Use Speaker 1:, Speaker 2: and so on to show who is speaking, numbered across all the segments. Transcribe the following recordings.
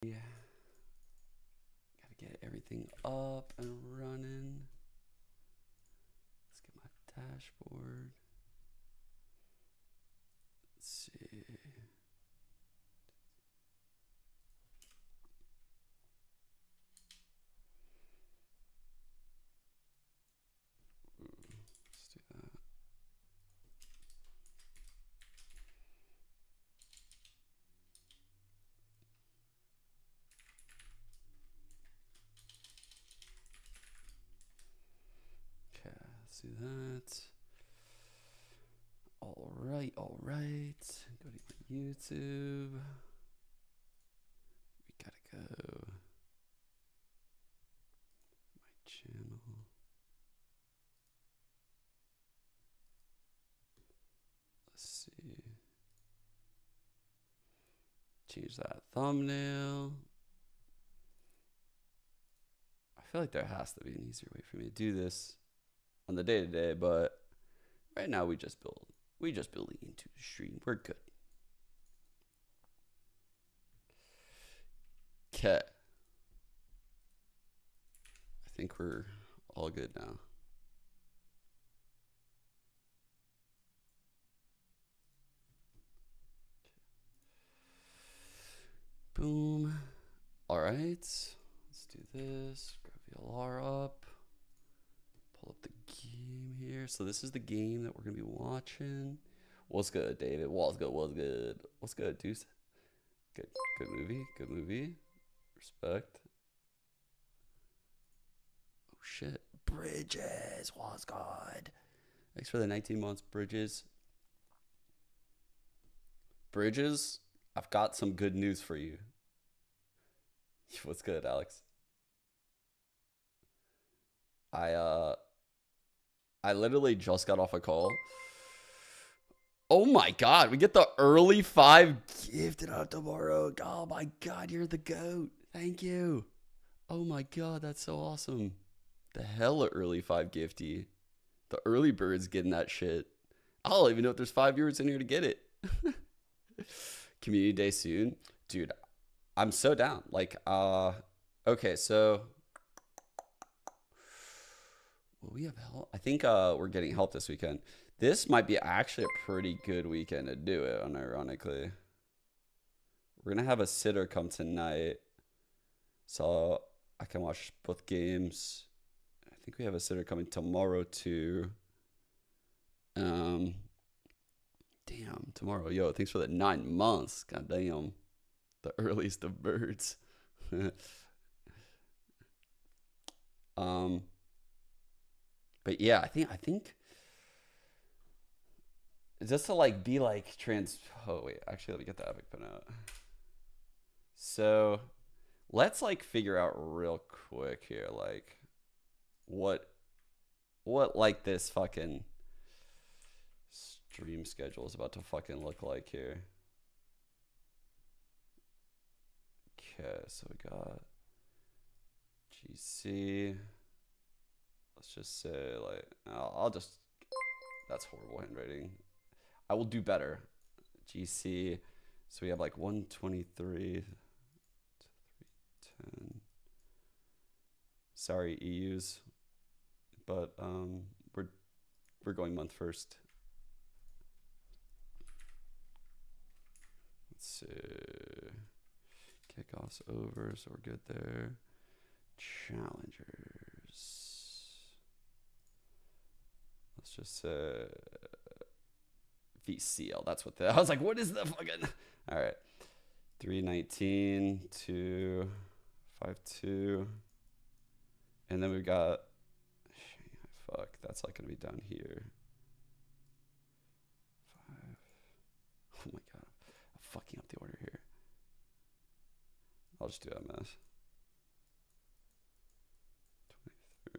Speaker 1: Gotta get everything up and running. Let's get my dashboard. Let's see. Let's do that. Okay, let's do that. All right, all right. Go to my YouTube. We gotta go. My channel. Let's see. Change that thumbnail. I feel like there has to be an easier way for me to do this on the day-to-day, but right now we just building into the stream. We're good. Okay. I think we're all good now. Boom. All right. Let's do this. Grab VLR up. Pull up the game here. So this is the game that we're going to be watching. What's good, David? What's good? What's good? What's good, Deuce? Good movie. Good movie. Respect. Oh, shit. Bridges. What's good? Thanks for the 19 months, Bridges. Bridges, I've got some good news for you. What's good, Alex? I literally just got off a call. Oh my god, we get the early 5 gifted out tomorrow. Oh my god, you're the GOAT. Thank you. Oh my god, that's so awesome. The hella early 5 gifty. The early bird's getting that shit. I don't even know if there's 5 viewers in here to get it. Community day soon. Dude, I'm so down. Like, okay, so will we have help? I think we're getting help this weekend. This might be actually a pretty good weekend to do it, unironically. We're gonna have a sitter come tonight, so I can watch both games. I think we have a sitter coming tomorrow too. Damn, tomorrow. Yo, thanks for the 9 months. God damn. The earliest of birds. But yeah, I think just to like be like oh wait, actually let me get the epic pin out. So let's like figure out real quick here, like what like this fucking stream schedule is about to fucking look like here. Okay, so we got GC. Let's just say like I'll just, that's horrible handwriting. I will do better. GC. So we have like 123 to 310. Sorry, EUs, but we're going month first. Let's see. Kickoffs over, so we're good there. Challengers. Let's just say VCL. That's what I was like, what is the fucking. All right. 319 to 52. And then we've got. Fuck. That's like going to be down here. 5. Oh my god. I'm fucking up the order here. I'll just do MS.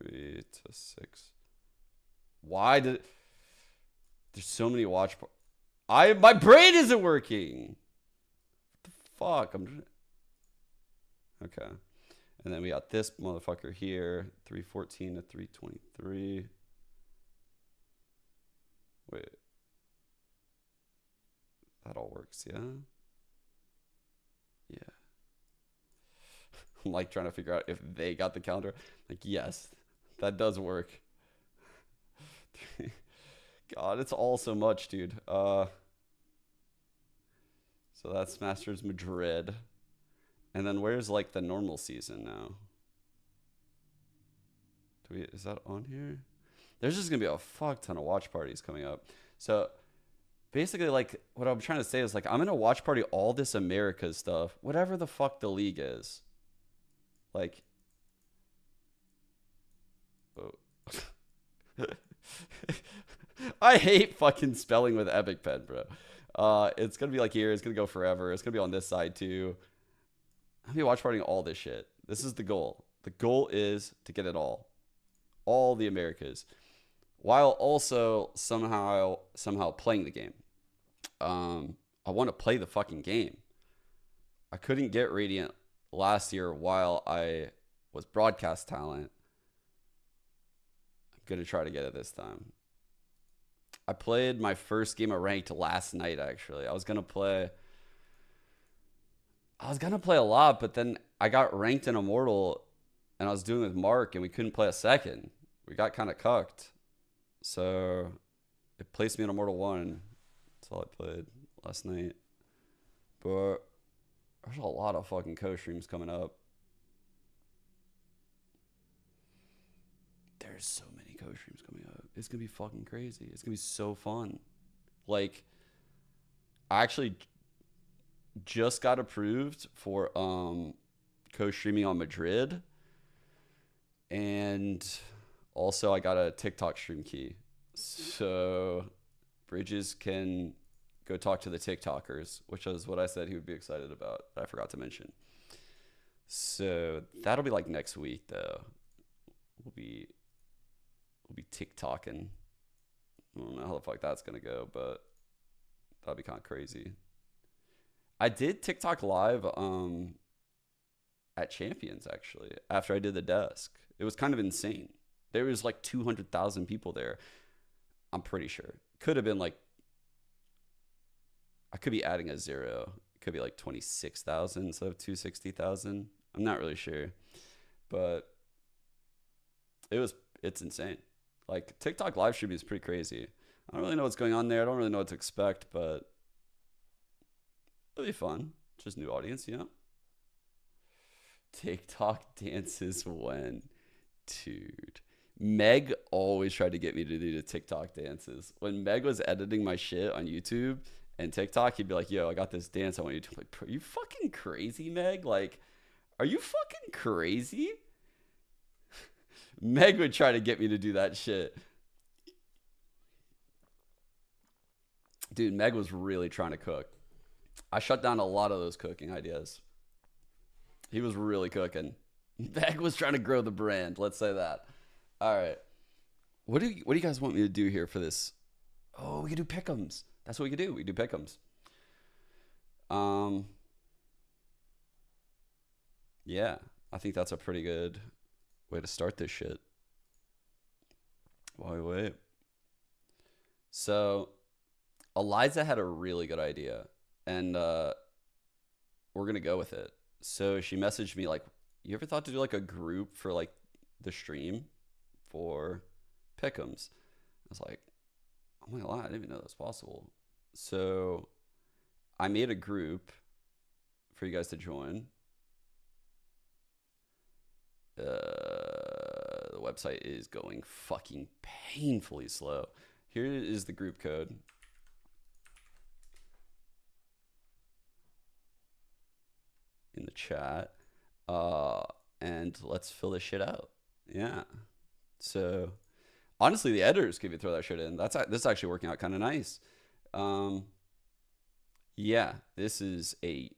Speaker 1: 23 to 6. Why did there's so many watch my brain isn't working. What the fuck? Okay. And then we got this motherfucker here, 314 to 323. Wait. That all works, yeah? Yeah. I'm like trying to figure out if they got the calendar. Like, yes, that does work. God, it's all so much, dude. So that's Masters Madrid. And then where's like the normal season now? Is that on here? There's just gonna be a fuck ton of watch parties coming up. So basically, like, what I'm trying to say is, like, I'm gonna watch party all this America stuff, whatever the fuck the league is. Like, oh. I hate fucking spelling with Epic Pen, bro. It's gonna be like here. It's gonna go forever. It's gonna be on this side too. I'm gonna be watch partying all this shit. This is the goal. The goal is to get it all the Americas, while also somehow playing the game. I want to play the fucking game. I couldn't get Radiant last year while I was broadcast talent. I'm gonna try to get it this time. I played my first game of ranked last night, actually. I was gonna play a lot, but then I got ranked in Immortal and I was doing with Mark and we couldn't play a second. We got kind of cucked. So it placed me in Immortal 1. That's all I played last night. But there's a lot of fucking co-streams coming up. There's so many co-streams coming up. It's going to be fucking crazy. It's going to be so fun. Like, I actually just got approved for co-streaming on Madrid. And also I got a TikTok stream key. So Bridges can go talk to the TikTokers, which is what I said he would be excited about, that I forgot to mention. So that'll be like next week though. We'll be TikToking. I don't know how the fuck that's gonna go, but that'll be kind of crazy. I did TikTok live at Champions actually after I did the desk. It was kind of insane. There was like 200,000 people there. I'm pretty sure. Could have been like, I could be adding a zero. It could be like 26,000 instead of 260,000. I'm not really sure, but it's insane. Like, TikTok live streaming is pretty crazy. I don't really know what's going on there. I don't really know what to expect, but it'll be fun. Just new audience, you know? TikTok dances when? Dude. Meg always tried to get me to do the TikTok dances. When Meg was editing my shit on YouTube and TikTok, he'd be like, yo, I got this dance I want you to. I'm like, are you fucking crazy, Meg? Like, are you fucking crazy? Meg would try to get me to do that shit. Dude, Meg was really trying to cook. I shut down a lot of those cooking ideas. He was really cooking. Meg was trying to grow the brand. Let's say that. All right. What do you guys want me to do here for this? Oh, we can do pick'ems. That's what we can do. We do pick'ems. Yeah, I think that's a pretty good way to start this shit. While we wait. So, Eliza had a really good idea, and we're gonna go with it. So she messaged me like, you ever thought to do like a group for like the stream for pick'ems? I was like, oh my god, I didn't even know that was possible. So I made a group for you guys to join. The website is going fucking painfully slow. Here is the group code. In the chat. And let's fill this shit out. Yeah. So honestly, the editors could even throw that shit in. This is actually working out kind of nice. Yeah, this is a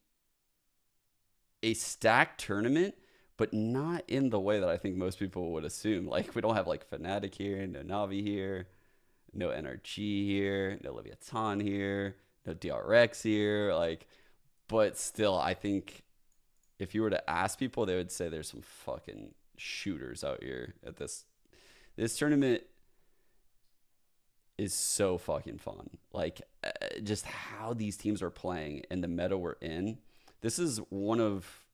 Speaker 1: stacked tournament, but not in the way that I think most people would assume. Like, we don't have like Fnatic here, no Navi here, no NRG here, no Leviathan here, no DRX here. Like, but still, I think if you were to ask people, they would say there's some fucking shooters out here at this tournament. Is so fucking fun. Like, just how these teams are playing and the meta we're in. This is one of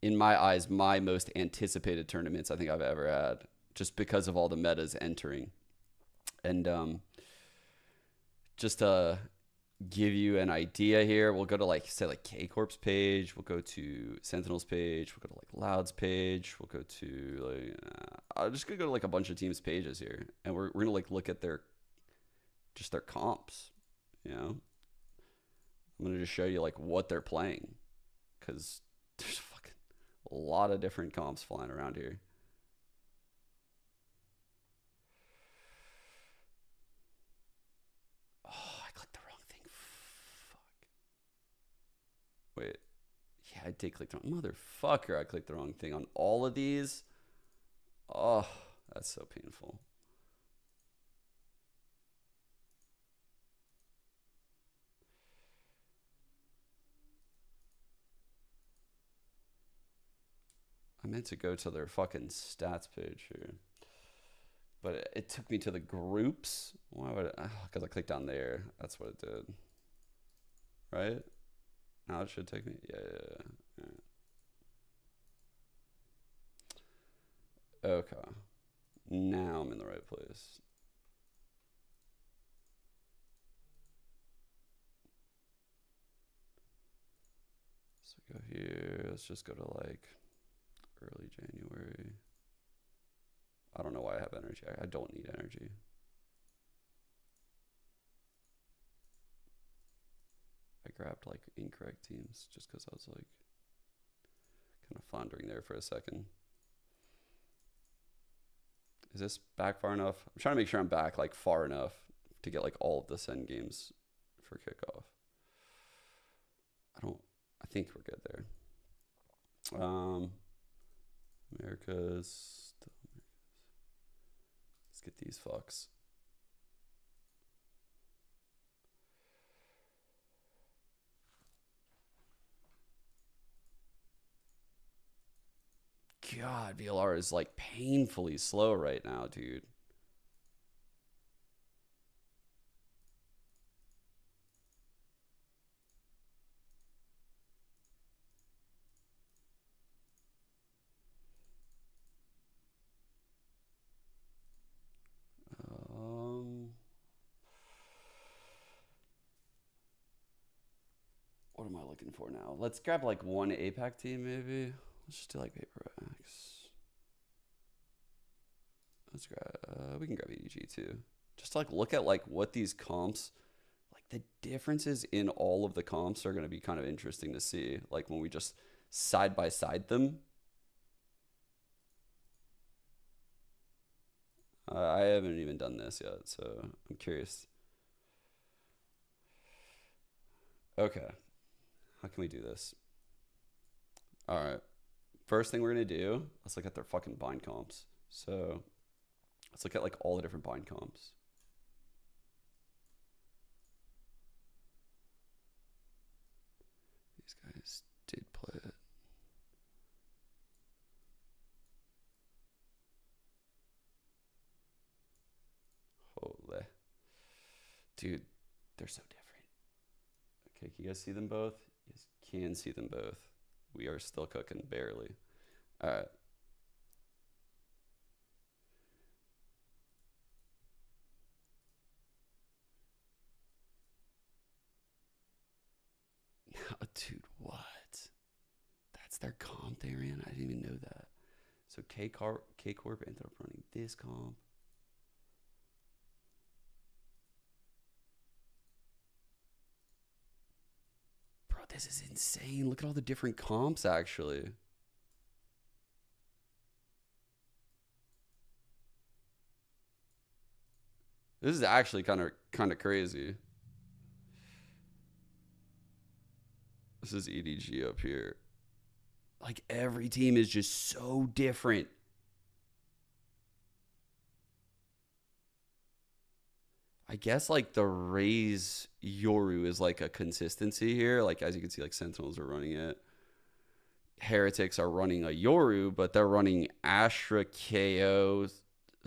Speaker 1: in my eyes, my most anticipated tournaments I think I've ever had, just because of all the metas entering. And just to give you an idea here, we'll go to like, say like K Corp's page, we'll go to Sentinel's page, we'll go to like Loud's page, we'll go to like, I'm just gonna go to like a bunch of teams' pages here, and we're gonna like look at their comps, you know. I'm gonna just show you like what they're playing, because there's fucking a lot of different comps flying around here. Oh, I clicked the wrong thing. Fuck. Wait. Yeah, I did click the wrong. Motherfucker, I clicked the wrong thing on all of these. Oh, that's so painful. I meant to go to their fucking stats page here, but it took me to the groups. Why would it? Because I clicked down there. That's what it did. Right? Now it should take me. Yeah. Okay. Now I'm in the right place. So go here. Let's just go to like early January. I don't know why I have energy. I don't need energy. I grabbed like incorrect teams just because I was like kind of floundering there for a second. Is this back far enough? I'm trying to make sure I'm back like far enough to get like all of the send games for kickoff. I think we're good there. Americas. Let's get these fucks. God, VLR is like painfully slow right now, dude. What am I looking for now? Let's grab like one APAC team, maybe. Let's just do like Paperbacks. Let's grab. We can grab EDG too. Just to like look at like what these comps, like the differences in all of the comps are going to be kind of interesting to see. Like when we just side by side them. I haven't even done this yet, so I'm curious. Okay. How can we do this? All right. First thing we're going to do, let's look at their fucking bind comps. So let's look at like all the different bind comps. These guys did play it. Holy. Dude, they're so different. Okay, can you guys see them both? Yes, can see them both. We are still cooking, barely. All right. Dude, what? That's their comp they ran? I didn't even know that. So K Corp ended up running this comp. Bro, this is insane. Look at all the different comps, actually. This is actually kind of crazy. This is EDG up here. Like every team is just so different. I guess like the Raze Yoru is like a consistency here. Like as you can see, like Sentinels are running it. Heretics are running a Yoru, but they're running Astra, KO,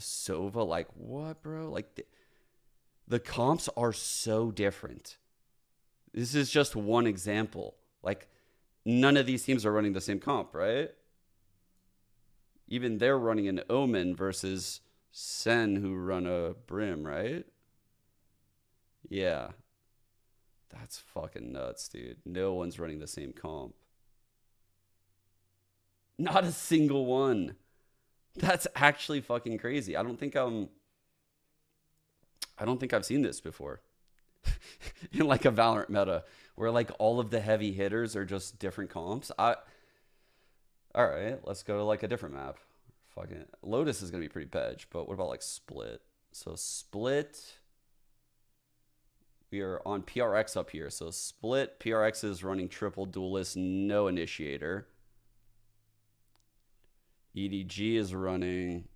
Speaker 1: Sova. Like what, bro? Like the comps are so different. This is just one example. Like none of these teams are running the same comp, right? Even they're running an Omen versus Sen, who run a Brim, right? Yeah. That's fucking nuts, dude. No one's running the same comp. Not a single one. That's actually fucking crazy. I don't think I've seen this before. In like a Valorant meta where like all of the heavy hitters are just different comps. All right, let's go to like a different map. Fucking Lotus is gonna be pretty pedge, but what about like Split? So Split, we are on PRX up here. So Split, PRX is running triple duelist, no initiator. EDG is running.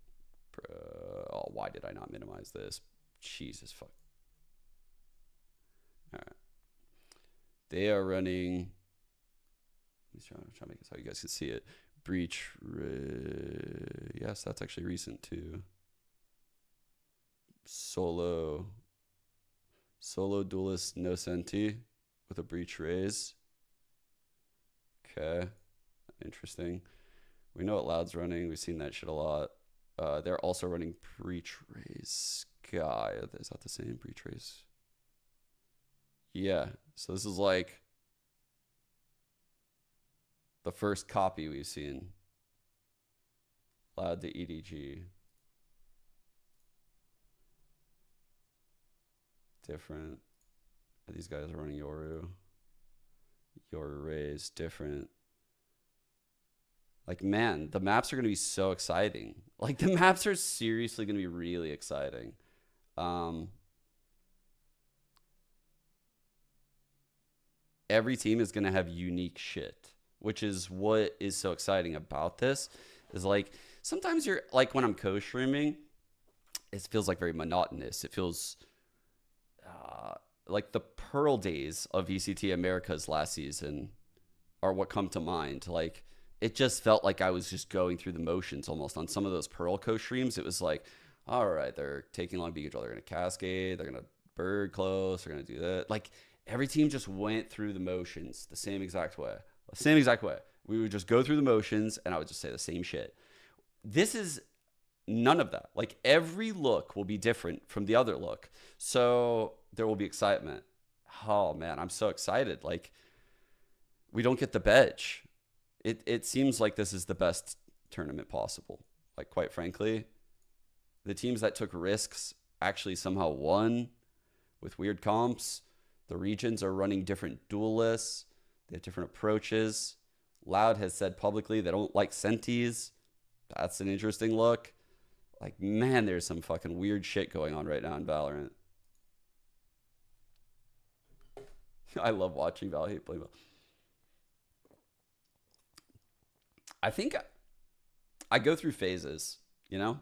Speaker 1: Oh, why did I not minimize this? Jesus fuck. All right. They are running. Let me try to make this how you guys can see it. Breach. Yes, that's actually recent too. Solo duelist, no senti with a breach raise. Okay. Interesting. We know what Loud's running. We've seen that shit a lot. They're also running breach raise. Sky. Is that the same? Breach raise? Yeah. So this is like the first copy we've seen. Loud to EDG. Different. These guys are running Yoru. Yoru raise. Different. Like, man, the maps are going to be so exciting. Like, the maps are seriously going to be really exciting. Every team is going to have unique shit, which is what is so exciting about this. Is like, sometimes you're, like, when I'm co-streaming, it feels like very monotonous. It feels like the Pearl days of VCT Americas last season are what come to mind. Like, it just felt like I was just going through the motions almost on some of those Pearl co-streams. It was like, all right, they're taking long B control. They're going to cascade. They're going to bird close. They're going to do that. Like, every team just went through the motions the same exact way. The same exact way. We would just go through the motions, and I would just say the same shit. This is none of that. Like, every look will be different from the other look. So there will be excitement. Oh, man, I'm so excited. Like, we don't get the bedge. It seems like this is the best tournament possible. Like, quite frankly, the teams that took risks actually somehow won with weird comps. The regions are running different duelists. They have different approaches. Loud has said publicly they don't like sentis. That's an interesting look. Like, man, there's some fucking weird shit going on right now in Valorant. I love watching Valorant play. I think I go through phases, you know?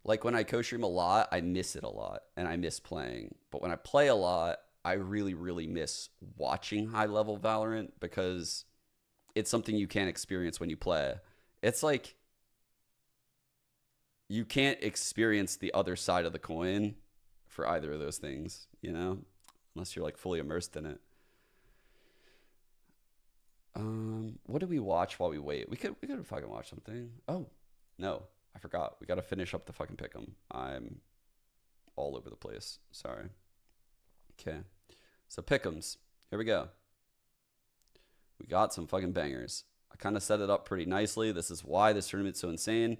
Speaker 1: Like, when I co-stream a lot, I miss it a lot, and I miss playing. But when I play a lot, I really, really miss watching high-level Valorant because it's something you can't experience when you play. It's like you can't experience the other side of the coin for either of those things, you know? Unless you're, like, fully immersed in it. What do we watch while we wait? We could fucking watch something. Oh, no, I forgot. We got to finish up the fucking pick'em. I'm all over the place. Sorry. Okay. So pick'ems. Here we go. We got some fucking bangers. I kind of set it up pretty nicely. This is why this tournament's so insane.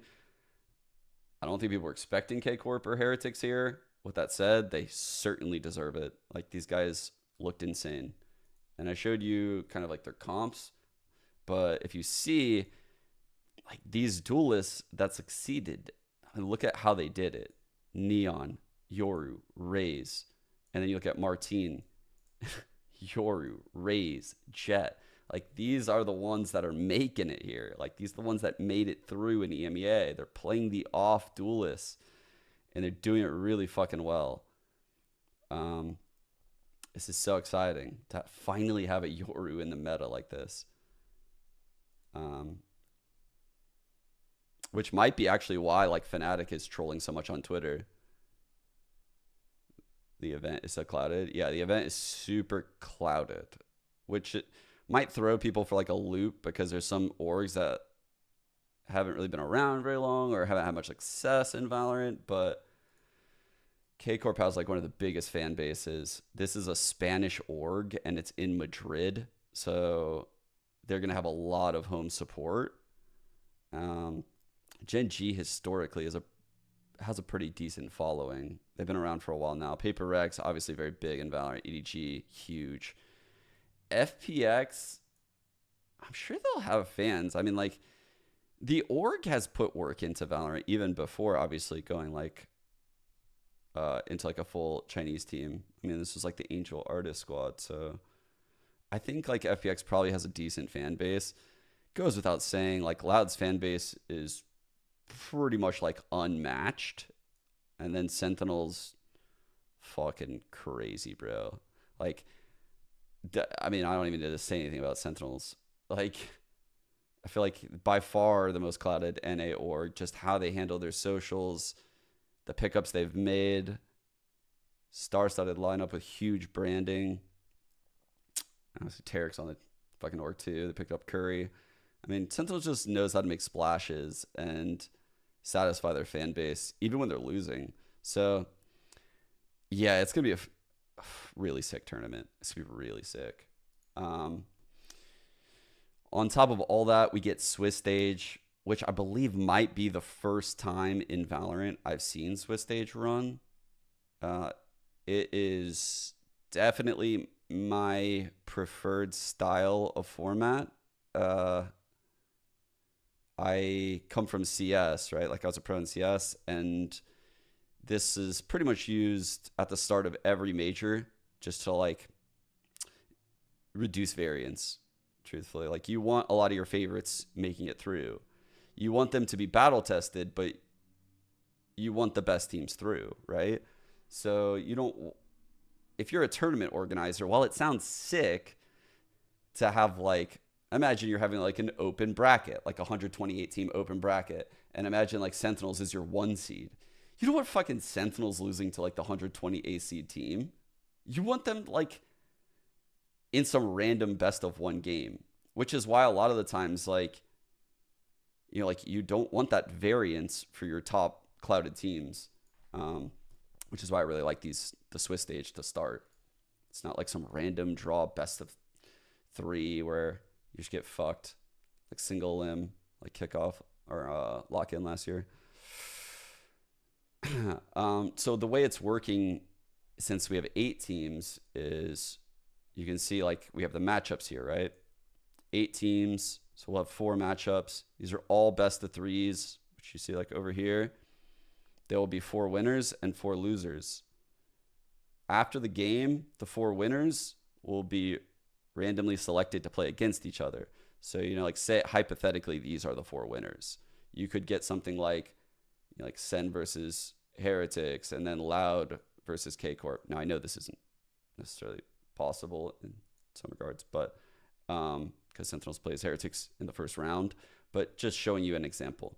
Speaker 1: I don't think people were expecting K-Corp or Heretics here. With that said, they certainly deserve it. Like, these guys looked insane. And I showed you kind of like their comps. But if you see, like, these duelists that succeeded, look at how they did it. Neon, Yoru, Raze. And then you look at Martine, Yoru, Raze, Jet. Like, these are the ones that are making it here. Like, these are the ones that made it through in EMEA. They're playing the off duelists. And they're doing it really fucking well. This is so exciting to finally have a Yoru in the meta like this. Which might be actually why, like, Fnatic is trolling so much on Twitter. The event is so clouded. Yeah, the event is super clouded. Which Might throw people for like a loop because there's some orgs that haven't really been around very long or haven't had much success in Valorant, but K Corp has like one of the biggest fan bases. This is a Spanish org and it's in Madrid, so they're gonna have a lot of home support. Gen G historically has a pretty decent following. They've been around for a while now. Paper Rex obviously very big in Valorant. EDG huge. FPX, I'm sure they'll have fans. I mean, like the org has put work into Valorant even before obviously going like into like a full Chinese team. I mean, this was like the Angel Artist squad, so I think like FPX probably has a decent fan base. Goes without saying, like Loud's fan base is pretty much like unmatched, and then Sentinel's fucking crazy, bro. Like, I mean, I don't even need to say anything about Sentinels. Like, I feel like by far the most clouded NA org, just how they handle their socials, the pickups they've made, star-studded lineup with huge branding. I see Tarek's on the fucking org too. They picked up Curry. I mean, Sentinel just knows how to make splashes and satisfy their fan base, even when they're losing. So, yeah, it's going to be a really sick tournament. It's going to be really sick. On top of all that, we get Swiss Stage, which I believe might be the first time in Valorant I've seen Swiss Stage run. It is definitely my preferred style of format. I come from CS, right? Like I was a pro in CS, and this is pretty much used at the start of every major just to like reduce variance, truthfully. Like you want a lot of your favorites making it through. You want them to be battle tested, but you want the best teams through, right? So you don't, if you're a tournament organizer, while it sounds sick to have like, imagine you're having like an open bracket, like a 128 team open bracket, and imagine like Sentinels is your 1 seed. You don't want fucking Sentinels losing to like the 128 seed team. You want them like in some random best of 1 game, which is why a lot of the times like, you know, like you don't want that variance for your top clouded teams, which is why I really like the Swiss Stage to start. It's not like some random draw best of 3 where you just get fucked, like single limb, like kickoff or lock in last year. So the way it's working, since we have 8 teams, is you can see like we have the matchups here, right? 8 teams, so we'll have 4 matchups. These are all best of 3s, which you see like over here. There will be 4 winners and 4 losers. After the game, the 4 winners will be randomly selected to play against each other. So, you know, like say hypothetically, these are the 4 winners. You could get something like, you know, like Sen versus Heretics, and then Loud versus K Corp. Now I know this isn't necessarily possible in some regards, but because Sentinels plays Heretics in the first round, but just showing you an example.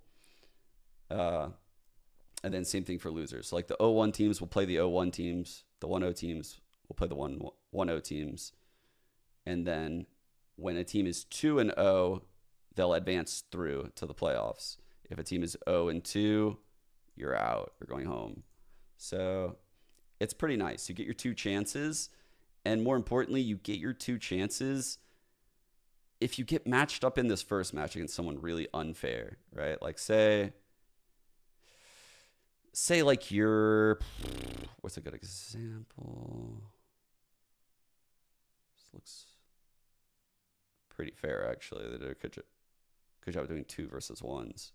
Speaker 1: And then same thing for losers. So like the 0-1 teams will play the 0-1 teams. The 1-0 teams will play the 1-0 teams. And then when a team is 2-0, they'll advance through to the playoffs. If a team is 0-2, you're out. You're going home. So it's pretty nice. You get your 2 chances. And more importantly, you get your 2 chances if you get matched up in this first match against someone really unfair, right? Like say like you're, what's a good example? This looks pretty fair, actually. They did a good job doing 2 versus 1s.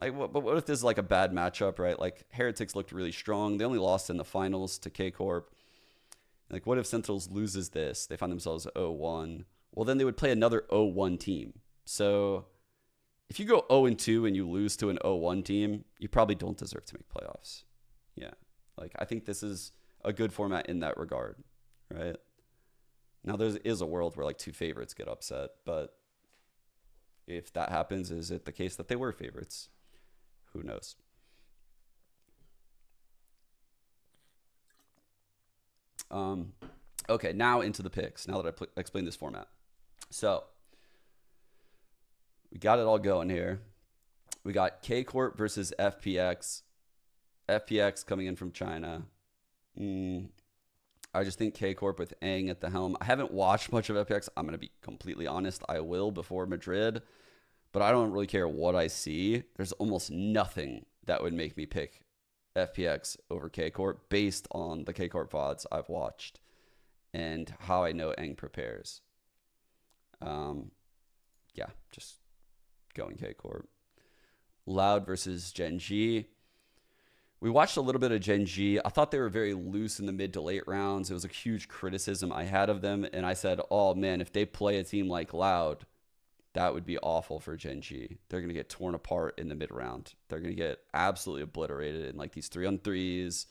Speaker 1: Like, but what if this is like a bad matchup, right? Like Heretics looked really strong. They only lost in the finals to K Corp. Like, what if Sentinels loses this? They find themselves 0-1. Well, then they would play another 0-1 team. So if you go 0-2 and you lose to an 0-1 team, you probably don't deserve to make playoffs. Yeah. Like, I think this is a good format in that regard, right? Now, there is a world where, like, 2 favorites get upset, but if that happens, is it the case that they were favorites? Who knows? Okay, now into the picks, now that I explained this format. So we got it all going here. We got K Corp versus FPX. FPX coming in from China. I just think K Corp with Aang at the helm. I haven't watched much of FPX. I'm going to be completely honest. I will before Madrid, but I don't really care what I see. There's almost nothing that would make me pick FPX over K Corp based on the K Corp VODs I've watched and how I know Aang prepares. Yeah, just going K Corp. Loud versus Gen G. We watched a little bit of Gen G. I thought they were very loose in the mid to late rounds. It was a huge criticism I had of them. And I said, oh man, if they play a team like Loud, that would be awful for Gen G. They're going to get torn apart in the mid round. They're going to get absolutely obliterated in like these 3-on-3s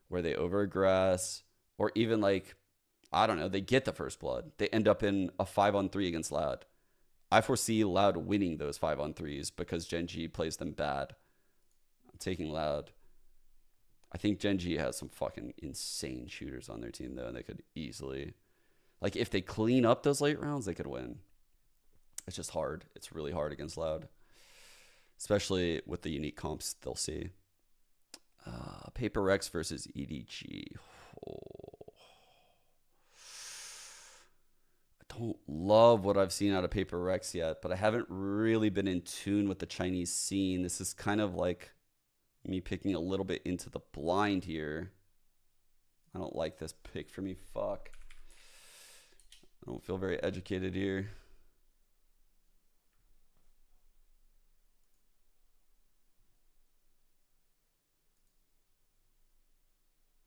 Speaker 1: where they over-aggress, or even like, I don't know, they get the first blood. They end up in a 5-on-3 against Loud. I foresee Loud winning those 5-on-3s because Gen G plays them bad. I'm taking Loud. I think Gen G has some fucking insane shooters on their team, though, and they could easily, like, if they clean up those late rounds, they could win. It's just hard. It's really hard against Loud, especially with the unique comps they'll see. Paper Rex versus EDG. Oh. I don't love what I've seen out of Paper Rex yet, but I haven't really been in tune with the Chinese scene. This is kind of like me picking a little bit into the blind here. I don't like this pick for me. Fuck. I don't feel very educated here.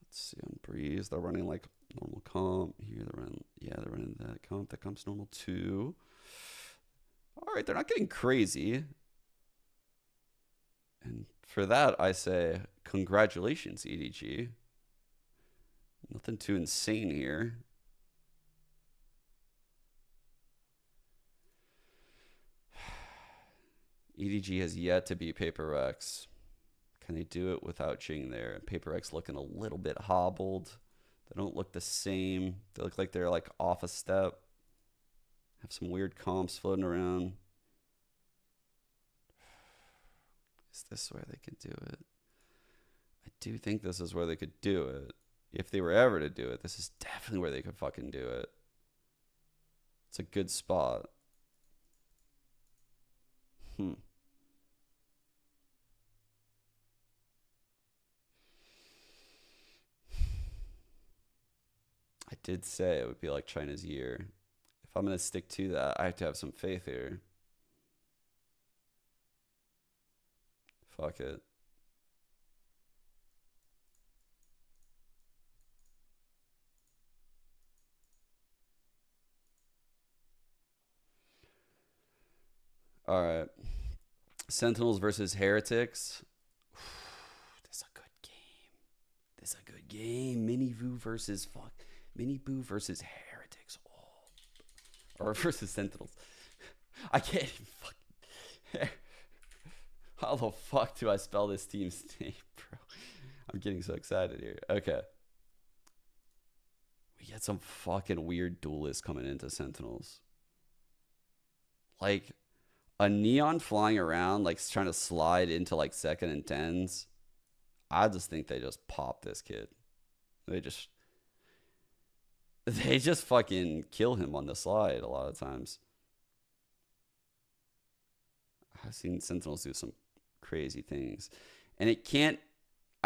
Speaker 1: Let's see on Breeze. They're running like normal comp. Here they're running, yeah, they're running that comp. That comp's normal too. All right, they're not getting crazy. And for that, I say, congratulations, EDG. Nothing too insane here. EDG has yet to beat Paper Rex. Can they do it without Ching there? Paper Rex looking a little bit hobbled. They don't look the same. They look like they're like off a step. Have some weird comps floating around. Is this where they could do it? I do think this is where they could do it. If they were ever to do it, this is definitely where they could fucking do it. It's a good spot. I did say it would be like China's year. If I'm going to stick to that, I have to have some faith here. Fuck it. All right. Sentinels versus Heretics. This is a good game. This is a good game. Mini-Vu versus fuck. Mini-Boo versus Heretics. Oh. Or versus Sentinels. I can't even fucking. How the fuck do I spell this team's name, bro? I'm getting so excited here. Okay. We get some fucking weird duelists coming into Sentinels. Like a Neon flying around, like trying to slide into like 2nd and 10s. I just think they just pop this kid. They just fucking kill him on the slide a lot of times. I've seen Sentinels do some crazy things. And I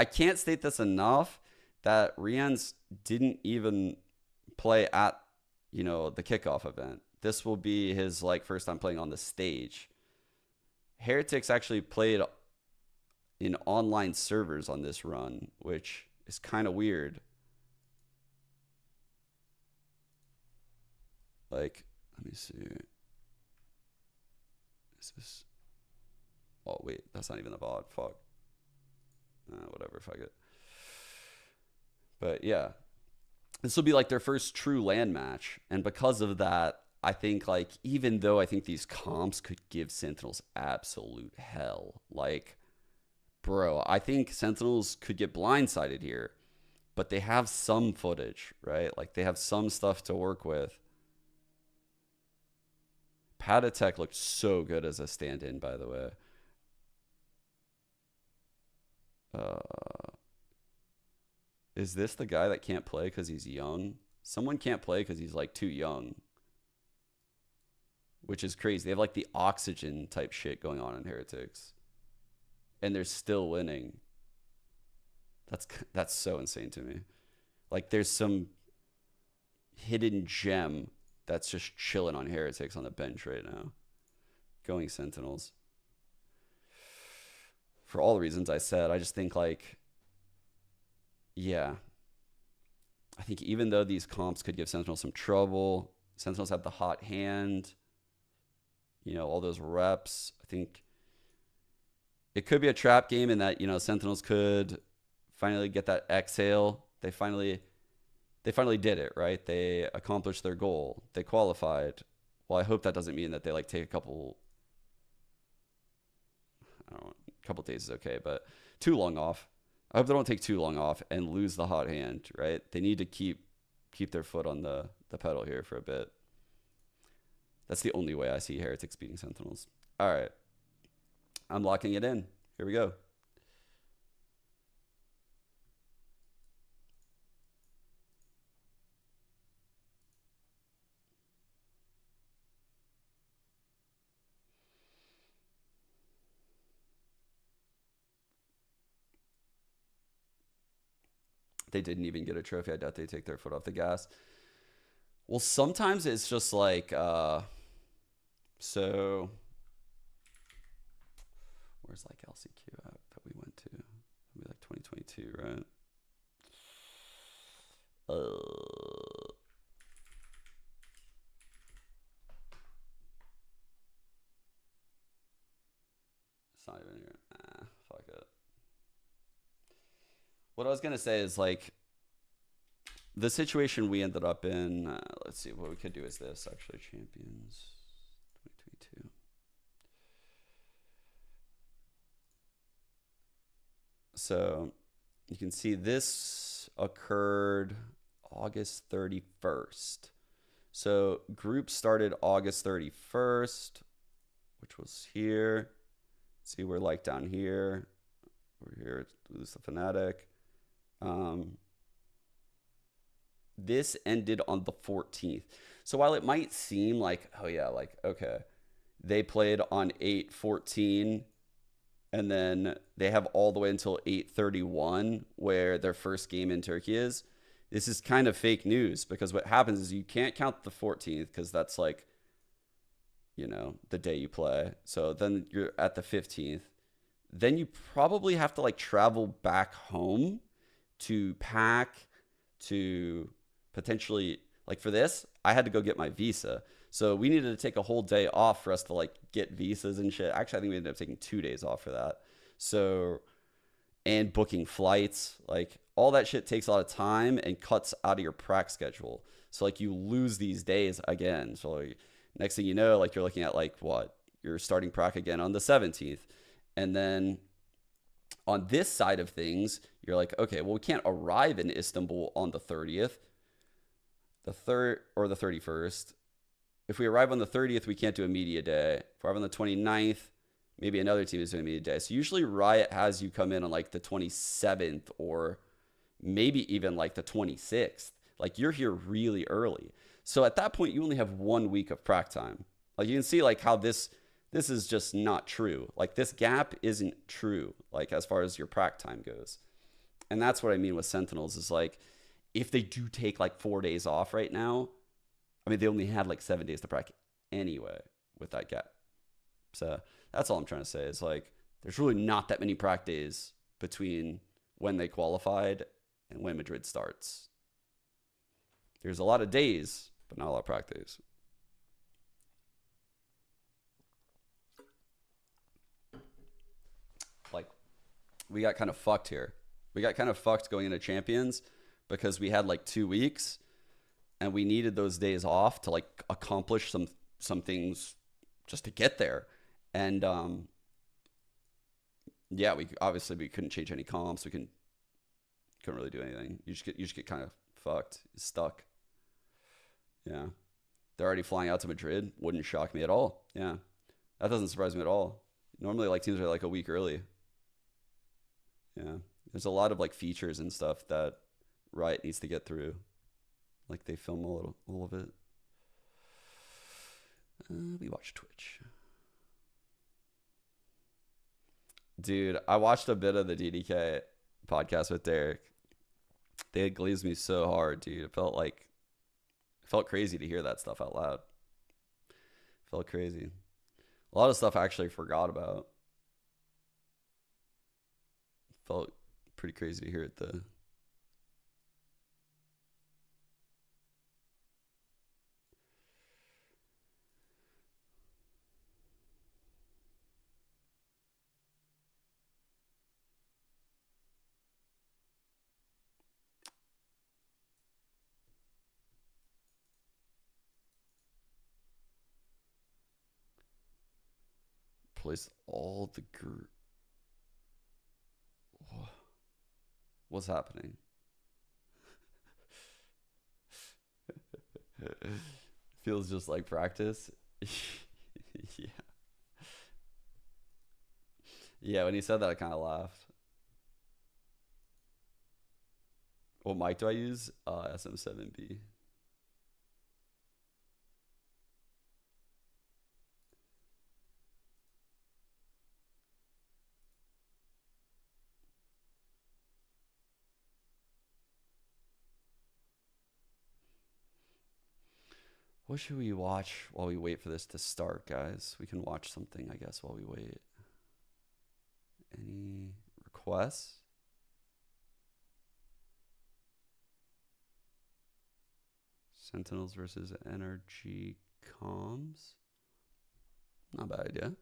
Speaker 1: can't state this enough that Rian's didn't even play at, the kickoff event. This will be his like first time playing on the stage. Heretics actually played in online servers on this run, which is kind of weird. Like, let me see. Is this? Oh wait, that's not even the VOD. Fuck. Whatever. Fuck it. But yeah, this will be like their first true LAN match, and because of that, I think like even though I think these comps could give Sentinels absolute hell, like, bro, I think Sentinels could get blindsided here. but they have some footage, right? Like they have some stuff to work with. Patatek looked so good as a stand-in, by the way. Is this the guy that can't play because he's young? Someone can't play because he's like too young, which is crazy. They have like the oxygen type shit going on in Heretics, and they're still winning. That's so insane to me. Like there's some hidden gem that's just chilling on Heretics on the bench right now. Going Sentinels. For all the reasons I said, I just think like, yeah. I think even though these comps could give Sentinels some trouble, Sentinels have the hot hand, you know, all those reps. I think it could be a trap game in that, you know, Sentinels could finally get that exhale. They finally did it, right? They accomplished their goal. They qualified. Well, I hope that doesn't mean that they like take a couple, I don't know, a couple days is okay, but too long off. I hope they don't take too long off and lose the hot hand, right? They need to keep their foot on the pedal here for a bit. That's the only way I see Heretics beating Sentinels. All right. I'm locking it in. Here we go. They didn't even get a trophy. I doubt they take their foot off the gas. Well, sometimes it's just like, so where's like LCQ at that we went to? Maybe like 2022, right? It's not even here. Fuck it. What I was gonna say is like the situation we ended up in. Let's see, what we could do is this actually. Champions 2022. So you can see this occurred August 31st. So group started August 31st, which was here. See, we're like down here. We're here. This is the Fnatic. This ended on the 14th. So while it might seem like, oh yeah, like, okay, they played on 8/14 and then they have all the way until 8/31 where their first game in Turkey is. This is kind of fake news because what happens is you can't count the 14th because that's like, you know, the day you play. So then you're at the 15th. Then you probably have to like travel back home to pack, to potentially, like for this, I had to go get my visa. So we needed to take a whole day off for us to like get visas and shit. Actually, I think we ended up taking 2 days off for that. So, and booking flights, like all that shit takes a lot of time and cuts out of your prac schedule. So like you lose these days again. So like, next thing you know, like you're looking at like what? You're starting prac again on the 17th. And then on this side of things, you're like, okay, well, we can't arrive in Istanbul on the 30th, the 3rd or the 31st. If we arrive on the 30th, we can't do a media day. If we arrive on the 29th, maybe another team is doing a media day. So usually Riot has you come in on like the 27th or maybe even like the 26th. Like you're here really early. So at that point, you only have 1 week of prac time. Like you can see like how this is just not true. Like this gap isn't true, like as far as your prac time goes. And that's what I mean with Sentinels is like, if they do take like 4 days off right now, I mean, they only had like 7 days to prac anyway with that gap. So that's all I'm trying to say is like, there's really not that many prac days between when they qualified and when Madrid starts. There's a lot of days, but not a lot of prac days. Like, we got kind of fucked here. We got kind of fucked going into Champions because we had like 2 weeks and we needed those days off to like accomplish some things just to get there. And yeah, we couldn't change any comps. We couldn't couldn't really do anything. You just get kind of fucked, stuck. Yeah, they're already flying out to Madrid. Wouldn't shock me at all. Yeah, that doesn't surprise me at all. Normally, like teams are like a week early. Yeah, there's a lot of like features and stuff that Riot needs to get through. Like they film all of it. We watch Twitch. Dude, I watched a bit of the DDK podcast with Derek. They had glazed me so hard, dude. It felt crazy to hear that stuff out loud. It felt crazy. A lot of stuff I actually forgot about. Felt pretty crazy to hear it though. Place all the what's happening? Feels just like practice. Yeah. Yeah, when he said that, I kind of laughed. What mic do I use? SM7B. What should we watch while we wait for this to start, guys? We can watch something, I guess, while we wait. Any requests? Sentinels versus NRG Comms. Not a bad idea.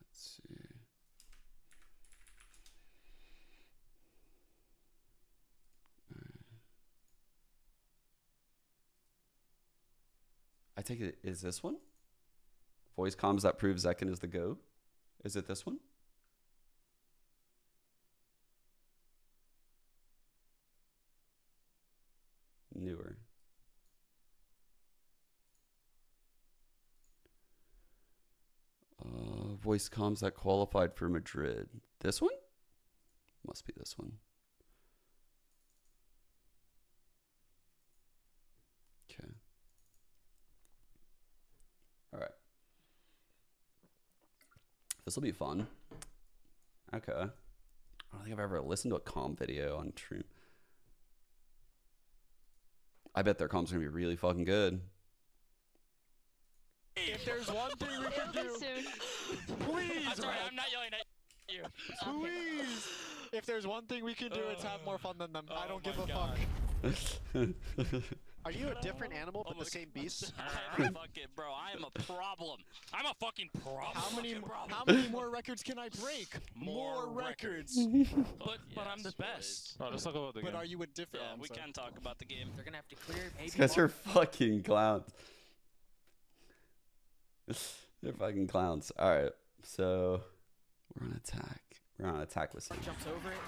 Speaker 1: Let's see. I take it, is this one? Voice comms that proves Zekin is the GOAT? Is it this one? Newer. Voice comms that qualified for Madrid. This one? Must be this one. Okay. All right. This will be fun. Okay. I don't think I've ever listened to a comm video on stream. I bet their comm's gonna be really fucking good.
Speaker 2: If there's one thing we can do, please.
Speaker 3: I'm sorry, I'm not yelling at you.
Speaker 2: Please. If there's one thing we can do, it's have more fun than them. I don't give a fuck. Are you a different animal but the same beast?
Speaker 3: I'm fucking, bro, I am a problem. I'm a fucking problem.
Speaker 2: How many more records can I break? More records.
Speaker 3: But I'm the best.
Speaker 4: Bro, let's talk about the game.
Speaker 2: But are you a different?
Speaker 3: Yeah, we can talk about the game.
Speaker 5: They're gonna have to clear maybe.
Speaker 1: These guys are fucking clowns. They're fucking clowns. All right, so we're on attack. We're on attack with Sam.
Speaker 5: Jumps over it.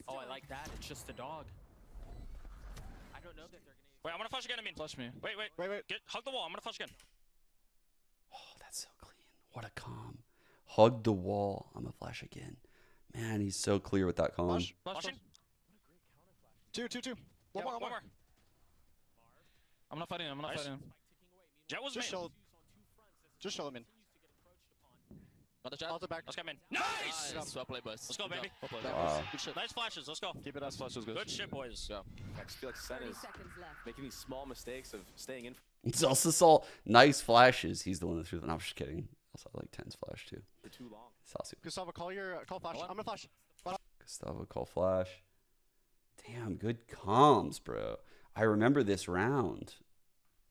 Speaker 5: Oh, I like that. It's just a dog. I don't know that they're gonna.
Speaker 3: Wait, I'm gonna flash again.
Speaker 4: Flush me.
Speaker 3: Wait. Hug the wall. I'm gonna flash again.
Speaker 1: Oh, that's so clean. What a calm. Hug the wall. I'm gonna flash again. Man, he's so clear with that calm.
Speaker 3: Flashing.
Speaker 2: Two. One more.
Speaker 4: I'm not fighting. I'm not fighting.
Speaker 3: Jet was
Speaker 2: Just
Speaker 3: main.
Speaker 2: show them in.
Speaker 5: Another shot.
Speaker 2: Hold it back.
Speaker 3: Let's get him in. Nice!
Speaker 5: Well played, boys.
Speaker 3: Let's go, baby.
Speaker 1: Wow.
Speaker 2: Good shit.
Speaker 3: Nice flashes. Let's go.
Speaker 4: Keep it as flush as good.
Speaker 3: Good shit, boys.
Speaker 4: Yeah.
Speaker 6: I just feel like Sen is making these small mistakes of staying in
Speaker 1: It's also Saul. Nice flashes. He's the one that threw them. I'm just kidding. Also, I like 10's flash too.
Speaker 6: for too long.
Speaker 1: Saucy.
Speaker 2: Gustavo, call flash. I'm gonna flash.
Speaker 1: Gustavo call flash. Damn, good comms, bro. I remember this round.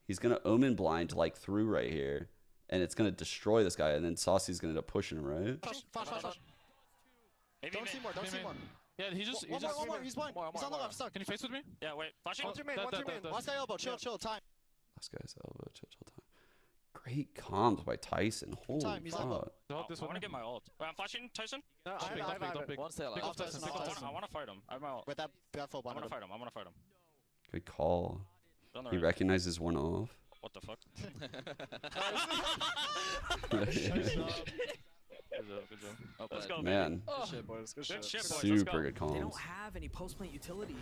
Speaker 1: He's gonna omen blind like through right here, and it's gonna destroy this guy, and then Saucy's gonna end up pushing him, right?
Speaker 2: Flash.
Speaker 3: Maybe
Speaker 2: Don't see more. Don't see more.
Speaker 4: Yeah, he just.
Speaker 2: One more. He's blind. He's on the left. Stuck.
Speaker 4: Can you face with me?
Speaker 3: Yeah, wait. Flashing.
Speaker 2: 1 2 main. 1 2 main. Last guy elbow. Chill. Time.
Speaker 1: Last guy's elbow. Chill time. Great comms by Tyson. Holy
Speaker 2: Time, he's on
Speaker 1: fuck.
Speaker 4: Help this
Speaker 3: I
Speaker 4: one.
Speaker 3: want to get my ult. Wait, I'm flashing Tyson.
Speaker 2: No,
Speaker 4: Don't pick, don't pick.
Speaker 6: One stay alive.
Speaker 4: Pick up Tyson, pick up Tyson.
Speaker 3: I want to fight him. I have my ult.
Speaker 2: With that full
Speaker 3: I
Speaker 2: blind.
Speaker 3: want to fight him. I want to fight him.
Speaker 1: Good call.
Speaker 3: On the
Speaker 1: He
Speaker 3: right.
Speaker 1: recognizes one off.
Speaker 3: What the fuck?
Speaker 4: Nice job.
Speaker 3: Good job. Let's go,
Speaker 1: Man,
Speaker 2: Good shit, boys. Good
Speaker 3: Good
Speaker 2: shit.
Speaker 3: shit, boys. Let's
Speaker 1: super
Speaker 3: go.
Speaker 1: good
Speaker 5: They
Speaker 1: comms.
Speaker 5: don't have any post-plant utility.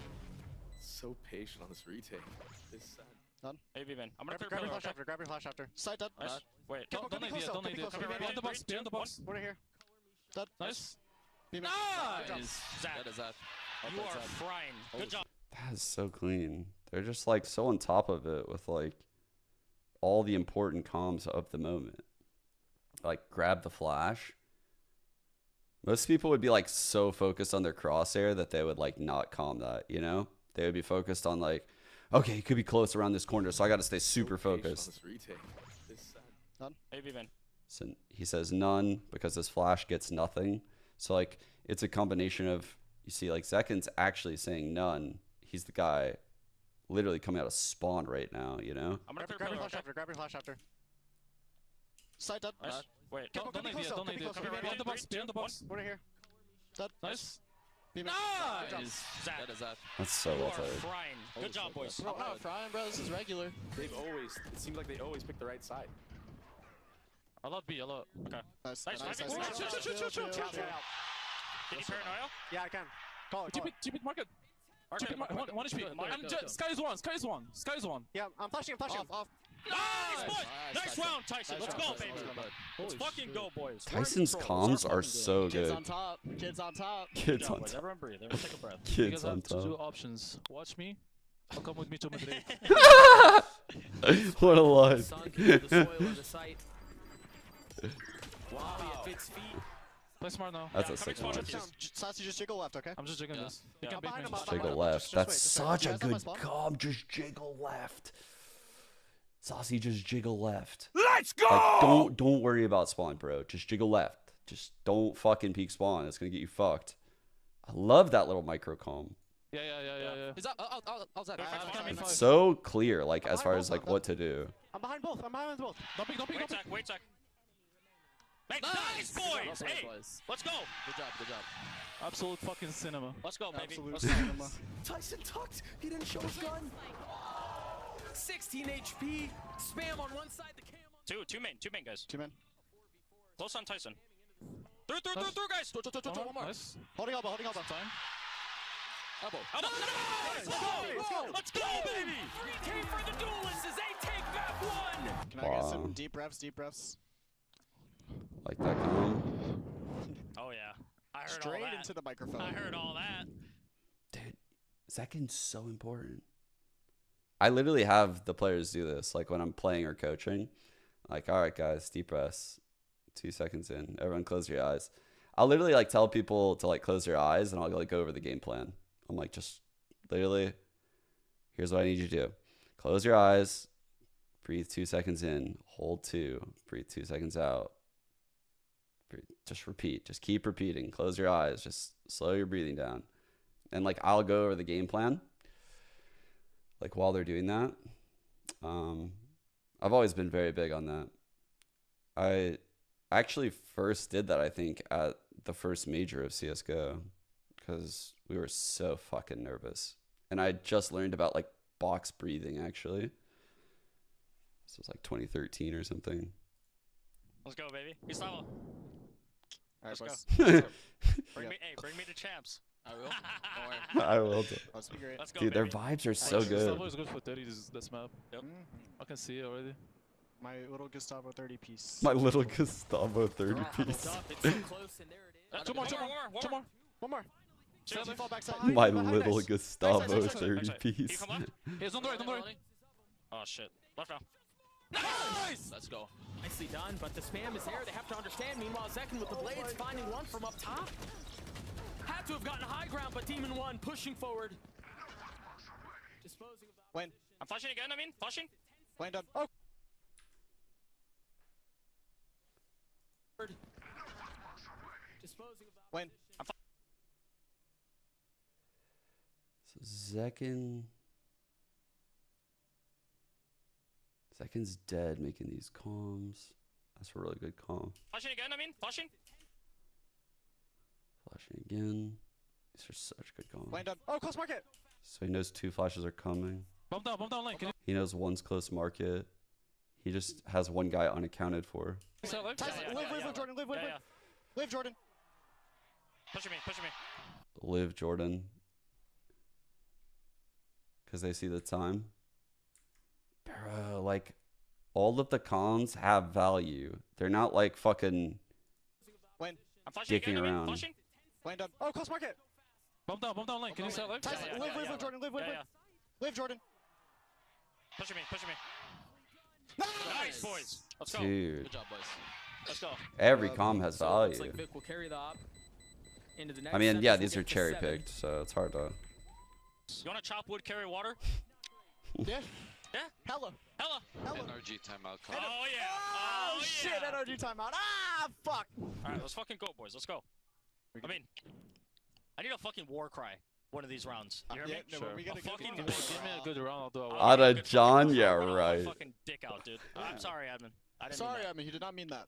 Speaker 6: So patient on this retake. This sad.
Speaker 3: AV man. I'm gonna clear
Speaker 2: Grab your
Speaker 3: pillar.
Speaker 2: flash after. Grab your flash after. Side dead.
Speaker 3: Nice. Wait.
Speaker 4: Don't
Speaker 2: Come
Speaker 4: need
Speaker 2: close
Speaker 4: it,
Speaker 2: though,
Speaker 4: don't
Speaker 2: come
Speaker 4: need it.
Speaker 2: close, come
Speaker 4: Behind the box, behind the box.
Speaker 2: Over here. Dead.
Speaker 4: Nice.
Speaker 2: Beam it.
Speaker 4: Nice.
Speaker 3: Zach,
Speaker 6: That is that.
Speaker 3: you are frying. Good job.
Speaker 1: That is so clean. They're just like so on top of it with like all the important comms of the moment. Like grab the flash. Most people would be like so focused on their crosshair that they would like not calm that, you know? They would be focused on like, okay, he could be close around this corner, so I got to stay super focused.
Speaker 6: This retake. This sad.
Speaker 3: AV man.
Speaker 1: So he says none because this flash gets nothing. So like it's a combination of, you see like Zekin's actually saying none. He's the guy literally coming out of spawn right now, you know?
Speaker 3: I'm gonna
Speaker 2: Grab
Speaker 3: clear
Speaker 2: your
Speaker 3: pillar.
Speaker 2: flash after. Grab your flash after. Side dead.
Speaker 3: Nice. Wait.
Speaker 2: Come
Speaker 4: Don't need
Speaker 2: close
Speaker 4: it,
Speaker 2: though,
Speaker 4: don't
Speaker 2: come
Speaker 4: need
Speaker 2: close.
Speaker 4: it. Behind the box, behind the box.
Speaker 2: Over here. Dead.
Speaker 4: Nice.
Speaker 2: Beam it.
Speaker 4: Nice.
Speaker 3: Zach,
Speaker 6: That is that.
Speaker 1: That's so
Speaker 3: you
Speaker 1: well
Speaker 3: are
Speaker 1: played.
Speaker 3: frying. Good job, boys.
Speaker 2: Bro, I'm not frying, bro. This is regular.
Speaker 6: They've always. It seems like they always pick the right side.
Speaker 4: I love B, I love.
Speaker 3: Okay.
Speaker 2: Nice.
Speaker 3: Nice,
Speaker 2: Nice.
Speaker 3: nice,
Speaker 2: Nice.
Speaker 3: nice.
Speaker 2: Chill, chill, chill, chill, chill.
Speaker 3: Can you paranoia?
Speaker 2: Yeah, I can. Call it. Call it.
Speaker 4: TP market.
Speaker 3: Okay.
Speaker 4: TP, one HP. I'm just, Sky is one.
Speaker 2: Yeah, I'm flashing. I'm flashing.
Speaker 5: Off.
Speaker 3: Nice, boys.
Speaker 6: Nice,
Speaker 3: Nice
Speaker 6: Tyson.
Speaker 3: round, Tyson. Let's go, baby. Let's fucking go, boys. We're in
Speaker 1: Tyson's
Speaker 3: control.
Speaker 1: comms are so
Speaker 2: Kids
Speaker 1: good.
Speaker 2: on top. Kids on top.
Speaker 3: Good
Speaker 1: Kids
Speaker 3: job,
Speaker 1: on
Speaker 3: boys.
Speaker 1: top.
Speaker 3: Everyone breathe. Everyone take a breath.
Speaker 4: You
Speaker 1: Kids
Speaker 4: guys
Speaker 1: on
Speaker 4: have two
Speaker 1: top.
Speaker 4: options. Watch me, or come with me to Madrid.
Speaker 1: What a line.
Speaker 5: Sunk into the soil of the site. Wow, it fits feet.
Speaker 4: Play smart now.
Speaker 1: That's
Speaker 3: Yeah,
Speaker 1: a sick
Speaker 3: coming
Speaker 1: one.
Speaker 3: spawn.
Speaker 2: Sassy, just jiggle left, okay?
Speaker 4: I'm just jigging
Speaker 6: Yeah.
Speaker 4: this. You
Speaker 3: Yeah.
Speaker 4: can
Speaker 2: I'm
Speaker 4: bait
Speaker 2: behind
Speaker 4: me.
Speaker 2: him, I'm
Speaker 1: Jiggle
Speaker 2: behind him.
Speaker 1: left.
Speaker 2: Just
Speaker 1: That's
Speaker 2: wait, just
Speaker 1: such
Speaker 2: wait.
Speaker 1: a
Speaker 2: You guys have my
Speaker 1: good
Speaker 2: spawn?
Speaker 1: comm. Just jiggle left. Saucy, just jiggle left.
Speaker 3: Let's go!
Speaker 1: Like, don't worry about spawn, bro. Just jiggle left. Just don't fucking peek spawn. It's gonna get you fucked. I love that little micro comm.
Speaker 4: Yeah.
Speaker 6: Is that outside?
Speaker 1: It's so clear, like as far as like what to do.
Speaker 2: I'm behind both. I'm behind both.
Speaker 4: Don't pick, don't pick,
Speaker 3: Wait,
Speaker 4: don't pick.
Speaker 3: Zach. Wait, Zach. Nice, boys. Hey, let's go.
Speaker 6: Good job.
Speaker 4: Absolute fucking cinema.
Speaker 3: Let's go, baby.
Speaker 2: Absolute
Speaker 3: Let's go.
Speaker 2: cinema.
Speaker 6: Tyson tucked. He didn't show his gun.
Speaker 5: 16 HP. Spam on one side, the cam on
Speaker 3: Two main, guys.
Speaker 2: Two men.
Speaker 3: Close on Tyson. Through, guys.
Speaker 4: One more. Nice.
Speaker 2: Holding elbow. Holding elbow.
Speaker 4: Time.
Speaker 6: Elbow.
Speaker 3: Let's go. Let's go, baby.
Speaker 5: 3K for the duelists as they take back one.
Speaker 2: Can I get
Speaker 1: Wow.
Speaker 2: some deep breaths? Deep breaths.
Speaker 1: Like that comm.
Speaker 3: Oh yeah. I heard all
Speaker 2: Straight
Speaker 3: that.
Speaker 2: into the microphone.
Speaker 3: I heard all that.
Speaker 1: Dude, Zekin's so important. I literally have the players do this, like when I'm playing or coaching. Like, all right, guys, deep breaths. 2 seconds in. Everyone close your eyes. I'll literally like tell people to like close their eyes and I'll like go over the game plan. I'm like, just literally, here's what I need you to do. Close your eyes. Breathe 2 seconds in. Hold 2. Breathe 2 seconds out. Just repeat. Just keep repeating. Close your eyes. Just slow your breathing down. And like I'll go over the game plan. Like while they're doing that. I've always been very big on that. I actually first did that, I think, at the first major of CSGO. Because we were so fucking nervous. And I just learned about like box breathing actually. This was like 2013 or something.
Speaker 3: Let's go, baby. Gustavo.
Speaker 2: All right,
Speaker 3: Let's
Speaker 2: boys.
Speaker 3: go.
Speaker 2: Yeah.
Speaker 3: Bring me to champs.
Speaker 6: I will. Don't worry.
Speaker 1: I will.
Speaker 2: Let's be great.
Speaker 3: Let's go,
Speaker 1: Dude, their
Speaker 3: baby.
Speaker 1: vibes are so
Speaker 4: Gustavo
Speaker 1: good.
Speaker 4: is good for 30 this map.
Speaker 3: Yep.
Speaker 4: I can see it already.
Speaker 2: My little Gustavo 30 piece.
Speaker 1: My little Gustavo 30 piece.
Speaker 5: Up, it's so close, and there it is.
Speaker 4: Two more.
Speaker 2: One more.
Speaker 3: Two.
Speaker 2: Sassy, fall back side.
Speaker 1: My
Speaker 2: Behind
Speaker 1: little
Speaker 2: us.
Speaker 1: Gustavo
Speaker 2: Nice, nice, nice,
Speaker 1: 30
Speaker 3: Can you
Speaker 1: piece.
Speaker 3: come left?
Speaker 4: He's on the right, on the right.
Speaker 3: Oh shit. Left now.
Speaker 5: Nice!
Speaker 6: Let's go.
Speaker 5: Nicely done, but the spam is there. They have to understand. Meanwhile, Zekin with the blades finding one from up top. Had to have gotten high ground, but Demon 1 pushing forward. Disposing of that.
Speaker 2: Wayne.
Speaker 3: I'm flashing again. Flashing.
Speaker 2: Wayne done. Oh.
Speaker 5: Disposing of that.
Speaker 2: Wayne.
Speaker 1: Zekin's dead making these comms. That's a really good comm.
Speaker 3: Flashing again, I mean, flashing.
Speaker 1: Flashing again. These are such good comms.
Speaker 2: Land up. Oh, close market.
Speaker 1: So he knows 2 flashes are coming.
Speaker 4: Bump down lane. Can you
Speaker 1: He knows 1's close market. He just has 1 guy unaccounted for.
Speaker 4: sell live?
Speaker 2: Tyson, live, Jordan, live. Live, Jordan.
Speaker 3: Pushing me.
Speaker 1: Live Jordan. Because they see the time. Bro, like, all of the comms have value. They're not like fucking
Speaker 2: Win.
Speaker 3: I'm flashing
Speaker 1: dicking
Speaker 3: again, I mean,
Speaker 1: around.
Speaker 3: flashing.
Speaker 2: Land up. Oh, close market.
Speaker 4: Bump down lane. Can you sell live?
Speaker 2: Tyson, live, Jordan, live. Live, Jordan.
Speaker 3: Pushing me. Nice, boys. Let's go.
Speaker 1: Dude.
Speaker 5: Good job, boys.
Speaker 3: Let's go.
Speaker 1: Every comm has
Speaker 5: So
Speaker 1: value.
Speaker 5: looks like Vic will carry the op into the next
Speaker 1: I mean,
Speaker 5: set.
Speaker 1: yeah,
Speaker 5: This will
Speaker 1: these are
Speaker 5: get to
Speaker 1: cherry
Speaker 5: 7.
Speaker 1: picked, so it's hard to.
Speaker 3: You want to chop wood, carry water?
Speaker 2: Yeah.
Speaker 3: Yeah.
Speaker 2: Hella.
Speaker 7: NRG timeout coming.
Speaker 3: Oh, yeah.
Speaker 2: Oh, shit.
Speaker 3: yeah.
Speaker 2: NRG timeout. Ah, fuck.
Speaker 3: All right, let's fucking go, boys. Let's go. I mean, I need a fucking war cry one of these rounds. You hear me?
Speaker 2: No,
Speaker 4: Sure.
Speaker 2: we got
Speaker 3: A
Speaker 2: a good
Speaker 3: fucking
Speaker 2: one.
Speaker 4: Give me a good round. I'll do a
Speaker 3: I'll
Speaker 4: one.
Speaker 1: Out
Speaker 3: give you a
Speaker 1: of
Speaker 3: good
Speaker 1: John,
Speaker 3: fucking
Speaker 1: yeah,
Speaker 3: round. I'll
Speaker 1: right.
Speaker 3: fucking dick out, dude. I'm sorry, admin. I didn't
Speaker 2: Sorry,
Speaker 3: mean
Speaker 2: I mean, you did not mean that.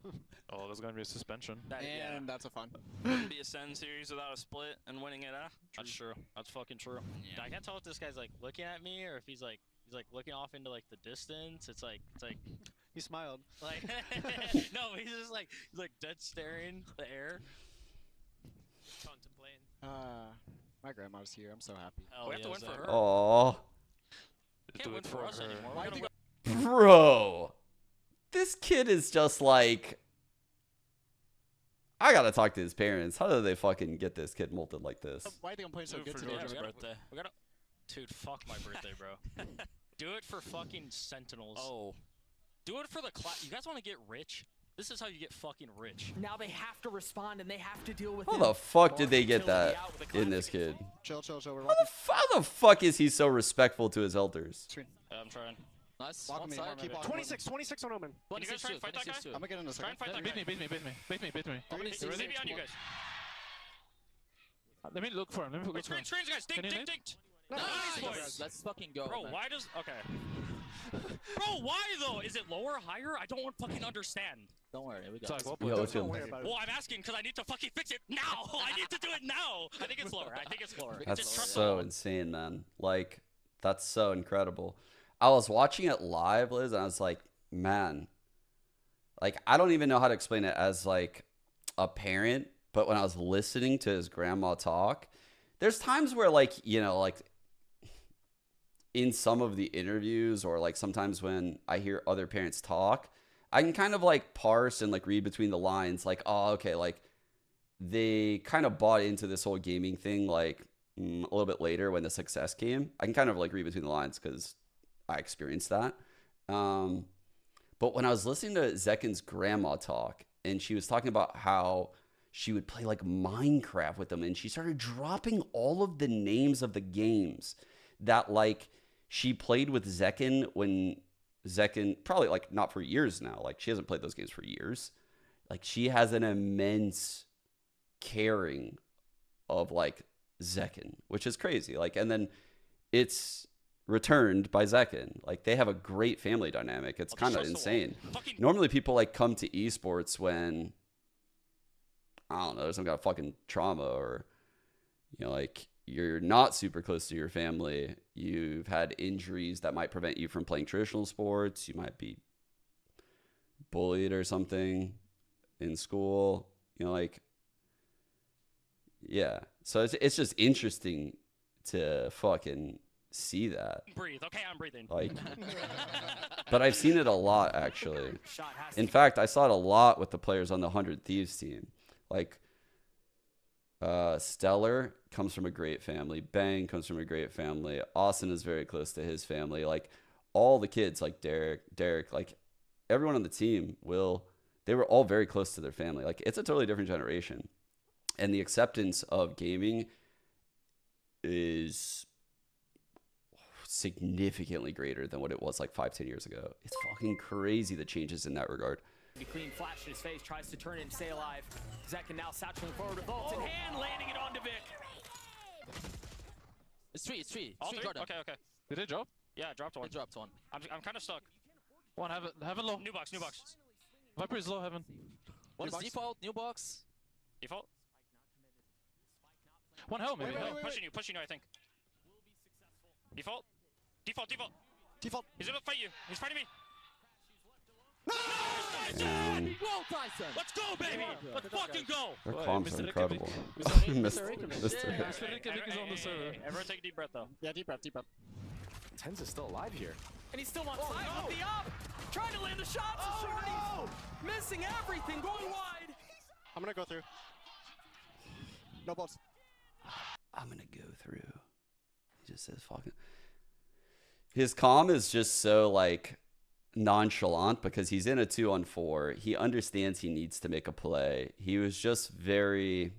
Speaker 4: Oh, there's gonna be a suspension.
Speaker 3: that. Yeah.
Speaker 2: And that's a fun.
Speaker 3: Wouldn't be a Sen series without a split and winning it, That's true. That's fucking true. I can't tell if this guy's like looking at me or if he's like looking off into like the distance. It's like
Speaker 2: He smiled.
Speaker 3: no, he's just like dead staring the air. Contemplating.
Speaker 2: My grandma's here. I'm so happy.
Speaker 3: We have to win for her.
Speaker 1: Aw.
Speaker 3: Can't
Speaker 4: Do
Speaker 3: win
Speaker 4: it
Speaker 3: for
Speaker 4: for
Speaker 3: us
Speaker 4: her.
Speaker 3: anymore.
Speaker 2: Why
Speaker 3: We
Speaker 2: do
Speaker 3: gotta
Speaker 2: you
Speaker 3: win.
Speaker 1: Bro. This kid is just like. I gotta talk to his parents. How do they fucking get this kid molded like this?
Speaker 2: Why do you think I'm playing so
Speaker 4: Do it
Speaker 2: good
Speaker 4: for
Speaker 2: today?
Speaker 3: Yeah,
Speaker 4: George's
Speaker 3: we gotta,
Speaker 4: birthday.
Speaker 3: we gotta, dude, fuck my birthday, bro. Do it for fucking Sentinels. Oh. Do it for the class. You guys want to get rich? This is how you get fucking rich.
Speaker 5: Now they have to respond and they have to deal with
Speaker 1: How
Speaker 5: him.
Speaker 1: the fuck did they get
Speaker 5: Utility
Speaker 1: that
Speaker 5: out with a
Speaker 1: in this
Speaker 5: classic.
Speaker 1: kid?
Speaker 2: Chill. We're
Speaker 1: How
Speaker 2: walking.
Speaker 1: the fuck is he so respectful to his elders?
Speaker 2: Screen.
Speaker 3: I'm trying.
Speaker 5: Nice.
Speaker 2: Walk me. Keep walking. 26 on Omen.
Speaker 3: What, you guys try and fight that guy?
Speaker 2: I'm gonna get in a
Speaker 3: Try
Speaker 2: second.
Speaker 3: and fight that
Speaker 4: Beat
Speaker 3: guy.
Speaker 4: me. Beat me.
Speaker 3: Maybe on you guys.
Speaker 4: Let me look for him.
Speaker 3: Wait, screens, guys. Dink.
Speaker 2: Nice,
Speaker 3: boys.
Speaker 5: Let's fucking go.
Speaker 3: Bro,
Speaker 5: man.
Speaker 3: why does... Okay. Bro, why though? Is it lower, higher? I don't fucking understand.
Speaker 5: Don't worry, we
Speaker 4: It's
Speaker 5: got
Speaker 4: like,
Speaker 5: this.
Speaker 4: what
Speaker 1: Yo,
Speaker 4: the
Speaker 1: chill.
Speaker 3: Well, I'm asking because I need to fucking fix it now. I need to do it now. I think it's lower.
Speaker 1: That's
Speaker 3: Just trust
Speaker 1: so
Speaker 3: the-
Speaker 1: insane, man. Like, that's so incredible. I was watching it live, Liz, and I was like, man, like, I don't even know how to explain it as like a parent, but when I was listening to his grandma talk, there's times where, like, you know, like in some of the interviews or like sometimes when I hear other parents talk, I can kind of like parse and like read between the lines, like, oh, okay, like they kind of bought into this whole gaming thing like a little bit later when the success came. I can kind of like read between the lines because I experienced that. But when I was listening to Zekin's grandma talk and she was talking about how she would play like Minecraft with them and she started dropping all of the names of the games that like she played with Zekin when Zekin, probably like not for years now, like she hasn't played those games for years. Like she has an immense caring of like Zekin, which is crazy. Like, and then it's returned by Zekin. Like they have a great family dynamic. It's kind of insane. Normally people like come to esports when, I don't know, there's some kind of fucking trauma or, you know, like you're not super close to your family. You've had injuries that might prevent you from playing traditional sports. You might be bullied or something in school, you know, like, yeah. So it's just interesting to fucking see that.
Speaker 3: Breathe. Okay, I'm breathing.
Speaker 1: Like, but I've seen it a lot actually.
Speaker 5: Shot has
Speaker 1: In
Speaker 5: to
Speaker 1: fact, I saw it a lot with the players on the 100 Thieves team. Like, Stellar comes from a great family. Bang comes from a great family. Austin is very close to his family. Like, all the kids, like Derek, like everyone on the team, they were all very close to their family. Like, it's a totally different generation. And the acceptance of gaming is significantly greater than what it was like 5-10 years ago. It's fucking crazy the changes in that regard.
Speaker 5: be clean, flash in his face, tries to turn it and stay alive. Zekin now satchling forward with ult in hand, landing it onto Vic. It's three. It's three.
Speaker 3: All
Speaker 5: Three
Speaker 3: three?
Speaker 5: Jordan.
Speaker 3: Okay, okay.
Speaker 4: Did they drop?
Speaker 3: Yeah, I dropped
Speaker 5: I
Speaker 3: one.
Speaker 5: dropped one.
Speaker 3: I'm kind of stuck.
Speaker 4: One heaven low.
Speaker 3: New box, new box.
Speaker 4: Viper is low heaven.
Speaker 5: One is
Speaker 2: box.
Speaker 5: default. New box.
Speaker 3: Default.
Speaker 4: One hell maybe.
Speaker 2: Wait,
Speaker 4: hell.
Speaker 2: wait.
Speaker 3: Pushing you, I think. Default. Default.
Speaker 2: Default.
Speaker 3: He's gonna fight you. He's fighting me.
Speaker 1: Damn.
Speaker 5: Well, Tyson.
Speaker 3: Let's go, baby. Let's fucking go.
Speaker 1: Their
Speaker 4: Wait,
Speaker 1: comms
Speaker 4: Mr.
Speaker 1: are
Speaker 4: Reykjavik.
Speaker 1: incredible.
Speaker 5: Mr. Reykjavik.
Speaker 1: Mr.
Speaker 5: Yeah.
Speaker 4: Mr. Reykjavik is on the server.
Speaker 3: Everyone take a deep breath, though.
Speaker 2: Yeah, deep breath, deep breath.
Speaker 6: Tens is still alive here.
Speaker 5: And he still wants side with the up. Trying to land the shots. Oh, no. Missing everything. Going wide.
Speaker 2: I'm gonna go through. No bolts.
Speaker 1: I'm gonna go through. He just says fucking. His comm is just so like nonchalant because he's in a 2-on-4. He understands he needs to make a play. He was just very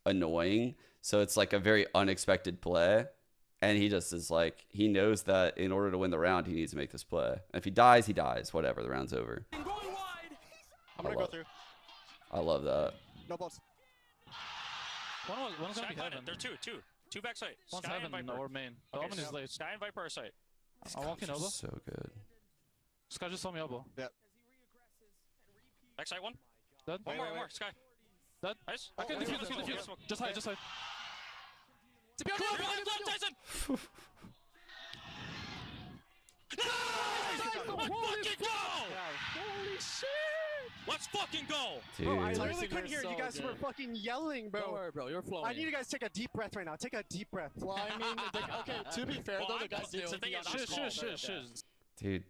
Speaker 1: annoying. So it's like a very unexpected play. And he just is like, he knows that in order to win the round, he needs to make this play. And if he dies, he dies. Whatever, the round's over.
Speaker 5: And going wide.
Speaker 2: I'm gonna go through.
Speaker 1: I love that.
Speaker 2: No bolts.
Speaker 4: One's gonna
Speaker 3: Sky
Speaker 4: be
Speaker 3: planted.
Speaker 4: heaven.
Speaker 3: They're two backside.
Speaker 4: One's
Speaker 3: Sky and
Speaker 4: heaven
Speaker 3: Viper.
Speaker 4: or main. The
Speaker 3: Okay,
Speaker 4: Omen is late.
Speaker 3: Sky and Viper are side.
Speaker 4: I'm walking elbow.
Speaker 1: So good.
Speaker 4: Sky just saw me elbow.
Speaker 3: Backside one.
Speaker 4: Dead.
Speaker 3: One more. Sky.
Speaker 4: Dead.
Speaker 3: Nice.
Speaker 4: Okay,
Speaker 3: Oh,
Speaker 4: defuse. Just hide.
Speaker 5: To be honest,
Speaker 3: Left, Tyson. Let's fucking go!
Speaker 5: holy shit.
Speaker 3: Let's fucking go!
Speaker 1: Dude.
Speaker 2: Bro, I
Speaker 5: Tyson,
Speaker 2: literally couldn't
Speaker 5: you're
Speaker 2: hear. You
Speaker 5: so
Speaker 2: guys were
Speaker 5: good.
Speaker 2: fucking yelling,
Speaker 5: Don't
Speaker 2: bro.
Speaker 5: worry, bro. You're flowing.
Speaker 2: I need you guys to take a deep breath right now. Take a deep breath.
Speaker 5: Well, I mean, okay. To be fair,
Speaker 3: Well,
Speaker 5: though,
Speaker 3: I'm
Speaker 5: the guys
Speaker 3: just-
Speaker 5: did
Speaker 3: it's the
Speaker 5: something
Speaker 3: thing
Speaker 5: on
Speaker 3: is,
Speaker 5: our
Speaker 3: shit.
Speaker 5: call.
Speaker 1: Dude,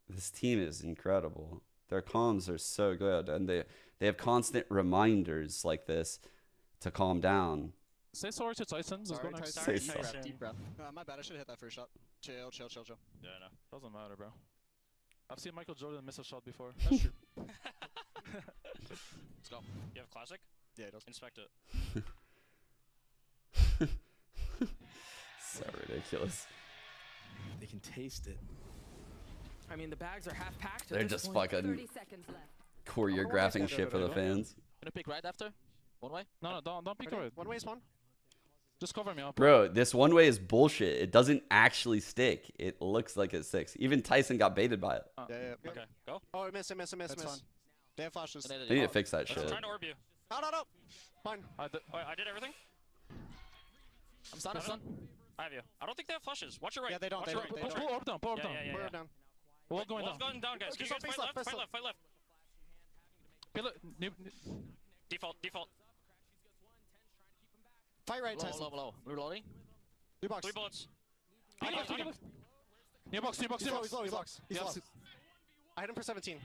Speaker 1: this team is incredible. Their comms are so good, and they have constant reminders like this to calm down.
Speaker 4: Say sorry to Tyson. Let's go
Speaker 2: Sorry,
Speaker 4: next.
Speaker 1: Say
Speaker 2: Tyson.
Speaker 3: Sorry,
Speaker 1: sorry.
Speaker 3: Tyson.
Speaker 5: Deep breath.
Speaker 2: My bad. I should have hit that first shot. Chill.
Speaker 3: Yeah, I know.
Speaker 4: Doesn't matter, bro. I've seen Michael Jordan miss a shot before.
Speaker 5: That's true.
Speaker 3: Let's go. You have classic?
Speaker 2: Yeah, it does.
Speaker 3: Inspect it.
Speaker 1: So ridiculous.
Speaker 6: They can taste it.
Speaker 5: I mean, the bags are half packed.
Speaker 1: They're
Speaker 5: at this
Speaker 1: just
Speaker 5: point.
Speaker 1: fucking
Speaker 8: 30 seconds left.
Speaker 1: choreographing shit for the fans.
Speaker 5: Gonna pick right after. One way.
Speaker 4: No, don't peek right.
Speaker 2: One way is one.
Speaker 4: Just cover me up.
Speaker 1: Bro, this one way is bullshit. It doesn't actually stick. It looks like it sticks. Even Tyson got baited by it.
Speaker 2: Yeah.
Speaker 3: Okay, go.
Speaker 2: Oh, I missed.
Speaker 3: That's fine.
Speaker 2: They have flashes.
Speaker 5: And then
Speaker 1: They need to fix that
Speaker 3: I'm
Speaker 1: shit.
Speaker 3: trying to orb you.
Speaker 2: No. Fine.
Speaker 3: Oh, I did everything?
Speaker 5: I'm stunned. I'm stunned.
Speaker 3: I have you. I don't think they have flushes. Watch your right.
Speaker 2: Yeah, they don't,
Speaker 3: Watch
Speaker 2: they
Speaker 3: your
Speaker 2: don't,
Speaker 3: right.
Speaker 2: they
Speaker 3: Watch
Speaker 2: don't.
Speaker 3: your
Speaker 4: Pull
Speaker 3: right.
Speaker 4: up down. Pull up down.
Speaker 3: Yeah.
Speaker 2: Put her down.
Speaker 4: Wall going
Speaker 3: Wall's
Speaker 4: down.
Speaker 3: going down, guys.
Speaker 2: Okay,
Speaker 3: You guys
Speaker 2: face
Speaker 3: fight
Speaker 2: left,
Speaker 3: left.
Speaker 2: face
Speaker 3: Fight left.
Speaker 4: Pillar.
Speaker 3: Default.
Speaker 2: Fight right, Tyson.
Speaker 5: Low. Reloading.
Speaker 2: New box.
Speaker 3: 3 bullets.
Speaker 2: New
Speaker 3: On
Speaker 2: box.
Speaker 3: him.
Speaker 4: Near box.
Speaker 2: He's low. He's low. He's low. I hit him for 17.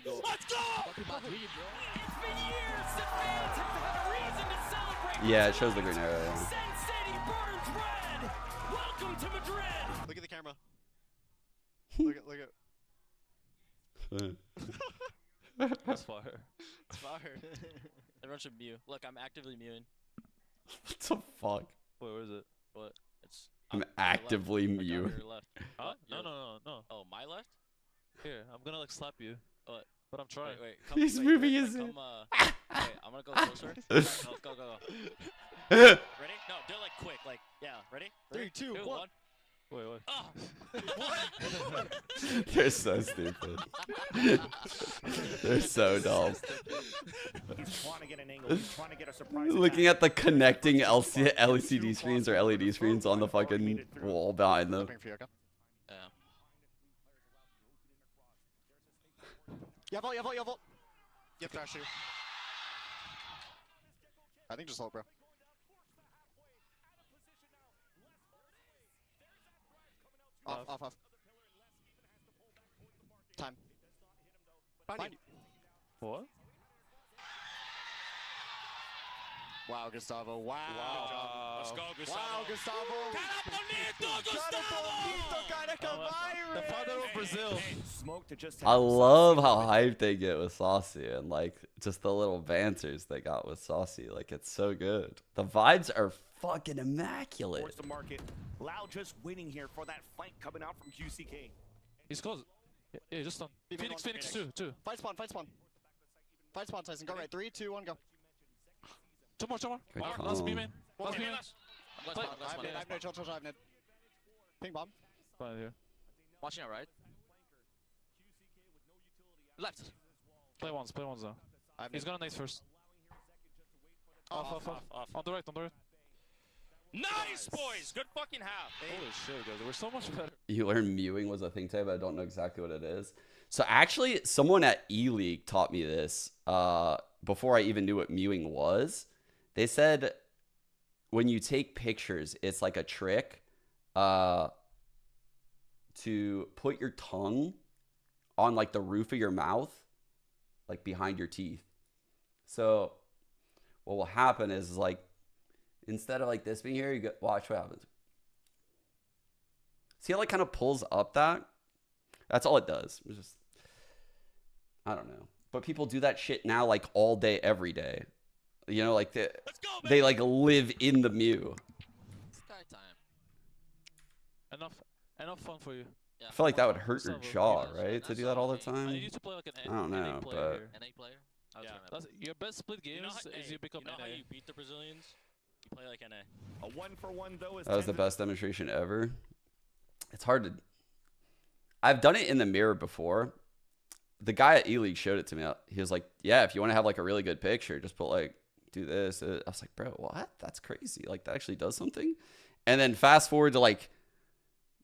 Speaker 3: Let's go!
Speaker 5: Lucky bot lead, bro.
Speaker 8: It's been years. The fans have had a reason to celebrate.
Speaker 1: Yeah, it shows the green arrow. Yeah.
Speaker 8: Sin City burns red. Welcome to Madrid.
Speaker 2: Look at the camera. Look at.
Speaker 4: That's fire.
Speaker 3: It's fire. Everyone should mute. Look, I'm actively muting.
Speaker 1: What the fuck?
Speaker 4: Wait, where is it?
Speaker 3: What? It's.
Speaker 1: I'm
Speaker 3: your left.
Speaker 1: actively
Speaker 3: Like, on
Speaker 1: mute.
Speaker 3: your left.
Speaker 4: Huh?
Speaker 3: What?
Speaker 4: No,
Speaker 3: Your-
Speaker 4: no.
Speaker 3: Oh, my left?
Speaker 4: Here, I'm gonna like slap you.
Speaker 3: What?
Speaker 4: But I'm trying.
Speaker 3: Wait. Come,
Speaker 1: He's
Speaker 3: wait,
Speaker 1: moving
Speaker 3: wait,
Speaker 1: his
Speaker 3: come,
Speaker 1: head.
Speaker 3: wait, I'm gonna go closer. Go. Ready? No, do it like quick. Like, yeah. Ready?
Speaker 2: 3, 2, 1.
Speaker 3: 1.
Speaker 4: Wait.
Speaker 3: Oh!
Speaker 1: They're so stupid. They're so dumb.
Speaker 9: He's trying to get an angle. He's trying to get a surprise.
Speaker 1: Looking at the connecting LCD screens or LED screens on the fucking wall behind them.
Speaker 2: Coming for you, okay?
Speaker 3: Yeah.
Speaker 2: You have ult. You have flash you. I think just hold, bro. Off. Time. Bind you.
Speaker 4: What?
Speaker 2: Wow, Gustavo. Wow.
Speaker 3: Let's go, Gustavo.
Speaker 2: Wow, Gustavo.
Speaker 4: The father of Brazil.
Speaker 9: Smoke to just
Speaker 1: I love how hyped they get with Saucy and like just the little banters they got with Saucy. Like it's so good. The vibes are fucking immaculate.
Speaker 9: towards the market. Loud just waiting here for that fight coming out from QCK.
Speaker 4: He's close. Yeah, just on. Phoenix too.
Speaker 2: Fight spawn, Tyson. Go right. 3, 2, 1, go.
Speaker 4: Two more.
Speaker 1: Good
Speaker 4: Last
Speaker 1: call.
Speaker 4: B main. Last B main. Play.
Speaker 2: I have no chill, I have no. Ping bomb.
Speaker 4: Fine here.
Speaker 6: Watching it right. Left.
Speaker 4: Play once though.
Speaker 2: I have
Speaker 4: He's
Speaker 2: no.
Speaker 4: gonna nade first.
Speaker 3: Off.
Speaker 4: On the right.
Speaker 3: Nice, boys. Good fucking half.
Speaker 4: Holy shit, guys. We're so much better.
Speaker 1: You learned mewing was a thing today, but I don't know exactly what it is. So actually, someone at E-League taught me this before I even knew what mewing was. They said when you take pictures, it's like a trick to put your tongue on like the roof of your mouth, like behind your teeth. So what will happen is like, instead of like this being here, you go, watch what happens. See how it kind of pulls up that? That's all it does. It's just, I don't know. But people do that shit now like all day, every day. You know, like they like live in the Mew.
Speaker 6: Sky time.
Speaker 4: Enough fun for you.
Speaker 6: Yeah.
Speaker 1: I feel like that would hurt your
Speaker 6: Several
Speaker 1: jaw,
Speaker 6: years,
Speaker 1: right?
Speaker 6: and
Speaker 1: To do
Speaker 6: that's
Speaker 1: that all the
Speaker 6: all.
Speaker 4: I need
Speaker 1: time.
Speaker 4: you to play like an
Speaker 1: I don't
Speaker 4: NA
Speaker 1: know,
Speaker 4: player
Speaker 1: but-
Speaker 4: here.
Speaker 6: NA player.
Speaker 3: Yeah.
Speaker 4: That's your best split games
Speaker 3: You know how,
Speaker 4: is you become
Speaker 3: you know how
Speaker 4: NA.
Speaker 3: you beat the Brazilians? You play like NA.
Speaker 9: A 1-for-1 though is
Speaker 1: That was the
Speaker 9: 10
Speaker 1: best demonstration ever. It's hard to. I've done it in the mirror before. The guy at E-League showed it to me. He was like, "Yeah, if you want to have like a really good picture, just put like do this." I was like, "Bro, what? That's crazy! Like that actually does something." And then fast forward to like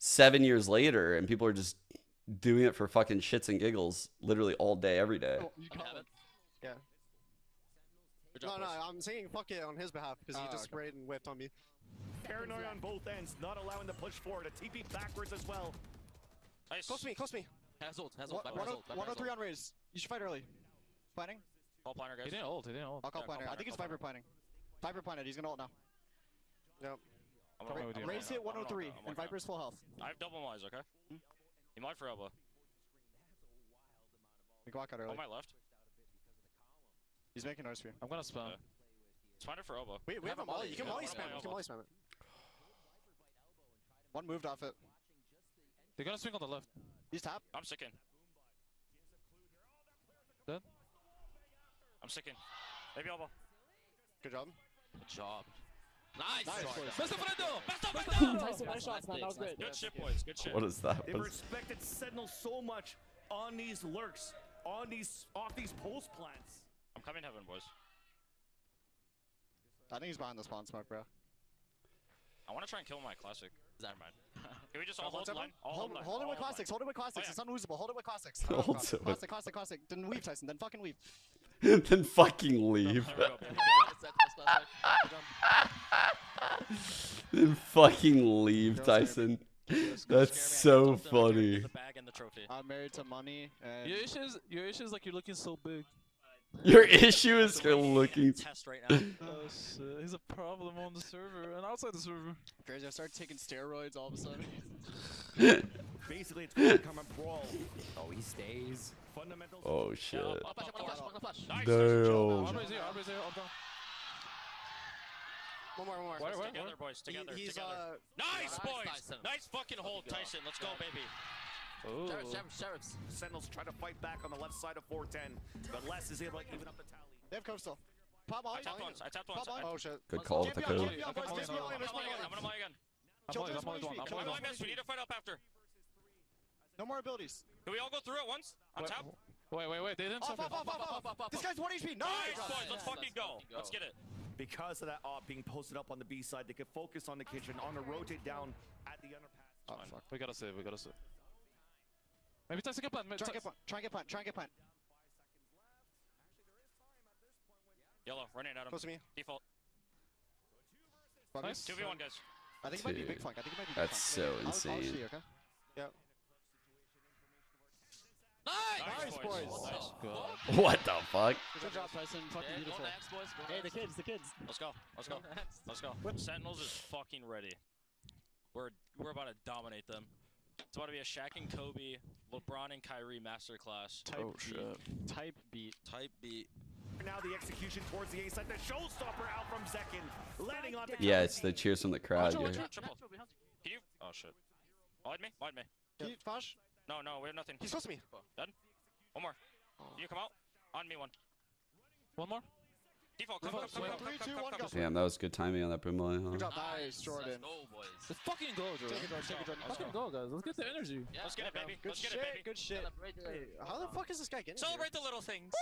Speaker 1: 7 years later, and people are just doing it for fucking shits and giggles, literally all day, every day.
Speaker 2: Oh, you got it. Yeah.
Speaker 3: Good job,
Speaker 2: No,
Speaker 3: boys.
Speaker 2: I'm saying fuck it on his behalf because he just sprayed and whipped on me.
Speaker 9: Paranoid on both ends, not allowing the push forward. A TP backwards as well.
Speaker 3: Nice.
Speaker 2: Close me.
Speaker 6: Has ult.
Speaker 2: One- 103 on raise. You should fight early. Planning?
Speaker 3: Ball planner, guys.
Speaker 4: He didn't ult.
Speaker 2: I'll call
Speaker 3: Yeah,
Speaker 2: planner.
Speaker 3: call
Speaker 2: I think it's
Speaker 3: planner,
Speaker 2: Viper planning. Viper planted. He's gonna ult now. Yep.
Speaker 3: I'm
Speaker 4: Coming
Speaker 3: gonna
Speaker 4: with you.
Speaker 2: Raise hit 103
Speaker 3: I'm
Speaker 2: and
Speaker 3: working on it.
Speaker 2: Viper's full health.
Speaker 3: I have double eyes, okay? He might for elbow.
Speaker 2: We go out
Speaker 3: On
Speaker 2: early.
Speaker 3: my left.
Speaker 2: He's making noise for you.
Speaker 4: I'm gonna spam.
Speaker 3: Yeah. It's fine for elbow.
Speaker 2: We have a molly. You can
Speaker 3: Yeah,
Speaker 2: molly
Speaker 3: one
Speaker 2: spam
Speaker 3: on
Speaker 2: it.
Speaker 3: my
Speaker 2: You can
Speaker 3: elbow.
Speaker 2: molly spam it. One moved off it.
Speaker 4: They're gonna swing on the left.
Speaker 2: He's tap.
Speaker 3: I'm sicking.
Speaker 4: Dead?
Speaker 3: I'm sicking. Maybe elbow.
Speaker 2: Good job.
Speaker 6: Good job. Nice.
Speaker 2: Nice, boys.
Speaker 6: Best of Fredo.
Speaker 3: Best of Fredo!
Speaker 2: Nice shots, man. That was great.
Speaker 3: Good shit, boys. Good shit.
Speaker 1: What is that?
Speaker 9: They've respected Sentinel so much on these lurks, on these off these post plants.
Speaker 3: I'm coming heaven, boys.
Speaker 2: I think he's behind the spawn smoke, bro.
Speaker 3: I want to try and kill my classic.
Speaker 6: Never mind.
Speaker 3: Can we just all hold line? All
Speaker 2: Hold
Speaker 3: line.
Speaker 2: it with
Speaker 3: all
Speaker 2: classics. Hold it with classics.
Speaker 3: yeah.
Speaker 2: It's unlosable. Hold it with classics.
Speaker 1: Hold it with-
Speaker 2: Classic. Then weave, Tyson. Then fucking weave.
Speaker 1: Then fucking leave.
Speaker 3: There we go, baby.
Speaker 1: Then fucking leave,
Speaker 2: Girls,
Speaker 1: Tyson.
Speaker 3: Let's
Speaker 1: That's so
Speaker 3: Get
Speaker 1: funny.
Speaker 3: the bag and the trophy.
Speaker 2: I'm married to money and
Speaker 4: Your issue is like you're looking so big.
Speaker 1: Your issue is you're looking.
Speaker 3: Test right now.
Speaker 4: Oh shit, he's a problem on the server and outside the server.
Speaker 2: crazy. I started taking steroids all of a sudden.
Speaker 9: Basically, it's going to become a brawl.
Speaker 6: Oh, he stays.
Speaker 9: Fundamentals.
Speaker 1: Oh shit.
Speaker 6: Flash.
Speaker 3: Nice.
Speaker 1: Damn.
Speaker 4: Arbor's here, up down.
Speaker 2: One more.
Speaker 4: Where?
Speaker 3: Together, boys. Together.
Speaker 2: He's
Speaker 3: Together. Nice,
Speaker 6: Nice,
Speaker 3: boys.
Speaker 6: Tyson.
Speaker 3: Nice fucking hold, Tyson. Let's go, baby.
Speaker 4: Oh.
Speaker 6: Sheriffs.
Speaker 9: Sentinels try to fight back on the left side of 410, but Les is able to even up the tally.
Speaker 2: They have coast still. Pop
Speaker 3: I
Speaker 2: molly.
Speaker 3: tapped once. I tapped once.
Speaker 2: Pop molly.
Speaker 3: I'm
Speaker 2: Oh shit.
Speaker 1: Good call with the
Speaker 2: Champion,
Speaker 1: code.
Speaker 2: champion, boys. This molly, this molly.
Speaker 3: gonna mully again.
Speaker 4: I'm
Speaker 2: Kill
Speaker 4: only
Speaker 2: this
Speaker 4: one.
Speaker 2: one,
Speaker 4: I'm
Speaker 3: Come
Speaker 4: only
Speaker 3: on,
Speaker 4: one.
Speaker 3: guys. We need to fight up after.
Speaker 2: No more abilities.
Speaker 3: Can we all go through at once? On top?
Speaker 4: Wait, they didn't
Speaker 2: Off.
Speaker 4: stop it.
Speaker 2: This guy's 1 HP.
Speaker 3: Nice,
Speaker 2: Nice.
Speaker 3: boys. Let's fucking go. Let's get it.
Speaker 9: Because of that op being posted up on the B side, they could focus on the kitchen, on the rotate down at the underpass.
Speaker 2: Oh fuck.
Speaker 4: We gotta save. Maybe Tyson can plan.
Speaker 2: Try and get plant.
Speaker 3: Yellow, running at him.
Speaker 2: Close to me.
Speaker 3: Default.
Speaker 2: Buggy.
Speaker 4: Nice.
Speaker 3: 2v1, guys.
Speaker 2: I think it might be big
Speaker 1: Dude,
Speaker 2: flank.
Speaker 1: that's so
Speaker 2: I'll
Speaker 1: insane.
Speaker 2: see, okay? Yep.
Speaker 3: Nice,
Speaker 2: Nice,
Speaker 3: boys.
Speaker 2: boys.
Speaker 3: Nice.
Speaker 4: Good.
Speaker 1: What the fuck?
Speaker 2: Good job, Tyson. Fucking beautiful. Hey, the kids.
Speaker 3: Let's go. Let's go. Sentinels is fucking ready. We're about to dominate them. It's about to be a Shaq and Kobe, LeBron and Kyrie masterclass.
Speaker 4: Oh shit.
Speaker 2: Type beat.
Speaker 3: Type beat.
Speaker 9: Now the execution towards the A side. The showstopper out from Zekin, landing on the
Speaker 1: Yeah, it's the cheers from the crowd.
Speaker 3: Triple.
Speaker 1: Here.
Speaker 3: Can you? Oh shit. Wide me.
Speaker 2: Can you flash?
Speaker 3: No, we have nothing.
Speaker 2: He's close to me.
Speaker 3: Done. One more. Can you come out? On me one.
Speaker 4: One more.
Speaker 3: Default, come.
Speaker 2: 3, 2, 1, go.
Speaker 1: Damn, that was good timing on that boom line,
Speaker 2: Good
Speaker 1: huh?
Speaker 2: job. Nice, Jordan.
Speaker 3: Let's go, boys.
Speaker 4: Let's fucking go, Jordan.
Speaker 2: Take it, Jordan. Take it, Jordan.
Speaker 4: Fucking go, guys. Let's get the energy.
Speaker 3: Yeah, let's get it, baby.
Speaker 2: Good
Speaker 3: Let's get
Speaker 2: shit.
Speaker 3: it, baby.
Speaker 2: Good shit. Hey, how the fuck is this guy getting
Speaker 3: Celebrate the little things.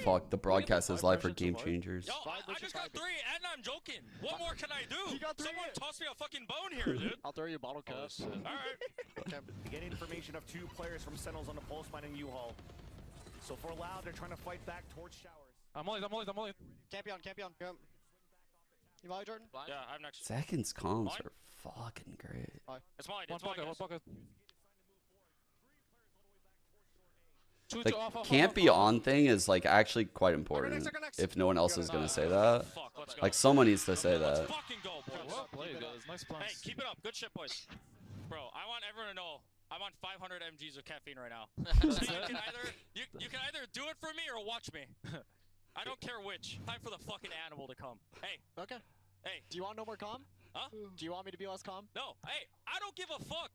Speaker 1: Fuck, the broadcast is live for Game Changers.
Speaker 3: Yo, I just got 3, and I'm joking. What more can I do?
Speaker 2: He got 3.
Speaker 3: Someone toss me a fucking bone here, dude.
Speaker 2: I'll throw you a bottle cap.
Speaker 3: All right.
Speaker 9: We get information of 2 players from Sentinels on the pulse mine in U-Haul. So for Loud, they're trying to fight back towards Showers.
Speaker 4: I'm all in.
Speaker 2: Campion. Come. You volley, Jordan?
Speaker 3: Yeah, I'm next.
Speaker 1: Seconds comms are fucking great.
Speaker 3: It's Molly.
Speaker 4: One
Speaker 3: It's Molly.
Speaker 4: pocket.
Speaker 1: The can't be on thing is like actually quite important.
Speaker 2: next.
Speaker 1: If no one else is gonna say that,
Speaker 3: Fuck, let's go.
Speaker 1: like someone needs to say
Speaker 3: Let's
Speaker 1: that.
Speaker 3: fucking go, boys.
Speaker 4: Well played, guys. Nice
Speaker 3: Hey,
Speaker 4: plans.
Speaker 3: keep it up. Good shit, boys. Bro, I want everyone to know I'm on 500 mgs of caffeine right now. So you can either do it for me or watch me. I don't care which. Time for the fucking animal to come. Hey,
Speaker 2: Okay.
Speaker 3: hey,
Speaker 2: Do you want no more calm?
Speaker 3: huh?
Speaker 2: Do you want me to be less calm?
Speaker 3: No, hey, I don't give a fuck.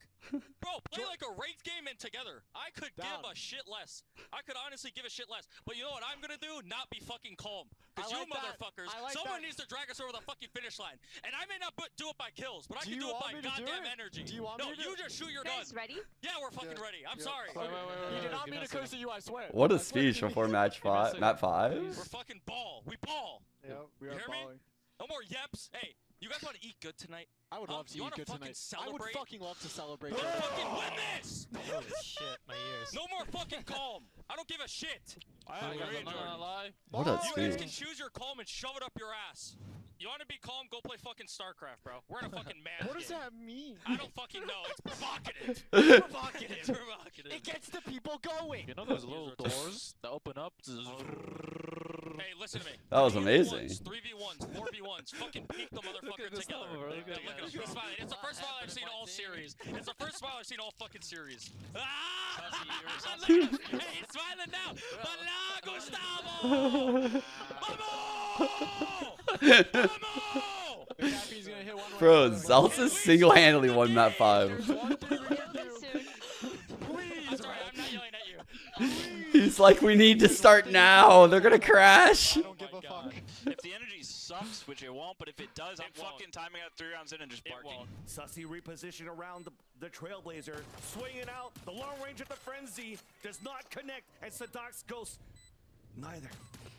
Speaker 3: Bro, play like a ranked game and together. I could give
Speaker 2: Down.
Speaker 3: a shit less. I could honestly give a shit less. But you know what I'm gonna do? Not be fucking calm. Because
Speaker 2: I
Speaker 3: you
Speaker 2: like that.
Speaker 3: motherfuckers,
Speaker 2: I like
Speaker 3: someone
Speaker 2: that.
Speaker 3: needs to drag us over the fucking finish line. And I may not do it by kills, but I
Speaker 2: Do
Speaker 3: can
Speaker 2: you
Speaker 3: do it
Speaker 2: want
Speaker 3: by
Speaker 2: me to do
Speaker 3: goddamn
Speaker 2: it?
Speaker 3: energy.
Speaker 2: Do you want
Speaker 3: no,
Speaker 2: me to do
Speaker 3: you
Speaker 2: it?
Speaker 3: just shoot your gun.
Speaker 8: Guys, ready?
Speaker 3: Yeah, we're fucking
Speaker 2: Yeah.
Speaker 3: ready. I'm
Speaker 2: Yeah.
Speaker 3: sorry.
Speaker 4: Wait,
Speaker 2: You did not
Speaker 4: give
Speaker 2: mean
Speaker 4: me
Speaker 2: to
Speaker 4: a
Speaker 2: curse
Speaker 4: second.
Speaker 2: at you, I swear.
Speaker 1: What
Speaker 2: I
Speaker 1: a
Speaker 2: swear,
Speaker 1: speech
Speaker 2: give me-
Speaker 1: before match five, map
Speaker 3: We're
Speaker 1: 5.
Speaker 3: fucking ball. We ball.
Speaker 2: Yeah, we
Speaker 3: You
Speaker 2: are
Speaker 3: hear me?
Speaker 2: balling.
Speaker 3: No more yeps. Hey, you guys want to eat good tonight?
Speaker 2: I would love to
Speaker 3: You
Speaker 2: eat
Speaker 3: wanna
Speaker 2: good
Speaker 3: fucking
Speaker 2: tonight. I would
Speaker 3: celebrate?
Speaker 2: fucking love to celebrate.
Speaker 3: We're
Speaker 2: Jordan.
Speaker 3: fucking win this.
Speaker 5: Holy shit, my ears.
Speaker 3: No more fucking calm. I don't give a shit.
Speaker 4: I agree,
Speaker 3: Jordan.
Speaker 4: not gonna lie.
Speaker 1: What a
Speaker 3: You guys can
Speaker 1: speech.
Speaker 3: choose your calm and shove it up your ass. You want to be calm? Go play fucking StarCraft, bro. We're in a fucking man.
Speaker 2: What does that mean?
Speaker 3: I don't fucking know. It's provocative. Provocative. It's provocative.
Speaker 2: It gets the people going.
Speaker 4: You know those little doors that open up?
Speaker 3: Hey, listen to me.
Speaker 1: That was amazing.
Speaker 3: 3v1s, 4v1s. Fucking peek the motherfucker
Speaker 4: this
Speaker 3: together.
Speaker 4: level, bro. Look at
Speaker 3: Look at him. He's smiling. It's the first smile I've seen all series. It's the first smile I've seen all fucking series. Ah! Look at him. Hey, he's smiling now. Hola, Gustavo! Vamos! Vamos!
Speaker 2: Cappy's gonna hit one.
Speaker 1: Bro, Zeltz single-handedly won map 5.
Speaker 2: There's one thing we can
Speaker 8: Real
Speaker 2: do.
Speaker 8: soon.
Speaker 3: I'm sorry, I'm not yelling at you.
Speaker 1: He's like, we need to start now. They're gonna crash.
Speaker 2: I don't give a fuck.
Speaker 10: If the energy sucks, which it won't, but if it does, I'm
Speaker 3: It won't.
Speaker 10: fucking timing out 3 rounds in and just
Speaker 3: It
Speaker 10: barking.
Speaker 3: won't.
Speaker 9: Sussy reposition around the Trailblazer, swinging out. The long range of the Frenzy does not connect, and Sadok's Ghost neither.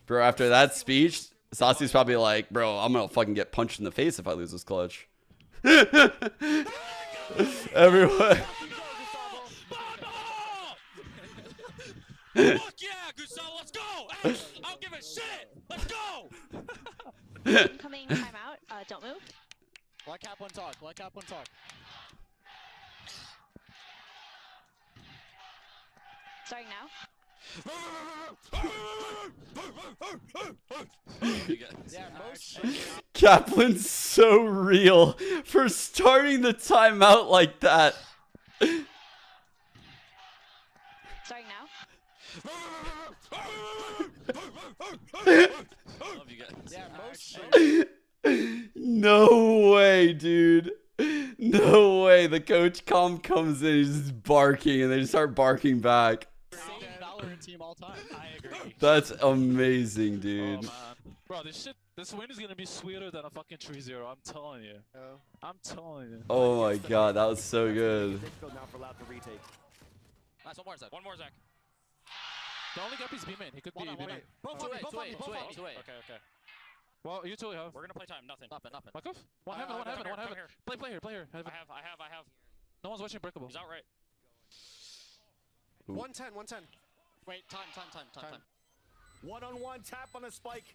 Speaker 1: Bro, after that speech, Sasi's probably like, bro, I'm gonna fucking get punched in the face if I lose this clutch. Everyone.
Speaker 3: Fuck yeah, Gustavo, let's go! Hey, I don't give a shit! Let's go!
Speaker 8: Incoming timeout. Don't move.
Speaker 2: Let Cap one talk. Let Cap one talk.
Speaker 8: Starting now.
Speaker 2: Yeah, most.
Speaker 1: Kaplan's so real for starting the timeout like that.
Speaker 8: Starting now.
Speaker 10: Love you guys.
Speaker 2: Yeah, most.
Speaker 1: No way, dude. No way. The coach comes in, he's just barking, and they just start barking back.
Speaker 2: Same Valorant team all time.
Speaker 3: I agree.
Speaker 1: That's amazing,
Speaker 4: Oh
Speaker 1: dude.
Speaker 4: man, bro, this win is gonna be sweeter than a fucking 3-0. I'm telling you. I'm telling you.
Speaker 1: Oh my god, that was so good.
Speaker 9: Difficult now for Loud to retake.
Speaker 5: Nice, one more, Zach.
Speaker 3: One more, Zach.
Speaker 4: The only gap is B main. He could be B main.
Speaker 2: Both on me, both on me, both on me.
Speaker 3: Okay, okay.
Speaker 4: Well, you two have.
Speaker 3: We're gonna play time, nothing.
Speaker 5: Nothing.
Speaker 4: Markov? One heaven, one heaven,
Speaker 3: come
Speaker 4: one
Speaker 3: here,
Speaker 4: heaven.
Speaker 3: come
Speaker 4: Play here.
Speaker 3: I
Speaker 4: Heaven.
Speaker 3: have.
Speaker 4: No one's watching breakable.
Speaker 3: He's out right.
Speaker 2: 110, 110.
Speaker 5: Wait, time.
Speaker 9: 1-on-1 tap on a spike.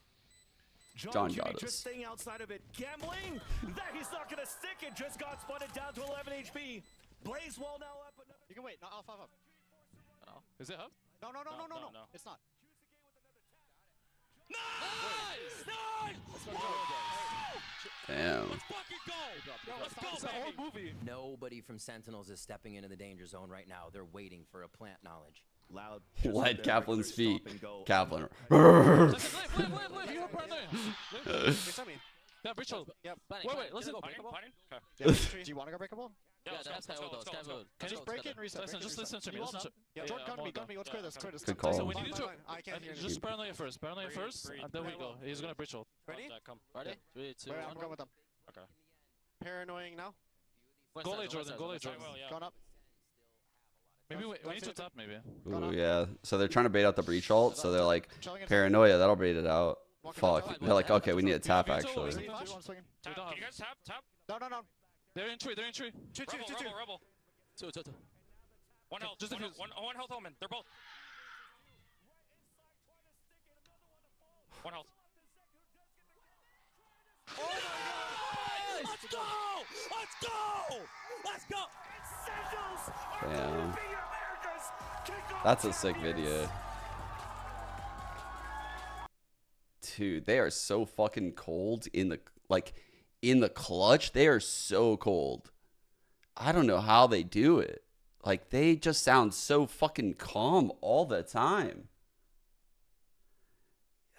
Speaker 1: John
Speaker 9: Cutie
Speaker 1: got us.
Speaker 9: just staying outside of it. Gambling! That he's not gonna stick it. Just got spotted down to 11 HP. Blaze wall now up. Another.
Speaker 2: You can wait. No, I'll 5 up.
Speaker 4: Is it hub?
Speaker 2: No.
Speaker 3: No.
Speaker 2: It's not.
Speaker 3: Nice! Nice!
Speaker 1: Damn.
Speaker 3: Let's fucking go! Let's
Speaker 4: It's
Speaker 3: go,
Speaker 4: a whole
Speaker 3: baby!
Speaker 4: movie.
Speaker 6: Nobody from Sentinels is stepping into the danger zone right now. They're waiting for a plant knowledge.
Speaker 9: Loud.
Speaker 1: Light Kaplan's feet. Kaplan.
Speaker 4: Play. You up right there.
Speaker 2: It's on me.
Speaker 4: Yeah, Rachel.
Speaker 2: Yep.
Speaker 4: Wait, listen.
Speaker 3: Planning?
Speaker 2: Yeah, do you want to go breakable?
Speaker 5: Yeah, that's
Speaker 3: let's go,
Speaker 5: kind of
Speaker 3: let's go,
Speaker 5: good.
Speaker 3: let's go.
Speaker 2: Just break it and reset.
Speaker 4: Listen,
Speaker 2: break it
Speaker 4: just
Speaker 2: and
Speaker 4: listen to me.
Speaker 2: You
Speaker 4: Listen
Speaker 2: want
Speaker 4: to
Speaker 2: up? Yeah, Jordan,
Speaker 4: I'm
Speaker 2: gun me,
Speaker 4: all
Speaker 2: gun me.
Speaker 4: done.
Speaker 2: Let's clear this. Clear this.
Speaker 1: Good
Speaker 2: Fine,
Speaker 1: call.
Speaker 4: So we
Speaker 2: fine,
Speaker 4: need
Speaker 2: fine,
Speaker 4: to
Speaker 2: fine. I can't hear you.
Speaker 4: just paranoia first,
Speaker 3: Breathe,
Speaker 4: and then we go. He's gonna breach ult.
Speaker 2: Ready?
Speaker 3: Come.
Speaker 5: Ready? 3, 2,
Speaker 2: Wait,
Speaker 5: 1.
Speaker 2: I'm going with them.
Speaker 3: Okay.
Speaker 2: Paranoying now.
Speaker 4: Go late, Jordan. Go late,
Speaker 3: I
Speaker 4: Jordan.
Speaker 3: will, yeah.
Speaker 2: Going up.
Speaker 4: Maybe we need to tap, maybe.
Speaker 1: Ooh, yeah. So they're trying to bait out the breach ult. So they're like,
Speaker 2: Chilling in.
Speaker 1: paranoia. That'll bait it out.
Speaker 2: Walking
Speaker 1: Fuck.
Speaker 2: up.
Speaker 1: They're like, okay, we need to tap
Speaker 4: Veto,
Speaker 1: actually.
Speaker 2: Three, flash. One swinging.
Speaker 3: Tap.
Speaker 4: don't
Speaker 3: Can
Speaker 4: have-
Speaker 3: you guys tap?
Speaker 2: No, no, no.
Speaker 4: They're in tree. They're in tree.
Speaker 2: Two, two, two, two.
Speaker 3: Rebel.
Speaker 5: 2, 2, 2.
Speaker 3: One health.
Speaker 4: Just
Speaker 3: One
Speaker 4: defuse.
Speaker 3: health omen. They're both. One health.
Speaker 5: Let's go! Let's go! Let's go!
Speaker 1: Damn. That's a sick video. Dude, they are so fucking cold in the clutch. They are so cold. I don't know how they do it. Like, they just sound so fucking calm all the time.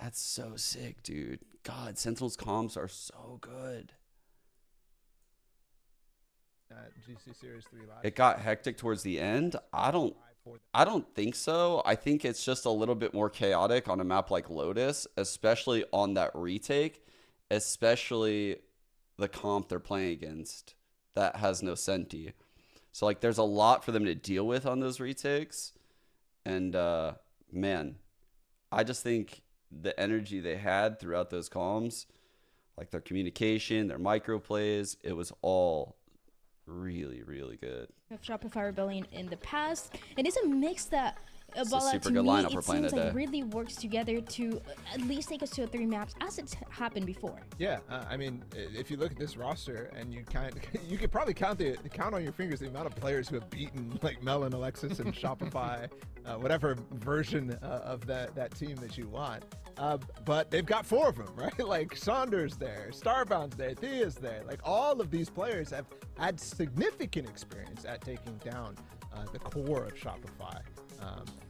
Speaker 1: That's so sick, dude. God, Sentinel's comms are so good.
Speaker 11: GC Series 3 Live.
Speaker 1: It got hectic towards the end. I don't think so. I think it's just a little bit more chaotic on a map like Lotus, especially on that retake, especially the comp they're playing against that has no Senti. So like there's a lot for them to deal with on those retakes. And man, I just think the energy they had throughout those comms, like their communication, their micro plays, it was all really, really good.
Speaker 12: Of Shopify Rebellion in the past, and it's a mix that
Speaker 1: It's a
Speaker 12: Bala,
Speaker 1: super
Speaker 12: to
Speaker 1: good
Speaker 12: me,
Speaker 1: lineup we're
Speaker 12: it
Speaker 1: playing
Speaker 12: seems like
Speaker 1: today.
Speaker 12: really works together to at least take us to 3 maps as it's happened before.
Speaker 11: Yeah, I mean, if you look at this roster and you you could probably count on your fingers the amount of players who have beaten like Melon, Alexis, and Shopify, whatever version of that team that you want. But they've got 4 of them, right? Like Saunders there, Starbound's there, Thieves there. Like all of these players have had significant experience at taking down the core of Shopify.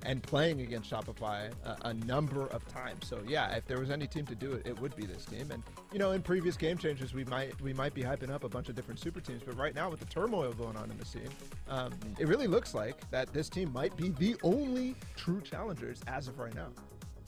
Speaker 11: And playing against Shopify a number of times. So yeah, if there was any team to do it, it would be this team. And you know, in previous game changes, we might be hyping up a bunch of different super teams, but right now with the turmoil going on in the scene, it really looks like that this team might be the only true challengers as of right now.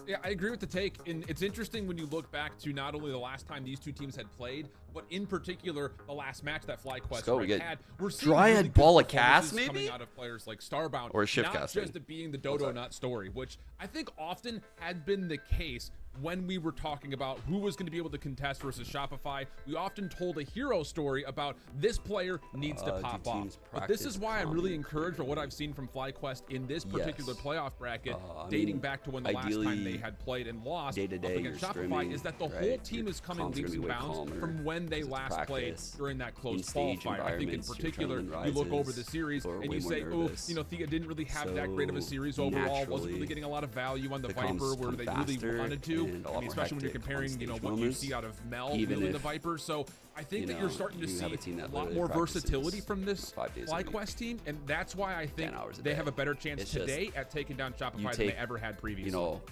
Speaker 13: Yeah, I agree with the take. And it's interesting when you look back to not only the last time these two teams had played, but in particular the last match that FlyQuest had. We're seeing
Speaker 1: Dryad
Speaker 13: really good
Speaker 1: Ball of Cast,
Speaker 13: performances coming
Speaker 1: maybe?
Speaker 13: out of players like Starbound,
Speaker 1: Or shift
Speaker 13: not
Speaker 1: casting.
Speaker 13: just it being the Dodo Nut story, which I think often had been the case when we were talking about who was going to be able to contest versus Shopify. We often told a hero story about this player needs to pop off. But this is why I'm really encouraged for what I've seen from FlyQuest in this particular playoff bracket, dating back to when the last time they had played and lost up against Shopify, is that the whole team is coming leaps and bounds from when they last played during that close qualifier. I think in particular, you look over the series and you say, oh, you know, Thea didn't really have that great of a series overall, wasn't really getting a lot of value on the Viper where they really wanted to. I mean, especially when you're comparing, you know, what you see out of Mel in the Viper. So I think that you're starting to see a lot more versatility from this FlyQuest team, and that's why I think they have a better chance today at taking down Shopify than they ever had previously.
Speaker 1: You know,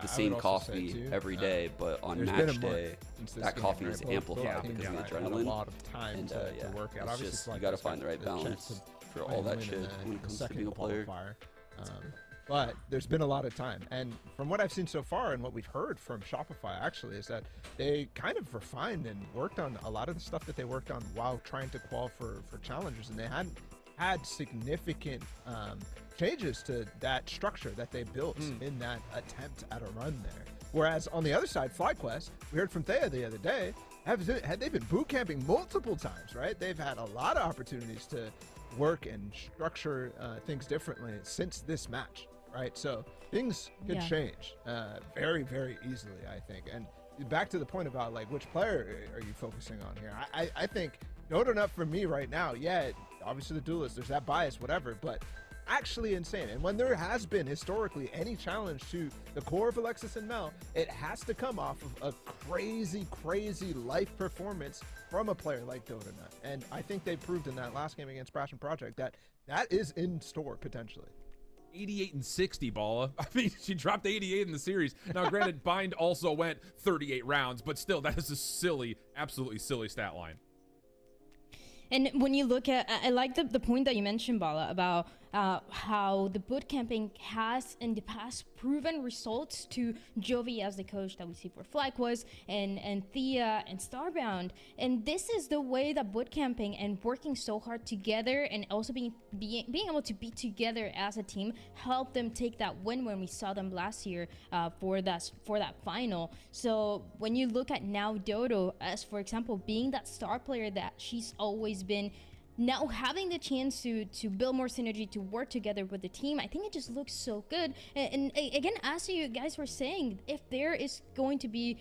Speaker 1: the same coffee every day, but on match day, that coffee is amplified because of the adrenaline.
Speaker 11: A lot of time
Speaker 1: and
Speaker 11: to work out.
Speaker 1: it's just, you got to find the right balance for all that shit when it comes to being a player.
Speaker 11: But there's been a lot of time, and from what I've seen so far and what we've heard from Shopify actually is that they kind of refined and worked on a lot of the stuff that they worked on while trying to qual for challengers, and they hadn't had significant changes to that structure that they built in that attempt at a run there. Whereas on the other side, FlyQuest, we heard from Thea the other day, they've been boot camping multiple times, right? They've had a lot of opportunities to work and structure things differently since this match, right? So things could change very, very easily, I think. And back to the point about like which player are you focusing on here? I think Dodo Nut for me right now, yeah, obviously the duelist, there's that bias, whatever, but actually insane. And when there has been historically any challenge to the core of Alexis and Mel, it has to come off of a crazy, crazy life performance from a player like Dodo Nut. And I think they proved in that last game against Passion Project that that is in store potentially.
Speaker 13: 88 and 60, Bala. I mean, she dropped 88 in the series. Now, granted, Bind also went 38 rounds, but still, that is a silly, absolutely silly stat line.
Speaker 12: And when you look at, I like the point that you mentioned, Bala, about how the boot camping has in the past proven results to Jovi as the coach that we see for FlyQuest and Thea and Starbound. And this is the way that boot camping and working so hard together and also being able to be together as a team helped them take that win when we saw them last year for that final. So when you look at now Dodo as, for example, being that star player that she's always been, now having the chance to build more synergy, to work together with the team, I think it just looks so good. And again, as you guys were saying, if there is going to be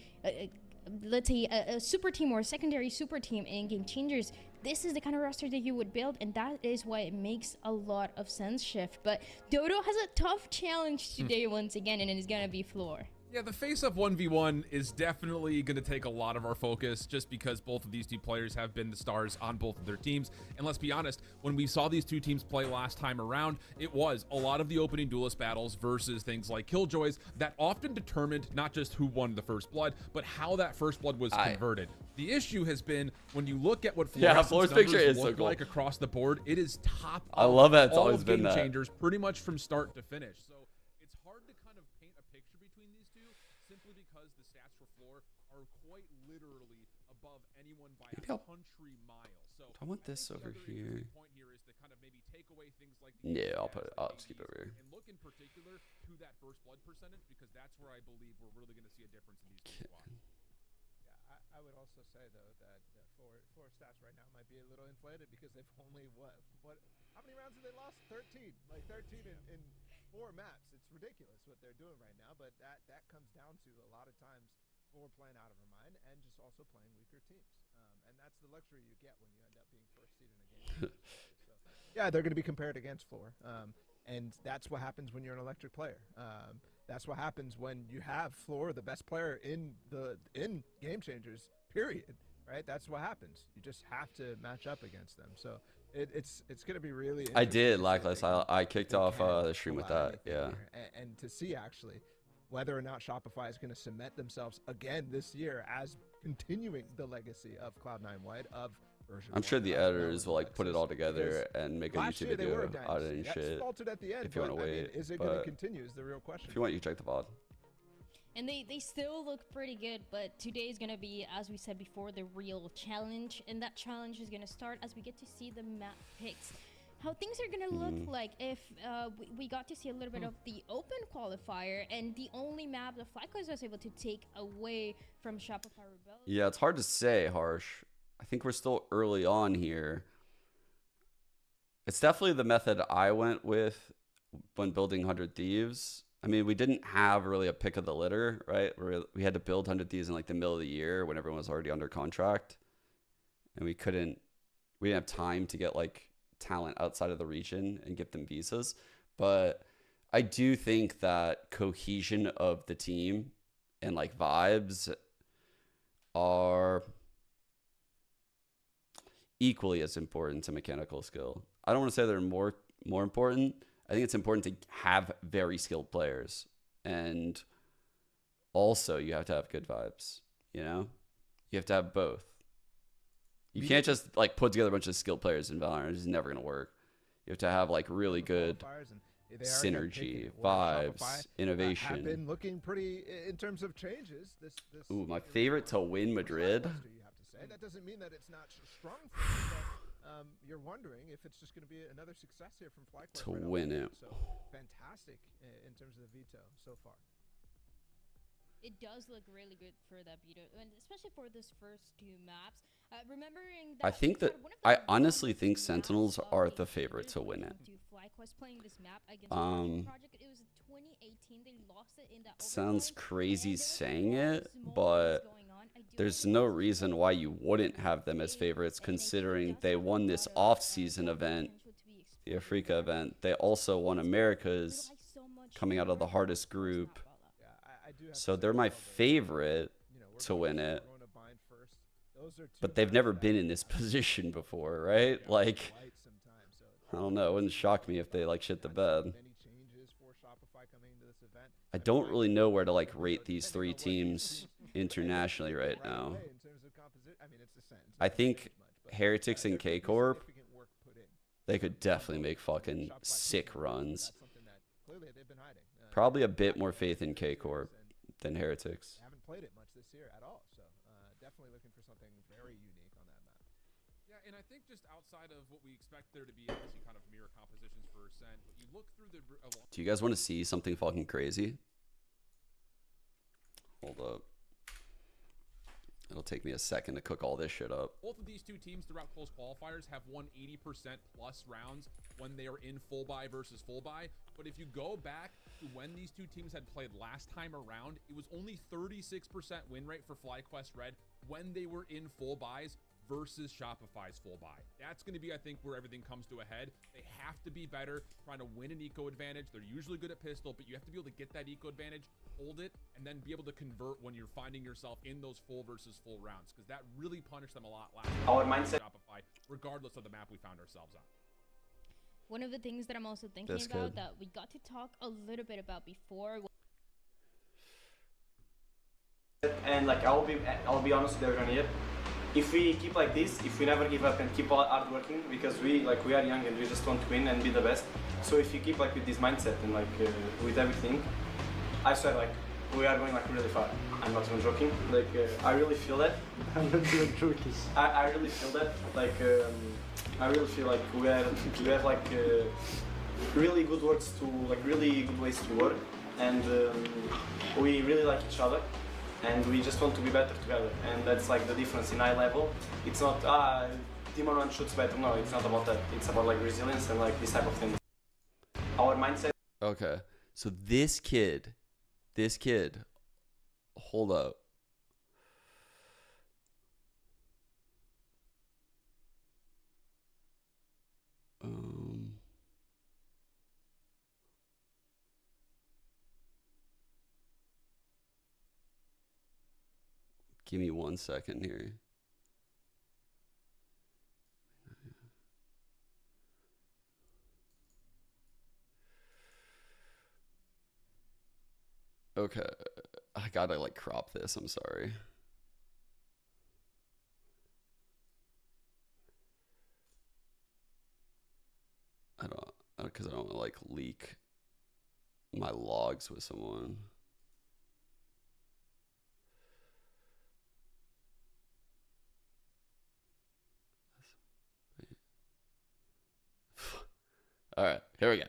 Speaker 12: let's say a super team or a secondary super team in Game Changers, this is the kind of roster that you would build, and that is why it makes a lot of sense, Shift. But Dodo has a tough challenge today once again, and it is gonna be Floor.
Speaker 13: Yeah, the face-up 1v1 is definitely going to take a lot of our focus just because both of these two players have been the stars on both of their teams. And let's be honest, when we saw these two teams play last time around, it was a lot of the opening duelist battles versus things like Killjoys that often determined not just who won the first blood, but how that first blood was converted. The issue has been when you look at what
Speaker 1: Floor's picture is so cool.
Speaker 13: like across the board, it is top.
Speaker 1: I love that it's
Speaker 13: all
Speaker 1: always
Speaker 13: of
Speaker 1: been
Speaker 13: Game
Speaker 1: that.
Speaker 13: Changers pretty much from start to finish. So it's hard to kind of paint a picture between these two simply because the stats for Floor are quite literally above anyone by a country mile. So
Speaker 1: I want this over here.
Speaker 13: Point here is to kind of maybe take away things like
Speaker 1: yeah, I'll just keep it over here.
Speaker 13: And look in particular to that first blood percentage because that's where I believe we're really going to see a difference in these two squads.
Speaker 11: I would also say though that for stats right now might be a little inflated because they've only how many rounds have they lost? 13, like 13 in 4 maps. It's ridiculous what they're doing right now, but that comes down to a lot of times Floor playing out of her mind and just also playing weaker teams, and that's the luxury you get when you end up being first seed in a game. So yeah, they're going to be compared against Floor, and that's what happens when you're an electric player. That's what happens when you have Floor, the best player in Game Changers, period, right? That's what happens. You just have to match up against them. So it's going to be really
Speaker 1: I did, Lackless. I kicked off the stream with that, yeah.
Speaker 11: And to see actually whether or not Shopify is going to cement themselves again this year as continuing the legacy of Cloud9 White, of
Speaker 1: I'm sure the editors will like put it all together and make a YouTube video out of it and shit.
Speaker 11: At the end,
Speaker 1: if you want to wait,
Speaker 11: is it going to continue? Is the real question.
Speaker 1: If you want, you check the VOD.
Speaker 12: And they still look pretty good, but today is gonna be, as we said before, the real challenge, and that challenge is gonna start as we get to see the map picks. How things are gonna look like if we got to see a little bit of the open qualifier, and the only map that FlyQuest was able to take away from Shopify Rebellion.
Speaker 1: Yeah, it's hard to say, Harsh. I think we're still early on here. It's definitely the method I went with when building 100 Thieves. I mean, we didn't have really a pick of the litter, right? We had to build 100 Thieves in like the middle of the year when everyone was already under contract. And we didn't have time to get like talent outside of the region and get them visas. But I do think that cohesion of the team and like vibes are equally as important to mechanical skill. I don't want to say they're more important. I think it's important to have very skilled players, and also you have to have good vibes. You know, you have to have both. You can't just like put together a bunch of skilled players in Valorant. It's never gonna work. You have to have like really good synergy, vibes, innovation.
Speaker 11: Have been looking pretty in terms of changes.
Speaker 1: Ooh, my favorite to win Madrid.
Speaker 11: That doesn't mean that it's not strong for you, but you're wondering if it's just going to be another success here from FlyQuest.
Speaker 1: To win it.
Speaker 11: So fantastic in terms of the veto so far.
Speaker 12: It does look really good for that veto, and especially for this first 2 maps. Remembering that
Speaker 1: I think that I honestly think Sentinels are the favorite to win it.
Speaker 12: FlyQuest playing this map against Project. It was 2018. They lost it in that.
Speaker 1: Sounds crazy saying it, but there's no reason why you wouldn't have them as favorites, considering they won this off-season event, the Africa event. They also won America's, coming out of the hardest group. So they're my favorite to win it. But they've never been in this position before, right? Like, I don't know. It wouldn't shock me if they like shit the bed. I don't really know where to like rate these 3 teams internationally right now. I think Heretics and K-Corp They could definitely make fucking sick runs.
Speaker 11: That's something that clearly they've been hiding.
Speaker 1: Probably a bit more faith in K-Corp than Heretics.
Speaker 11: They haven't played it much this year at all, so definitely looking for something very unique on that map.
Speaker 13: Yeah, and I think just outside of what we expect there to be, obviously kind of mirror compositions for Ascent, but you look through the...
Speaker 1: Do you guys want to see something fucking crazy? Hold up. It'll take me a second to cook all this shit up.
Speaker 13: Both of these two teams throughout close qualifiers have won 80% plus rounds when they are in full buy versus full buy. But if you go back to when these two teams had played last time around, it was only 36% win rate for FlyQuest Red when they were in full buys versus Shopify's full buy. That's going to be, I think, where everything comes to a head. They have to be better trying to win an eco advantage. They're usually good at pistol, but you have to be able to get that eco advantage, hold it, and then be able to convert when you're finding yourself in those full versus full rounds, because that really punished them a lot last time.
Speaker 14: Our mindset,
Speaker 13: Shopify, regardless of the map we found ourselves on.
Speaker 12: One of the things that I'm also thinking about that we got to talk a little bit about before.
Speaker 14: and like I'll be honest with everyone here. If we keep like this, if we never give up and keep hard working, because we are young and we just want to win and be the best. So if you keep like with this mindset and like with everything, I swear like we are going like really far. I'm not even joking. Like I really feel that. I'm not even joking. I really feel that. Like I really feel like we have like really good works to like really good ways to work, and we really like each other. And we just want to be better together, and that's like the difference in high level. It's not Demon One shoots better. No, it's not about that. It's about like resilience and like this type of thing. Our mindset.
Speaker 1: Okay, so this kid, hold up. Give me 1 second here. Okay, I gotta like crop this. I'm sorry. Because I don't want to like leak my logs with someone. All right, here we go.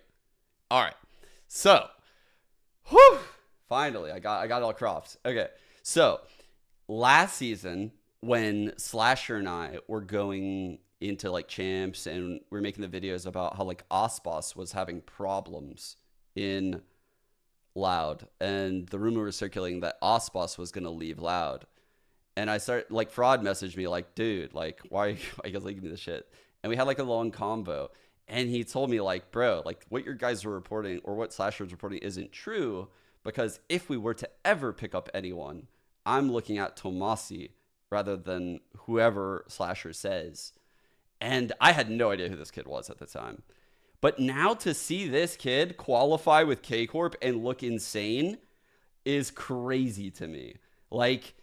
Speaker 1: All right, so, whew, finally, I got it all cropped. Okay, so last season when Slasher and I were going into like champs and we're making the videos about how like Osbos was having problems in Loud, and the rumor was circulating that Osbos was gonna leave Loud, and I started like Fraud messaged me like, dude, like why are you guys leaving me this shit? And we had like a long combo. And he told me like, bro, like what your guys are reporting or what Slasher is reporting isn't true, because if we were to ever pick up anyone, I'm looking at Tomasi rather than whoever Slasher says. And I had no idea who this kid was at the time. But now to see this kid qualify with K-Corp and look insane is crazy to me. Like,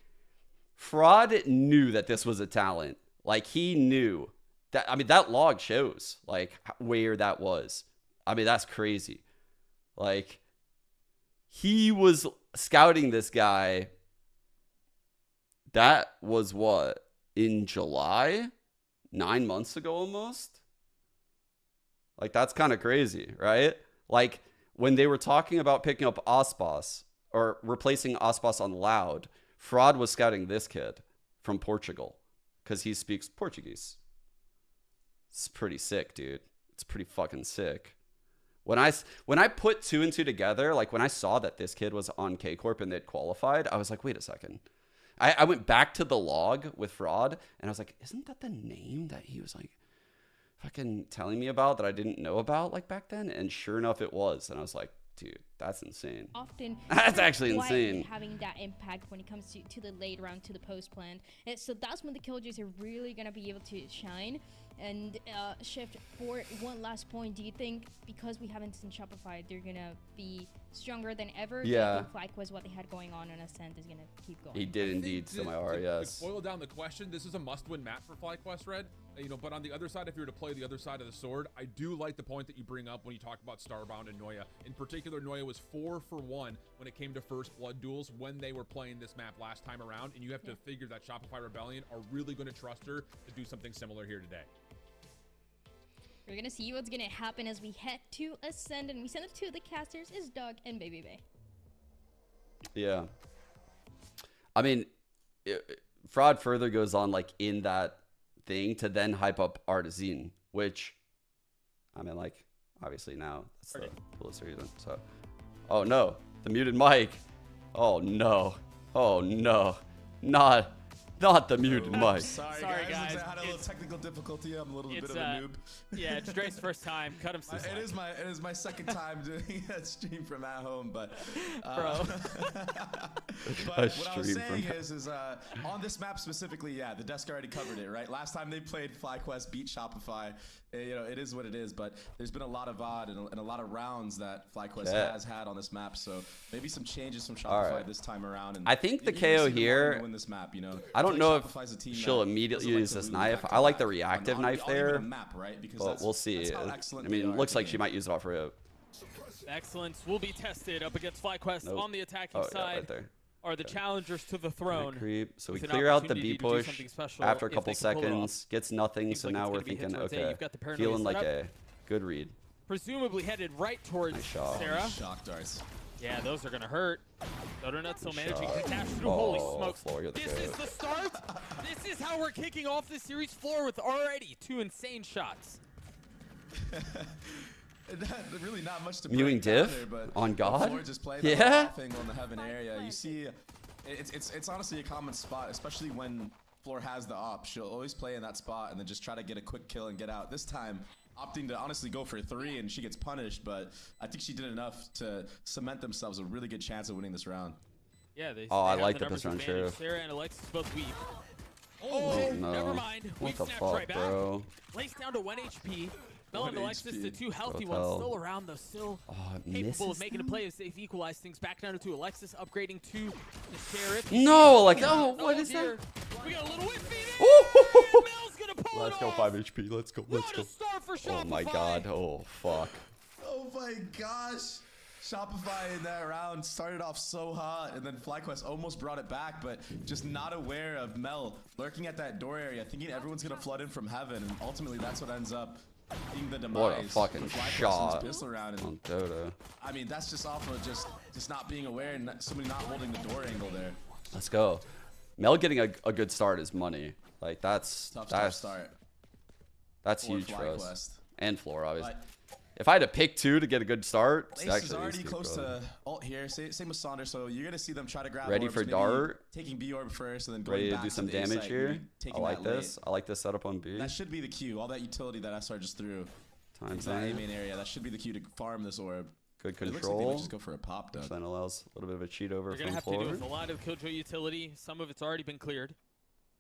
Speaker 1: Fraud knew that this was a talent. Like, he knew. That, I mean, that log shows like where that was. I mean, that's crazy. Like, he was scouting this guy. That was what, in July? 9 months ago almost? Like, that's kind of crazy, right? Like, when they were talking about picking up Osbos or replacing Osbos on Loud, Fraud was scouting this kid from Portugal because he speaks Portuguese. It's pretty sick, dude. It's pretty fucking sick. When I put two and two together, like when I saw that this kid was on K-Corp and they'd qualified, I was like, wait a second. I went back to the log with Fraud and I was like, isn't that the name that he was like fucking telling me about that I didn't know about like back then? And sure enough, it was. And I was like, dude, that's insane.
Speaker 12: Often
Speaker 1: that's actually insane.
Speaker 12: Having that impact when it comes to the late round, to the post plan. And so that's when the Killjoys are really gonna be able to shine. And Shift, for one last point, do you think because we haven't seen Shopify, they're gonna be stronger than ever.
Speaker 1: Yeah.
Speaker 12: I think FlyQuest, what they had going on Ascent is gonna keep going.
Speaker 1: He did indeed steal my aura, yes.
Speaker 13: To boil down the question, this is a must-win map for FlyQuest, Red. You know, but on the other side, if you were to play the other side of the sword, I do like the point that you bring up when you talk about Starbound and Noya. In particular, Noya was 4 for 1 when it came to first blood duels when they were playing this map last time around, and you have to figure that Shopify Rebellion are really going to trust her to do something similar here today.
Speaker 12: We're gonna see what's gonna happen as we head to Ascend, and we send it to the casters is Doug and Baby Bay.
Speaker 1: Yeah. I mean, Fraud further goes on like in that thing to then hype up Artisan, which, I mean, like, obviously now that's the coolest reason. So, oh no, the muted mic. Oh no. Oh no. Not the muted mic.
Speaker 15: Sorry guys. I had a little technical difficulty. I'm a little bit of a noob.
Speaker 5: Yeah, it's Dre's first time. Cut him some slack.
Speaker 15: It is my second time doing a stream from at home, but
Speaker 5: bro.
Speaker 15: But what I was saying is on this map specifically, yeah, the desk already covered it, right? Last time they played FlyQuest beat Shopify. You know, it is what it is, but there's been a lot of VOD and a lot of rounds that FlyQuest has had on this map, so maybe some changes from Shopify this time around. And
Speaker 1: I think the KO here,
Speaker 15: win this map, you know?
Speaker 1: I don't know if she'll immediately use this knife. I like the reactive knife there, but we'll see. I mean, it looks like she might use it off rip.
Speaker 5: Excellence will be tested up against FlyQuest on the attacking side.
Speaker 1: Right there.
Speaker 5: Are the challengers to the throne.
Speaker 1: Creep. So we clear out the B push after a couple seconds, gets nothing, so now we're thinking, okay, feeling like a good read.
Speaker 5: Presumably headed right towards Sarah.
Speaker 15: Shock darts.
Speaker 5: Yeah, those are going to hurt. Donut still managing to dash through. Holy smokes. This is the start. This is how we're kicking off this series floor with already 2 insane shots.
Speaker 15: Really not much to
Speaker 1: Mewing diff on God?
Speaker 15: Just play
Speaker 1: yeah.
Speaker 15: On the heaven area. You see, it's honestly a common spot, especially when Floor has the op. She'll always play in that spot and then just try to get a quick kill and get out. This time, opting to honestly go for 3 and she gets punished, but I think she did enough to cement themselves a really good chance of winning this round.
Speaker 5: Yeah, they
Speaker 1: I like the pistol round
Speaker 5: sheriff. Sarah and Alexis both weep.
Speaker 1: Oh, no.
Speaker 5: Never mind.
Speaker 1: What the fuck, bro?
Speaker 5: Lace down to 1 HP. Mel and Alexis, the 2 healthy ones, still around though, still capable of making a play as they've equalized things. Back down to Alexis, upgrading to the Sheriff.
Speaker 1: No, like, oh, what is that?
Speaker 5: We got a little whiffy there. Mel's gonna pull
Speaker 1: Let's
Speaker 5: it
Speaker 1: go,
Speaker 5: off.
Speaker 1: 5 HP. Let's go. Let's go. Oh my God. Oh fuck.
Speaker 15: Oh my gosh. Shopify in that round started off so hot, and then FlyQuest almost brought it back, but just not aware of Mel lurking at that door area, thinking everyone's gonna flood in from heaven, and ultimately that's what ends up being the demise.
Speaker 1: What a fucking shot
Speaker 15: pistol round. And,
Speaker 1: on Dota.
Speaker 15: I mean, that's just off of just not being aware and somebody not holding the door angle there.
Speaker 1: Let's go. Mel getting a good start is money. Like that's
Speaker 15: start.
Speaker 1: That's huge for us. And Floor, obviously. If I had to pick 2 to get a good start, it's actually
Speaker 15: already close to ult here. Same with Saunders, so you're gonna see them try to grab
Speaker 1: ready
Speaker 15: orbs,
Speaker 1: for dart.
Speaker 15: Taking B orb first, and then going
Speaker 1: ready to
Speaker 15: back
Speaker 1: do some
Speaker 15: to the
Speaker 1: damage here.
Speaker 15: Site,
Speaker 1: I like this. I like this setup on B.
Speaker 15: That should be the Q. All that utility that SR just threw.
Speaker 1: Times
Speaker 15: that A main area. That should be the Q to farm this orb.
Speaker 1: Good
Speaker 15: control. It looks like they would just go for a pop, Doug.
Speaker 1: That allows a little bit of a cheat over
Speaker 5: from Floor. They're gonna have to do with a lot of Killjoy utility. Some of it's already been cleared.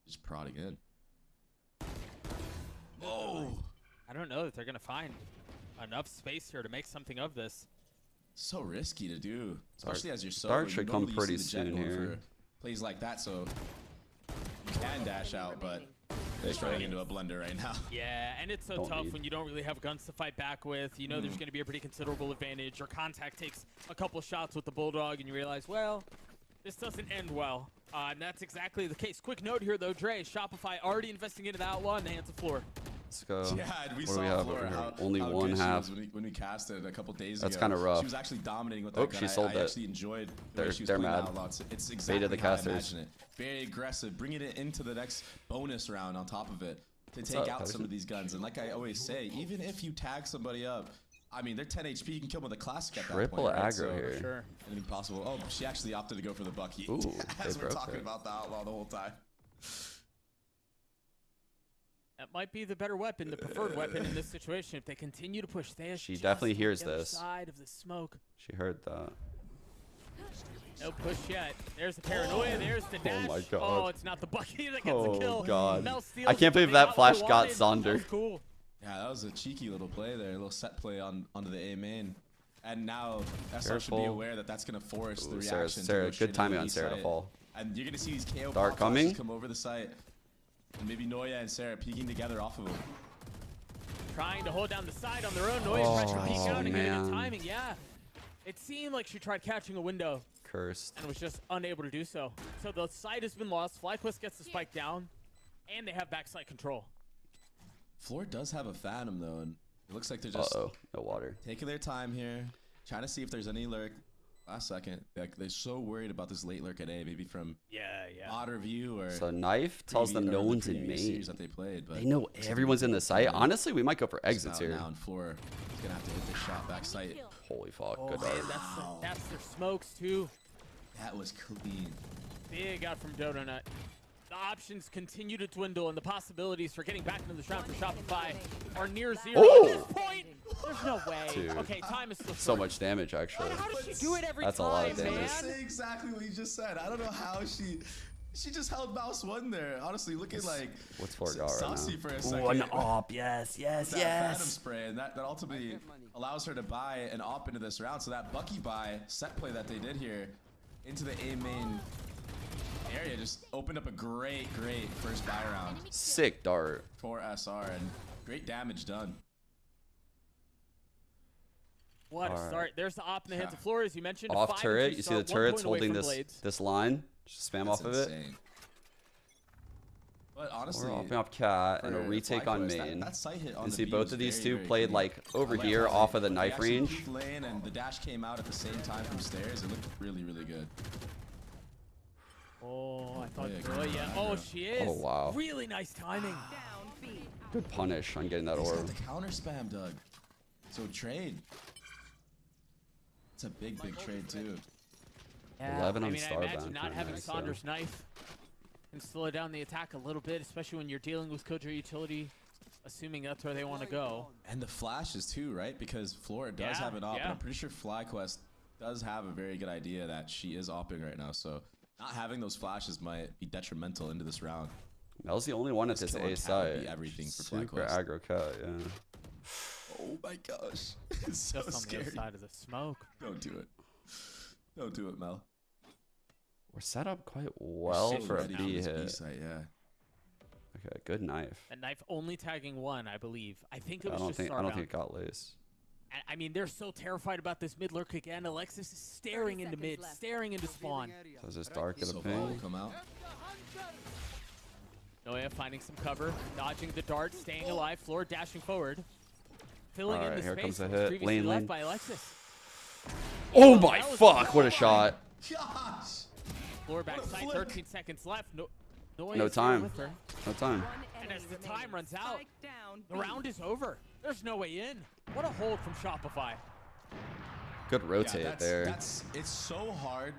Speaker 15: Just prodding in.
Speaker 5: Oh! I don't know that they're gonna find enough space here to make something of this.
Speaker 15: So risky to do, especially as you're so.
Speaker 1: Dart should come pretty soon here.
Speaker 15: Plays like that, so you can dash out, but they're running into a blender right now.
Speaker 5: Yeah, and it's so tough when you don't really have guns to fight back with. You know there's going to be a pretty considerable advantage. Your contact takes a couple shots with the Bulldog, and you realize, well, this doesn't end well. And that's exactly the case. Quick note here, though, Dre, Shopify already investing into the Outlaw in the hands of Floor.
Speaker 1: Let's go.
Speaker 15: Yeah, and we
Speaker 1: what
Speaker 15: saw
Speaker 1: do we have
Speaker 15: Floor,
Speaker 1: over here?
Speaker 15: how
Speaker 1: Only one half.
Speaker 15: When we cast it a couple days ago.
Speaker 1: That's kind of rough.
Speaker 15: She was actually dominating with that gun.
Speaker 1: She sold
Speaker 15: I actually enjoyed the way she was
Speaker 1: they're
Speaker 15: playing
Speaker 1: mad.
Speaker 15: Outlaw. It's exactly
Speaker 1: the
Speaker 15: how I
Speaker 1: casters.
Speaker 15: imagine it. Very aggressive, bringing it into the next bonus round on top of it to take out some of these guns. And like I always say, even if you tag somebody up, I mean, they're 10 HP. You can kill them with a classic at that point.
Speaker 1: Triple aggro here.
Speaker 5: Sure.
Speaker 15: Anything possible. Oh, she actually opted to go for the Bucky.
Speaker 1: Ooh,
Speaker 15: as we're talking about the Outlaw the whole time.
Speaker 5: That might be the better weapon, the preferred weapon in this situation. If they continue to push,
Speaker 1: she definitely hears this.
Speaker 5: Side of the smoke.
Speaker 1: She heard that.
Speaker 5: No push yet. There's the paranoia. There's the dash.
Speaker 1: Oh my God.
Speaker 5: Oh, it's not the Bucky that gets the kill.
Speaker 1: Oh God. I can't believe that flash got Sonder.
Speaker 5: Cool.
Speaker 15: Yeah, that was a cheeky little play there, a little set play onto the A main. And now SR should be aware that that's going to force the reaction.
Speaker 1: Sarah, good timing on Sarah to fall.
Speaker 15: And you're going to see these KO
Speaker 1: Dart coming.
Speaker 15: come over the site. And maybe Noya and Sarah peeking together off of him.
Speaker 5: Trying to hold down the side on their own. Noya tries to peek out and get good timing. Yeah. It seemed like she tried catching a window.
Speaker 1: Cursed.
Speaker 5: And was just unable to do so. So the side has been lost. FlyQuest gets the spike down. And they have backside control.
Speaker 15: Floor does have a Phantom, though. And it looks like they're just
Speaker 1: no water.
Speaker 15: Taking their time here. Trying to see if there's any lurk. Last second. Like, they're so worried about this late lurk at A. Maybe from otter view or...
Speaker 1: So Knife tells them no one's in main.
Speaker 15: That they played, but
Speaker 1: they know everyone's in the site. Honestly, we might go for exits here.
Speaker 15: Now on Floor. He's going to have to hit the shot back site.
Speaker 1: Holy fuck.
Speaker 5: Oh,
Speaker 1: good
Speaker 5: man,
Speaker 1: dart.
Speaker 5: that's their smokes, too.
Speaker 15: That was clean.
Speaker 5: Big out from Dodo Nut. The options continue to dwindle, and the possibilities for getting back into this round for Shopify are near zero.
Speaker 1: Ooh.
Speaker 5: At this point, there's no way.
Speaker 1: Dude.
Speaker 5: Okay, time is still
Speaker 1: So much damage, actually.
Speaker 5: How does she do it every
Speaker 1: That's
Speaker 5: time,
Speaker 1: a lot of damage.
Speaker 5: man?
Speaker 15: That's exactly what you just said. I don't know how she just held mouse one there. Honestly, looking like
Speaker 1: what's for right
Speaker 15: saucy
Speaker 1: now?
Speaker 15: for a second.
Speaker 1: Ooh, an op, yes,
Speaker 15: That Phantom spray, and that ultimately allows her to buy an op into this round. So that Bucky buy set play that they did here into the A main area just opened up a great first buy round.
Speaker 1: Sick dart
Speaker 15: for SR and great damage done.
Speaker 5: What a start. There's the op in the hands of Floor, as you mentioned.
Speaker 1: Off turret. You see the turrets holding this line. Just spam off of it.
Speaker 15: But honestly,
Speaker 1: we're opening up cat and a retake on main.
Speaker 15: That site hit on
Speaker 1: you
Speaker 15: the
Speaker 1: see
Speaker 15: B
Speaker 1: both
Speaker 15: was
Speaker 1: of these
Speaker 15: very,
Speaker 1: two
Speaker 15: very
Speaker 1: played
Speaker 15: clean.
Speaker 1: like over here off of the knife range.
Speaker 15: Peeked lane and the dash came out at the same time from stairs. It looked really good.
Speaker 5: Oh, I thought oh, she is.
Speaker 1: Oh, wow.
Speaker 5: Really nice timing.
Speaker 1: Good punish on getting that
Speaker 15: He's
Speaker 1: orb.
Speaker 15: got the counter spam, Doug. So trade. It's a big trade too.
Speaker 5: Yeah,
Speaker 1: 11 on
Speaker 5: I mean, I imagine
Speaker 1: Starbound.
Speaker 5: not having Saunders' knife can slow down the attack a little bit, especially when you're dealing with Kojo utility, assuming that's where they want to go.
Speaker 15: And the flashes too, right? Because Flora does have an op, and I'm pretty sure FlyQuest does have a very good idea that she is opping right now. So not having those flashes might be detrimental into this round.
Speaker 1: Mel's the only one at this A side.
Speaker 15: Everything for
Speaker 1: Super
Speaker 15: FlyQuest.
Speaker 1: aggro cut, yeah.
Speaker 15: Oh my gosh. It's so
Speaker 5: Just on
Speaker 15: scary.
Speaker 5: the other side of the smoke.
Speaker 15: Don't do it. Don't do it, Mel.
Speaker 1: We're set up quite well for a B hit.
Speaker 15: B-site, yeah.
Speaker 1: Okay, good knife.
Speaker 5: And knife only tagging one, I believe. I think it
Speaker 1: I
Speaker 5: was
Speaker 1: don't
Speaker 5: just
Speaker 1: think
Speaker 5: Starbound.
Speaker 1: it got lace.
Speaker 5: I mean, they're so terrified about this mid lurk again. Alexis is staring into mid, staring into spawn.
Speaker 1: So is this dark at a
Speaker 15: So
Speaker 1: ping?
Speaker 15: Ball will come out.
Speaker 5: Noya finding some cover, dodging the dart, staying alive. Floor dashing forward, filling in
Speaker 1: Alright,
Speaker 5: the
Speaker 1: here
Speaker 5: space
Speaker 1: comes the
Speaker 5: that was
Speaker 1: hit.
Speaker 5: previously
Speaker 1: Lane,
Speaker 5: left
Speaker 1: lane.
Speaker 5: by Alexis.
Speaker 1: Oh my
Speaker 5: that was
Speaker 1: fuck! What a shot!
Speaker 15: Gosh!
Speaker 5: Floor backside, 13 seconds left. Noya
Speaker 1: No
Speaker 5: is here
Speaker 1: time.
Speaker 5: with her.
Speaker 1: No time.
Speaker 5: And as the time runs out, the round is over. There's no way in. What a hold from Shopify.
Speaker 1: Good rotate there.
Speaker 15: It's so hard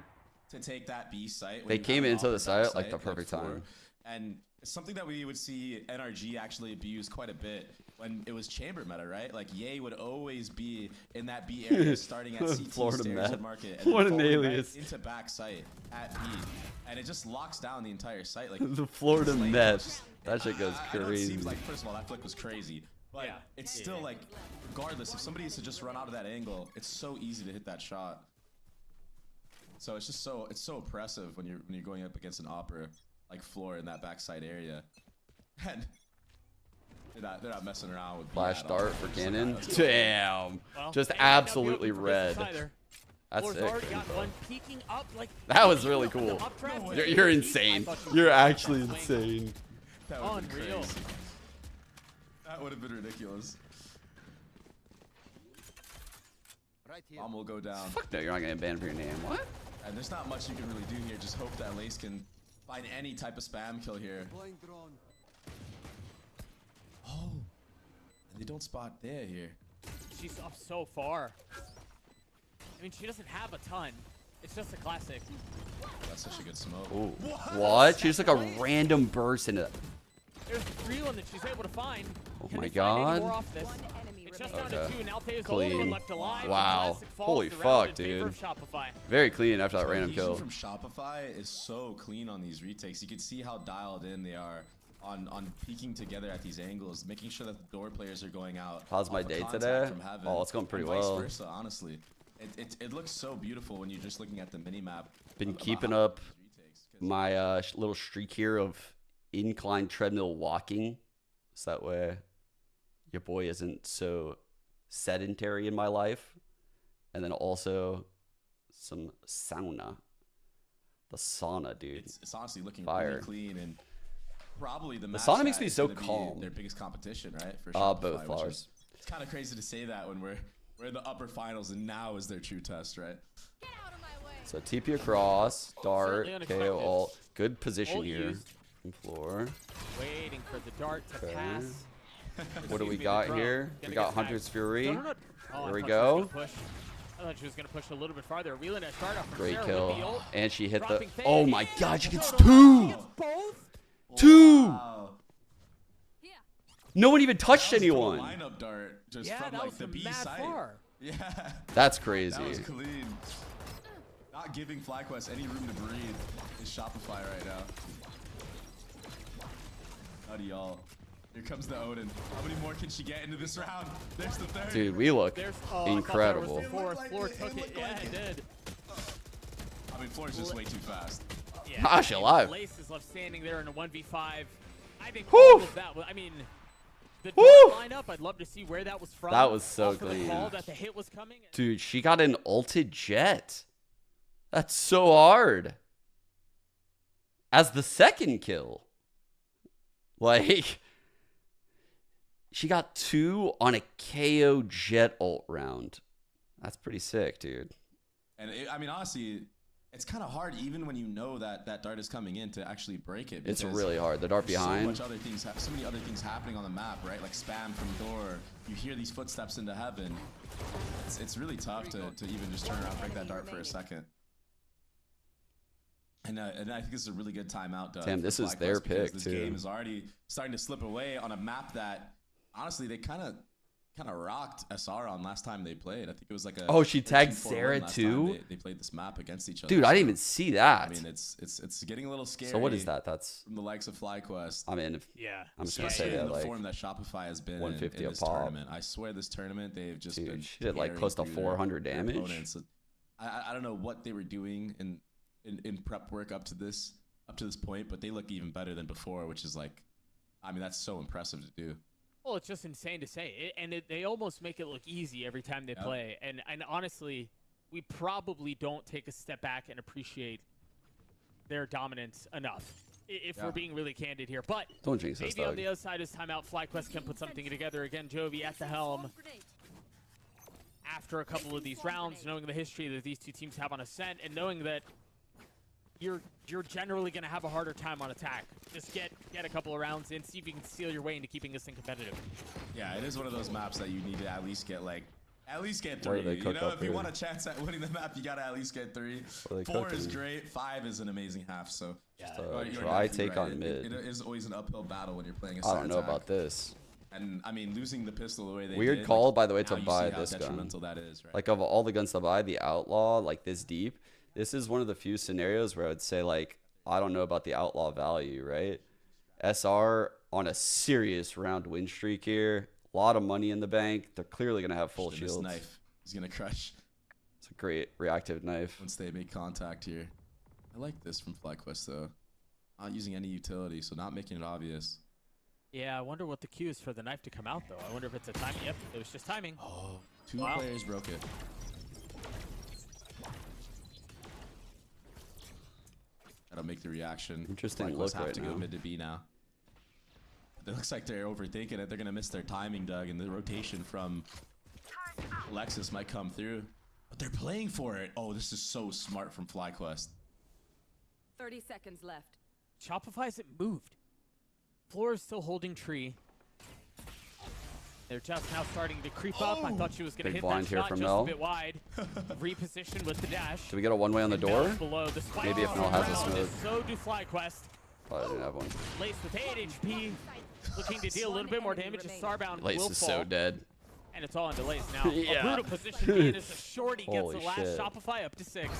Speaker 15: to take that B site. when
Speaker 1: They
Speaker 15: you
Speaker 1: came
Speaker 15: have an
Speaker 1: into the
Speaker 15: offer
Speaker 1: site
Speaker 15: back
Speaker 1: like the perfect
Speaker 15: Floor.
Speaker 1: time.
Speaker 15: And it's something that we would see NRG actually abuse quite a bit when it was chamber meta, right? Like Ye would always be in that B area starting at CT
Speaker 1: Florida
Speaker 15: stairs
Speaker 1: Met.
Speaker 15: and market and
Speaker 1: What
Speaker 15: then
Speaker 1: an
Speaker 15: falling right
Speaker 1: alias.
Speaker 15: into back site at B. And it just locks down the entire site. Like
Speaker 1: The Florida
Speaker 15: this lane
Speaker 1: Met.
Speaker 15: was just-
Speaker 1: That shit goes
Speaker 15: I know it
Speaker 1: crazy.
Speaker 15: seems like, first of all, that flick was crazy. But it's still like, regardless, if somebody is to just run out of that angle, it's so easy to hit that shot. So it's just so oppressive when you're going up against an opera like Floor in that backside area. And they're not messing around with
Speaker 1: Flash
Speaker 15: B at all.
Speaker 1: dart for
Speaker 15: Just like,
Speaker 1: cannon.
Speaker 15: let's go.
Speaker 1: Damn.
Speaker 5: Well,
Speaker 1: Just
Speaker 5: they might not be
Speaker 1: absolutely
Speaker 5: open for business
Speaker 1: red.
Speaker 5: either.
Speaker 1: That's
Speaker 5: Floor's
Speaker 1: sick.
Speaker 5: already got one peeking up like
Speaker 1: That was really cool. You're insane. You're actually insane.
Speaker 15: That would've been
Speaker 5: Unreal.
Speaker 15: crazy. That would have been ridiculous. Bomb will go down.
Speaker 1: Fuck no, you're not getting banned for your name. What?
Speaker 15: And there's not much you can really do here. Just hope that Lace can find any type of spam kill here. Oh. And they don't spot there here.
Speaker 5: She's up so far. I mean, she doesn't have a ton. It's just a classic.
Speaker 15: That's such a good smoke.
Speaker 1: Ooh. What? She just like a random burst into.
Speaker 5: There's 3-1 that she's able to find.
Speaker 1: Oh
Speaker 5: Can
Speaker 1: my
Speaker 5: they find any
Speaker 1: god.
Speaker 5: more off this? It's just down to
Speaker 1: Okay.
Speaker 5: 2, and Althea is the only one
Speaker 1: Clean.
Speaker 5: left alive.
Speaker 1: Wow.
Speaker 5: Classic falls
Speaker 1: Holy
Speaker 5: the round
Speaker 1: fuck,
Speaker 5: in favor
Speaker 1: dude.
Speaker 5: of Shopify.
Speaker 1: Very clean after that random
Speaker 15: Cohesion
Speaker 1: kill.
Speaker 15: from Shopify is so clean on these retakes. You can see how dialed in they are on peeking together at these angles, making sure that the door players are going out.
Speaker 1: How's my
Speaker 15: off a
Speaker 1: day
Speaker 15: contact
Speaker 1: today?
Speaker 15: from heaven,
Speaker 1: Oh, it's going pretty
Speaker 15: and
Speaker 1: well.
Speaker 15: Vice versa, honestly. It looks so beautiful when you're just looking at the mini-map.
Speaker 1: Been keeping up my little streak here of incline treadmill walking. So that way your boy isn't so sedentary in my life. And then also some sauna. The sauna, dude.
Speaker 15: It's honestly looking
Speaker 1: fire.
Speaker 15: really clean, and probably the
Speaker 1: sauna makes me
Speaker 15: is
Speaker 1: so
Speaker 15: gonna be
Speaker 1: calm.
Speaker 15: their biggest competition, right? For Shopify,
Speaker 1: both
Speaker 15: which
Speaker 1: flowers.
Speaker 15: is- It's kind of crazy to say that when we're in the upper finals, and now is their true test, right?
Speaker 1: So TP across, dart,
Speaker 5: Certainly
Speaker 1: KO
Speaker 5: unexpected.
Speaker 1: ult. Good position
Speaker 5: Ult
Speaker 1: here.
Speaker 5: used.
Speaker 1: On floor.
Speaker 5: Waiting for the dart to
Speaker 1: Okay.
Speaker 5: pass.
Speaker 1: What do we
Speaker 5: Seems to be the
Speaker 1: got
Speaker 5: drum.
Speaker 1: here?
Speaker 5: Gonna
Speaker 1: We
Speaker 5: get
Speaker 1: got
Speaker 5: back.
Speaker 1: Hunter's Fury.
Speaker 5: No, no, no. Oh, I
Speaker 1: There we
Speaker 5: thought she was
Speaker 1: go.
Speaker 5: gonna push. I thought she was going to push a little bit farther. Wheeling that start off from
Speaker 1: Great
Speaker 5: Sarah
Speaker 1: kill.
Speaker 5: with the ult.
Speaker 1: And she hit the...
Speaker 5: Dropping fade.
Speaker 1: Oh my god, she gets
Speaker 5: Total.
Speaker 1: two!
Speaker 5: Gets both?
Speaker 1: Two!
Speaker 15: Wow.
Speaker 1: No one even touched
Speaker 15: That was a total
Speaker 1: anyone.
Speaker 15: lineup dart just
Speaker 5: Yeah,
Speaker 15: from
Speaker 5: that
Speaker 15: like
Speaker 5: was
Speaker 15: the
Speaker 5: from
Speaker 15: B
Speaker 5: mad
Speaker 15: side.
Speaker 5: far.
Speaker 15: Yeah.
Speaker 1: That's crazy.
Speaker 15: That was clean. Not giving FlyQuest any room to breathe is Shopify right now. Howdy, y'all. Here comes the Odin. How many more can she get into this round? There's the third.
Speaker 1: Dude, we look
Speaker 5: There's,
Speaker 1: incredible.
Speaker 5: I thought there was the fourth. Floor took it. Yeah, it did.
Speaker 15: I mean, Floor's just way too fast.
Speaker 5: Yeah,
Speaker 1: Ah, she alive.
Speaker 5: Lace is left standing there in a 1v5. I think
Speaker 1: Whew.
Speaker 5: all of that was, I mean, the
Speaker 1: Whew.
Speaker 5: dart lineup, I'd love to see where that was from.
Speaker 1: That was so
Speaker 5: Off of the
Speaker 1: clean.
Speaker 5: call that the hit was coming.
Speaker 1: Dude, she got an ulted jet. That's so hard. As the second kill. Like, she got 2 on a KO jet ult round. That's pretty sick, dude.
Speaker 15: And I mean, honestly, it's kind of hard even when you know that that dart is coming in to actually break it.
Speaker 1: It's
Speaker 15: because
Speaker 1: really hard. The dart
Speaker 15: there's
Speaker 1: behind.
Speaker 15: So many other things happening on the map, right? Like spam from door. You hear these footsteps into heaven. It's really tough to even just turn around, break that dart for a second. And I think this is a really good timeout.
Speaker 1: Damn,
Speaker 15: for
Speaker 1: this is
Speaker 15: FlyQuest
Speaker 1: their
Speaker 15: because
Speaker 1: pick,
Speaker 15: this
Speaker 1: too.
Speaker 15: game is already starting to slip away on a map that, honestly, they kind of rocked SR on last time they played. I think it was like a
Speaker 1: Oh, she tagged
Speaker 15: 13-4
Speaker 1: Sarah
Speaker 15: last
Speaker 1: too?
Speaker 15: time They played this map against each other.
Speaker 1: Dude, I
Speaker 15: so,
Speaker 1: didn't even see that.
Speaker 15: I mean, it's getting a little scary.
Speaker 1: So what is that? That's...
Speaker 15: From the likes of FlyQuest.
Speaker 1: I mean, if,
Speaker 5: Yeah.
Speaker 1: I'm just going to
Speaker 15: Especially
Speaker 1: say
Speaker 15: in
Speaker 1: that,
Speaker 15: the
Speaker 1: like,
Speaker 15: form that Shopify has been in
Speaker 1: 150 a
Speaker 15: this
Speaker 1: pop.
Speaker 15: tournament. I swear this tournament, they've just
Speaker 1: Dude,
Speaker 15: been
Speaker 1: she did, like,
Speaker 15: tearing
Speaker 1: close to
Speaker 15: through their
Speaker 1: 400 damage.
Speaker 15: opponents. I don't know what they were doing in prep work up to this point, but they look even better than before, which is like, I mean, that's so impressive to do.
Speaker 5: Well, it's just insane to say. They almost make it look easy every time they play. And honestly, we probably don't take a step back and appreciate their dominance enough, if we're being really candid here. But
Speaker 1: Don't jinx us,
Speaker 5: maybe on
Speaker 1: dog.
Speaker 5: the other side is timeout. FlyQuest can put something together. Again, Jovi at the helm. After a couple of these rounds, knowing the history that these two teams have on Ascent, and knowing that you're generally going to have a harder time on attack. Just get a couple of rounds in, see if you can steal your way into keeping this thing competitive.
Speaker 15: Yeah, it is one of those maps that you need to at least get
Speaker 1: Where
Speaker 15: 3.
Speaker 1: do they
Speaker 15: You
Speaker 1: cook
Speaker 15: know,
Speaker 1: up
Speaker 15: if you
Speaker 1: here?
Speaker 15: want a chance at winning the map, you gotta at least get 3.
Speaker 1: What are they
Speaker 15: 4 is
Speaker 1: cooking?
Speaker 15: great. 5 is an amazing half. So
Speaker 1: Just
Speaker 15: you
Speaker 1: a
Speaker 15: are
Speaker 1: dry
Speaker 15: definitely
Speaker 1: take on mid.
Speaker 15: It is always an uphill battle when you're playing a
Speaker 1: I don't know
Speaker 15: attack.
Speaker 1: about this.
Speaker 15: And I mean, losing the pistol the way they
Speaker 1: Weird
Speaker 15: did,
Speaker 1: call,
Speaker 15: like,
Speaker 1: by the way,
Speaker 15: now
Speaker 1: to
Speaker 15: you
Speaker 1: buy
Speaker 15: see how
Speaker 1: this gun.
Speaker 15: detrimental that is, right?
Speaker 1: Like, of all the guns to buy, the Outlaw, like, this deep, this is one of the few scenarios where I would say, like, I don't know about the Outlaw value, right? SR on a serious round win streak here. A lot of money in the bank. They're clearly going to have full
Speaker 15: This
Speaker 1: shields.
Speaker 15: knife is gonna crush
Speaker 1: It's a great reactive knife.
Speaker 15: once they make contact here. I like this from FlyQuest though. Not using any utility, so not making it obvious.
Speaker 5: Yeah, I wonder what the cue is for the knife to come out, though. I wonder if it's a timing. Yep, it was just timing.
Speaker 15: Oh, 2
Speaker 5: Wow.
Speaker 15: players broke it. That'll make the reaction.
Speaker 1: Interesting
Speaker 15: FlyQuest
Speaker 1: look
Speaker 15: have
Speaker 1: right
Speaker 15: to
Speaker 1: now.
Speaker 15: go mid to B now. It looks like they're overthinking it. They're gonna miss their timing, Doug, and the rotation from Alexis might come through. But they're playing for it. Oh, this is so smart from FlyQuest.
Speaker 16: 30 seconds left.
Speaker 5: Shopify hasn't moved. Floor is still holding tree. They're just now starting to creep up. I thought she was going to
Speaker 1: Big
Speaker 5: hit
Speaker 1: blind
Speaker 5: that
Speaker 1: here
Speaker 5: shot
Speaker 1: from
Speaker 5: just
Speaker 1: Mel.
Speaker 5: a bit wide. Reposition with the dash.
Speaker 1: Do we get a one-way on the
Speaker 5: And
Speaker 1: door?
Speaker 5: Mel's below. The spike
Speaker 1: Maybe if
Speaker 5: is
Speaker 1: Mel has a
Speaker 5: around,
Speaker 1: smoke.
Speaker 5: So do FlyQuest.
Speaker 1: Oh, I didn't have one.
Speaker 5: Lace with 8 HP. Looking to deal a little bit more damage as Starbound
Speaker 1: Lace
Speaker 5: will
Speaker 1: is
Speaker 5: fall.
Speaker 1: so dead.
Speaker 5: And it's all on delays now.
Speaker 1: Yeah.
Speaker 5: A brutal position to be in as a shorty gets
Speaker 1: Holy
Speaker 5: the last
Speaker 1: shit.
Speaker 5: Shopify up to 6.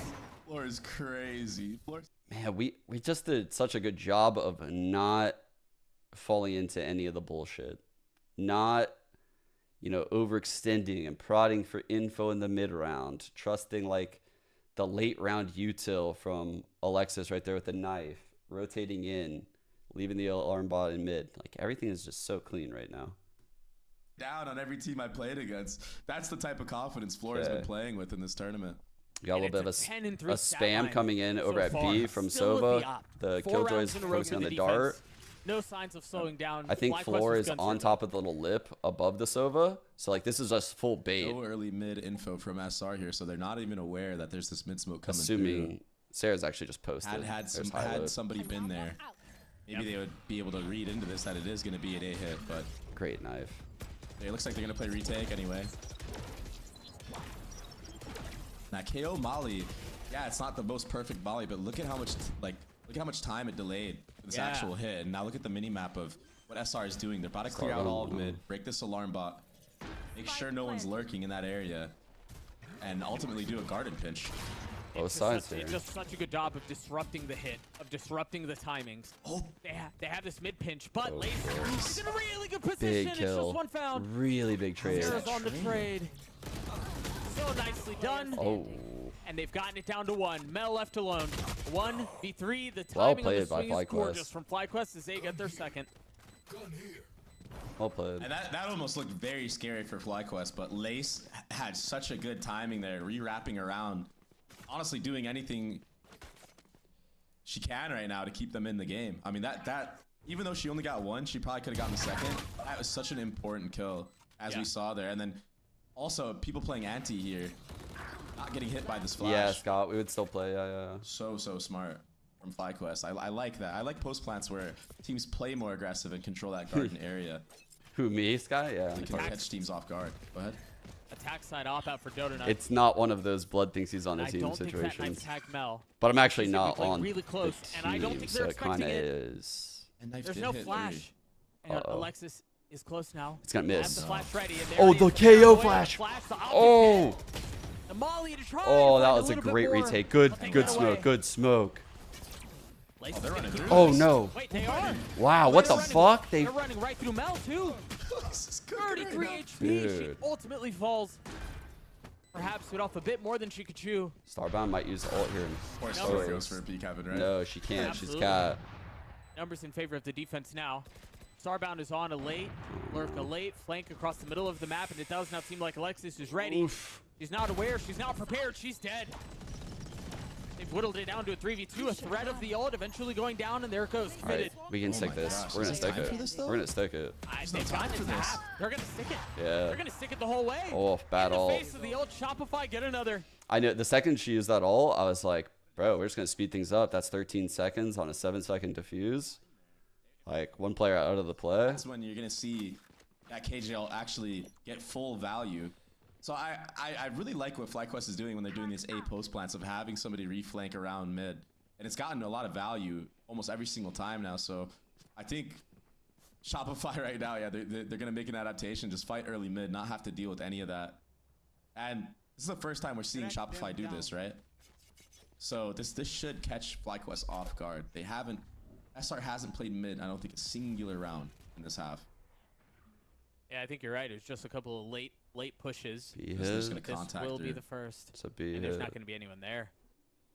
Speaker 15: Floor is crazy. Floor.
Speaker 1: Man, we just did such a good job of not falling into any of the bullshit. Not, you know, overextending and prodding for info in the mid round. Trusting like the late round util from Alexis right there with the knife. Rotating in. Leaving the alarm bot in mid. Like everything is just so clean right now.
Speaker 15: Down on every team I played against. That's the type of confidence Floor has been playing with in this tournament.
Speaker 1: You got a little bit of a spam coming in over at B from Sova. The Killjoy's focusing on the dart.
Speaker 5: No signs of slowing down.
Speaker 1: I think Floor is on top of the little lip above the Sova. So like this is just full bait.
Speaker 15: No early mid info from SR here, so they're not even aware that there's this mid smoke coming
Speaker 1: Assuming
Speaker 15: through.
Speaker 1: Sarah's actually just posted.
Speaker 15: Had somebody been there, maybe they would be able to read into this that it is going to be an A hit, but...
Speaker 1: Great knife.
Speaker 15: It looks like they're going to play retake anyway. Now KO Molly, yeah, it's not the most perfect volley, but look at how much look at how much time it delayed for this actual hit. And now look at the mini map of what SR is doing. They're about to clear out all of mid, break this alarm bot, make sure no one's lurking in that area, and ultimately do a garden pinch.
Speaker 1: Both sides here.
Speaker 5: It's just such a good job of disrupting the hit, of disrupting the timings. Oh, they have this mid pinch, but Lace is in a really good position.
Speaker 1: Big kill.
Speaker 5: It's just one found.
Speaker 1: Really big trade.
Speaker 5: Sarah's on the trade. So nicely done.
Speaker 1: Oh.
Speaker 5: And they've gotten it down to 1. Mel left alone. 1v3. The
Speaker 1: Well
Speaker 5: timing
Speaker 1: played
Speaker 5: of the
Speaker 1: by
Speaker 5: swing is gorgeous
Speaker 1: FlyQuest.
Speaker 5: from FlyQuest as they get their second.
Speaker 1: Well played.
Speaker 15: And that almost looked very scary for FlyQuest, but Lace had such a good timing there, re-wrapping around. Honestly, doing anything she can right now to keep them in the game. I mean, that even though she only got 1, she probably could have gotten the second. That was such an important kill, as we saw there. And then also people playing anti here, not getting hit by this flash.
Speaker 1: Yeah, Scott, we would still play. Yeah.
Speaker 15: So smart from FlyQuest. I like that. I like post plants where teams play more aggressive and control that garden area.
Speaker 1: Who, me, Scott? Yeah.
Speaker 15: They can catch teams off guard. Go ahead.
Speaker 5: Attack side op out for Dodonut.
Speaker 1: It's not one of those blood thinks he's on a
Speaker 5: I
Speaker 1: team
Speaker 5: don't think that
Speaker 1: situations.
Speaker 5: knife tagged Mel.
Speaker 1: But I'm actually
Speaker 5: He's
Speaker 1: not
Speaker 5: playing
Speaker 1: on
Speaker 5: really close,
Speaker 1: the
Speaker 5: and I don't
Speaker 1: team,
Speaker 5: think
Speaker 1: so
Speaker 5: they're
Speaker 1: it kind
Speaker 5: expecting
Speaker 1: of
Speaker 5: it.
Speaker 1: is.
Speaker 5: There's no flash. And Alexis is close now.
Speaker 1: It's gonna miss.
Speaker 5: Has the flash ready, and there
Speaker 1: Oh,
Speaker 5: it
Speaker 1: the
Speaker 5: is.
Speaker 1: KO
Speaker 5: The
Speaker 1: flash.
Speaker 5: the
Speaker 1: Oh.
Speaker 5: The Molly to try.
Speaker 1: Oh, that
Speaker 5: find
Speaker 1: was a
Speaker 5: little bit
Speaker 1: great
Speaker 5: more.
Speaker 1: retake. Good
Speaker 5: They'll take
Speaker 1: good
Speaker 5: that
Speaker 1: smoke.
Speaker 5: away.
Speaker 1: Good smoke.
Speaker 5: Lace
Speaker 15: they're
Speaker 5: is
Speaker 15: running
Speaker 5: gonna
Speaker 15: through
Speaker 5: keep
Speaker 1: Oh
Speaker 5: this.
Speaker 1: no.
Speaker 5: Wait, they are.
Speaker 1: Wow, what the fuck?
Speaker 5: They're running right through Mel too. 33 HP. She
Speaker 1: Dude.
Speaker 5: ultimately falls. Perhaps bit off a bit more than she could chew.
Speaker 1: Starbound might use ult here.
Speaker 15: Of course, Starbound goes for a peek happen, right?
Speaker 1: No, she can't.
Speaker 5: Absolutely.
Speaker 1: She's got.
Speaker 5: Numbers in favor of the defense now. Starbound is on a late, lurk a late flank across the middle of the map, and it does not seem like Alexis is ready.
Speaker 1: Oof.
Speaker 5: She's not aware, she's not prepared, she's dead. They've whittled it down to a 3v2, a threat of the ult eventually going down, and there it goes,
Speaker 1: All right,
Speaker 5: committed.
Speaker 1: we can stick this.
Speaker 15: gosh,
Speaker 1: We're gonna
Speaker 15: is
Speaker 1: stick
Speaker 15: there
Speaker 1: it.
Speaker 15: time for this, though?
Speaker 1: We're gonna stick it.
Speaker 5: They've gotten it to half. They're gonna stick it.
Speaker 1: Yeah.
Speaker 5: They're gonna stick it the whole way.
Speaker 1: Oh, bad
Speaker 5: In the
Speaker 1: ult.
Speaker 5: face of the ult, Shopify, get another.
Speaker 1: I know the second she used that ult, I was like, bro, we're just gonna speed things up. That's 13 seconds on a 7-second defuse. Like one player out of the play.
Speaker 15: That's when you're gonna see that KJL actually get full value. So I really like what FlyQuest is doing when they're doing these A post plants of having somebody reflank around mid, and it's gotten a lot of value almost every single time now. So I think Shopify right now, yeah, they're gonna make an adaptation, just fight early mid, not have to deal with any of that. And this is the first time we're seeing Shopify do this, right? So this should catch FlyQuest off guard. They haven't. SR hasn't played mid, I don't think, a singular round in this half.
Speaker 5: Yeah, I think you're right. It's just a couple of late pushes.
Speaker 1: B
Speaker 15: This
Speaker 1: hit.
Speaker 5: Will be the first.
Speaker 1: It's a B
Speaker 5: And there's
Speaker 1: hit.
Speaker 5: not going to be anyone there.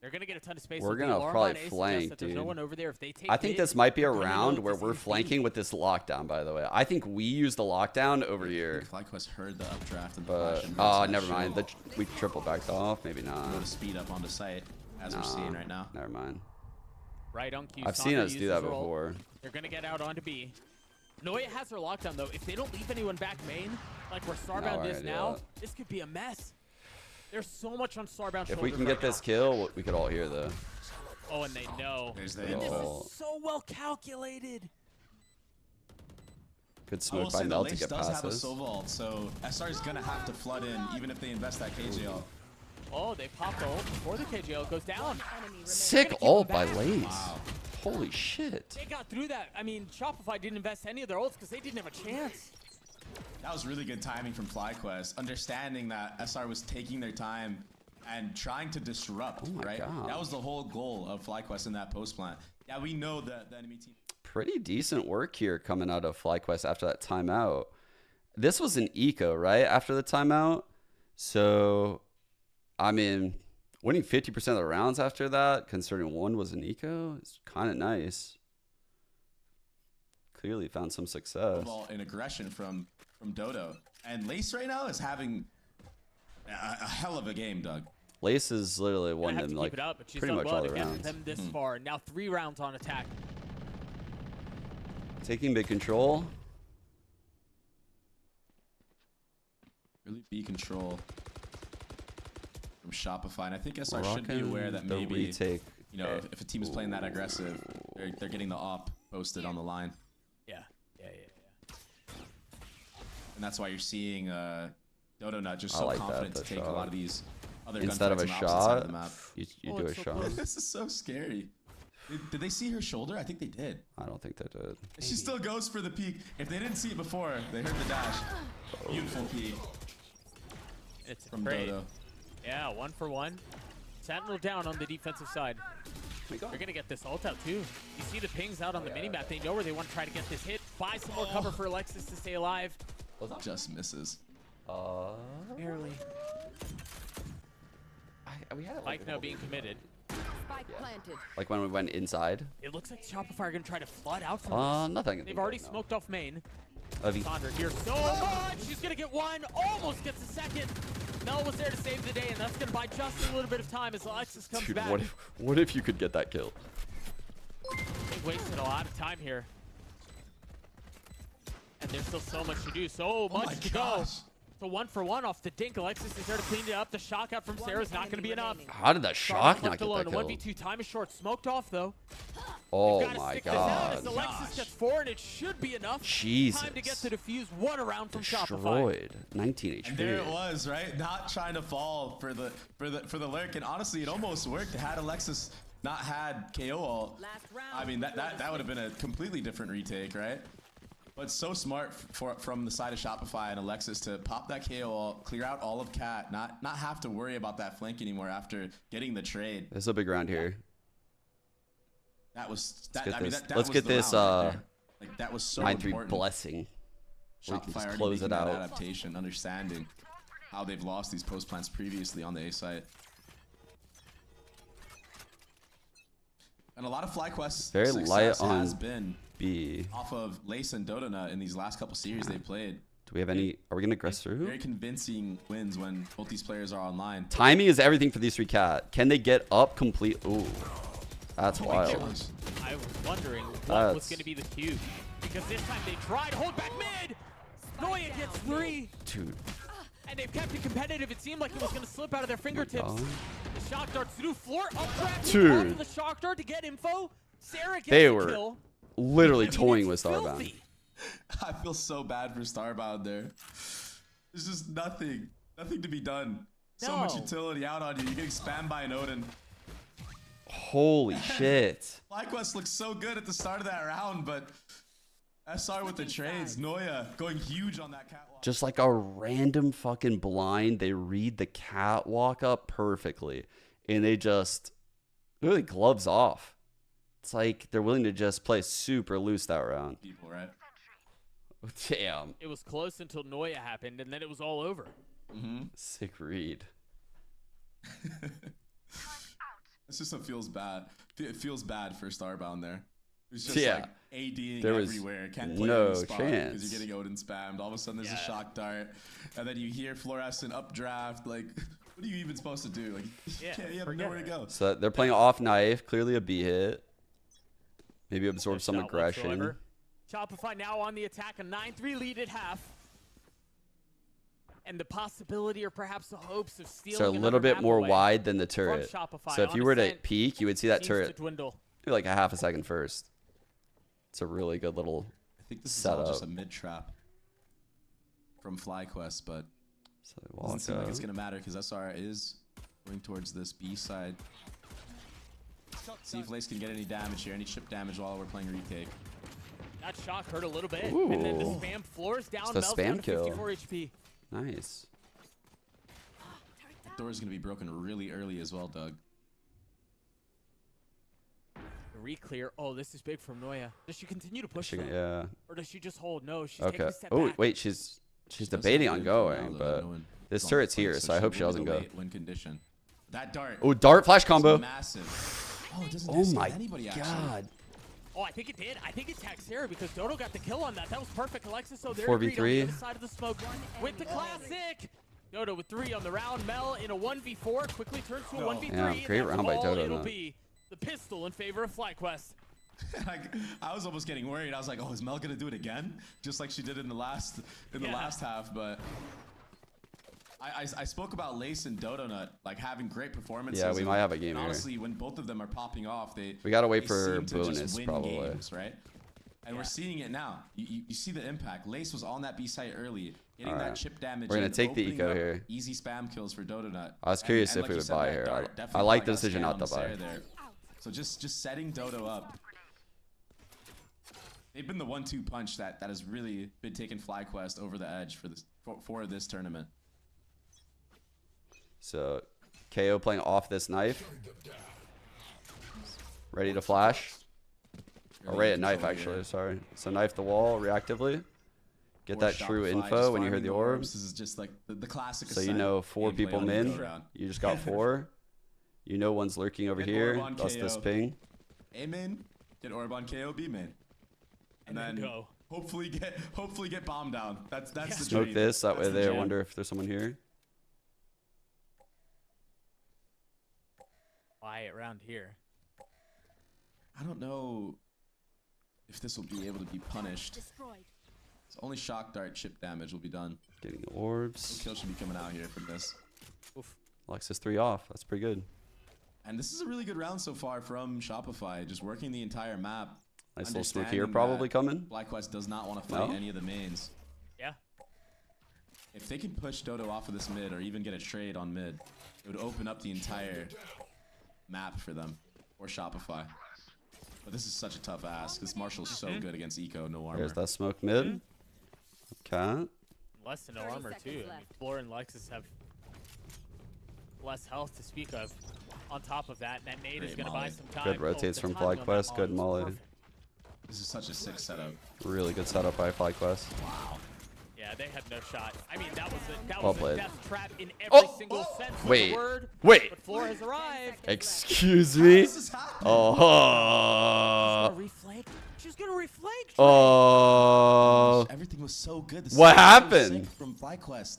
Speaker 5: They're going to get a ton of space.
Speaker 1: We're
Speaker 5: with the
Speaker 1: gonna
Speaker 5: alarm
Speaker 1: probably
Speaker 5: on A, suggests
Speaker 1: flank,
Speaker 5: that there's no
Speaker 1: dude.
Speaker 5: one over there. If they take
Speaker 1: I think
Speaker 5: mid,
Speaker 1: this might be a
Speaker 5: they're gonna know
Speaker 1: round
Speaker 5: that
Speaker 1: where
Speaker 5: this
Speaker 1: we're
Speaker 5: is
Speaker 1: flanking with this lockdown, by the way. I think we use the lockdown over here.
Speaker 15: FlyQuest heard the updraft and the
Speaker 1: But,
Speaker 15: flash. and
Speaker 1: oh,
Speaker 15: that's
Speaker 1: never
Speaker 15: not
Speaker 1: mind.
Speaker 15: sure.
Speaker 1: We triple backed off. Maybe not.
Speaker 15: Go to speed up onto site, as we're seeing right now.
Speaker 1: Never mind.
Speaker 5: right on cue.
Speaker 1: I've seen
Speaker 5: Sandra
Speaker 1: us do
Speaker 5: uses
Speaker 1: that
Speaker 5: her ult.
Speaker 1: before.
Speaker 5: They're going to get out onto B. Noya has her lockdown, though. If they don't leave anyone back main, like where Starbound is now, this could be a mess. There's so much on Starbound.
Speaker 1: If we can get this kill, we could all hear the.
Speaker 5: Oh, and they know.
Speaker 15: There's the
Speaker 5: This
Speaker 15: info.
Speaker 5: is so well calculated.
Speaker 1: Good
Speaker 15: I will
Speaker 1: smoke by
Speaker 15: say the
Speaker 1: Mel to
Speaker 15: Lace
Speaker 1: get
Speaker 15: does have a
Speaker 1: passes.
Speaker 15: Sova ult, so SR is gonna have to flood in even if they invest that KJL.
Speaker 5: Oh, they popped the ult before the KJL goes down.
Speaker 1: Sick ult by Lace. Holy shit.
Speaker 5: They got through that. I mean, Shopify didn't invest any of their ults because they didn't have a chance.
Speaker 15: That was really good timing from FlyQuest, understanding that SR was taking their time and trying to disrupt, right?
Speaker 1: God.
Speaker 15: That was the whole goal of FlyQuest in that post plant. Yeah, we know that the enemy team
Speaker 1: pretty decent work here coming out of FlyQuest after that timeout. This was an eco, right? After the timeout. So, I mean, winning 50% of the rounds after that, considering one was an eco, is kind of nice. Clearly found some success.
Speaker 15: Ball in aggression from Dodo. And Lace right now is having a hell of a game, Doug.
Speaker 1: Lace is literally won them like
Speaker 5: it up, but she's
Speaker 1: pretty much all the
Speaker 5: to get
Speaker 1: rounds.
Speaker 5: them this far. Now 3 rounds on attack.
Speaker 1: Taking big control.
Speaker 15: Really B control from Shopify. And I think SR should be aware that maybe,
Speaker 1: retake.
Speaker 15: You know, if a team is playing that aggressive, they're getting the op posted on the line.
Speaker 5: Yeah.
Speaker 15: And that's why you're seeing Dodo Nut just so
Speaker 1: like
Speaker 15: confident
Speaker 1: that,
Speaker 15: to take a lot of these other
Speaker 1: instead of a
Speaker 15: gunfights on the opposite side of
Speaker 1: shot,
Speaker 15: the map.
Speaker 1: you do a shot.
Speaker 15: This is so scary. Did they see her shoulder? I think they did.
Speaker 1: I don't think they did.
Speaker 15: She still goes for the peek. If they didn't see it before, they heard the dash. Beautiful peek.
Speaker 5: It's
Speaker 15: from
Speaker 5: great.
Speaker 15: Dodo.
Speaker 5: Yeah, 1 for 1. Sentinel down on the defensive side. They're going to get this ult out too. You see the pings out on the minimap. They know where they want to try to get this hit. Buy some more cover for Alexis to stay alive.
Speaker 15: Just misses.
Speaker 5: Barely.
Speaker 1: We had
Speaker 5: Spike now being committed.
Speaker 16: Spike planted.
Speaker 1: Like when we went inside.
Speaker 5: It looks like Shopify are going to try to flood out from this.
Speaker 1: Nothing.
Speaker 5: They've already smoked off main.
Speaker 1: Avi.
Speaker 5: Sandra here so much. She's going to get one. Almost gets a second. Mel was there to save the day, and that's going to buy just a little bit of time as Alexis comes
Speaker 1: Dude,
Speaker 5: back.
Speaker 1: what if you could get that kill?
Speaker 5: They've wasted a lot of time here. And there's still so much to do. So much to go. So 1 for 1 off the dink. Alexis is there to clean it up. The shock out from Sarah is not going to be enough.
Speaker 1: How did that shock not get
Speaker 5: alone.
Speaker 1: that kill?
Speaker 5: 1v2 time is short. Smoked off, though.
Speaker 1: Oh
Speaker 5: Gotta
Speaker 1: my
Speaker 5: stick this out
Speaker 1: god.
Speaker 5: as Alexis gets 4, and it should be enough.
Speaker 1: Jesus.
Speaker 5: Time to get to defuse 1 around from Shopify.
Speaker 1: Destroyed. 19 HP.
Speaker 15: And there it was, right? Not trying to fall for the lurk, and honestly, it almost worked. Had Alexis not had KO ult, I mean that would have been a completely different retake, right? But so smart from the side of Shopify and Alexis to pop that KO ult, clear out all of Cat, not have to worry about that flank anymore after getting the trade.
Speaker 1: This is a big round here.
Speaker 15: That was
Speaker 1: Let's
Speaker 15: that.
Speaker 1: get
Speaker 15: I mean,
Speaker 1: this.
Speaker 15: that
Speaker 1: Let's
Speaker 15: was
Speaker 1: get
Speaker 15: the
Speaker 1: this.
Speaker 15: round right there. Like that was so
Speaker 1: 9-3
Speaker 15: important.
Speaker 1: blessing. We can
Speaker 15: Shopify
Speaker 1: just
Speaker 15: already
Speaker 1: close it
Speaker 15: making that
Speaker 1: out.
Speaker 15: adaptation, understanding how they've lost these post plants previously on the A site. And a lot of FlyQuest
Speaker 1: Very
Speaker 15: success
Speaker 1: light on
Speaker 15: has been
Speaker 1: B.
Speaker 15: off of Lace and Dodona in these last couple series they've played.
Speaker 1: Do we have any? Are we gonna aggress through?
Speaker 15: Very convincing wins when both these players are online.
Speaker 1: Timing is everything for these 3 cat. Can they get up complete? Ooh, that's wild.
Speaker 5: I was wondering what was going to be the cue. Because this time they tried to hold back mid. Noya gets 3.
Speaker 1: Dude.
Speaker 5: And they've kept it competitive. It seemed like it was going to slip out of their fingertips. The shock darts through floor, updraft.
Speaker 1: Dude.
Speaker 5: The shock dart to get info. Sarah gets
Speaker 1: They
Speaker 5: the
Speaker 1: were
Speaker 5: kill.
Speaker 1: literally
Speaker 5: I mean,
Speaker 1: toying
Speaker 5: it's
Speaker 1: with Starbound.
Speaker 5: filthy.
Speaker 15: I feel so bad for Starbound there. There's just nothing to be done. So much utility out on you. You're getting spammed by an Odin.
Speaker 1: Holy shit.
Speaker 15: FlyQuest looks so good at the start of that round, but SR with the trades. Noya going huge on that catwalk.
Speaker 1: Just like a random fucking blind, they read the catwalk up perfectly, and they just really gloves off. It's like they're willing to just play super loose that round.
Speaker 15: People, right?
Speaker 1: Damn.
Speaker 5: It was close until Noya happened, and then it was all over.
Speaker 1: Sick read.
Speaker 15: It's just feels bad. It feels bad for Starbound there. It's just
Speaker 1: Yeah.
Speaker 15: like ADing
Speaker 1: There was
Speaker 15: everywhere. Can't play
Speaker 1: no
Speaker 15: any spot
Speaker 1: chance.
Speaker 15: because you're getting Odin spammed. All of a sudden there's a shock dart, and then you hear fluorescent updraft. Like, what are you even supposed to do? Like, you have nowhere to go.
Speaker 1: So they're playing off knife, clearly a B hit. Maybe absorb some
Speaker 5: Shot
Speaker 1: aggression.
Speaker 5: whatsoever. Shopify now on the attack, a 9-3 lead at half. And the possibility or perhaps the hopes of stealing
Speaker 1: So a little bit more wide than the turret.
Speaker 5: Shopify
Speaker 1: So if you
Speaker 5: on
Speaker 1: were to
Speaker 5: ascent
Speaker 1: peek, you would see that
Speaker 5: seems to
Speaker 1: turret
Speaker 5: dwindle.
Speaker 1: do like a half a second first. It's a really good little
Speaker 15: I think this
Speaker 1: setup.
Speaker 15: is all just a mid trap from FlyQuest, but doesn't seem like it's gonna matter because SR is going towards this B side. See if Lace can get any damage here, any chip damage while we're playing retake.
Speaker 5: That shock hurt a little bit.
Speaker 1: Ooh.
Speaker 5: And then the spam floors down.
Speaker 1: It's the
Speaker 5: Mel's
Speaker 1: spam
Speaker 5: down to
Speaker 1: kill.
Speaker 5: 54 HP.
Speaker 1: Nice.
Speaker 15: That door is gonna be broken really early as well, Doug.
Speaker 5: The re-clear. Oh, this is big from Noya. Does she continue to push them?
Speaker 1: Yeah.
Speaker 5: Or does she just hold? No, she's taking
Speaker 1: Okay.
Speaker 5: a step
Speaker 1: Oh,
Speaker 5: back.
Speaker 1: wait, she's debating on going, but this turret's here, so I hope she doesn't go.
Speaker 15: Win condition. That dart.
Speaker 1: Oh, dart flash combo.
Speaker 15: Massive. Oh, it doesn't
Speaker 1: Oh
Speaker 15: save
Speaker 1: my
Speaker 15: anybody, actually.
Speaker 1: god.
Speaker 5: Oh, I think it did. I think it tagged Sarah because Dodo got the kill on that. That was perfect, Alexis. So they're
Speaker 1: 4v3.
Speaker 5: on the other side of the smoke with the classic. Dodo with 3 on the round. Mel in a 1v4 quickly turns to a 1v3.
Speaker 1: Yeah, great round by Dodo.
Speaker 5: It'll be the pistol in favor of FlyQuest.
Speaker 15: I was almost getting worried. I was like, oh, is Mel gonna do it again? Just like she did in the last half, but I spoke about Lace and Dodonut like having great performances.
Speaker 1: Yeah, we might have a game
Speaker 15: and
Speaker 1: here.
Speaker 15: honestly, when both of them are popping off, we
Speaker 1: gotta wait
Speaker 15: they
Speaker 1: for
Speaker 15: seem to just
Speaker 1: bonus,
Speaker 15: win
Speaker 1: probably.
Speaker 15: games, right? And we're seeing it now. You see the impact. Lace was on that B site early, getting that chip damage.
Speaker 1: We're gonna
Speaker 15: in,
Speaker 1: take the
Speaker 15: opening
Speaker 1: eco
Speaker 15: up
Speaker 1: here.
Speaker 15: Easy spam kills for Dodonut.
Speaker 1: I was curious if
Speaker 15: like
Speaker 1: we
Speaker 15: you
Speaker 1: would
Speaker 15: said,
Speaker 1: buy
Speaker 15: that
Speaker 1: here.
Speaker 15: dart
Speaker 1: I
Speaker 15: definitely
Speaker 1: like the
Speaker 15: got
Speaker 1: decision
Speaker 15: scanned
Speaker 1: not to
Speaker 15: on
Speaker 1: buy.
Speaker 15: Sarah there. So just setting Dodo up. They've been the 1-2 punch that has really been taking FlyQuest over the edge for this tournament.
Speaker 1: So, KO playing off this knife. Ready to flash. Or right at knife, actually. Sorry. So knife the wall reactively. Get that true info when you hear the orbs.
Speaker 15: This is just like the classic.
Speaker 1: So you know 4 people min. You just got 4. You know one's lurking over here. That's this ping.
Speaker 15: A main, get orb on KO, B main, and then
Speaker 5: go.
Speaker 15: hopefully get bomb down. That's the
Speaker 1: Smoke
Speaker 15: dream.
Speaker 1: this. That way
Speaker 15: That's the
Speaker 1: they
Speaker 15: jam.
Speaker 1: wonder if there's someone here.
Speaker 5: Buy it around here.
Speaker 15: I don't know if this will be able to be punished. So only shock dart chip damage will be done.
Speaker 1: Getting the orbs.
Speaker 15: No kill should be coming out here from this.
Speaker 5: Oof.
Speaker 1: Alexis 3 off. That's pretty good.
Speaker 15: And this is a really good round so far from Shopify, just working the entire map.
Speaker 1: Nice little smoke here
Speaker 15: Understanding
Speaker 1: probably
Speaker 15: that
Speaker 1: coming.
Speaker 15: FlyQuest does not want to fight
Speaker 1: No?
Speaker 15: any of the mains.
Speaker 5: Yeah.
Speaker 15: If they can push Dodo off of this mid or even get a trade on mid, it would open up the entire map for them or Shopify. But this is such a tough ask. This Marshall's so good against Eco, no armor.
Speaker 1: There's that smoke mid. Okay.
Speaker 5: Less than no armor too. I mean, Floor and Lexus have less health to speak of. On top of that, that nade is going to buy some time.
Speaker 1: Good rotates from FlyQuest. Good molly.
Speaker 15: This is such a sick setup.
Speaker 1: Really good setup by FlyQuest.
Speaker 5: Wow. Yeah, they had no shot. I mean, that
Speaker 1: Well
Speaker 5: was
Speaker 1: played.
Speaker 5: a death trap in every single sense of
Speaker 1: Wait.
Speaker 5: the word.
Speaker 1: Wait.
Speaker 5: But Floor has arrived.
Speaker 1: Excuse me? Oh.
Speaker 5: She's going to reflect.
Speaker 1: Oh.
Speaker 15: Everything was so good. This
Speaker 1: What
Speaker 15: is so
Speaker 1: happened?
Speaker 15: sick from FlyQuest.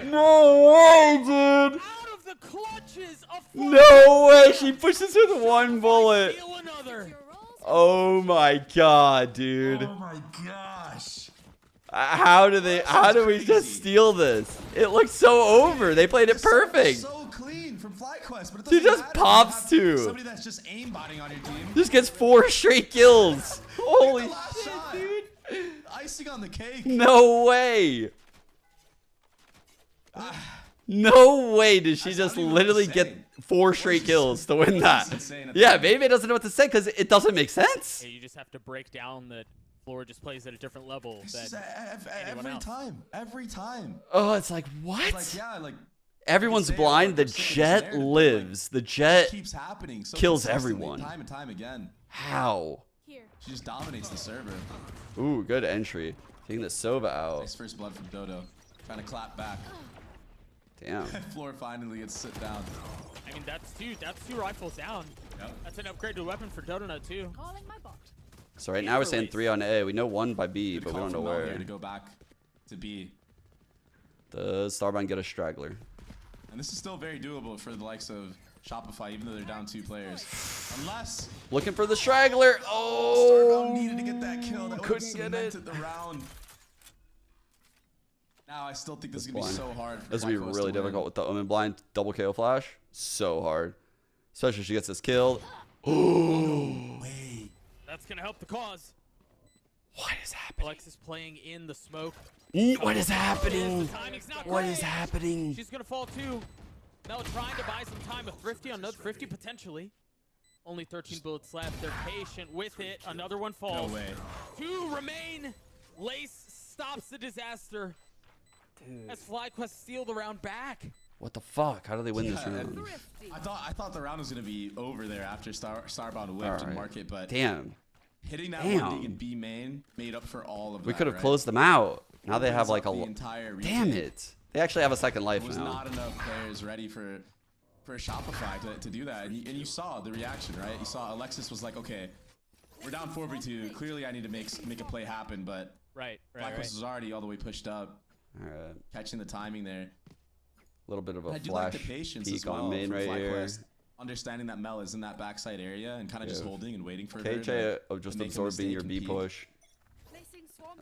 Speaker 1: No way, dude.
Speaker 5: Out of the clutches of
Speaker 1: No way. She pushes with 1 bullet. Oh my god, dude.
Speaker 15: Oh my gosh.
Speaker 1: How do we just steal this? It looks so over. They played it perfect.
Speaker 15: So clean from FlyQuest, but it
Speaker 1: She
Speaker 15: doesn't
Speaker 1: just
Speaker 15: matter.
Speaker 1: pops
Speaker 15: You have
Speaker 1: too.
Speaker 15: Somebody that's just aimbotting on your team.
Speaker 1: Just gets 4 straight kills. Holy shit, dude.
Speaker 15: Icing on the cake.
Speaker 1: No way. No way did she just literally get 4 straight kills to win that. Yeah, maybe it doesn't know what to say because it doesn't make sense.
Speaker 5: Yeah, you just have to break down that Floor just plays at a different level than anyone
Speaker 15: Every
Speaker 5: else.
Speaker 15: time. Every time.
Speaker 1: Oh, it's like, what?
Speaker 15: Like, yeah, like
Speaker 1: Everyone's blind. The Jet lives. The Jet
Speaker 15: keeps happening. So
Speaker 1: kills
Speaker 15: consistently,
Speaker 1: everyone.
Speaker 15: Time and time again.
Speaker 1: How?
Speaker 15: She just dominates the server.
Speaker 1: Ooh, good entry. Taking the Sova out.
Speaker 15: Nice first blood from Dodo. Trying to clap back.
Speaker 1: Damn.
Speaker 15: Floor finally gets sit down.
Speaker 5: I mean, that's two rifles down.
Speaker 15: Yep.
Speaker 5: That's an upgraded weapon for Donut too.
Speaker 1: So right now we're saying 3 on A. We know 1 by B, but we don't know where.
Speaker 15: To go back to B.
Speaker 1: Does Starbound get a straggler?
Speaker 15: And this is still very doable for the likes of Shopify, even though they're down 2 players. Unless
Speaker 1: Looking for the straggler. Oh,
Speaker 15: Starbound needed to get that kill. That
Speaker 1: couldn't get it.
Speaker 15: The round. Now I still think this is gonna be so hard.
Speaker 1: This is gonna be really difficult with the Omen blind double KO flash. So hard, especially if she gets this killed. Oh,
Speaker 5: That's gonna help the cause.
Speaker 1: What is happening?
Speaker 5: Alexis playing in the smoke.
Speaker 1: What is happening?
Speaker 5: The timing's not
Speaker 1: What
Speaker 5: great.
Speaker 1: is happening?
Speaker 5: She's gonna fall too. Mel trying to buy some time. A Thrifty on another Thrifty potentially. Only 13 bullets left. They're patient with it. Another one falls.
Speaker 15: No way.
Speaker 5: 2 remain. Lace stops the disaster. As FlyQuest steal the round back.
Speaker 1: What the fuck? How do they win this round?
Speaker 15: I thought the round was gonna be over there after Starbound whipped and Market, but
Speaker 1: damn,
Speaker 15: hitting that one dig in B main made up for all of that.
Speaker 1: We could have
Speaker 15: right?
Speaker 1: closed them out. Now they have like a
Speaker 15: entire
Speaker 1: damn it. They actually have a second life
Speaker 15: There was
Speaker 1: now.
Speaker 15: not enough players ready for Shopify to do that, and you saw the reaction, right? You saw Alexis was like, okay, we're down 4v2. Clearly, I need to make a play happen, but FlyQuest was already all the way pushed up.
Speaker 1: All right,
Speaker 15: catching the timing there.
Speaker 1: A little bit of a
Speaker 15: I do
Speaker 1: flash
Speaker 15: like the patience
Speaker 1: peek
Speaker 15: as well
Speaker 1: on main
Speaker 15: from
Speaker 1: right here.
Speaker 15: FlyQuest, understanding that Mel is in that backside area and kind of just holding and waiting for her
Speaker 1: KJ
Speaker 15: to
Speaker 1: of just
Speaker 15: make a
Speaker 1: absorbing
Speaker 15: mistake
Speaker 1: your
Speaker 15: and
Speaker 1: B
Speaker 15: peek.
Speaker 1: push.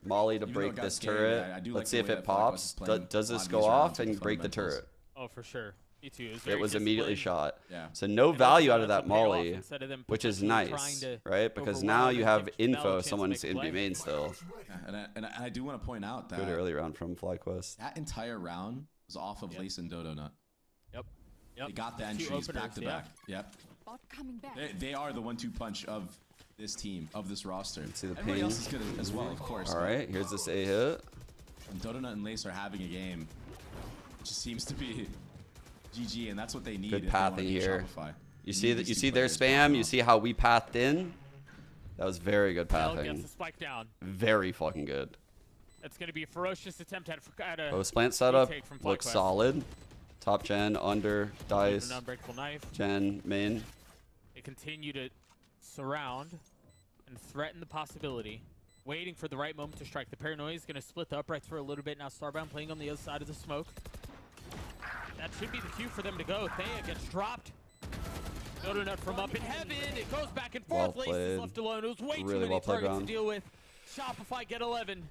Speaker 1: Molly to
Speaker 15: Even though
Speaker 1: break
Speaker 15: it got
Speaker 1: this
Speaker 15: scary,
Speaker 1: turret.
Speaker 15: I do
Speaker 1: Let's
Speaker 15: like
Speaker 1: see
Speaker 15: the
Speaker 1: if
Speaker 15: way
Speaker 1: it
Speaker 15: that FlyQuest
Speaker 1: pops.
Speaker 15: is playing
Speaker 1: Does
Speaker 15: a lot
Speaker 1: this
Speaker 15: of
Speaker 1: go
Speaker 15: these rounds
Speaker 1: off
Speaker 15: with
Speaker 1: and
Speaker 15: the
Speaker 1: break the
Speaker 15: fundamentals.
Speaker 1: turret?
Speaker 5: Oh, for sure. Me too.
Speaker 1: It was immediately shot.
Speaker 15: Yeah.
Speaker 1: So no
Speaker 5: And
Speaker 1: value
Speaker 5: also
Speaker 1: out of
Speaker 5: that's
Speaker 1: that
Speaker 5: what paid off
Speaker 1: Molly,
Speaker 5: instead of them
Speaker 1: which is
Speaker 5: potentially
Speaker 1: nice,
Speaker 5: trying to
Speaker 1: right? Because
Speaker 5: overwhelm
Speaker 1: now
Speaker 5: and
Speaker 1: you
Speaker 5: give
Speaker 1: have
Speaker 5: Mel a
Speaker 1: info.
Speaker 5: chance to
Speaker 1: Someone's
Speaker 5: make a
Speaker 1: in
Speaker 5: play.
Speaker 1: B main still.
Speaker 15: Yeah, and I do want to point out that
Speaker 1: Good early round from FlyQuest.
Speaker 15: that entire round was off of Lace and Dodo Nut.
Speaker 5: Yep.
Speaker 15: They got the
Speaker 5: Two
Speaker 15: entries
Speaker 5: openers,
Speaker 15: back to back. Yep.
Speaker 16: Bot coming back.
Speaker 15: They are the 1-2 punch of this team, of this roster.
Speaker 1: See the
Speaker 15: Everybody
Speaker 1: ping.
Speaker 15: else is good as well, of course.
Speaker 1: All right, here's this A hit.
Speaker 15: And Dodo Nut and Lace are having a game. It just seems to be GG, and that's what they need.
Speaker 1: Good
Speaker 15: if they wanna
Speaker 1: pathing
Speaker 15: beat
Speaker 1: here.
Speaker 15: Shopify.
Speaker 1: You
Speaker 15: They
Speaker 1: see
Speaker 15: need
Speaker 1: that?
Speaker 15: these
Speaker 1: You
Speaker 15: two
Speaker 1: see their
Speaker 15: players
Speaker 1: spam.
Speaker 15: popping
Speaker 1: You
Speaker 15: off.
Speaker 1: see how we pathed in. That was very good
Speaker 5: Mel gets
Speaker 1: pathing.
Speaker 5: the spike down.
Speaker 1: Very fucking good.
Speaker 5: That's going to be a ferocious attempt at a
Speaker 1: Post plant setup
Speaker 5: retake from
Speaker 1: looks
Speaker 5: FlyQuest.
Speaker 1: solid. Top gen under dice.
Speaker 5: An unbreakable knife.
Speaker 1: Gen main.
Speaker 5: They continue to surround and threaten the possibility, waiting for the right moment to strike. The paranoia is going to split the uprights for a little bit. Now Starbound playing on the other side of the smoke. That should be the cue for them to go. Thea gets dropped. Dodo Nut from up in heaven. It goes back and forth.
Speaker 1: Well
Speaker 5: Lace is
Speaker 1: played.
Speaker 5: left alone. It was way
Speaker 1: Really
Speaker 5: too many
Speaker 1: well played
Speaker 5: targets
Speaker 1: round.
Speaker 5: to deal with. Shopify get 11.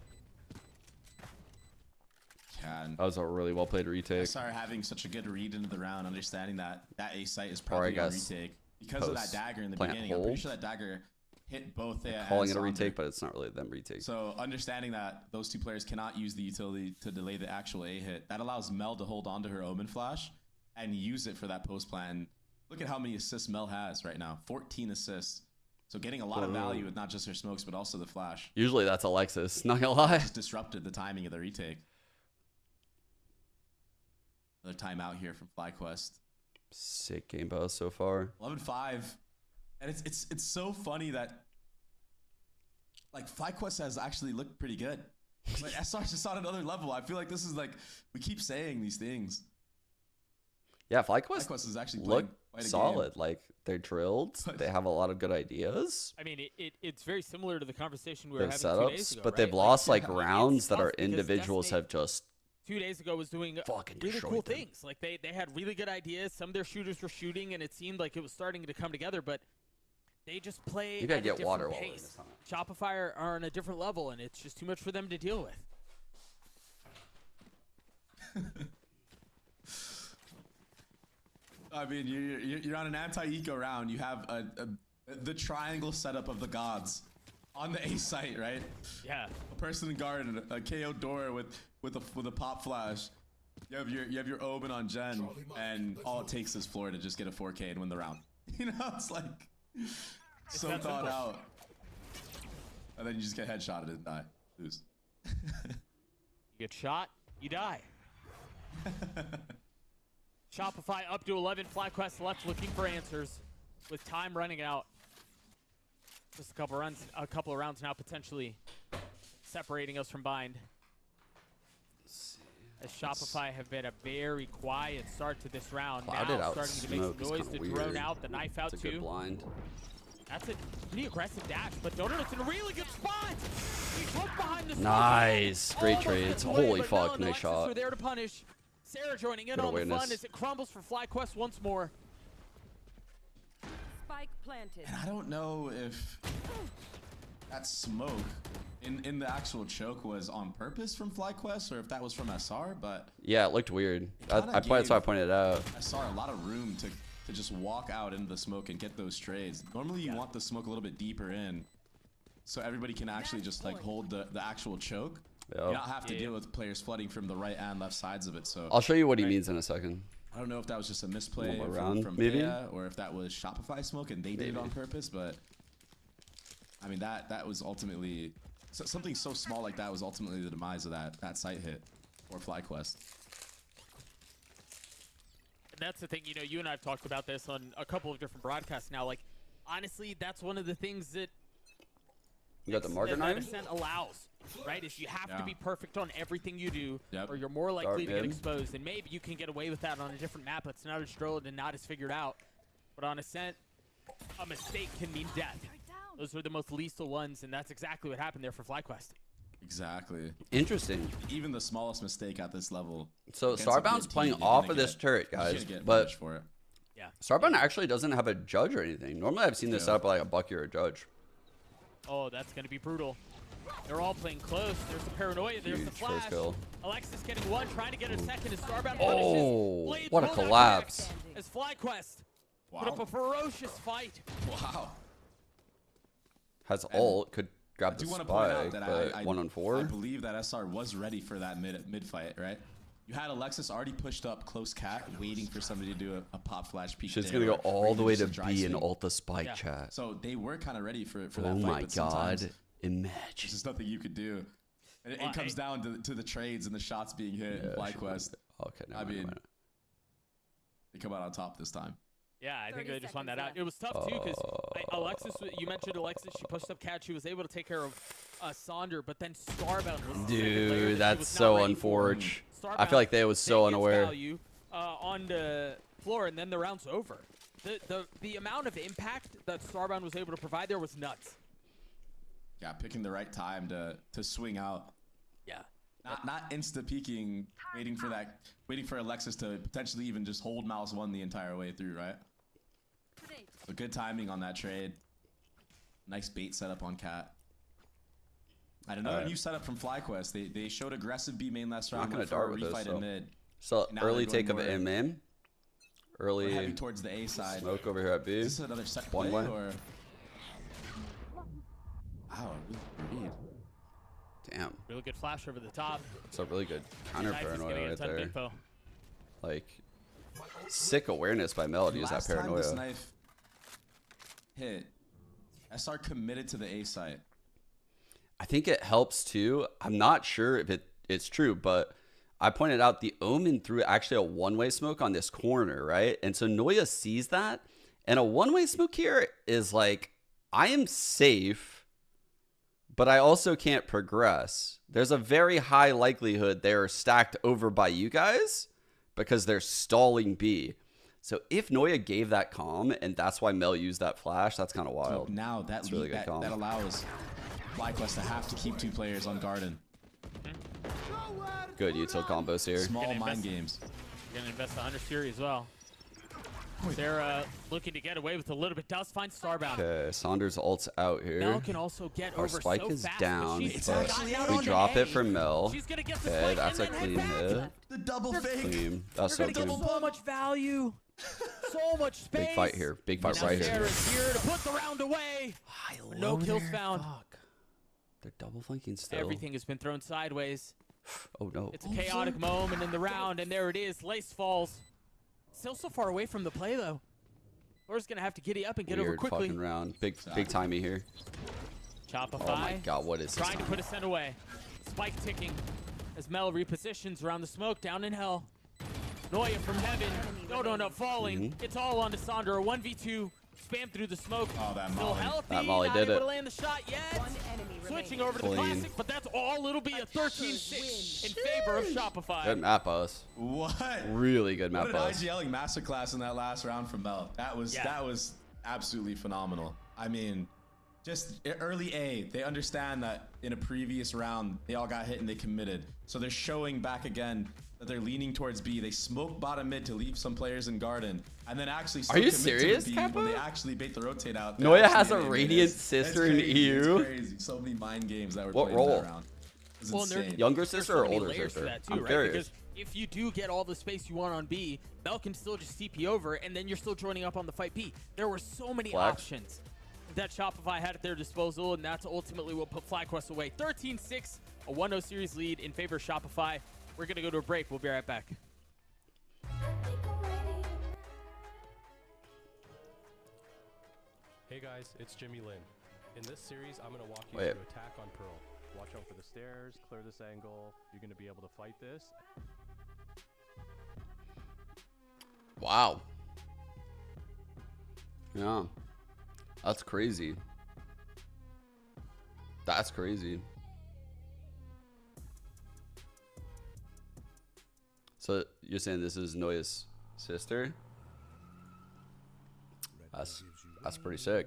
Speaker 1: That was a really well played
Speaker 15: I
Speaker 1: retake.
Speaker 15: started having such a good read into the round, understanding that A site is
Speaker 1: Or I
Speaker 15: probably a
Speaker 1: guess
Speaker 15: retake because of that
Speaker 1: post
Speaker 15: dagger in the
Speaker 1: plant
Speaker 15: beginning. I'm pretty
Speaker 1: hold.
Speaker 15: sure that dagger hit both Thea
Speaker 1: Calling
Speaker 15: and
Speaker 1: it a
Speaker 15: Sonder.
Speaker 1: retake, but it's not really them retake.
Speaker 15: So understanding that those two players cannot use the utility to delay the actual A hit, that allows Mel to hold on to her Omen Flash and use it for that post plan. Look at how many assists Mel has right now. 14 assists. So getting a lot of value with not just her smokes, but also the flash.
Speaker 1: Usually that's Alexis. Not gonna lie.
Speaker 15: Just disrupted the timing of the retake. Another timeout here from FlyQuest.
Speaker 1: Sick game boss so far.
Speaker 15: 11-5. And it's so funny that like FlyQuest has actually looked pretty good. Like SR just on another level. I feel like this is like we keep saying these things.
Speaker 1: Yeah, FlyQuest
Speaker 15: is actually
Speaker 1: look
Speaker 15: playing quite a
Speaker 1: solid. Like they're drilled. They have a lot of good ideas.
Speaker 5: I mean, it's very similar to the conversation we
Speaker 1: They
Speaker 5: were
Speaker 1: have
Speaker 5: having 2 days
Speaker 1: setups,
Speaker 5: ago,
Speaker 1: but
Speaker 5: right?
Speaker 1: they've lost like
Speaker 5: it's
Speaker 1: rounds that
Speaker 5: tough
Speaker 1: are
Speaker 5: because
Speaker 1: individuals
Speaker 5: Destiny
Speaker 1: have just
Speaker 5: 2 days ago was doing
Speaker 1: fucking
Speaker 5: really
Speaker 1: destroyed
Speaker 5: cool
Speaker 1: them.
Speaker 5: things. Like they had really good ideas. Some of their shooters were shooting, and it seemed like it was starting to come together. But they just play
Speaker 1: Maybe I
Speaker 5: at a
Speaker 1: get
Speaker 5: different
Speaker 1: water while we're in
Speaker 5: pace.
Speaker 1: this time.
Speaker 5: Shopify are on a different level, and it's just too much for them to deal with.
Speaker 15: I mean, you're on an anti-eco round. You have the triangle setup of the gods on the A site, right?
Speaker 5: Yeah.
Speaker 15: A person in garden, a KO door with a pop flash. You have your Omen on Gen, and all it takes is Floor to just get a 4K and win the round. You know, it's like so
Speaker 5: that
Speaker 15: thought
Speaker 5: simple.
Speaker 15: out. And then you just get headshotted and die, lose.
Speaker 5: You get shot, you die. Shopify up to 11. FlyQuest left looking for answers with time running out. Just a couple of rounds now potentially separating us from bind. As Shopify have been a very quiet start to this round.
Speaker 1: Clouded
Speaker 5: now
Speaker 1: out
Speaker 5: starting to make
Speaker 1: smoke
Speaker 5: some
Speaker 1: is
Speaker 5: noise.
Speaker 1: kinda
Speaker 5: The drone
Speaker 1: weird.
Speaker 5: out, the knife out
Speaker 1: It's a good
Speaker 5: too.
Speaker 1: blind.
Speaker 5: That's a pretty aggressive dash, but Donut's in a really good spot. He's looked behind the smoke.
Speaker 1: Nice. Great
Speaker 5: Almost
Speaker 1: trades.
Speaker 5: gets away,
Speaker 1: Holy
Speaker 5: but
Speaker 1: fuck.
Speaker 5: Mel and
Speaker 1: Nice
Speaker 5: Alexis
Speaker 1: shot.
Speaker 5: were there to punish. Sarah joining in
Speaker 1: Good
Speaker 5: on the fun
Speaker 1: awareness.
Speaker 5: as it crumbles for FlyQuest once more.
Speaker 16: Spike planted.
Speaker 15: And I don't know if that smoke in the actual choke was on purpose from FlyQuest or if that was from SR, but
Speaker 1: Yeah, it looked weird.
Speaker 15: kinda
Speaker 1: That's why I
Speaker 15: gave
Speaker 1: pointed it out.
Speaker 15: SR a lot of room to just walk out into the smoke and get those trades. Normally you want the smoke a little bit deeper in so everybody can actually just like hold the actual choke.
Speaker 1: Yeah.
Speaker 15: You not have to deal with players flooding from the right and left sides of it. So
Speaker 1: I'll show you what he means in a second.
Speaker 15: I don't know if that was just a misplay
Speaker 1: One more round,
Speaker 15: from
Speaker 1: maybe?
Speaker 15: Thea or if that was Shopify smoke and they did it
Speaker 1: Maybe.
Speaker 15: on purpose, but I mean that was ultimately something so small like that was ultimately the demise of that site hit or FlyQuest.
Speaker 5: That's the thing. You know, you and I have talked about this on a couple of different broadcasts now. Like, honestly, that's one of the things that
Speaker 1: You got the marker
Speaker 5: that
Speaker 1: knife?
Speaker 5: Ascent allows, right? Is you have to be perfect on everything you do,
Speaker 15: Yep.
Speaker 5: or you're more likely to get
Speaker 1: mid.
Speaker 5: exposed. And maybe you can get away with that on a different map that's not as drilled and not as figured out. But on Ascent, a mistake can mean death. Those are the most lethal ones, and that's exactly what happened there for FlyQuest.
Speaker 15: Exactly.
Speaker 1: Interesting.
Speaker 15: Even the smallest mistake at this level.
Speaker 1: So
Speaker 15: against a
Speaker 1: Starbound's
Speaker 15: good
Speaker 1: playing
Speaker 15: team, you're
Speaker 1: off
Speaker 15: gonna
Speaker 1: of this
Speaker 15: get-
Speaker 1: turret,
Speaker 15: you're
Speaker 1: guys,
Speaker 15: gonna get
Speaker 1: but
Speaker 15: punished for it.
Speaker 5: Yeah.
Speaker 1: Starbound actually doesn't have a judge or anything. Normally, I've seen this set up like a Bucky or a judge.
Speaker 5: Oh, that's going to be brutal. They're all playing close. There's the paranoia. There's the
Speaker 1: Huge
Speaker 5: flash.
Speaker 1: first kill.
Speaker 5: Alexis getting one, trying to get a second as Starbound
Speaker 1: Oh,
Speaker 5: punishes. Blades
Speaker 1: what a
Speaker 5: will not
Speaker 1: collapse.
Speaker 5: connect As FlyQuest
Speaker 15: Wow.
Speaker 5: put up a ferocious fight.
Speaker 15: Wow.
Speaker 1: Has ult, could grab
Speaker 15: I
Speaker 1: the
Speaker 15: do want to point out
Speaker 1: spike,
Speaker 15: that
Speaker 1: but
Speaker 15: I
Speaker 1: 1-on-4.
Speaker 15: I believe that SR was ready for that mid fight, right? You had Alexis already pushed up close cat, waiting for somebody to do a pop flash peek.
Speaker 1: She's
Speaker 15: there,
Speaker 1: gonna go
Speaker 15: or
Speaker 1: all the
Speaker 15: even
Speaker 1: way
Speaker 15: just
Speaker 1: to
Speaker 15: a dry
Speaker 1: B and
Speaker 15: swing.
Speaker 1: ult the spike
Speaker 5: Yeah.
Speaker 1: chat.
Speaker 15: So they were kind of ready for that
Speaker 1: Oh
Speaker 15: fight.
Speaker 1: my
Speaker 15: but sometimes
Speaker 1: god. Imagine.
Speaker 15: There's just nothing you could do. And it
Speaker 5: Well,
Speaker 15: comes down to the trades and the shots being hit in FlyQuest.
Speaker 1: Okay,
Speaker 15: I mean, they come out on top this time.
Speaker 5: Yeah, I think
Speaker 16: 30
Speaker 5: they just won that
Speaker 16: seconds
Speaker 5: out. It was tough, too, because Alexis, you mentioned Alexis. She pushed up cat. She was able to take care of Sonder, but then Starbound was the second layer that
Speaker 1: Dude,
Speaker 5: she
Speaker 1: that's
Speaker 5: was not
Speaker 1: so
Speaker 5: ready for.
Speaker 1: unfortunate. I
Speaker 5: Starbound,
Speaker 1: feel like they was so
Speaker 5: they gets
Speaker 1: unaware.
Speaker 5: value, on the floor, and then the round's over. The amount of impact that Starbound was able to provide there was nuts.
Speaker 15: Yeah, picking the right time to swing out.
Speaker 5: Yeah.
Speaker 15: Not insta peeking, waiting for Alexis to potentially even just hold mouse one the entire way through, right? So good timing on that trade. Nice bait setup on cat. And another new setup from FlyQuest. They showed aggressive B main last round.
Speaker 1: Not gonna
Speaker 15: went for
Speaker 1: dart
Speaker 15: a
Speaker 1: with this,
Speaker 15: refight
Speaker 1: so.
Speaker 15: in mid.
Speaker 1: So
Speaker 15: Now
Speaker 1: early
Speaker 15: they're going
Speaker 1: take of
Speaker 15: more-
Speaker 1: M in. Early
Speaker 15: Heading towards the A side.
Speaker 1: smoke over here at B.
Speaker 15: Is this another set
Speaker 1: One
Speaker 15: play
Speaker 1: way.
Speaker 15: or? Wow, really read.
Speaker 1: Damn.
Speaker 5: Really good flash over the top.
Speaker 1: It's a really good counter
Speaker 5: Knife is gonna
Speaker 1: paranoia
Speaker 5: get a
Speaker 1: right
Speaker 5: ton of
Speaker 1: there.
Speaker 5: info.
Speaker 1: Like, sick awareness by Mel to use that
Speaker 15: Last time this
Speaker 1: paranoia.
Speaker 15: knife hit, SR committed to the A site.
Speaker 1: I think it helps too. I'm not sure if it's true, but I pointed out the Omen threw actually a one-way smoke on this corner, right? And so Noya sees that, and a one-way smoke here is like, I am safe, but I also can't progress. There's a very high likelihood they're stacked over by you guys because they're stalling B. So if Noya gave that calm, and that's why Mel used that flash, that's kind of wild.
Speaker 15: So now
Speaker 1: That's really good calm.
Speaker 15: that allows FlyQuest to have to keep 2 players on Garden.
Speaker 1: Good util combos here.
Speaker 15: Small
Speaker 5: Gonna
Speaker 15: mind
Speaker 5: invest-
Speaker 15: games.
Speaker 5: Going to invest the Hunter Fury as well. They're looking to get away with a little bit. Does find Starbound.
Speaker 1: Okay, Saunders ult's out here.
Speaker 5: Mel can also get
Speaker 1: Our
Speaker 5: over
Speaker 1: spike
Speaker 5: so
Speaker 1: is
Speaker 5: fast,
Speaker 1: down,
Speaker 5: but she's
Speaker 1: but
Speaker 5: gotten out
Speaker 1: we
Speaker 5: onto
Speaker 1: drop
Speaker 5: A.
Speaker 1: it for Mel.
Speaker 5: She's gonna get the
Speaker 1: Okay,
Speaker 5: spike
Speaker 1: that's a
Speaker 5: and then
Speaker 1: clean
Speaker 5: head back.
Speaker 1: hit.
Speaker 15: The double fake.
Speaker 1: Clean. That's so
Speaker 5: You're gonna
Speaker 1: clean.
Speaker 5: get so much value. So much space.
Speaker 1: Big fight here. Big fight
Speaker 5: Now
Speaker 1: right here.
Speaker 5: Sarah's here to put the round away. No kills found.
Speaker 1: They're double flanking still.
Speaker 5: Everything has been thrown sideways.
Speaker 1: Oh no.
Speaker 5: It's a chaotic moment in the round, and there it is. Lace falls. Still so far away from the play, though. Laura's going to have to giddy up and get over
Speaker 1: Weird
Speaker 5: quickly.
Speaker 1: fucking round. Big timey here.
Speaker 5: Shopify.
Speaker 1: Oh my god, what is this?
Speaker 5: Trying to put a send away. Spike ticking as Mel repositions around the smoke down in hell. Noya from heaven. No, falling. It's all on to Sonder. A 1v2. Spam through the smoke.
Speaker 15: Oh, that
Speaker 5: Still
Speaker 15: molly.
Speaker 5: healthy.
Speaker 1: That molly
Speaker 5: Not
Speaker 1: did
Speaker 5: able
Speaker 1: it.
Speaker 5: to land the shot yet. Switching over to the
Speaker 1: Clean.
Speaker 5: classic, but that's all. It'll be a 13-6 in favor of Shopify.
Speaker 1: Good map us.
Speaker 15: What?
Speaker 1: Really good map
Speaker 15: What an
Speaker 1: us.
Speaker 15: IGLing masterclass in that last round from Mel. That was absolutely phenomenal. I mean, just early A, they understand that in a previous round they all got hit and they committed. So they're showing back again that they're leaning towards B. They smoke bottom mid to leave some players in Garden, and then actually still
Speaker 1: Are you
Speaker 15: commit
Speaker 1: serious,
Speaker 15: to the B
Speaker 1: Kappa?
Speaker 15: when they actually bait the rotate out.
Speaker 1: Noya
Speaker 15: Actually,
Speaker 1: has a
Speaker 15: I mean,
Speaker 1: Radiant
Speaker 15: it's
Speaker 1: sister in
Speaker 15: crazy.
Speaker 1: EU?
Speaker 15: It's crazy. So many mind games that were
Speaker 1: What
Speaker 15: played
Speaker 1: role?
Speaker 15: in that round. It was
Speaker 5: Well, and
Speaker 15: insane.
Speaker 1: Younger
Speaker 5: There's
Speaker 1: sister
Speaker 5: so
Speaker 1: or
Speaker 5: many
Speaker 1: older
Speaker 5: layers to
Speaker 1: sister?
Speaker 5: that too,
Speaker 1: I'm
Speaker 5: right?
Speaker 1: curious.
Speaker 5: Because if you do get all the space you want on B, Mel can still just TP over, and then you're still joining up on the fight B. There were so many
Speaker 1: Flex.
Speaker 5: options that Shopify had at their disposal, and that's ultimately what put FlyQuest away. 13-6, a 1-0 series lead in favor of Shopify. We're going to go to a break. We'll be right back.
Speaker 17: Hey guys, it's Jimmy Lin. In this series, I'm going to walk you
Speaker 1: Wait.
Speaker 17: through attack on Pearl. Watch out for the stairs, clear this angle. You're going to be able to fight this.
Speaker 1: Wow. Yeah. That's crazy. That's crazy. So you're saying this is Noya's sister? That's pretty sick.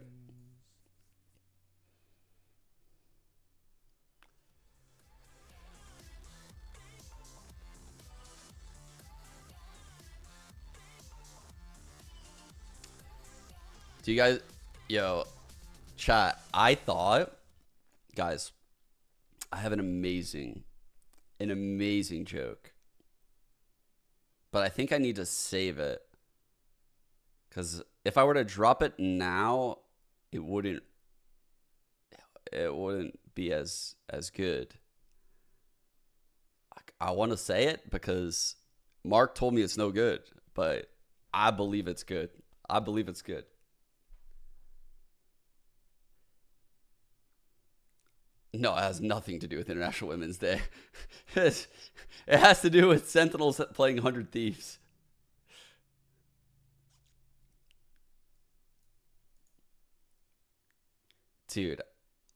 Speaker 1: Do you guys, yo, chat, I thought, guys, I have an amazing joke. But I think I need to save it. Because if I were to drop it now, it wouldn't be as good. I want to say it because Mark told me it's no good, but I believe it's good. I believe it's good. No, it has nothing to do with International Women's Day. It has to do with Sentinels playing 100 Thieves. Dude,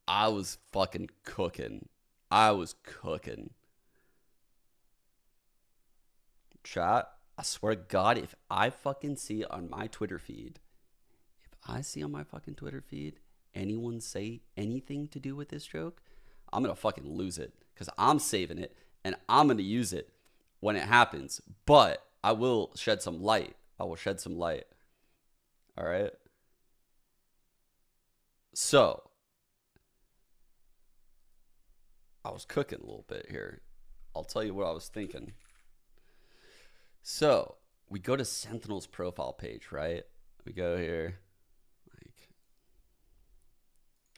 Speaker 1: I was fucking cooking. I was cooking. Chat, I swear to God, if I fucking see on my Twitter feed, anyone say anything to do with this joke, I'm going to fucking lose it because I'm saving it and I'm going to use it when it happens. But I will shed some light. All right. So I was cooking a little bit here. I'll tell you what I was thinking. So we go to Sentinel's profile page, right? We go here.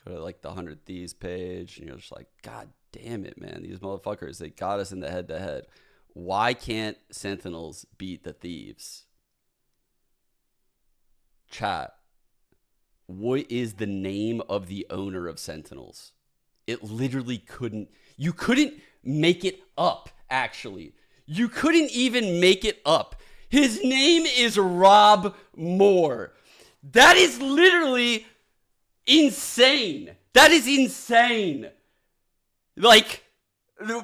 Speaker 1: Go to like the 100 Thieves page, and you're just like, God damn it, man. These motherfuckers, they got us in the head-to-head. Why can't Sentinels beat the Thieves? Chat, what is the name of the owner of Sentinels? It literally couldn't. You couldn't make it up, actually. You couldn't even make it up. His name is Rob Moore. That is literally insane. That is insane. Like,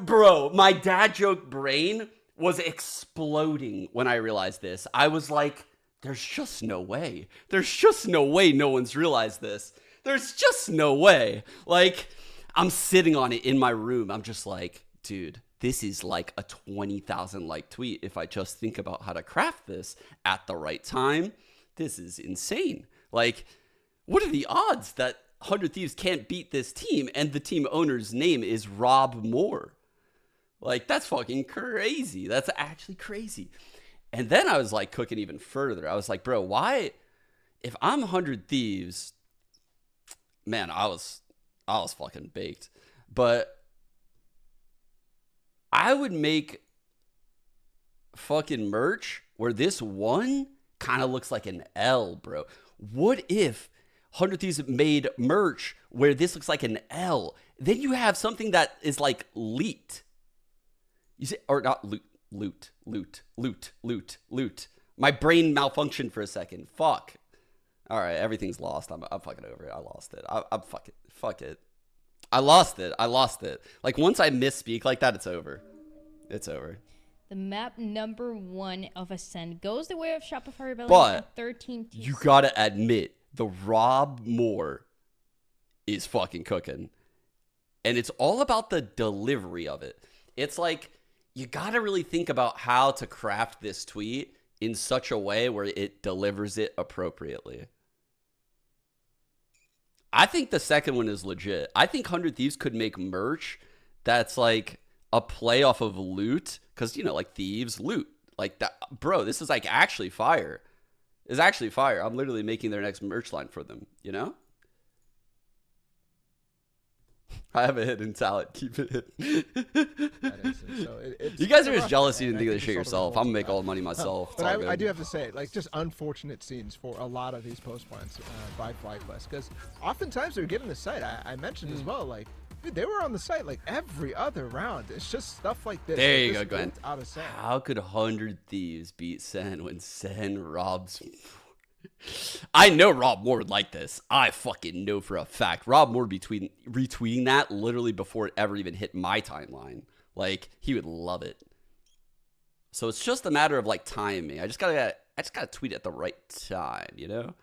Speaker 1: bro, my dad joke brain was exploding when I realized this. I was like, there's just no way. There's just no way no one's realized this. There's just no way. Like, I'm sitting on it in my room. I'm just like, dude, this is like a 20,000 like tweet if I just think about how to craft this at the right time. This is insane. Like, what are the odds that 100 Thieves can't beat this team and the team owner's name is Rob Moore? Like, that's fucking crazy. That's actually crazy. And then I was like cooking even further. I was like, bro, why? If I'm 100 Thieves, man, I was fucking baked. But I would make fucking merch where this one kind of looks like an L, bro. What if 100 Thieves made merch where this looks like an L? Then you have something that is like leaked. You say, or not loot. My brain malfunctioned for a second. Fuck. All right, everything's lost. I'm fucking over it. I lost it. Fuck it. I lost it. Like, once I misspeak like that, it's over. It's over.
Speaker 12: The map number 1 of Ascend goes the way of Shopify Rebellion.
Speaker 1: But
Speaker 12: 13
Speaker 1: you gotta admit, the Rob Moore is fucking cooking. And it's all about the delivery of it. It's like, you gotta really think about how to craft this tweet in such a way where it delivers it appropriately. I think the second one is legit. I think 100 Thieves could make merch that's like a play off of loot. Because, you know, like Thieves, loot. Like that. Bro, this is like actually fire. It's actually fire. I'm literally making their next merch line for them, you know? I have a hidden talent. Keep it hidden. You guys are just jealous you didn't think of this shit yourself. I'm going to make all the money myself.
Speaker 11: But I do have to say, like, just unfortunate scenes for a lot of these post plans by FlyQuest. Because oftentimes they're given the site. I mentioned as well, like, Dude, they were on the site like every other round. It's just stuff like this.
Speaker 1: There
Speaker 11: like,
Speaker 1: you
Speaker 11: this
Speaker 1: go, Glenn.
Speaker 11: looked Out of Sen.
Speaker 1: How could 100 Thieves beat Sen when Sen robs? I know Rob Moore would like this. I fucking know for a fact. Rob Moore retweeting that literally before it ever even hit my timeline. Like, he would love it. So it's just a matter of like timing. I just gotta tweet at the right time, you know?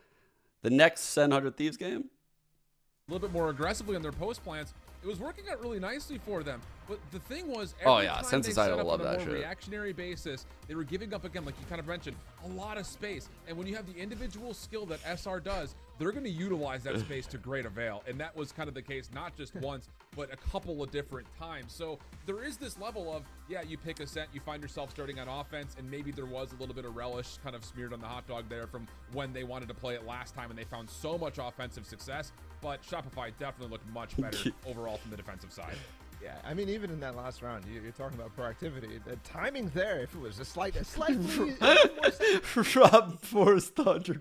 Speaker 1: The next Sen 100 Thieves game,
Speaker 13: a little bit more aggressively on their post plants. It was working out really nicely for them. But the thing was, every time
Speaker 1: Sen
Speaker 13: they
Speaker 1: Society
Speaker 13: set
Speaker 1: will
Speaker 13: up
Speaker 1: love
Speaker 13: on a
Speaker 1: that
Speaker 13: more
Speaker 1: shit.
Speaker 13: reactionary basis, they were giving up, again, like you kind of mentioned, a lot of space. And when you have the individual skill that SR does, they're going to utilize that space to great avail. And that was kind of the case, not just once, but a couple of different times. So there is this level of, yeah, you pick a set, you find yourself starting on offense, and maybe there was a little bit of relish kind of smeared on the hot dog there from when they wanted to play it last time and they found so much offensive success. But Shopify definitely looked much better overall from the defensive side.
Speaker 11: Yeah, I mean, even in that last round, you're talking about proactivity. The timing there, if it was a slight
Speaker 1: Rob forced 100%.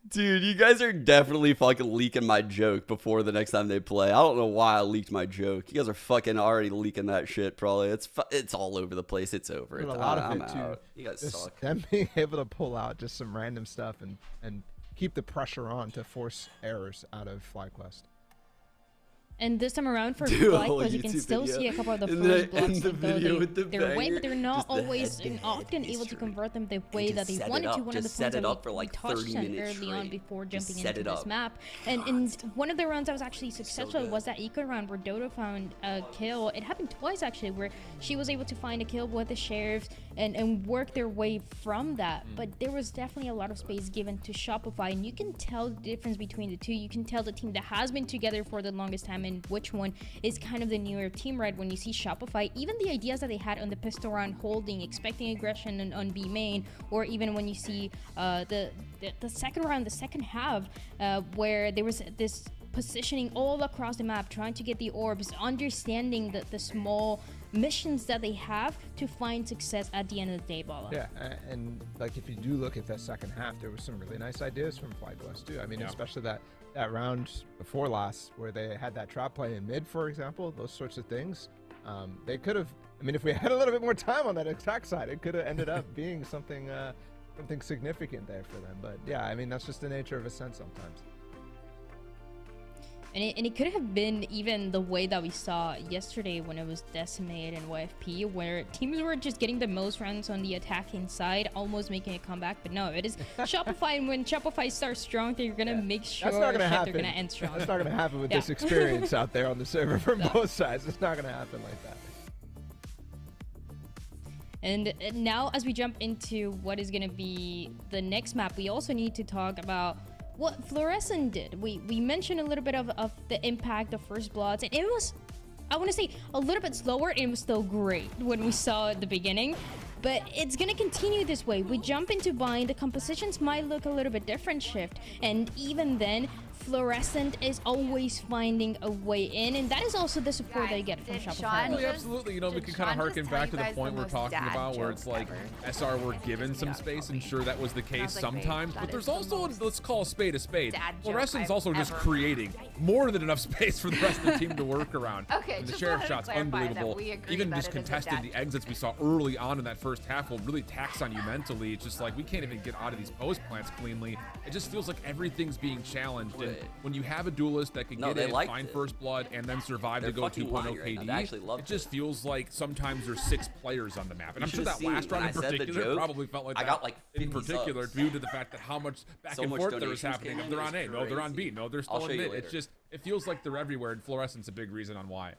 Speaker 1: Dude, you guys are definitely fucking leaking my joke before the next time they play. I don't know why I leaked my joke. You guys are fucking already leaking that shit. Probably it's all over the place. It's over.
Speaker 11: A lot of
Speaker 1: I'm
Speaker 11: it too.
Speaker 1: out. You guys suck.
Speaker 11: Them being able to pull out just some random stuff and keep the pressure on to force errors out of FlyQuest.
Speaker 12: And this time around for
Speaker 1: Dude,
Speaker 12: FlyQuest, you can
Speaker 1: YouTube
Speaker 12: still
Speaker 1: video.
Speaker 12: see a couple of the
Speaker 1: In
Speaker 12: first
Speaker 1: the
Speaker 12: blocks
Speaker 1: video with the
Speaker 12: their way,
Speaker 1: banger,
Speaker 12: but they're not
Speaker 1: just the
Speaker 12: always
Speaker 1: head,
Speaker 12: and often able to
Speaker 1: history.
Speaker 12: convert them the way
Speaker 1: just
Speaker 12: that they
Speaker 1: set it
Speaker 12: wanted
Speaker 1: up,
Speaker 12: to. One of the
Speaker 1: just set
Speaker 12: points
Speaker 1: it
Speaker 12: that
Speaker 1: up for
Speaker 12: we
Speaker 1: like
Speaker 12: touched
Speaker 1: 30
Speaker 12: on
Speaker 1: minutes
Speaker 12: early on
Speaker 1: straight.
Speaker 12: before
Speaker 1: Just
Speaker 12: jumping
Speaker 1: set
Speaker 12: into
Speaker 1: it
Speaker 12: this
Speaker 1: up.
Speaker 12: map. And one of the rounds that was actually successful was that eco round where Dodo found a kill. It happened twice actually, where she was able to find a kill with the sheriffs and work their way from that. But there was definitely a lot of space given to Shopify, and you can tell the difference between the two. You can tell the team that has been together for the longest time and which one is kind of the newer team, right? When you see Shopify, even the ideas that they had on the pistol round, holding, expecting aggression on B main, or even when you see the second round, the second half, where there was this positioning all across the map, trying to get the orbs, understanding the small missions that they have to find success at the end of the day, Bala.
Speaker 11: Yeah, and like if you do look at that second half, there was some really nice ideas from FlyQuest too. I mean, especially that round before last where they had that trap play in mid, for example, those sorts of things. They could have, I mean, if we had a little bit more time on that attack side, it could have ended up being something significant there for them. But yeah, I mean, that's just the nature of Ascent sometimes.
Speaker 12: And it could have been even the way that we saw yesterday when it was Decimate and YFP, where teams were just getting the most rounds on the attacking side, almost making a comeback. But no, it is Shopify, and when Shopify starts strong, they're going to make sure
Speaker 11: that they're
Speaker 12: going to end strong.
Speaker 11: That's not going to happen with this experience out there on the server from both sides. It's not going to happen like that.
Speaker 12: And now as we jump into what is going to be the next map, we also need to talk about what Fluorescent did. We mentioned a little bit of the impact of First Bloods, and it was, I want to say, a little bit slower, and it was still great when we saw at the beginning. But it's gonna continue this way. We jump into Bind, the compositions might look a little bit different shift, and even then, Fluorescent is always finding a way in, and that is also the support that you get from Shopify.
Speaker 13: Well, absolutely. You know, we can kind of harken back to the point we're talking about where it's like SR were given some space, and sure, that was the case sometimes, but there's also, let's call a spade a spade. Fluorescent's also just creating more than enough space for the rest of the team to work around. And the sheriff shot's unbelievable. Even just contested the exits we saw early on in that first half will really tax on you mentally. It's just like, we can't even get out of these post plants cleanly. It just feels like everything's being challenged. And when you have a duelist that can get in, find first blood, and then survive to go 2.0 KD, it just feels like sometimes there's 6 players on the map. And I'm sure that last round in particular probably felt like that. I got like in particular due to the fact that how much back and forth there was happening. If they're on A, no, they're on B, no, they're still in mid. It's just, it feels like they're everywhere, and Fluorescent's a big reason on why.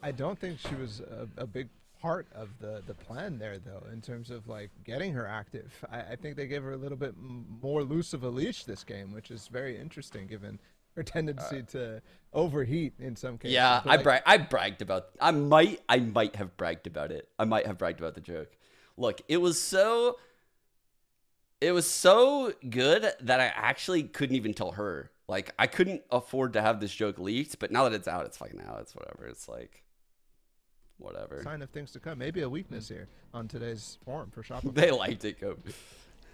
Speaker 11: I don't think she was a big part of the plan there, though, in terms of like getting her active. I think they gave her a little bit more loose of a leash this game, which is very interesting given her tendency to overheat in some cases.
Speaker 1: Yeah, I bragged about. I might have bragged about it. I might have bragged about the joke. Look, it was so good that I actually couldn't even tell her. Like, I couldn't afford to have this joke leaked, but now that it's out, it's fucking out. It's whatever. It's like, whatever.
Speaker 11: Sign of things to come. Maybe a weakness here on today's forum for Shopify.
Speaker 1: They liked it, Kobe.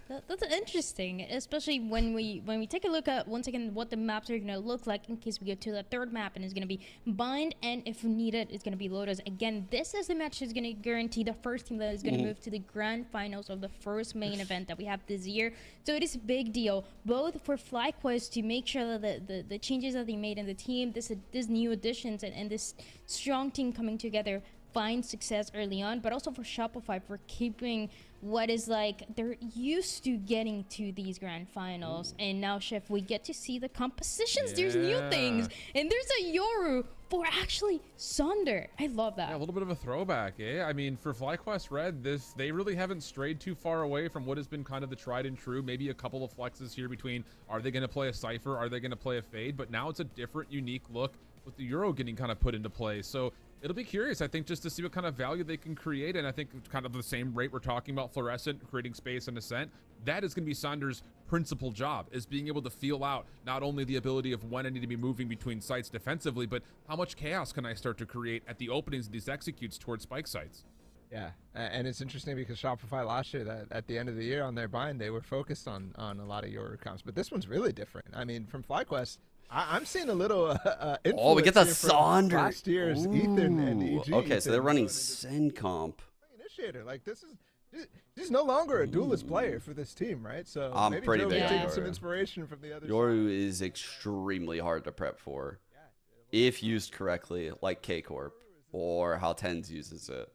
Speaker 12: That's interesting, especially when we take a look at once again what the maps are gonna look like in case we get to the third map, and it's gonna be Bind, and if needed, it's gonna be Lotus. Again, this is the match that's gonna guarantee the first team that is gonna move to the grand finals of the first main event that we have this year. So it is a big deal, both for FlyQuest to make sure that the changes that they made in the team, this new additions and this strong team coming together find success early on, but also for Shopify for keeping what is like they're used to getting to these grand finals. And now, Chef, we get to see the compositions. There's new things, and there's a Yoru for actually Sonder. I love that.
Speaker 13: Yeah, a little bit of a throwback, eh? I mean, for FlyQuest Red, they really haven't strayed too far away from what has been kind of the tried and true. Maybe a couple of flexes here between, are they going to play a Cypher? Are they going to play a Fade? But now it's a different, unique look with the Euro getting kind of put into play. So it'll be curious, I think, just to see what kind of value they can create. And I think kind of the same rate we're talking about Fluorescent, creating space and Ascent, that is going to be Sonder's principal job, is being able to feel out not only the ability of when I need to be moving between sites defensively, but how much chaos can I start to create at the openings of these executes towards spike sites.
Speaker 11: Yeah, and it's interesting because Shopify last year, that at the end of the year on their bind, they were focused on a lot of Yoru comps. But this one's really different. I mean, from FlyQuest, I'm seeing a little
Speaker 1: oh, we get the Sonder.
Speaker 11: Last year's Ethan and EG.
Speaker 1: Okay, so they're running Sen comp.
Speaker 11: Initiator, like this is no longer a duelist player for this team, right? So
Speaker 1: I'm
Speaker 11: maybe
Speaker 1: pretty
Speaker 11: Joe
Speaker 1: big
Speaker 11: can
Speaker 1: on
Speaker 11: take some
Speaker 1: Yoru.
Speaker 11: inspiration from the other
Speaker 1: Yoru
Speaker 11: side.
Speaker 1: is extremely hard to prep for, if used correctly, like K-Corp or how Tens uses it.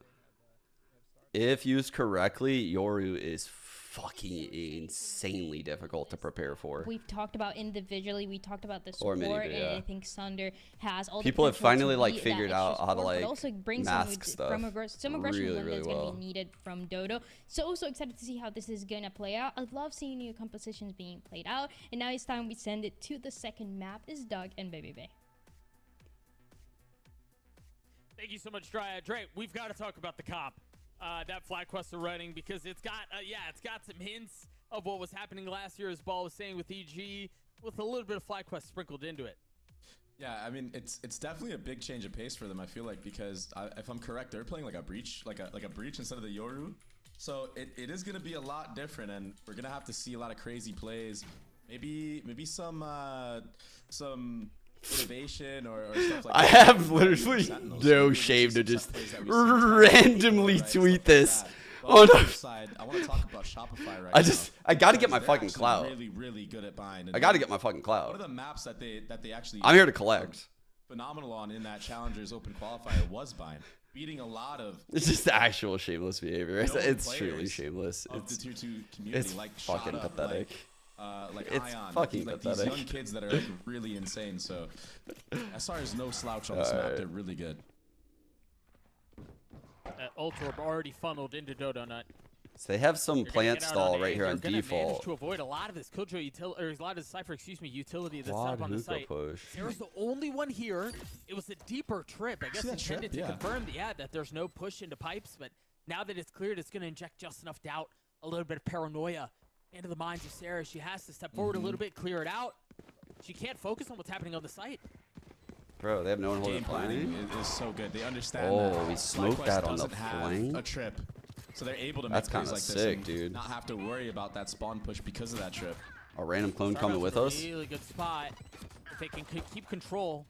Speaker 1: If used correctly, Yoru is fucking insanely difficult to prepare for.
Speaker 12: We've talked about individually, we talked about the
Speaker 1: Or
Speaker 12: support,
Speaker 1: mini-bit,
Speaker 12: and
Speaker 1: yeah.
Speaker 12: I think Sonder has all
Speaker 1: People
Speaker 12: the
Speaker 1: have
Speaker 12: potential
Speaker 1: finally
Speaker 12: to
Speaker 1: like
Speaker 12: be that
Speaker 1: figured out
Speaker 12: extra
Speaker 1: how to
Speaker 12: support, but
Speaker 1: like
Speaker 12: also bring
Speaker 1: mask stuff
Speaker 12: some aggression
Speaker 1: really,
Speaker 12: when
Speaker 1: really
Speaker 12: it's going to
Speaker 1: well.
Speaker 12: be needed from Dodo. So excited to see how this is going to play out. I love seeing new compositions being played out, and now it's time we send it to the second map. Is Doug and Baby Bay.
Speaker 5: Thank you so much, Dryad. Dre, we've got to talk about the comp that FlyQuest are running, because it's got some hints of what was happening last year, as Ball was saying, with EG, with a little bit of FlyQuest sprinkled into it.
Speaker 15: Yeah, I mean, it's definitely a big change of pace for them, I feel like, because if I'm correct, they're playing like a breach, like a breach instead of the Yoru. So it is going to be a lot different, and we're going to have to see a lot of crazy plays. Maybe some motivation or stuff like
Speaker 1: I
Speaker 15: that.
Speaker 1: have literally no shame to just randomly tweet this. Oh no!
Speaker 15: I want to talk about Shopify right now.
Speaker 1: I got to get my
Speaker 15: They're
Speaker 1: fucking
Speaker 15: actually
Speaker 1: clout.
Speaker 15: Really good at bind.
Speaker 1: I got to get my fucking clout.
Speaker 15: One of the maps that they actually
Speaker 1: I'm here to collect.
Speaker 15: Phenomenal on in that Challengers Open qualifier was bind, beating a lot of.
Speaker 1: It's just actual shameless behavior. It's
Speaker 15: players
Speaker 1: truly shameless.
Speaker 15: Of the tier 2 community,
Speaker 1: It's
Speaker 15: like
Speaker 1: fucking
Speaker 15: Shot Up,
Speaker 1: pathetic.
Speaker 15: Like
Speaker 1: It's
Speaker 15: Ion,
Speaker 1: fucking
Speaker 15: like
Speaker 1: pathetic.
Speaker 15: these young kids that are like really insane. So SR is no slouch on this map. They're really good.
Speaker 5: That Ultorb already funneled into Dodo Nut.
Speaker 1: So they have some
Speaker 5: They're gonna
Speaker 1: plant
Speaker 5: get out
Speaker 1: stall
Speaker 5: on
Speaker 1: right
Speaker 5: A.
Speaker 1: here on
Speaker 5: They're gonna manage
Speaker 1: default.
Speaker 5: to avoid a lot of this Killjoy utility, or a lot of the Cypher, utility that's
Speaker 1: Quad
Speaker 5: up on the
Speaker 1: hookah
Speaker 5: site.
Speaker 1: push.
Speaker 5: Sarah's the only one here. It was a deeper trip, I guess,
Speaker 15: that
Speaker 5: intended
Speaker 15: trip?
Speaker 5: to
Speaker 15: Yeah.
Speaker 5: confirm that there's no push into pipes. But now that it's cleared, it's going to inject just enough doubt, a little bit of paranoia into the minds of Sarah. She has to step forward a little bit, clear it out. She can't focus on what's happening on the site.
Speaker 1: Bro, they have no one holding
Speaker 15: Game planning
Speaker 1: flank.
Speaker 15: is so good. They understand
Speaker 1: Oh,
Speaker 15: that
Speaker 1: we smoked
Speaker 15: FlyQuest
Speaker 1: that on the
Speaker 15: doesn't have
Speaker 1: flank?
Speaker 15: a trip, so they're able to
Speaker 1: That's
Speaker 15: make plays
Speaker 1: kinda
Speaker 15: like this
Speaker 1: sick,
Speaker 15: and
Speaker 1: dude.
Speaker 15: not have to worry about that spawn push because of that trip.
Speaker 1: A random clone
Speaker 5: Starbucks
Speaker 1: coming with
Speaker 5: in a
Speaker 1: us.
Speaker 5: Really good spot. If they can keep control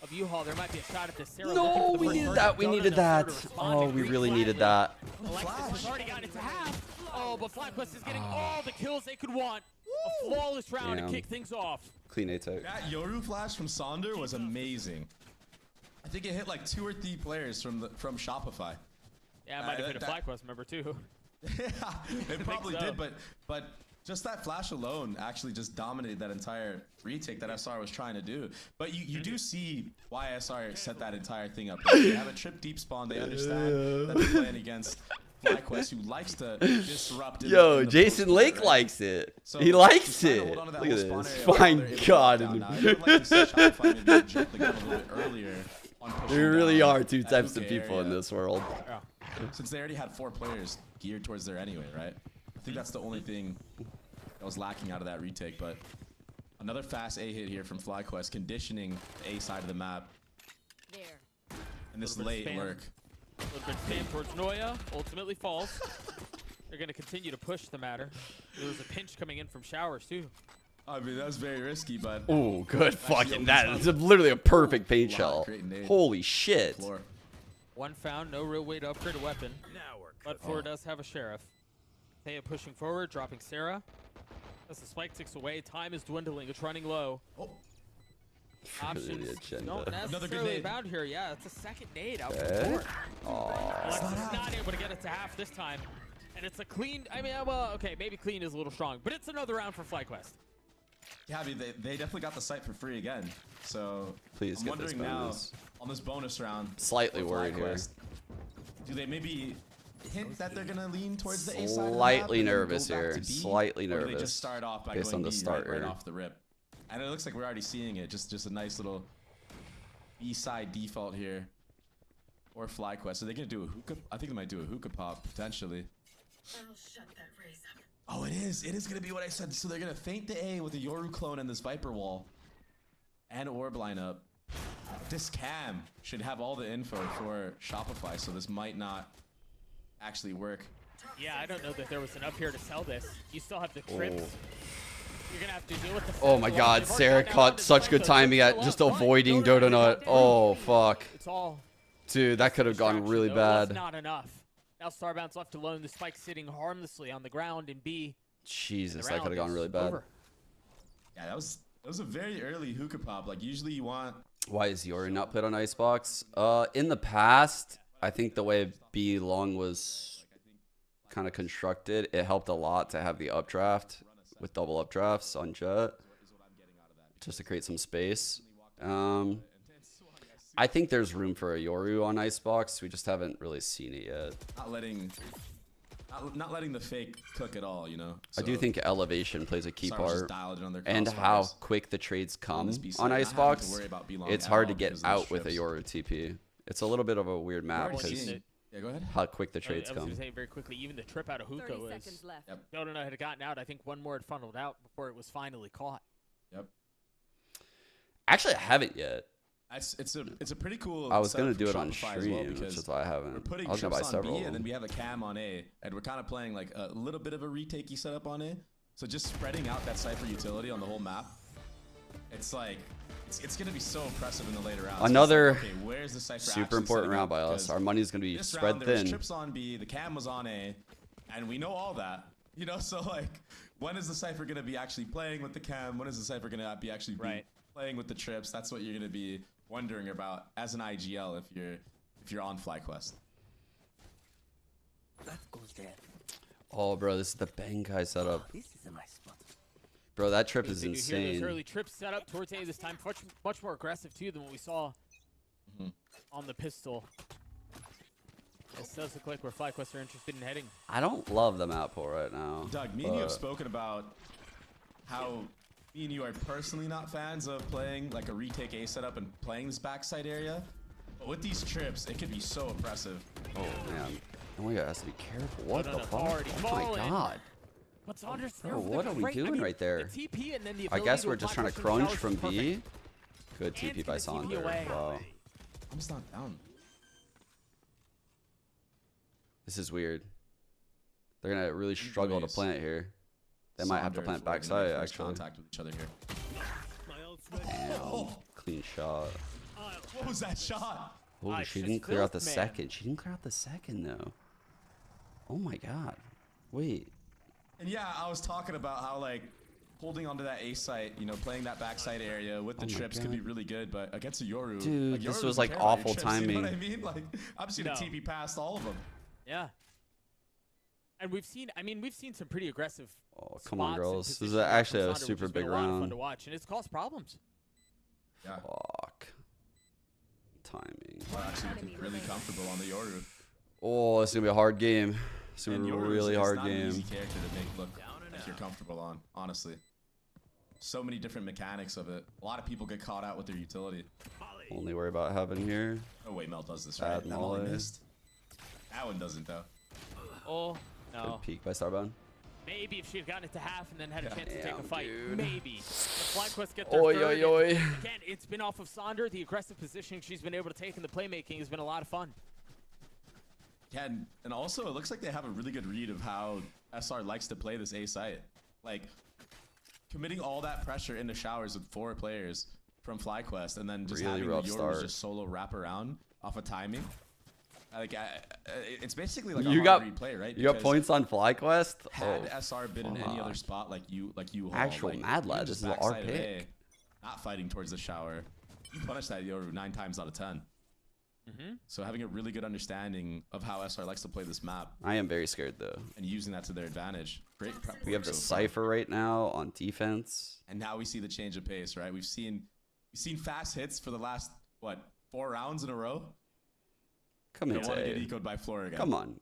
Speaker 5: of U-Haul, there might be a shot at this. Sarah
Speaker 1: No,
Speaker 5: looking for the
Speaker 1: we
Speaker 5: first
Speaker 1: needed
Speaker 5: target.
Speaker 1: that. We
Speaker 5: Dodo
Speaker 1: needed
Speaker 5: knows where
Speaker 1: that.
Speaker 5: to respond
Speaker 1: Oh,
Speaker 5: and
Speaker 1: we
Speaker 5: Green
Speaker 1: really
Speaker 5: flag.
Speaker 1: needed that.
Speaker 5: Alexis has already got it to half. Oh, but FlyQuest is getting all the kills they could want. A flawless round
Speaker 1: Damn.
Speaker 5: to kick things off.
Speaker 1: Clean A-tech.
Speaker 15: That Yoru flash from Sonder was amazing. I think it hit like 2 or 3 players from Shopify.
Speaker 5: Yeah, it might have hit a FlyQuest member too.
Speaker 15: Yeah, it probably
Speaker 5: so.
Speaker 15: did, but just that flash alone actually just dominated that entire retake that SR was trying to do. But you do see why SR set that entire thing up. They have a trip deep spawn. They understand that they're playing against FlyQuest, who likes to disrupt.
Speaker 1: Yo,
Speaker 15: in the
Speaker 1: Jason
Speaker 15: post-play,
Speaker 1: Lake
Speaker 15: right?
Speaker 1: likes it.
Speaker 15: So
Speaker 1: he likes
Speaker 15: just trying to
Speaker 1: it.
Speaker 15: hold on to that
Speaker 1: Look at
Speaker 15: whole
Speaker 1: this.
Speaker 15: spawn area while
Speaker 1: Fine
Speaker 15: they're able to
Speaker 1: God.
Speaker 15: knock down. Now, I would like to see Shopify maybe jump the gun a little bit earlier on pushing
Speaker 1: There really
Speaker 15: down
Speaker 1: are two
Speaker 15: that
Speaker 1: types of
Speaker 15: hookah
Speaker 1: people in
Speaker 15: area.
Speaker 1: this world.
Speaker 15: Since they already had 4 players geared towards there anyway, right? I think that's the only thing that was lacking out of that retake. But another fast A hit here from FlyQuest, conditioning the A side of the map.
Speaker 16: There.
Speaker 15: And this
Speaker 5: Little bit
Speaker 15: late
Speaker 5: of spam.
Speaker 15: lurk.
Speaker 5: A little bit of spam towards Noya. Ultimately falls. They're going to continue to push the matter. There was a pinch coming in from Showers, too.
Speaker 15: I mean, that was very risky, but...
Speaker 1: Oh, good fucking... That is literally a perfect paint shell. Holy shit.
Speaker 5: One found, no real way to upgrade a weapon. But 4 does have a Sheriff. Thea pushing forward, dropping Sarah. As the spike ticks away, time is dwindling. It's running low. Options don't necessarily abound here. Yeah, it's a second nade out from 4. Alexis is not able to get it to half this time. And it's a clean... I mean, well, okay, maybe clean is a little strong. But it's another round for FlyQuest.
Speaker 15: Yeah, I mean, they definitely got the site for free again. So
Speaker 1: please
Speaker 15: I'm
Speaker 1: get this
Speaker 15: wondering
Speaker 1: bonus.
Speaker 15: Now, on this bonus round...
Speaker 1: Slightly worried here.
Speaker 15: Do they maybe hint that they're going to lean towards the A side?
Speaker 1: Slightly nervous here. Slightly
Speaker 15: nervous. Or do they
Speaker 1: nervous.
Speaker 15: just start off by
Speaker 1: based
Speaker 15: going
Speaker 1: on the
Speaker 15: B
Speaker 1: start
Speaker 15: right off the rip? And it looks like we're already seeing it. Just a nice little B-side default here. Or FlyQuest. Are they going to do a hookah? I think they might do a hookah pop, potentially.
Speaker 8: I'll shut that race up.
Speaker 15: Oh, it is. It is going to be what I said. So they're going to feint the A with a Yoru clone and this Viper wall. And orb lineup. This cam should have all the info for Shopify, so this might not actually work.
Speaker 5: Yeah, I don't know that there was enough here to sell this. You still have the trips. You're going to have to deal with the...
Speaker 1: Oh my god, Sarah caught such good timing at just avoiding Dodonut. Oh, fuck.
Speaker 5: It's all...
Speaker 1: Dude, that could have gone really bad.
Speaker 5: Not enough. Now Starbound's left alone. The spike sitting harmlessly on the ground in B.
Speaker 1: Jesus, that could have gone really bad.
Speaker 15: Yeah, that was a very early hookah pop. Like, usually you want...
Speaker 1: Why is Yoru not put on Icebox? In the past, I think the way B long was kind of constructed, it helped a lot to have the updraft with double updrafts on Jet, just to create some space. I think there's room for a Yoru on Icebox. We just haven't really seen it yet.
Speaker 15: Not letting the fake cook at all, you know.
Speaker 1: So I do think elevation plays a key part, and
Speaker 15: crossfires.
Speaker 1: how quick the trades come on Icebox. It's hard to get out with a Yoru TP. It's a little bit of a weird map because
Speaker 15: yeah, go ahead.
Speaker 1: How quick the trades
Speaker 5: I was
Speaker 1: come.
Speaker 5: going to say very quickly, even the trip out of hookah was... Dodonut had gotten out. I think one more had funneled out before it was finally caught.
Speaker 15: Yep.
Speaker 1: Actually, I haven't yet.
Speaker 15: It's a pretty cool.
Speaker 1: I was gonna do it on
Speaker 15: Shopify
Speaker 1: stream,
Speaker 15: well,
Speaker 1: which is why I haven't.
Speaker 15: We're putting
Speaker 1: I was gonna buy
Speaker 15: trips on
Speaker 1: several.
Speaker 15: B, and then we have a cam on A, and we're kind of playing like a little bit of a retakey setup on A. So just spreading out that Cypher utility on the whole map, it's like it's gonna be so impressive in the later rounds.
Speaker 1: Another
Speaker 15: okay, where's the Cypher
Speaker 1: super important round by us. Our money's gonna be spread
Speaker 15: there was
Speaker 1: thin.
Speaker 15: trips on B, the cam was on A, and we know all that. You know, so like, when is the Cypher gonna be actually playing with the cam? When is the Cypher gonna be actually playing with the trips? That's what you're gonna be wondering about as an IGL if you're on FlyQuest.
Speaker 8: That goes there.
Speaker 1: Oh, bro, this is the Bankai setup.
Speaker 8: This is a nice spot.
Speaker 1: Bro, that trip is
Speaker 5: You hear
Speaker 1: insane.
Speaker 5: those early trips set up towards A this time, much more aggressive too than what we saw on the pistol. This does look like where FlyQuest are interested in heading.
Speaker 1: I don't love the map pool right now.
Speaker 15: Doug, me and you have spoken about how me and you are personally not fans of playing like a retake A setup and playing this backside area. But with these trips, it could be so oppressive.
Speaker 1: Oh, man. Oh my god, has to be careful. What the fuck?
Speaker 5: Already
Speaker 1: Oh my god.
Speaker 5: What's Saunders
Speaker 1: Bro, what are we doing right there?
Speaker 5: The TP and then the
Speaker 1: I guess
Speaker 5: ability
Speaker 1: we're just trying to
Speaker 5: apply
Speaker 1: crunch
Speaker 5: pressure
Speaker 1: from
Speaker 5: is perfect.
Speaker 1: B. Good TP by Saunders. Wow.
Speaker 15: I'm just not down.
Speaker 1: This is weird. They're gonna really struggle to plant here. They might have to plant backside actually.
Speaker 15: Contact with each other here.
Speaker 1: Damn. Clean shot.
Speaker 15: What was that shot?
Speaker 1: Oh, she didn't clear out the second. She didn't clear out the second though. Oh my god. Wait.
Speaker 15: And yeah, I was talking about how like holding onto that A site, you know, playing that backside area with the trips could be really good, but against a Yoru,
Speaker 1: dude,
Speaker 15: like,
Speaker 1: this
Speaker 15: Yoru
Speaker 1: was
Speaker 15: doesn't
Speaker 1: like
Speaker 15: care about your
Speaker 1: awful
Speaker 15: trips,
Speaker 1: timing.
Speaker 15: You know what I mean? Like, I'm just gonna TP past all of them.
Speaker 5: Yeah. And we've seen, I mean, we've seen some pretty aggressive.
Speaker 1: Oh, come on, girls. This is actually a super big
Speaker 5: round. A lot of fun
Speaker 1: round.
Speaker 5: to watch, and it's caused problems.
Speaker 15: Yeah.
Speaker 1: Fuck. Timing.
Speaker 15: Well, actually looking really comfortable on the Yoru.
Speaker 1: Oh, it's gonna be a hard game. It's gonna be a really hard
Speaker 15: It's not an
Speaker 1: game.
Speaker 15: easy character to make look like you're comfortable on, honestly. So many different mechanics of it. A lot of people get caught out with their utility.
Speaker 1: Only worry about heaven here.
Speaker 15: Oh wait, Mel does this
Speaker 1: Bad
Speaker 15: right. That one
Speaker 1: Molly.
Speaker 15: missed. That one doesn't though.
Speaker 5: Oh, no.
Speaker 1: Good peek by Starbound.
Speaker 5: Maybe if she had gotten it to half and then had a chance to take a
Speaker 1: Damn,
Speaker 5: fight.
Speaker 1: dude.
Speaker 5: Maybe. The FlyQuest get their
Speaker 1: Oi,
Speaker 5: third.
Speaker 1: oi, oi.
Speaker 5: Again, it's been off of Sonder. The aggressive positioning she's been able to take in the playmaking has been a lot of fun.
Speaker 15: Yeah, and also it looks like they have a really good read of how SR likes to play this A site. Like, committing all that pressure into showers with 4 players from FlyQuest, and then just
Speaker 1: Really
Speaker 15: having
Speaker 1: rough
Speaker 15: yours
Speaker 1: start.
Speaker 15: just solo wrap around off of timing. Like, it's basically like
Speaker 1: You
Speaker 15: a
Speaker 1: got
Speaker 15: hard read play, right?
Speaker 1: You got
Speaker 15: Because
Speaker 1: points on FlyQuest.
Speaker 15: Had
Speaker 1: Oh,
Speaker 15: SR been in any other
Speaker 1: fuck.
Speaker 15: spot like you
Speaker 1: Actual
Speaker 15: like,
Speaker 1: Mad
Speaker 15: you were
Speaker 1: Lad,
Speaker 15: just
Speaker 1: this is our
Speaker 15: backside of
Speaker 1: pick.
Speaker 15: A, not fighting towards the shower. You punish that 9 times out of 10. So having a really good understanding of how SR likes to play this map.
Speaker 1: I am very scared though.
Speaker 15: And using that to their advantage. Great prep.
Speaker 1: We have the
Speaker 15: so far.
Speaker 1: Cypher right now on defense.
Speaker 15: And now we see the change of pace, right? We've seen fast hits for the last, what, 4 rounds in a row?
Speaker 1: Come
Speaker 15: Don't
Speaker 1: into
Speaker 15: want to
Speaker 1: A.
Speaker 15: get ecoed by Flora again.
Speaker 1: Come on.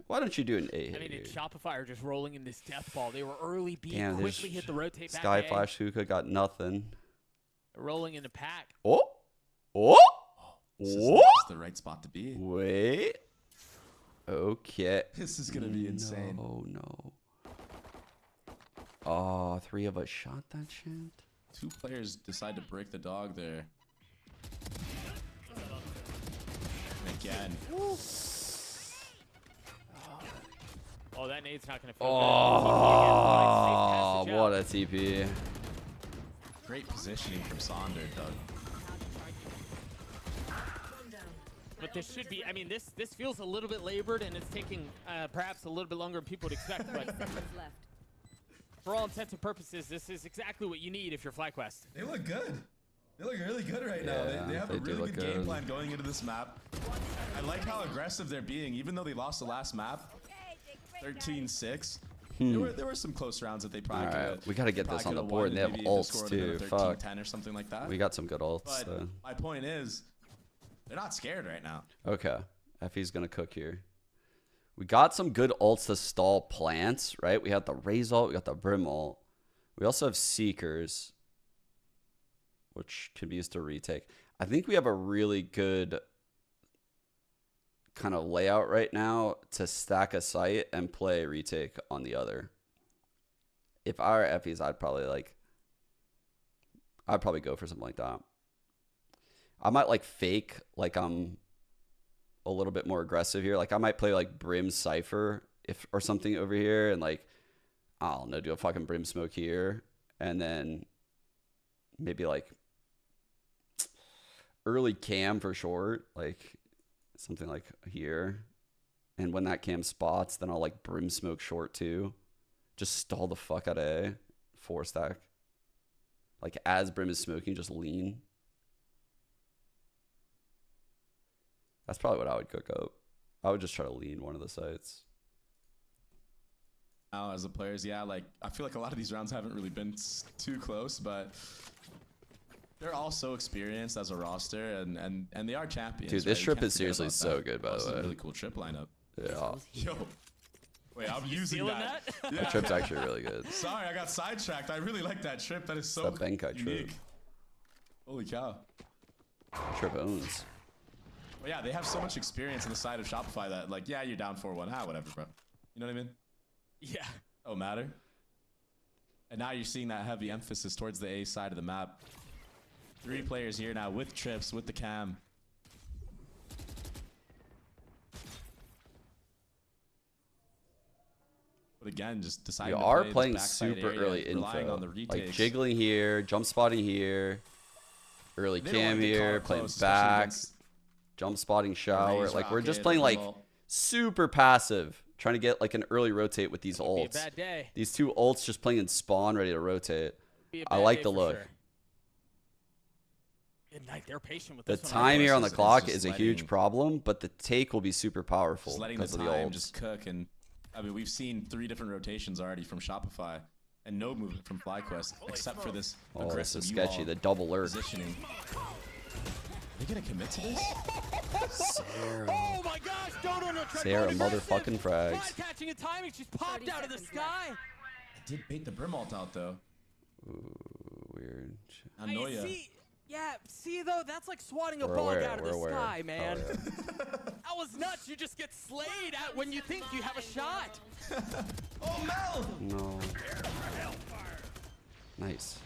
Speaker 1: Why don't you do an A?
Speaker 5: I mean,
Speaker 1: here?
Speaker 5: Shopify are just rolling in this death ball. They were early B,
Speaker 1: Damn,
Speaker 5: quickly hit the rotate back.
Speaker 1: Sky
Speaker 5: A.
Speaker 1: Flash Hookah got nothing.
Speaker 5: They're rolling in the pack.
Speaker 1: Oh!
Speaker 15: This
Speaker 1: What?
Speaker 15: is the right spot to be.
Speaker 1: Wait. Okay.
Speaker 15: This is gonna be insane.
Speaker 1: Oh no. Oh, 3 of us shot that shit.
Speaker 15: 2 players decide to break the dog there. And again.
Speaker 5: Oh, that nade's not going to feel
Speaker 1: Oh,
Speaker 5: good.
Speaker 1: what a TP.
Speaker 15: Great positioning from Sonder, Doug.
Speaker 5: But this should be, I mean, this feels a little bit labored, and it's taking perhaps a little bit longer than people would expect. But for all intents and purposes, this is exactly what you need if you're FlyQuest.
Speaker 15: They look good. They look really good right now. They have a
Speaker 1: they do
Speaker 15: really
Speaker 1: look
Speaker 15: good game
Speaker 1: good.
Speaker 15: plan going into this map. I like how aggressive they're being, even though they lost the last map, 13-6. There were some close rounds that they probably
Speaker 1: Alright, we gotta get this on the board. They have ults too. Fuck.
Speaker 15: 13-10 or something like that.
Speaker 1: We got some good ults.
Speaker 15: But
Speaker 1: So.
Speaker 15: my point is, they're not scared right now.
Speaker 1: Okay. Effie's gonna cook here. We got some good ults to stall plants, right? We had the Raze ult, we got the Brim ult. We also have Seekers, which can be used to retake. I think we have a really good kind of layout right now to stack a site and play retake on the other. If I were Effie's, I'd probably go for something like that. I might like fake like I'm a little bit more aggressive here. Like I might play like Brim Cypher or something over here, and like I don't know, do a fucking Brim Smoke here, and then maybe like early cam for short, like something like here. And when that cam spots, then I'll like Brim Smoke short too. Just stall the fuck out of A. 4 stack. Like as Brim is smoking, just lean. That's probably what I would cook up. I would just try to lean one of the sites.
Speaker 15: Now, as the players, yeah, like I feel like a lot of these rounds haven't really been too close, but they're all so experienced as a roster, and they are champions.
Speaker 1: Dude, this
Speaker 15: right? You
Speaker 1: trip
Speaker 15: can't
Speaker 1: is
Speaker 15: forget
Speaker 1: seriously
Speaker 15: about
Speaker 1: so
Speaker 15: that.
Speaker 1: good, by
Speaker 15: This
Speaker 1: the
Speaker 15: is
Speaker 1: way.
Speaker 15: a really cool trip lineup.
Speaker 1: Yeah.
Speaker 15: Yo, wait, I'm using
Speaker 5: stealing
Speaker 15: that.
Speaker 5: that?
Speaker 1: The trip's actually really good.
Speaker 15: Sorry, I got sidetracked. I really like that trip. That is so
Speaker 1: That Benkai trip.
Speaker 15: unique. Holy cow.
Speaker 1: Trip owns.
Speaker 15: Well, yeah, they have so much experience on the side of Shopify that, like, yeah, you're down 4-1. Whatever, bro. You know what I mean?
Speaker 5: Yeah.
Speaker 15: Don't matter. And now you're seeing that heavy emphasis towards the A side of the map. 3 players here now with trips, with the cam. But again, just deciding
Speaker 1: We
Speaker 15: to
Speaker 1: are
Speaker 15: play
Speaker 1: playing
Speaker 15: this backside
Speaker 1: super
Speaker 15: area,
Speaker 1: early
Speaker 15: relying on the
Speaker 1: info.
Speaker 15: retakes.
Speaker 1: Like jiggling here, jump spotting here, early
Speaker 15: They don't
Speaker 1: cam
Speaker 15: wanna get
Speaker 1: here,
Speaker 15: caught
Speaker 1: playing
Speaker 15: close, especially
Speaker 1: back,
Speaker 15: against
Speaker 1: jump spotting shower.
Speaker 15: Raze
Speaker 1: Like we're just
Speaker 15: Rocket,
Speaker 1: playing like
Speaker 15: Revolt.
Speaker 1: super passive, trying to get like an early rotate with these
Speaker 5: It'll be a
Speaker 1: ults.
Speaker 5: bad day.
Speaker 1: These 2 ults just playing in spawn, ready to rotate.
Speaker 5: Be a
Speaker 1: I
Speaker 5: bad
Speaker 1: like
Speaker 5: day
Speaker 1: the
Speaker 5: for
Speaker 1: look.
Speaker 5: sure. Midnight, they're patient with
Speaker 1: The
Speaker 5: this one.
Speaker 1: time here on the
Speaker 15: It's
Speaker 1: clock
Speaker 15: just
Speaker 1: is a huge
Speaker 15: letting-
Speaker 1: problem, but the take will be super powerful
Speaker 15: Just letting the
Speaker 1: because of the
Speaker 15: time
Speaker 1: ults.
Speaker 15: just cook. And I mean, we've seen 3 different rotations already from Shopify and no movement from FlyQuest except for this
Speaker 1: Oh, this
Speaker 15: aggressive
Speaker 1: is sketchy.
Speaker 15: U-all
Speaker 1: The double lurk.
Speaker 15: positioning. Are they gonna commit to this?
Speaker 5: Oh my gosh, Dodo no tried
Speaker 1: Sarah
Speaker 5: going aggressive.
Speaker 1: motherfucking frags.
Speaker 5: Tried catching and timing, she's popped out of the sky.
Speaker 15: Did bait the Brim ult out though.
Speaker 1: Ooh, weird.
Speaker 15: Anoya.
Speaker 5: See though, that's like swatting a
Speaker 1: We're
Speaker 5: bug
Speaker 1: aware,
Speaker 5: out of
Speaker 1: we're
Speaker 5: the
Speaker 1: aware.
Speaker 5: sky, man.
Speaker 1: Oh, yeah.
Speaker 5: That was nuts. You just get slayed at when you think you have a shot.
Speaker 15: Oh Mel!
Speaker 1: No. Nice.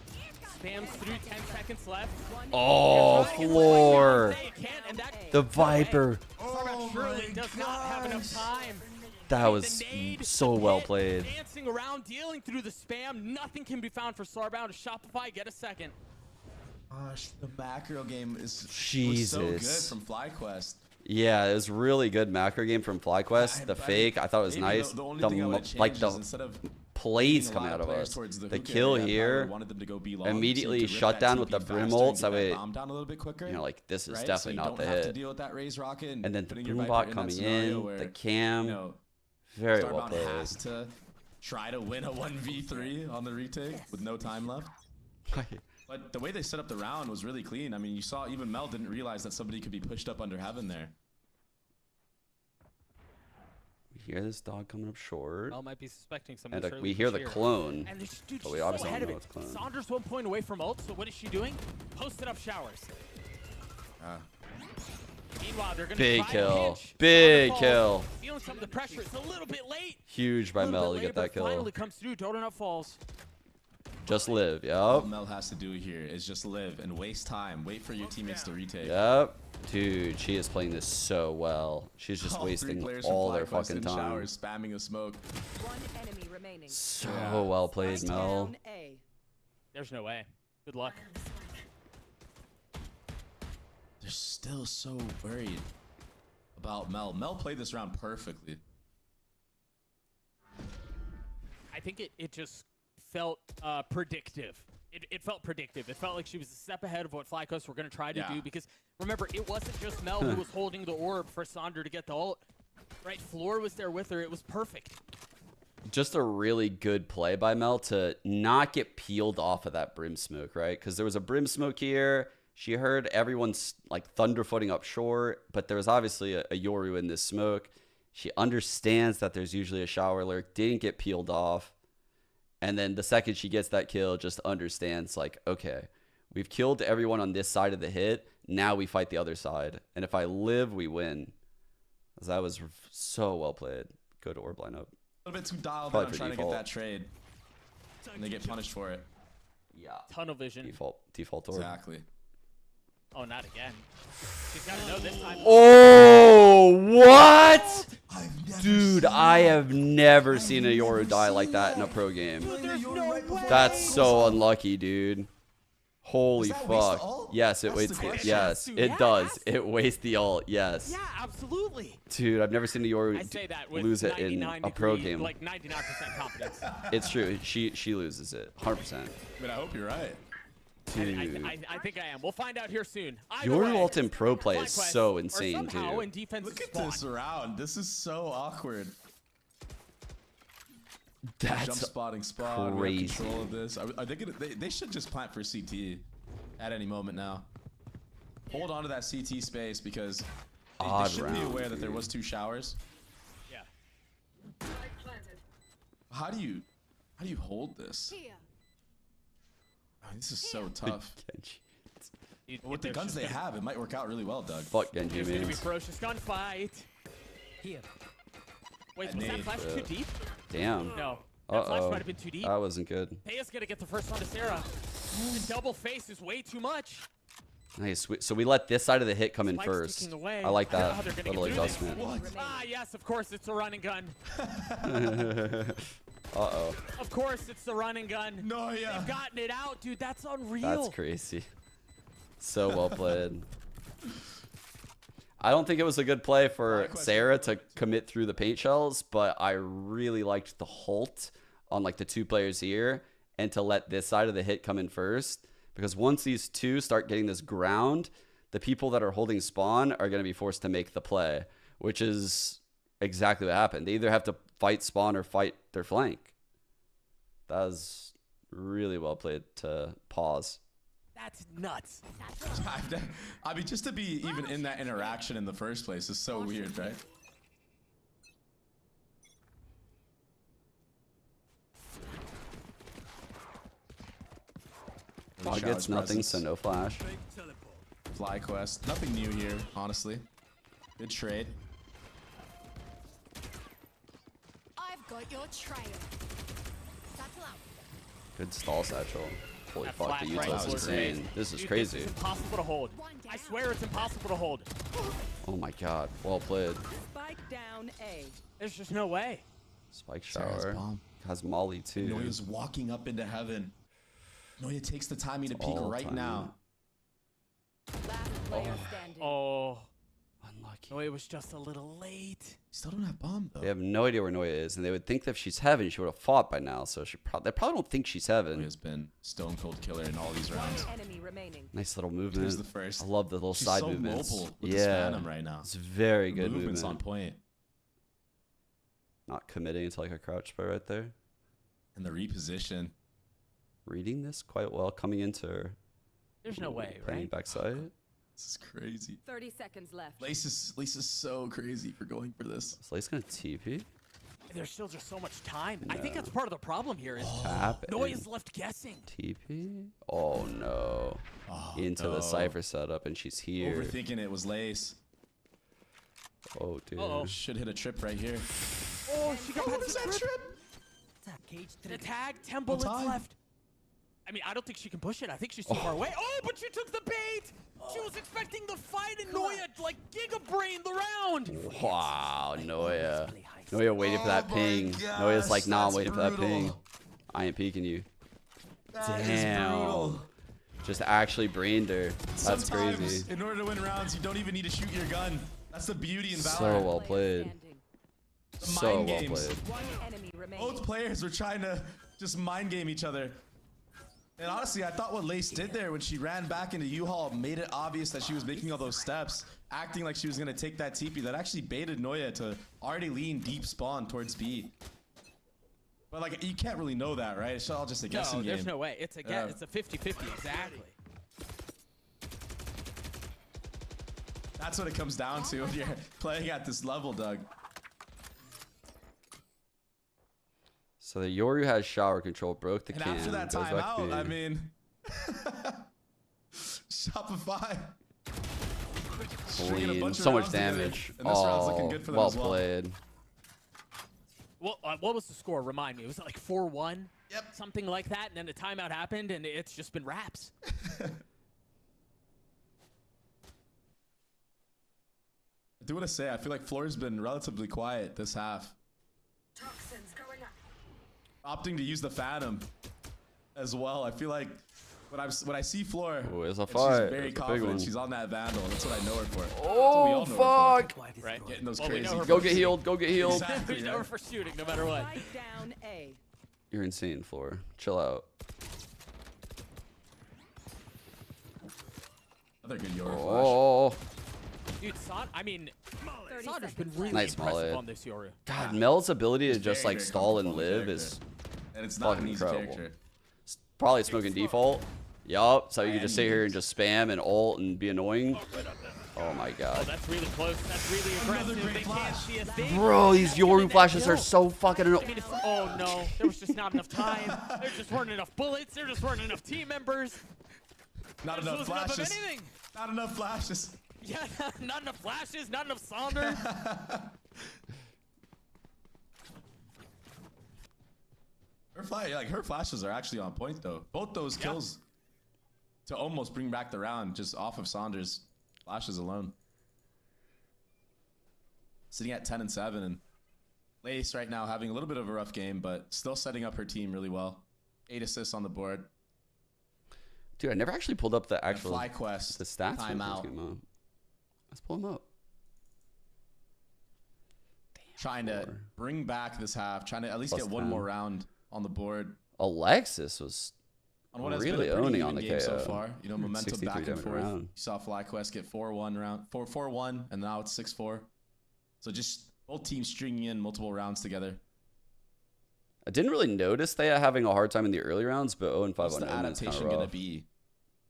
Speaker 5: Spams through 10 seconds left.
Speaker 1: Oh, floor.
Speaker 5: They can't, and that
Speaker 1: The Viper.
Speaker 15: Oh
Speaker 5: surely does not have enough time.
Speaker 1: That was so well played.
Speaker 5: Dancing around, dealing through the spam. Nothing can be found for Starbound. Shopify, get a second.
Speaker 15: Gosh, the macro game is
Speaker 1: Jesus.
Speaker 15: was so good from FlyQuest.
Speaker 1: Yeah, it was really good macro game from FlyQuest. The fake, I thought it was nice.
Speaker 15: The only thing I would
Speaker 1: like
Speaker 15: change is
Speaker 1: the
Speaker 15: instead of
Speaker 1: plays
Speaker 15: leading a
Speaker 1: coming
Speaker 15: lot
Speaker 1: out
Speaker 15: of
Speaker 1: of
Speaker 15: players
Speaker 1: us.
Speaker 15: towards the
Speaker 1: The
Speaker 15: hookah
Speaker 1: kill
Speaker 15: area, I
Speaker 1: here,
Speaker 15: probably wanted them to go B long,
Speaker 1: immediately
Speaker 15: so you could
Speaker 1: shut
Speaker 15: rip
Speaker 1: down
Speaker 15: that
Speaker 1: with the
Speaker 15: TP
Speaker 1: brim
Speaker 15: faster
Speaker 1: ult.
Speaker 15: and
Speaker 1: So
Speaker 15: get that
Speaker 1: it,
Speaker 15: bomb down a little bit quicker,
Speaker 1: you know, like this is
Speaker 15: right?
Speaker 1: definitely
Speaker 15: so you
Speaker 1: not the
Speaker 15: don't have to
Speaker 1: hit.
Speaker 15: deal with that raise rocket
Speaker 1: And then the
Speaker 15: putting your
Speaker 1: boom
Speaker 15: Viper
Speaker 1: bot
Speaker 15: in that
Speaker 1: coming
Speaker 15: scenario
Speaker 1: in,
Speaker 15: where,
Speaker 1: the cam,
Speaker 15: you know,
Speaker 1: very well
Speaker 15: Starbound
Speaker 1: played.
Speaker 15: has to try to win a 1v3 on the retake with no time left. But the way they set up the round was really clean. I mean, you saw even Mel didn't realize that somebody could be pushed up under heaven there.
Speaker 1: We hear this dog coming up short.
Speaker 5: Mel might be suspecting some
Speaker 1: And
Speaker 5: of this
Speaker 1: we
Speaker 5: early
Speaker 1: hear the
Speaker 5: push here.
Speaker 1: clone.
Speaker 5: And this dude,
Speaker 1: But we
Speaker 5: she's
Speaker 1: obviously
Speaker 5: so ahead
Speaker 1: don't
Speaker 5: of
Speaker 1: know
Speaker 5: it.
Speaker 1: it's clone.
Speaker 5: Saunders 1 point away from ult, so what is she doing? Posted up showers. Meanwhile, they're gonna
Speaker 1: Big
Speaker 5: try
Speaker 1: kill.
Speaker 5: and pinch.
Speaker 1: Big
Speaker 5: Saunders
Speaker 1: kill.
Speaker 5: Feeling some of the pressure. It's a little bit late.
Speaker 1: Huge by Mel to get that kill.
Speaker 5: Finally comes through. Donut falls.
Speaker 1: Just live,
Speaker 15: All
Speaker 1: yep.
Speaker 15: Mel has to do here is just live and waste time. Wait for your teammates to retake.
Speaker 1: Yep. Dude, she is playing this so well. She's just
Speaker 15: All three
Speaker 1: wasting
Speaker 15: players
Speaker 1: all
Speaker 15: from
Speaker 1: their
Speaker 15: FlyQuest
Speaker 1: fucking
Speaker 15: in
Speaker 1: time.
Speaker 15: showers, spamming a smoke.
Speaker 16: One enemy remaining.
Speaker 1: So well played, Mel.
Speaker 16: Down A.
Speaker 5: There's no way. Good luck.
Speaker 15: They're still so worried about Mel. Mel played this round perfectly.
Speaker 5: I think it just felt predictive. It felt predictive. It felt like she was a step ahead of what FlyQuest were going to try to do. Because remember, it wasn't just Mel who was holding the orb for Sonder to get the ult. Right? Floor was there with her. It was perfect.
Speaker 1: Just a really good play by Mel to not get peeled off of that brim smoke, right? Because there was a brim smoke here. She heard everyone's like thunderfooting up short, but there was obviously a Yoru in this smoke. She understands that there's usually a shower lurk, didn't get peeled off. And then the second she gets that kill, just understands like, okay, we've killed everyone on this side of the hit. Now we fight the other side. And if I live, we win. That was so well played. Good orb lineup.
Speaker 15: A little bit too dialed
Speaker 1: Probably
Speaker 15: in on
Speaker 1: for
Speaker 15: trying
Speaker 1: default.
Speaker 15: to get that trade. And they get punished for it.
Speaker 1: Yeah.
Speaker 5: Tunnel vision.
Speaker 1: Default orb.
Speaker 15: Exactly.
Speaker 5: Oh, not again. She's got to know this time.
Speaker 1: Oh, what? Dude, I have never seen a Yoru die like that in a pro game. That's so unlucky, dude. Holy fuck. Yes, it wastes. Yes, it does. It wastes the ult. Yes.
Speaker 5: Yeah, absolutely.
Speaker 1: Dude, I've never seen a Yoru
Speaker 5: I say that with
Speaker 1: lose it in a pro game.
Speaker 5: Like 99% confidence.
Speaker 1: It's true. She loses it. 100%.
Speaker 15: I mean, I hope you're right.
Speaker 1: Dude.
Speaker 5: I think I am. We'll find out here soon.
Speaker 1: Yoru ult in pro play is so insane, too.
Speaker 15: Look at this round. This is so awkward.
Speaker 1: That's
Speaker 15: jump spotting spawn.
Speaker 1: crazy.
Speaker 15: We have control of this. Are they gonna? They should just plant for CT at any moment now. Hold on to that CT space because they should be aware that there was 2 showers.
Speaker 5: Yeah.
Speaker 15: How do you hold this? I mean, this is so tough. With the guns they have, it might work out really well, Doug.
Speaker 1: Fuck Genji,
Speaker 5: It's gonna be
Speaker 1: man.
Speaker 5: ferocious gunfight. Here. Wait, was that flash too deep?
Speaker 1: Damn.
Speaker 5: No. That flash might have been too deep.
Speaker 1: That wasn't good.
Speaker 5: Peya's gonna get the first one to Sarah. The double face is way too much.
Speaker 1: Nice. So we let this side of the hit come in
Speaker 5: Spike's
Speaker 1: first.
Speaker 5: ticking away.
Speaker 1: I like
Speaker 5: I don't know
Speaker 1: that
Speaker 5: how they're gonna
Speaker 1: little
Speaker 5: get through this.
Speaker 1: adjustment.
Speaker 5: Ah, yes, of course it's a run and gun.
Speaker 1: Uh-oh.
Speaker 5: Of course it's the run and gun.
Speaker 15: No, yeah.
Speaker 5: They've gotten it out, dude. That's unreal.
Speaker 1: That's crazy. So well played. I don't think it was a good play for Sarah to commit through the paint shells, but I really liked the Holt on like the 2 players here and to let this side of the hit come in first, because once these 2 start getting this ground, the people that are holding spawn are going to be forced to make the play, which is exactly what happened. They either have to fight spawn or fight their flank. That was really well played to pause.
Speaker 5: That's nuts.
Speaker 15: I mean, just to be even in that interaction in the first place is so weird, right?
Speaker 1: Dog gets nothing, so no flash.
Speaker 15: FlyQuest, nothing new here, honestly. Good trade.
Speaker 8: I've got your trail. Satchel out.
Speaker 1: Good stall satchel. Holy
Speaker 5: That
Speaker 1: fuck,
Speaker 5: flash
Speaker 1: the
Speaker 5: right
Speaker 1: util's
Speaker 5: towards
Speaker 1: insane.
Speaker 5: base.
Speaker 1: This is
Speaker 5: Dude,
Speaker 1: crazy.
Speaker 5: This is impossible to hold. I swear it's impossible to hold.
Speaker 1: Oh my god, well played.
Speaker 16: Spike down A.
Speaker 5: There's just no way.
Speaker 1: Spike
Speaker 15: Sarah's
Speaker 1: shower.
Speaker 15: bomb.
Speaker 1: Has Molly too.
Speaker 15: Noya's walking up into heaven. Noya takes the timing to peek
Speaker 1: All
Speaker 15: right
Speaker 1: timing.
Speaker 15: now.
Speaker 16: Last player standing.
Speaker 5: Oh.
Speaker 1: Unlucky.
Speaker 5: No, it was just a little late.
Speaker 15: Still don't have bomb though.
Speaker 1: They have no idea where Noya is, and they would think that if she's heaven, she would have fought by now. So they probably don't think she's heaven.
Speaker 15: Noya's been stone cold killer in all these rounds.
Speaker 16: One enemy remaining.
Speaker 1: Nice little movement.
Speaker 15: Here's the first.
Speaker 1: I love the little
Speaker 15: She's
Speaker 1: side
Speaker 15: so
Speaker 1: movements.
Speaker 15: mobile with
Speaker 1: Yeah,
Speaker 15: this Phantom right now.
Speaker 1: it's very good
Speaker 15: Movement's
Speaker 1: movement.
Speaker 15: on point.
Speaker 1: Not committing to like a crouch spray right there.
Speaker 15: And the reposition.
Speaker 1: Reading this quite well, coming into her.
Speaker 5: There's no way,
Speaker 1: Playing
Speaker 5: right?
Speaker 1: backside.
Speaker 15: This is crazy.
Speaker 16: 30 seconds left.
Speaker 15: Lace is so crazy for going for this.
Speaker 1: So Lace gonna TP.
Speaker 5: There's still just so much time. I think
Speaker 1: No.
Speaker 5: that's part of the problem here. Is
Speaker 1: Tap.
Speaker 5: Noya's
Speaker 1: and
Speaker 5: left guessing.
Speaker 1: TP. Oh no.
Speaker 15: Oh,
Speaker 1: Into
Speaker 15: no.
Speaker 1: the cipher setup, and she's here.
Speaker 15: Overthinking it was Lace.
Speaker 1: Oh dude.
Speaker 5: Uh-oh.
Speaker 15: Should hit a trip right here.
Speaker 5: Oh, she got
Speaker 15: What
Speaker 5: past
Speaker 15: is
Speaker 5: the
Speaker 15: that
Speaker 5: trip.
Speaker 15: trip?
Speaker 5: The tag, 10 bullets
Speaker 15: time?
Speaker 5: left. I mean, I don't think she can push it. I think she's too far away. Oh, but she took the bait. She was expecting the fight, and Noya like giga brain the round.
Speaker 1: Wow, Noya. Noya waited for that ping. Noya's like, nah, I'm waiting for that ping. I ain't peeking you. Damn. Just actually brained her. That's
Speaker 15: Sometimes,
Speaker 1: crazy.
Speaker 15: in order to win rounds, you don't even need to shoot your gun. That's the beauty in Valorant.
Speaker 1: So well played. So
Speaker 15: Mind
Speaker 1: well
Speaker 15: games.
Speaker 1: played.
Speaker 16: One enemy remaining.
Speaker 15: Both players were trying to just mind game each other. And honestly, I thought what Lace did there when she ran back into U-Haul made it obvious that she was making all those steps, acting like she was going to take that TP. That actually baited Noya to already lean deep spawn towards B. But like, you can't really know that, right? It's all just a guessing
Speaker 5: No,
Speaker 15: game.
Speaker 5: there's no way. It's a
Speaker 15: Yeah.
Speaker 5: It's a 50-50 exactly.
Speaker 15: That's what it comes down to when you're playing at this level, Doug.
Speaker 1: So the Yoru has shower control, broke the
Speaker 15: And
Speaker 1: cam.
Speaker 15: after that
Speaker 1: goes back to
Speaker 15: timeout,
Speaker 1: B.
Speaker 15: I mean, Shopify. Stringing a
Speaker 1: Clean.
Speaker 15: bunch of
Speaker 1: So much
Speaker 15: rounds together,
Speaker 1: damage.
Speaker 15: and this round's looking good for them
Speaker 1: well
Speaker 15: as well.
Speaker 1: played.
Speaker 5: What was the score? Remind me. Was it like 4-1? Yep. Something like that, and then the timeout happened, and it's just been wraps.
Speaker 15: I do want to say, I feel like Floor's been relatively quiet this half. Opting to use the Phantom as well. I feel like when I see Floor,
Speaker 1: Ooh, it's a
Speaker 15: and
Speaker 1: fight.
Speaker 15: she's very
Speaker 1: It's a big
Speaker 15: confident.
Speaker 1: one.
Speaker 15: She's on that Vandal. That's what I know her for. That's what we
Speaker 1: Oh
Speaker 15: all know her
Speaker 1: fuck!
Speaker 15: for.
Speaker 5: Right?
Speaker 15: Getting those
Speaker 5: Well, we
Speaker 15: crazy.
Speaker 5: know her
Speaker 1: Go
Speaker 5: for
Speaker 1: get healed. Go get healed.
Speaker 15: Exactly,
Speaker 5: We know
Speaker 15: right?
Speaker 5: her for shooting, no matter what.
Speaker 16: Spike down A.
Speaker 1: You're insane, Floor. Chill out.
Speaker 15: Another good Yoru flash.
Speaker 1: Oh.
Speaker 5: Dude, I mean,
Speaker 16: 30
Speaker 5: Sandra's been
Speaker 16: seconds
Speaker 5: really
Speaker 1: Nice
Speaker 5: impressive
Speaker 1: mullet.
Speaker 5: on this Yoru.
Speaker 1: God, Mel's ability to
Speaker 15: He's
Speaker 1: just
Speaker 15: very,
Speaker 1: like
Speaker 15: very
Speaker 1: stall and
Speaker 15: comfortable
Speaker 1: live
Speaker 15: character.
Speaker 1: is
Speaker 15: And it's not
Speaker 1: fucking
Speaker 15: an easy
Speaker 1: incredible.
Speaker 15: character.
Speaker 1: probably smoking default. Yup. So you can just sit here and just spam and ult and be annoying. Oh my
Speaker 5: Oh,
Speaker 1: god.
Speaker 5: that's really close. That's really aggressive. They can't see a thing.
Speaker 1: Bro, these Yoru flashes are so fucking
Speaker 5: I
Speaker 1: annoying.
Speaker 5: mean, oh no, there was just not enough time. There just weren't enough bullets. There just weren't enough team members.
Speaker 15: Not
Speaker 5: There
Speaker 15: enough
Speaker 5: just wasn't
Speaker 15: flashes.
Speaker 5: Enough of anything.
Speaker 15: Not enough flashes.
Speaker 5: Yeah, not enough flashes. Not enough Saunders.
Speaker 15: Her flashes are actually on point though. Both those kills to almost bring back the round just off of Saunders' flashes alone. Sitting at 10 and 7, and Lace right now having a little bit of a rough game, but still setting up her team really well. 8 assists on the board.
Speaker 1: Dude, I never actually pulled up the actual
Speaker 15: FlyQuest
Speaker 1: the stats for this
Speaker 15: timeout.
Speaker 1: game. Let's pull them up.
Speaker 15: Trying to bring back this half, trying to at least
Speaker 1: Plus
Speaker 15: get one
Speaker 1: 10.
Speaker 15: more round on the board.
Speaker 1: Alexis was
Speaker 15: On what has
Speaker 1: really
Speaker 15: been a pretty
Speaker 1: owning
Speaker 15: even
Speaker 1: on the
Speaker 15: game so
Speaker 1: KO.
Speaker 15: far. You know, momentum
Speaker 1: 63
Speaker 15: back and
Speaker 1: damage
Speaker 15: forth.
Speaker 1: round.
Speaker 15: You saw FlyQuest get 4-1 round, 4-1, and now it's 6-4. So just both teams stringing in multiple rounds together.
Speaker 1: I didn't really notice they are having a hard time in the early rounds, but 0 and 5
Speaker 15: What's
Speaker 1: on
Speaker 15: the
Speaker 1: Omen is kind
Speaker 15: adaptation
Speaker 1: of
Speaker 15: going to
Speaker 1: rough.
Speaker 15: be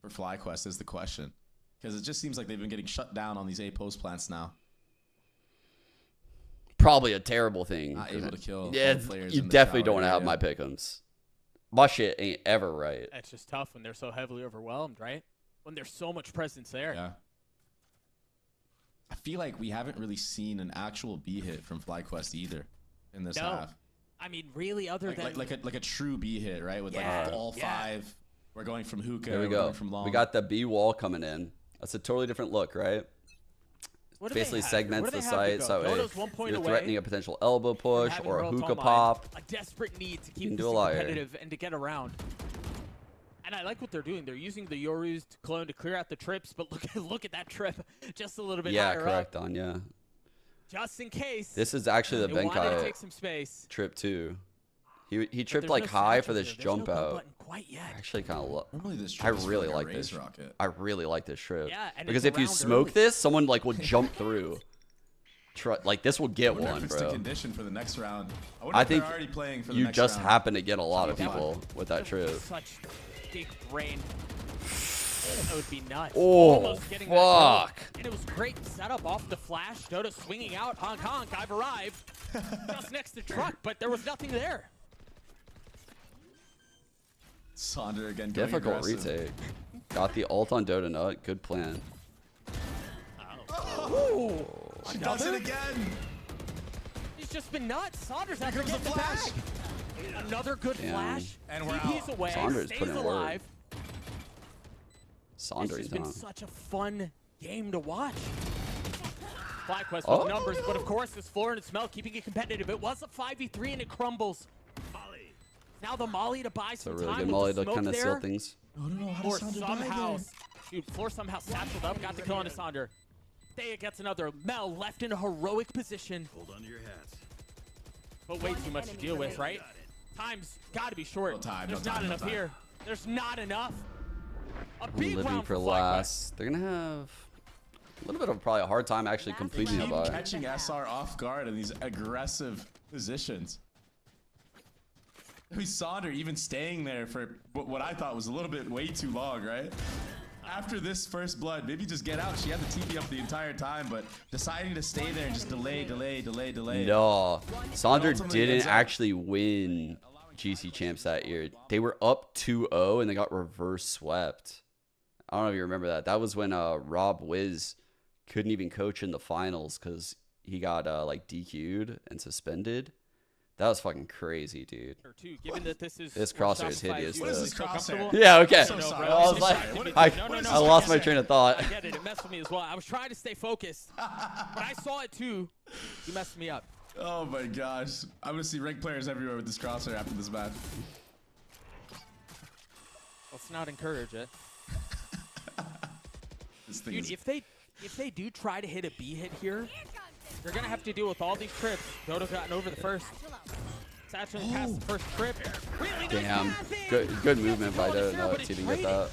Speaker 15: for FlyQuest is the question. Because it just seems like they've been getting shut down on these A post plants now.
Speaker 1: Probably a terrible thing.
Speaker 15: Not able to kill
Speaker 1: Yeah,
Speaker 15: both players
Speaker 1: you
Speaker 15: in the
Speaker 1: definitely
Speaker 15: shower
Speaker 1: don't want to have
Speaker 15: area.
Speaker 1: my pick'ems. My shit ain't ever right.
Speaker 5: That's just tough when they're so heavily overwhelmed, right? When there's so much presence there.
Speaker 15: Yeah. I feel like we haven't really seen an actual B hit from FlyQuest either in this
Speaker 5: No.
Speaker 15: half.
Speaker 5: I mean, really, other than
Speaker 15: Like a true B hit, right? With
Speaker 5: Yeah,
Speaker 15: like all
Speaker 5: yeah.
Speaker 15: 5 We're going from hookah.
Speaker 1: There we
Speaker 15: we're
Speaker 1: go.
Speaker 15: Going from long.
Speaker 1: We got the B wall coming in. That's a totally different look, right? Basically segments the site so you're threatening a potential elbow push or a hookah pop.
Speaker 5: A desperate need to
Speaker 1: You can
Speaker 5: keep
Speaker 1: do
Speaker 5: this
Speaker 1: a lot here.
Speaker 5: competitive and to get around. And I like what they're doing. They're using the Yoru's clone to clear out the trips, but look at that trip just a little bit higher
Speaker 1: correct
Speaker 5: up.
Speaker 1: on, yeah.
Speaker 5: Just in case.
Speaker 1: This is actually the
Speaker 5: they wanted to
Speaker 1: Benkai
Speaker 5: take some space.
Speaker 1: trip too. He tripped
Speaker 5: there's
Speaker 1: like
Speaker 5: no
Speaker 1: high
Speaker 5: satchel
Speaker 1: for this
Speaker 5: here. There's
Speaker 1: jump
Speaker 5: no go
Speaker 1: out.
Speaker 5: button quite yet.
Speaker 1: I actually kind of love.
Speaker 15: Normally this
Speaker 1: I
Speaker 15: trip is
Speaker 1: really
Speaker 15: like a
Speaker 1: like
Speaker 15: raise
Speaker 1: this.
Speaker 15: rocket.
Speaker 1: I really like this trip.
Speaker 5: Yeah, and
Speaker 1: because
Speaker 5: it's
Speaker 1: if you
Speaker 5: around
Speaker 1: smoke
Speaker 5: early.
Speaker 1: this, someone like will jump through. Like this will get
Speaker 15: I wonder
Speaker 1: one,
Speaker 15: if it's the
Speaker 1: bro.
Speaker 15: condition for the next round. I wonder
Speaker 1: I
Speaker 15: if they're
Speaker 1: think
Speaker 15: already playing for the
Speaker 1: you
Speaker 15: next
Speaker 1: just
Speaker 15: round.
Speaker 1: happen to get a lot of people with that trip.
Speaker 5: Such big brain. That would be nuts.
Speaker 1: Oh,
Speaker 5: Almost getting that
Speaker 1: fuck.
Speaker 5: goal. And it was great setup off the flash. Dodo swinging out. Honk, honk. I've arrived. Just next to truck, but there was nothing there.
Speaker 15: Sonder again going
Speaker 1: Difficult
Speaker 15: aggressive.
Speaker 1: retake. Got the ult on Dota Nut. Good plan.
Speaker 5: Oh.
Speaker 15: She does it again.
Speaker 5: He's just been nuts. Saunders after
Speaker 15: comes
Speaker 5: getting
Speaker 15: the
Speaker 5: the
Speaker 15: flash.
Speaker 5: bag. Another good
Speaker 1: Damn.
Speaker 5: flash.
Speaker 15: And we're
Speaker 5: TP's
Speaker 15: out.
Speaker 5: away.
Speaker 1: Saunders
Speaker 5: Stays
Speaker 1: putting in work.
Speaker 5: alive. It's
Speaker 1: Saunders
Speaker 5: just been
Speaker 1: on.
Speaker 5: such a fun game to watch. FlyQuest
Speaker 1: Oh.
Speaker 5: with numbers, but of course this floor and its smell keeping it competitive. It was a 5v3 and it crumbles. Now the molly to buy
Speaker 1: It's a
Speaker 5: some
Speaker 1: really
Speaker 5: time
Speaker 1: good
Speaker 5: with
Speaker 1: molly
Speaker 5: the
Speaker 1: to
Speaker 5: smoke
Speaker 1: kind of seal
Speaker 5: there.
Speaker 1: things.
Speaker 15: No, how
Speaker 5: Floor
Speaker 15: does Sonder die
Speaker 5: somehow,
Speaker 15: there?
Speaker 5: dude, Floor somehow satcheled up, got the kill on his Sonder. Thea gets another. Mel left in a heroic position.
Speaker 9: Hold on to your hats.
Speaker 5: But way too much to deal with, right? Time's got to be short.
Speaker 15: No time,
Speaker 5: There's
Speaker 15: no
Speaker 5: not
Speaker 15: time, no
Speaker 5: enough
Speaker 15: time.
Speaker 5: here. There's not enough. A big
Speaker 1: Living
Speaker 5: round
Speaker 1: for
Speaker 5: FlyQuest.
Speaker 1: last. They're gonna have a little bit of probably a hard time actually completing a
Speaker 15: Keep
Speaker 1: buy.
Speaker 15: catching SR off guard in these aggressive positions. I mean, Sonder even staying there for what I thought was a little bit way too long, right? After this first blood, maybe just get out. She had the TP up the entire time, but deciding to stay there and just delay.
Speaker 1: No, Sonder
Speaker 15: ultimately
Speaker 1: didn't
Speaker 15: ends up
Speaker 1: actually win GC champs that year. They were up 2-0 and they got reverse swept. I don't know if you remember that. That was when Rob Wiz couldn't even coach in the finals because he got like DQ'd and suspended. That was fucking crazy, dude.
Speaker 5: Given that this
Speaker 1: crosshair is hideous.
Speaker 15: What is this crosshair?
Speaker 1: Yeah, okay.
Speaker 15: So sorry.
Speaker 1: I was like, I lost my train of thought.
Speaker 5: I get it. It messed with me as well. I was trying to stay focused, but I saw it too. You messed me up.
Speaker 15: Oh my gosh. I'm gonna see ranked players everywhere with this crosshair after this match.
Speaker 5: Let's not encourage it.
Speaker 15: This thing
Speaker 5: Dude,
Speaker 15: is
Speaker 5: if they do try to hit a B hit here, they're gonna have to deal with all these trips. Dodo gotten over the first. Satchel past the first trip. Really nice
Speaker 1: Damn.
Speaker 5: passing.
Speaker 1: Good movement by
Speaker 5: Control is
Speaker 1: Dota
Speaker 5: there,
Speaker 1: Nut.
Speaker 5: but
Speaker 1: He
Speaker 5: it's
Speaker 1: didn't get
Speaker 5: trading.
Speaker 1: that.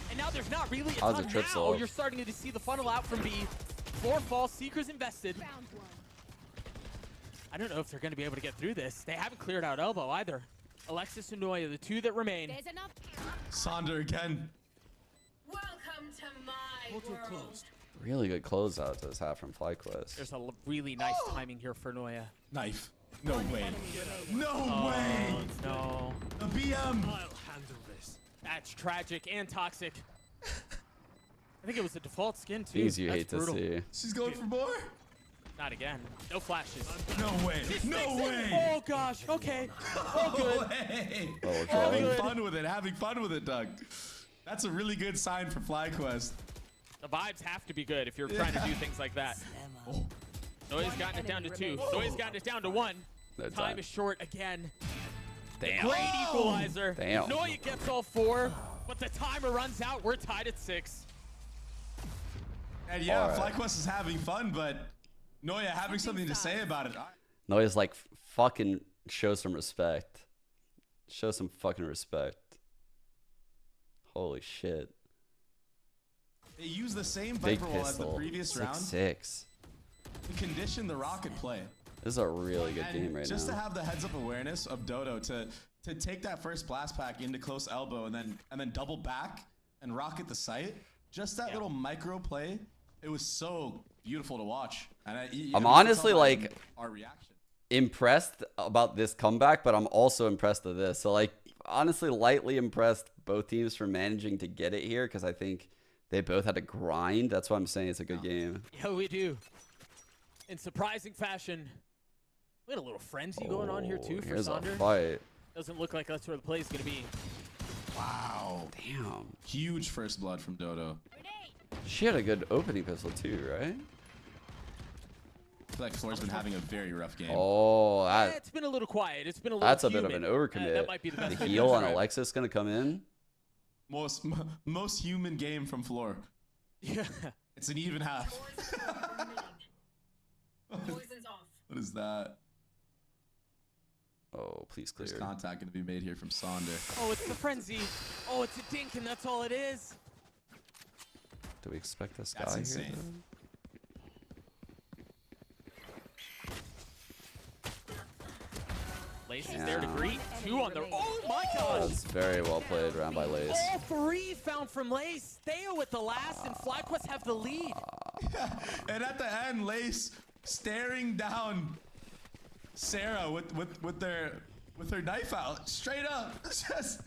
Speaker 5: And now there's not really a
Speaker 1: How's
Speaker 5: ton
Speaker 1: the trip
Speaker 5: now.
Speaker 1: solved?
Speaker 5: You're starting to see the funnel out from B. 4 falls, Seekers invested. I don't know if they're going to be able to get through this. They haven't cleared out elbow either. Alexis and Noya, the two that remain.
Speaker 15: Sonder again.
Speaker 8: Welcome to my world.
Speaker 1: Really good closeout to this half from FlyQuest.
Speaker 5: There's a really nice timing here for Noya.
Speaker 15: Knife. No way. No
Speaker 5: Oh,
Speaker 15: way.
Speaker 5: no.
Speaker 15: The BM.
Speaker 5: That's tragic and toxic. I think it was a default skin too.
Speaker 1: Things you
Speaker 5: That's
Speaker 1: hate
Speaker 5: brutal.
Speaker 1: to see.
Speaker 15: She's going for more?
Speaker 5: Not again. No flashes.
Speaker 15: No way. No way.
Speaker 5: Oh gosh. Okay. All good.
Speaker 15: Way.
Speaker 1: Oh, we're
Speaker 15: Having
Speaker 1: calling.
Speaker 15: fun with it. Having fun with it, Doug. That's a really good sign for FlyQuest.
Speaker 5: The vibes have to be good if you're trying to do things like that.
Speaker 15: Oh.
Speaker 5: Noya's gotten it down to 2. Noya's gotten it down to 1.
Speaker 1: No
Speaker 5: Time
Speaker 1: time.
Speaker 5: is short again.
Speaker 1: Damn.
Speaker 5: Great equalizer.
Speaker 1: Damn.
Speaker 5: Noya gets all 4, but the timer runs out. We're tied at 6.
Speaker 15: And yeah,
Speaker 1: All right.
Speaker 15: FlyQuest is having fun, but Noya having something to say about it.
Speaker 1: Noya's like, fucking show some respect. Show some fucking respect. Holy shit.
Speaker 15: They use the same
Speaker 1: Big
Speaker 15: Viper wall as the
Speaker 1: pistol.
Speaker 15: previous round
Speaker 1: 6-6.
Speaker 15: to condition the rocket play.
Speaker 1: This is a really good
Speaker 15: And
Speaker 1: game right
Speaker 15: just
Speaker 1: now.
Speaker 15: to have the heads-up awareness of Dodo to take that first blast pack into close elbow and then double back and rocket the site. Just that little micro play, it was so beautiful to watch. And
Speaker 1: I'm honestly like
Speaker 15: our reaction.
Speaker 1: impressed about this comeback, but I'm also impressed with this. So like honestly, lightly impressed both teams for managing to get it here because I think they both had to grind. That's why I'm saying it's a good game.
Speaker 5: Yeah, we do. In surprising fashion, we had a little frenzy going on here too for
Speaker 1: Here's a
Speaker 5: Sonder.
Speaker 1: fight.
Speaker 5: Doesn't look like that's where the play is going to be.
Speaker 15: Wow.
Speaker 1: Damn.
Speaker 15: Huge first blood from Dodo.
Speaker 1: She had a good opening pistol too, right?
Speaker 15: I feel like Floor's been having a very rough game.
Speaker 1: Oh, that,
Speaker 5: It's been a little quiet. It's been a little
Speaker 1: that's a
Speaker 5: humid.
Speaker 1: bit of an overcommit.
Speaker 5: That might be the best
Speaker 1: The
Speaker 5: way to
Speaker 1: heal on
Speaker 5: describe it.
Speaker 1: Alexis gonna come in.
Speaker 15: Most human game from Floor.
Speaker 5: Yeah.
Speaker 15: It's an even half. What is that?
Speaker 1: Oh, please clear.
Speaker 15: There's contact going to be made here from Sonder.
Speaker 5: Oh, it's the frenzy. Oh, it's a dink, and that's all it is.
Speaker 1: Do we expect this
Speaker 15: That's
Speaker 1: guy
Speaker 15: insane.
Speaker 1: here?
Speaker 5: Lace is there to greet. 2 on the. Oh my
Speaker 1: Though?
Speaker 5: gosh.
Speaker 1: That's very well played round by Lace.
Speaker 5: All 3 found from Lace. Theo with the last, and FlyQuest have the lead.
Speaker 15: And at the end, Lace staring down Sarah with her knife out, straight up. Just,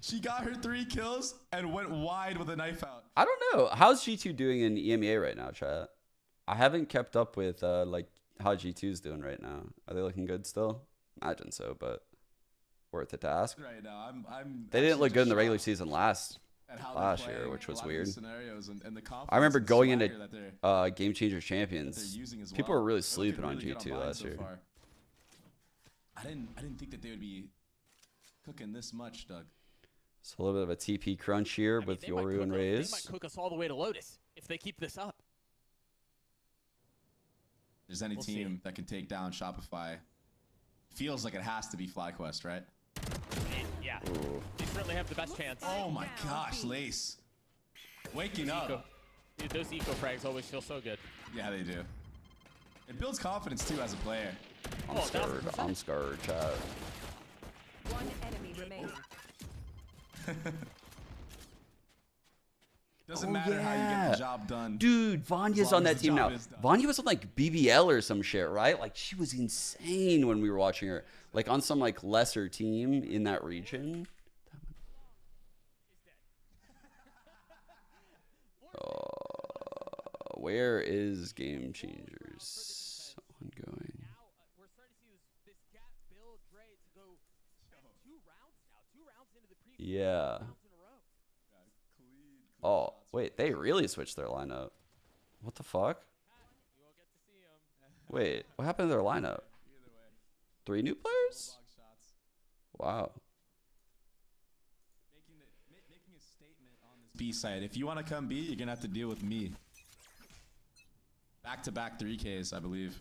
Speaker 15: she got her 3 kills and went wide with a knife out.
Speaker 1: I don't know. How's G2 doing in EMEA right now, chat? I haven't kept up with like how G2's doing right now. Are they looking good still? Imagine so, but worth it to ask.
Speaker 15: Right now, I'm
Speaker 1: They didn't look good in the
Speaker 15: shocked
Speaker 1: regular season last
Speaker 15: at how they're playing
Speaker 1: year, which was
Speaker 15: a lot of
Speaker 1: weird.
Speaker 15: these scenarios and the confidence
Speaker 1: I remember
Speaker 15: and
Speaker 1: going
Speaker 15: swagger
Speaker 1: into
Speaker 15: that they're
Speaker 1: Game Changers Champions.
Speaker 15: using as
Speaker 1: People
Speaker 15: well.
Speaker 1: were really
Speaker 15: They're looking
Speaker 1: sleeping on
Speaker 15: really good
Speaker 1: G2
Speaker 15: mine
Speaker 1: last
Speaker 15: so
Speaker 1: year.
Speaker 15: far. I didn't think that they would be cooking this much, Doug.
Speaker 1: It's a little bit of a TP crunch here with
Speaker 5: They might
Speaker 1: Yoru and
Speaker 5: cook us-
Speaker 1: Raze.
Speaker 5: They might cook us all the way to Lotus if they keep this up.
Speaker 15: If there's any
Speaker 5: We'll see.
Speaker 15: team that can take down Shopify, feels like it has to be FlyQuest, right?
Speaker 5: Yeah.
Speaker 1: Ooh.
Speaker 5: They certainly have the best chance.
Speaker 15: Oh my gosh, Lace. Waking up.
Speaker 5: Dude, those eco frags always feel so good.
Speaker 15: Yeah, they do. It builds confidence too as a player.
Speaker 1: I'm scared. I'm scared, chat.
Speaker 16: One enemy remaining.
Speaker 15: Doesn't matter how you get the job done.
Speaker 1: Dude, Vanya's
Speaker 15: as long
Speaker 1: on
Speaker 15: as
Speaker 1: that
Speaker 15: the
Speaker 1: team
Speaker 15: job
Speaker 1: now.
Speaker 15: is done.
Speaker 1: Vanya was on like BBL or some shit, right? Like she was insane when we were watching her. Like on some like lesser team in that region. Where is Game Changers? Ongoing.
Speaker 5: We're starting to see this gap build, Dre, to go 2 rounds now. 2 rounds into the previous
Speaker 1: Yeah.
Speaker 5: rounds in a row.
Speaker 1: Oh, wait, they really switched their lineup. What the fuck?
Speaker 5: You won't get to see him.
Speaker 1: Wait, what happened to their lineup? 3 new players? Wow.
Speaker 15: Making a statement on this B side. If you want to come B, you're gonna have to deal with me. Back-to-back 3Ks, I believe.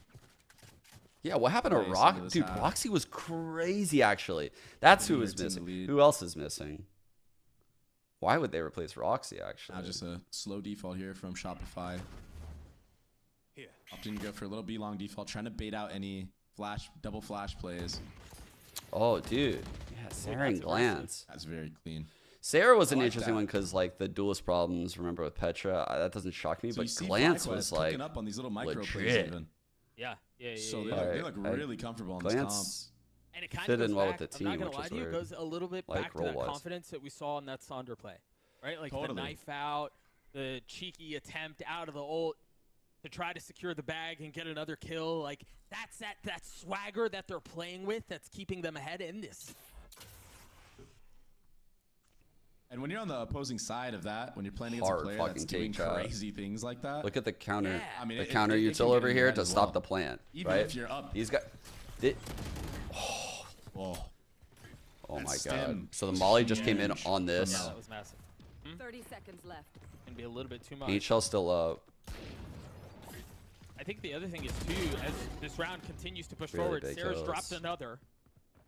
Speaker 1: Yeah, what happened to
Speaker 15: Nice into
Speaker 1: Rock?
Speaker 15: this
Speaker 1: Dude,
Speaker 15: half.
Speaker 1: Roxy was crazy, actually. That's who
Speaker 15: Leader
Speaker 1: was
Speaker 15: to the
Speaker 1: missing.
Speaker 15: lead.
Speaker 1: Who else is missing? Why would they replace Roxy, actually?
Speaker 15: Now just a slow default here from Shopify.
Speaker 17: Here.
Speaker 15: Opting to go for a little B long default, trying to bait out any double flash plays.
Speaker 1: Oh, dude. Yeah, Sarah and Glance.
Speaker 15: That's very clean.
Speaker 1: Sarah was an
Speaker 15: I like
Speaker 1: interesting
Speaker 15: that.
Speaker 1: one because, like, the duelist problems, remember, with Petra, that doesn't shock me,
Speaker 15: So you
Speaker 1: but
Speaker 15: see
Speaker 1: Glance
Speaker 15: FlyQuest
Speaker 1: was, like,
Speaker 15: cooking up on these little micro plays
Speaker 1: legit.
Speaker 15: even.
Speaker 5: Yeah.
Speaker 15: So they
Speaker 1: yeah.
Speaker 15: look
Speaker 1: Alright,
Speaker 15: really comfortable on this
Speaker 1: Glance
Speaker 5: And it kind
Speaker 1: fit
Speaker 5: of goes
Speaker 1: in well
Speaker 5: back,
Speaker 1: with the
Speaker 5: I'm not
Speaker 1: team,
Speaker 5: gonna
Speaker 1: which
Speaker 5: lie
Speaker 1: is
Speaker 5: to you, it
Speaker 1: weird.
Speaker 5: goes a little bit
Speaker 1: Like,
Speaker 5: back to that
Speaker 1: role-wise.
Speaker 5: confidence that we saw in that Sonder play, right? Like the
Speaker 15: Totally.
Speaker 5: knife out, the cheeky attempt out of the ult to try to secure the bag and get another kill. Like that's that swagger that they're playing with that's keeping them ahead in this.
Speaker 15: And when you're on the opposing side of that, when you're playing against
Speaker 1: Hard
Speaker 15: a player
Speaker 1: fucking
Speaker 15: that's doing
Speaker 1: take shot.
Speaker 15: crazy things like that,
Speaker 1: Look at the counter.
Speaker 5: Yeah.
Speaker 15: I mean,
Speaker 1: The
Speaker 15: it-
Speaker 1: counter
Speaker 15: it can
Speaker 1: util
Speaker 15: get
Speaker 1: over
Speaker 15: in
Speaker 1: here
Speaker 15: your head
Speaker 1: to
Speaker 15: as
Speaker 1: stop
Speaker 15: well.
Speaker 1: the plant,
Speaker 15: Even
Speaker 1: right?
Speaker 15: if you're up.
Speaker 1: He's got... It,
Speaker 15: Oh,
Speaker 1: oh my
Speaker 15: That's
Speaker 1: god.
Speaker 15: stem.
Speaker 1: So the molly just came in
Speaker 15: Huge.
Speaker 1: on this.
Speaker 5: Yeah, that was massive.
Speaker 16: 30 seconds left.
Speaker 5: Can be a little bit too much.
Speaker 1: HL still up.
Speaker 5: I think the other thing is too, as this round continues to push
Speaker 1: Really
Speaker 5: forward,
Speaker 1: big
Speaker 5: Sarah's
Speaker 1: kills.
Speaker 5: dropped another.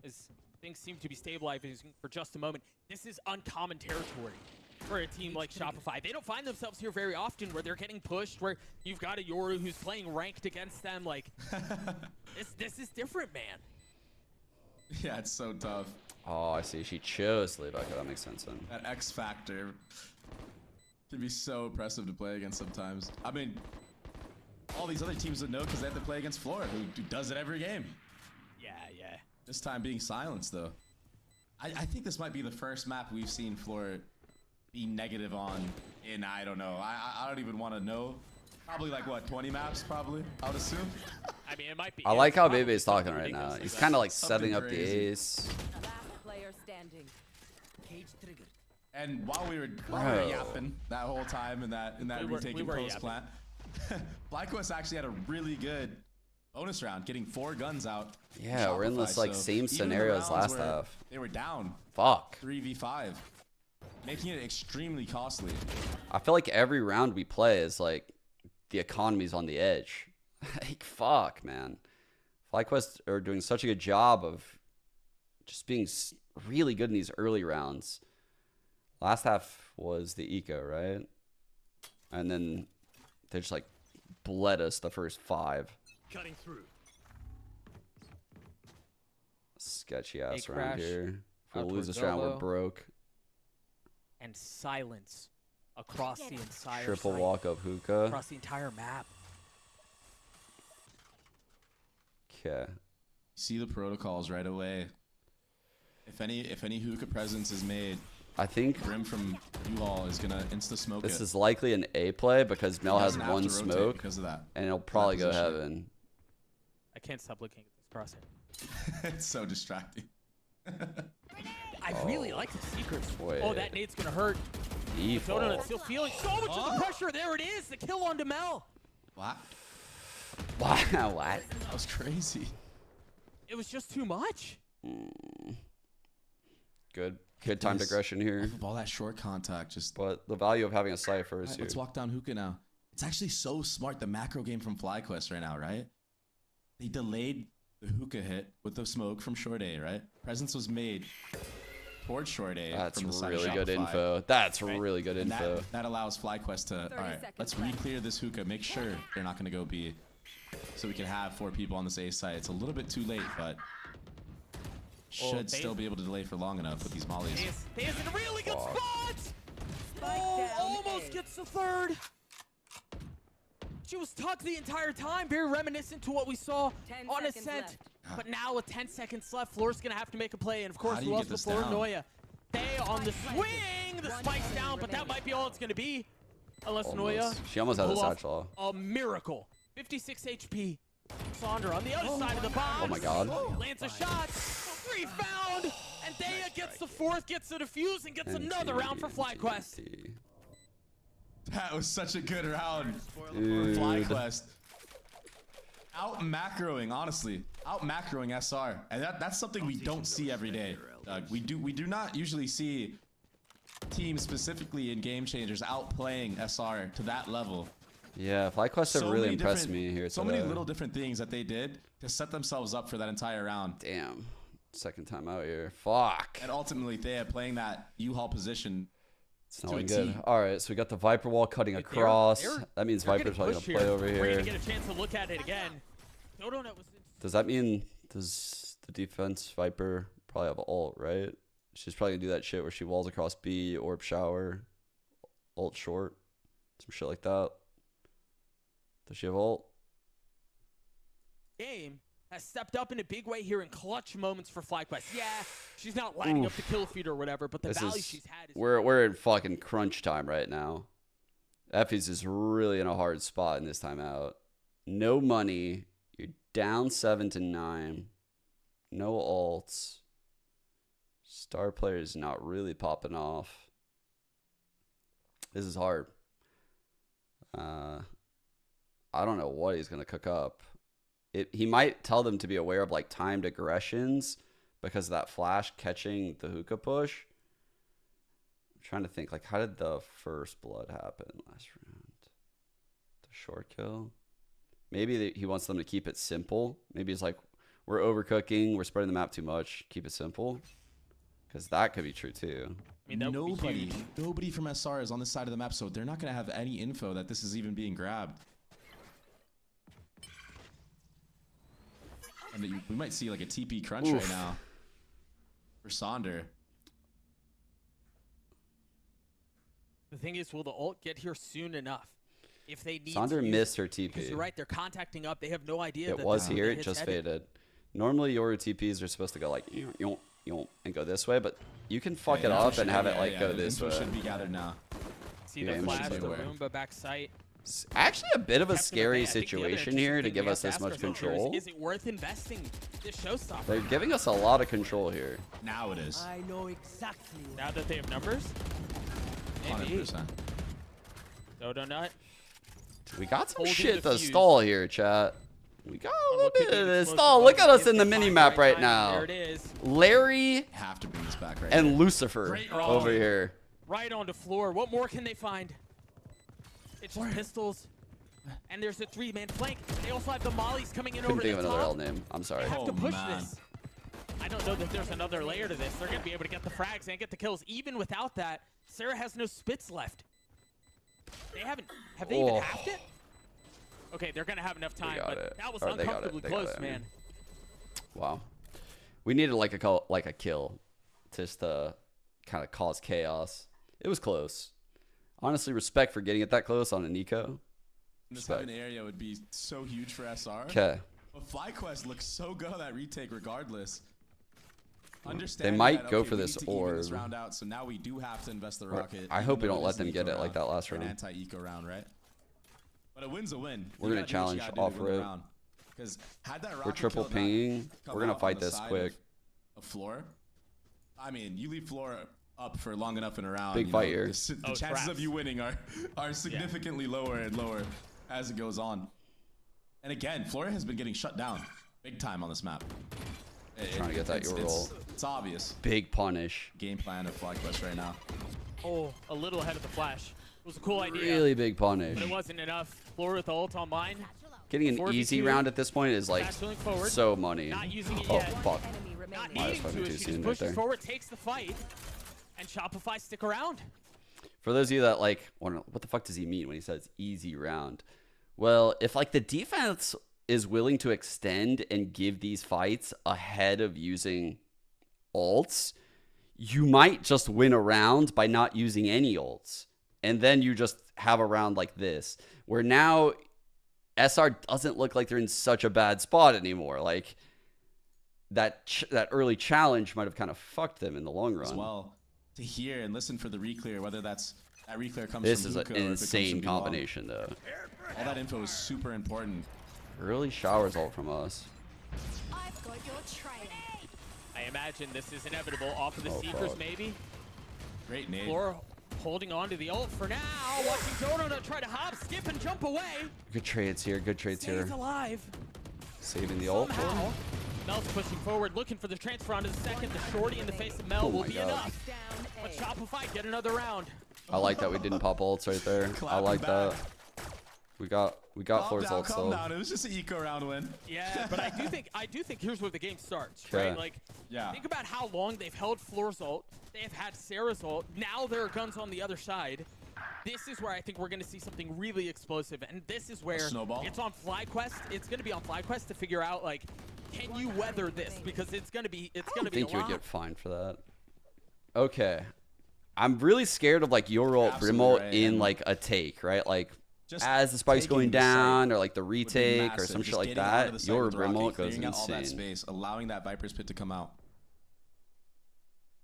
Speaker 5: As things seem to be stabilizing for just a moment. This is uncommon territory for a team like Shopify. They don't find themselves here very often where they're getting pushed, where you've got a Yoru who's playing ranked against them. Like, this is different, man.
Speaker 15: Yeah, it's so tough.
Speaker 1: Oh, I see. She chose Levi. Okay, that makes sense then.
Speaker 15: That X factor can be so oppressive to play against sometimes. I mean, all these other teams would know because they have to play against Flora, who does it every game.
Speaker 5: Yeah.
Speaker 15: This time being silenced, though. I think this might be the first map we've seen Flora be negative on in, I don't know. I don't even want to know. Probably like, what, 20 maps, probably, I would assume?
Speaker 5: I mean, it might be.
Speaker 1: I like how
Speaker 5: probably
Speaker 1: Bebe's talking
Speaker 5: something
Speaker 1: right now.
Speaker 5: ridiculous
Speaker 1: He's
Speaker 5: like
Speaker 1: kind
Speaker 5: that.
Speaker 1: of like
Speaker 15: Something
Speaker 1: setting up
Speaker 15: crazy.
Speaker 1: the ace.
Speaker 16: Last player standing.
Speaker 6: Cage triggered.
Speaker 15: And while we were yapping that whole time in that retake and post plant, FlyQuest actually had a really good bonus round, getting 4 guns out.
Speaker 1: Yeah, we're in this like same scenario as last half.
Speaker 15: They were down.
Speaker 1: Fuck.
Speaker 15: 3v5, making it extremely costly.
Speaker 1: I feel like every round we play is like the economy's on the edge. Like fuck, man. FlyQuest are doing such a good job of just being really good in these early rounds. Last half was the eco, right? And then they just like bled us the first 5.
Speaker 8: Cutting through.
Speaker 1: Sketchy ass
Speaker 5: A
Speaker 1: around
Speaker 5: crash
Speaker 1: here. If we
Speaker 5: out
Speaker 1: lose
Speaker 5: towards
Speaker 1: this round, we're
Speaker 5: elbow.
Speaker 1: broke.
Speaker 5: And silence across the entire
Speaker 1: Triple
Speaker 5: site,
Speaker 1: walk up hookah.
Speaker 5: across the entire map.
Speaker 1: Okay.
Speaker 15: See the protocols right away. If any hookah presence is made,
Speaker 1: I think
Speaker 15: Grim from U-Haul is gonna insta smoke
Speaker 1: this
Speaker 15: it.
Speaker 1: is likely an A play because Mel has
Speaker 15: doesn't have
Speaker 1: one
Speaker 15: to rotate
Speaker 1: smoke,
Speaker 15: because of that.
Speaker 1: and it'll probably go
Speaker 15: position.
Speaker 1: heaven.
Speaker 5: I can't stop looking at this crosshair.
Speaker 15: It's so distracting.
Speaker 5: I really like the secrets.
Speaker 1: Wait.
Speaker 5: Oh, that nade's gonna hurt.
Speaker 1: Default.
Speaker 5: Donut still feeling so much of the pressure. There it is. The kill on Demel.
Speaker 15: What?
Speaker 1: Wow, what?
Speaker 15: That was crazy.
Speaker 5: It was just too much.
Speaker 1: Good time digression here.
Speaker 15: Off of all that short contact, just.
Speaker 1: But the value of having a cipher is
Speaker 15: Right,
Speaker 1: here.
Speaker 15: let's walk down hookah now. It's actually so smart, the macro game from FlyQuest right now, right? They delayed the hookah hit with the smoke from Short A, right? Presence was made towards Short A.
Speaker 1: That's
Speaker 15: from the side of
Speaker 1: really good
Speaker 15: Shopify,
Speaker 1: info. That's
Speaker 15: right?
Speaker 1: really good
Speaker 15: And
Speaker 1: info.
Speaker 15: that allows FlyQuest to, all right, let's re-clear this hookah, make sure they're not going to go B, so we can have 4 people on this A site. It's a little bit too late, but should still be able to delay for long enough with these mollies.
Speaker 5: They is in a really good spot. Oh, almost gets the 3rd. She was tucked the entire time, very reminiscent to what we saw on Ascent. But now with 10 seconds left, Floor's gonna have to make a play, and of course, who else before Noya? They on the swing, the spike's down, but that might be all it's gonna be. Unless Noya.
Speaker 1: She almost had a
Speaker 5: pull off
Speaker 1: satchel.
Speaker 5: a miracle. 56 HP. Sandra on the other side of the box.
Speaker 1: Oh my god.
Speaker 5: Lands a shot. Rebound. And Daya gets the 4th, gets the defuse, and gets another round for FlyQuest.
Speaker 15: That was such a good round for
Speaker 1: Dude.
Speaker 15: FlyQuest. Out macroing, honestly, out macroing SR, and that's something we don't see every day. Doug. We do not usually see teams specifically in Game Changers outplaying SR to that level.
Speaker 1: Yeah, FlyQuest have really
Speaker 15: many
Speaker 1: impressed
Speaker 15: different-
Speaker 1: me here
Speaker 15: So
Speaker 1: today.
Speaker 15: many little different things that they did to set themselves up for that entire round.
Speaker 1: Damn. Second time out here. Fuck.
Speaker 15: And ultimately, they are playing that U-Haul position.
Speaker 1: It's not looking good. All right, so we got the Viper wall cutting across. That means Viper's probably going to play over
Speaker 5: We're
Speaker 1: here.
Speaker 5: gonna get a chance to look at it again.
Speaker 1: Does that mean, does the defense Viper probably have ult, right? She's probably going to do that shit where she walls across B, orb shower, ult short, some shit like that. Does she have ult?
Speaker 5: Game has stepped up in a big way here in clutch moments for FlyQuest. Yeah, she's not lining up the kill feed or whatever, but the value she's had is...
Speaker 1: We're in fucking crunch time right now. Effie's is really in a hard spot in this timeout. No money. You're down 7-9. No ults. Star player is not really popping off. This is hard. I don't know what he's going to cook up. He might tell them to be aware of like timed aggressions because of that flash catching the hookah push. I'm trying to think, like, how did the first blood happen last round? The short kill? Maybe he wants them to keep it simple. Maybe he's like, we're overcooking, we're spreading the map too much, keep it simple. Because that could be true too.
Speaker 5: I mean,
Speaker 15: nobody from SR is on this side of the map, so they're not going to have any info that this is even being grabbed. And we might see like a TP crunch right now for Sonder.
Speaker 5: The thing is, will the ult get here soon enough? If they need
Speaker 1: Sonder missed her TP.
Speaker 5: Because you're right, they're contacting up. They have no idea.
Speaker 1: It was here, it just faded. Normally your TPs are supposed to go like, and go this way, but you can fuck it up and have it like go this way.
Speaker 15: Should be gathered now.
Speaker 5: See the flash, the Roomba back sight.
Speaker 1: It's actually a bit of a
Speaker 5: kept them at
Speaker 1: scary
Speaker 5: bay. I think the other
Speaker 1: situation here to
Speaker 5: interesting
Speaker 1: give
Speaker 5: thing
Speaker 1: us
Speaker 5: we
Speaker 1: this
Speaker 5: have to
Speaker 1: much
Speaker 5: ask ourselves here
Speaker 1: control.
Speaker 5: is it worth investing this showstopper?
Speaker 1: They're giving us a lot of control here.
Speaker 15: Now it is.
Speaker 8: I know exactly.
Speaker 5: Now that they have numbers? Maybe.
Speaker 15: 100%.
Speaker 5: Dodo Nut.
Speaker 1: We got some
Speaker 5: Holding
Speaker 1: shit
Speaker 5: the
Speaker 1: to
Speaker 5: fuse.
Speaker 1: stall here, chat. We got a little
Speaker 5: what could
Speaker 1: bit
Speaker 5: be
Speaker 1: of
Speaker 5: an
Speaker 1: this
Speaker 5: explosive
Speaker 1: stall. Look at
Speaker 5: moment
Speaker 1: us in the
Speaker 5: if they
Speaker 1: mini
Speaker 5: find
Speaker 1: map
Speaker 5: the
Speaker 1: right
Speaker 5: time.
Speaker 1: now.
Speaker 5: There it is.
Speaker 1: Larry
Speaker 15: Have to bring this back right
Speaker 1: and
Speaker 15: here.
Speaker 1: Lucifer
Speaker 5: Great
Speaker 1: over
Speaker 5: roll.
Speaker 1: here.
Speaker 5: Right onto floor. What more can they find? It's just pistols. And there's a 3-man flank. They also have the mollies coming in
Speaker 1: Couldn't
Speaker 5: over
Speaker 1: think
Speaker 5: the
Speaker 1: of another L
Speaker 5: top.
Speaker 1: name. I'm sorry.
Speaker 5: They have to push
Speaker 15: man.
Speaker 5: this. I don't know that there's another layer to this. They're going to be able to get the frags and get the kills. Even without that, Sarah has no spits left. They haven't. Have they even halved it? Okay, they're going to have enough time,
Speaker 1: got
Speaker 5: but
Speaker 1: it.
Speaker 5: that was
Speaker 1: Or they got
Speaker 5: uncomfortably
Speaker 1: it. They got
Speaker 5: close,
Speaker 1: it.
Speaker 5: man.
Speaker 1: Wow. We needed like a kill just to kind of cause chaos. It was close. Honestly, respect for getting it that close on an eco.
Speaker 15: This heaven area would be so huge for SR.
Speaker 1: Okay.
Speaker 15: But FlyQuest looks so good on that retake regardless.
Speaker 1: They might
Speaker 15: that,
Speaker 1: go
Speaker 15: okay,
Speaker 1: for
Speaker 15: we
Speaker 1: this
Speaker 15: need to even this
Speaker 1: orb.
Speaker 15: round out, so now we do have to invest the rocket.
Speaker 1: I
Speaker 15: even
Speaker 1: hope we
Speaker 15: though
Speaker 1: don't
Speaker 15: it
Speaker 1: let
Speaker 15: is an
Speaker 1: them get
Speaker 15: eco
Speaker 1: it like that last
Speaker 15: or an
Speaker 1: round.
Speaker 15: anti-eco round, right? But a win's a win.
Speaker 1: We're gonna challenge off rip.
Speaker 15: Because had that rocket
Speaker 1: We're triple
Speaker 15: kill not
Speaker 1: pinging.
Speaker 15: come
Speaker 1: We're gonna
Speaker 15: off on
Speaker 1: fight
Speaker 15: the
Speaker 1: this
Speaker 15: side
Speaker 1: quick.
Speaker 15: of floor. I mean, you leave floor up for long enough in a round.
Speaker 1: Big
Speaker 15: you
Speaker 1: fight
Speaker 15: know,
Speaker 1: here.
Speaker 15: The chances of you winning are significantly lower and lower as it goes on. And again, Flora has been getting shut down big time on this map.
Speaker 1: Trying to get that your roll.
Speaker 15: It's obvious.
Speaker 1: Big punish.
Speaker 15: Game plan of FlyQuest right now.
Speaker 5: Oh, a little ahead of the flash. It was a cool idea.
Speaker 1: Really big punish.
Speaker 5: But it wasn't enough. Floor with the ult on mine.
Speaker 1: Getting an
Speaker 5: 4v2,
Speaker 1: easy round at this point is like
Speaker 5: satcheling forward.
Speaker 1: so money.
Speaker 5: Not using it
Speaker 1: Oh
Speaker 5: yet.
Speaker 1: fuck.
Speaker 5: Not
Speaker 1: Minus
Speaker 5: needing to.
Speaker 1: 5.2
Speaker 5: She just
Speaker 1: soon right
Speaker 5: pushes
Speaker 1: there.
Speaker 5: forward, takes the fight, and Shopify stick around.
Speaker 1: For those of you that like wonder what the fuck does he mean when he says easy round? Well, if like the defense is willing to extend and give these fights ahead of using ults, you might just win a round by not using any ults. And then you just have a round like this, where now SR doesn't look like they're in such a bad spot anymore. Like that early challenge might have kind of fucked them in the long run.
Speaker 15: As well, to hear and listen for the reclear, whether that reclear comes
Speaker 1: This
Speaker 15: from
Speaker 1: is an
Speaker 15: hookah or if it comes
Speaker 1: insane
Speaker 15: from belong.
Speaker 1: combination, though.
Speaker 15: All that info is super important.
Speaker 1: Early showers ult from us.
Speaker 8: I've got your trail.
Speaker 5: I imagine this is inevitable off of the
Speaker 1: Oh,
Speaker 5: Seekers,
Speaker 1: fuck.
Speaker 5: maybe.
Speaker 15: Great nade.
Speaker 5: Flora holding on to the ult for now. Watching Dodo try to hop, skip, and jump away.
Speaker 1: Good trades here. Good trades
Speaker 5: Stays
Speaker 1: here.
Speaker 5: alive.
Speaker 1: Saving the ult.
Speaker 5: Somehow. Mel's pushing forward, looking for the transfer onto the second. The shorty in the face of Mel
Speaker 1: Oh
Speaker 5: will
Speaker 1: my
Speaker 5: be
Speaker 1: God.
Speaker 5: enough. But Shopify get another round.
Speaker 1: I like that we didn't pop ults right there. I like that. We got Floor's ult
Speaker 15: Calm
Speaker 1: still.
Speaker 15: down. It was just an eco round win.
Speaker 5: Yeah, but I do think here's where the game starts,
Speaker 1: Okay.
Speaker 5: right? Like,
Speaker 15: Yeah.
Speaker 5: think about how long they've held Floor's ult. They have had Sarah's ult. Now there are guns on the other side. This is where I think we're going to see something really explosive, and this is where
Speaker 15: snowball?
Speaker 5: it's on FlyQuest. It's going to be on FlyQuest to figure out, like, can you weather this? Because it's going to be
Speaker 1: I
Speaker 5: a
Speaker 1: think you would
Speaker 5: lot.
Speaker 1: get fined for that. Okay. I'm really scared of like your ult
Speaker 15: Absolutely
Speaker 1: Brimult
Speaker 15: right,
Speaker 1: in
Speaker 15: and
Speaker 1: like a take, right? Like
Speaker 15: Just
Speaker 1: as the spike's
Speaker 15: taking
Speaker 1: going
Speaker 15: the site
Speaker 1: down or like the
Speaker 15: would be
Speaker 1: retake or
Speaker 15: massive.
Speaker 1: some
Speaker 15: Just
Speaker 1: shit like
Speaker 15: getting out of
Speaker 1: that,
Speaker 15: the site
Speaker 1: your
Speaker 15: with the rocket,
Speaker 1: Brimult goes
Speaker 15: clearing out all that
Speaker 1: insane.
Speaker 15: space, allowing that Viper's Pit to come out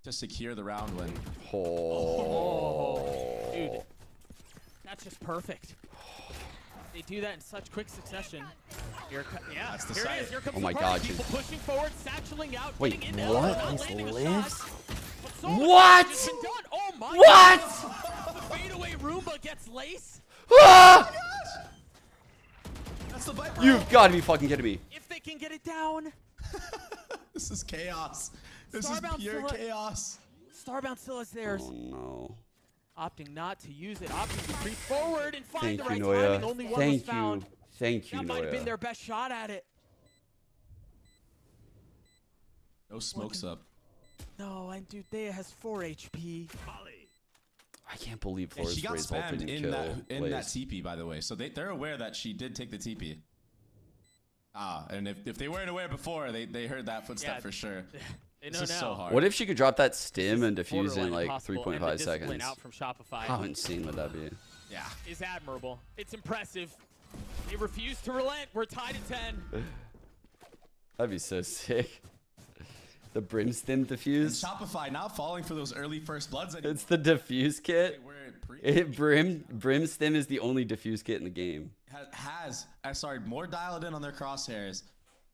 Speaker 15: to secure the round win.
Speaker 1: Oh.
Speaker 5: Dude, that's just perfect. They do that in such quick succession. Here, yeah,
Speaker 15: That's the
Speaker 5: here
Speaker 15: site.
Speaker 5: it is. Here comes
Speaker 1: Oh my
Speaker 5: the party.
Speaker 1: God,
Speaker 5: People pushing forward, satcheling out,
Speaker 1: Wait,
Speaker 5: getting in,
Speaker 1: what?
Speaker 5: not
Speaker 1: He's
Speaker 5: landing a
Speaker 1: lives?
Speaker 5: shot. But so much
Speaker 1: What?
Speaker 5: damage has been done. Oh my
Speaker 1: What?
Speaker 5: God. The fadeaway Roomba gets lace.
Speaker 1: Ah!
Speaker 15: That's the Viper.
Speaker 1: You've got to be fucking kidding me.
Speaker 5: If they can get it down.
Speaker 15: This is chaos. This
Speaker 5: Starbound
Speaker 15: is pure
Speaker 5: still-
Speaker 15: chaos.
Speaker 5: Starbound still has theirs.
Speaker 1: Oh no.
Speaker 5: Opting not to use it. Opting to creep forward and find
Speaker 1: Thank
Speaker 5: the
Speaker 1: you,
Speaker 5: right
Speaker 1: Noya.
Speaker 5: timing. Only one was
Speaker 1: Thank
Speaker 5: found.
Speaker 1: you. Thank you,
Speaker 5: That might have been
Speaker 1: Noya.
Speaker 5: their best shot at it.
Speaker 15: No smokes up.
Speaker 5: No, and dude, Thea has 4 HP.
Speaker 1: I can't believe
Speaker 15: Yeah,
Speaker 1: Flores
Speaker 15: she got
Speaker 1: Spray's ult
Speaker 15: spammed
Speaker 1: didn't
Speaker 15: in
Speaker 1: kill
Speaker 15: that
Speaker 1: Blaze.
Speaker 15: TP, by the way. So they're aware that she did take the TP. And if they weren't aware before, they heard that footstep
Speaker 5: Yeah.
Speaker 15: for sure.
Speaker 5: They
Speaker 15: This
Speaker 5: know
Speaker 15: is
Speaker 5: now.
Speaker 15: so hard.
Speaker 1: What if she could drop that stim and defuse in
Speaker 5: Borderline
Speaker 1: like
Speaker 5: impossible, and the
Speaker 1: 3.5
Speaker 5: discipline
Speaker 1: seconds?
Speaker 5: out from Shopify
Speaker 1: How insane would that be?
Speaker 15: Yeah.
Speaker 5: is admirable. It's impressive. They refuse to relent. We're tied at 10.
Speaker 1: That'd be so sick. The Brimstim diffuse.
Speaker 15: Shopify not falling for those early first bloods anymore.
Speaker 1: It's the diffuse kit. Brimstim is the only diffuse kit in the game.
Speaker 15: Sorry, more dialed in on their crosshairs.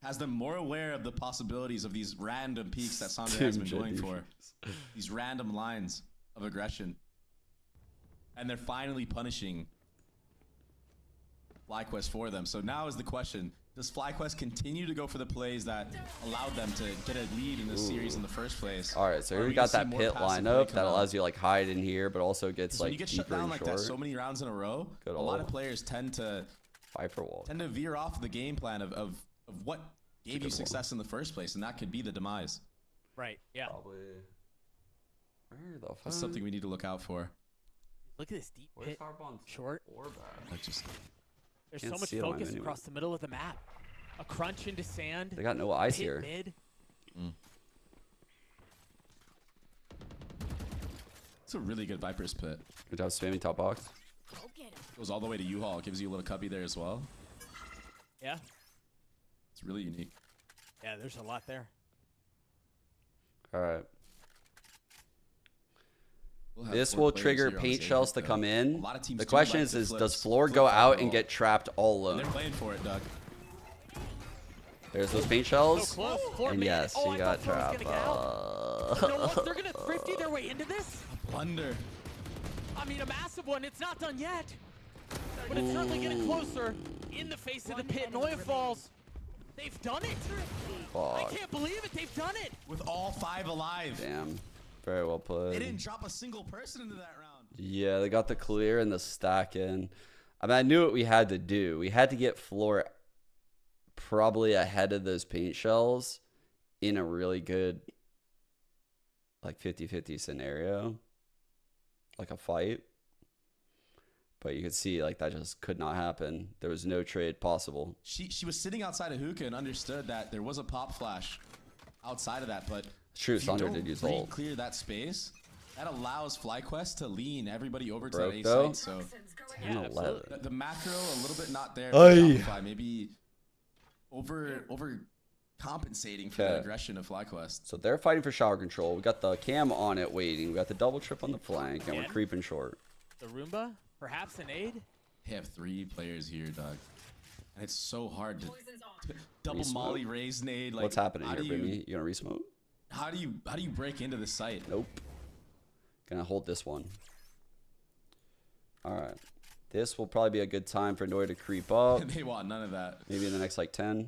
Speaker 15: Has them more aware of the possibilities of these random peaks that Sandra has been going for. These random lines of aggression. And they're finally punishing FlyQuest for them. So now is the question, does FlyQuest continue to go for the plays that allowed them to get a lead in this series in the first place?
Speaker 1: All right, so here we got that pit lineup that allows you like hide in here, but also gets like
Speaker 15: when you get shut down like that so many rounds in a row, a lot of players tend to veer off the game plan of what gave you success in the first place, and that could be the demise.
Speaker 5: Right. Yeah.
Speaker 1: Probably. Where the fuck?
Speaker 15: That's something we need to look out for.
Speaker 5: Look at this deep pit. Short. There's so much focus across the middle of the map. A crunch into sand.
Speaker 1: They got no eyes
Speaker 5: pit
Speaker 1: here.
Speaker 5: Mid.
Speaker 15: It's a really good Viper's pit.
Speaker 1: Good job spamming top box.
Speaker 15: Goes all the way to U-Haul. Gives you a little cubby there as well.
Speaker 5: Yeah.
Speaker 15: It's really unique.
Speaker 5: Yeah, there's a lot there.
Speaker 1: All right. This will trigger paint shells to come in. The question is does Floor go out and get trapped all alone?
Speaker 15: They're playing for it, Doug.
Speaker 1: There's those paint shells. And yes,
Speaker 5: he
Speaker 1: got trapped.
Speaker 5: They're going to thrifty their way into this?
Speaker 15: Blunder.
Speaker 5: I mean, a massive one. It's not done yet. But it's certainly getting closer. In the face of the pit, Noya falls. They've done it. I can't believe it. They've done it.
Speaker 15: With all 5 alive.
Speaker 1: Damn. Very well played.
Speaker 15: They didn't drop a single person into that round.
Speaker 1: Yeah, they got the clear and the stack in. I mean, I knew what we had to do. We had to get Floor probably ahead of those paint shells in a really good like 50-50 scenario. Like a fight. But you could see like that just could not happen. There was no trade possible.
Speaker 15: She was sitting outside of hookah and understood that there was a pop flash outside of that, but
Speaker 1: true, Sandra did use ult.
Speaker 15: Clear that space. That allows FlyQuest to lean everybody over to that A site. So the macro a little bit not there. For Shopify, maybe over compensating for the aggression of FlyQuest.
Speaker 1: So they're fighting for shower control. We got the cam on it waiting. We got the double trip on the flank, and we're creeping short.
Speaker 5: The Roomba, perhaps an aid.
Speaker 15: They have 3 players here, Doug. And it's so hard to double molly raise nade. Like,
Speaker 1: what's happening here, Brimmy? You gonna resmoke?
Speaker 15: How do you break into the site?
Speaker 1: Nope. Gonna hold this one. All right. This will probably be a good time for Noya to creep up.
Speaker 15: They want none of that.
Speaker 1: Maybe in the next like 10.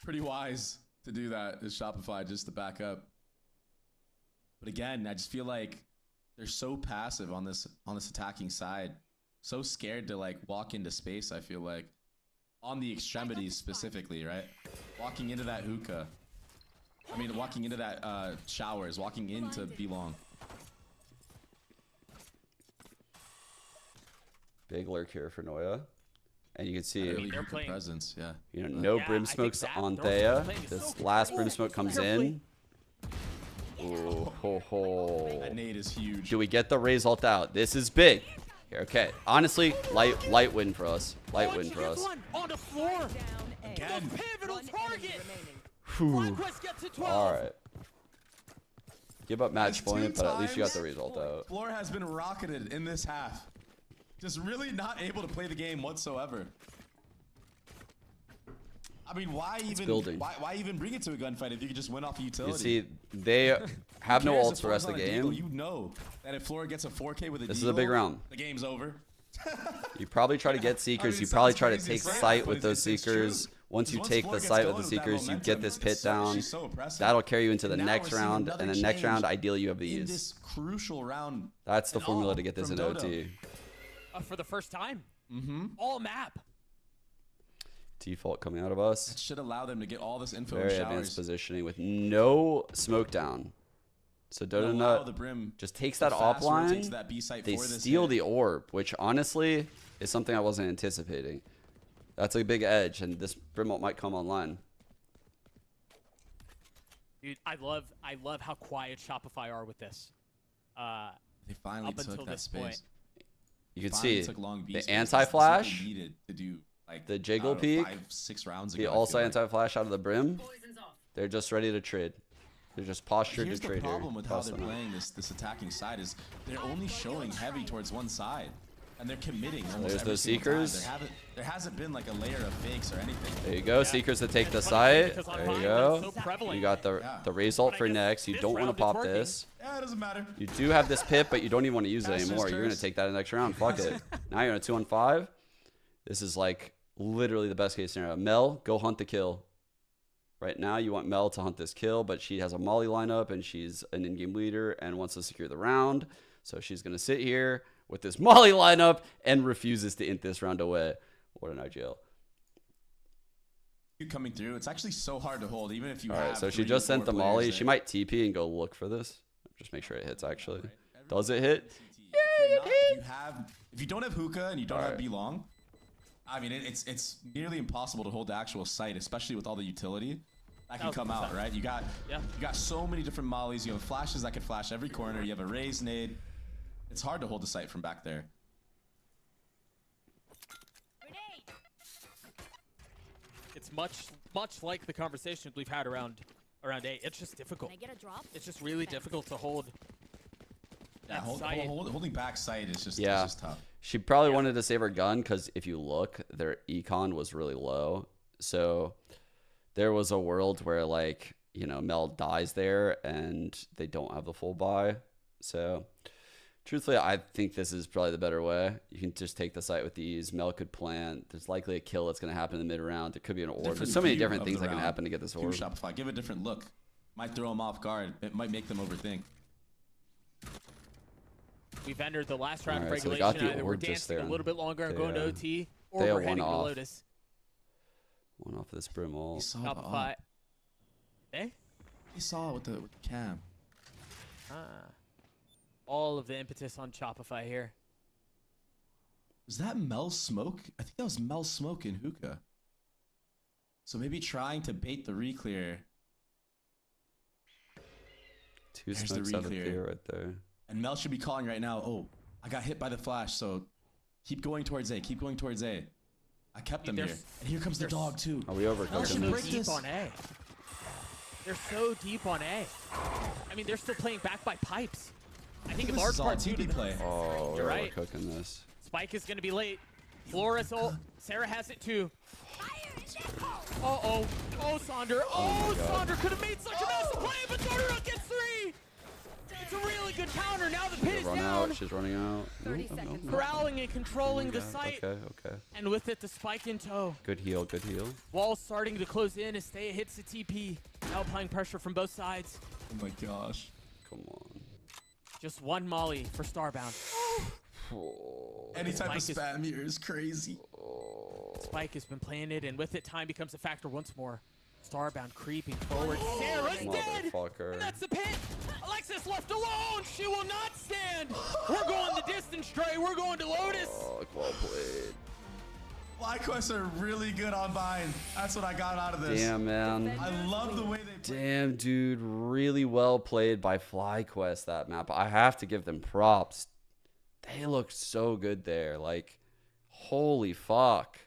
Speaker 15: Pretty wise to do that is Shopify just to back up. But again, I just feel like they're so passive on this attacking side. So scared to like walk into space, I feel like. On the extremities specifically, right? Walking into that hookah. I mean, walking into that showers, walking into B-long.
Speaker 1: Big lurk here for Noya. And you can see
Speaker 15: they're playing presence, yeah.
Speaker 1: You know, no brim smokes on Thea. This last brim smoke comes in. Ooh, ho, ho.
Speaker 15: That nade is huge.
Speaker 1: Do we get the Raze ult out? This is big. Okay, honestly, light win for us. Light win for us.
Speaker 5: On the floor.
Speaker 15: Again.
Speaker 5: The pivotal target.
Speaker 1: All right. Give up match point, but at least you got the result out.
Speaker 15: Floor has been rocketed in this half. Just really not able to play the game whatsoever. I mean, why even bring it to a gunfight if you could just win off a utility?
Speaker 1: You see, they have no ults for the rest of the game.
Speaker 15: You know that if Floor gets a 4K with a
Speaker 1: this is a big round.
Speaker 15: The game's over.
Speaker 1: You probably try to get Seekers. You probably try to take sight with those Seekers. Once you take the sight with the Seekers, you get this pit down. That'll carry you into the next round. And the next round, ideally, you have the use.
Speaker 15: This crucial round.
Speaker 1: That's the formula to get this in OT.
Speaker 5: For the first time. All map.
Speaker 1: Default coming out of us.
Speaker 15: It should allow them to get all this info.
Speaker 1: Very advanced positioning with no smoke down. So Donut just takes that offline. They steal the orb, which honestly is something I wasn't anticipating. That's a big edge, and this Brimult might come online.
Speaker 5: Dude, I love how quiet Shopify are with this.
Speaker 15: They finally took that space.
Speaker 5: Point.
Speaker 1: You can see the anti-flash,
Speaker 15: needed to do like
Speaker 1: the jiggle peek,
Speaker 15: 5-6 rounds
Speaker 1: the
Speaker 15: ago,
Speaker 1: also anti-flash out of the brim. They're just ready to trade. They're just postured
Speaker 15: Here's
Speaker 1: to trade
Speaker 15: the problem
Speaker 1: here.
Speaker 15: with how
Speaker 1: Toss
Speaker 15: they're
Speaker 1: them.
Speaker 15: playing this attacking side is they're only showing heavy towards one side, and they're committing almost
Speaker 1: There's
Speaker 15: every
Speaker 1: those
Speaker 15: single time.
Speaker 1: Seekers.
Speaker 15: There hasn't been like a layer of fakes or anything.
Speaker 1: There you go, Seekers to take the site. There you go. You got the result for next. You don't want to pop this.
Speaker 15: Yeah, it doesn't matter.
Speaker 1: You do have this pip, but you don't even want to use it
Speaker 15: That's
Speaker 1: anymore.
Speaker 15: just
Speaker 1: You're going to
Speaker 15: curse.
Speaker 1: take that in the next round. Fuck it. Now you're in a 2-on-5. This is like literally the best case scenario. Mel, go hunt the kill. Right now, you want Mel to hunt this kill, but she has a Molly lineup, and she's an in-game leader and wants to secure the round. So she's going to sit here with this Molly lineup and refuses to int this round away. What an IGL.
Speaker 15: You coming through, it's actually so hard to hold, even if you
Speaker 1: All
Speaker 15: have
Speaker 1: right, so she
Speaker 15: 3 or
Speaker 1: just sent
Speaker 15: 4
Speaker 1: the Molly.
Speaker 15: players
Speaker 1: She
Speaker 15: there.
Speaker 1: might TP and go look for this. Just make sure it hits, actually. Does it hit?
Speaker 15: If you don't have hookah and you don't have B-long, I mean, it's nearly impossible to hold the actual site, especially with all the utility that can come out, right? You got so many different mollies. You have flashes that can flash every corner. You have a raise nade. It's hard to hold the site from back there.
Speaker 5: It's much like the conversations we've had around A. It's just difficult. It's just really difficult to hold.
Speaker 15: Yeah, holding back site is just,
Speaker 1: Yeah.
Speaker 15: it's just tough.
Speaker 1: She probably wanted to save her gun because if you look, their econ was really low. So there was a world where, like, you know, Mel dies there and they don't have the full buy. So truthfully, I think this is probably the better way. You can just take the site with ease. Mel could plant. There's likely a kill that's going to happen in the mid round. It could be an orb. There's so many different things that can happen to get this orb.
Speaker 15: Shopify, give a different look. Might throw them off guard. It might make them overthink.
Speaker 5: We've entered the last round of
Speaker 1: Alright, so we
Speaker 5: regulation.
Speaker 1: got the
Speaker 5: Either we're
Speaker 1: orb just
Speaker 5: dancing a
Speaker 1: there.
Speaker 5: little bit longer and going to OT, or
Speaker 1: They are
Speaker 5: we're heading to
Speaker 1: one off.
Speaker 5: Lotus.
Speaker 1: One off of this brim ult.
Speaker 5: Shopify. Eh?
Speaker 15: He saw it with the cam.
Speaker 5: All of the impetus on Shopify here.
Speaker 15: Was that Mel Smoke? I think that was Mel Smoke in hookah. So maybe trying to bait the reclear.
Speaker 1: Two
Speaker 15: There's
Speaker 1: smokes
Speaker 15: the
Speaker 1: out of
Speaker 15: reclear.
Speaker 1: fear right there.
Speaker 15: And Mel should be calling right now. Oh, I got hit by the flash, so keep going towards A. Keep going towards A. I kept them here. And here comes the dog, too.
Speaker 1: Are we
Speaker 5: They're
Speaker 1: overcooking
Speaker 5: so
Speaker 1: this?
Speaker 5: deep on A. They're so deep on A. I mean, they're still playing back by pipes. I think a
Speaker 15: This
Speaker 5: large
Speaker 15: is all
Speaker 5: part due to
Speaker 15: TP
Speaker 5: the
Speaker 15: play.
Speaker 1: Oh,
Speaker 5: You're
Speaker 1: we're
Speaker 5: right.
Speaker 1: overcooking this.
Speaker 5: Spike is going to be late. Flores ult. Sarah has it too. Uh-oh. Oh, Sonder. Oh, Sonder could have made such a massive play, but Sonder gets 3. It's a really good counter. Now the pit is
Speaker 1: Run
Speaker 5: down.
Speaker 1: out. She's running out.
Speaker 16: 30 seconds.
Speaker 5: Corralling and controlling the
Speaker 1: Yeah,
Speaker 5: site.
Speaker 1: Okay.
Speaker 5: And with it, the spike in tow.
Speaker 1: Good heal. Good heal.
Speaker 5: Wall starting to close in as Thea hits the TP. Now applying pressure from both sides.
Speaker 15: Oh my gosh.
Speaker 1: Come on.
Speaker 5: Just one Molly for Starbound.
Speaker 15: Any type of
Speaker 5: Spike is-
Speaker 15: spam here is crazy.
Speaker 5: Spike has been planted, and with it, time becomes a factor once more. Starbound creeping forward. Sarah's dead!
Speaker 1: Motherfucker.
Speaker 5: And that's the pit! Alexis left alone! She will not stand! We're going the distance, Trey! We're going to Lotus!
Speaker 1: Oh, well played.
Speaker 15: FlyQuest are really good on Vine. That's what I got out of this.
Speaker 1: Damn, man.
Speaker 15: I love the way they play.
Speaker 1: Damn, dude. Really well played by FlyQuest, that map. I have to give them props. They looked so good there. Like, holy fuck.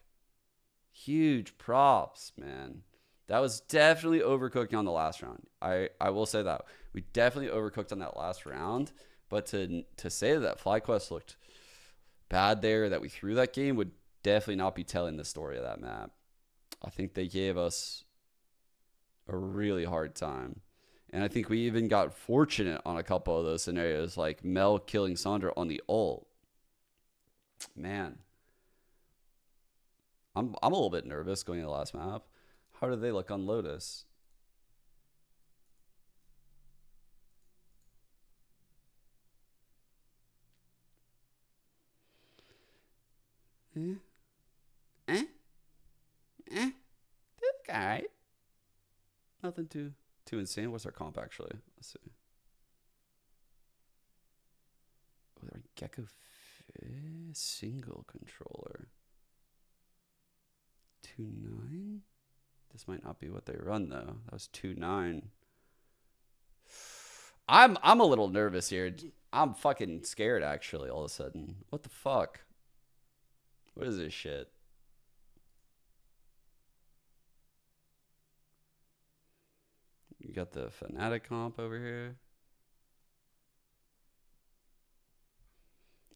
Speaker 1: Huge props, man. That was definitely overcooking on the last round. I will say that. We definitely overcooked on that last round. But to say that FlyQuest looked bad there, that we threw that game, would definitely not be telling the story of that map. I think they gave us a really hard time. And I think we even got fortunate on a couple of those scenarios, like Mel killing Sandra on the ult. Man. I'm a little bit nervous going to the last map. How do they look on Lotus? Alright. Nothing too insane. What's our comp actually? Let's see. Oh, they're Gecko single controller. 2.9. This might not be what they run though. That was 2.9. I'm a little nervous here. I'm fucking scared actually all of a sudden. What the fuck? What is this shit? got the Fnatic comp over here.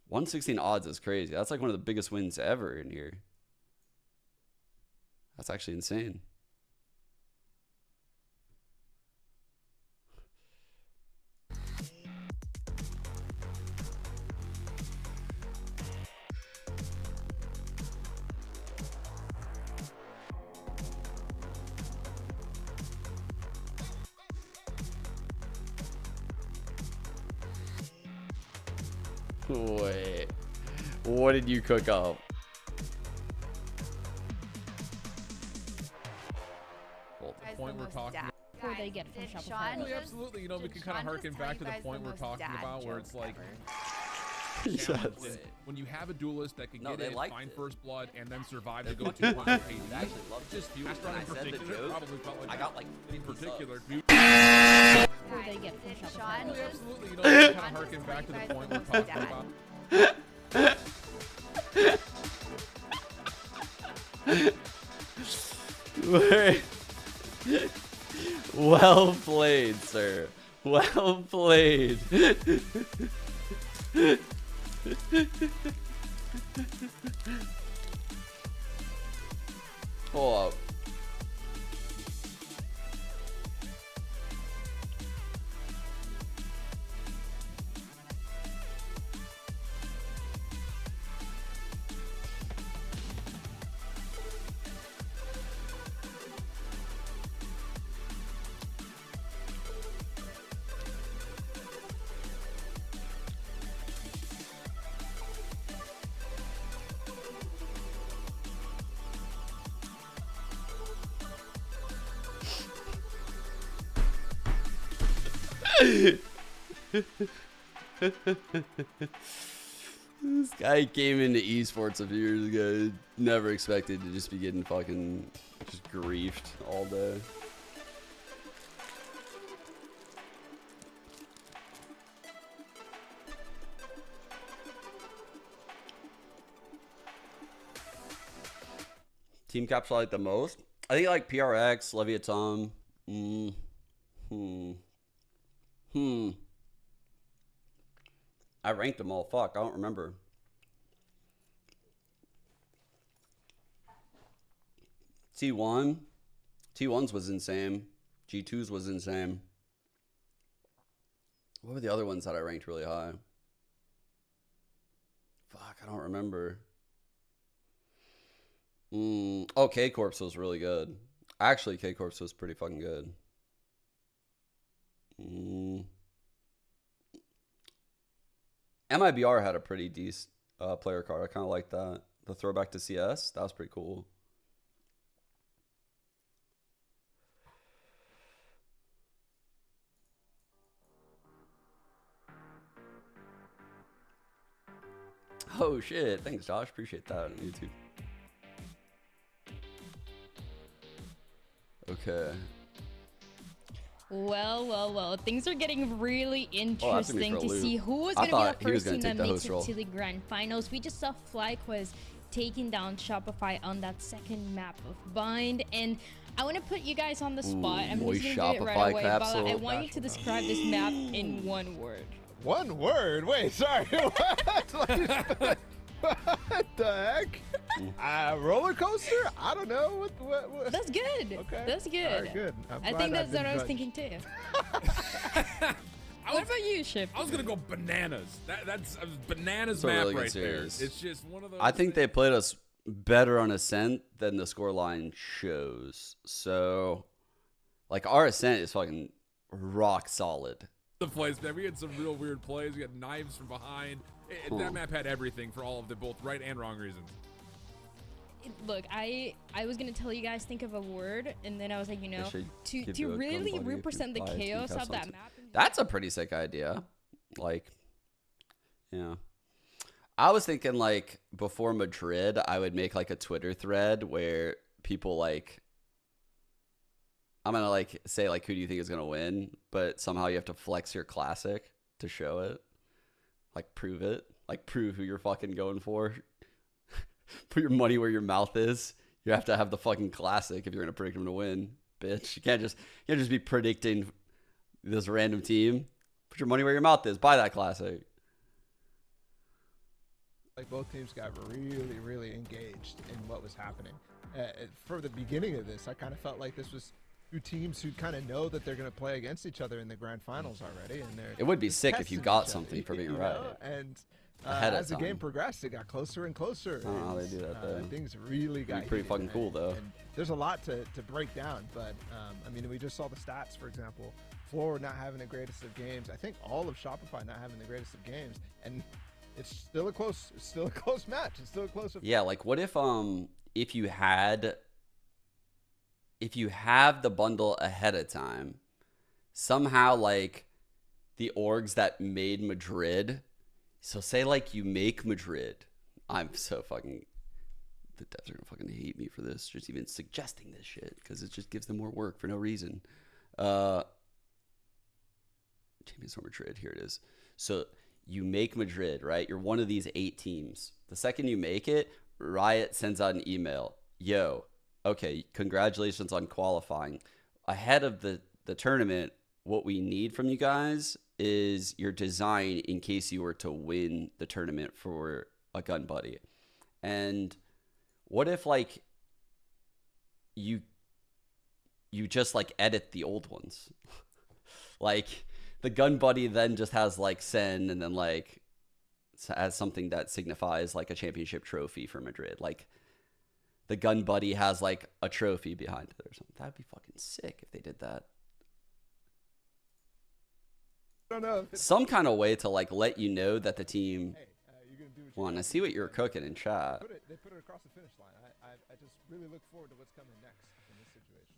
Speaker 1: 116 odds is crazy. That's like one of the biggest wins ever in here. That's actually insane. Wait, what did you cook up?
Speaker 13: The point we're talking about.
Speaker 12: Before they get from Shopify.
Speaker 13: Oh, yeah, absolutely. You know, we can kind of harken back to the point we're talking about where it's like,
Speaker 1: Yes.
Speaker 13: when you have a duelist that can
Speaker 1: No,
Speaker 13: get
Speaker 1: they
Speaker 13: in,
Speaker 1: liked
Speaker 13: find
Speaker 1: it.
Speaker 13: first blood, and then survive to go to one
Speaker 1: They actually loved it.
Speaker 13: just Fuse
Speaker 1: When
Speaker 13: in
Speaker 1: I said the
Speaker 13: particular
Speaker 1: joke,
Speaker 13: probably felt like
Speaker 1: I got like 50
Speaker 13: in particular.
Speaker 1: subs.
Speaker 13: Fuse-
Speaker 12: Before they get from Shopify.
Speaker 13: Oh, yeah, absolutely. You know, we can kind of harken back to the point we're talking about.
Speaker 1: Wait. Well played, sir. Well played. Hold up. This guy came into esports a few years ago. Never expected to just be getting fucking just griefed all day. Team caps I like the most. I think I like PRX, Leviathan. I ranked them all. Fuck, I don't remember. T1's was insane. G2's was insane. What were the other ones that I ranked really high? Fuck, I don't remember. Oh, K-Corps was really good. Actually, K-Corps was pretty fucking good. MIBR had a pretty decent player card. I kind of like that. The throwback to CS, that was pretty cool. Oh shit, thanks Josh, appreciate that on YouTube. Okay.
Speaker 12: Well, things are getting really
Speaker 1: Oh,
Speaker 12: interesting to see who is going to be the first team that makes it to the grand finals. We just saw FlyQuest taking down Shopify on that second map of Bind, and I want to put you guys on the spot. I'm just going to do it right away, but I want you to describe this map in one word.
Speaker 11: One word? Wait, sorry. What? What the heck? Roller coaster? I don't know. What?
Speaker 12: That's good.
Speaker 11: Okay.
Speaker 12: That's good.
Speaker 11: All right, good.
Speaker 12: I think that's what I was thinking too. What about you, Ship?
Speaker 13: I was gonna go bananas. That's a bananas
Speaker 1: It's a
Speaker 13: map
Speaker 1: really good
Speaker 13: right there.
Speaker 1: series.
Speaker 13: It's just one of those.
Speaker 1: I think they played us better on Ascent than the scoreline shows. So, like, our Ascent is fucking rock solid.
Speaker 13: The plays there. We had some real weird plays. We had knives from behind. That map had everything for all of the both right and wrong reasons.
Speaker 12: Look, I was gonna tell you guys think of a word, and then I was like, you know, to really represent the chaos of that map.
Speaker 1: That's a pretty sick idea. Like, yeah. I was thinking like before Madrid, I would make like a Twitter thread where people like, I'm gonna like say like who do you think is gonna win, but somehow you have to flex your classic to show it. Like prove it. Like prove who you're fucking going for. Put your money where your mouth is. You have to have the fucking classic if you're gonna predict him to win. bitch. You can't just be predicting this random team. Put your money where your mouth is. Buy that classic.
Speaker 11: Like both teams got really, really engaged in what was happening. For the beginning of this, I kind of felt like this was two teams who kind of know that they're going to play against each other in the grand finals already, and they're.
Speaker 1: It would be sick if you
Speaker 11: testing
Speaker 1: got
Speaker 11: each
Speaker 1: something
Speaker 11: other,
Speaker 1: for being
Speaker 11: you
Speaker 1: right.
Speaker 11: know? And
Speaker 1: Ahead
Speaker 11: as
Speaker 1: of
Speaker 11: the game
Speaker 1: time.
Speaker 11: progressed, it got closer and closer.
Speaker 1: I don't know how they do that, though.
Speaker 11: Things really got
Speaker 1: It'd be pretty
Speaker 11: heated,
Speaker 1: fucking cool, though.
Speaker 11: and there's a lot to break down, but I mean, we just saw the stats, for example. Floor not having the greatest of games. I think all of Shopify not having the greatest of games, and it's still a close match. It's still a close.
Speaker 1: Yeah, like what if you have the bundle ahead of time, somehow like the orgs that made Madrid, so say like you make Madrid, I'm so fucking, the devs are gonna fucking hate me for this, just even suggesting this shit, because it just gives them more work for no reason. Champions for Madrid, here it is. So you make Madrid, right? You're one of these 8 teams. The second you make it, Riot sends out an email. Yo, okay, congratulations on qualifying. Ahead of the tournament, what we need from you guys is your design in case you were to win the tournament for a gun buddy. And what if like you just like edit the old ones? Like the gun buddy then just has like send and then like as something that signifies like a championship trophy for Madrid. Like the gun buddy has like a trophy behind it or something. That'd be fucking sick if they did that.
Speaker 11: I don't know.
Speaker 1: Some kind of way to like let you know that the team won. I see what you're cooking in chat.
Speaker 11: They put it across the finish line. I just really look forward to what's coming next in this situation.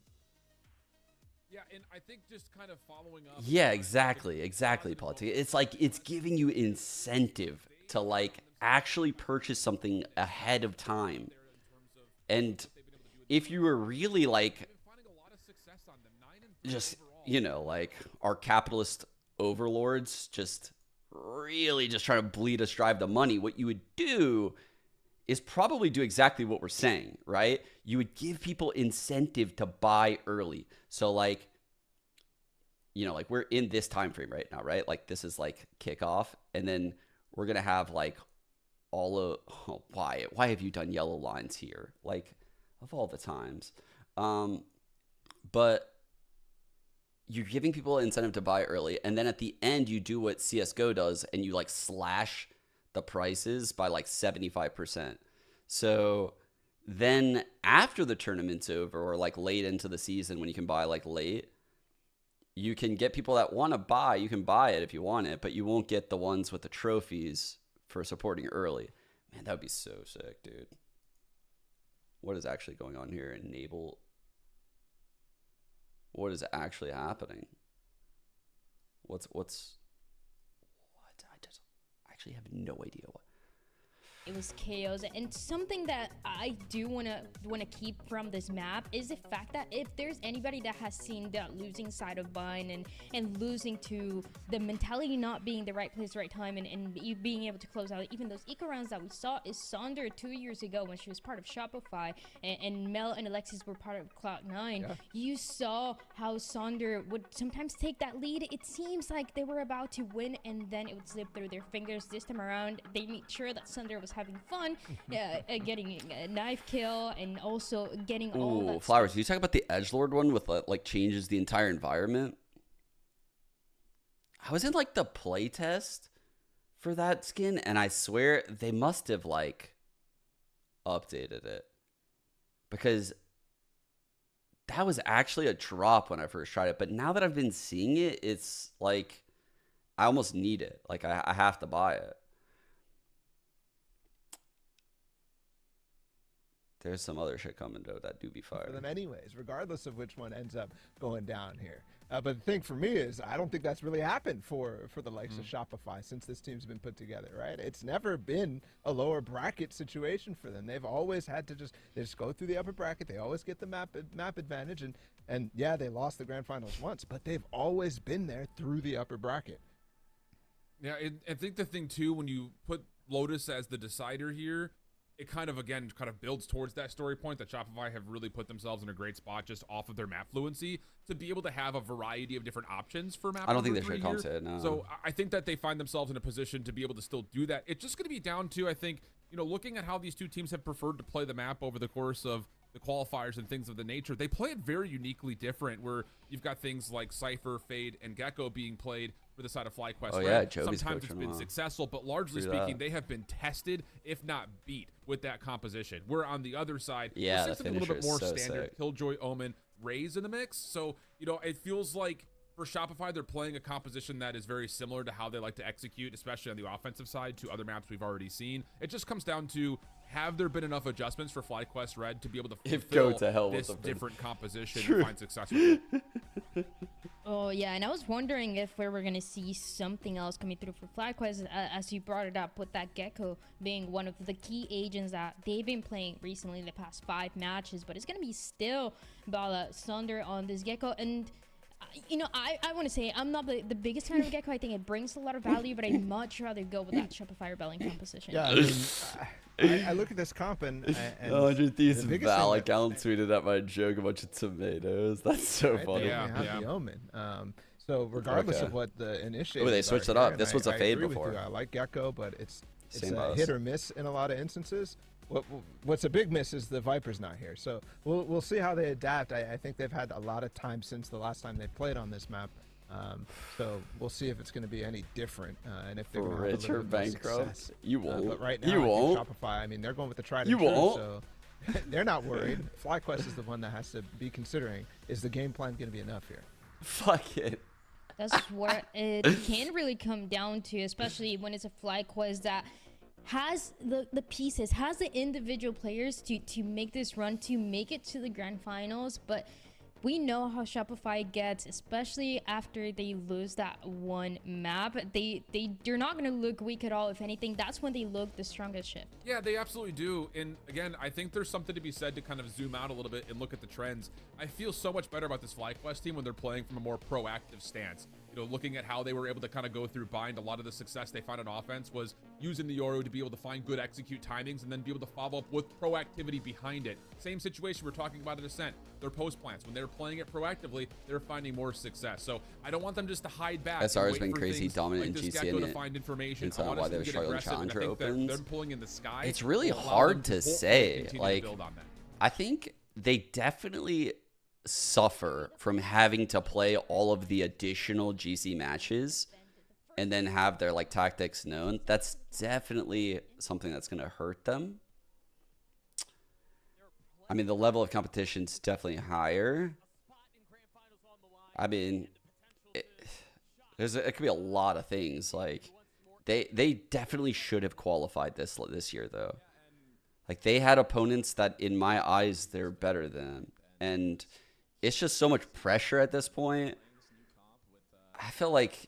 Speaker 13: Yeah, and I think just kind of following up.
Speaker 1: Yeah, exactly, politics. It's like it's giving you incentive to like actually purchase something ahead of time. And if you were really like just, you know, like our capitalist overlords just really just trying to bleed us dry the money, what you would do is probably do exactly what we're saying, right? You would give people incentive to buy early. So like, you know, like we're in this time frame right now, right? Like this is like kickoff, and then we're gonna have like all of why have you done yellow lines here? Like of all the times, but you're giving people an incentive to buy early, and then at the end you do what CS:GO does, and you like slash the prices by like 75%. So then after the tournament's over, or like late into the season when you can buy like late, you can get people that want to buy. You can buy it if you want it, but you won't get the ones with the trophies for supporting early. Man, that would be so sick, dude. What is actually going on here? Enable. What is actually happening? What's I actually have no idea what.
Speaker 12: It was chaos, and something that I do wanna keep from this map is the fact that if there's anybody that has seen the losing side of Vine and losing to the mentality not being the right place, right time, and you being able to close out even those eco rounds that we saw is Sonder 2 years ago when she was part of Shopify, and Mel and Alexis were part of Cloud9.
Speaker 11: Yeah.
Speaker 12: You saw how Sonder would sometimes take that lead. It seems like they were about to win, and then it would slip through their fingers. This time around, they made sure that Sonder was having fun, getting a knife kill, and also getting all
Speaker 1: Ooh,
Speaker 12: that
Speaker 1: Flowers,
Speaker 12: stuff.
Speaker 1: you talk about the edgelord one with like changes the entire environment? I was in like the playtest for that skin, and I swear they must have like updated it, because that was actually a drop when I first tried it. But now that I've been seeing it, it's like I almost need it. Like I have to buy it. There's some other shit coming, though, that do be fire.
Speaker 11: For them anyways, regardless of which one ends up going down here. But the thing for me is I don't think that's really happened for the likes of Shopify since this team's been put together, right? It's never been a lower bracket situation for them. They've always had to just go through the upper bracket. They always get the map advantage, and yeah, they lost the grand finals once, but they've always been there through the upper bracket.
Speaker 13: Yeah, I think the thing too, when you put Lotus as the decider here, it kind of builds towards that story point that Shopify have really put themselves in a great spot just off of their map fluency to be able to have a variety of different options for map.
Speaker 1: I don't think they
Speaker 13: number
Speaker 1: should
Speaker 13: 3
Speaker 1: comp
Speaker 13: here.
Speaker 1: it, no.
Speaker 13: So I think that they find themselves in a position to be able to still do that. It's just going to be down to, I think, you know, looking at how these two teams have preferred to play the map over the course of the qualifiers and things of the nature. They play it very uniquely different, where you've got things like Cypher, Fade, and Gecko being played for the side of FlyQuest.
Speaker 1: Oh yeah, Jovi's
Speaker 13: sometimes it's been successful, but largely speaking, they have been tested, if not beat, with that composition. We're on the other side.
Speaker 1: Yeah,
Speaker 13: there's something a little bit more standard. Killjoy, Omen, Raze in the mix. So, you know, it feels like for Shopify, they're playing a composition that is very similar to how they like to execute, especially on the offensive side, to other maps we've already seen. It just comes down to, have there been enough adjustments for FlyQuest Red to be able to fulfill this different composition and find success with it?
Speaker 12: Oh yeah, and I was wondering if we were gonna see something else coming through for FlyQuest, as you brought it up, with that Gecko being one of the key agents that they've been playing recently in the past 5 matches. But it's gonna be still Bala Sunder on this Gecko, and you know, I want to say I'm not the biggest fan of Gecko. I think it brings a lot of value, but I'd much rather go with that Shopify Rebellion composition.
Speaker 11: Yeah, I mean, I look at this comp and
Speaker 1: 100 Thieves Val account tweeted at my joke a bunch of tomatoes. That's so funny.
Speaker 11: Yeah. The Omen. So regardless of what the initiative.
Speaker 1: Oh, they switched it up. This was a fade before.
Speaker 11: I like Gecko, but it's a hit or miss in a lot of instances. What's a big miss is the Viper's not here. So we'll see how they adapt. I think they've had a lot of time since the last time they played on this map. So we'll see if it's going to be any different, and if they're going to have a little bit success.
Speaker 1: You won't.
Speaker 11: But right now, Shopify, I mean, they're going with the tried and true, so they're not worried. FlyQuest is the one that has to be considering, is the game plan going to be enough here?
Speaker 1: Fuck it.
Speaker 12: That's what it can really come down to, especially when it's a FlyQuest that has the pieces, has the individual players to make this run, to make it to the grand finals. But we know how Shopify gets, especially after they lose that one map. They're not going to look weak at all. If anything, that's when they look the strongest shift.
Speaker 13: Yeah, they absolutely do. And again, I think there's something to be said to kind of zoom out a little bit and look at the trends. I feel so much better about this FlyQuest team when they're playing from a more proactive stance. You know, looking at how they were able to kind of go through bind, a lot of the success they found on offense was using the Yoru to be able to find good execute timings and then be able to follow up with proactivity behind it. Same situation we're talking about at Ascent. Their post plants, when they're playing it proactively, they're finding more success. So I don't want them just to hide back.
Speaker 1: SR has been crazy dominant in GCM.
Speaker 13: To find information.
Speaker 1: It's not why they were struggling Challenger opens.
Speaker 13: They're pulling in the sky.
Speaker 1: It's really hard to say. Like, I think they definitely suffer from having to play all of the additional GC matches and then have their like tactics known. That's definitely something that's going to hurt them. I mean, the level of competition's definitely higher. I mean, it could be a lot of things. Like, they definitely should have qualified this year though. Like, they had opponents that in my eyes they're better than, and it's just so much pressure at this point. I feel like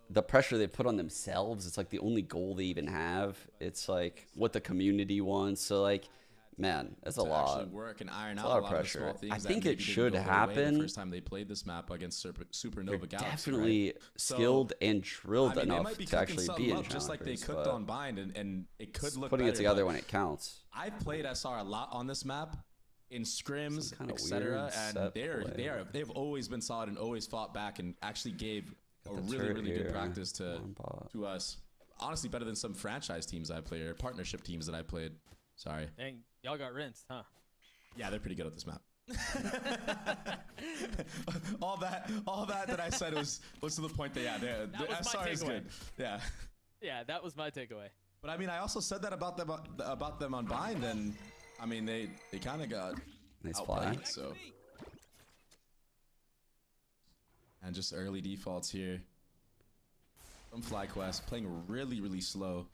Speaker 1: the pressure they put on themselves, it's like the only goal they even have. It's like what the community wants. So like, man, that's a lot.
Speaker 15: Work and iron
Speaker 1: out
Speaker 15: a lot of the small things.
Speaker 1: I think it should happen.
Speaker 15: The first time they played this map against Supernova Galaxy,
Speaker 1: definitely skilled and drilled enough to actually be in
Speaker 15: just like they cooked on bind, and it could look
Speaker 1: putting
Speaker 15: better,
Speaker 1: it together when it counts.
Speaker 15: I've played SR a lot on this map, in scrims, etc., and they've always been solid and always fought back and actually gave a really good practice to us. Honestly, better than some franchise teams I played or partnership teams that I played. Sorry.
Speaker 5: Dang, y'all got rinsed, huh?
Speaker 15: Yeah, they're pretty good at this map. all that I said was to the point that the SR is good. Yeah.
Speaker 5: Yeah, that was my takeaway.
Speaker 15: But I mean, I also said that about them on bind, and I mean, they kind of got outplayed, so. And just early defaults here from FlyQuest, playing really slow.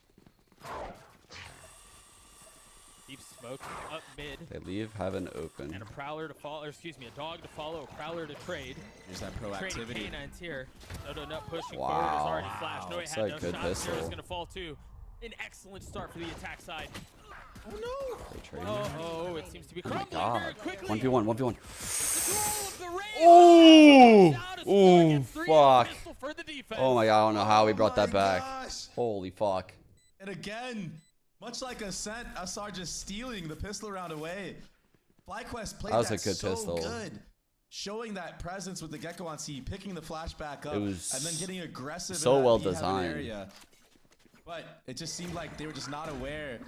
Speaker 5: Deep smoke up mid.
Speaker 1: They leave heaven open.
Speaker 5: And a prowler to follow, or excuse me, a dog to follow, a prowler to trade.
Speaker 15: There's that proactivity.
Speaker 5: Trading canines here. No, not pushing
Speaker 1: wow.
Speaker 5: forward. It's already flashed. No, he
Speaker 1: it's
Speaker 5: had
Speaker 1: like
Speaker 5: no
Speaker 1: good
Speaker 5: shots. Zero's
Speaker 1: pistol.
Speaker 5: gonna fall too. An excellent start for the attack side.
Speaker 15: Oh no!
Speaker 5: Oh, it seems to be crumbling very quickly.
Speaker 1: 1v1. Oh! Oh, fuck. Oh my god, I don't know how we brought that back. Holy fuck.
Speaker 15: And again, Much like Ascent, SR just stealing the pistol round away. FlyQuest played
Speaker 1: That was
Speaker 15: that
Speaker 1: a good
Speaker 15: so
Speaker 1: pistol.
Speaker 15: good. Showing that presence with the Gecko on C, picking the flashback up,
Speaker 1: It
Speaker 15: and
Speaker 1: was
Speaker 15: then getting aggressive
Speaker 1: so
Speaker 15: in that
Speaker 1: well
Speaker 15: B heaven
Speaker 1: designed.
Speaker 15: area. But it just seemed like they were just not aware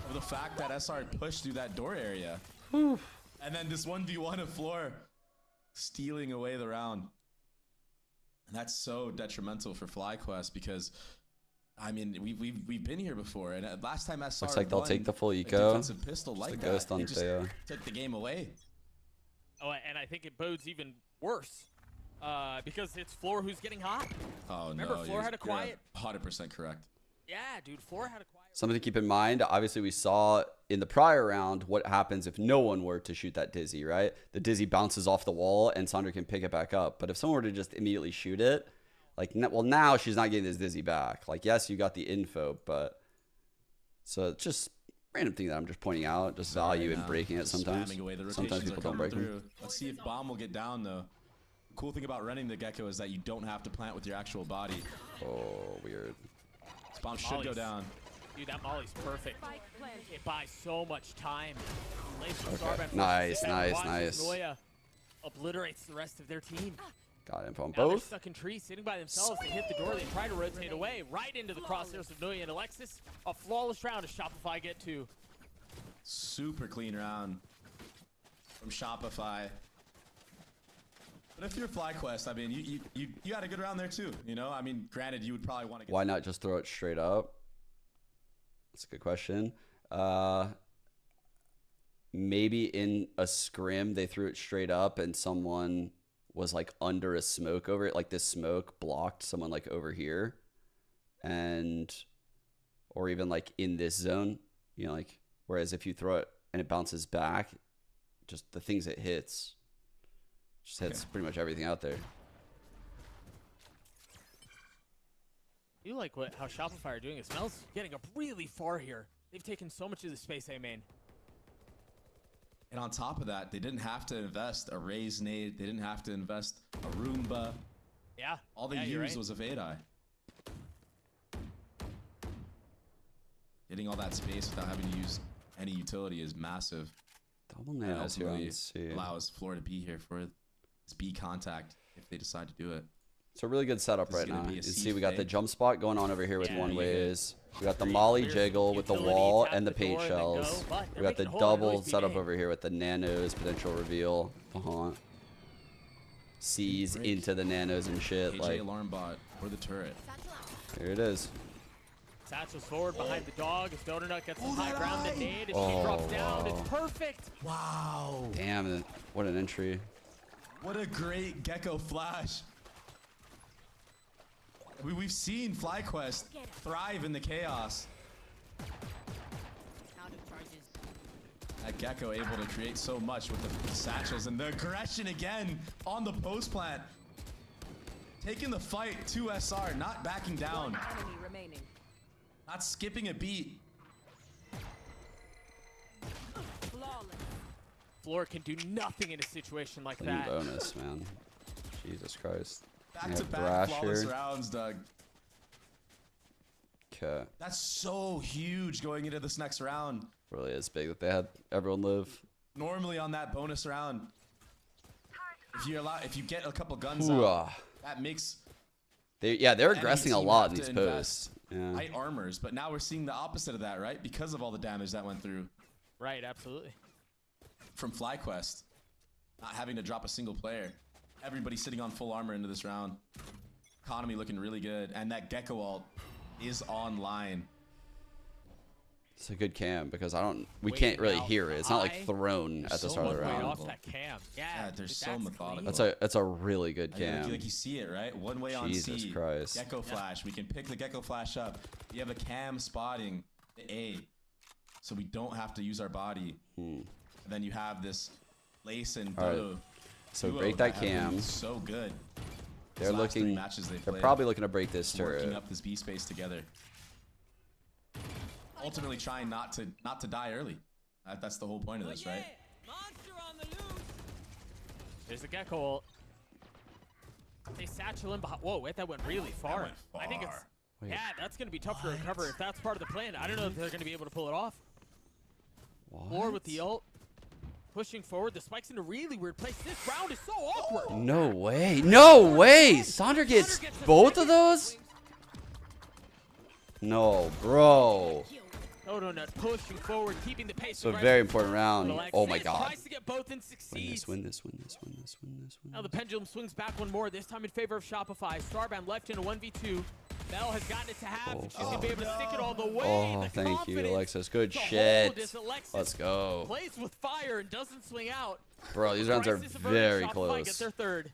Speaker 15: of the fact that SR had pushed through that door area. And then this 1v1 of Floor stealing away the round. And that's so detrimental for FlyQuest because, I mean, we've been here before, and last time SR
Speaker 1: Looks like they'll
Speaker 15: won
Speaker 1: take the full
Speaker 15: a
Speaker 1: eco.
Speaker 15: defensive pistol like
Speaker 1: the
Speaker 15: that,
Speaker 1: ghost on
Speaker 15: they just
Speaker 1: Theo.
Speaker 15: took the game away.
Speaker 5: Oh, and I think it bodes even worse because it's Floor who's getting hot.
Speaker 15: Oh
Speaker 5: Remember,
Speaker 15: no!
Speaker 5: Floor had a quiet.
Speaker 15: 100% correct.
Speaker 5: Yeah, dude, Floor had a quiet.
Speaker 1: Something to keep in mind. Obviously, we saw in the prior round what happens if no one were to shoot that Dizzy, right? The Dizzy bounces off the wall and Sandra can pick it back up. But if someone were to just immediately shoot it, like, well, now she's not getting this Dizzy back. Like, yes, you got the info, but so it's just random thing that I'm just pointing out. Just value in breaking it sometimes. Sometimes people don't break them.
Speaker 15: Let's see if Bomb will get down though. The cool thing about running the Gecko is that you don't have to plant with your actual body.
Speaker 1: Oh, weird.
Speaker 15: This bomb should go down.
Speaker 5: Dude, that molly's perfect. It buys so much time.
Speaker 1: Okay. Nice.
Speaker 5: Noya obliterates the rest of their team.
Speaker 1: Got info on
Speaker 5: Now they're
Speaker 1: both.
Speaker 5: stuck in trees, sitting by themselves. They hit the door. They try to rotate away, right into the crosshairs of Noya and Alexis. A flawless round as Shopify get to.
Speaker 15: Super clean round from Shopify. But if you're FlyQuest, I mean, you had a good round there too. You know, I mean, granted, you would probably want to get.
Speaker 1: Why not just throw it straight up? That's a good question. Maybe in a scrim they threw it straight up and someone was like under a smoke over it, like this smoke blocked someone like over here, or even like in this zone, you know, like, whereas if you throw it and it bounces back, just the things it hits just hits pretty much everything out there.
Speaker 5: You like how Shopify are doing? It smells getting up really far here. They've taken so much of the space, A main.
Speaker 15: And on top of that, they didn't have to invest a raise nade. They didn't have to invest a Roomba.
Speaker 5: Yeah.
Speaker 15: All they used was a Vadai. Getting all that space without having to use any utility is massive.
Speaker 1: Double nails here on C.
Speaker 15: Allows Floor to be here for this B contact if they decide to do it.
Speaker 1: It's a really good setup right now. You see we got the jump spot going on over here with one ways. We got the molly jiggle with the wall and the paint shells. We got the double setup over here with the nanos, potential reveal. Sees into the nanos and shit.
Speaker 15: KJ
Speaker 1: Like,
Speaker 15: alarm bot or the turret.
Speaker 1: Here it is.
Speaker 5: Satchel's forward behind the dog. If Donut gets some high ground, the nade. If she drops down, it's perfect.
Speaker 15: Wow.
Speaker 1: Damn, what an entry.
Speaker 15: What a great Gecko flash. We've seen FlyQuest thrive in the chaos. That Gecko able to create so much with the satchels and the aggression again on the post plant. Taking the fight to SR, not backing down. Not skipping a beat.
Speaker 5: Floor can do nothing in a situation like
Speaker 1: Clean
Speaker 5: that.
Speaker 1: bonus, man. Jesus Christ.
Speaker 15: Back to back flawless rounds, Doug.
Speaker 1: Okay.
Speaker 15: That's so huge going into this next round.
Speaker 1: Really is big that they had everyone live.
Speaker 15: Normally on that bonus round, if you get a couple guns out, that makes
Speaker 1: they're aggressing a lot in these posts. Yeah.
Speaker 15: Light armors, but now we're seeing the opposite of that, right? Because of all the damage that went through.
Speaker 5: Right, absolutely.
Speaker 15: From FlyQuest, not having to drop a single player. Everybody sitting on full armor into this round. Economy looking really good, and that Gecko ult is online.
Speaker 1: It's a good cam because we can't really hear it. It's not like thrown at the start of the round.
Speaker 5: Off that cam. Yeah,
Speaker 15: they're so methodical.
Speaker 1: That's a really good cam.
Speaker 15: Like you see it, right? One way on C.
Speaker 1: Jesus Christ.
Speaker 15: Gecko flash. We can pick the Gecko flash up. We have a cam spotting the A, so we don't have to use our body. And then you have this lace and duo.
Speaker 1: So break that cam.
Speaker 15: So good.
Speaker 1: They're looking. They're probably looking to break this turret.
Speaker 15: Working up this B space together. Ultimately, trying not to die early. That's the whole point of this, right?
Speaker 5: There's a Gecko ult. They satchel in behind. Whoa, wait, that went really far. I think it's. Yeah, that's going to be tough to recover if that's part of the plan. I don't know if they're going to be able to pull it off. Floor with the ult. Pushing forward. The spike's in a really weird place. This round is so awkward.
Speaker 1: No way. No way. Sonder gets both of those? No, bro.
Speaker 5: Nut pushing forward, keeping the pace.
Speaker 1: So a very important round. Oh my
Speaker 5: Alexis
Speaker 1: god.
Speaker 5: tries to get both and succeeds.
Speaker 1: Win this.
Speaker 5: Now the pendulum swings back one more, this time in favor of Shopify. Starbound left in a 1v2. Bell has gotten it to half, and she's going to be able to stick it all the way.
Speaker 1: Oh, thank you, Alexis. Good shit. Let's go.
Speaker 5: Plays with fire and doesn't swing out.
Speaker 1: Bro, these rounds are very close.
Speaker 5: Get their third.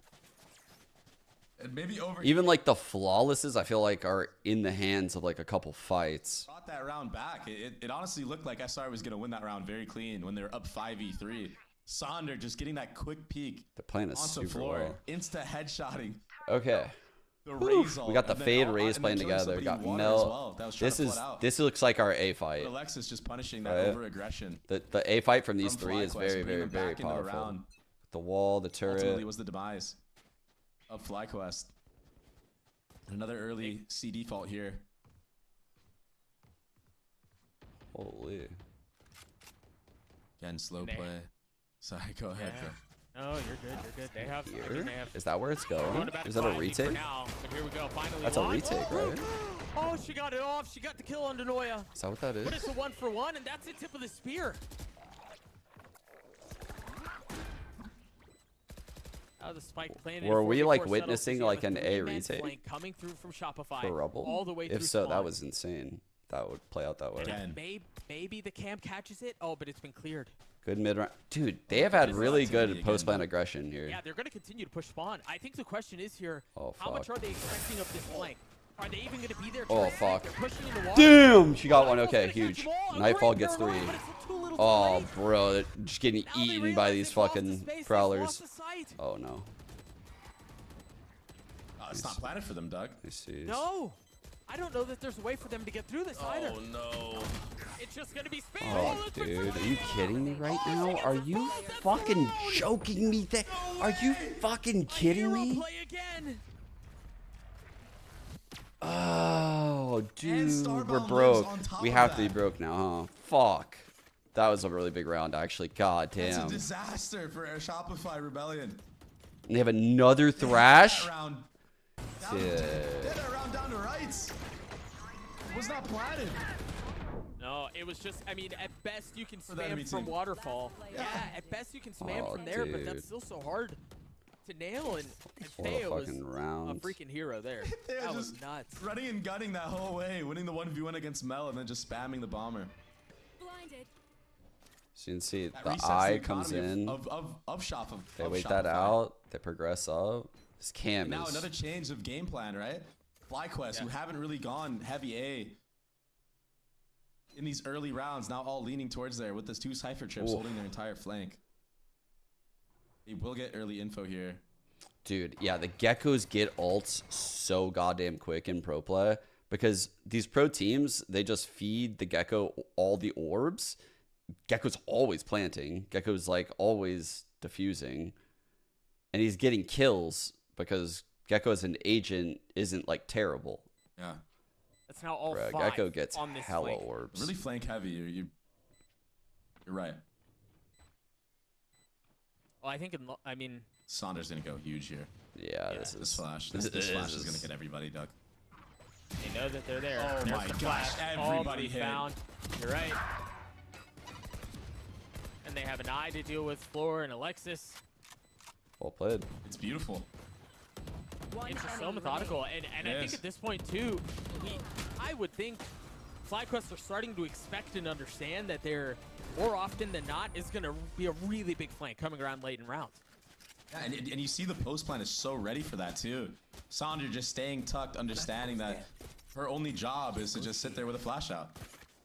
Speaker 15: And maybe over
Speaker 1: Even like the flawlesses, I feel like are in the hands of like a couple fights.
Speaker 15: Brought that round back. It honestly looked like SR was going to win that round very clean when they were up 5v3. Sonder just getting that quick peek.
Speaker 1: They're playing this
Speaker 15: onto
Speaker 1: super
Speaker 15: floor,
Speaker 1: well.
Speaker 15: Insta headshotting.
Speaker 1: Okay. We got the Fade Raze playing together. We got Mel. This looks like our A fight.
Speaker 15: But Alexis just punishing that over aggression.
Speaker 1: The A fight from these three is very powerful. The wall, the turret.
Speaker 15: Ultimately was the demise of FlyQuest. Another early C default here.
Speaker 1: Holy.
Speaker 15: Again, slow play. Sorry, go ahead.
Speaker 5: Oh, you're good. They have.
Speaker 1: Here? Is that where it's going? Is that a retake?
Speaker 5: Now, but here we go. Finally,
Speaker 1: that's a retake, right?
Speaker 5: Oh, she got it off. She got the kill on Denoya.
Speaker 1: Is that what that is?
Speaker 5: But it's a 1-for-1, and that's the tip of the spear. The spike
Speaker 1: were we like witnessing like an A retake
Speaker 5: coming through from Shopify
Speaker 1: for Rebel?
Speaker 5: All the way
Speaker 1: if so, that was insane. That would play out that way.
Speaker 5: Maybe the cam catches it. Oh, but it's been cleared.
Speaker 1: Good mid round, dude. They have had really good post plan aggression here.
Speaker 5: Yeah, they're going to continue to push spawn. I think the question is here:
Speaker 1: oh,
Speaker 5: how much are they expecting of this flank? Are they even going to be there?
Speaker 1: Oh fuck! Damn, she got one. Okay, huge. Nightfall gets 3. Oh, bro, they're just getting eaten by these fucking prowlers. Oh no.
Speaker 15: It's not planted for them, Doug.
Speaker 1: I see.
Speaker 5: No, I don't know that there's a way for them to get through this either.
Speaker 10: Oh no.
Speaker 5: It's just gonna be spam.
Speaker 1: Oh, dude, are you kidding me right now? Are you fucking joking me? Are you fucking kidding me? Oh, dude, we're broke. We have to be broke now, huh? Fuck. That was a really big round, actually. God damn.
Speaker 15: It's a disaster for Shopify Rebellion.
Speaker 1: And they have another thrash?
Speaker 15: They had that round down to rights. It was not planted.
Speaker 5: No, it was just, I mean, at best you can spam from waterfall. Yeah, at best you can spam from there, but that's still so hard to nail. And Thea was a freaking hero there. That was nuts.
Speaker 15: Running and gunning that whole way, winning the 1v1 against Mel, and then just spamming the bomber.
Speaker 12: Blinded.
Speaker 1: So you can see the eye comes in.
Speaker 15: Of Shopify.
Speaker 1: They wait that out. They progress up. This cam
Speaker 15: now
Speaker 1: is...
Speaker 15: another change of game plan, right? FlyQuest, who haven't really gone heavy A in these early rounds, now all leaning towards there with this 2 Cypher trips holding their entire flank. They will get early info here.
Speaker 1: Dude, yeah, the Geckos get ults so goddamn quick in pro play because these pro teams, they just feed the Gecko all the orbs. Gecko's always planting. Gecko's like always diffusing. And he's getting kills because Gecko as an agent isn't like terrible.
Speaker 15: Yeah.
Speaker 5: That's now all 5
Speaker 1: Gecko gets
Speaker 5: on this
Speaker 1: hella
Speaker 5: flank.
Speaker 1: orbs.
Speaker 15: Really flank heavy. You're right.
Speaker 5: Well, I think, I mean...
Speaker 15: Saunders going to go huge here.
Speaker 1: Yeah, this
Speaker 15: flash. This flash is going to get everybody, Doug.
Speaker 5: They know that they're there.
Speaker 15: Oh
Speaker 5: There's
Speaker 15: my
Speaker 5: the
Speaker 15: gosh,
Speaker 5: flash.
Speaker 15: everybody hit.
Speaker 5: Found. You're right. And they have an eye to deal with Floor and Alexis.
Speaker 1: Well played.
Speaker 15: It's beautiful.
Speaker 5: It's just so methodical. And I think at this point, too, I would think FlyQuest are starting to expect and understand that they're, more often than not, is going to be a really big flank coming around late in rounds.
Speaker 15: Yeah, and you see the post plan is so ready for that, too. Sandra just staying tucked, understanding that her only job is to just sit there with a flash out.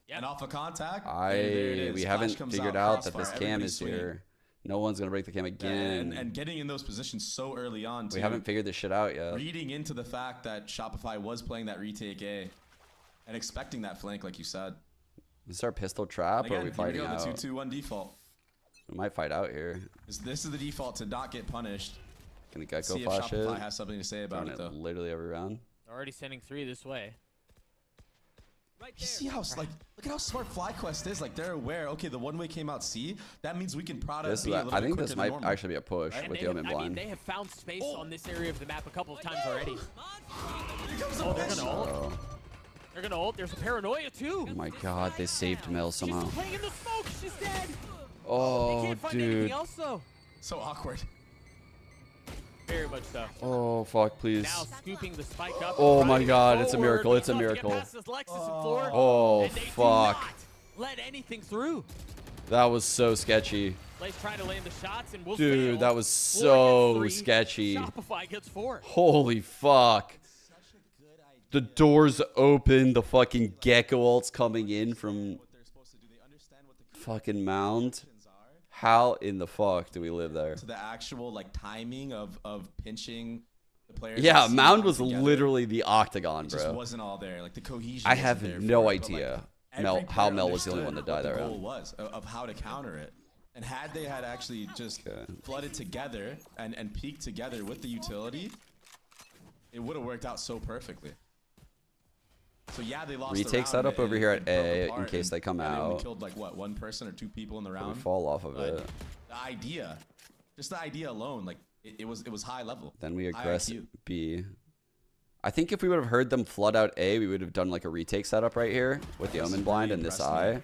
Speaker 15: Yep. And off a contact,
Speaker 1: we haven't figured out that this cam is here. No one's going to break the cam again.
Speaker 15: And getting in those positions so early on, too.
Speaker 1: We haven't figured this shit out yet.
Speaker 15: Reading into the fact that Shopify was playing that retake A and expecting that flank, like you said.
Speaker 1: Is this our pistol trap, or are we fighting out?
Speaker 15: The 2-2-1 default.
Speaker 1: We might fight out here.
Speaker 15: This is the default to not get punished.
Speaker 1: Can the Gecko
Speaker 15: see
Speaker 1: flash
Speaker 15: if
Speaker 1: it?
Speaker 15: Shopify has something to say about it, though.
Speaker 1: Literally every round.
Speaker 5: Already sending 3 this way.
Speaker 15: You see how like look at how smart FlyQuest is. Like they're aware. Okay, the one way came out C. That means we can product.
Speaker 1: I think this might actually be a push
Speaker 5: And
Speaker 1: with
Speaker 5: they
Speaker 1: the
Speaker 5: have,
Speaker 1: Omen
Speaker 5: I mean,
Speaker 1: blind.
Speaker 5: they have found space on this area of the map a couple of times already.
Speaker 15: Oh,
Speaker 5: they're gonna ult.
Speaker 1: Oh.
Speaker 5: They're gonna ult. There's a paranoia too.
Speaker 1: Oh my god, they saved Mel somehow.
Speaker 5: She's playing in the smoke. She's dead. They
Speaker 1: Oh,
Speaker 5: can't find anything
Speaker 1: dude.
Speaker 5: else though.
Speaker 15: So awkward.
Speaker 5: Very much so.
Speaker 1: Oh, fuck, please.
Speaker 5: Now scooping the spike up.
Speaker 1: Oh my
Speaker 5: driving
Speaker 1: god,
Speaker 5: it
Speaker 1: it's a
Speaker 5: forward,
Speaker 1: miracle.
Speaker 5: but
Speaker 1: It's a
Speaker 5: he's off to get
Speaker 1: miracle.
Speaker 5: past his Lexus and floor,
Speaker 1: Oh,
Speaker 5: and they do
Speaker 1: fuck.
Speaker 5: not let anything through.
Speaker 1: That was so sketchy.
Speaker 5: Blaze trying to land the shots and will
Speaker 1: Dude,
Speaker 5: fail.
Speaker 1: that was
Speaker 5: 4
Speaker 1: so
Speaker 5: against 3.
Speaker 1: sketchy.
Speaker 5: Shopify gets 4.
Speaker 1: Holy fuck. The doors open, the fucking gecko ult's coming in from fucking mound. How in the fuck do we live there?
Speaker 15: To the actual like timing of pinching the players.
Speaker 1: Yeah,
Speaker 15: and
Speaker 1: mound
Speaker 15: seeing
Speaker 1: was
Speaker 15: them together,
Speaker 1: literally the octagon,
Speaker 15: it just
Speaker 1: bro.
Speaker 15: wasn't all there. Like the cohesion.
Speaker 1: I
Speaker 15: wasn't
Speaker 1: have
Speaker 15: there
Speaker 1: no
Speaker 15: for it, but,
Speaker 1: idea
Speaker 15: every
Speaker 1: how
Speaker 15: player
Speaker 1: Mel was the only
Speaker 15: understood
Speaker 1: one to die
Speaker 15: what
Speaker 1: that
Speaker 15: the
Speaker 1: round.
Speaker 15: goal was of how to counter it. And had they had actually just flooded together and peaked together with the utility, it would have worked out so perfectly. So yeah, they lost.
Speaker 1: Retake
Speaker 15: the round
Speaker 1: setup
Speaker 15: and
Speaker 1: over here at
Speaker 15: broke
Speaker 1: A in
Speaker 15: apart,
Speaker 1: case they come
Speaker 15: and only
Speaker 1: out.
Speaker 15: killed like what, 1 person or 2 people in the
Speaker 1: We
Speaker 15: round.
Speaker 1: fall off of
Speaker 15: But
Speaker 1: it.
Speaker 15: the idea, just the idea alone, like it was high level.
Speaker 1: Then we
Speaker 15: high
Speaker 1: aggress
Speaker 15: IQ.
Speaker 1: B. I think if we would have heard them flood out A, we would have done like a retake setup right here with the
Speaker 15: This
Speaker 1: Omen
Speaker 15: is
Speaker 1: blind
Speaker 15: really
Speaker 1: and this
Speaker 15: impressed me.
Speaker 1: eye.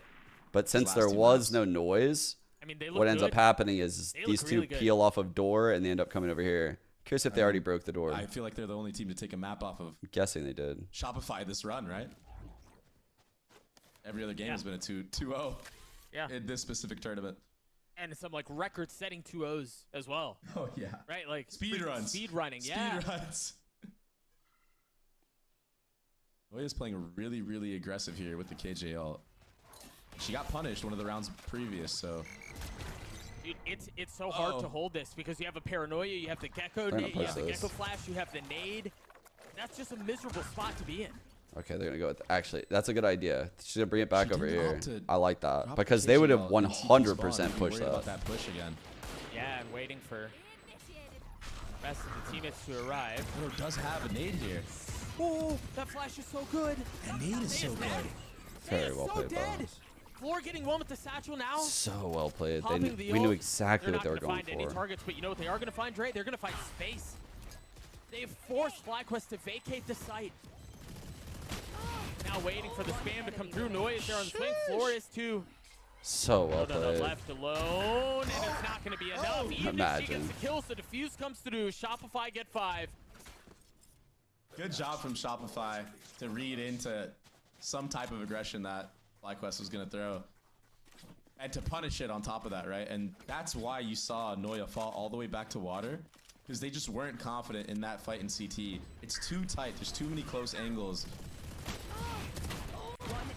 Speaker 1: But since
Speaker 15: last
Speaker 1: there
Speaker 15: 2
Speaker 1: was
Speaker 15: maps.
Speaker 1: no noise,
Speaker 5: I mean, they look
Speaker 1: what ends up
Speaker 5: good.
Speaker 1: happening is
Speaker 5: They
Speaker 1: these
Speaker 5: look
Speaker 1: two
Speaker 5: really good.
Speaker 1: peel off of door and they end up coming over here. Curious if they already broke the door.
Speaker 15: I feel like they're the only team to take a map off of
Speaker 1: I'm guessing they did.
Speaker 15: Shopify this run, right? Every other game has been a 2-0
Speaker 5: Yeah.
Speaker 15: in this specific tournament.
Speaker 5: And some like record-setting 2-0s as well.
Speaker 15: Oh yeah.
Speaker 5: Right, like
Speaker 15: Speed
Speaker 5: freaking
Speaker 15: runs.
Speaker 5: speed running. Yeah.
Speaker 15: Speed runs. Oya's playing really, really aggressive here with the KJ ult. She got punished one of the rounds previous, so.
Speaker 5: Dude, it's so hard to hold this because you have a paranoia, you have the gecko,
Speaker 1: They're gonna
Speaker 5: nade, you have
Speaker 1: push
Speaker 5: the
Speaker 1: this.
Speaker 5: gecko flash, you have the nade. That's just a miserable spot to be in.
Speaker 1: Okay, they're gonna go with. Actually, that's a good idea. She's gonna bring it back
Speaker 15: She
Speaker 1: over
Speaker 15: didn't
Speaker 1: here.
Speaker 15: opt to
Speaker 1: I like that
Speaker 15: drop
Speaker 1: because
Speaker 15: the
Speaker 1: they would have
Speaker 15: KJ ult in CT
Speaker 1: 100%
Speaker 15: spawn. Be
Speaker 1: pushed
Speaker 15: worried about
Speaker 1: that.
Speaker 15: that push again.
Speaker 5: Yeah, and waiting for the rest of the teammates to arrive.
Speaker 15: Oh, it does have a nade here.
Speaker 5: Oh, that flash is so good.
Speaker 15: That nade is so good.
Speaker 1: Very well
Speaker 5: so
Speaker 1: played,
Speaker 5: dead.
Speaker 1: Bones.
Speaker 5: Floor getting one with the satchel now.
Speaker 1: So well played.
Speaker 5: Popping the
Speaker 1: We knew
Speaker 5: ult.
Speaker 1: exactly
Speaker 5: They're
Speaker 1: what they were
Speaker 5: not
Speaker 1: going
Speaker 5: gonna find any
Speaker 1: for.
Speaker 5: targets, but you know what they are going to find, Dre? They're going to find space. They've forced FlyQuest to vacate the site. Now waiting for the spam to come through. Noi is there on the swing. Floor is too.
Speaker 1: So well
Speaker 5: No,
Speaker 1: played.
Speaker 5: left alone, and it's not going to be enough. Even if she
Speaker 1: Imagine.
Speaker 5: gets the kill, so defuse comes through. Shopify get 5.
Speaker 15: Good job from Shopify to read into some type of aggression that FlyQuest was going to throw. And to punish it on top of that, right? And that's why you saw Noya fall all the way back to water. Because they just weren't confident in that fight in CT. It's too tight. There's too many close angles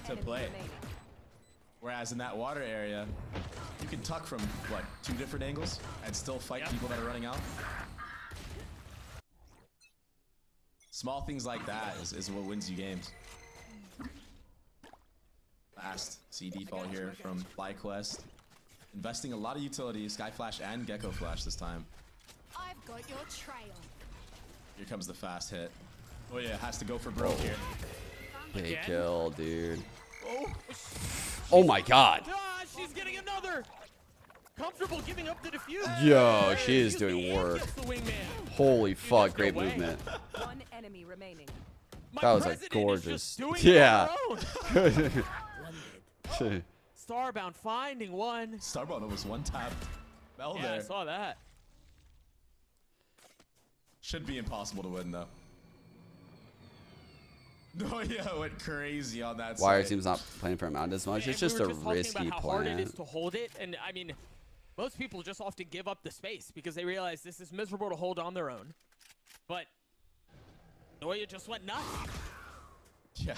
Speaker 15: to play. Whereas in that water area, you can tuck from, what, 2 different angles and still fight people that are running out? Small things like that is what wins you games. Fast C default here from FlyQuest. Investing a lot of utility, Sky Flash and Gecko Flash this time.
Speaker 8: I've got your trail.
Speaker 15: Here comes the fast hit. Oh yeah, has to go for broke here.
Speaker 1: Big kill, dude.
Speaker 5: Oh,
Speaker 1: Oh my god.
Speaker 5: ah, she's getting another. Comfortable giving up the defuse.
Speaker 1: Yo, she is
Speaker 5: Excuse
Speaker 1: doing
Speaker 5: me, and
Speaker 1: work.
Speaker 5: gets the wingman.
Speaker 1: Holy fuck,
Speaker 5: no
Speaker 1: great
Speaker 5: way.
Speaker 1: movement.
Speaker 16: One enemy remaining.
Speaker 1: That was a
Speaker 5: president is
Speaker 1: gorgeous.
Speaker 5: just doing it
Speaker 1: Yeah.
Speaker 5: on her own. Starbound finding one.
Speaker 15: Starbound almost one tap. Mel
Speaker 5: Yeah, I
Speaker 15: there.
Speaker 5: saw that.
Speaker 15: Should be impossible to win though. No, yeah, went crazy on that
Speaker 1: Wire
Speaker 15: side.
Speaker 1: team's not playing for a mount as much.
Speaker 5: And
Speaker 1: It's
Speaker 5: we
Speaker 1: just
Speaker 5: were
Speaker 1: a
Speaker 5: talking
Speaker 1: risky
Speaker 5: about how hard it is
Speaker 1: plan.
Speaker 5: to hold it, and I mean, most people just often give up the space because they realize this is miserable to hold on their own. But Noya just went nuts.
Speaker 15: Yeah.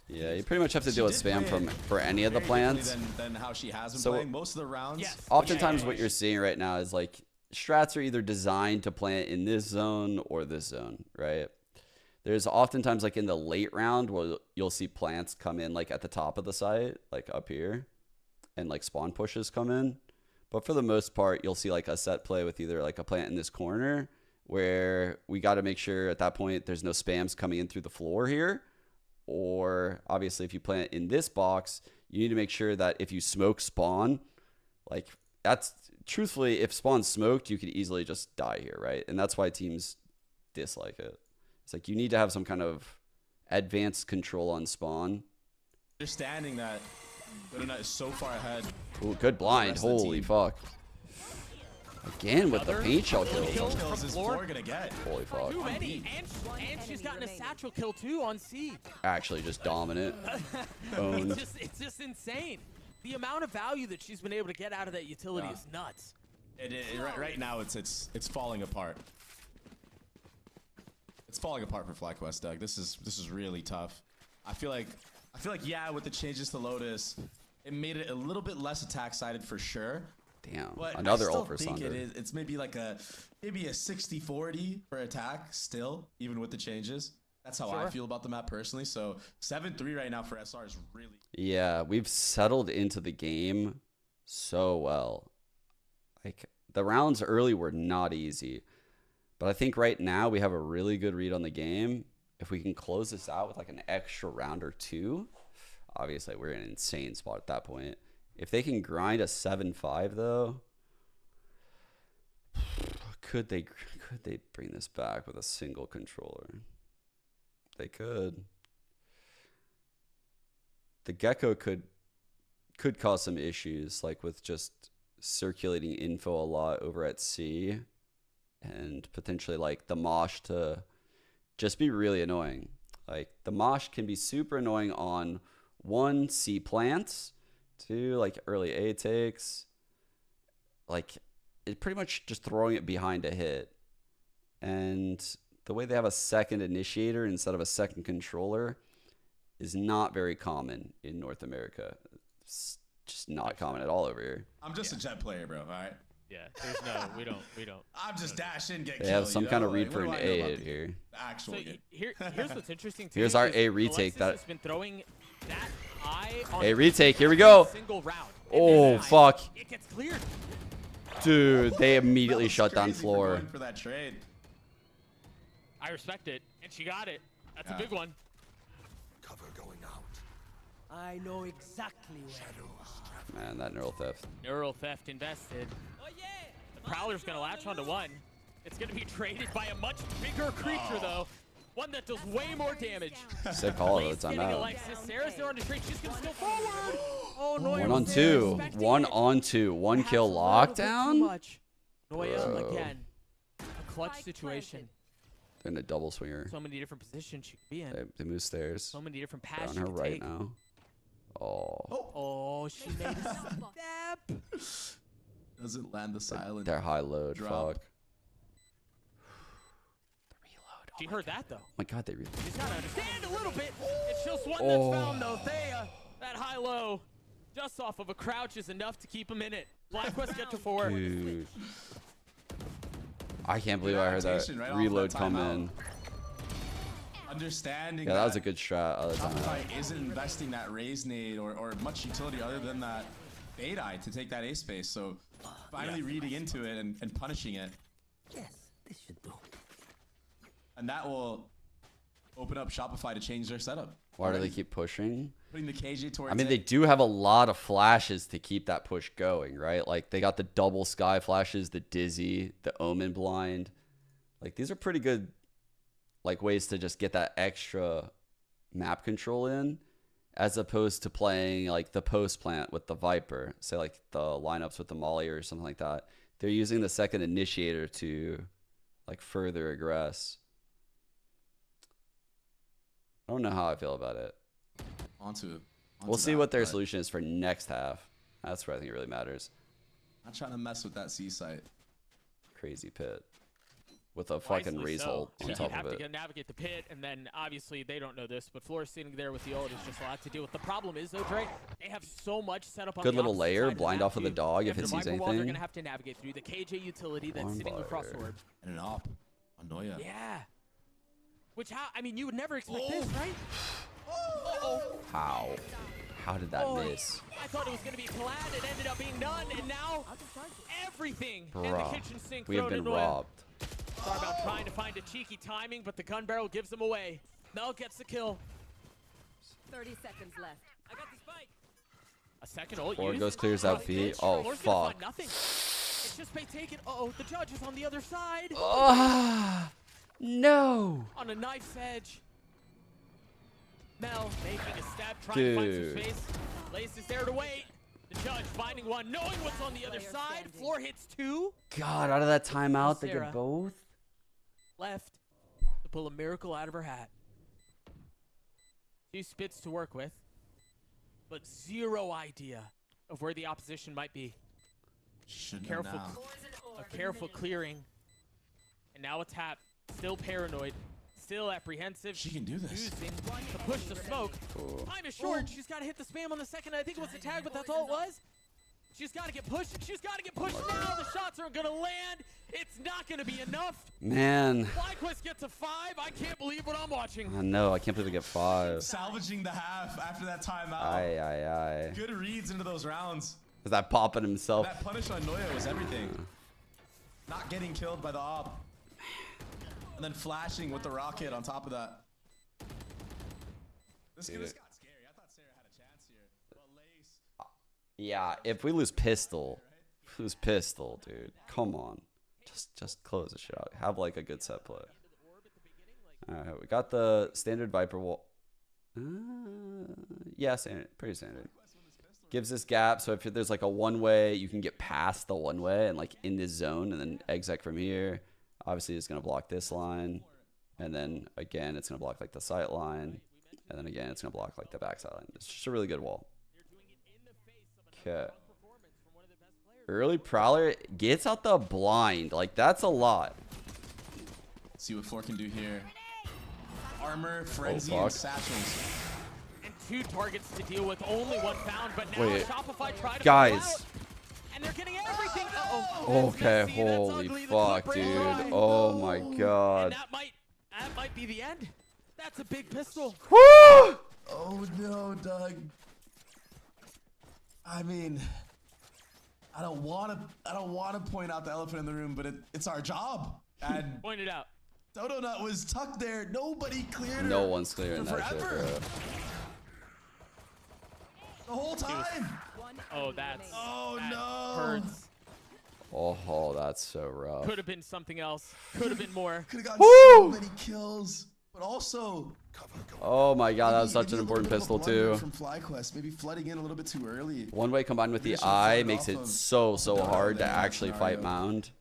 Speaker 1: Yeah, you pretty much have to deal with
Speaker 15: did
Speaker 1: spam
Speaker 15: play
Speaker 1: for any of the
Speaker 15: very differently
Speaker 1: plans.
Speaker 15: than how she has been
Speaker 1: So-
Speaker 15: playing most of the rounds.
Speaker 5: Yes.
Speaker 1: Oftentimes what you're seeing right now is like strats are either designed to plant in this zone or this zone, right? There's oftentimes like in the late round where you'll see plants come in like at the top of the site, like up here, and like spawn pushes come in. But for the most part, you'll see like a set play with either like a plant in this corner where we got to make sure at that point there's no spams coming in through the floor here, or obviously if you plant in this box, you need to make sure that if you smoke spawn, like that's truthfully, if spawn smoked, you could easily just die here, right? And that's why teams dislike it. It's like you need to have some kind of advanced control on spawn.
Speaker 15: Understanding that Buddha is so far ahead.
Speaker 1: Ooh, good blind. Holy fuck. Again with the paint shell kills.
Speaker 15: Kills is Floor gonna get.
Speaker 1: Holy fuck.
Speaker 5: Too many. And she's gotten a satchel kill too on C.
Speaker 1: Actually just dominant. Owned.
Speaker 5: It's just insane. The amount of value that she's been able to get out of that utility is nuts.
Speaker 15: Right now, it's falling apart. It's falling apart for FlyQuest, Doug. This is really tough. I feel like yeah, with the changes to Lotus, it made it a little bit less attack sided for sure.
Speaker 1: Damn,
Speaker 15: but
Speaker 1: another
Speaker 15: I
Speaker 1: ult for
Speaker 15: still think
Speaker 1: Sunder.
Speaker 15: it's maybe like a 60-40 for attack still, even with the changes. That's how I feel about the map personally. So 7-3 right now for SR is really.
Speaker 1: Yeah, we've settled into the game so well. Like the rounds early were not easy, but I think right now we have a really good read on the game. If we can close this out with like an extra round or two, obviously we're in an insane spot at that point. If they can grind a 7-5 though, could they bring this back with a single controller? They could. The Gecko could cause some issues, like with just circulating info a lot over at C, and potentially like the Mosh to just be really annoying. Like the Mosh can be super annoying on 1, C plants, 2, like early A takes, like it pretty much just throwing it behind a hit. And the way they have a second initiator instead of a second controller is not very common in North America. It's just not common at all over here.
Speaker 15: I'm just a Jet player, bro. All right.
Speaker 4: Yeah, there's no, we don't.
Speaker 15: I'm just dash in, get
Speaker 1: They
Speaker 15: killed.
Speaker 1: have some kind of read for an A hit here.
Speaker 15: Actual
Speaker 5: So
Speaker 15: game.
Speaker 5: here's what's interesting too.
Speaker 1: Here's our
Speaker 5: is
Speaker 1: A retake.
Speaker 5: Alexis
Speaker 1: That
Speaker 5: has been throwing that high on
Speaker 1: A retake. Here we go.
Speaker 5: single round.
Speaker 1: Oh fuck,
Speaker 5: It gets cleared.
Speaker 1: dude! They immediately
Speaker 15: That was
Speaker 1: shut down
Speaker 15: crazy for
Speaker 1: floor.
Speaker 15: going for that trade.
Speaker 5: I respect it, and she got it. That's a
Speaker 15: Yeah.
Speaker 5: big one.
Speaker 8: Cover going out. I know exactly where.
Speaker 1: Man, that neural theft.
Speaker 5: Neural theft invested. The Prowler's gonna latch onto one. It's gonna be traded by a much bigger creature though. One that does way more damage.
Speaker 1: Sick call
Speaker 5: Blaze
Speaker 1: though. Time
Speaker 5: getting
Speaker 1: out.
Speaker 5: Alexis. Sarah's there on the trade. She's gonna steal forward. Oh, Noya
Speaker 1: 1 on
Speaker 5: was there
Speaker 1: 2.
Speaker 5: expecting
Speaker 1: 1
Speaker 5: it.
Speaker 1: on 2. 1 kill
Speaker 5: Perhaps a little bit too
Speaker 1: lockdown.
Speaker 5: much. Noya
Speaker 1: Bro.
Speaker 5: again. A clutch situation.
Speaker 1: They're in a double swinger.
Speaker 5: So many different positions she could be in.
Speaker 1: They move stairs.
Speaker 5: So many different
Speaker 1: They're
Speaker 5: paths
Speaker 1: on
Speaker 5: she
Speaker 1: her
Speaker 5: could
Speaker 1: right
Speaker 5: take.
Speaker 1: now. Oh.
Speaker 5: Oh, she made a step.
Speaker 15: Doesn't land the silent.
Speaker 1: They're high load.
Speaker 15: Drop.
Speaker 1: Fuck.
Speaker 5: She heard that though.
Speaker 1: Oh my god, they really.
Speaker 5: She's gotta understand a little bit. It's just one
Speaker 1: Oh.
Speaker 5: that's found though. Thea, that high low, just off of a crouch is enough to keep him in it. FlyQuest get to 4.
Speaker 1: Dude. I can't believe I heard that
Speaker 15: Adaptation right off
Speaker 1: reload
Speaker 15: that
Speaker 1: come
Speaker 15: timeout.
Speaker 1: in.
Speaker 15: Understanding
Speaker 1: Yeah, that was a good shot. Other time.
Speaker 15: Shopify isn't investing that raise nade or much utility other than that bait eye to take that A space. So finally reading into it and punishing it.
Speaker 8: Yes, this should do.
Speaker 15: And that will open up Shopify to change their setup.
Speaker 1: Why do they keep pushing?
Speaker 15: Putting the KJ towards
Speaker 1: I mean,
Speaker 15: it.
Speaker 1: they do have a lot of flashes to keep that push going, right? Like, they got the double sky flashes, the Dizzy, the Omen blind. Like, these are pretty good, like, ways to just get that extra map control in, as opposed to playing, like, the post plant with the Viper. Say, like, the lineups with the Molly or something like that. They're using the second initiator to, like, further aggress. I don't know how I feel about it. We'll see what their solution is for next half. That's where I think it really matters.
Speaker 15: Not trying to mess with that C site.
Speaker 1: Crazy pit with a fucking
Speaker 5: Wisely
Speaker 1: raise
Speaker 5: so.
Speaker 1: ult on
Speaker 5: You
Speaker 1: top
Speaker 5: have
Speaker 1: of
Speaker 5: to
Speaker 1: it.
Speaker 5: navigate the pit, and then obviously they don't know this, but Floor sitting there with the ult is just a lot to deal with. The problem is though, Dre, they have so much set up on
Speaker 1: Good
Speaker 5: the
Speaker 1: little
Speaker 5: opposite
Speaker 1: layer,
Speaker 5: side of
Speaker 1: blind
Speaker 5: map
Speaker 1: off of the
Speaker 5: too.
Speaker 1: dog
Speaker 5: You
Speaker 1: if
Speaker 5: have
Speaker 1: it
Speaker 5: the
Speaker 1: sees
Speaker 5: Viper wall they're
Speaker 1: anything.
Speaker 5: gonna have to navigate through. The KJ utility that's
Speaker 1: One
Speaker 5: sitting across
Speaker 1: bar.
Speaker 5: orb.
Speaker 15: And an op. Anoya.
Speaker 5: Yeah. Which how I mean you would never expect this, right?
Speaker 1: How? How did that miss?
Speaker 5: I thought it was gonna be Plaid, it ended up being none, and now everything in the
Speaker 1: Bruh,
Speaker 5: kitchen sink
Speaker 1: we have
Speaker 5: thrown
Speaker 1: been
Speaker 5: into
Speaker 1: robbed.
Speaker 5: Sorry about trying to find a cheeky timing, but the gun barrel gives them away. Mel gets the kill.
Speaker 16: 30 seconds left.
Speaker 5: I got the spike. A second ult.
Speaker 1: Or goes clears out B. Oh, fuck.
Speaker 5: Nothing. It's just bait taken. Uh-oh, the judge is on the other side.
Speaker 1: No.
Speaker 5: On a knife's edge. Mel making a step, trying to find some space. Lace is there to wait. The judge finding one, knowing what's on the other side. Floor hits 2.
Speaker 1: God, out of that timeout, they get both.
Speaker 5: Left to pull a miracle out of her hat. 2 spits to work with, but 0 idea of where the opposition might be. Careful clearing. And now a tap. Still paranoid. Still apprehensive.
Speaker 15: She can do this.
Speaker 5: Using to push the smoke. Time is short. She's got to hit the spam on the second. I think it was the tag, but that's all it was. She's got to get pushed. She's got to get pushed now. The shots aren't going to land. It's not going to be enough.
Speaker 1: Man.
Speaker 5: FlyQuest gets a 5. I can't believe what I'm watching.
Speaker 1: I know. I can't believe they get 5.
Speaker 15: Salvaging the half after that timeout.
Speaker 1: Aye.
Speaker 15: Good reads into those rounds.
Speaker 1: Is that popping himself?
Speaker 15: That punish on Noya was everything. Not getting killed by the op. And then flashing with the rocket on top of that. This got scary. I thought Sarah had a chance here. But Lace.
Speaker 1: Yeah, if we lose pistol, dude. Come on. Just close the shit out. Have like a good set play. Alright, we got the standard Viper wall. Yeah, standard, pretty standard. Gives this gap, so if there's like a one-way, you can get past the one-way and like in this zone and then exec from here. Obviously, it's going to block this line. And then, again, it's going to block, like, the sight line. And then, again, it's going to block, like, the backside line. It's just a really good wall. Okay. Early Prowler gets out the blind. Like, that's a lot.
Speaker 15: Let's see what Floor can do here. Armor, Frenzy, and Satchels.
Speaker 5: And 2 targets to deal with. Only 1 found, but now Shopify tried to
Speaker 1: guys.
Speaker 5: And they're getting everything.
Speaker 1: Okay, holy fuck, dude. Oh my god.
Speaker 5: And that might be the end. That's a big pistol.
Speaker 15: Woo! Oh no, Doug. I mean, I don't want to point out the elephant in the room, but it's our job. And
Speaker 5: point it out.
Speaker 15: Dodo Nut was tucked there. Nobody cleared her.
Speaker 1: No one's clearing that shit, bro.
Speaker 15: The whole time.
Speaker 5: Oh, that hurts.
Speaker 1: Oh, that's so rough.
Speaker 5: Could have been something else. Could have been more.
Speaker 15: Could have gotten so many kills, but also.
Speaker 1: Oh my god, that was such an important pistol too.
Speaker 15: From FlyQuest, maybe flooding in a little bit too early.
Speaker 1: One way combined with the eye makes it so hard to actually fight Mound.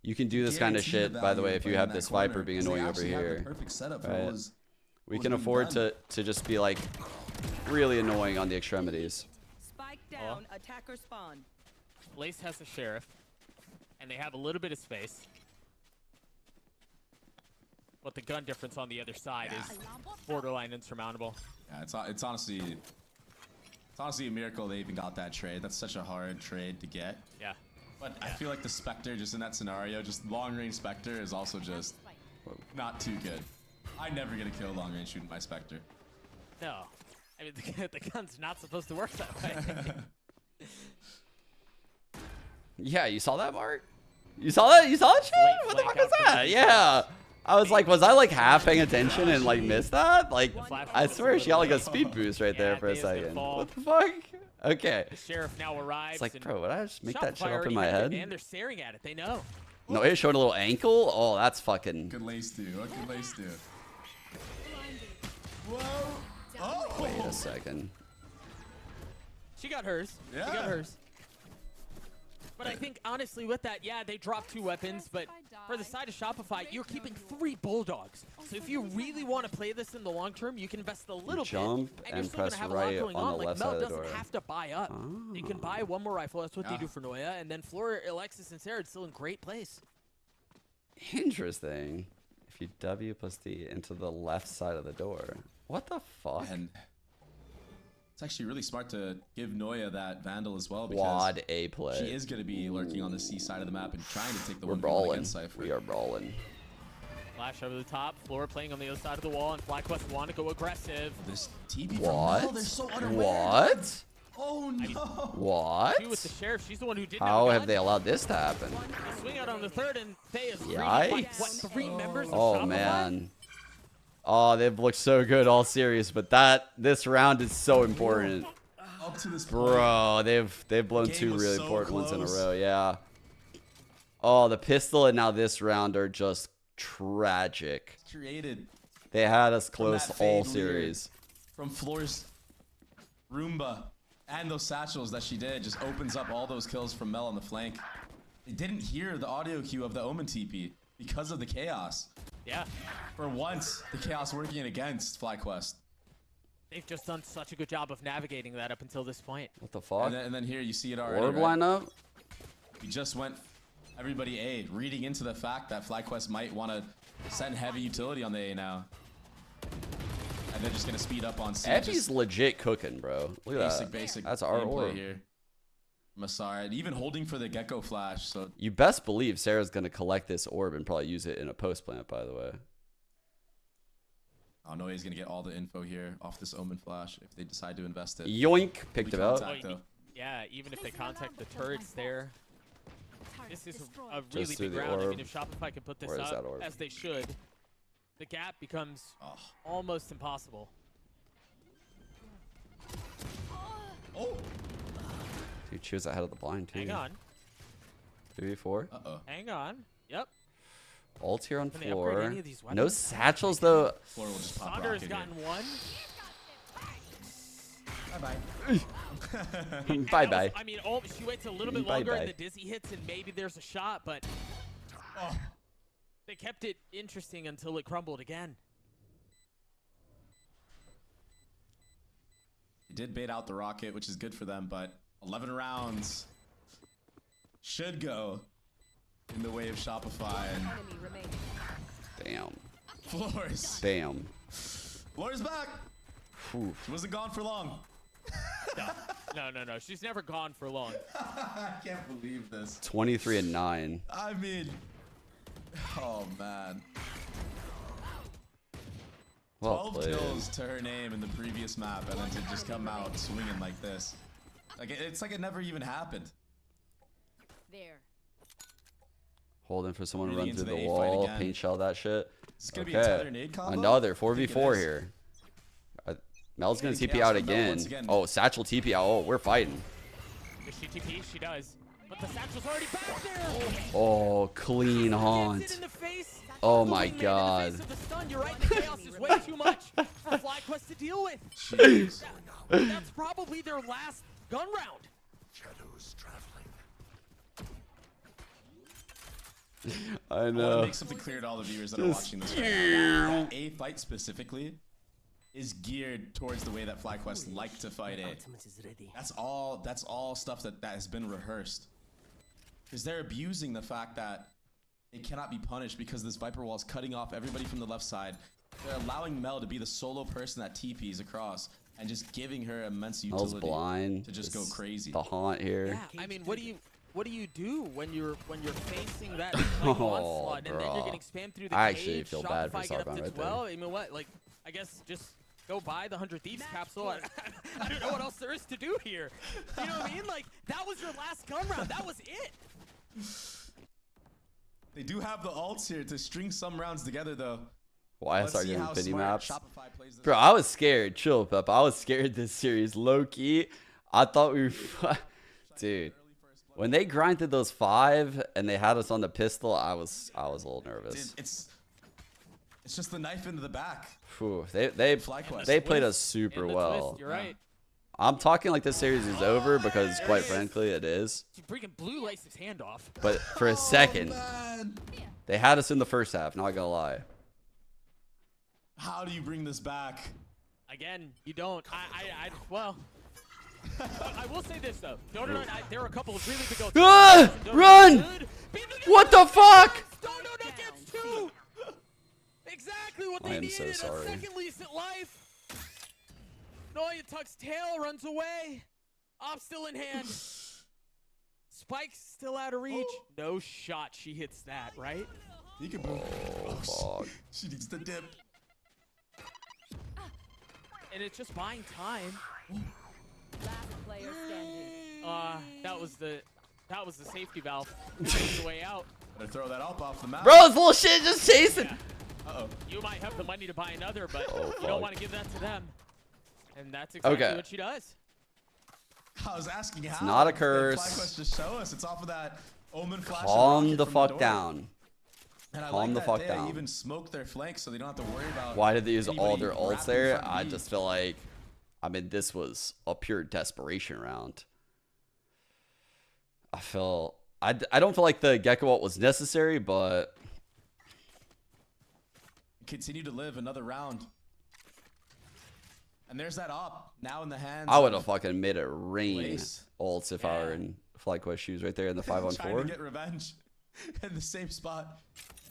Speaker 1: You can do this kind of shit, by the way, if you have this Viper being annoying over here. Right? We can afford to just be like really annoying on the extremities.
Speaker 16: Spike down, attacker spawn.
Speaker 5: Lace has the Sheriff, and they have a little bit of space. But the gun difference on the other side is borderline insurmountable.
Speaker 15: Yeah, it's honestly a miracle they even got that trade. That's such a hard trade to get.
Speaker 5: Yeah.
Speaker 15: But I feel like the Spectre, just in that scenario, just long-range Spectre is also just not too good. I never get a kill long-range shooting my Spectre.
Speaker 5: No. I mean, the gun's not supposed to work that way.
Speaker 1: Yeah, you saw that, Mark? You saw that? You saw that shit? What the fuck was that? Yeah. I was like, was I like half paying attention and like missed that? Like, I swear she got like a speed boost right there for a second. What the fuck? Okay.
Speaker 5: The Sheriff now arrives.
Speaker 1: It's like, bro, would I just make
Speaker 5: Shopify
Speaker 1: that shit up in
Speaker 5: already
Speaker 1: my
Speaker 5: had it,
Speaker 1: head?
Speaker 5: And they're staring at it. They know.
Speaker 1: No, it showed a little ankle? Oh, that's fucking...
Speaker 15: Good lace do. What could lace do? Whoa. Oh.
Speaker 1: Wait a second.
Speaker 5: She got hers.
Speaker 15: Yeah.
Speaker 5: She got hers. But I think, honestly, with that, yeah, they dropped 2 weapons, but for the side of Shopify, you're keeping 3 Bulldogs. So if you really want to play this in the long term, you can invest a little
Speaker 1: Jump
Speaker 5: bit, and
Speaker 1: and
Speaker 5: you're still going
Speaker 1: press
Speaker 5: to have
Speaker 1: right
Speaker 5: a lot going
Speaker 1: on
Speaker 5: on.
Speaker 1: the
Speaker 5: Like,
Speaker 1: left
Speaker 5: Mel
Speaker 1: side of the
Speaker 5: doesn't
Speaker 1: door.
Speaker 5: have to buy up. They can buy 1 more rifle. That's what they do for Noya. And then Flora, Alexis, and Sarah are still in great place.
Speaker 1: Interesting. If you W plus D into the left side of the door. What the fuck?
Speaker 15: And it's actually really smart to give Noya that Vandal as well. Because
Speaker 1: Quad A play.
Speaker 15: She is going to be lurking on the C side of the map and trying to take the
Speaker 1: We're
Speaker 15: one
Speaker 1: brawling.
Speaker 15: against Cypher.
Speaker 1: We are brawling.
Speaker 5: Flash over the top. Flora playing on the other side of the wall, and FlyQuest want to go aggressive.
Speaker 15: This TB from
Speaker 1: What?
Speaker 15: Mel, they're so unaware.
Speaker 1: What?
Speaker 15: Oh no.
Speaker 1: What?
Speaker 5: She with the Sheriff. She's the one who didn't
Speaker 1: How
Speaker 5: have
Speaker 1: have they allowed this to happen?
Speaker 5: Swing out on the third, and Faye is
Speaker 1: Yikes.
Speaker 5: like, what, 3 members of
Speaker 1: Oh
Speaker 5: Shopify?
Speaker 1: man. Oh, they've looked so good all series, but this round is so important.
Speaker 15: Up to this point.
Speaker 1: Bro, they've blown
Speaker 15: Game
Speaker 1: two
Speaker 15: was
Speaker 1: really
Speaker 15: so
Speaker 1: important ones in a
Speaker 15: close.
Speaker 1: row. Yeah. Oh, the pistol and now this round are just tragic.
Speaker 15: Created.
Speaker 1: They had us
Speaker 15: from
Speaker 1: close
Speaker 15: that
Speaker 1: all
Speaker 15: fade leer,
Speaker 1: series.
Speaker 15: From Floor's Roomba and those satchels that she did just opens up all those kills from Mel on the flank. They didn't hear the audio cue of the Omen TP because of the chaos.
Speaker 5: Yeah.
Speaker 15: For once, the chaos working against FlyQuest.
Speaker 5: They've just done such a good job of navigating that up until this point.
Speaker 1: What the fuck?
Speaker 15: And then here you see it already.
Speaker 1: Orb
Speaker 15: right?
Speaker 1: lineup?
Speaker 15: We just went everybody A, reading into the fact that FlyQuest might want to send heavy utility on the A now. And they're just going to speed up on C.
Speaker 1: Effie's legit cooking, bro. Look at that.
Speaker 15: Basic.
Speaker 1: That's our
Speaker 15: gameplay
Speaker 1: orb.
Speaker 15: here. Masara, even holding for the Gecko Flash. So
Speaker 1: You best believe Sarah's going to collect this orb and probably use it in a post plant, by the way.
Speaker 15: I know he's going to get all the info here off this Omen Flash if they decide to invest it.
Speaker 1: Yoink. Picked it up.
Speaker 5: Yeah, even if they contact the turrets there. This is a really
Speaker 1: Just through
Speaker 5: big
Speaker 1: the
Speaker 5: round. I
Speaker 1: orb.
Speaker 5: mean, if Shopify can put this
Speaker 1: Where is that
Speaker 5: up,
Speaker 1: orb?
Speaker 5: as they should, the gap becomes almost impossible.
Speaker 15: Oh!
Speaker 1: Dude, she was ahead of the blind, too.
Speaker 5: Hang on.
Speaker 1: 3v4.
Speaker 15: Uh-oh.
Speaker 5: Hang on. Yep.
Speaker 1: Ult here on
Speaker 5: Can they upgrade
Speaker 1: floor.
Speaker 5: any of these
Speaker 1: No
Speaker 5: weapons?
Speaker 1: satchels, though.
Speaker 15: Floor will just pop
Speaker 5: Sagar has
Speaker 15: rocket
Speaker 5: gotten
Speaker 15: here.
Speaker 5: one.
Speaker 15: Bye-bye.
Speaker 1: Bye-bye.
Speaker 5: I mean, she waits a little bit longer and the dizzy hits and maybe there's a shot, but they kept it interesting until it crumbled again.
Speaker 15: They did bait out the rocket, which is good for them, but 11 rounds should go in the way of Shopify. And
Speaker 1: Damn.
Speaker 15: Floors.
Speaker 1: Damn.
Speaker 15: Floors back.
Speaker 1: Whew.
Speaker 15: She wasn't gone for long.
Speaker 5: No. She's never gone for long.
Speaker 15: I can't believe this.
Speaker 1: 23 and 9.
Speaker 15: I mean, oh man.
Speaker 1: Well
Speaker 15: 12
Speaker 1: played.
Speaker 15: kills to her name in the previous map, and then to just come out swinging like this. Like it's like it never even happened.
Speaker 16: There.
Speaker 1: Holding for someone to
Speaker 15: Reading
Speaker 1: run through
Speaker 15: into
Speaker 1: the
Speaker 15: the A fight
Speaker 1: wall,
Speaker 15: again.
Speaker 1: paint shell that shit.
Speaker 15: Is this gonna be a tether nade combo?
Speaker 1: Another
Speaker 15: I think it
Speaker 1: 4v4
Speaker 15: is.
Speaker 1: here. Mel's gonna
Speaker 15: Getting
Speaker 1: TP
Speaker 15: chaos
Speaker 1: out
Speaker 15: from Mel
Speaker 1: again.
Speaker 15: once again.
Speaker 1: Oh, Satchel TP out. Oh, we're fighting.
Speaker 5: Does she TP? She does. But the satchel's already back there.
Speaker 1: Oh, clean haunt.
Speaker 5: In the face.
Speaker 1: Oh
Speaker 5: The
Speaker 1: my
Speaker 5: wingman in the
Speaker 1: god.
Speaker 5: face of the stun. You're right. The chaos is way too much for FlyQuest to deal with.
Speaker 15: Jeez.
Speaker 5: That's probably their last gun round.
Speaker 8: Shadows traveling.
Speaker 1: I
Speaker 15: I want
Speaker 1: know.
Speaker 15: to make something clear to all the viewers that are
Speaker 1: Just-
Speaker 15: watching this right now. That A fight specifically is geared towards the way that FlyQuest like to fight A. That's all stuff that has been rehearsed. Because they're abusing the fact that it cannot be punished because this Viper wall is cutting off everybody from the left side. They're allowing Mel to be the solo person that TPs across and just giving her immense
Speaker 1: Mel's
Speaker 15: utility
Speaker 1: blind.
Speaker 15: to just go crazy.
Speaker 1: The haunt here.
Speaker 5: Yeah, I mean, what do you do when you're facing that
Speaker 1: Oh,
Speaker 5: onslaught and then
Speaker 1: bro.
Speaker 5: you're getting spammed through the
Speaker 1: I
Speaker 5: cage?
Speaker 1: actually feel bad for
Speaker 5: Shopify get up
Speaker 1: Sarban
Speaker 5: to
Speaker 1: right
Speaker 5: 12. I mean, what? Like, I guess just go buy the 100 Thieves capsule. I don't know what else there is to do here. You know what I mean? Like, that was your last gun round. That was it.
Speaker 15: They do have the ults here to string some rounds together, though.
Speaker 1: Why I
Speaker 15: Let's
Speaker 1: start
Speaker 15: see
Speaker 1: getting
Speaker 15: how
Speaker 1: Infinity
Speaker 15: smart
Speaker 1: maps?
Speaker 15: Shopify plays this.
Speaker 1: Bro, I was scared. Chill, Pep. I was scared this series. Low key. I thought we were. Dude. When they grinded those 5 and they had us on the pistol, I was a little nervous.
Speaker 15: Dude, it's just the knife into the back.
Speaker 1: Whew, they
Speaker 15: FlyQuest.
Speaker 1: played us super
Speaker 5: And the
Speaker 1: well.
Speaker 5: twist, you're right.
Speaker 1: I'm talking like this series is over because, quite frankly, it is.
Speaker 5: She freaking blue laced his hand off.
Speaker 1: But for a second,
Speaker 15: Man.
Speaker 1: they had us in the first half. Not gonna lie.
Speaker 15: How do you bring this back?
Speaker 5: Again, you don't. Well. I will say this though. There are a couple of really big goals.
Speaker 1: Ah! Run! What the fuck?
Speaker 5: Donut gets 2. Exactly what
Speaker 1: I
Speaker 5: they
Speaker 1: am
Speaker 5: needed.
Speaker 1: so sorry.
Speaker 5: A second lease at life. Noya tucks tail, runs away. Op still in hand. Spike's still out of reach. No shot. She hits that, right?
Speaker 15: He can move.
Speaker 1: Oh, fuck.
Speaker 15: She needs to dip.
Speaker 5: And it's just buying time.
Speaker 16: Last player standing.
Speaker 5: That was the safety valve. The way out.
Speaker 15: Better throw that up off the map.
Speaker 1: Bro, this little shit just chasing.
Speaker 5: You might have the money to buy another, but
Speaker 1: Oh,
Speaker 5: you don't
Speaker 1: fuck.
Speaker 5: want to give that to them. And that's exactly
Speaker 1: Okay.
Speaker 5: what she does.
Speaker 15: I was asking
Speaker 1: It's
Speaker 15: how.
Speaker 1: not a
Speaker 15: Did
Speaker 1: curse.
Speaker 15: FlyQuest just show us? It's off of that Omen flash. and
Speaker 1: Calm
Speaker 15: rocket
Speaker 1: the
Speaker 15: from
Speaker 1: fuck
Speaker 15: door.
Speaker 1: down.
Speaker 15: And I
Speaker 1: Calm
Speaker 15: like
Speaker 1: the
Speaker 15: that
Speaker 1: fuck
Speaker 15: they
Speaker 1: down.
Speaker 15: even smoked their flanks, so they don't have to worry about.
Speaker 1: Why did they use all
Speaker 15: anybody
Speaker 1: their ults
Speaker 15: wrapped in
Speaker 1: there?
Speaker 15: front of
Speaker 1: I
Speaker 15: me.
Speaker 1: just feel like, I mean, this was a pure desperation round. I don't feel like the Gecko ult was necessary, but
Speaker 15: Continue to live another round. And there's that op now in the hands.
Speaker 1: I would
Speaker 15: of
Speaker 1: have fucking made it rain
Speaker 15: Blaze.
Speaker 1: ults if I were in FlyQuest shoes right there in the 5-on-4.
Speaker 15: Trying to get revenge in the same spot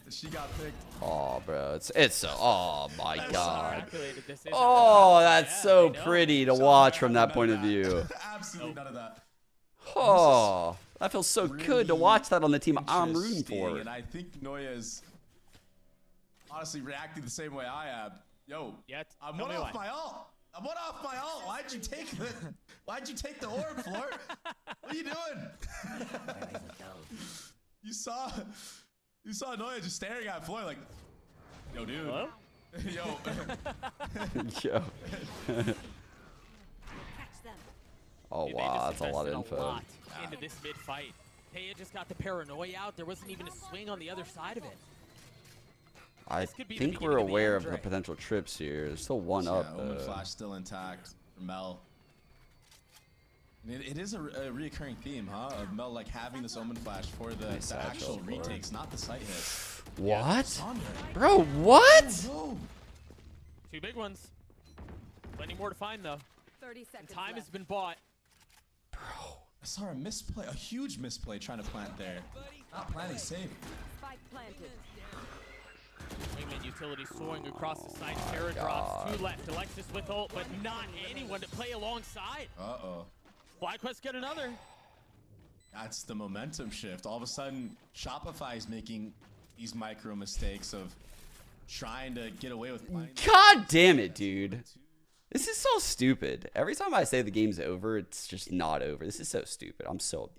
Speaker 15: that she got picked.
Speaker 1: Oh, bro, it's so. Oh my god.
Speaker 5: Calculated, this is
Speaker 1: Oh, that's
Speaker 5: yeah,
Speaker 1: so
Speaker 5: I know.
Speaker 1: pretty to watch from that point of view.
Speaker 15: Absolutely none of that.
Speaker 1: Oh, that feels so good to watch that on the team I'm rooting
Speaker 15: Interesting,
Speaker 1: for.
Speaker 15: And I think Noya is honestly reacting the same way I am. Yo, I'm one off my ult. I'm one off my ult. Why'd you take the orb, Floor? What are you doing? You saw Noya just staring at Floor like, yo, dude.
Speaker 5: Hello?
Speaker 15: Yo.
Speaker 1: Yo. Oh
Speaker 5: Dude,
Speaker 1: wow,
Speaker 5: they
Speaker 1: that's
Speaker 5: just
Speaker 1: a lot of
Speaker 5: invested
Speaker 1: info.
Speaker 5: a lot into this mid fight. Taya just got the paranoia out. There wasn't even a swing on the other side of it.
Speaker 1: I
Speaker 5: could be the
Speaker 1: think
Speaker 5: beginning
Speaker 1: we're
Speaker 5: of the
Speaker 1: aware
Speaker 5: end
Speaker 1: of the
Speaker 5: drag.
Speaker 1: potential trips here. There's still one
Speaker 15: Yeah,
Speaker 1: up.
Speaker 15: Omen Flash still intact for Mel. It is a reoccurring theme, huh? Of Mel like having this Omen Flash for the actual retakes, not the sight hits.
Speaker 1: What? Bro, what?
Speaker 15: No.
Speaker 5: Two big ones. Plenty more to find though.
Speaker 16: 30 seconds
Speaker 5: Time has
Speaker 16: left.
Speaker 5: been bought.
Speaker 15: I saw a misplay, a huge misplay trying to plant there. Not planting safe.
Speaker 16: Spike planted.
Speaker 5: Wingman utility soaring across the side. Terra drops. Two left. Alexis with ult, but not anyone to play alongside.
Speaker 15: Uh-oh.
Speaker 5: FlyQuest get another.
Speaker 15: That's the momentum shift. All of a sudden, Shopify is making these micro mistakes of trying to get away with playing.
Speaker 1: God damn it, dude. This is so stupid. Every time I say the game's over, it's just not over. This is so stupid. I'm so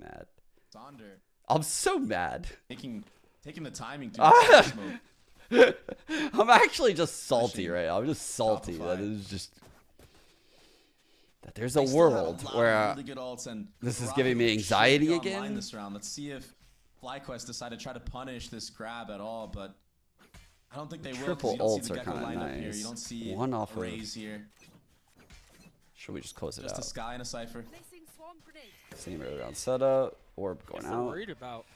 Speaker 1: mad.
Speaker 15: Sonder
Speaker 1: I'm so mad.
Speaker 15: taking the timing to smoke.
Speaker 1: I'm actually just salty, right? I'm just salty that it's just that there's a
Speaker 15: They still have
Speaker 1: world
Speaker 15: lot of
Speaker 1: where
Speaker 15: really good ults, and
Speaker 1: this is
Speaker 15: Rocket
Speaker 1: giving me
Speaker 15: should
Speaker 1: anxiety
Speaker 15: be online
Speaker 1: again.
Speaker 15: This round. Let's see if FlyQuest decide to try to punish this grab at all, but I don't think they will. 'Cause
Speaker 1: Triple
Speaker 15: you don't see
Speaker 1: ults
Speaker 15: the
Speaker 1: are
Speaker 15: Gecko
Speaker 1: kinda
Speaker 15: lined up here.
Speaker 1: nice.
Speaker 15: You don't see
Speaker 1: One off of-
Speaker 15: Raze here.
Speaker 1: Should we just close it
Speaker 15: Just a
Speaker 1: out?
Speaker 15: Sky and a Cypher.
Speaker 1: Same early round setup. Orb going
Speaker 5: I'm still
Speaker 1: out.
Speaker 5: worried about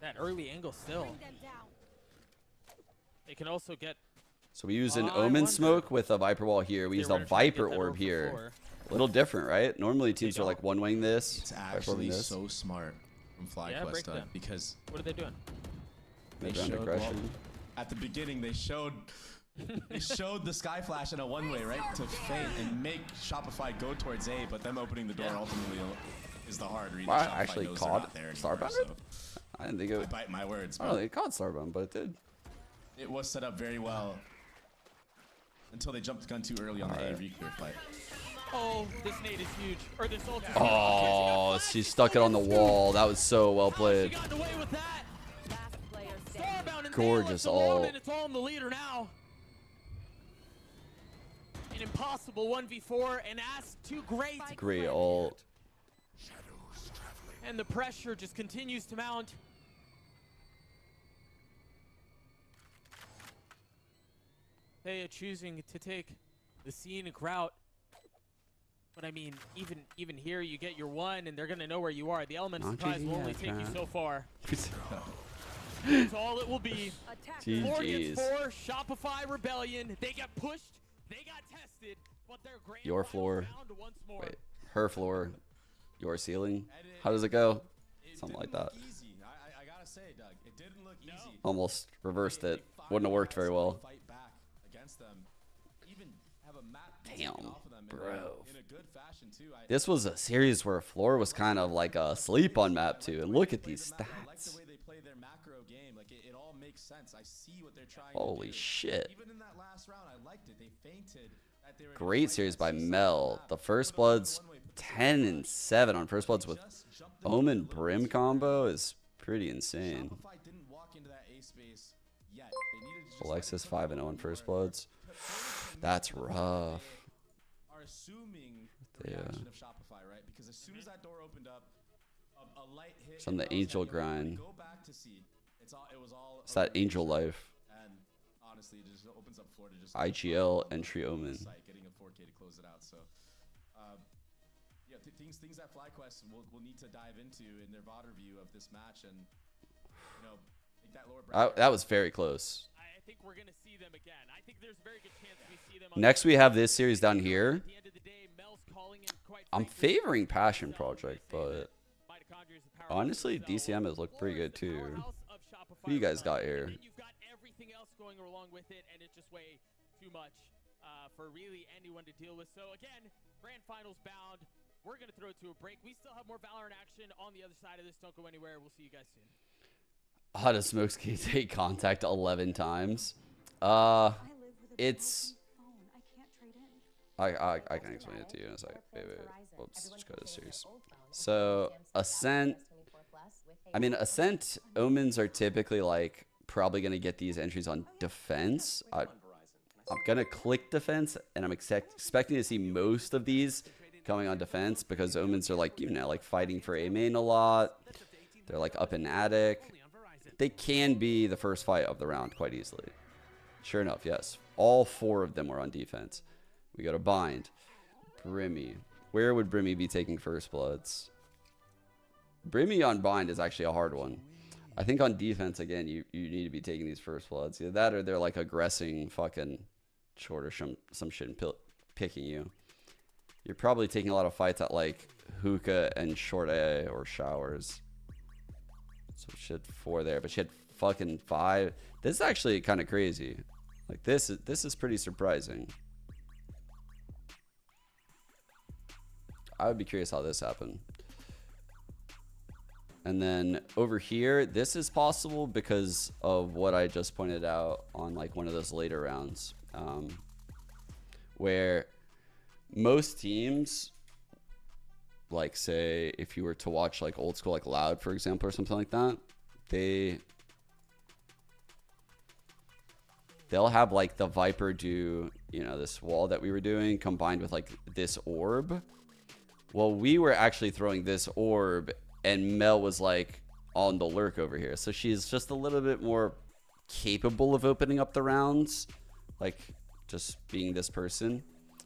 Speaker 5: that early angle still. They can also get.
Speaker 1: So we use an
Speaker 5: I
Speaker 1: Omen
Speaker 5: wonder.
Speaker 1: smoke with a Viper wall here. We
Speaker 5: They
Speaker 1: used
Speaker 5: were
Speaker 1: a
Speaker 5: gonna try to get
Speaker 1: Viper
Speaker 5: that
Speaker 1: orb
Speaker 5: orb
Speaker 1: here.
Speaker 5: before.
Speaker 1: A little different, right? Normally teams are like one wing this,
Speaker 15: It's
Speaker 1: Viper wing
Speaker 15: actually
Speaker 1: this.
Speaker 15: so smart from FlyQuest
Speaker 5: breakdown.
Speaker 15: because
Speaker 5: What are they doing?
Speaker 15: they
Speaker 1: Mid-round
Speaker 15: showed
Speaker 1: aggression.
Speaker 15: at the beginning they showed the Sky Flash in a one-way, right, to feint and make Shopify go towards A, but them opening the door ultimately is the hard read.
Speaker 1: Well, I
Speaker 15: Shopify
Speaker 1: actually
Speaker 15: knows they're
Speaker 1: caught
Speaker 15: not there anymore,
Speaker 1: Starbound.
Speaker 15: so
Speaker 1: I didn't think it
Speaker 15: I
Speaker 1: would.
Speaker 15: bite my words.
Speaker 1: I don't think it caught Starbound, but it did.
Speaker 15: It was set up very well until they jumped the gun too early on the A reclear fight.
Speaker 5: Oh, this nade is huge. Or this ult is huge.
Speaker 1: Oh, she stuck it on the wall. That was so well played.
Speaker 5: Got away with that. Starbound and
Speaker 1: Gorgeous
Speaker 5: Thales alone,
Speaker 1: ult.
Speaker 5: and it's all in the leader now. An impossible 1v4, and Ask too great.
Speaker 1: Great ult.
Speaker 5: And the pressure just continues to mount. They are choosing to take the scenic route. But I mean, even here, you get your one, and they're gonna know where you are. The element of
Speaker 1: Not
Speaker 5: surprise will only
Speaker 1: GG,
Speaker 5: take you
Speaker 1: yeah,
Speaker 5: so far. That's all it will be. 4 against 4, Shopify Rebellion. They got pushed, they got tested, but they're grand
Speaker 1: Your
Speaker 5: final
Speaker 1: floor.
Speaker 5: round once more.
Speaker 1: Wait, her floor. Your ceiling. How does it go? Something like that.
Speaker 15: Easy. I gotta say, Doug, it didn't look easy.
Speaker 1: Almost reversed it. Wouldn't have worked very well.
Speaker 15: Fight back against them. Even have a map
Speaker 1: Damn,
Speaker 15: off of them
Speaker 1: bro.
Speaker 15: in a good fashion too.
Speaker 1: This was a series where floor was kind of like a sleep on map too. And look at these
Speaker 15: I like the
Speaker 1: stats.
Speaker 15: way they play their macro game. Like it all makes sense. I see what they're trying
Speaker 1: Holy
Speaker 15: to do.
Speaker 1: shit.
Speaker 15: Even in that last round, I liked it. They feinted that they were gonna
Speaker 1: Great
Speaker 15: play
Speaker 1: series
Speaker 15: that
Speaker 1: by
Speaker 15: C-side
Speaker 1: Mel.
Speaker 15: map.
Speaker 1: The First Blood's 10 and 7 on First Bloods with Omen Brim combo is pretty insane.
Speaker 15: Shopify didn't walk into that A space yet. They needed to just
Speaker 1: Alexis 5-0 in first bloods. That's rough.
Speaker 15: are assuming the reaction of Shopify, right? Because as soon as that door opened up, a light hit.
Speaker 1: Some of the angel grind.
Speaker 15: Go back to see. It was all.
Speaker 1: It's that angel life.
Speaker 15: And honestly, it just opens up floor to just
Speaker 1: IGL entry omen.
Speaker 15: Getting a 4K to close it out. So, yeah, things that FlyQuest will need to dive into in their VOD review of this match, and make that lower.
Speaker 1: That was very close.
Speaker 5: I think we're gonna see them again. I think there's a very good chance we see them.
Speaker 1: Next, we have this series down here. I'm favoring Passion Project, but honestly, DCM has looked pretty good too. Who you guys got here?
Speaker 5: You've got everything else going along with it, and it's just way too much for really anyone to deal with. So again, grand finals bound. We're gonna throw it to a break. We still have more Valorant action on the other side of this. Don't go anywhere. We'll see you guys soon.
Speaker 1: How does Smokesky take contact 11 times? It's... I can explain it to you in a second. Wait. Let's just go to the series. So, Ascent... I mean, Ascent Omens are typically, like, probably going to get these entries on defense. I'm going to click defense, and I'm expecting to see most of these coming on defense because Omens are, like, like fighting for A main a lot. They're, like, up in attic. They can be the first fight of the round quite easily. Sure enough, yes. All 4 of them were on defense. We go to Bind. Brimmy. Where would Brimmy be taking first bloods? Brimmy on Bind is actually a hard one. I think on defense, again, you need to be taking these first bloods. Either that or they're like aggressing fucking short or some shit and picking you. You're probably taking a lot of fights at like Hookah and short A or showers. So she had 4 there, but she had fucking 5. This is actually kind of crazy. Like this is pretty surprising. I would be curious how this happened. And then over here, this is possible because of what I just pointed out on like one of those later rounds, where most teams, like say if you were to watch like old school like Loud for example or something like that, they'll have like the Viper do this wall that we were doing combined with like this orb. Well, we were actually throwing this orb and Mel was like on the lurk over here, so she's just a little bit more capable of opening up the rounds, like just being this person.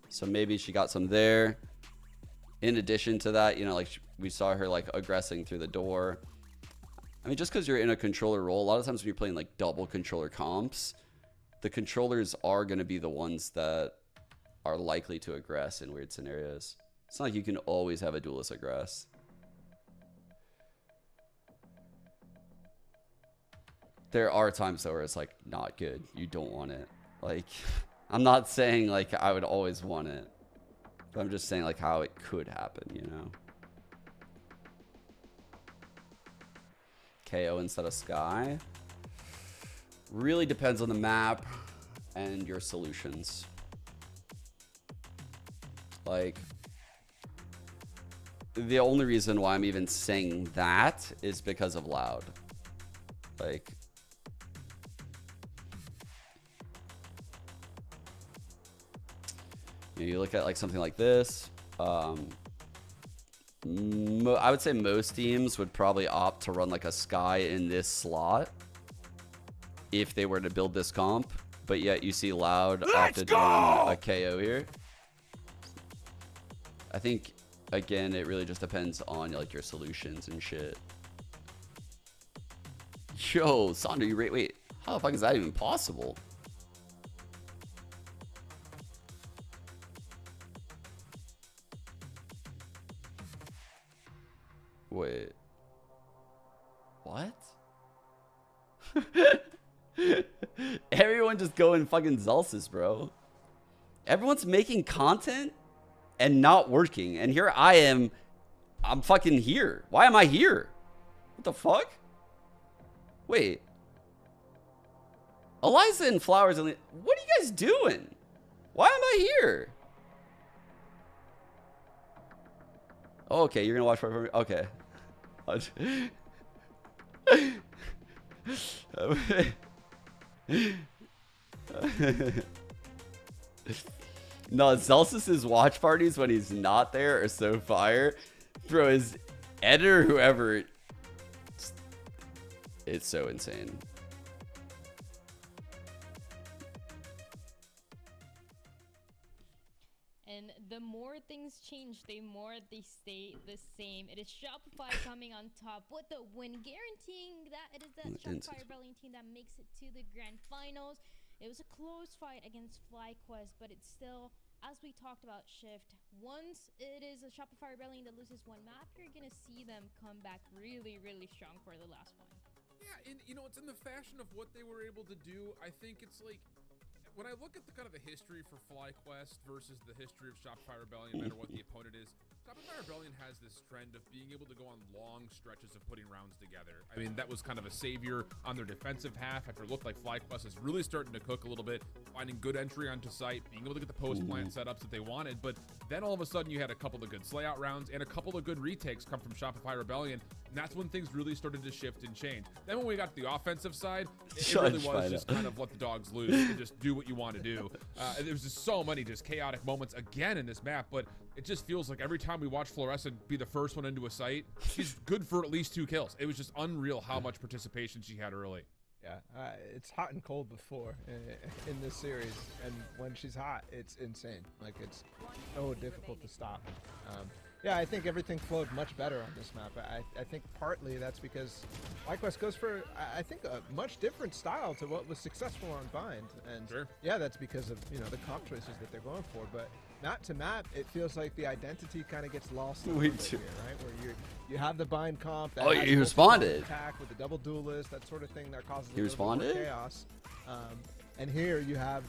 Speaker 1: So maybe she got some there. In addition to that, like we saw her like aggressing through the door. I mean, just because you're in a controller role, a lot of times when you're playing like double controller comps, the controllers are going to be the ones that are likely to aggress in weird scenarios. It's not like you can always have a duelist aggress. There are times though where it's like not good. You don't want it. Like, I'm not saying like I would always want it, but I'm just saying like how it could happen, KO instead of Sky. Really depends on the map and your solutions. Like, the only reason why I'm even saying that is because of Loud. Like, you look at like something like this. I would say most teams would probably opt to run like a Sky in this slot if they were to build this comp, but yet you see Loud opted to run a KO here. I think again it really just depends on like your solutions and shit. Yo, Sandra, you wait, how the fuck is that even possible? Wait. What? Everyone just going fucking Zelsis, bro. Everyone's making content and not working. And here I am. I'm fucking here. Why am I here? What the fuck? Wait. Eliza and Flowers and what are you guys doing? Why am I here? Oh, okay, you're gonna watch for me. Okay. No, Celsius's watch parties when he's not there are so fire. Bro, his editor, whoever, it's so insane.
Speaker 12: And the more things change, the more they stay the same. It is Shopify coming on top with the win, guaranteeing that it is that Shopify Rebellion team that makes it to the grand finals. It was a close fight against FlyQuest, but it's still, as we talked about, Shift. Once it is a Shopify Rebellion that loses one map, you're gonna see them come back really, really strong for the last one.
Speaker 13: Yeah, and you know, it's in the fashion of what they were able to do. I think it's like, when I look at the kind of the history for FlyQuest versus the history of Shopify Rebellion, no matter what the opponent is, Shopify Rebellion has this trend of being able to go on long stretches of putting rounds together. I mean, that was kind of a savior on their defensive half after it looked like FlyQuest is really starting to cook a little bit, finding good entry onto site, being able to get the post-plant setups that they wanted. But then all of a sudden you had a couple of good slayout rounds and a couple of good retakes come from Shopify Rebellion, and that's when things really started to shift and change. Then when we got to the offensive side, it really was just kind of let the dogs loose and just do what you want to do. There was just so many just chaotic moments again in this map, but it just feels like every time we watch Fluorescent be the first one into a site, she's good for at least 2 kills. It was just unreal how much participation she had early.
Speaker 11: Yeah, it's hot and cold before in this series, and when she's hot, it's insane. Like, it's so difficult to stop. Yeah, I think everything flowed much better on this map. I think partly that's because FlyQuest goes for, I think, a much different style to what was successful on Bind. And yeah, that's because of, you know, the comp choices that they're going for. But map to map, it feels like the identity kind of gets lost a little bit here, right? Where you have the Bind comp that has
Speaker 1: he responded.
Speaker 11: Attack with the double duelist, that sort of thing that causes
Speaker 1: He
Speaker 11: a little bit more
Speaker 1: responded?
Speaker 11: chaos. And here you have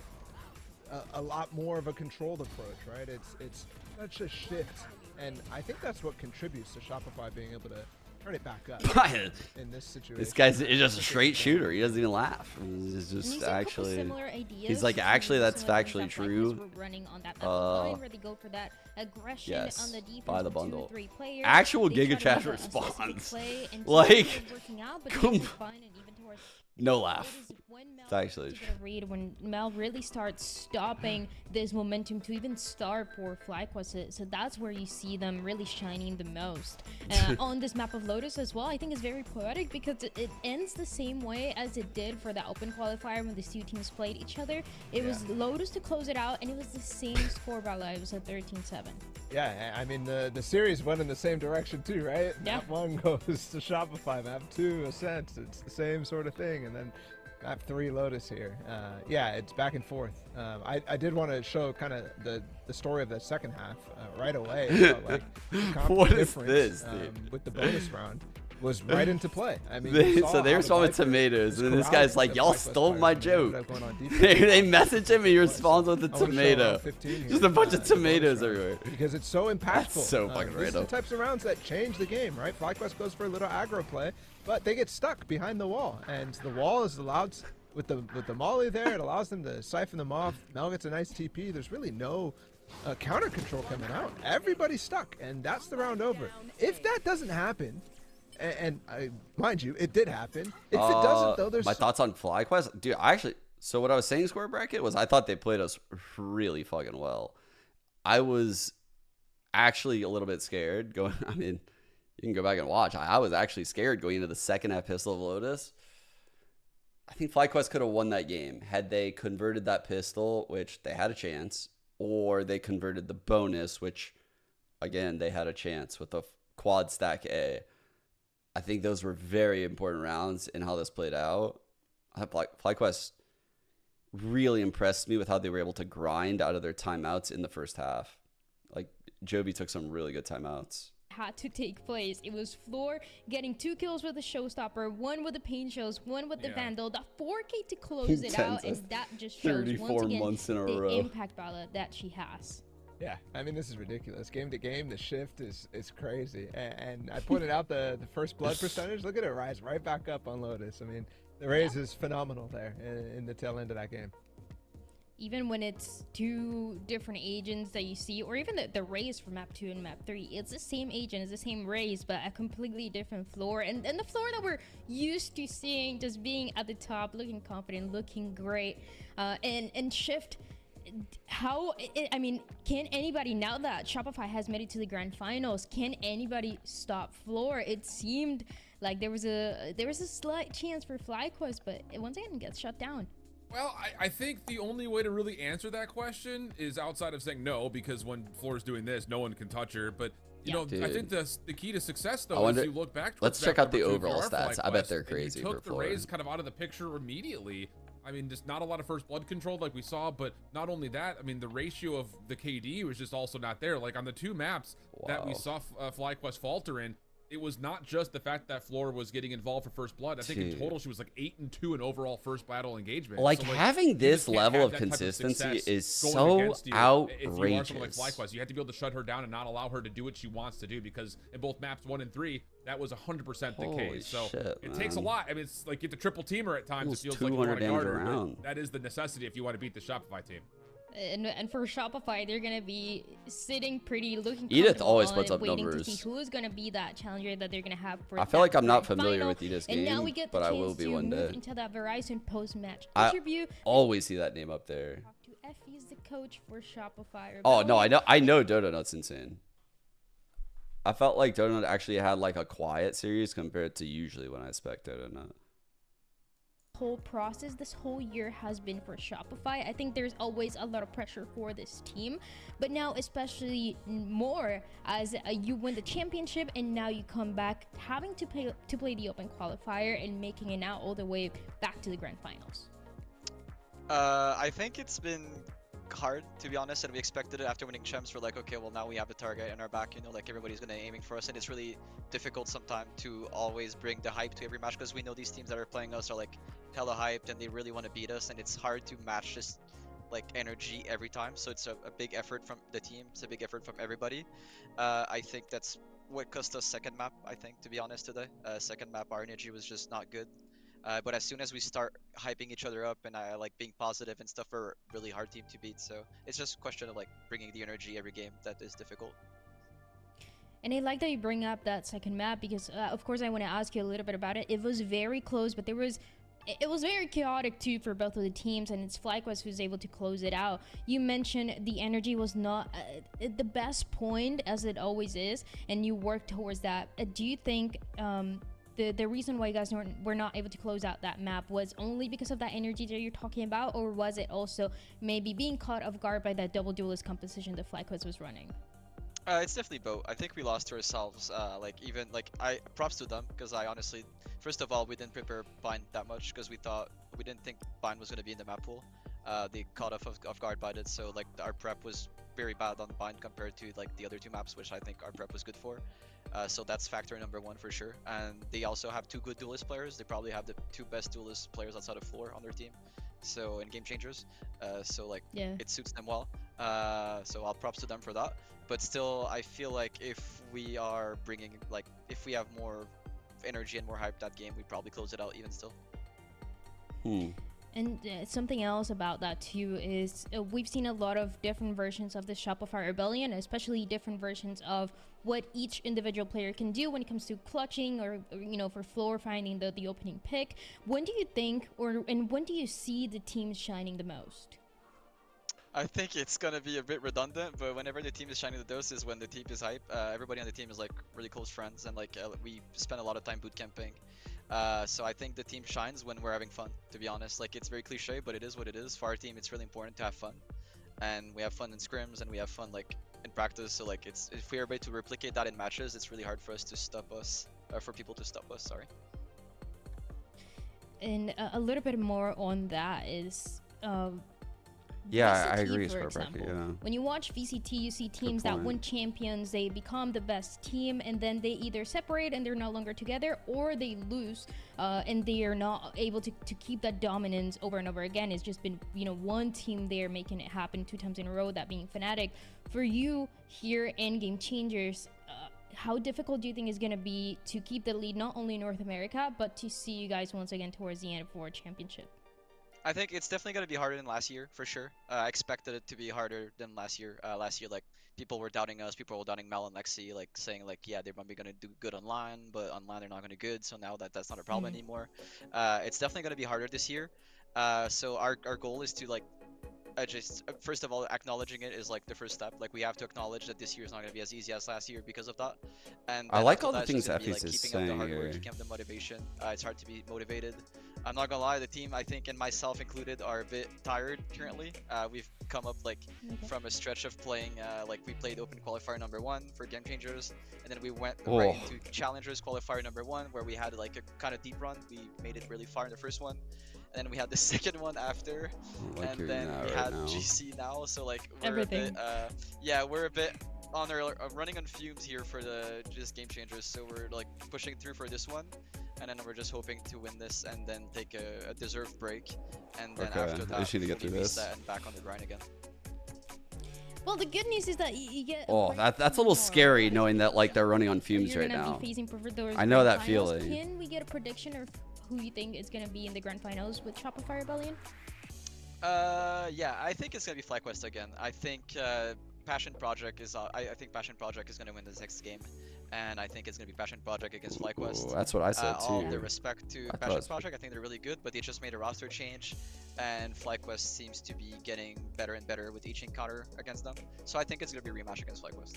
Speaker 11: a lot more of a controlled approach, right? It's such a shift. And I think that's what contributes to Shopify being able to turn it back up in this situation.
Speaker 1: This guy's just a straight shooter. He doesn't even laugh. It's just actually. He's like, actually, that's factually true.
Speaker 12: Where they go for that aggression
Speaker 1: yes,
Speaker 12: on the defense
Speaker 1: buy the
Speaker 12: with
Speaker 1: bundle.
Speaker 12: 2 or 3 players.
Speaker 1: Actual
Speaker 12: They
Speaker 1: Giga
Speaker 12: try to
Speaker 1: Chat
Speaker 12: have a specific
Speaker 1: response.
Speaker 12: play and
Speaker 1: Like,
Speaker 12: working out, but
Speaker 1: come
Speaker 12: they find it even towards
Speaker 1: no laugh. It's actually
Speaker 12: to get a read when Mel really starts stopping this momentum to even start for FlyQuest. So that's where you see them really shining the most. On this map of Lotus as well, I think it's very poetic because it ends the same way as it did for the open qualifier when the 2 teams played each other. It was Lotus to close it out, and it was the same score battle. It was a 13-7.
Speaker 11: Yeah, I mean, the series went in the same direction too, right?
Speaker 12: Yeah.
Speaker 11: Map 1 goes to Shopify, map 2 Ascent. It's the same sort of thing, and then map 3 Lotus here. Yeah, it's back and forth. I did want to show kind of the story of the second half right away. So, like, the
Speaker 1: what is
Speaker 11: difference,
Speaker 1: this, dude?
Speaker 11: with the bonus round was right into play. I mean,
Speaker 1: So they respond with tomatoes, and then this guy's like, y'all stole my joke. They message him, and he responds with a tomato. Just a bunch of tomatoes everywhere.
Speaker 11: Because it's so impactful.
Speaker 1: That's so fucking
Speaker 11: These are
Speaker 1: random.
Speaker 11: the types of rounds that change the game, right? FlyQuest goes for a little aggro play, but they get stuck behind the wall, and the wall is allowed, with the molly there, it allows them to siphon them off. Mel gets a nice TP. There's really no counter control coming out. Everybody's stuck, and that's the round over. If that doesn't happen, and mind you, it did happen. If it doesn't, though, there's
Speaker 1: my thoughts on FlyQuest, dude. So what I was saying, square bracket, was I thought they played us really fucking well. I was actually a little bit scared going. I mean, you can go back and watch. I was actually scared going into the second half pistol of Lotus. I think FlyQuest could have won that game had they converted that pistol, which they had a chance, or they converted the bonus, which, again, they had a chance with the quad stack A. I think those were very important rounds in how this played out. FlyQuest really impressed me with how they were able to grind out of their timeouts in the first half. Like, Joby took some really good timeouts.
Speaker 12: Had to take place. It was Floor getting 2 kills with the Showstopper, 1 with the Pain Shows, 1 with the Vandal, the 4K to close it out, and that just shows
Speaker 1: 34
Speaker 12: once again
Speaker 1: months in a
Speaker 12: the
Speaker 1: row.
Speaker 12: impact ballot that she has.
Speaker 11: Yeah, I mean, this is ridiculous. Game to game, the shift is crazy. And I pointed out the first blood percentage. Look at it rise right back up on Lotus. I mean, the raise is phenomenal there in the tail end of that game.
Speaker 12: even when it's two different agents that you see, or even the raise for map 2 and map 3, it's the same agent, it's the same raise, but a completely different floor, and the floor that we're used to seeing just being at the top, looking confident, looking great, and Shift. I mean, can anybody, now that Shopify has made it to the grand finals, can anybody stop Floor? It seemed like there was a slight chance for FlyQuest, but it once again gets shut down.
Speaker 13: Well, I think the only way to really answer that question is outside of saying no, because when Floor's doing this, no one can touch her. But you know,
Speaker 1: Dude.
Speaker 13: I think the key to success, though,
Speaker 1: I wonder,
Speaker 13: is you look back.
Speaker 1: Let's check out the overall stats. I bet they're crazy.
Speaker 13: You took
Speaker 1: for
Speaker 13: the
Speaker 1: Floor.
Speaker 13: raise kind of out of the picture immediately. I mean, just not a lot of first blood control like we saw, but not only that, I mean, the ratio of the KD was just also not there. Like on the 2 maps that we saw FlyQuest falter in, it was not just the fact that Floor was getting involved for first blood. I think in total she was like 8-2 in overall first battle engagement.
Speaker 1: Like,
Speaker 13: so,
Speaker 1: having this level of consistency is so outrageous.
Speaker 13: If you are someone like FlyQuest, you have to be able to shut her down and not allow her to do what she wants to do, because in both maps 1 and 3, that was 100% the case. So it takes a lot. I mean, it's like you have to triple team her at times. It feels like you want to guard her, but that is the necessity if you want to beat the Shopify team.
Speaker 12: And for Shopify, they're gonna be sitting pretty, looking
Speaker 1: Edith always
Speaker 12: on
Speaker 1: puts
Speaker 12: it,
Speaker 1: up
Speaker 12: waiting
Speaker 1: numbers.
Speaker 12: to see who is gonna be that challenger that they're gonna have for
Speaker 1: I feel like I'm not
Speaker 12: grand
Speaker 1: familiar
Speaker 12: final.
Speaker 1: with Edith's
Speaker 12: And
Speaker 1: game,
Speaker 12: now we get the
Speaker 1: but I
Speaker 12: chance
Speaker 1: will be
Speaker 12: to
Speaker 1: one
Speaker 12: move
Speaker 1: day.
Speaker 12: into that Verizon post-match
Speaker 1: I
Speaker 12: interview.
Speaker 1: always see that name up there.
Speaker 12: To Effie is the coach for Shopify.
Speaker 1: Oh no, I know Donut's insane. I felt like Donut actually had like a quiet series compared to usually when I spec Donut.
Speaker 12: Whole process this whole year has been for Shopify. I think there's always a lot of pressure for this team, but now especially more as you win the championship and now you come back having to play the open qualifier and making it now all the way back to the grand finals.
Speaker 18: I think it's been hard, to be honest, and we expected it after winning champs. We're like, okay, well, now we have a target in our back, you know, like everybody's gonna aiming for us, and it's really difficult sometimes to always bring the hype to every match, because we know these teams that are playing us are like hella hyped and they really want to beat us, and it's hard to match this like energy every time. So it's a big effort from the team, it's a big effort from everybody. I think that's what cost us second map, I think, to be honest, today. Second map, our energy was just not good. But as soon as we start hyping each other up and like being positive and stuff, we're a really hard team to beat. So it's just a question of like bringing the energy every game that is difficult.
Speaker 12: And I like that you bring up that second map, because of course I want to ask you a little bit about it. It was very close, but it was very chaotic too for both of the teams, and it's FlyQuest who's able to close it out. You mentioned the energy was not the best point, as it always is, and you work towards that. Do you think the reason why you guys were not able to close out that map was only because of that energy that you're talking about, or was it also maybe being caught off guard by that double duelist composition that FlyQuest was running?
Speaker 18: It's definitely both. I think we lost to ourselves. I props to them, because I honestly, first of all, we didn't prepare Bind that much because we didn't think Bind was going to be in the map pool. They caught off guard by it, so like our prep was very bad on Bind compared to like the other 2 maps, which I think our prep was good for. So that's factor number 1 for sure. And they also have 2 good duelist players. They probably have the 2 best duelist players outside of Floor on their team. So in game changers, so like it suits them well. So I'll props to them for that. But still, I feel like if we are bringing if we have more energy and more hype that game, we probably close it out even still.
Speaker 12: And something else about that too is we've seen a lot of different versions of the Shopify Rebellion, especially different versions of what each individual player can do when it comes to clutching, or you know, for Floor finding the opening pick. When do you think, and when do you see the teams shining the most?
Speaker 18: I think it's gonna be a bit redundant, but whenever the team is shining the most is when the team is hype. Everybody on the team is like really close friends, and like we spend a lot of time boot camping. So I think the team shines when we're having fun, to be honest. Like, it's very cliche, but it is what it is. For our team, it's really important to have fun, and we have fun in scrims, and we have fun like in practice. So like, if we are able to replicate that in matches, it's really hard for us to stop us, for people to stop us. Sorry.
Speaker 12: And a little bit more on that is.
Speaker 1: Yeah,
Speaker 12: VCT,
Speaker 1: I agree.
Speaker 12: For example, when you watch VCT, you see teams that win champions, they become the best team, and then they either separate and they're no longer together, or they lose and they are not able to keep that dominance over and over again. It's just been, you know, one team there making it happen 2 times in a row, that being Fnatic. For you here in Game Changers, how difficult do you think is going to be to keep the lead, not only in North America, but to see you guys once again towards the end for a championship?
Speaker 18: I think it's definitely going to be harder than last year, for sure. I expected it to be harder than last year. Last year, like, people were doubting us, people were doubting Mel and Lexi, like, saying, like, yeah, they're probably going to do good online, but online they're not going to do good, so now that's not a problem anymore. It's definitely going to be harder this year. So our goal is to, like, just first of all, acknowledging it is like the first step. Like, we have to acknowledge that this year is not going to be as easy as last year because of that. And
Speaker 1: I
Speaker 18: then
Speaker 1: like
Speaker 18: after
Speaker 1: all the
Speaker 18: that, it's just
Speaker 1: things
Speaker 18: gonna be,
Speaker 1: Effie's
Speaker 18: like,
Speaker 1: is
Speaker 18: keeping up the
Speaker 1: saying
Speaker 18: hard work,
Speaker 1: here.
Speaker 18: keeping up the motivation. It's hard to be motivated. I'm not gonna lie, the team, I think, and myself included, are a bit tired currently. We've come up, like, from a stretch of playing, like, we played Open Qualifier #1 for Game Changers, and then we went right into Challengers Qualifier #1, where we had, like, a kind of deep run. We made it really far in the first one, and then we had the second one after,
Speaker 1: Like
Speaker 18: and then we had GC now. So, like, we're a bit, yeah, we're a bit on our running on fumes here for the just Game Changers. So we're, like, pushing through for this one, and then we're just hoping to win this and then take a deserved break, and then after that,
Speaker 1: to get through this.
Speaker 18: reset and back on the grind again.
Speaker 12: Well, the good news is that you get.
Speaker 1: Oh, that's a little scary knowing that, like, they're running on fumes right now. I know that feeling.
Speaker 12: Can we get a prediction of who you think is gonna be in the grand finals with Shopify Rebellion?
Speaker 18: Yeah, I think it's gonna be FlyQuest again. I think Passion Project is. I think Passion Project is gonna win this next game, and I think it's gonna be Passion Project against FlyQuest.
Speaker 1: Ooh, that's what I said
Speaker 18: All
Speaker 1: too.
Speaker 18: the respect to Passion Project, I think they're really good, but they just made a roster change, and FlyQuest seems to be getting better and better with each encounter against them. So I think it's gonna be a rematch against FlyQuest.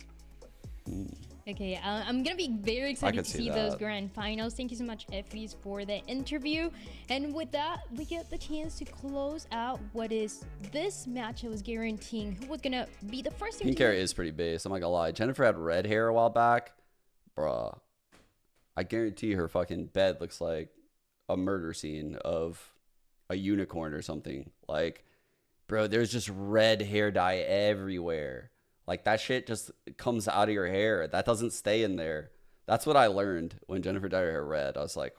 Speaker 12: Okay, I'm gonna be very excited to see those grand finals. Thank you so much, Effies, for the interview. And with that, we get the chance to close out what is this match. I was guaranteeing who was gonna be the first team.
Speaker 1: Pink hair is pretty base. I'm not gonna lie. Jennifer had red hair a while back, bruh. I guarantee her fucking bed looks like a murder scene of a unicorn or something. Like, bro, there's just red hair dye everywhere. Like, that shit just comes out of your hair. That doesn't stay in there. That's what I learned when Jennifer dyed her hair red. I was like,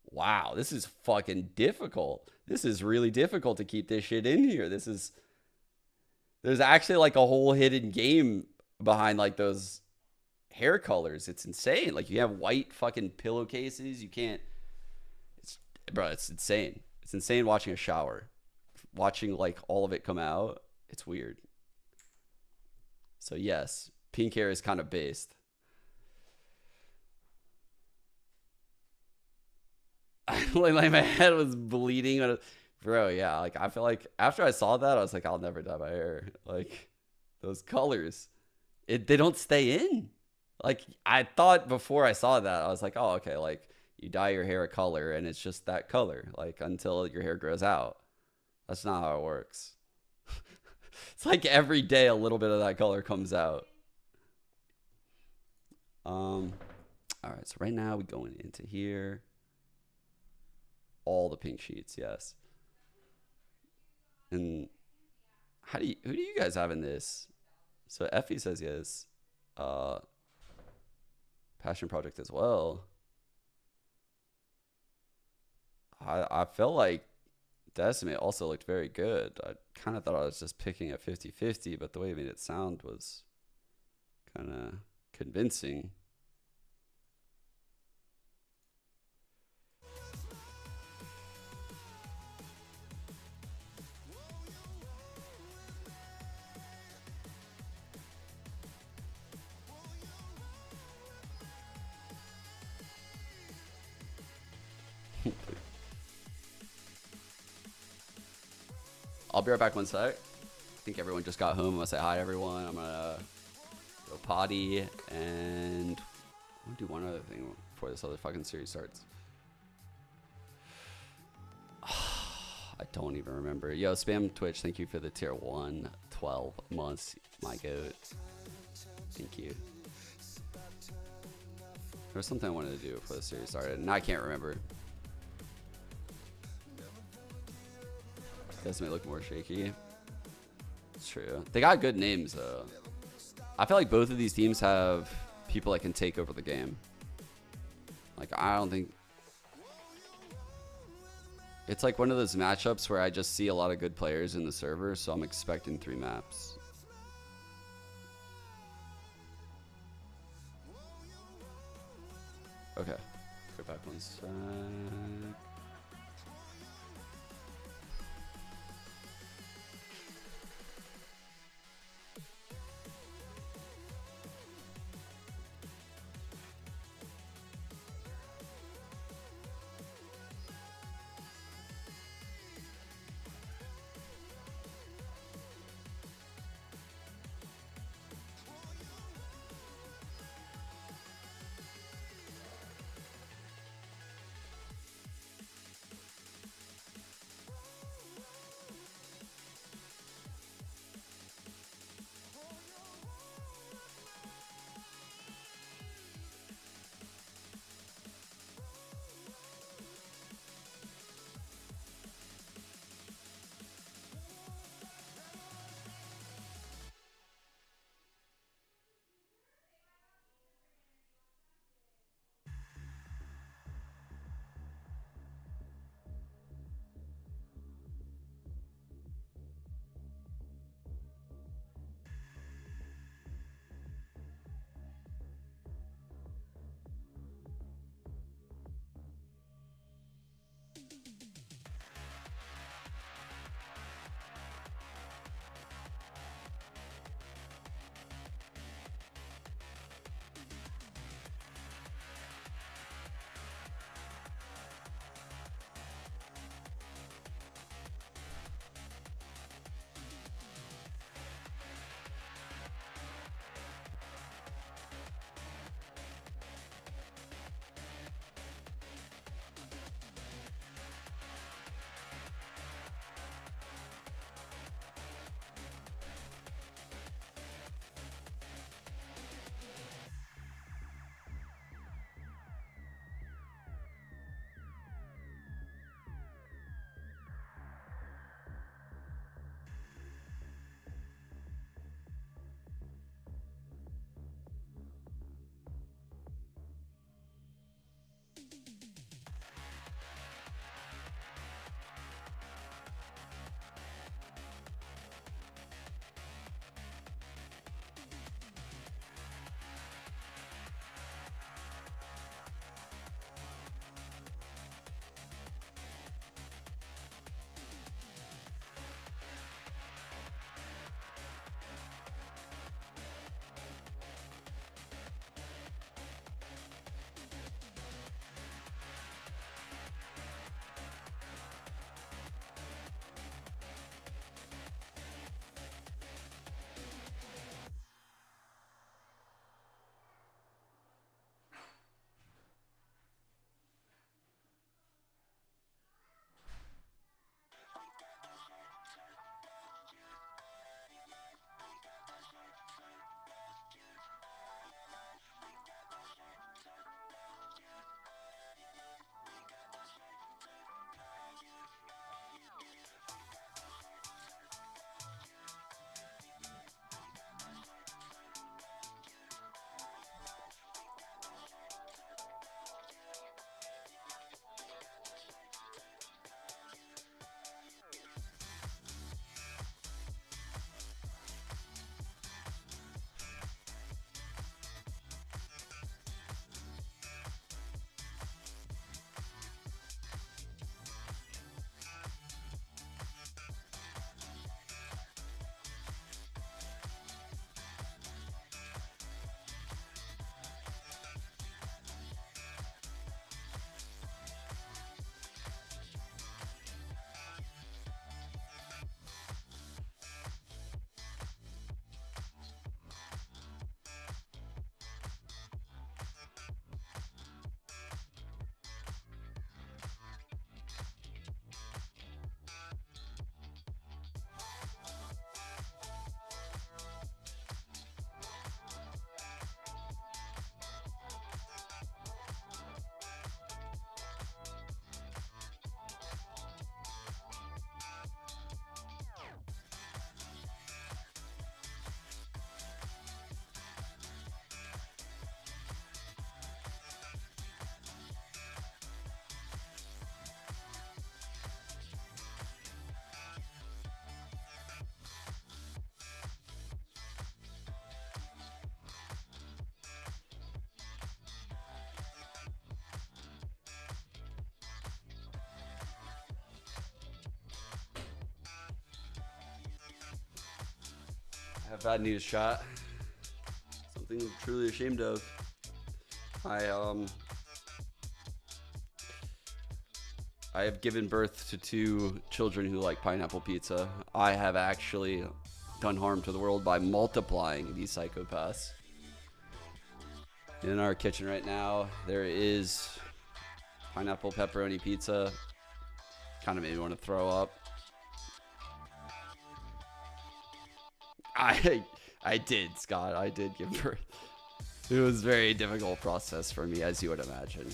Speaker 1: wow, this is fucking difficult. This is really difficult to keep this shit in here. There's actually, like, a whole hidden game behind, like, those hair colors. It's insane. Like, you have white fucking pillowcases. You can't, bro, it's insane. It's insane watching a shower. Watching, like, all of it come out. It's weird. So yes, pink hair is kind of based. Like my head was bleeding. Bro, yeah, like I feel like after I saw that, I was like, I'll never dye my hair. Like, those colors, they don't stay in. Like, I thought before I saw that, I was like, oh, okay, like you dye your hair a color and it's just that color, like until your hair grows out. That's not how it works. It's like every day a little bit of that color comes out. All right, so right now we're going into here. All the pink sheets, yes. And who do you guys have in this? So Effie says yes. Passion Project as well. I felt like Decimate also looked very good. I kind of thought I was just picking a 50-50, but the way it made it sound was kind of convincing. I'll be right back one sec. I think everyone just got home. I'm gonna say hi to everyone. I'm gonna go potty and I'm gonna do one other thing before this other fucking series starts. I don't even remember. Yo, Spam Twitch, thank you for the tier 1, 12 months. My goat. Thank you. There was something I wanted to do before the series started, and I can't remember. Does make it look more shaky. It's true. They got good names though. I feel like both of these teams have people that can take over the game. Like, I don't think it's like one of those matchups where I just see a lot of good players in the server, so I'm expecting 3 maps. Okay. Go back one sec. I have bad news, chat. Something I'm truly ashamed of. I have given birth to 2 children who like pineapple pizza. I have actually done harm to the world by multiplying these psychopaths. In our kitchen right now, there is pineapple pepperoni pizza. Kind of made me want to throw up. I did, Scott. I did give birth. It was a very difficult process for me, as you would imagine.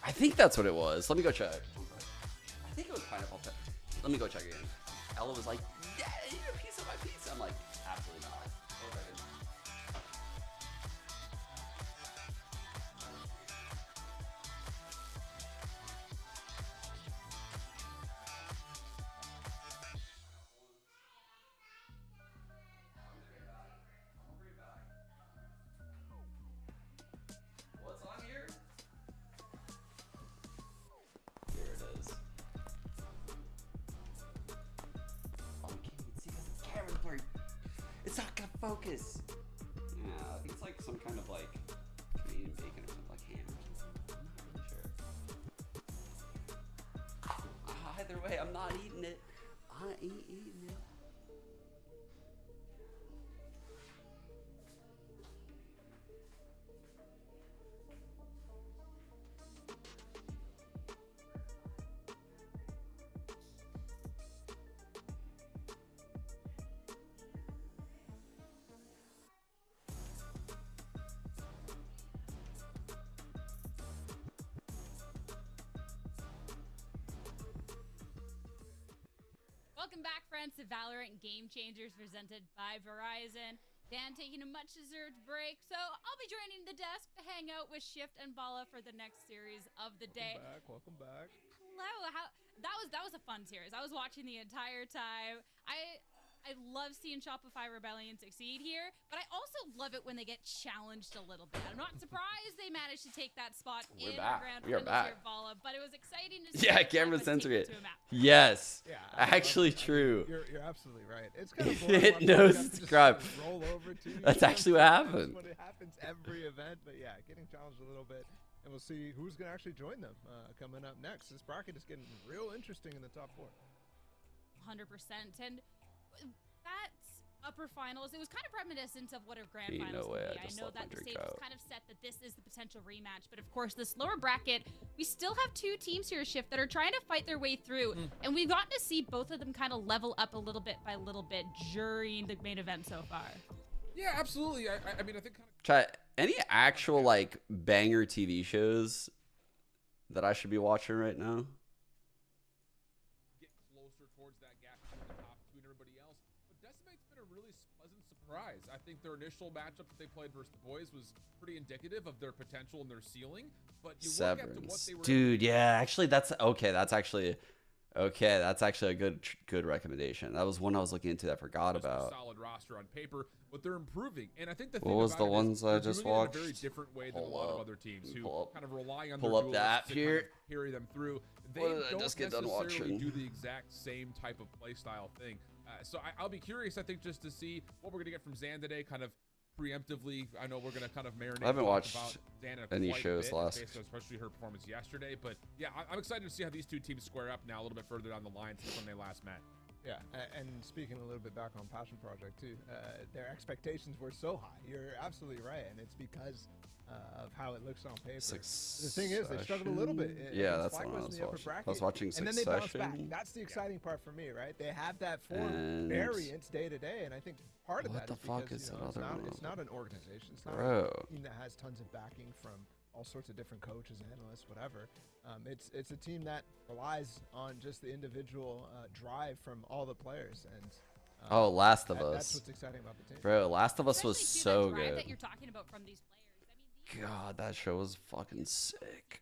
Speaker 1: I think that's what it was. Let me go check. I think it was pineapple pepper. Let me go check again. Ella was like, "Yeah, eat a piece of my pizza." I'm like, absolutely not. What's on here? Here it is. Oh, I can't even see because it's camera blurry. It's not gonna focus. Yeah, I think it's like some kind of like Canadian bacon or something, like ham or something. I'm not really sure. Either way, I'm not eating it. I ain't eating it.
Speaker 19: Welcome back, friends, to Valorant Game Changers presented by Verizon. Dan taking a much-deserved break, so I'll be joining the desk to hang out with Shift and Bala for the next series of the day.
Speaker 11: Welcome back.
Speaker 19: Hello. That was a fun series. I was watching the entire time. I love seeing Shopify Rebellion succeed here, but I also love it when they get challenged a little bit. I'm not surprised they managed to take that spot in the grand finals here, Bala, but it was exciting to see.
Speaker 1: Yeah, camera censoring it. Yes.
Speaker 11: Yeah,
Speaker 1: actually true.
Speaker 11: You're absolutely right. It's kind of
Speaker 1: Hit no subscribe.
Speaker 11: Roll over to you.
Speaker 1: That's actually what happened.
Speaker 11: That's what it happens every event, but yeah, getting challenged a little bit. And we'll see who's going to actually join them coming up next. This bracket is getting real interesting in the top 4.
Speaker 19: 100%. And that upper finals, it was kind of reminiscent of what a grand finals
Speaker 1: no way,
Speaker 19: would be. I know that the stage was kind of set that this is the potential rematch, but of course this lower bracket, we still have 2 teams here, Shift, that are trying to fight their way through, and we've gotten to see both of them kind of level up a little bit by little bit during the main event so far.
Speaker 13: Yeah, absolutely. I mean, I think
Speaker 1: Chat, any actual like banger TV shows that I should be watching right now?
Speaker 13: Get closer towards that gap between the top 2 and everybody else. But Decimate's been a really pleasant surprise. I think their initial matchup that they played versus the boys was pretty indicative of their potential and their ceiling. But you look at what they were
Speaker 1: Dude, yeah, actually that's okay. That's actually a good recommendation. That was one I was looking into that I forgot about.
Speaker 13: Solid roster on paper, but they're improving. And I think the
Speaker 1: What
Speaker 13: thing
Speaker 1: was
Speaker 13: about
Speaker 1: the
Speaker 13: it
Speaker 1: ones
Speaker 13: is
Speaker 1: I
Speaker 13: they're
Speaker 1: just
Speaker 13: doing it
Speaker 1: watched?
Speaker 13: in a very different way than a lot of other teams who kind of rely on
Speaker 1: pull
Speaker 13: their
Speaker 1: up the app
Speaker 13: duelists to
Speaker 1: here.
Speaker 13: kind of carry them through. They
Speaker 1: What did I
Speaker 13: don't
Speaker 1: just get done
Speaker 13: necessarily
Speaker 1: watching?
Speaker 13: do the exact same type of play style thing. So I'll be curious, I think, just to see what we're going to get from Zan today, kind of preemptively. I know we're going to kind of marinate.
Speaker 1: I haven't watched
Speaker 13: about Zan
Speaker 1: any
Speaker 13: quite a
Speaker 1: shows
Speaker 13: bit,
Speaker 1: last.
Speaker 13: based on especially her performance yesterday. But yeah, I'm excited to see how these 2 teams square up now a little bit further down the line since when they last met.
Speaker 11: Yeah, and speaking a little bit back on Passion Project too, their expectations were so high. You're absolutely right, and it's because of how it looks on paper. The thing is, they struggled a little bit.
Speaker 1: Yeah, that's what I was watching. I was watching
Speaker 11: and then they bounce back.
Speaker 1: Succession.
Speaker 11: That's the exciting part for me, right? They have that
Speaker 1: And-
Speaker 11: variance day to day, and I think part of
Speaker 1: What
Speaker 11: that
Speaker 1: the
Speaker 11: is
Speaker 1: fuck
Speaker 11: because
Speaker 1: is
Speaker 11: you
Speaker 1: that
Speaker 11: know,
Speaker 1: other one?
Speaker 11: it's not an organization. It's not
Speaker 1: Bro.
Speaker 11: a team that has tons of backing from all sorts of different coaches, analysts, whatever. It's a team that relies on just the individual drive from all the players. And
Speaker 1: Oh, Last of Us.
Speaker 11: That's what's exciting about the team.
Speaker 1: Bro, Last of Us was
Speaker 19: Especially, too,
Speaker 1: so
Speaker 19: that drive
Speaker 1: good.
Speaker 19: that you're talking about from these players.
Speaker 1: God, that show was fucking sick.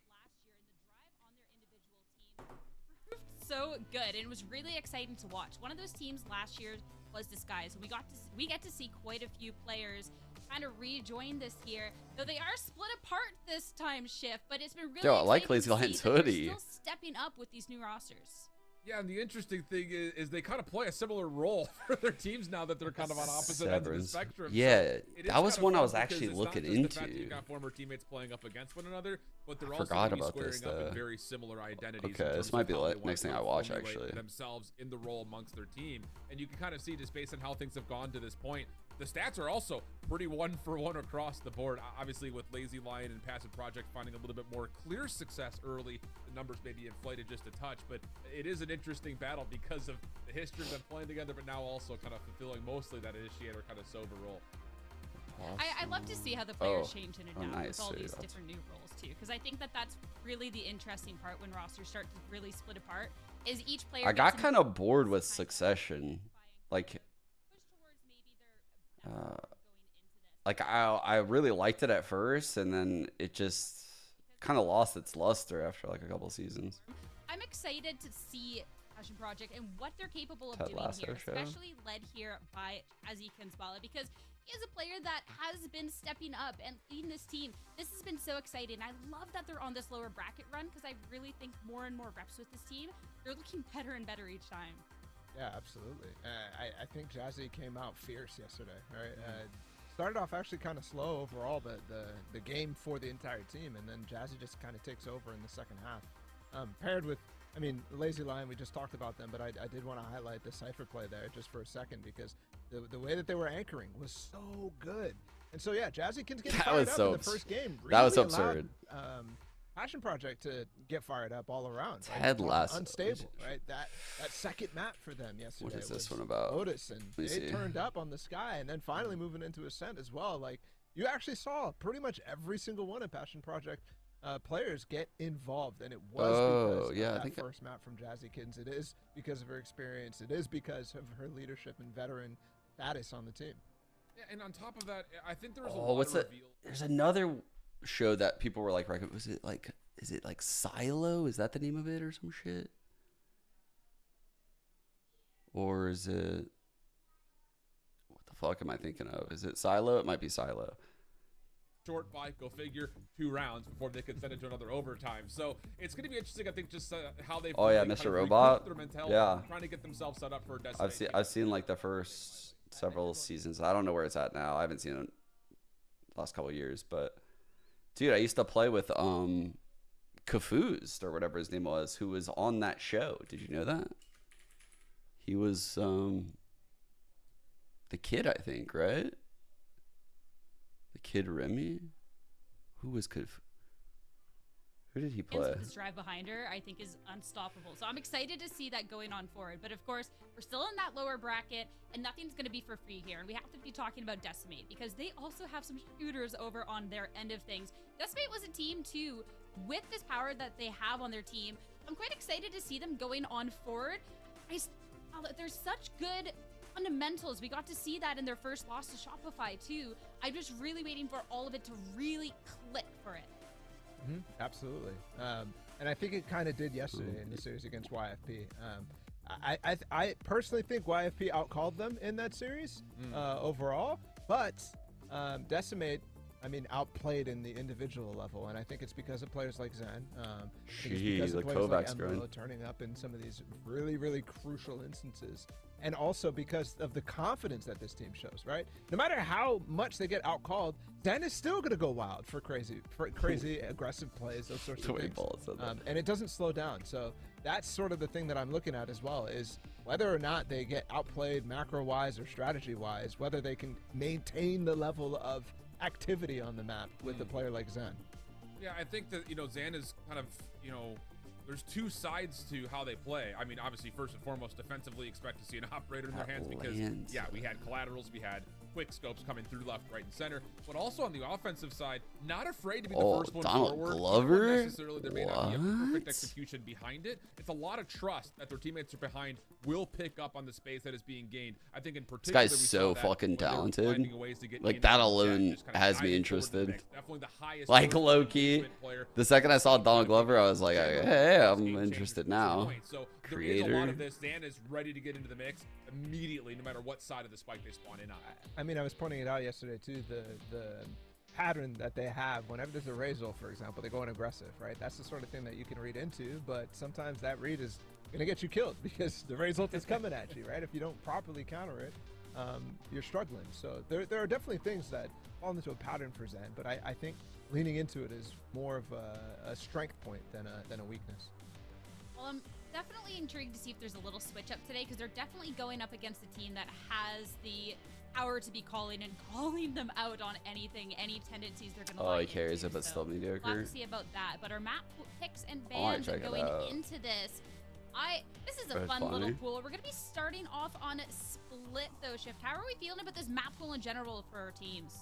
Speaker 19: So good, and it was really exciting to watch. One of those teams last year was disguised. We get to see quite a few players kind of rejoin this year, though they are split apart this time, Shift. But it's been really
Speaker 1: Yo, I like
Speaker 19: exciting
Speaker 1: Lazy
Speaker 19: to see
Speaker 1: Lion's
Speaker 19: that they're
Speaker 1: hoodie.
Speaker 19: still stepping up with these new rosters.
Speaker 13: Yeah, and the interesting thing is they kind of play a similar role for their teams now that they're kind of on opposite ends of the
Speaker 1: Severance.
Speaker 13: spectrum.
Speaker 1: Yeah,
Speaker 13: So it is
Speaker 1: that was
Speaker 13: kind of
Speaker 1: one I
Speaker 13: fun
Speaker 1: was
Speaker 13: because
Speaker 1: actually
Speaker 13: it's not
Speaker 1: looking
Speaker 13: just the fact that you
Speaker 1: into.
Speaker 13: got former teammates playing up against one another, but they're
Speaker 1: I
Speaker 13: also
Speaker 1: forgot
Speaker 13: going to be
Speaker 1: about this,
Speaker 13: squaring up
Speaker 1: though.
Speaker 13: in very similar identities. in
Speaker 1: Okay,
Speaker 13: terms
Speaker 1: this might
Speaker 13: of
Speaker 1: be
Speaker 13: how
Speaker 1: the
Speaker 13: they want
Speaker 1: next thing
Speaker 13: to
Speaker 1: I watch,
Speaker 13: formulate
Speaker 1: actually.
Speaker 13: themselves in the role amongst their team, and you can kind of see just based on how things have gone to this point. The stats are also pretty one-for-one across the board. Obviously, with Lazy Lion and Passive Project finding a little bit more clear success early, the numbers may be inflated just a touch, but it is an interesting battle because of the history of them playing together, but now also kind of fulfilling mostly that initiator kind of sober role.
Speaker 19: I love to see how the players
Speaker 1: Oh.
Speaker 19: change and
Speaker 1: Oh,
Speaker 19: adapt
Speaker 1: nice.
Speaker 19: with all
Speaker 1: So
Speaker 19: these
Speaker 1: that's-
Speaker 19: different new roles too, because I think that that's really the interesting part when rosters start to really split apart. Is each player
Speaker 1: I got
Speaker 19: gets
Speaker 1: kind of bored with Succession. Like I really liked it at first, and then it just kind of lost its luster after like a couple seasons.
Speaker 19: I'm excited to see Passion Project and what they're capable of
Speaker 1: Ted
Speaker 19: doing
Speaker 1: Lasso
Speaker 19: here,
Speaker 1: show.
Speaker 19: especially led here by Azzy Kinsbala, because he is a player that has been stepping up and leading this team. This has been so exciting. I love that they're on this lower bracket run because I really think more and more reps with this team, they're looking better and better each time.
Speaker 11: Yeah, absolutely. I think Jazzy came out fierce yesterday, right? Started off actually kind of slow overall, the game for the entire team, and then Jazzy just kind of takes over in the second half. Paired with, I mean, Lazy Lion, we just talked about them, but I did want to highlight the Cypher play there just for a second because the way that they were anchoring was so good. And so, yeah, Jazzy can get fired up in the first game.
Speaker 1: That was
Speaker 11: Really
Speaker 1: absurd.
Speaker 11: allowed, Passion Project to get fired up all around.
Speaker 1: Ted Lasso.
Speaker 11: Unstable, right? That second map for them yesterday.
Speaker 1: What is this
Speaker 11: was
Speaker 1: one about?
Speaker 11: Lotus, and
Speaker 1: Let me
Speaker 11: they
Speaker 1: see.
Speaker 11: turned up on the sky, and then finally moving into Ascent as well. Like, you actually saw pretty much every single one of Passion Project players get involved, and it was because
Speaker 1: yeah, I
Speaker 11: of that
Speaker 1: think
Speaker 11: first map from Jazzy Kids. It is because of her experience. It is because of her leadership and veteran status on the team.
Speaker 13: Yeah, and on top of that, I think there was a
Speaker 1: Oh,
Speaker 13: lot
Speaker 1: what's
Speaker 13: of
Speaker 1: it?
Speaker 13: reveal.
Speaker 1: There's another show that people were like, is it like Silo? Is that the name of it or some shit? Or is it, what the fuck am I thinking of? Is it Silo? It might be Silo.
Speaker 13: Short fight, go figure, 2 rounds before they can send it to another overtime. So it's going to be interesting, I think, just how they.
Speaker 1: Oh yeah,
Speaker 13: kind
Speaker 1: Mr.
Speaker 13: of
Speaker 1: Robot.
Speaker 13: regroup their mentality,
Speaker 1: Yeah,
Speaker 13: trying to get themselves set up for a destination.
Speaker 1: I've seen like the first several seasons. I don't know where it's at now. I haven't seen it the last couple of years, but dude, I used to play with Kafuz or whatever his name was, who was on that show. Did you know that? He was the kid, I think, right? The kid Remy? Who was Kafuz? Who did he play?
Speaker 19: This drive behind her, I think, is unstoppable. So I'm excited to see that going on forward. But of course, we're still in that lower bracket, and nothing's going to be for free here. And we have to be talking about Decimate because they also have some shooters over on their end of things. Decimate was a team too, with this power that they have on their team. I'm quite excited to see them going on forward. There's such good fundamentals. We got to see that in their first loss to Shopify too. I'm just really waiting for all of it to really click for it.
Speaker 11: Absolutely. And I think it kind of did yesterday in the series against YFP. I personally think YFP outcalled them in that series overall, but Decimate, I mean, outplayed in the individual level, and I think it's because of players like Zen.
Speaker 1: Jeez, the Kovacs grind.
Speaker 11: Turning up in some of these really, really crucial instances. And also because of the confidence that this team shows, right? No matter how much they get outcalled, Zen is still going to go wild for crazy aggressive plays, those sorts of things. And it doesn't slow down. So that's sort of the thing that I'm looking at as well, is whether or not they get outplayed macro-wise or strategy-wise, whether they can maintain the level of activity on the map with a player like Zen.
Speaker 13: Yeah, I think that, Zen is kind of, there's two sides to how they play. I mean, obviously, first and foremost, defensively, expect to see an operator in their hands because, yeah, we had collaterals, we had quick scopes coming through left, right, and center, but also on the offensive side, not afraid to be
Speaker 1: Oh,
Speaker 13: the first one
Speaker 1: Donald
Speaker 13: forward.
Speaker 1: Glover?
Speaker 13: Not necessarily there may not be a perfect
Speaker 1: What?
Speaker 13: execution behind it. It's a lot of trust that their teammates are behind will pick up on the space that is being gained. I think in
Speaker 1: This
Speaker 13: particular,
Speaker 1: guy's
Speaker 13: we
Speaker 1: so
Speaker 13: saw that
Speaker 1: fucking
Speaker 13: when they were
Speaker 1: talented.
Speaker 13: finding ways to get
Speaker 1: Like
Speaker 13: in
Speaker 1: that
Speaker 13: on the jet,
Speaker 1: alone
Speaker 13: just kinda
Speaker 1: has me
Speaker 13: diving forward to the
Speaker 1: interested.
Speaker 13: mix. Definitely the highest
Speaker 1: Like
Speaker 13: first
Speaker 1: low-key,
Speaker 13: engagement player.
Speaker 1: the second I saw Donald Glover, I was like, hey, I'm interested now.
Speaker 13: So there is a lot
Speaker 1: Creator.
Speaker 13: of this. Zan is ready to get into the mix immediately, no matter what side of the spike they spawn in on.
Speaker 11: I mean, I was pointing it out yesterday too. The pattern that they have whenever there's a Razor, for example, they go in aggressive, right? That's the sort of thing that you can read into, but sometimes that read is gonna get you killed because the result is coming at you, right? If you don't properly counter it, you're struggling. So there are definitely things that fall into a pattern for Zen, but I think leaning into it is more of a strength point than a weakness.
Speaker 19: Well, I'm definitely intrigued to see if there's a little switch up today because they're definitely going up against a team that has the power to be calling them out on anything, any tendencies they're going to
Speaker 1: Oh, he carries it, but still
Speaker 19: We'll
Speaker 1: mediocre.
Speaker 19: have to see about that. But our map picks and
Speaker 1: I wanna
Speaker 19: bans
Speaker 1: check it
Speaker 19: going
Speaker 1: out.
Speaker 19: into this. This is a
Speaker 1: Very
Speaker 19: fun little
Speaker 1: funny.
Speaker 19: pool. We're going to be starting off on split though, Shift. How are we feeling about this map pool in general for our teams?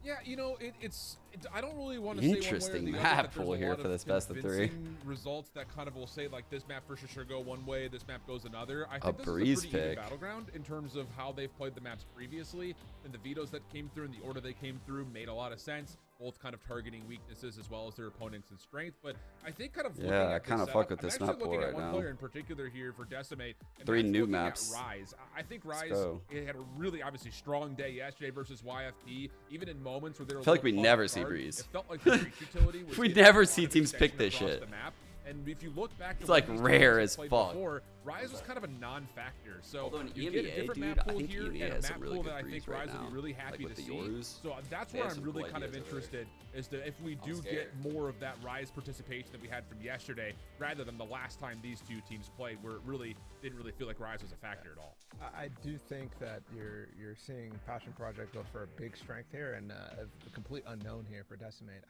Speaker 13: Yeah, you know, it's I don't really want to say
Speaker 1: Interesting
Speaker 13: one way or the
Speaker 1: map
Speaker 13: other that there's
Speaker 1: pool
Speaker 13: a
Speaker 1: here
Speaker 13: lot
Speaker 1: for
Speaker 13: of
Speaker 1: this best of three.
Speaker 13: convincing results that kind of will say like this map for sure go one way, this map goes another. I
Speaker 1: A
Speaker 13: think this
Speaker 1: breeze
Speaker 13: is a pretty even
Speaker 1: pick.
Speaker 13: battleground in terms of how they've played the maps previously, and the vetoes that came through and the order they came through made a lot of sense. Both kind of targeting weaknesses as well as their opponents and strength. But I think kind of looking
Speaker 1: Yeah, I
Speaker 13: at
Speaker 1: kind of
Speaker 13: this
Speaker 1: fuck
Speaker 13: setup,
Speaker 1: with this
Speaker 13: I'm
Speaker 1: map
Speaker 13: actually
Speaker 1: pool
Speaker 13: looking
Speaker 1: right
Speaker 13: at one
Speaker 1: now.
Speaker 13: player in particular here for Decimate. And
Speaker 1: 3
Speaker 13: that's
Speaker 1: new
Speaker 13: looking at
Speaker 1: maps.
Speaker 13: Rise. I think
Speaker 1: Let's
Speaker 13: Rise
Speaker 1: go.
Speaker 13: it had a really obviously strong day yesterday versus YFP. Even in moments where they were
Speaker 1: I feel like
Speaker 13: a little
Speaker 1: we never
Speaker 13: caught
Speaker 1: see
Speaker 13: off guard,
Speaker 1: Breeze.
Speaker 13: it felt like the breach utility was
Speaker 1: We
Speaker 13: getting
Speaker 1: never
Speaker 13: a
Speaker 1: see
Speaker 13: lot of
Speaker 1: teams pick
Speaker 13: extension
Speaker 1: this
Speaker 13: across
Speaker 1: shit.
Speaker 13: the map. And if you look back to
Speaker 1: It's like
Speaker 13: when these
Speaker 1: rare
Speaker 13: teams
Speaker 1: as
Speaker 13: played
Speaker 1: fuck.
Speaker 13: before, Rise was kind of a non-factor. So
Speaker 1: Although in
Speaker 13: you get a
Speaker 1: EMEA,
Speaker 13: different
Speaker 1: dude,
Speaker 13: map
Speaker 1: I
Speaker 13: pool
Speaker 1: think
Speaker 13: here
Speaker 1: EMEA
Speaker 13: and a
Speaker 1: has
Speaker 13: map
Speaker 1: some really
Speaker 13: pool
Speaker 1: good
Speaker 13: that I think
Speaker 1: breeze right
Speaker 13: Rise would
Speaker 1: now,
Speaker 13: be really happy
Speaker 1: like with
Speaker 13: to
Speaker 1: the
Speaker 13: see.
Speaker 1: Yorus.
Speaker 13: So that's
Speaker 1: They
Speaker 13: where
Speaker 1: have
Speaker 13: I'm
Speaker 1: some
Speaker 13: really
Speaker 1: cool
Speaker 13: kind of
Speaker 1: ideas over
Speaker 13: interested is that if we do get more of that Rise participation that we had from yesterday, rather than the last time these two teams played, where it really didn't really feel like Rise was a factor at all.
Speaker 11: I do think that you're seeing Passion Project go for a big strength here and a complete unknown here for Decimate.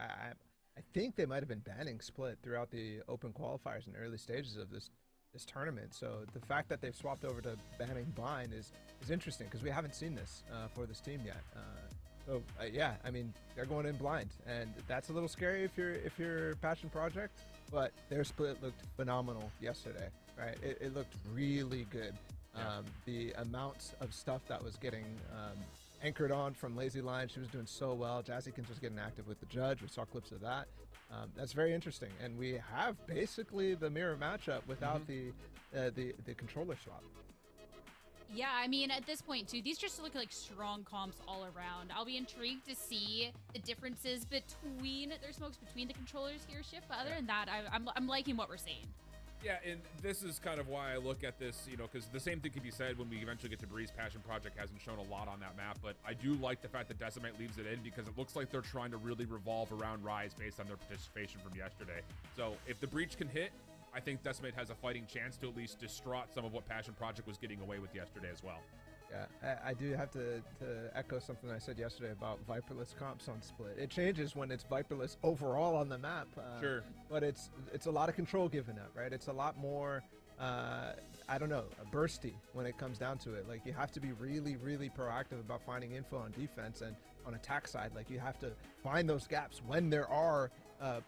Speaker 11: I think they might have been banning Split throughout the open qualifiers and early stages of this tournament. So the fact that they've swapped over to banning Bind is interesting because we haven't seen this for this team yet. Yeah, I mean they're going in blind, and that's a little scary if you're Passion Project. But their Split looked phenomenal yesterday, right? It looked really good. The amount of stuff that was getting anchored on from Lazy Lion, she was doing so well. Jazzykins was getting active with the judge. We saw clips of that. That's very interesting, and we have basically the mirror matchup without the controller swap.
Speaker 19: Yeah, I mean, at this point, too, these just look like strong comps all around. I'll be intrigued to see the differences between their smokes between the controllers here, Shift. But other than that, I'm liking what we're seeing.
Speaker 13: Yeah, and this is kind of why I look at this, you know, because the same thing can be said when we eventually get to Breeze. Passion Project hasn't shown a lot on that map, but I do like the fact that Decimate leaves it in because it looks like they're trying to really revolve around Rise based on their participation from yesterday. So if the breach can hit, I think Decimate has a fighting chance to at least distraught some of what Passion Project was getting away with yesterday as well.
Speaker 11: Yeah, I do have to echo something I said yesterday about Viperless comps on Split. It changes when it's Viperless overall on the map.
Speaker 13: Sure.
Speaker 11: But it's a lot of control given up, right? It's a lot more, I don't know, bursty when it comes down to it. Like you have to be really, really proactive about finding info on defense and on attack side. Like you have to find those gaps when there are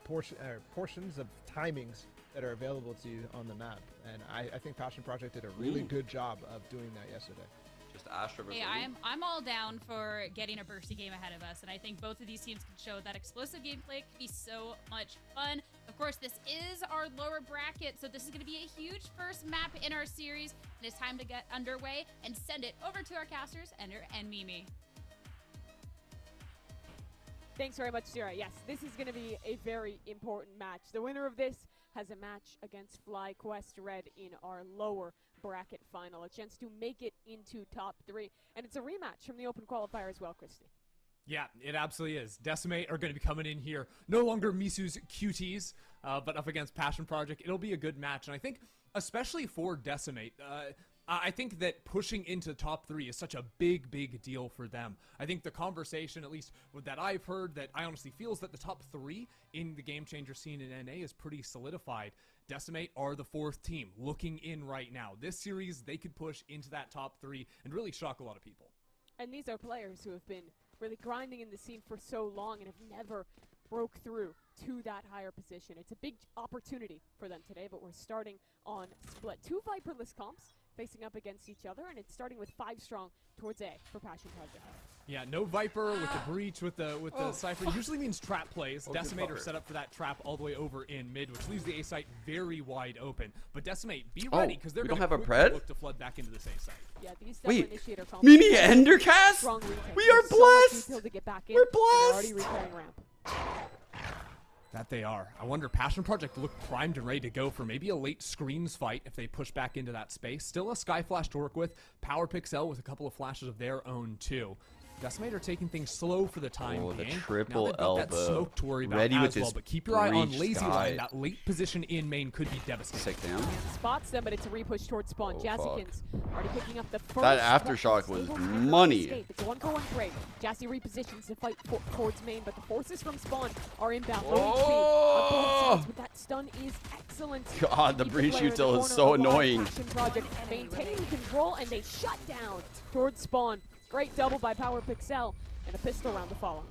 Speaker 11: portions of timings that are available to you on the map. And I think Passion Project did a really good job of doing that yesterday.
Speaker 1: Just Astra versus
Speaker 19: Hey, I'm all down for getting a bursty game ahead of us, and I think both of these teams can show that explosive gameplay can be so much fun. Of course, this is our lower bracket, so this is going to be a huge first map in our series, and it's time to get underway and send it over to our casters, Ender and Mimi.
Speaker 20: Thanks very much, Sierra. Yes, this is going to be a very important match. The winner of this has a match against FlyQuest Red in our lower bracket final, a chance to make it into top 3, and it's a rematch from the open qualifier as well, Christy.
Speaker 21: Yeah, it absolutely is. Decimate are going to be coming in here, no longer Misu's QTs, but up against Passion Project. It'll be a good match, and I think, especially for Decimate, I think that pushing into top 3 is such a big, big deal for them. I think the conversation, at least that I've heard, that I honestly feels that the top 3 in the game changer scene in NA is pretty solidified. Decimate are the 4th team looking in right now. This series, they could push into that top 3 and really shock a lot of people.
Speaker 20: And these are players who have been really grinding in the scene for so long and have never broke through to that higher position. It's a big opportunity for them today, but we're starting on split. 2 Viperless comps facing up against each other, and it's starting with 5 strong towards A for Passion Project.
Speaker 21: Yeah, no Viper with the breach with the Cypher usually means trap plays. Decimator set up for that trap all the way over in mid, which leaves the A site very wide open. But Decimate, be ready because they're
Speaker 1: we
Speaker 21: going
Speaker 1: don't
Speaker 21: to
Speaker 1: have a pred?
Speaker 21: look to flood back into this A site.
Speaker 20: Yeah, these
Speaker 1: Wait,
Speaker 20: initiator comps
Speaker 1: Mimi Endercast?
Speaker 20: strong retakes.
Speaker 1: We are
Speaker 20: There's so much
Speaker 1: blessed.
Speaker 20: util to get back in,
Speaker 1: We're
Speaker 20: and they're
Speaker 1: blessed.
Speaker 20: already repairing ramp.
Speaker 21: That they are. I wonder, Passion Project look primed and ready to go for maybe a late screens fight if they push back into that space. Still a Sky Flash to work with. Power Pixel with a couple of flashes of their own too. Decimator taking things slow for the time being.
Speaker 1: The
Speaker 21: Now
Speaker 1: triple
Speaker 21: they've got that
Speaker 1: elbow.
Speaker 21: smoke to worry about
Speaker 1: Ready with
Speaker 21: as well,
Speaker 1: his
Speaker 21: but keep your eye on
Speaker 1: breach
Speaker 21: Lazy
Speaker 1: sky.
Speaker 21: Line. That late position in main could be devastating.
Speaker 1: Sick down.
Speaker 20: Spots them, but it's a repush towards spawn. Jazzykins already picking up the first.
Speaker 1: That aftershock was money.
Speaker 20: It's a 1-1 trade. Jassy repositions to fight towards main, but the forces from spawn are inbound. Low HP on both sides, but that stun is excellent.
Speaker 1: God, the
Speaker 20: Keep
Speaker 1: breach
Speaker 20: player in the
Speaker 1: util is
Speaker 20: corner
Speaker 1: so
Speaker 20: alive.
Speaker 1: annoying.
Speaker 20: Passion Project maintaining control, and they shut down towards spawn. Great double by Power Pixel, and a pistol round to follow.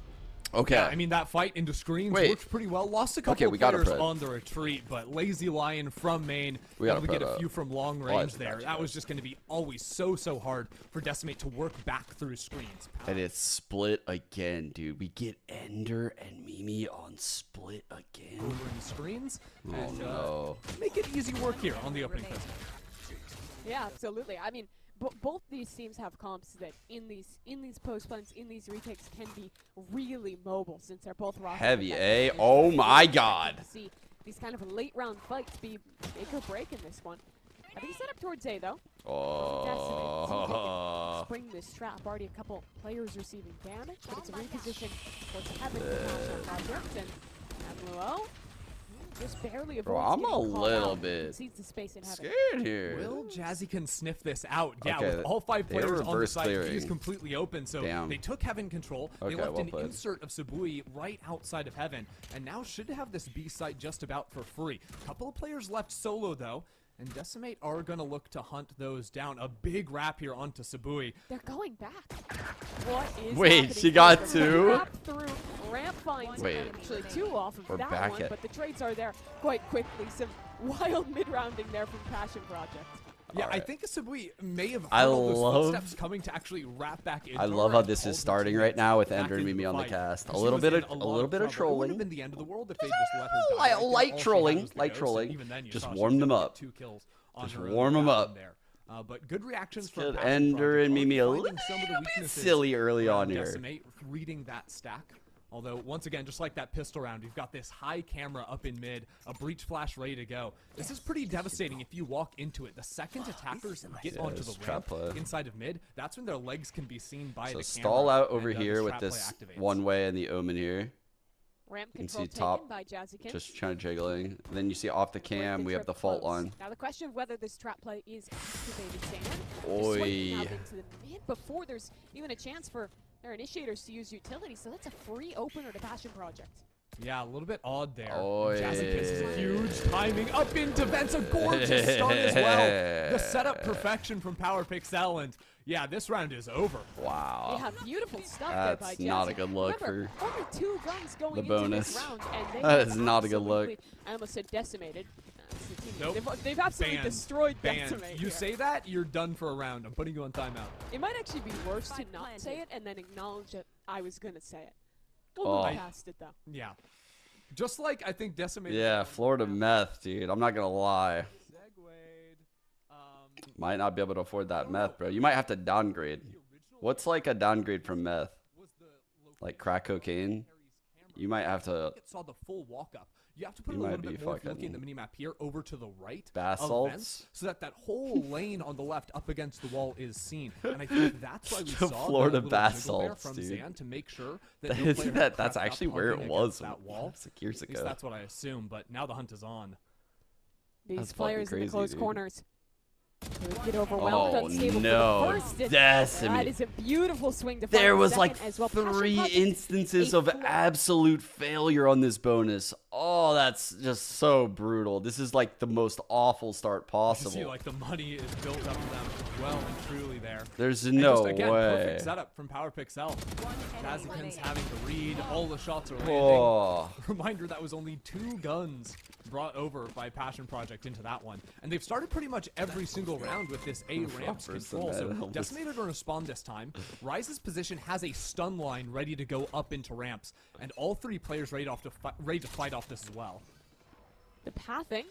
Speaker 1: Okay.
Speaker 21: Yeah, I mean, that fight into screens worked pretty well. Lost a couple
Speaker 1: we
Speaker 21: of
Speaker 1: got a
Speaker 21: players
Speaker 1: pred.
Speaker 21: on the retreat, but Lazy Lion from main,
Speaker 1: We got
Speaker 21: able
Speaker 1: a
Speaker 21: to get
Speaker 1: pred
Speaker 21: a
Speaker 1: up.
Speaker 21: few from long
Speaker 1: Oh,
Speaker 21: range
Speaker 1: I
Speaker 21: there.
Speaker 1: got you,
Speaker 21: That was just going to be always so hard for Decimate to work back through screens.
Speaker 1: And it's split again, dude. We get Ender and Mimi on split again.
Speaker 21: Over in screens.
Speaker 1: Oh,
Speaker 21: and,
Speaker 1: no.
Speaker 21: Make it easy work here on the opening pistol.
Speaker 20: Yeah, absolutely. I mean, both these teams have comps that in these post plants, in these retakes, can be really mobile since they're both roster.
Speaker 1: Heavy, eh? Oh my God.
Speaker 20: See these kind of late round fights be make or break in this one. I think set up towards A though.
Speaker 1: Oh.
Speaker 20: Spring this trap. Already a couple players receiving damage, but it's a reposition towards Heaven for Project and Abluo. Just barely avoids
Speaker 1: Bro, I'm
Speaker 20: getting
Speaker 1: a
Speaker 20: caught
Speaker 1: little
Speaker 20: out.
Speaker 1: bit
Speaker 20: Concedes the space in Heaven.
Speaker 1: scared here.
Speaker 21: Will Jazzy can sniff this out? Yeah,
Speaker 1: Okay,
Speaker 21: with all 5
Speaker 1: they were
Speaker 21: players on the
Speaker 1: reverse
Speaker 21: site,
Speaker 1: clearing.
Speaker 21: he's completely open. So
Speaker 1: Damn.
Speaker 21: they took Heaven control.
Speaker 1: Okay,
Speaker 21: They left
Speaker 1: well
Speaker 21: an
Speaker 1: played.
Speaker 21: insert of Sabui right outside of Heaven, and now should have this B site just about for free. Couple of players left solo though. And Decimate are going to look to hunt those down. A big wrap here onto Sabui.
Speaker 20: They're going back. What is
Speaker 1: Wait,
Speaker 20: happening
Speaker 1: she got
Speaker 20: here?
Speaker 1: two?
Speaker 20: Wrap through, ramp finds
Speaker 1: Wait.
Speaker 20: actually 2 off of
Speaker 1: We're
Speaker 20: that
Speaker 1: back
Speaker 20: one,
Speaker 1: at-
Speaker 20: but the trades are there quite quickly. Some wild mid-rounding there from Passion Project.
Speaker 21: Yeah, I
Speaker 1: Alright.
Speaker 21: think Sabui may have heard
Speaker 1: I
Speaker 21: all those
Speaker 1: love-
Speaker 21: footsteps coming to actually wrap back in.
Speaker 1: I love how this is starting right now with Ender and Mimi on the
Speaker 21: fight.
Speaker 1: cast. A
Speaker 21: She
Speaker 1: little
Speaker 21: was
Speaker 1: bit
Speaker 21: in
Speaker 1: of
Speaker 21: a
Speaker 1: a
Speaker 21: lot
Speaker 1: little
Speaker 21: of
Speaker 1: bit of
Speaker 21: trouble. It wouldn't
Speaker 1: trolling.
Speaker 21: have been the end of the world if they just let her die.
Speaker 1: Light,
Speaker 21: right there.
Speaker 1: light
Speaker 21: All she
Speaker 1: trolling,
Speaker 21: had was the
Speaker 1: light
Speaker 21: ghost,
Speaker 1: trolling.
Speaker 21: and even then you
Speaker 1: Just
Speaker 21: saw she
Speaker 1: warm
Speaker 21: was
Speaker 1: them
Speaker 21: able to
Speaker 1: up.
Speaker 21: get 2 kills on
Speaker 1: Just
Speaker 21: her own
Speaker 1: warm them
Speaker 21: down
Speaker 1: up.
Speaker 21: there. But good reactions from
Speaker 1: Good
Speaker 21: Passion
Speaker 1: Ender
Speaker 21: Project,
Speaker 1: and Mimi a
Speaker 21: finding
Speaker 1: little
Speaker 21: some of the
Speaker 1: bit
Speaker 21: weaknesses
Speaker 1: silly early
Speaker 21: around
Speaker 1: on here.
Speaker 21: Decimate, reading that stack. Although, once again, just like that pistol round, you've got this high camera up in mid, a breach flash ready to go. This is pretty devastating if you walk into it. The second attackers get onto
Speaker 1: it's
Speaker 21: the
Speaker 1: trap
Speaker 21: ramp
Speaker 1: play.
Speaker 21: inside of mid, that's when their legs can be seen by
Speaker 1: So
Speaker 21: the
Speaker 1: stall
Speaker 21: camera.
Speaker 1: out over
Speaker 21: and,
Speaker 1: here
Speaker 21: this
Speaker 1: with
Speaker 21: trap play
Speaker 1: this
Speaker 21: activates.
Speaker 1: one way and the Omen here.
Speaker 20: Ramp
Speaker 1: You can
Speaker 20: control
Speaker 1: see
Speaker 20: taken
Speaker 1: top,
Speaker 20: by Jazzykins.
Speaker 1: just trying to jiggling. And then you see off the cam, we have the
Speaker 20: trip
Speaker 1: fault
Speaker 20: close.
Speaker 1: line.
Speaker 20: Now the question of whether this trap play is activated, Dan.
Speaker 1: Oi.
Speaker 20: Swinging out into the mid before there's even a chance for their initiators to use utility, so that's a free opener to Passion Project.
Speaker 21: Yeah, a little bit odd there.
Speaker 1: Oi.
Speaker 21: Jazzykins is huge timing up into vents, a gorgeous stun as well. The setup perfection from Power Pixel, and yeah, this round is over.
Speaker 1: Wow.
Speaker 20: Yeah, beautiful stuff there by
Speaker 1: That's not a
Speaker 20: Jazzy.
Speaker 1: good look
Speaker 20: Remember,
Speaker 1: for
Speaker 20: only 2 guns going
Speaker 1: the
Speaker 20: into
Speaker 1: bonus.
Speaker 20: this round, and they
Speaker 1: That
Speaker 20: have
Speaker 1: is not a good look.
Speaker 20: absolutely- I almost said decimated. That's the team.
Speaker 21: Nope.
Speaker 20: They've absolutely
Speaker 21: Banned.
Speaker 20: destroyed
Speaker 21: Banned.
Speaker 20: Decimate
Speaker 21: You
Speaker 20: here.
Speaker 21: say that, you're done for a round. I'm putting you on timeout.
Speaker 20: It might actually be worse to not say it and then acknowledge that I was going to say it. We'll
Speaker 1: Oh.
Speaker 20: move past it, though.
Speaker 21: Yeah. Just like I think Decimated.
Speaker 1: Yeah, Florida meth, dude. I'm not gonna lie. Might not be able to afford that meth, bro. You might have to downgrade. What's like a downgrade from meth? Like crack cocaine? You might have to.
Speaker 21: Saw the full walk up. You have to put
Speaker 1: You
Speaker 21: a little
Speaker 1: might
Speaker 21: bit
Speaker 1: be
Speaker 21: more if you're looking at the
Speaker 1: fucking
Speaker 21: minimap here over to the right
Speaker 1: bath
Speaker 21: of
Speaker 1: salts?
Speaker 21: vents, so that whole lane on the left up against the wall is seen. And I think that's why we
Speaker 1: The
Speaker 21: saw
Speaker 1: Florida
Speaker 21: the
Speaker 1: bath
Speaker 21: wiggle there
Speaker 1: salts,
Speaker 21: from
Speaker 1: dude.
Speaker 21: Zan to make sure that
Speaker 1: That
Speaker 21: no
Speaker 1: is-
Speaker 21: player
Speaker 1: that's
Speaker 21: crept up
Speaker 1: actually where it
Speaker 21: hugging
Speaker 1: was
Speaker 21: against that wall.
Speaker 1: like years
Speaker 21: At least
Speaker 1: ago.
Speaker 21: that's what I assume. But now the hunt is on.
Speaker 20: These
Speaker 1: That's fucking
Speaker 20: players in the
Speaker 1: crazy,
Speaker 20: close
Speaker 1: dude.
Speaker 20: corners. They get overwhelmed,
Speaker 1: Oh,
Speaker 20: unstable
Speaker 1: no.
Speaker 20: for the first. And
Speaker 1: Decimate.
Speaker 20: that is a beautiful swing to
Speaker 1: There
Speaker 20: find the
Speaker 1: was
Speaker 20: second
Speaker 1: like
Speaker 20: as well. Passion
Speaker 1: 3
Speaker 20: Project,
Speaker 1: instances of absolute failure on this bonus. Oh, that's just so brutal. This is like the most awful start
Speaker 21: You
Speaker 1: possible.
Speaker 21: see, like the money is built up for them. well and truly there.
Speaker 1: There's
Speaker 21: And
Speaker 1: no
Speaker 21: just, again,
Speaker 1: way.
Speaker 21: Perfect setup from PowerPixel. Jazzykin's having to read. All the shots are landing.
Speaker 1: Oh.
Speaker 21: Reminder, that was only 2 guns brought over by Passion Project into that one. And they've started pretty much every single round with this A ramps control. So Decimator going to spawn this time. Rise's position has a stun line ready to go up into ramps. And all 3 players ready to fight off this as well.
Speaker 20: The pathing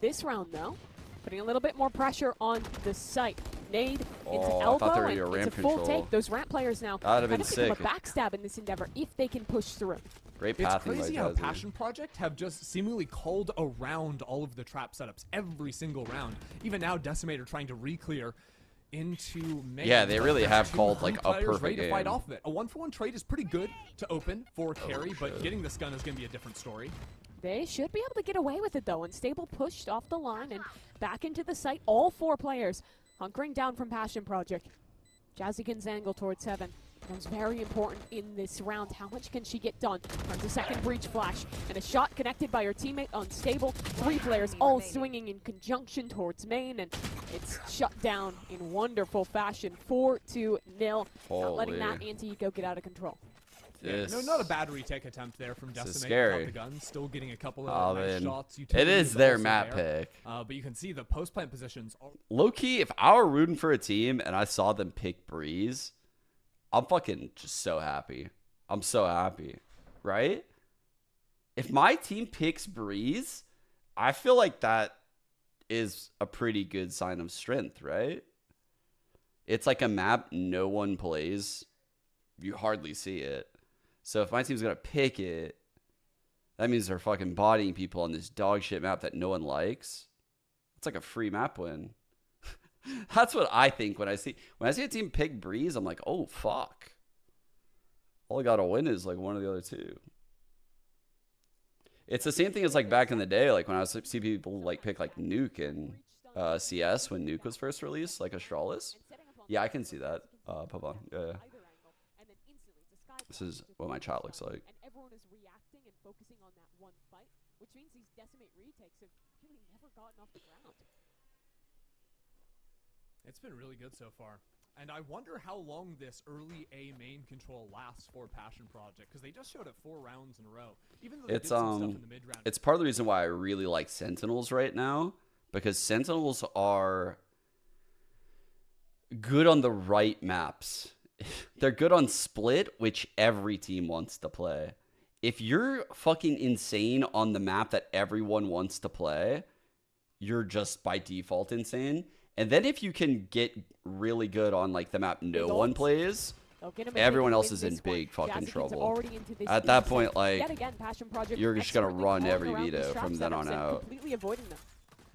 Speaker 20: this round, though, putting a little bit more pressure on the site. Nade into elbow, and it's a full take. Those ramp players now
Speaker 1: That'd have been
Speaker 20: kind of
Speaker 1: sick.
Speaker 20: a backstab in this endeavor if they can push through.
Speaker 1: Great
Speaker 21: It's
Speaker 1: pathing
Speaker 21: crazy
Speaker 1: by
Speaker 21: how
Speaker 1: Jazzy.
Speaker 21: Passion Project have just seemingly called around all of the trap setups every single round. Even now, Decimator trying to re-clear into main.
Speaker 1: Yeah, they
Speaker 21: but
Speaker 1: really
Speaker 21: there's
Speaker 1: have
Speaker 21: 2
Speaker 1: called, like, a
Speaker 21: players
Speaker 1: perfect
Speaker 21: ready to fight
Speaker 1: game.
Speaker 21: off of it. A 1-for-1 trade is pretty good to open for carry, but getting this gun is going to be a different story.
Speaker 20: They should be able to get away with it, though. Unstable pushed off the line and back into the site. All 4 players hunkering down from Passion Project. Jazzykin's angle towards Heaven becomes very important in this round. How much can she get done? Turns a second breach flash, and a shot connected by her teammate Unstable. 3 players all swinging in conjunction towards main, and it's shut down in wonderful fashion. 4-0. Not letting that anti-eco get out of control.
Speaker 21: Yeah, no, not a bad retake attempt there from Decimator.
Speaker 1: scary.
Speaker 21: The gun, still getting a couple of nice shots.
Speaker 1: It is
Speaker 21: Utilities
Speaker 1: their
Speaker 21: also
Speaker 1: map
Speaker 21: there.
Speaker 1: pick.
Speaker 21: But you can see the post plant positions.
Speaker 1: Low key, if I were rooting for a team and I saw them pick Breeze, I'm fucking just so happy. I'm so happy, right? If my team picks Breeze, I feel like that is a pretty good sign of strength, right? It's like a map no one plays. You hardly see it. So if my team's going to pick it, that means they're fucking bodying people on this dog shit map that no one likes. It's like a free map win. That's what I think when I see a team pick Breeze. I'm like, oh fuck. All I gotta win is like one of the other 2. It's the same thing as like back in the day, like when I see people like pick like Nuke in CS when Nuke was first released, like Astralis. Yeah, I can see that. Papa. Yeah. This is what my child looks like.
Speaker 20: And everyone is reacting and focusing on that one fight, which means these Decimate retakes have really never gotten off the ground.
Speaker 21: It's been really good so far. And I wonder how long this early A main control lasts for Passion Project, because they just showed it 4 rounds in a row. Even though they did some stuff in the mid round.
Speaker 1: It's part of the reason why I really like Sentinels right now, because Sentinels are good on the right maps. They're good on split, which every team wants to play. If you're fucking insane on the map that everyone wants to play, you're just by default insane. And then if you can get really good on like the map no one plays, everyone else is in big fucking trouble. At that point, like, you're just gonna run every veto from then on out.
Speaker 20: Completely avoiding them.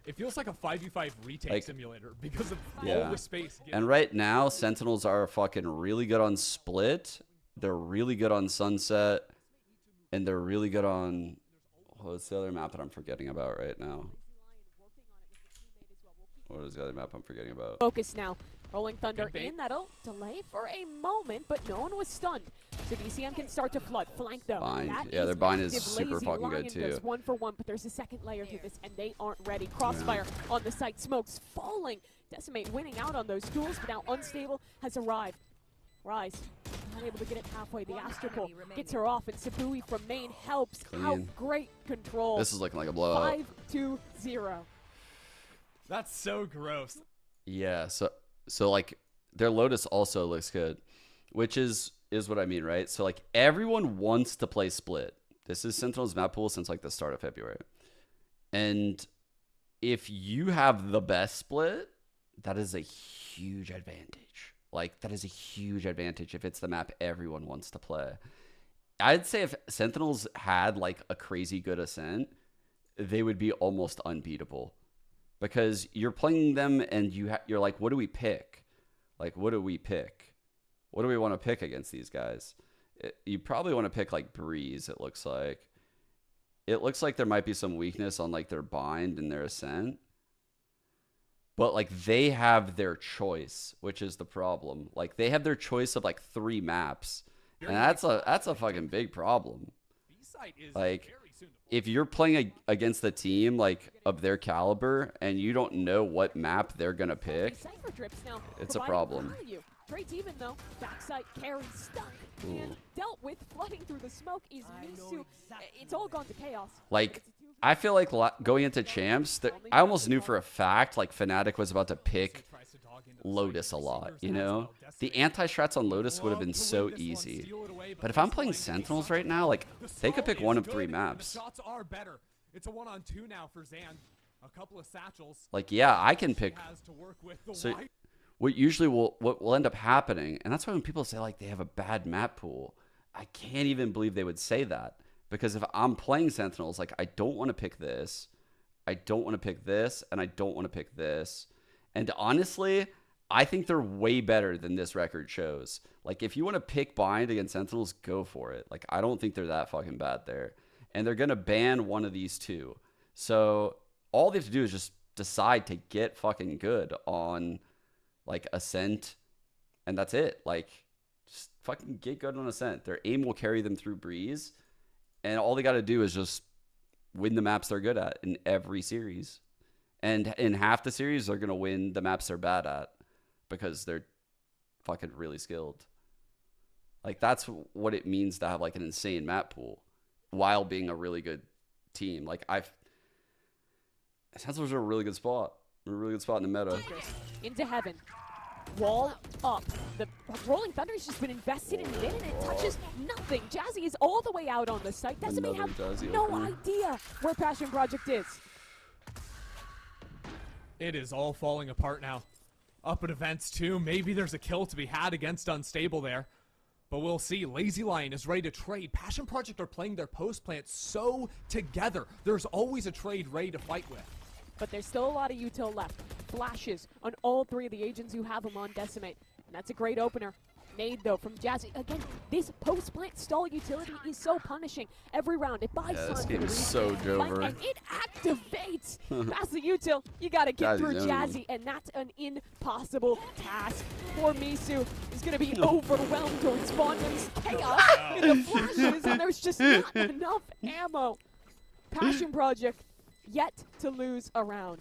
Speaker 21: It feels like a 5v5 retake
Speaker 1: Like,
Speaker 21: simulator because of all the space.
Speaker 1: And right now, Sentinels are fucking really good on split. They're really good on sunset. And they're really good on... What's the other map that I'm forgetting about right now? What is the other map I'm forgetting about?
Speaker 20: Focus now. Rolling Thunder in. That'll delay for a moment, but no one was stunned. So DCM can start to flood. Flank though.
Speaker 1: Bind.
Speaker 20: That
Speaker 1: Yeah, their bind is
Speaker 20: active.
Speaker 1: super
Speaker 20: Lazy
Speaker 1: fucking
Speaker 20: Lion
Speaker 1: good too.
Speaker 20: goes 1-for-1, but there's a second layer to this, and they aren't ready. Crossfire on the site. Smokes falling. Decimate winning out on those tools, but now Unstable has arrived. Rise, not able to get it halfway. The Astropole gets her off, and Sabui from main helps out. Great control.
Speaker 1: This is looking like a blowout.
Speaker 20: 5-0.
Speaker 21: That's so gross.
Speaker 1: Yeah, so like their Lotus also looks good, which is what I mean, right? So like everyone wants to play split. This is Sentinel's map pool since like the start of February. And if you have the best split, that is a huge advantage. Like that is a huge advantage if it's the map everyone wants to play. I'd say if Sentinels had like a crazy good ascent, they would be almost unbeatable. Because you're playing them and you're like, what do we pick? Like, what do we pick? What do we want to pick against these guys? You probably want to pick like Breeze, it looks like. It looks like there might be some weakness on like their bind and their ascent. But like they have their choice, which is the problem. Like they have their choice of like 3 maps. And that's a fucking big problem. Like if you're playing against a team like of their caliber and you don't know what map they're gonna pick, it's a problem.
Speaker 20: Great even though, backside carry stuck and dealt with flooding through the smoke is Misu. It's all gone to chaos.
Speaker 1: Like, I feel like going into champs, I almost knew for a fact like Fnatic was about to pick Lotus a lot, you know? The anti-strats on Lotus would have been so easy. But if I'm playing Sentinels right now, like, they could pick one of 3 maps.
Speaker 21: The shots are better. It's a 1-on-2 now for Zan. A couple of satchels.
Speaker 1: Like, yeah, I can pick. So what usually what will end up happening, and that's why when people say like they have a bad map pool, I can't even believe they would say that. Because if I'm playing Sentinels, like I don't want to pick this, I don't want to pick this, and I don't want to pick this. And honestly, I think they're way better than this record shows. Like if you want to pick Bind against Sentinels, go for it. Like I don't think they're that fucking bad there. And they're going to ban one of these 2. So all they have to do is just decide to get fucking good on like Ascent, and that's it. Like, just fucking get good on Ascent. Their aim will carry them through Breeze, and all they got to do is just win the maps they're good at in every series. And in half the series, they're going to win the maps they're bad at because they're fucking really skilled. Like, that's what it means to have, like, an insane map pool while being a really good team. Like, Sentinels are a really good spot. A really good spot in the meta.
Speaker 20: Into heaven. Wall up. The Rolling Thunder has just been invested in mid and it touches nothing. Jazzy is all the way out on the site. Decimate have no idea where Passion Project is.
Speaker 21: It is all falling apart now. Up at events too. Maybe there's a kill to be had against Unstable there. But we'll see. Lazy Lion is ready to trade. Passion Project are playing their post plant so together. There's always a trade ready to fight with.
Speaker 20: But there's still a lot of util left. Flashes on all 3 of the agents who have them on Decimate. And that's a great opener. Nade, though, from Jazzy. Again, this post-plant stall utility is so punishing. Every round, it buys
Speaker 1: this
Speaker 20: time
Speaker 1: game is so Jover.
Speaker 20: And it activates. That's the util. You got to get through Jazzy, and that's an impossible task. Poor Misu is going to be overwhelmed to respond to this chaos in the flashes, and there's just not enough ammo. Passion Project yet to lose a round.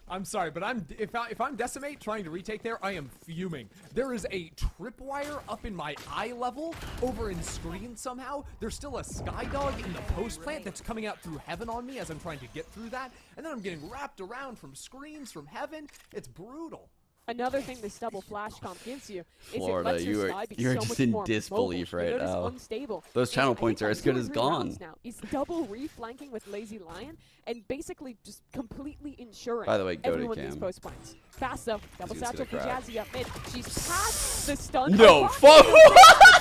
Speaker 21: I'm sorry, but if I'm Decimate trying to retake there, I am fuming. There is a tripwire up in my eye level over in screen somehow. There's still a Skydog in the post plant that's coming out through heaven on me as I'm trying to get through that. And then I'm getting wrapped around from screens from heaven. It's brutal.
Speaker 20: Another thing this double flash comp gives you is
Speaker 1: Florida,
Speaker 20: it lets your Sky be
Speaker 1: you're
Speaker 20: so
Speaker 1: just
Speaker 20: much
Speaker 1: in
Speaker 20: more
Speaker 1: disbelief
Speaker 20: mobile.
Speaker 1: right now.
Speaker 20: Unstable.
Speaker 1: Those channel points are as good as gone.
Speaker 20: Now. He's double reflanking with Lazy Lion and basically just completely ensuring
Speaker 1: By the way, go to
Speaker 20: everyone
Speaker 1: cam.
Speaker 20: these post points. Fast though, double
Speaker 1: He's
Speaker 20: satchel for
Speaker 1: crack.
Speaker 20: Jazzy up mid. She's past the stun.
Speaker 1: No, fuck!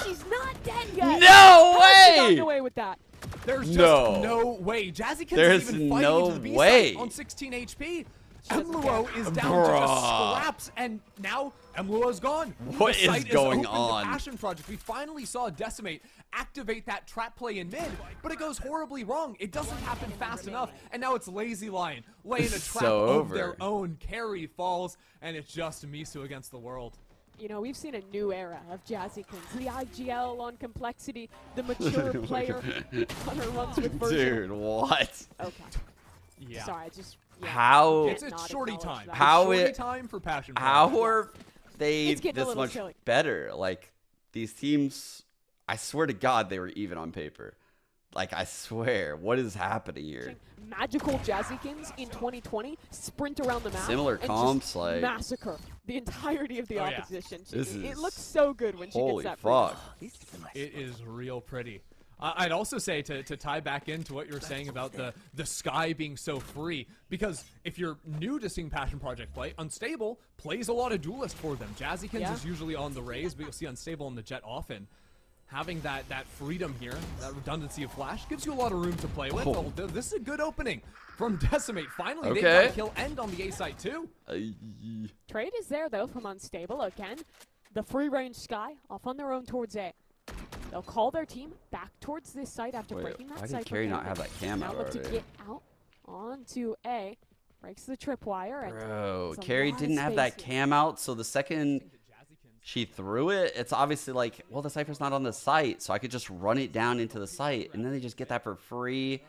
Speaker 20: She's not dead yet.
Speaker 1: No
Speaker 20: How's she
Speaker 1: way!
Speaker 20: gotten away with that?
Speaker 21: There's just no way. Jazzykins
Speaker 1: There's
Speaker 21: is even fighting
Speaker 1: no
Speaker 21: to the B
Speaker 1: way.
Speaker 21: side on 16 HP. Emluo is down to just scraps, and now Emluo's gone.
Speaker 1: What
Speaker 21: The
Speaker 1: is
Speaker 21: site
Speaker 1: going
Speaker 21: open to
Speaker 1: on?
Speaker 21: Passion Project. We finally saw Decimate activate that trap play in mid, but it goes horribly wrong. It doesn't happen fast enough, and now it's Lazy Lion laying a trap
Speaker 1: So
Speaker 21: of
Speaker 1: over.
Speaker 21: their own. Carry falls, and it's just Misu against the world.
Speaker 20: You know, we've seen a new era of Jazzykins. The IGL on complexity, the mature player. Hunter runs with version.
Speaker 1: Dude, what?
Speaker 20: Okay.
Speaker 21: Yeah.
Speaker 20: Sorry, I just. Yeah,
Speaker 1: How?
Speaker 21: It's shorty time.
Speaker 1: How
Speaker 21: Shorty
Speaker 1: it?
Speaker 21: time for Passion
Speaker 1: How
Speaker 21: Project.
Speaker 1: are they
Speaker 20: It's getting a
Speaker 1: this
Speaker 20: little
Speaker 1: much
Speaker 20: silly.
Speaker 1: better? Like these teams, I swear to God, they were even on paper. Like I swear, what is happening here?
Speaker 20: Magical Jazzykins in 2020 sprint around the map.
Speaker 1: Similar
Speaker 20: and
Speaker 1: comps,
Speaker 20: just
Speaker 1: like-
Speaker 20: massacre the entirety of the
Speaker 21: Oh, yeah.
Speaker 20: opposition.
Speaker 1: This
Speaker 20: It
Speaker 1: is-
Speaker 20: looks so good when she gets
Speaker 1: Holy
Speaker 20: that.
Speaker 1: fuck!
Speaker 21: It is real pretty. I'd also say to tie back into what you were saying about the sky being so free, because if you're new to seeing Passion Project play, Unstable plays a lot of duelist for them. Jazzykins is usually on the Raze, but you'll see Unstable on the Jet often. Having that freedom here, that redundancy of flash, gives you a lot of room to play with.
Speaker 1: Oh.
Speaker 21: Oh, this is a good opening from Decimate. Finally,
Speaker 1: Okay.
Speaker 21: they got a kill end on the A site too.
Speaker 20: Trade is there though from Unstable again. The free range Sky off on their own towards A. They'll call their team back towards this site after
Speaker 1: Wait,
Speaker 20: breaking that
Speaker 1: why did
Speaker 20: site.
Speaker 1: Carry not have that cam
Speaker 20: now
Speaker 1: out
Speaker 20: look to
Speaker 1: already?
Speaker 20: get out onto A. Breaks the tripwire.
Speaker 1: Bro,
Speaker 20: It's a
Speaker 1: Carry
Speaker 20: lot of
Speaker 1: didn't have that
Speaker 20: space here.
Speaker 1: cam out, so the second She threw it. It's obviously like, well, the Cypher's not on the site, so I could just run it down into the site, and then they just get that for free.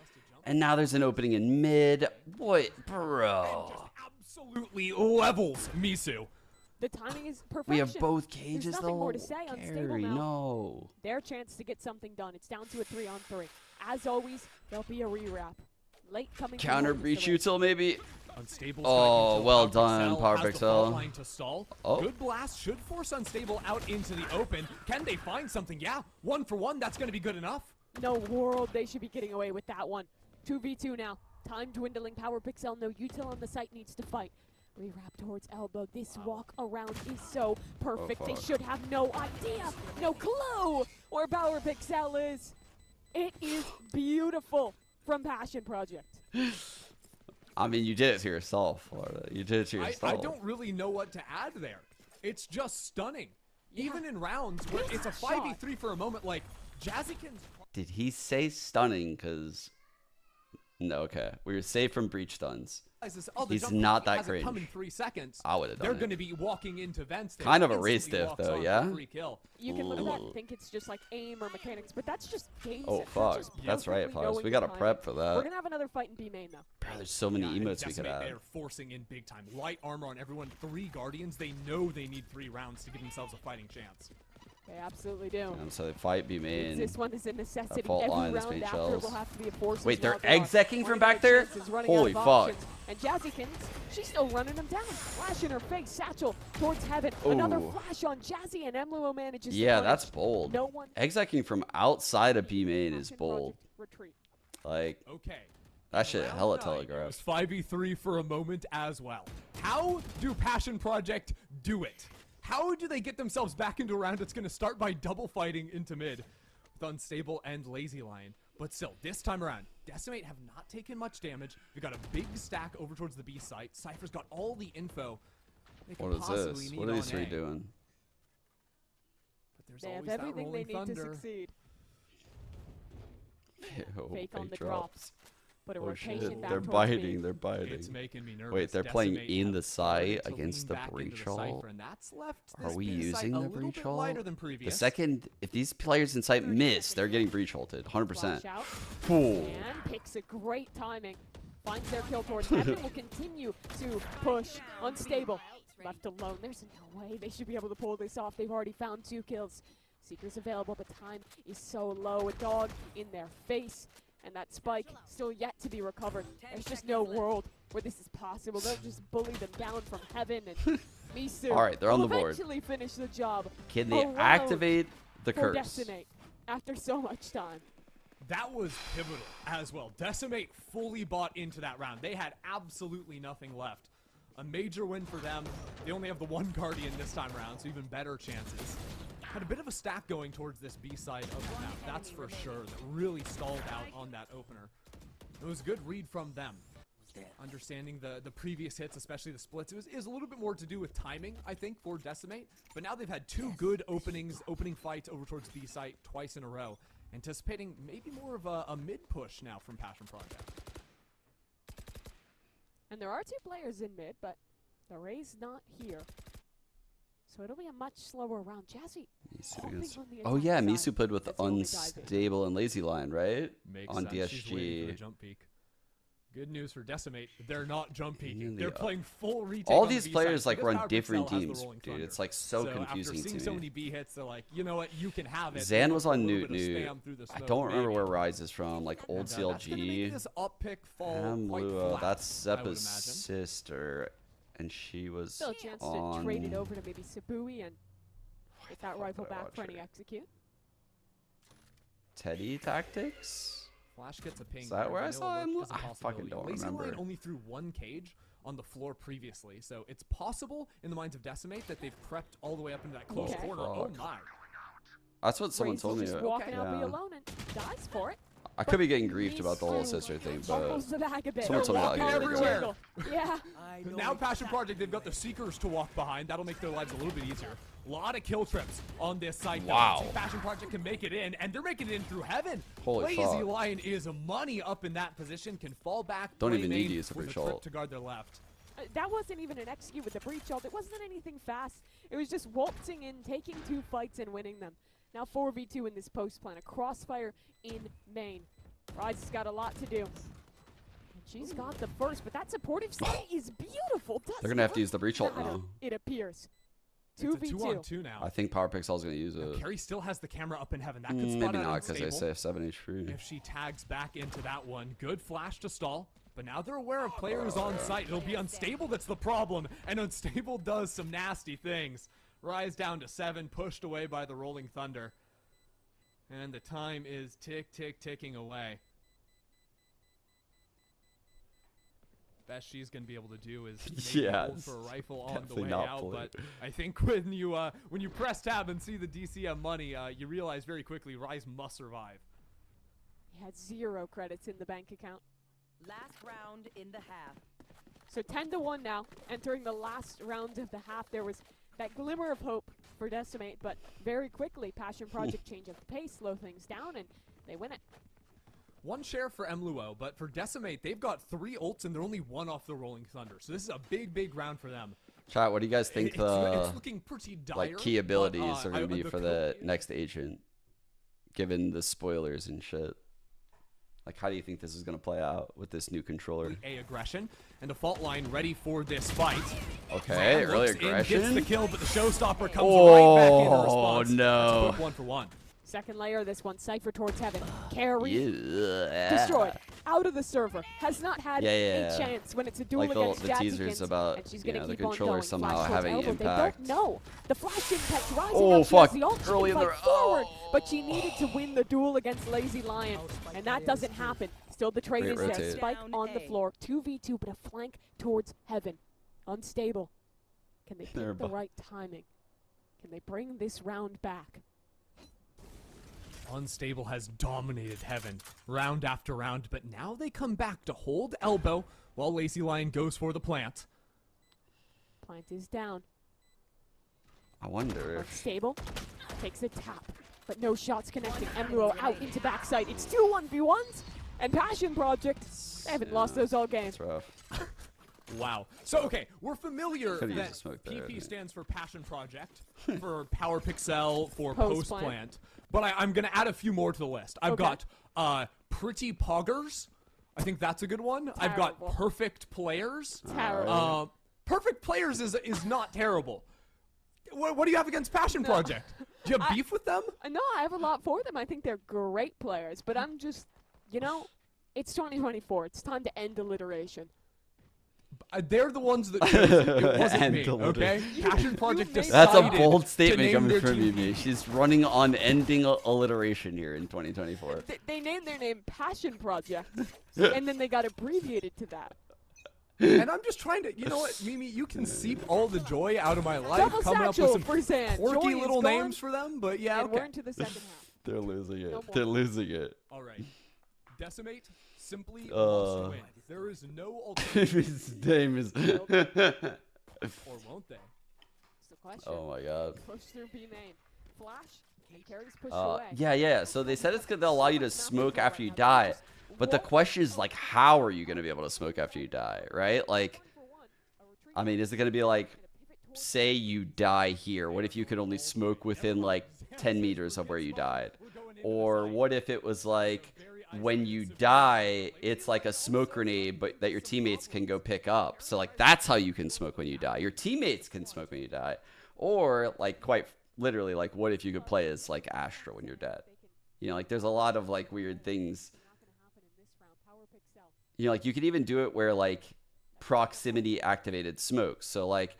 Speaker 1: And now there's an opening in mid. What, bro?
Speaker 21: Absolutely levels Misu.
Speaker 20: The timing is perfection.
Speaker 1: We have both cages,
Speaker 20: There's nothing
Speaker 1: though.
Speaker 20: more to say. Unstable
Speaker 1: Gary,
Speaker 20: now.
Speaker 1: no.
Speaker 20: Their chance to get something done. It's down to a 3-on-3. As always, there'll be a rewrap. Late coming.
Speaker 1: Counter breach util, maybe?
Speaker 21: Unstable.
Speaker 1: Oh, well done, Power Pixel.
Speaker 21: Oh. Good blast should force Unstable out into the open. Can they find something? Yeah, 1 for 1. That's going to be good enough.
Speaker 20: No world they should be getting away with that one. 2v2 now. Time dwindling. Power Pixel. No util on the site, needs to fight. Rewrap towards elbow. This walk around is so perfect. They should have no idea, no clue where Power Pixel is. It is beautiful from Passion Project.
Speaker 1: I mean, you did it to yourself, Florida. You did it to yourself.
Speaker 21: I don't really know what to add there. It's just stunning. Yeah. Even in rounds where it's a 5v3 for a moment, like Jazzykin's.
Speaker 1: Did he say stunning? Because no, okay, we were safe from breach stuns. He's not that cringe.
Speaker 21: Come in 3 seconds.
Speaker 1: I would have done
Speaker 21: They're
Speaker 1: it.
Speaker 21: going to be walking into vents.
Speaker 1: Kind of a race diff, though, yeah?
Speaker 20: You can look at that and think it's just like aim or mechanics, but that's just game
Speaker 1: Oh,
Speaker 20: sense.
Speaker 1: fuck. That's right, Flowers. We got to prep for that.
Speaker 20: We're going to have another fight in B main, though.
Speaker 1: Bro, there's so many emotes we could
Speaker 21: Decimate,
Speaker 1: add.
Speaker 21: they're forcing in big time. Light armor on everyone. 3 Guardians. They know they need 3 rounds to give themselves a fighting chance.
Speaker 20: They absolutely do.
Speaker 1: So they fight B main.
Speaker 20: This one is a necessity.
Speaker 1: Fault
Speaker 20: Every
Speaker 1: line is
Speaker 20: round
Speaker 1: paint
Speaker 20: after
Speaker 1: shells.
Speaker 20: will have to be a force.
Speaker 1: Wait, they're execing from back there? Holy fuck.
Speaker 20: And Jazzykins, she's still running them down. Flash in her face, satchel towards heaven.
Speaker 1: Ooh.
Speaker 20: Another flash on Jazzy, and Emluo manages
Speaker 1: Yeah,
Speaker 20: to
Speaker 1: that's bold.
Speaker 20: No one
Speaker 1: Execing from outside of B main is bold.
Speaker 20: retreat.
Speaker 1: Like,
Speaker 21: okay.
Speaker 1: That shit hella telegraphed.
Speaker 21: 5v3 for a moment as well. How do Passion Project do it? How do they get themselves back into a round that's going to start by double fighting into mid with Unstable and Lazy Lion? But still, this time around, Decimate have not taken much damage. We've got a big stack over towards the B site. Cypher's got all the info they could
Speaker 1: What is
Speaker 20: possibly
Speaker 1: this?
Speaker 20: need
Speaker 1: What are these
Speaker 20: on
Speaker 1: three
Speaker 20: A.
Speaker 1: doing?
Speaker 21: But there's
Speaker 20: They have
Speaker 21: always that
Speaker 20: everything they
Speaker 21: rolling
Speaker 20: need
Speaker 21: thunder.
Speaker 20: to succeed.
Speaker 1: Ew,
Speaker 20: Fake on the
Speaker 1: drops.
Speaker 20: drops. But a
Speaker 1: Oh
Speaker 20: rotation
Speaker 1: shit,
Speaker 20: back
Speaker 1: they're
Speaker 20: towards
Speaker 1: biting,
Speaker 20: B.
Speaker 1: they're biting.
Speaker 21: It's making me nervous.
Speaker 1: Wait, they're playing
Speaker 21: Decimate
Speaker 1: in
Speaker 21: have
Speaker 1: the
Speaker 21: started
Speaker 1: site
Speaker 21: to
Speaker 1: against
Speaker 21: lean
Speaker 1: the
Speaker 21: back into
Speaker 1: breach
Speaker 21: the
Speaker 1: hall?
Speaker 21: Cypher, and that's left
Speaker 1: Are
Speaker 21: this
Speaker 1: we
Speaker 21: B
Speaker 1: using
Speaker 21: site a
Speaker 1: the
Speaker 21: little
Speaker 1: breach
Speaker 21: bit
Speaker 1: hall?
Speaker 21: lighter than
Speaker 1: The
Speaker 21: previous.
Speaker 1: second, if these players in sight miss, they're getting breach halted, 100%.
Speaker 20: Flash out.
Speaker 1: Fool.
Speaker 20: And picks a great timing. Finds their kill towards heaven. Will continue to push. Unstable. Left alone. There's no way they should be able to pull this off. They've already found 2 kills. Seekers available, but time is so low. A dog in their face. And that spike still yet to be recovered. There's just no world where this is possible. They'll just bully them down from heaven. And Misu
Speaker 1: All right, they're on
Speaker 20: will
Speaker 1: the board.
Speaker 20: eventually finish the job.
Speaker 1: Can they
Speaker 20: Around
Speaker 1: activate the
Speaker 20: for
Speaker 1: curse?
Speaker 20: Decimate after so much time.
Speaker 21: That was pivotal as well. Decimate fully bought into that round. They had absolutely nothing left. A major win for them. They only have the 1 Guardian this time around, so even better chances. Had a bit of a stack going towards this B side of the map, that's for sure. That really stalled out on that opener. It was a good read from them. Understanding the previous hits, especially the splits, is a little bit more to do with timing, I think, for Decimate. But now they've had 2 good opening fights over towards B site twice in a row. Anticipating maybe more of a mid push now from Passion Project.
Speaker 20: And there are 2 players in mid, but the Ray's not here. So it'll be a much slower round. Jazzy.
Speaker 1: Oh yeah, Misu played with Unstable and Lazy Lion, right?
Speaker 21: Makes
Speaker 1: on
Speaker 21: sense. She's waiting for
Speaker 1: DSG.
Speaker 21: a jump peek. Good news for Decimate. They're not jump peeking.
Speaker 1: Yeah,
Speaker 21: They're
Speaker 1: they
Speaker 21: playing full retake.
Speaker 1: All
Speaker 21: on the
Speaker 1: these
Speaker 21: B
Speaker 1: players
Speaker 21: side
Speaker 1: like
Speaker 21: because
Speaker 1: run
Speaker 21: Power
Speaker 1: different
Speaker 21: Pixel has the
Speaker 1: teams,
Speaker 21: rolling
Speaker 1: dude.
Speaker 21: thunder.
Speaker 1: It's like so confusing
Speaker 21: after seeing
Speaker 1: to
Speaker 21: so
Speaker 1: me.
Speaker 21: many B hits, they're like, you know what, you can have it.
Speaker 1: Zan was
Speaker 21: A
Speaker 1: on
Speaker 21: little
Speaker 1: Newt
Speaker 21: bit of
Speaker 1: Newt.
Speaker 21: spam through the
Speaker 1: I
Speaker 21: smoke,
Speaker 1: don't remember
Speaker 21: maybe.
Speaker 1: where Rise is from, like old
Speaker 21: That's gonna make
Speaker 1: CLG.
Speaker 21: this up pick fall quite
Speaker 1: Luo,
Speaker 21: flat,
Speaker 1: that's
Speaker 21: I would
Speaker 1: Zeppa's
Speaker 21: imagine.
Speaker 1: sister, and she was
Speaker 20: Still a chance
Speaker 1: on
Speaker 20: to trade it over to maybe Sabui and get that rifle back for any execute.
Speaker 1: Teddy Tactics.
Speaker 21: Flash gets a ping.
Speaker 1: Is that
Speaker 21: there.
Speaker 1: where I
Speaker 21: Vanilla
Speaker 1: saw him?
Speaker 21: work is a
Speaker 1: I fucking
Speaker 21: possibility.
Speaker 1: don't
Speaker 21: Lazy
Speaker 1: remember.
Speaker 21: Lion only threw 1 cage on the floor previously, so it's possible in the minds of Decimate that they've prepped all the way up into that close
Speaker 20: Okay.
Speaker 21: corner. Oh
Speaker 1: Fuck.
Speaker 21: my.
Speaker 1: That's what someone
Speaker 20: Ray's
Speaker 1: told me.
Speaker 20: just walking out be
Speaker 1: Yeah.
Speaker 20: alone and dies for it.
Speaker 1: I could be getting griefed about the whole sister thing, but
Speaker 20: Fumbles the bag a bit.
Speaker 1: someone told me that like a year
Speaker 21: Everywhere.
Speaker 1: ago.
Speaker 20: Yeah.
Speaker 21: Now Passion Project, they've got the Seekers to walk behind. That'll make their lives a little bit easier. A lot of kill trips on this side. now.
Speaker 1: Wow.
Speaker 21: See if Passion Project can make it in, and they're making it in through heaven.
Speaker 1: Holy
Speaker 21: Lazy
Speaker 1: fuck.
Speaker 21: Lion is money up in that position, can fall back.
Speaker 1: Don't
Speaker 21: play
Speaker 1: even need
Speaker 21: main
Speaker 1: to use a
Speaker 21: with
Speaker 1: breach
Speaker 21: trip
Speaker 1: ult.
Speaker 21: to guard their left.
Speaker 20: That wasn't even an execute with the breach ult. It wasn't anything fast. It was just waltzing in, taking 2 fights and winning them. Now 4v2 in this post plan. A crossfire in main. Rise has got a lot to do. And she's got the first, but that supportive stay is beautiful.
Speaker 1: They're gonna have to use the breach ult now.
Speaker 20: It appears.
Speaker 21: It's a 2-on-2 now.
Speaker 1: I think Power Pixel's gonna use it.
Speaker 21: Carrie still has the camera up in heaven. That could spot
Speaker 1: Maybe
Speaker 21: out
Speaker 1: not, because they
Speaker 21: Unstable.
Speaker 1: say 7 HP.
Speaker 21: If she tags back into that one, good flash to stall. But now they're aware of players on site. It'll be Unstable that's the problem, and Unstable does some nasty things. Rise down to 7, pushed away by the Rolling Thunder. And the time is ticking away. Best she's gonna be able to do is maybe hold for a rifle on the way out. But I think when you press tab and see the DCM money, you realize very quickly Rise must survive.
Speaker 20: He had 0 credits in the bank account.
Speaker 16: Last round in the half.
Speaker 20: So 10-1 now. Entering the last round of the half, there was that glimmer of hope for Decimate, but very quickly, Passion Project change of the pace, slow things down, and they win it.
Speaker 21: 1 share for MLUO, but for Decimate, they've got 3 ults and they're only 1 off the Rolling Thunder. So this is a big round for them.
Speaker 1: Chat, what do you guys think
Speaker 21: It's
Speaker 1: the
Speaker 21: looking pretty dire,
Speaker 1: like key abilities
Speaker 21: but,
Speaker 1: are going to be for the next agent, given the spoilers and shit? Like, how do you think this is going to play out with this new controller?
Speaker 21: A aggression and a fault line ready for this fight.
Speaker 1: Okay,
Speaker 21: Ram
Speaker 1: early
Speaker 21: looks in,
Speaker 1: aggression.
Speaker 21: gets the kill, but the showstopper comes right back in response.
Speaker 1: Oh no!
Speaker 21: That's a quick 1-for-1.
Speaker 20: Second layer of this one, Cypher towards heaven. Carry
Speaker 1: Yeah.
Speaker 20: destroyed. Out of the server. Has not had
Speaker 1: Yeah.
Speaker 20: a chance when it's a duel
Speaker 1: Like
Speaker 20: against
Speaker 1: the
Speaker 20: Jadzikins,
Speaker 1: teasers about
Speaker 20: and she's gonna
Speaker 1: the
Speaker 20: keep on
Speaker 1: controller
Speaker 20: going.
Speaker 1: somehow
Speaker 20: Flash towards
Speaker 1: having
Speaker 20: elbow.
Speaker 1: impact.
Speaker 20: They don't know. The flash impact rising
Speaker 1: Oh,
Speaker 20: up. She has
Speaker 1: fuck.
Speaker 20: the ult. She
Speaker 1: Early
Speaker 20: can
Speaker 1: in the-
Speaker 20: fight forward, but she needed to win the duel against Lazy Lion, and that doesn't happen. Still the trade
Speaker 1: Great
Speaker 20: is there.
Speaker 1: rotate.
Speaker 20: Spike on the floor. 2v2, but a flank towards heaven. Unstable. Can they
Speaker 1: They're
Speaker 20: pick the right timing? Can they bring this round back?
Speaker 21: Unstable has dominated heaven round after round, but now they come back to hold elbow while Lazy Lion goes for the plant.
Speaker 20: Plant is down.
Speaker 1: I wonder if
Speaker 20: Unstable takes a tap, but no shots connecting. MLUO out into backside. It's 2 1v1s, and Passion Project, they haven't lost those all game.
Speaker 1: That's rough.
Speaker 21: Wow. So, okay, we're familiar
Speaker 1: Could've used
Speaker 21: that
Speaker 1: the smoke there, I
Speaker 21: PP
Speaker 1: think.
Speaker 21: stands for Passion Project, for Power Pixel, for
Speaker 20: Post
Speaker 21: Post
Speaker 20: Plant.
Speaker 21: Plant. But I'm going to add a few more to the list. I've
Speaker 20: Okay.
Speaker 21: got Pretty Poggers. I think that's a good one. I've got
Speaker 20: Terrible.
Speaker 21: Perfect Players.
Speaker 20: Terrible.
Speaker 21: Perfect Players is not terrible. What do you have against Passion Project? Do you have beef with them?
Speaker 20: No, I have a lot for them. I think they're great players, but I'm just, it's 2024. It's time to end alliteration.
Speaker 21: They're the ones that chose it. It wasn't
Speaker 1: End
Speaker 21: me,
Speaker 1: alliteration.
Speaker 21: okay? Passion Project decided
Speaker 1: That's a bold
Speaker 21: to
Speaker 1: statement
Speaker 21: name
Speaker 1: coming
Speaker 21: their
Speaker 1: from
Speaker 21: team.
Speaker 1: Mimi. She's running on ending alliteration here in 2024.
Speaker 20: They named their name Passion Project, and then they got abbreviated to that.
Speaker 21: And I'm just trying to, you know what, Mimi, you can seep all the joy out of my life,
Speaker 20: Double
Speaker 21: coming up with
Speaker 20: satchel
Speaker 21: some
Speaker 20: for Zan.
Speaker 21: quirky
Speaker 20: Joy is
Speaker 21: little
Speaker 20: gone,
Speaker 21: names for them, but yeah,
Speaker 20: and
Speaker 21: okay.
Speaker 20: we're into the second half.
Speaker 1: They're losing it.
Speaker 20: No more.
Speaker 1: They're losing it.
Speaker 21: All right. Decimate simply wants to win. There is no alternative.
Speaker 1: His name is.
Speaker 20: Or
Speaker 21: won't they?
Speaker 20: That's the question.
Speaker 1: Oh my god.
Speaker 20: Push through B main. Flash. And carries pushed away.
Speaker 1: Yeah. So they said it's gonna allow you to smoke after you die, but the question is like, how are you gonna be able to smoke after you die, right? Like, I mean, is it gonna be like, say you die here? What if you could only smoke within like 10 meters of where you died? Or what if it was like, when you die, it's like a smoke grenade, but that your teammates can go pick up. So like that's how you can smoke when you die. Your teammates can smoke when you die. Or like quite literally, like what if you could play as like Astra when you're dead? You know, like there's a lot of like weird things. You know, like you could even do it where like proximity activated smoke. So like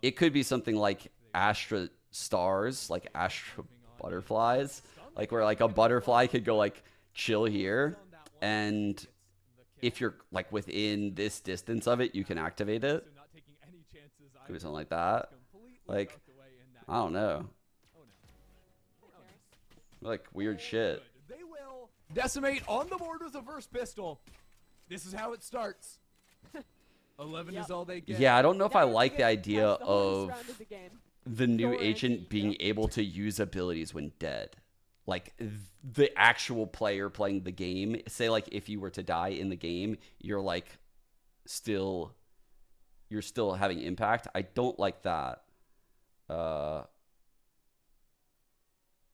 Speaker 1: it could be something like Astra stars, like Astra butterflies, like where like a butterfly could go like chill here, and if you're like within this distance of it, you can activate it. Could be something like that. Like, I don't know. Like weird shit.
Speaker 21: They will decimate on the board with a first pistol. This is how it starts. 11 is all they get.
Speaker 1: Yeah, I don't know if I like the idea
Speaker 20: That's the hardest
Speaker 1: of
Speaker 20: round of the game.
Speaker 1: the new
Speaker 20: Sure.
Speaker 1: agent being able to use abilities when dead. Like the actual player playing the game, say like if you were to die in the game, you're like still you're still having impact. I don't like that.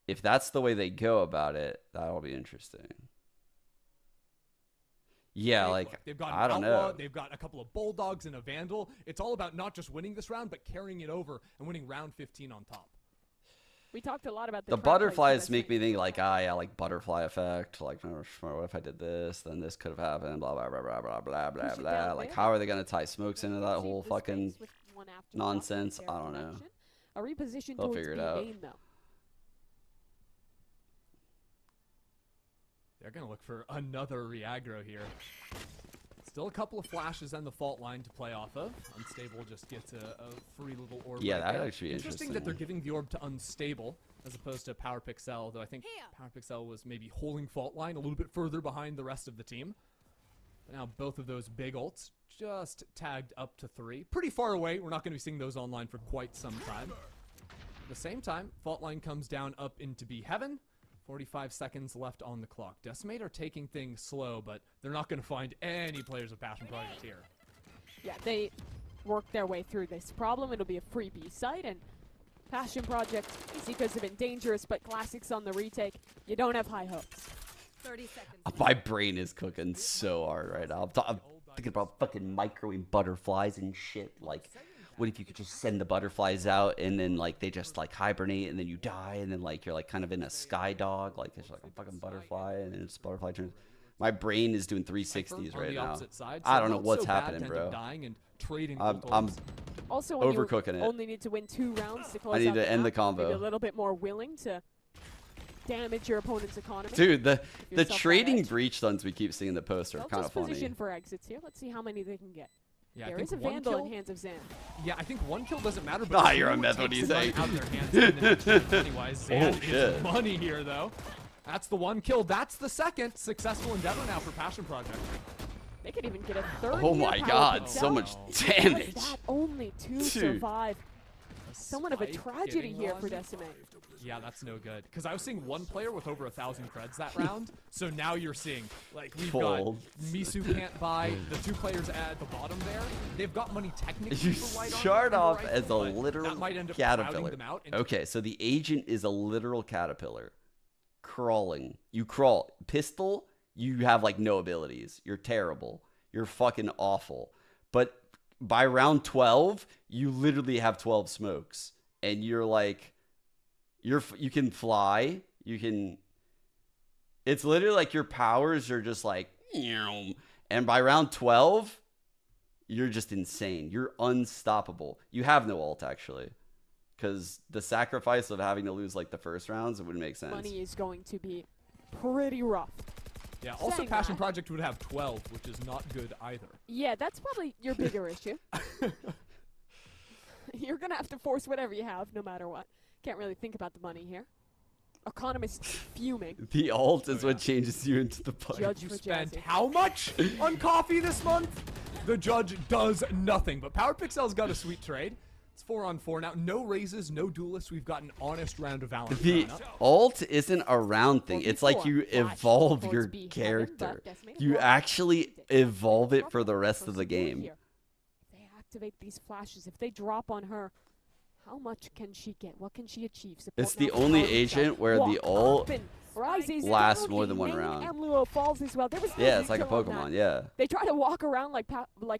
Speaker 1: If that's the way they go about it, that'll be interesting. Yeah, like,
Speaker 21: they've got
Speaker 1: I
Speaker 21: an
Speaker 1: don't
Speaker 21: outlaw,
Speaker 1: know.
Speaker 21: they've got a couple of bulldogs and a vandal. It's all about not just winning this round, but carrying it over and winning round 15 on top.
Speaker 20: We talked a lot about
Speaker 1: The butterflies make me think like, yeah, like butterfly effect. Like, what if I did this? Then this could have happened. Blah blah blah blah blah blah blah blah. Like, how are they gonna tie smokes into that whole fucking nonsense? I don't know.
Speaker 20: A reposition
Speaker 1: They'll
Speaker 20: towards
Speaker 1: figure it
Speaker 20: B
Speaker 1: out.
Speaker 20: main, though.
Speaker 21: They're going to look for another reaggro here. Still a couple of flashes on the fault line to play off of. Unstable just gets a free little orb.
Speaker 1: Yeah,
Speaker 21: right
Speaker 1: that'd
Speaker 21: there.
Speaker 1: actually be
Speaker 21: Interesting that they're giving the orb to Unstable as opposed to Power Pixel, though I think Power Pixel was maybe holding fault line a little bit further behind the rest of the team. But now both of those big ults just tagged up to 3. Pretty far away. We're not going to be seeing those online for quite some time. At the same time, fault line comes down up into B heaven. 45 seconds left on the clock. Decimate are taking things slow, but they're not going to find any players of Passion Project here.
Speaker 20: Yeah, they work their way through this problem. It'll be a free B site, and Passion Project, easy because of it, dangerous, but classics on the retake. You don't have high hopes.
Speaker 19: 30 seconds.
Speaker 1: My brain is cooking so hard right now. I'm thinking about fucking microwave butterflies and shit. Like, what if you could just send the butterflies out and then like they just like hibernate and then you die and then like you're like kind of in a sky dog, like there's like a fucking butterfly and it's butterfly turns. My brain is doing 360s
Speaker 21: On
Speaker 1: right
Speaker 21: the
Speaker 1: now.
Speaker 21: opposite side,
Speaker 1: I
Speaker 21: so
Speaker 1: don't know
Speaker 21: not
Speaker 1: what's
Speaker 21: so bad
Speaker 1: happening,
Speaker 21: to end up
Speaker 1: bro.
Speaker 21: dying and trading
Speaker 1: I'm
Speaker 21: ult
Speaker 20: Also, when
Speaker 1: overcooking
Speaker 20: you
Speaker 1: it.
Speaker 20: only need to win 2 rounds to close
Speaker 1: I need
Speaker 20: out
Speaker 1: to end the
Speaker 20: map, maybe
Speaker 1: combo.
Speaker 20: a little bit more willing to damage your opponent's economy.
Speaker 1: Dude, the
Speaker 20: Give yourself that
Speaker 1: trading
Speaker 20: edge.
Speaker 1: breach stuns we keep seeing in the post are
Speaker 20: They'll
Speaker 1: kind of
Speaker 20: just
Speaker 1: funny.
Speaker 20: position for exits here. Let's see how many they can get.
Speaker 21: Yeah, I
Speaker 20: There
Speaker 21: think
Speaker 20: is a
Speaker 21: one
Speaker 20: Vandal
Speaker 21: kill-
Speaker 20: in hands of Zan.
Speaker 21: Yeah, I think 1 kill doesn't matter, but
Speaker 1: Nah,
Speaker 21: 2
Speaker 1: you're a meth, what
Speaker 21: takes
Speaker 1: do you
Speaker 21: the
Speaker 1: say?
Speaker 21: gun out of their hands and then it's just Pennywise. Zan
Speaker 1: Oh,
Speaker 21: is
Speaker 1: shit.
Speaker 21: money here, though. That's the 1 kill. That's the second successful endeavor now for Passion Project.
Speaker 20: They could even get a third.
Speaker 1: Oh
Speaker 20: here,
Speaker 1: my
Speaker 20: Power
Speaker 1: god,
Speaker 20: Pixel.
Speaker 1: so much
Speaker 20: How
Speaker 1: damage.
Speaker 20: is that only 2
Speaker 1: Dude.
Speaker 20: survive? Somewhat of a
Speaker 21: Spike
Speaker 20: tragedy
Speaker 21: getting
Speaker 20: here
Speaker 21: one.
Speaker 20: for Decimate.
Speaker 21: Yeah, that's no good. Because I was seeing 1 player with over 1,000 creds that round. So now you're seeing, like, we've
Speaker 1: Folds.
Speaker 21: got Misu can't buy, the 2 players at the bottom there. They've got money technically
Speaker 1: You
Speaker 21: for white armor
Speaker 1: start
Speaker 21: and
Speaker 1: off
Speaker 21: rifle,
Speaker 1: as a
Speaker 21: but
Speaker 1: literal
Speaker 21: that might end up crowding
Speaker 1: caterpillar.
Speaker 21: them out. And
Speaker 1: Okay, so the agent is a literal caterpillar. Crawling. You crawl. Pistol, you have like no abilities. You're terrible. You're fucking awful. But by round 12, you literally have 12 smokes. And you're like, you can fly. You can. It's literally like your powers are just like, and by round 12, you're just insane. You're unstoppable. You have no ult actually, because the sacrifice of having to lose like the first rounds, it wouldn't make sense.
Speaker 20: Money is going to be pretty rough.
Speaker 21: yeah, also
Speaker 20: Saying
Speaker 21: Passion
Speaker 20: that-
Speaker 21: Project would have 12, which is not good either.
Speaker 20: Yeah, that's probably your bigger issue. You're going to have to force whatever you have, no matter what. Can't really think about the money here. Economist fuming.
Speaker 1: The ult is what changes you into the player.
Speaker 20: Judge
Speaker 21: You
Speaker 20: for
Speaker 21: spent
Speaker 20: Jazzy.
Speaker 21: how much on coffee this month? The judge does nothing, but Power Pixel's got a sweet trade. It's 4-on-4 now. No raises, no duelists. We've got an honest round of Valorant.
Speaker 1: The
Speaker 21: coming up.
Speaker 1: ult isn't a round thing. It's like you
Speaker 20: Flash
Speaker 1: evolve
Speaker 20: towards
Speaker 1: your
Speaker 20: B heaven,
Speaker 1: character.
Speaker 20: but Decimate
Speaker 1: You
Speaker 20: block.
Speaker 1: actually evolve it for the rest of the
Speaker 20: What's he doing
Speaker 1: game.
Speaker 20: here? If they activate these flashes, if they drop on her, how much can she get? What can she achieve? Support
Speaker 1: It's the
Speaker 20: now from
Speaker 1: only
Speaker 20: Power Pixel.
Speaker 1: agent where the
Speaker 20: Walk
Speaker 1: ult
Speaker 20: up and rises
Speaker 1: lasts
Speaker 20: down.
Speaker 1: more
Speaker 20: The
Speaker 1: than one
Speaker 20: main
Speaker 1: round.
Speaker 20: Amluo falls as well. There was no
Speaker 1: Yeah, it's like a
Speaker 20: detail on that.
Speaker 1: Pokemon, yeah.
Speaker 20: They try to walk around like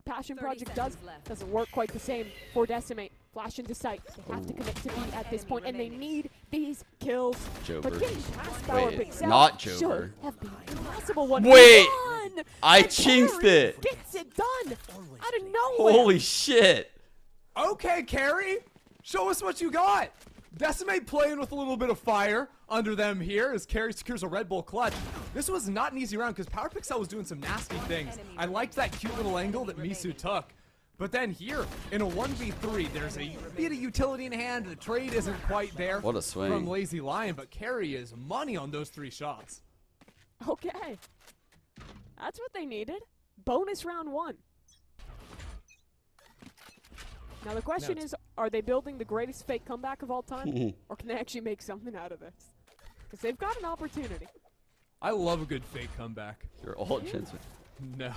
Speaker 20: Passion
Speaker 19: 30
Speaker 20: Project does.
Speaker 19: seconds left.
Speaker 20: Doesn't work quite the same for Decimate. Flash into sight. They have to commit to B at this point, and they need these kills. But
Speaker 1: Jover.
Speaker 20: getting past Power
Speaker 1: Wait,
Speaker 20: Pixel
Speaker 1: not
Speaker 20: should
Speaker 1: Jover.
Speaker 20: have been impossible. One
Speaker 1: Wait!
Speaker 20: one!
Speaker 1: I
Speaker 20: And
Speaker 1: chinked
Speaker 20: Carey
Speaker 1: it!
Speaker 20: Gets it done out of nowhere.
Speaker 1: Holy shit!
Speaker 21: Okay, Carrie, show us what you got. Decimate playing with a little bit of fire under them here as Carrie secures a Red Bull clutch. This was not an easy round because Power Pixel was doing some nasty things. I liked that cute little angle that Misu took. But then here, in a 1v3, there's a bit of utility in hand. The trade isn't quite there
Speaker 1: What a swing.
Speaker 21: from Lazy Lion, but Carrie is money on those 3 shots.
Speaker 20: Okay. That's what they needed. Bonus round 1. Now the question is, are they building the greatest fake comeback of all time? Or can they actually make something out of this? Because they've got an opportunity.
Speaker 21: I love a good fake comeback.
Speaker 1: Your ult chance.
Speaker 21: No.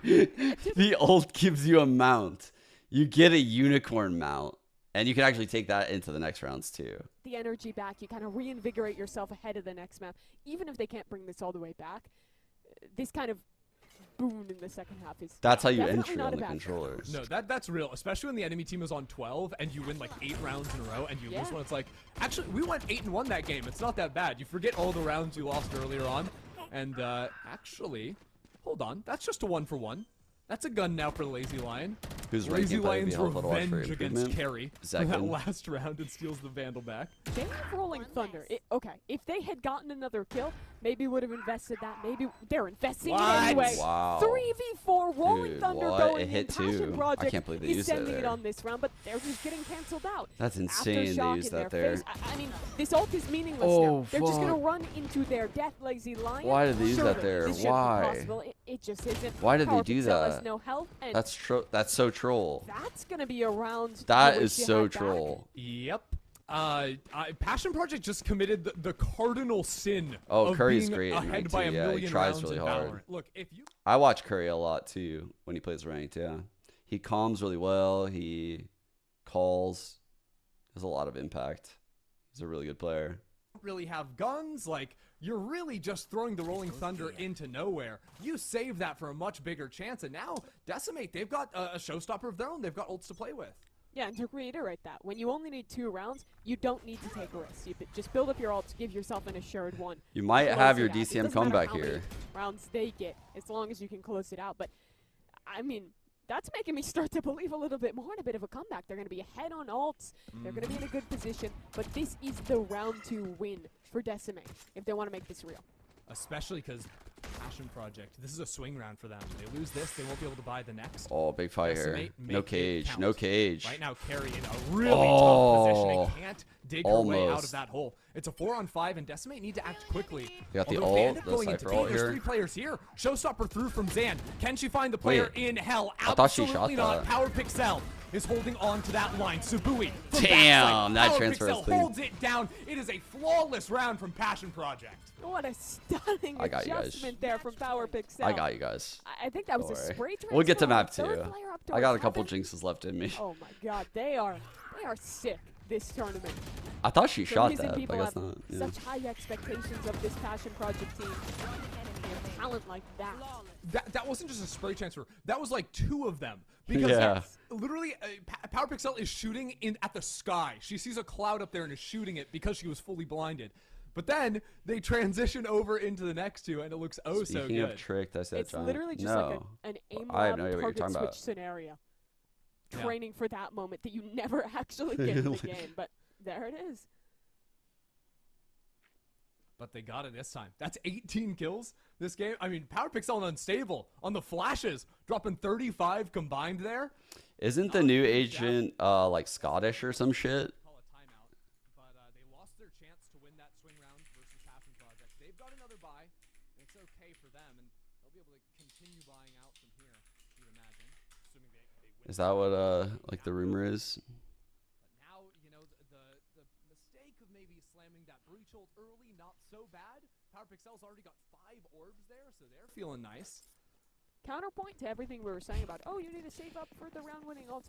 Speaker 1: The ult gives you a mount. You get a unicorn mount, and you can actually take that into the next rounds too.
Speaker 20: The energy back, you kind of reinvigorate yourself ahead of the next map. Even if they can't bring this all the way back, this kind of boon in the second half is
Speaker 1: That's how you
Speaker 20: definitely
Speaker 1: enter
Speaker 20: not
Speaker 1: on
Speaker 20: a
Speaker 1: the
Speaker 20: bad thing.
Speaker 1: controllers.
Speaker 21: No, that's real, especially when the enemy team is on 12 and you win like 8 rounds in a row and you lose one. It's like, actually, we went 8-1 that game. It's not that bad. You forget all the rounds you lost earlier on. And actually, hold on. That's just a 1-for-1. That's a gun now for Lazy Lion.
Speaker 1: Who's
Speaker 21: Lazy
Speaker 1: ranking
Speaker 21: Lion's
Speaker 1: play, be helpful to watch for
Speaker 21: revenge against
Speaker 1: improvement.
Speaker 21: Carry for that
Speaker 1: Second.
Speaker 21: last round and steals the Vandal back.
Speaker 20: They have Rolling Thunder. Okay, if they had gotten another kill, maybe would have invested that. Maybe they're investing it anyway.
Speaker 1: Wow.
Speaker 20: 3v4 Rolling
Speaker 1: Dude,
Speaker 20: Thunder
Speaker 1: what?
Speaker 20: going
Speaker 1: It hit
Speaker 20: in. Passion
Speaker 1: too.
Speaker 20: Project
Speaker 1: I can't believe they
Speaker 20: is
Speaker 1: used it
Speaker 20: sending it
Speaker 1: there.
Speaker 20: on this round, but they're just getting canceled out.
Speaker 1: That's insane they
Speaker 20: Aftershock
Speaker 1: used
Speaker 20: in
Speaker 1: that
Speaker 20: their
Speaker 1: there.
Speaker 20: face. I mean, this ult is meaningless
Speaker 1: Oh,
Speaker 20: now. They're just gonna
Speaker 1: fuck.
Speaker 20: run into their death, Lazy Lion.
Speaker 1: Why did they use
Speaker 20: Surely
Speaker 1: that there?
Speaker 20: this shouldn't be
Speaker 1: Why?
Speaker 20: possible. It just isn't.
Speaker 1: Why did they
Speaker 20: Power
Speaker 1: do
Speaker 20: Pixel has
Speaker 1: that?
Speaker 20: no health, and
Speaker 1: That's so troll.
Speaker 20: that's gonna be a round.
Speaker 1: That
Speaker 20: you
Speaker 1: is
Speaker 20: wish you
Speaker 1: so
Speaker 20: had back.
Speaker 1: troll.
Speaker 21: Yep. Passion Project just committed the cardinal sin
Speaker 1: Oh,
Speaker 21: of
Speaker 1: Curry's
Speaker 21: being
Speaker 1: great in
Speaker 21: ahead
Speaker 1: ranked
Speaker 21: by
Speaker 1: too.
Speaker 21: a
Speaker 1: Yeah, he
Speaker 21: million
Speaker 1: tries
Speaker 21: rounds
Speaker 1: really
Speaker 21: in
Speaker 1: hard.
Speaker 21: Valorant. Look, if you
Speaker 1: I watch Curry a lot too when he plays ranked. Yeah, he calms really well. He calls. Has a lot of impact. He's a really good player.
Speaker 21: don't really have guns, like, you're really just throwing the Rolling Thunder into nowhere. You save that for a much bigger chance, and now Decimate, they've got a showstopper of their own. They've got ults to play with.
Speaker 20: Yeah, and to reiterate that, when you only need 2 rounds, you don't need to take a risk. You just build up your ults, give yourself an assured one.
Speaker 1: You might
Speaker 20: Close
Speaker 1: have
Speaker 20: it
Speaker 1: your
Speaker 20: out. It
Speaker 1: DCM
Speaker 20: doesn't matter
Speaker 1: comeback
Speaker 20: how many
Speaker 1: here.
Speaker 20: rounds they get, as long as you can close it out. But, I mean, that's making me start to believe a little bit more in a bit of a comeback. They're going to be ahead on ults. They're going to be in a good position. But this is the round 2 win for Decimate if they want to make this real.
Speaker 21: Especially because Passion Project, this is a swing round for them. They lose this, they won't be able to buy the next.
Speaker 1: Oh, big fight here.
Speaker 21: Decimate,
Speaker 1: No
Speaker 21: make it
Speaker 1: cage.
Speaker 21: count.
Speaker 1: No cage.
Speaker 21: Right now, Carry in a really tough position. They can't dig her way out
Speaker 1: Almost.
Speaker 21: of that hole. It's a 4-on-5, and Decimate need to act quickly.
Speaker 1: They got the
Speaker 21: Although they end
Speaker 1: ult,
Speaker 21: up
Speaker 1: the
Speaker 21: going into
Speaker 1: Cypher
Speaker 21: paint.
Speaker 1: ult
Speaker 21: There's
Speaker 1: here.
Speaker 21: 3 players here. Showstopper through from Zan. Can she find the player
Speaker 1: Wait.
Speaker 21: in hell?
Speaker 1: I thought she
Speaker 21: Absolutely
Speaker 1: shot
Speaker 21: not.
Speaker 1: that.
Speaker 21: Power Pixel is holding on to that line. Subui from
Speaker 1: Damn,
Speaker 21: backside.
Speaker 1: that
Speaker 21: Power
Speaker 1: transfer is
Speaker 21: Pixel
Speaker 1: clean.
Speaker 21: holds it down. It is a flawless round from Passion Project.
Speaker 20: What a stunning
Speaker 1: I got you guys.
Speaker 20: adjustment there from Power Pixel.
Speaker 1: I got you guys.
Speaker 20: I think that was
Speaker 1: Don't
Speaker 20: a
Speaker 1: worry.
Speaker 20: spray transfer.
Speaker 1: We'll get to
Speaker 20: on
Speaker 1: map
Speaker 20: the
Speaker 1: 2.
Speaker 20: third player up
Speaker 1: I got a
Speaker 20: towards
Speaker 1: couple
Speaker 20: heaven.
Speaker 1: jinxes left in me.
Speaker 20: Oh my god, they are sick this tournament.
Speaker 1: I thought she
Speaker 20: The
Speaker 1: shot
Speaker 20: reason
Speaker 1: that, but
Speaker 20: people
Speaker 1: I guess
Speaker 20: have
Speaker 1: not. Yeah.
Speaker 20: such high expectations of this Passion Project team. And talent like that.
Speaker 21: That wasn't just a spray transfer. That was like 2 of them. Because
Speaker 1: Yeah.
Speaker 21: literally, Power Pixel is shooting at the sky. She sees a cloud up there and is shooting it because she was fully blinded. But then they transition over into the next 2, and it looks so
Speaker 1: Speaking
Speaker 21: good.
Speaker 1: of tricked, I said
Speaker 20: It's
Speaker 1: giant.
Speaker 20: literally just
Speaker 1: no.
Speaker 20: like an aim
Speaker 1: I have
Speaker 20: lab
Speaker 1: no idea what you're
Speaker 20: target
Speaker 1: talking
Speaker 20: switch
Speaker 1: about.
Speaker 20: scenario.
Speaker 21: Yeah.
Speaker 20: Training for that moment that you never actually get in the game, but there it is.
Speaker 21: But they got it this time. That's 18 kills this game. I mean, Power Pixel and Unstable on the flashes, dropping 35 combined there.
Speaker 1: Isn't the new agent like Scottish or some shit?
Speaker 21: Call a timeout, but they lost their chance to win that swing round versus Passion Project. They've got another buy, and it's okay for them, and they'll be able to continue buying out from here, you'd imagine, assuming they win.
Speaker 1: Is that what like the rumor is?
Speaker 21: But now, you know, the mistake of maybe slamming that breach ult early, not so bad. Power Pixel's already got 5 orbs there, so they're feeling nice.
Speaker 20: Counterpoint to everything we were saying about, oh, you need to save up for the round-winning ults.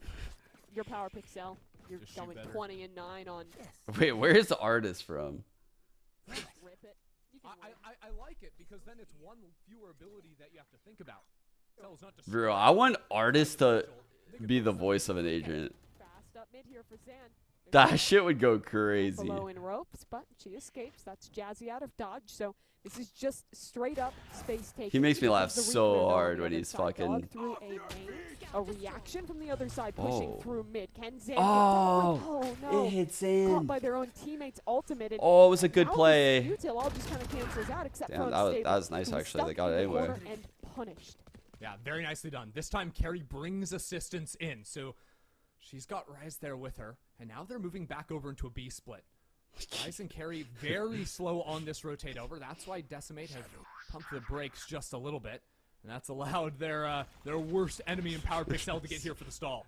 Speaker 20: Your Power Pixel, you're
Speaker 21: Just shoot
Speaker 20: going
Speaker 21: better.
Speaker 20: 20 and 9 on.
Speaker 1: Wait, where's the artist from?
Speaker 20: Rip it. You can win.
Speaker 21: I like it because then it's 1 fewer ability that you have to think about. Pixel's not just
Speaker 1: Bro, I want artist to be the voice of an agent.
Speaker 20: Fast up mid here for Zan.
Speaker 1: That shit would go crazy.
Speaker 20: Below in ropes, but she escapes. That's Jazzy out of dodge. So this is just straight up space taking.
Speaker 1: He makes me
Speaker 20: because
Speaker 1: laugh
Speaker 20: the
Speaker 1: so
Speaker 20: Reaper, though, on
Speaker 1: hard
Speaker 20: the
Speaker 1: when
Speaker 20: other
Speaker 1: he's
Speaker 20: side,
Speaker 1: fucking-
Speaker 20: dog through a main, a reaction from the other side, pushing
Speaker 1: Oh.
Speaker 20: through mid. Can Zan
Speaker 1: Oh,
Speaker 20: get down? Oh no!
Speaker 1: it hit Zan.
Speaker 20: Caught by their own teammates' ultimate. And
Speaker 1: Oh, it was a good
Speaker 20: now
Speaker 1: play.
Speaker 20: this Util all just kind of cancels out, except
Speaker 1: Damn,
Speaker 20: for
Speaker 1: that was-
Speaker 20: Unstable,
Speaker 1: that was nice,
Speaker 20: who was
Speaker 1: actually. They
Speaker 20: stuck
Speaker 1: got
Speaker 20: in
Speaker 1: it
Speaker 20: the
Speaker 1: anyway.
Speaker 20: corner and punished.
Speaker 21: Yeah, very nicely done. This time, Carrie brings assistance in, so she's got Rise there with her, and now they're moving back over into a B split. Rise and Carrie very slow on this rotate over. That's why Decimate have pumped the brakes just a little bit, and that's allowed their worst enemy in Power Pixel to get here for the stall.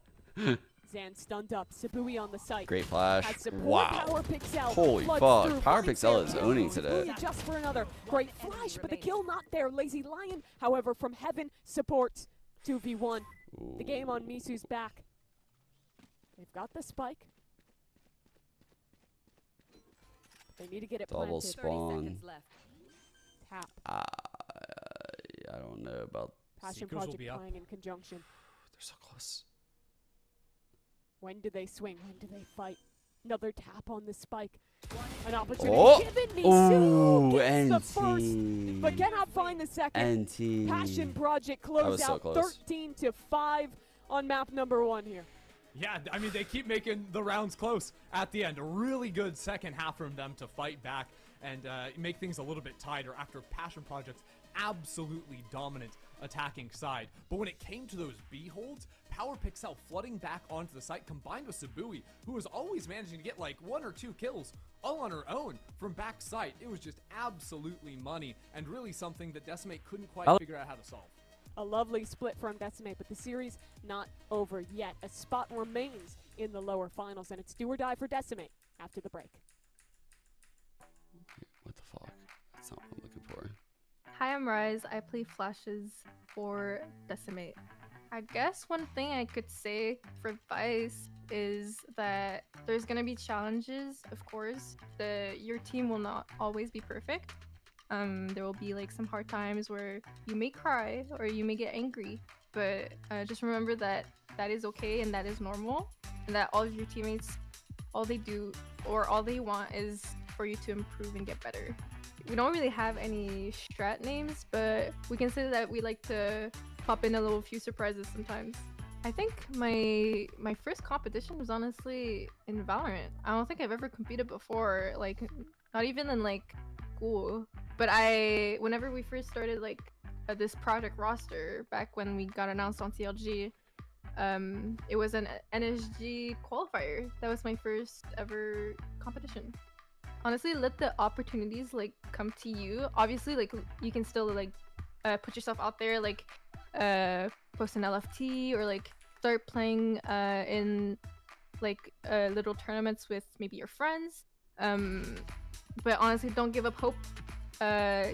Speaker 20: and stunned up. Sabui on the site.
Speaker 1: Great flash.
Speaker 20: Has support.
Speaker 1: Wow.
Speaker 20: Power Pixel
Speaker 1: Holy
Speaker 20: floods
Speaker 1: fuck.
Speaker 20: through,
Speaker 1: Power
Speaker 20: finds
Speaker 1: Pixel
Speaker 20: their
Speaker 1: is
Speaker 20: kill.
Speaker 1: owning today.
Speaker 20: Sabui just for another great flash, but the kill not there. Lazy Lion, however, from heaven supports 2v1. The game on Misu's back. They've got the spike. They need to get it
Speaker 1: Double
Speaker 20: planted.
Speaker 1: spawn.
Speaker 20: Tap.
Speaker 1: I don't know about.
Speaker 20: Passion
Speaker 17: Seekers will
Speaker 20: Project
Speaker 17: be up.
Speaker 20: playing in conjunction.
Speaker 1: They're so close.
Speaker 20: When do they swing? When do they fight? Another tap on the spike. An opportunity
Speaker 1: Oh!
Speaker 20: given.
Speaker 1: Ooh,
Speaker 20: Misu gets the
Speaker 1: NT.
Speaker 20: first, but cannot find the second.
Speaker 1: NT.
Speaker 20: Passion Project
Speaker 1: That
Speaker 20: close
Speaker 1: was so
Speaker 20: out
Speaker 1: close.
Speaker 20: 13-5 on map number 1 here.
Speaker 21: Yeah, I mean, they keep making the rounds close at the end. A really good second half from them to fight back and make things a little bit tighter after Passion Project's absolutely dominant attacking side. But when it came to those B holds, Power Pixel flooding back onto the site combined with Sabui, who was always managing to get like 1 or 2 kills all on her own from back site. It was just absolutely money and really something that Decimate couldn't quite figure out how to solve.
Speaker 20: A lovely split from Decimate, but the series not over yet. A spot remains in the lower finals, and it's do or die for Decimate after the break.
Speaker 1: What the fuck? That's not what I'm looking for.
Speaker 7: Hi, I'm Rise. I play flashes for Decimate. I guess one thing I could say for advice is that there's gonna be challenges, of course. Your team will not always be perfect. There will be like some hard times where you may cry or you may get angry, but just remember that that is okay and that is normal, and that all of your teammates, all they do or all they want is for you to improve and get better. We don't really have any strat names, but we can say that we like to pop in a little few surprises sometimes. I think my first competition was honestly in Valorant. I don't think I've ever competed before, like not even in like school. But whenever we first started like this project roster back when we got announced on CLG, it was an NSG qualifier. That was my first ever competition. Honestly, let the opportunities like come to you. Obviously, like you can still like put yourself out there, like post an LFT or like start playing in like little tournaments with maybe your friends. But honestly, don't give up hope.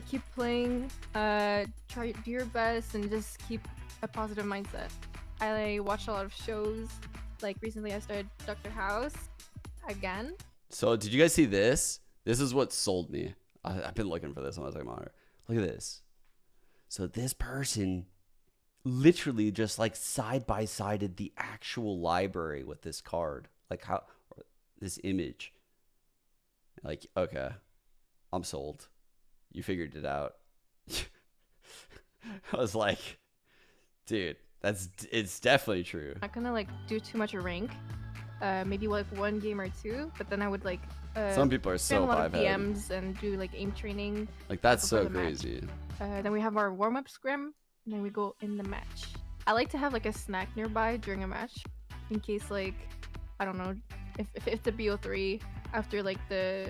Speaker 7: Keep playing, do your best, and just keep a positive mindset. I watch a lot of shows. Like recently I started Dr. House again.
Speaker 1: So did you guys see this? This is what sold me. I've been looking for this on my second monitor. Look at this. So this person literally just like side by sided the actual library with this card. Like how this image. Like, okay, I'm sold. You figured it out. I was like, dude, it's definitely true.
Speaker 7: Not gonna like do too much rank, maybe like 1 game or 2, but then I would like
Speaker 1: some people are so
Speaker 7: spam a lot of
Speaker 1: 5-head.
Speaker 7: DMs and do like aim training.
Speaker 1: Like that's
Speaker 7: before
Speaker 1: so
Speaker 7: the match.
Speaker 1: crazy.
Speaker 7: Then we have our warm-up scrim, and then we go in the match. I like to have like a snack nearby during a match, in case like, I don't know, if it's a BO3 after like the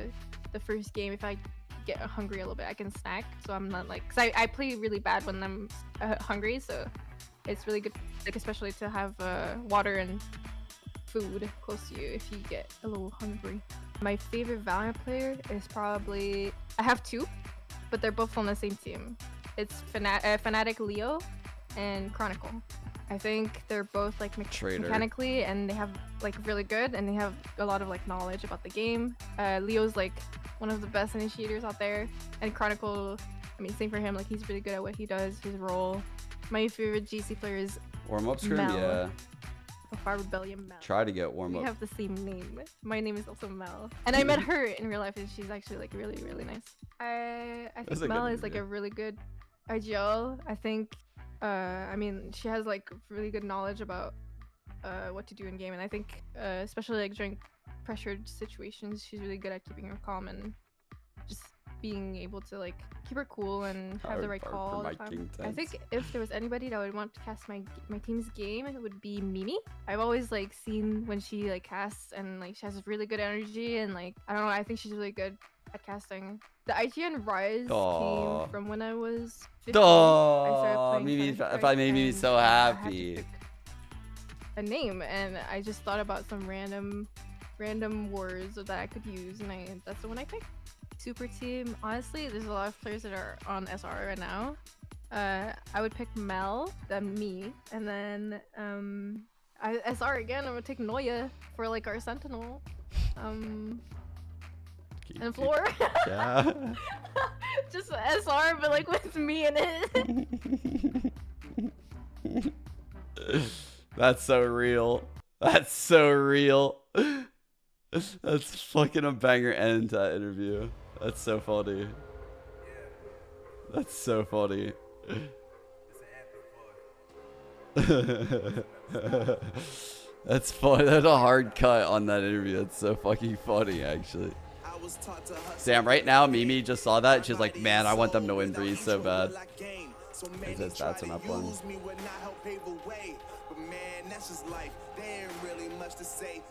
Speaker 7: first game, if I get hungry a little bit, I can snack, so I'm not like, because I play really bad when I'm hungry, so it's really good, like especially to have water and food close to you if you get a little hungry. My favorite Valorant player is probably, I have 2, but they're both on the same team. It's Fnatic Leo and Chronicle. I think they're both like
Speaker 1: Traitor.
Speaker 7: mechanically, and they have like really good, and they have a lot of like knowledge about the game. Leo's like one of the best initiators out there, and Chronicle, I mean, same for him, like he's really good at what he does, his role. My favorite GC player is
Speaker 1: Warm up scrim,
Speaker 7: Mel.
Speaker 1: yeah.
Speaker 7: Shopify Rebellion Mel.
Speaker 1: Try to get warm
Speaker 7: We
Speaker 1: up.
Speaker 7: have the same name. My name is also Mel, and I met her in real life, and she's actually like really, really nice. I
Speaker 1: That's a
Speaker 7: think Mel
Speaker 1: good
Speaker 7: is like
Speaker 1: name.
Speaker 7: a really good IGL. I think, I mean, she has like really good knowledge about what to do in game, and I think especially like during pressured situations, she's really good at keeping her calm and just being able to like keep her cool and have the right call all the time. I think if there was anybody that would want to cast my team's game, it would be Mimi. I've always like seen when she like casts, and like she has really good energy, and like I don't know, I think she's really good at casting. The IGN Rise
Speaker 1: Aw.
Speaker 7: came from when I was 15. I started
Speaker 1: Aw,
Speaker 7: playing
Speaker 1: Mimi,
Speaker 7: Counter-Strike,
Speaker 1: if I made Mimi
Speaker 7: and
Speaker 1: so
Speaker 7: I had to
Speaker 1: happy.
Speaker 7: pick a a name, and I just thought about some random words that I could use, and that's the one I picked. Super team. Honestly, there's a lot of players that are on SR right now. I would pick Mel, then me, and then SR again. I'm gonna take Noya for like our sentinel. And Floor.
Speaker 1: Yeah.
Speaker 7: Just SR, but like with me in it.
Speaker 1: That's so real. That's so real. That's fucking a banger end to that interview. That's so funny. That's so funny. That's funny. That's a hard cut on that interview. That's so fucking funny, actually. Sam, right now, Mimi just saw that. She's like, man, I want them to win Breeze so bad. His stats are not playing.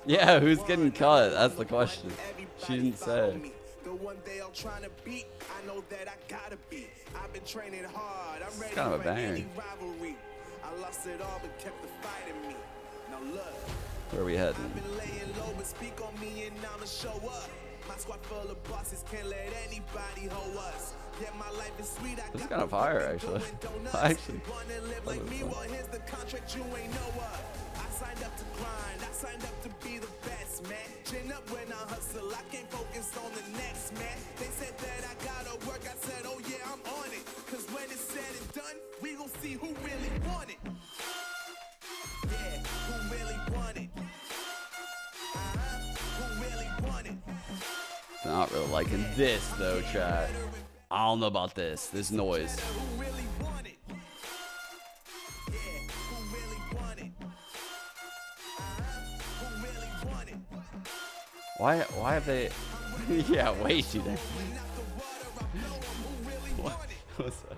Speaker 1: Yeah, who's getting cut? That's the question. She didn't say. It's kind of a banger. Where are we heading? My squad full of bosses, can't let anybody hold us. Yeah, my life is sweet. This is kind of fire, actually. Actually. Here's the contract you ain't know of. I signed up to grind. I signed up to be the best, man. Chin up when I hustle. I can't focus on the next, man. They said that I gotta work. I said, oh yeah, I'm on it. Cause when it's said and done, we gon' see who really want it. Yeah, who really want it? Who really want it? Not really liking this though, chat. I don't know about this noise. Why have they? Yeah, way too damn. What's that?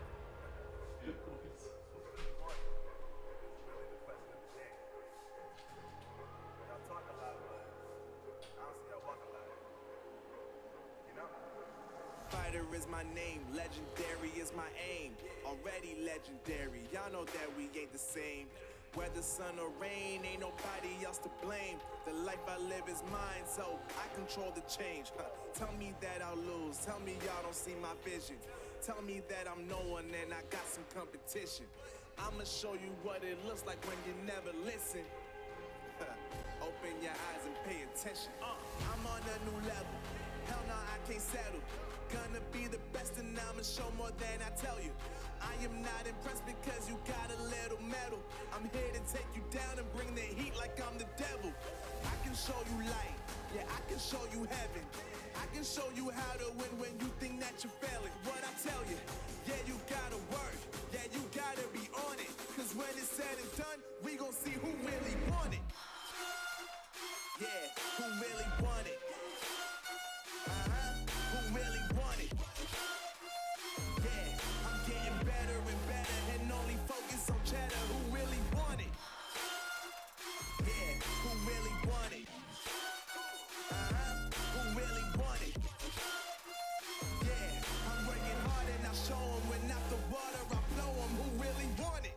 Speaker 1: Is my name, legendary is my aim. Already legendary, y'all know that we ain't the same. Whether sun or rain, ain't nobody else to blame. The life I live is mine, so I control the change. Tell me that I'll lose, tell me y'all don't see my vision. Tell me that I'm no one and I got some competition. I'ma show you what it looks like when you never listen. Open your eyes and pay attention. I'm on a new level. Hell no, I can't settle. Gonna be the best and I'ma show more than I tell you. I am not impressed because you got a little metal. I'm here to take you down and bring the heat like I'm the devil. I can show you light, yeah, I can show you heaven. I can show you how to win when you think that you're failing. What I tell you, yeah, you gotta work, yeah, you gotta be on it. Cause when it's said and done, we gon' see who really want it. Yeah, who really want it? Who really want it? Yeah, I'm getting better and better and only focus on cheddar. Who really want it? Yeah, who really want it? Who really want it? Yeah, I'm working hard and I'll show them when out the water I blow them. Who really want it?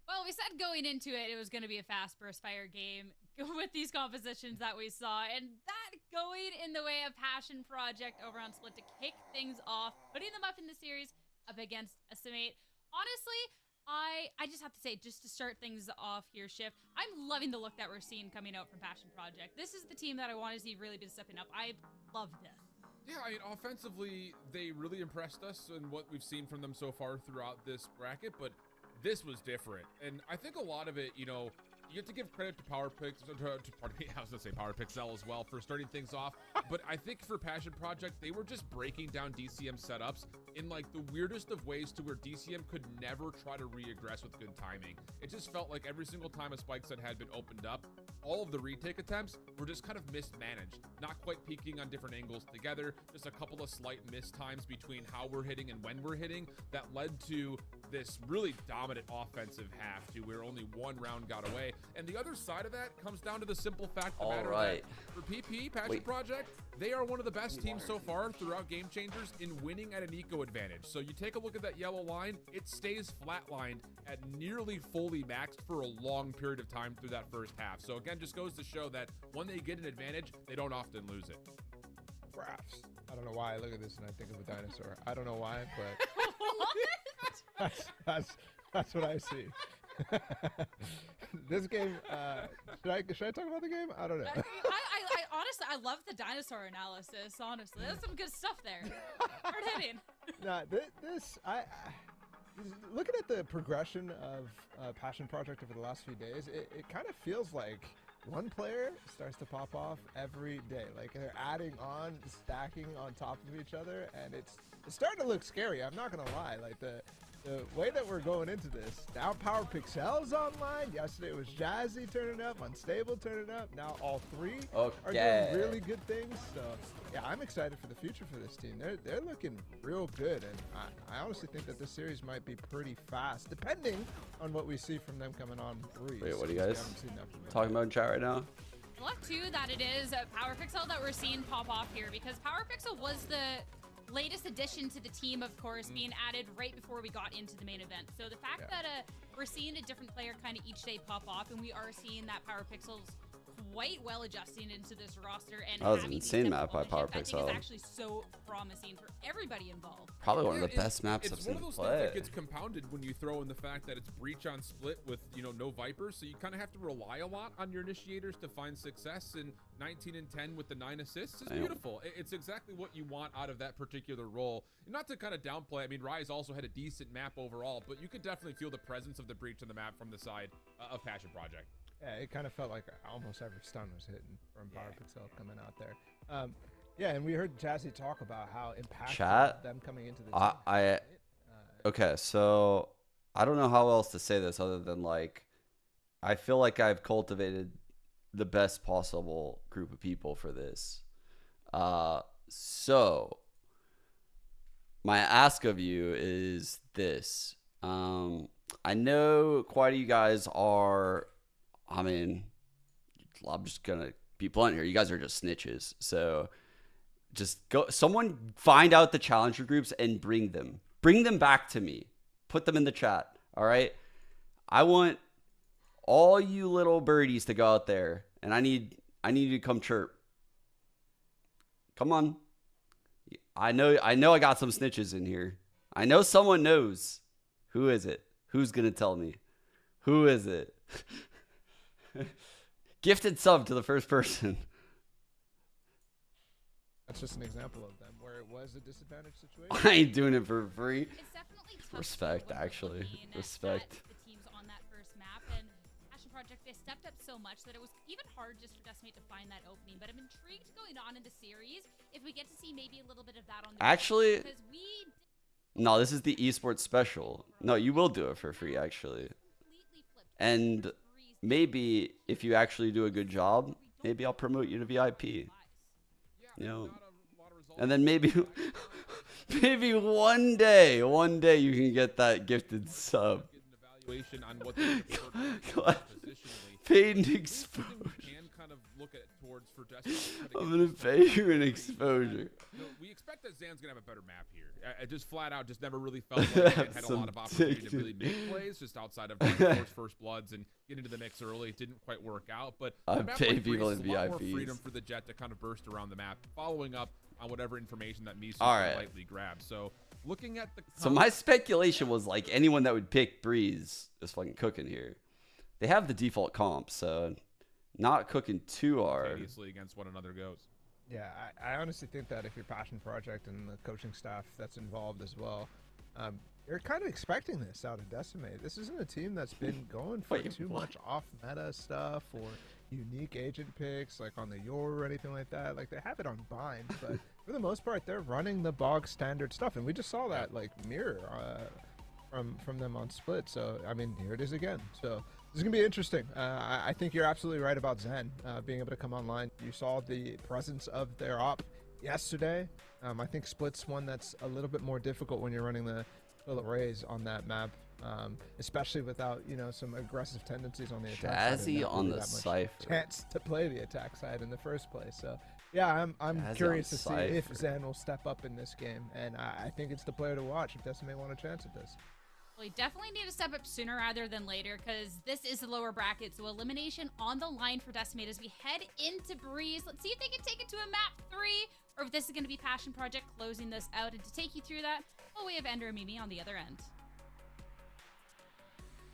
Speaker 19: Well, we said going into it, it was going to be a fast burst fire game with these compositions that we saw, and that going in the way of Passion Project over on Split to kick things off, putting them up in the series up against Estimate. Honestly, I just have to say, just to start things off here, Shift, I'm loving the look that we're seeing coming out from Passion Project. This is the team that I want to see really be stepping up. I love this.
Speaker 13: Yeah, I mean, offensively, they really impressed us in what we've seen from them so far throughout this bracket, but this was different. And I think a lot of it, you know, you have to give credit to pardon me, I was gonna say Power Pixel as well for starting things off. But I think for Passion Project, they were just breaking down DCM setups in like the weirdest of ways to where DCM could never try to re-aggress with good timing. It just felt like every single time a spike set had been opened up, all of the retake attempts were just kind of mismanaged, not quite peaking on different angles together, just a couple of slight mistimes between how we're hitting and when we're hitting that led to this really dominant offensive half to where only one round got away. And the other side of that comes down to the simple fact of the matter that for PP, Passion Project, they are one of the best teams so far throughout Game Changers in winning at an eco advantage. So you take a look at that yellow line, it stays flatlined at nearly fully maxed for a long period of time through that first half. So again, just goes to show that when they get an advantage, they don't often lose it.
Speaker 11: Graphs. I don't know why I look at this and I think of a dinosaur. I don't know why, but that's what I see. This game, should I talk about the game? I don't know.
Speaker 19: I honestly, I love the dinosaur analysis. Honestly, there's some good stuff there. Hard hitting.
Speaker 11: Nah, looking at the progression of Passion Project over the last few days, it kind of feels like one player starts to pop off every day. Like they're adding on, stacking on top of each other, and it's starting to look scary. I'm not gonna lie. Like the way that we're going into this, now Power Pixel's online. Yesterday it was Jazzy turning up, Unstable turning up. Now all three are doing really good things. So yeah, I'm excited for the future for this team. They're looking real good, and I honestly think that this series might be pretty fast, depending on what we see from them coming on three.
Speaker 1: Wait, what are you guys talking about in chat right now?
Speaker 19: I love too that it is Power Pixel that we're seeing pop off here, because Power Pixel was the latest addition to the team, of course, being added right before we got into the main event. So the fact that we're seeing a different player kind of each day pop off, and we are seeing that Power Pixel's quite well adjusting into this roster, and
Speaker 1: that was an insane map by Power Pixel.
Speaker 19: I think it's actually so promising for everybody involved.
Speaker 1: Probably one of the best maps I've
Speaker 13: It's
Speaker 1: seen
Speaker 13: one of those
Speaker 1: play.
Speaker 13: things that gets compounded when you throw in the fact that it's Breach on split with, you know, no Vipers, so you kind of have to rely a lot on your initiators to find success. And 19 and 10 with the 9 assists is beautiful. It's exactly what you want out of that particular role. And not to kind of downplay, I mean, Rise also had a decent map overall, but you could definitely feel the presence of the Breach on the map from the side of Passion Project.
Speaker 11: Yeah, it kind of felt like almost every stun was hitting from Power Pixel coming out there. Yeah, and we heard Jazzy talk about how impactful them coming into the team.
Speaker 1: Okay, so I don't know how else to say this other than, like, I feel like I've cultivated the best possible group of people for this. So my ask of you is this. I know quite a you guys are, I mean, I'm just gonna be blunt here. You guys are just snitches. So just go, someone find out the challenger groups and bring them back to me. Put them in the chat. All right. I want all you little birdies to go out there, and I need you to come chirp. Come on. I know I got some snitches in here. I know someone knows. Who is it? Who's gonna tell me? Who is it? Gifted sub to the first person.
Speaker 11: That's just an example of them where it was a disadvantaged situation.
Speaker 1: I ain't doing it for free. Respect, actually. Respect.
Speaker 19: The teams on that first map, and Passion Project, they stepped up so much that it was even hard just for Decimate to find that opening. But I'm intrigued going on in the series if we get to see maybe a little bit of that on the
Speaker 1: Actually,
Speaker 19: because
Speaker 1: no, this is the esports special. No, you will do it for free, actually. And maybe if you actually do a good job, maybe I'll promote you to VIP. You know, and then maybe one day you can get that gifted sub.
Speaker 13: On what they
Speaker 1: Paid an exposure. I'm gonna pay you an exposure.
Speaker 13: We expect that Zan's gonna have a better map here. I just flat out just never really felt like it had a lot of opportunity to really make plays just outside of first bloods and get into the mix early. It didn't quite work out, but
Speaker 1: I'm paying people in
Speaker 13: VIPs. A lot more freedom
Speaker 1: VIPs.
Speaker 13: for the Jet to kind of burst around the map, following up on whatever information that Misu lightly grabbed. So looking at the
Speaker 1: So my speculation was like anyone that would pick Breeze is fucking cooking here. They have the default comp, so not cooking too hard.
Speaker 13: Obviously against one another goes.
Speaker 11: Yeah, I honestly think that if your Passion Project and the coaching staff that's involved as well, you're kind of expecting this out of Decimate. This isn't a team that's been going for too much off-meta stuff or unique agent picks like on the Yor or anything like that. Like they have it on Bind, but for the most part, they're running the bog standard stuff, and we just saw that like mirror from them on Split. So I mean, here it is again. So This is going to be interesting. I think you're absolutely right about Zen being able to come online. You saw the presence of their op yesterday. I think Split's one that's a little bit more difficult when you're running the bullet rays on that map, especially without, you know, some aggressive tendencies on the attack side.
Speaker 1: Jazzy on the Cypher.
Speaker 11: Chance to play the attack side in the first place. So, yeah, I'm curious to see if Zen will step up in this game, and I think it's the player to watch if Decimate want a chance at this.
Speaker 19: Well, you definitely need to step up sooner rather than later because this is the lower bracket, so elimination on the line for Decimate as we head into Breeze. Let's see if they can take it to a map 3 or if this is going to be Passion Project closing this out. And to take you through that, well, we have Ender and Mimi on the other end.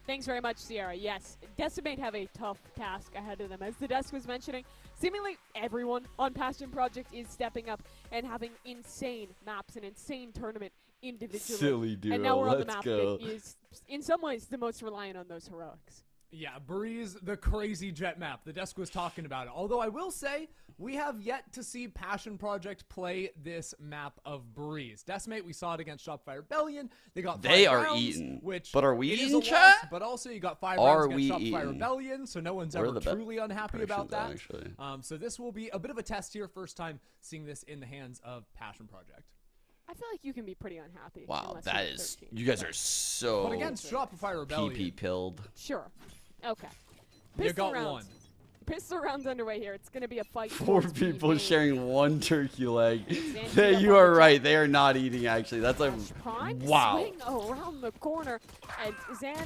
Speaker 20: Thanks very much, Sierra. Yes, Decimate have a tough task ahead of them. As the desk was mentioning, seemingly everyone on Passion Project is stepping up and having insane maps, an insane tournament individually.
Speaker 1: Silly duo,
Speaker 20: and now we're on the
Speaker 1: let's
Speaker 20: map
Speaker 1: go.
Speaker 20: that is, in some ways, the most reliant on those heroics.
Speaker 21: Yeah, Breeze, the crazy jet map. The desk was talking about it. Although I will say, we have yet to see Passion Project play this map of Breeze. Decimate, we saw it against Shopify Rebellion. They got 5 rounds,
Speaker 1: eating.
Speaker 20: Which
Speaker 1: But are we
Speaker 20: it is
Speaker 1: eating,
Speaker 20: a loss,
Speaker 1: chat?
Speaker 20: but also you got 5
Speaker 1: Are
Speaker 20: rounds
Speaker 1: we
Speaker 20: against Shopify
Speaker 1: eating?
Speaker 20: Rebellion, so no one's
Speaker 1: Where
Speaker 20: ever
Speaker 1: are the
Speaker 20: truly unhappy about that.
Speaker 1: predictions, actually?
Speaker 21: So this will be a bit of a test here. First time seeing this in the hands of Passion Project.
Speaker 20: I feel like you can be pretty unhappy.
Speaker 1: Wow,
Speaker 20: unless
Speaker 1: that
Speaker 20: you're
Speaker 1: is.
Speaker 20: 13.
Speaker 1: You guys are so.
Speaker 21: But against Shopify Rebellion.
Speaker 1: PP pilled.
Speaker 20: Sure. Okay.
Speaker 21: You
Speaker 20: Pistol
Speaker 21: got
Speaker 20: rounds.
Speaker 21: one.
Speaker 20: Pistol rounds underway here. It's going to be a fight.
Speaker 1: 4
Speaker 20: towards
Speaker 1: people
Speaker 20: B main.
Speaker 1: sharing 1 turkey leg.
Speaker 20: Zan
Speaker 1: You are right. They are not eating. Actually, that's a
Speaker 20: Prime
Speaker 1: wow.
Speaker 20: swing around the corner, and Zan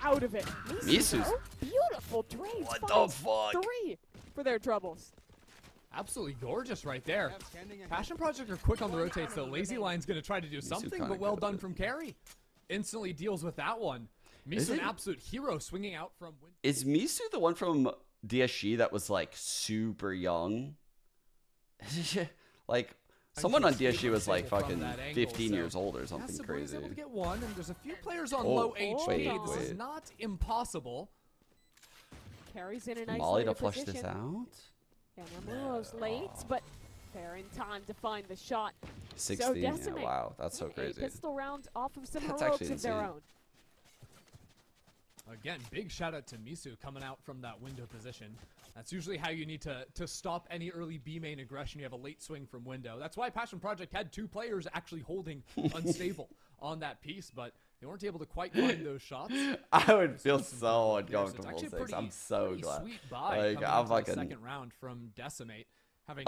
Speaker 20: out of it.
Speaker 1: Misu's-
Speaker 20: though, beautiful trades.
Speaker 1: What the
Speaker 20: finds
Speaker 1: fuck?
Speaker 20: 3 for their troubles.
Speaker 21: Absolutely gorgeous right there. Passion Project are quick on the rotates, though. Lazy Line's going to try to do something,
Speaker 1: kinda
Speaker 21: but well
Speaker 1: good at
Speaker 21: done
Speaker 1: it.
Speaker 21: from Carry. Instantly deals with that one.
Speaker 1: Is
Speaker 21: Misu, an
Speaker 1: it-
Speaker 21: absolute hero, swinging out from...
Speaker 1: Is Misu the one from DSG that was like super young? Like someone on DSG was like fucking 15 years old or something crazy.
Speaker 21: able to get one, and there's a few players on
Speaker 1: Oh,
Speaker 21: low HP.
Speaker 1: wait,
Speaker 21: This is
Speaker 1: wait.
Speaker 21: not impossible.
Speaker 20: Carries in a nice
Speaker 1: Molly to
Speaker 20: later
Speaker 1: flush
Speaker 20: position.
Speaker 1: this out?
Speaker 20: And Amuro's late, but they're in time to find the shot.
Speaker 1: 16. Yeah,
Speaker 20: Decimate,
Speaker 1: wow, that's so
Speaker 20: a
Speaker 1: crazy.
Speaker 20: pistol round off of some
Speaker 1: That's
Speaker 20: heroics
Speaker 1: actually
Speaker 20: of their
Speaker 1: insane.
Speaker 20: own.
Speaker 21: Again, big shout out to Misu coming out from that window position. That's usually how you need to stop any early B main aggression. You have a late swing from window. That's why Passion Project had 2 players actually holding unstable on that piece, but they weren't able to quite find those shots.
Speaker 1: I would feel
Speaker 21: Some
Speaker 1: so
Speaker 21: good there, so it's
Speaker 1: uncomfortable.
Speaker 21: actually a
Speaker 1: 6.
Speaker 21: pretty-
Speaker 1: I'm so
Speaker 21: pretty
Speaker 1: glad.
Speaker 21: Sweet buy
Speaker 1: Like
Speaker 21: coming
Speaker 1: I'm
Speaker 21: into the
Speaker 1: fucking.
Speaker 21: second round from Decimate, having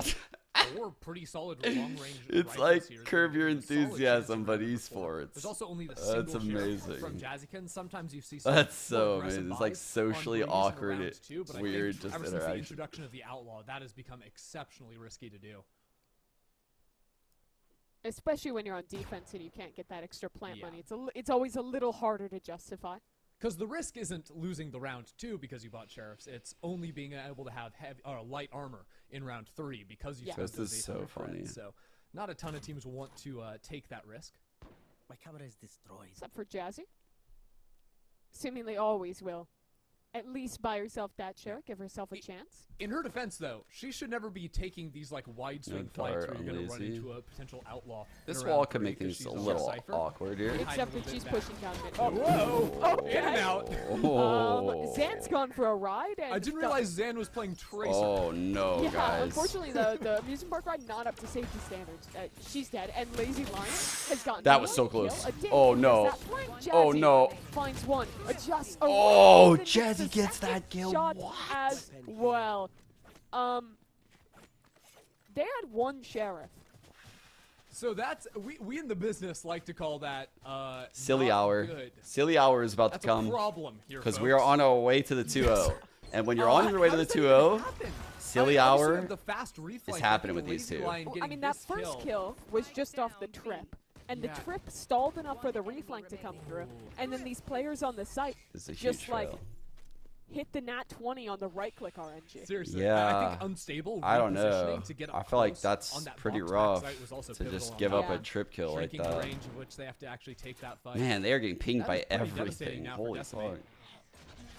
Speaker 21: 4 pretty solid long range.
Speaker 1: It's
Speaker 21: rifles
Speaker 1: like
Speaker 21: here.
Speaker 1: Curb Your
Speaker 21: Solid chance
Speaker 1: Enthusiasm,
Speaker 21: of
Speaker 1: but
Speaker 21: winning before.
Speaker 1: esports.
Speaker 21: There's also only the
Speaker 1: That's
Speaker 21: single sheriff
Speaker 1: amazing.
Speaker 21: from Jazzykin. Sometimes you see some
Speaker 1: That's
Speaker 21: more
Speaker 1: so
Speaker 21: aggressive
Speaker 1: amazing. It's like
Speaker 21: buys
Speaker 1: socially
Speaker 21: on Breeze in
Speaker 1: awkward,
Speaker 21: round 2, but I think
Speaker 1: weird, just
Speaker 21: ever since the
Speaker 1: interaction.
Speaker 21: introduction of the Outlaw, that has become exceptionally risky to do.
Speaker 20: Especially when you're on defense and you can't get that extra plant money. It's always a little harder to justify.
Speaker 21: Because the risk isn't losing the round 2 because you bought sheriffs. It's only being able to have light armor in round 3 because you spent
Speaker 1: This
Speaker 21: those
Speaker 1: is so
Speaker 21: 800
Speaker 1: funny.
Speaker 21: creds. So not a ton of teams will want to take that risk.
Speaker 8: My camera is destroyed.
Speaker 20: Except for Jazzy. Seemingly always will. At least buy herself that share, give herself a chance.
Speaker 21: In her defense, though, she should never be taking these like wide swing
Speaker 1: No
Speaker 21: fights
Speaker 1: dart
Speaker 21: where you're going to run
Speaker 1: lazy.
Speaker 21: into a potential outlaw.
Speaker 1: This
Speaker 21: in
Speaker 1: wall
Speaker 21: round
Speaker 1: could
Speaker 21: 3
Speaker 1: make
Speaker 21: 'cause
Speaker 1: things
Speaker 21: she's
Speaker 1: a
Speaker 21: on
Speaker 1: little
Speaker 21: Cypher.
Speaker 1: awkward here.
Speaker 20: Except that she's pushing down mid.
Speaker 21: Oh, whoa!
Speaker 20: Okay.
Speaker 21: In and out.
Speaker 20: Zan's gone for a ride. And
Speaker 21: I didn't realize Zan was playing Tracer.
Speaker 1: Oh no,
Speaker 20: yeah,
Speaker 1: guys.
Speaker 20: unfortunately, the amusement park ride not up to safety standards. She's dead, and Lazy Lion has gotten
Speaker 1: That was so
Speaker 20: one
Speaker 1: close.
Speaker 20: kill.
Speaker 1: Oh no. Oh no.
Speaker 20: Finds one. Adjusts.
Speaker 1: Oh,
Speaker 20: around, and
Speaker 1: Jazzy
Speaker 20: the
Speaker 1: gets
Speaker 20: second
Speaker 1: that kill.
Speaker 20: Shot
Speaker 1: What?
Speaker 20: as well. They had one sheriff.
Speaker 21: So that's we in the business like to call that
Speaker 1: Silly
Speaker 21: not
Speaker 1: hour.
Speaker 21: good.
Speaker 1: Silly hour is about
Speaker 21: That's
Speaker 1: to come.
Speaker 21: a problem here,
Speaker 1: Because we are
Speaker 21: folks.
Speaker 1: on our way to the 2-0. And when you're on your way to the 2-0, silly
Speaker 21: obviously
Speaker 1: hour
Speaker 21: we have the fast reflank,
Speaker 1: is happening
Speaker 21: but
Speaker 1: with these
Speaker 21: Lazy
Speaker 1: two.
Speaker 21: Lion
Speaker 20: I
Speaker 21: getting
Speaker 20: mean, that
Speaker 21: this
Speaker 20: first kill was just off the trip. And the trip stalled enough for the reflank to come through. And then these players on the site
Speaker 1: This is a
Speaker 20: just
Speaker 1: huge
Speaker 20: like
Speaker 1: trail.
Speaker 20: hit the nat 20 on the right click RNG.
Speaker 21: Seriously, I
Speaker 1: Yeah.
Speaker 21: think unstable
Speaker 1: I don't know.
Speaker 21: repositioning to get
Speaker 1: I
Speaker 21: up
Speaker 1: feel like
Speaker 21: close
Speaker 1: that's
Speaker 21: on that
Speaker 1: pretty
Speaker 21: box back
Speaker 1: rough
Speaker 21: site was also
Speaker 1: to
Speaker 21: pivotal
Speaker 1: just
Speaker 21: on
Speaker 1: give
Speaker 21: that.
Speaker 1: up a trip kill like
Speaker 21: Shrinking the
Speaker 1: that.
Speaker 21: range in which they have to actually take that fight.
Speaker 1: Man, they are getting pinged
Speaker 21: That
Speaker 1: by
Speaker 21: is pretty devastating
Speaker 1: everything.
Speaker 21: now for
Speaker 1: Holy
Speaker 21: Decimate.
Speaker 1: fuck.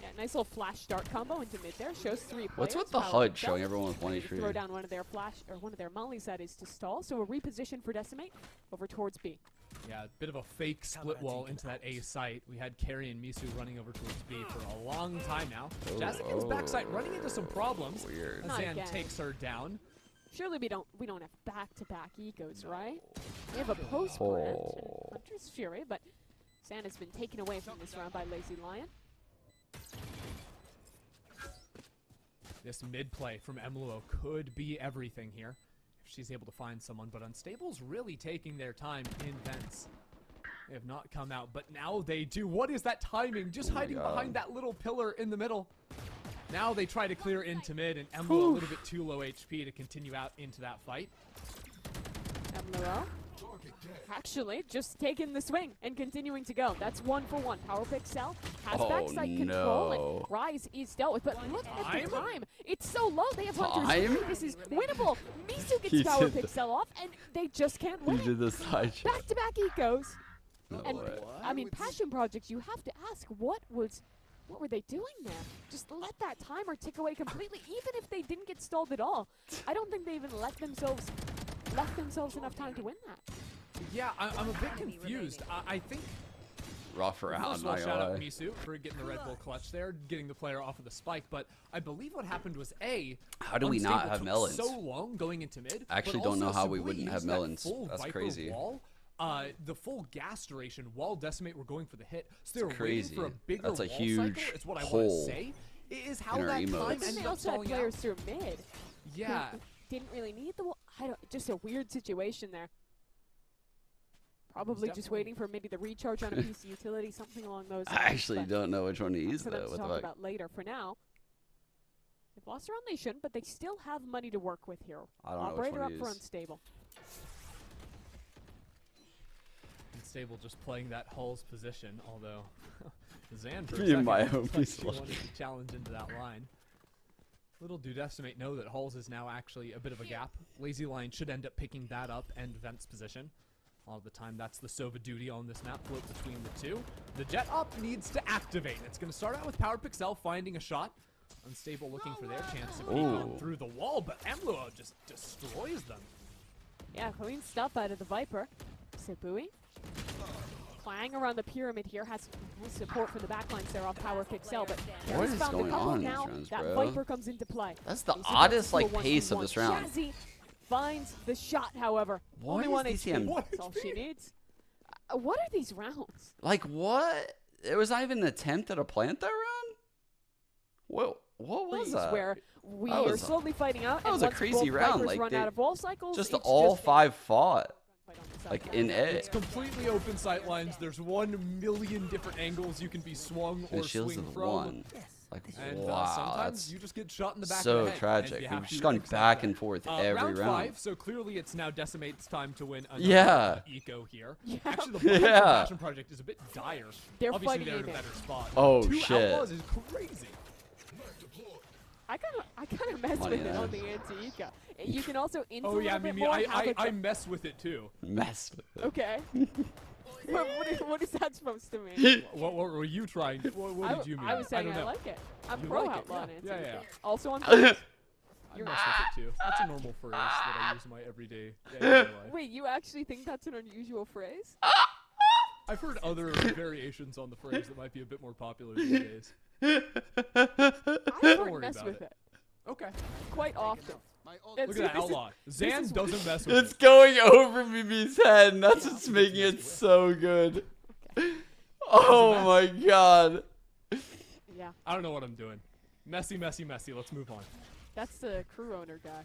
Speaker 20: Yeah, nice little flash start combo into mid there. Shows 3 players.
Speaker 1: What's with the
Speaker 20: how
Speaker 1: HUD
Speaker 20: it
Speaker 1: showing
Speaker 20: does.
Speaker 1: everyone with 1
Speaker 20: They
Speaker 1: HP?
Speaker 20: throw down one of their flash or one of their mollies that is to stall. So a reposition for Decimate over towards B.
Speaker 21: Yeah, a bit of a fake split wall into that A site. We had Carrie and Misu running over towards B for a long time now. Jazikin's backside running into some problems.
Speaker 1: Weird.
Speaker 21: Zan takes her down.
Speaker 20: Surely we don't have back-to-back ecos, right? We have a post plant, Hunter's Fury, but Zan has been taken away from this round by Lazy Lion.
Speaker 21: This mid play from Emluo could be everything here if she's able to find someone, but Unstable's really taking their time in vents. They have not come out, but now they do. What is that timing? Just hiding behind that little pillar in the middle. Now they try to clear into mid, and Emluo a little bit too low HP to continue out into that fight.
Speaker 20: Emluo actually just taking the swing and continuing to go. That's 1-for-1. Power Pixel has backside control, and Rise is dealt with. But look at the time. It's so low. They have Hunters. This is winnable. Misu gets Power Pixel off, and they just can't win.
Speaker 1: He did the side shot.
Speaker 20: Back-to-back ecos.
Speaker 1: No
Speaker 20: and
Speaker 1: way.
Speaker 20: I mean, Passion Project, you have to ask, what were they doing there? Just let that timer tick away completely, even if they didn't get stalled at all. I don't think they even left themselves enough time to win that.
Speaker 21: Yeah, I'm a bit confused. I think
Speaker 1: rough round.
Speaker 21: First of all, shout out Misu for getting the Red Bull clutch there, getting the player off of the spike. But I believe what happened was
Speaker 1: how do we not have melons?
Speaker 21: So long going into mid.
Speaker 1: I actually don't know how we wouldn't have melons. That's crazy.
Speaker 21: Wall, the full gas duration while Decimate were going for the hit, so they're
Speaker 1: crazy.
Speaker 21: waiting for a bigger
Speaker 1: That's a
Speaker 21: wall
Speaker 1: huge
Speaker 21: cycle. It's what I want
Speaker 1: hole
Speaker 21: to say. It is how
Speaker 1: in our
Speaker 21: that
Speaker 1: emotes.
Speaker 21: time
Speaker 20: They
Speaker 21: ended up
Speaker 20: also had
Speaker 21: stalling
Speaker 20: players
Speaker 21: out.
Speaker 20: through mid.
Speaker 21: Yeah.
Speaker 20: Who didn't really need the wall. Just a weird situation there. Probably just waiting for maybe the recharge on a PC utility, something along those lines.
Speaker 1: I actually don't know which one to use
Speaker 20: For them
Speaker 1: though.
Speaker 20: to
Speaker 1: What the
Speaker 20: talk
Speaker 1: fuck?
Speaker 20: about later. For now, they've lost around, they shouldn't, but they still have money to work with here.
Speaker 1: I don't know which
Speaker 20: Operator
Speaker 1: one
Speaker 20: up
Speaker 1: to
Speaker 20: for
Speaker 1: use.
Speaker 20: Unstable.
Speaker 21: Unstable just playing that Hull's position, although Zan for a
Speaker 1: Me and
Speaker 21: second
Speaker 1: my
Speaker 21: looks
Speaker 1: own
Speaker 21: like
Speaker 1: piece
Speaker 21: she
Speaker 1: of
Speaker 21: wanted to challenge into that line. Little do Decimate know that Hulls is now actually a bit of a gap. Lazy Lion should end up picking that up and Vent's position. A lot of the time, that's the Sova duty on this map, float between the two. The jet up needs to activate. It's going to start out with Power Pixel finding a shot. Unstable looking for their chance to peek on through the wall, but Emluo just destroys them.
Speaker 20: Yeah, clean stuff out of the Viper. Sibui. Clang around the pyramid here, has support from the backlines there off Power Pixel, but
Speaker 1: What
Speaker 20: he's
Speaker 1: is
Speaker 20: found
Speaker 1: going
Speaker 20: a couple
Speaker 1: on in
Speaker 20: now.
Speaker 1: these rounds,
Speaker 20: That
Speaker 1: bro?
Speaker 20: Viper comes into play.
Speaker 1: That's the
Speaker 20: He's
Speaker 1: oddest
Speaker 20: about to
Speaker 1: like
Speaker 20: do a
Speaker 1: pace of
Speaker 20: 1v1.
Speaker 1: this round.
Speaker 20: Jazzy finds the shot, however.
Speaker 1: What
Speaker 20: Only one
Speaker 1: is
Speaker 20: HP.
Speaker 1: DCM?
Speaker 20: That's all she needs. What are these rounds?
Speaker 1: Like what? It was not even an attempt at a plant that round. What was that?
Speaker 20: Where we
Speaker 1: That
Speaker 20: are
Speaker 1: was
Speaker 20: slowly fighting out,
Speaker 1: that
Speaker 20: and
Speaker 1: was a
Speaker 20: once
Speaker 1: crazy
Speaker 20: both
Speaker 1: round.
Speaker 20: Vipers
Speaker 1: Like
Speaker 20: run
Speaker 1: they
Speaker 20: out of wall cycles,
Speaker 1: just
Speaker 20: it's
Speaker 1: all
Speaker 20: just
Speaker 1: five fought. Like in A.
Speaker 21: It's completely open sight lines. There's 1 million different angles you can be swung or
Speaker 1: And shields
Speaker 21: swing
Speaker 1: is
Speaker 21: from.
Speaker 1: one. Like
Speaker 21: And
Speaker 1: wow,
Speaker 21: sometimes
Speaker 1: that's
Speaker 21: you just get shot in the back
Speaker 1: so
Speaker 21: of the head.
Speaker 1: tragic.
Speaker 21: And you
Speaker 1: We've
Speaker 21: have
Speaker 1: just
Speaker 21: to
Speaker 1: gone
Speaker 21: accept
Speaker 1: back
Speaker 21: that.
Speaker 1: and forth every
Speaker 21: round
Speaker 1: round.
Speaker 21: 5, so clearly it's now Decimate's time to win another
Speaker 1: Yeah.
Speaker 21: eco here.
Speaker 20: Yeah.
Speaker 21: Actually, the Blind
Speaker 1: Yeah.
Speaker 21: Passion Project is a bit dire.
Speaker 20: They're
Speaker 21: Obviously,
Speaker 20: fighting
Speaker 21: they're in a
Speaker 20: A-man.
Speaker 21: better spot.
Speaker 1: Oh,
Speaker 21: 2
Speaker 1: shit.
Speaker 21: Outlaws is crazy.
Speaker 20: I kind of mess
Speaker 1: Money
Speaker 20: with it
Speaker 1: then.
Speaker 20: on the anti-eco. You can also info
Speaker 21: Oh
Speaker 20: a
Speaker 21: yeah,
Speaker 20: little bit
Speaker 21: Mimi,
Speaker 20: more.
Speaker 21: I mess with it too.
Speaker 1: Mess with it.
Speaker 20: Okay. what is that supposed to mean?
Speaker 21: What were you trying? What did you mean?
Speaker 20: I was saying
Speaker 21: don't
Speaker 20: I
Speaker 1: Oh,
Speaker 21: know.
Speaker 20: like it. I'm
Speaker 21: You
Speaker 20: pro
Speaker 21: like it,
Speaker 20: outlaw and
Speaker 21: yeah.
Speaker 20: anti-eco.
Speaker 21: Yeah, yeah.
Speaker 20: Also on
Speaker 21: I mess with it too. That's a normal phrase that I use in my everyday life.
Speaker 20: Wait, you actually think that's an unusual phrase?
Speaker 21: I've heard other variations on the phrase that might be a bit more popular these days.
Speaker 20: I
Speaker 21: Don't
Speaker 20: don't
Speaker 21: worry
Speaker 20: mess
Speaker 21: about
Speaker 20: with
Speaker 21: it.
Speaker 20: it.
Speaker 21: Okay.
Speaker 20: Quite often.
Speaker 21: Look at that outlaw. Zan doesn't mess with
Speaker 1: It's
Speaker 21: it.
Speaker 1: going over Mimi's head, and that's what's making it so good. Oh my god.
Speaker 20: Yeah.
Speaker 21: I don't know what I'm doing. Messy. Let's move on.
Speaker 20: That's the crew owner guy.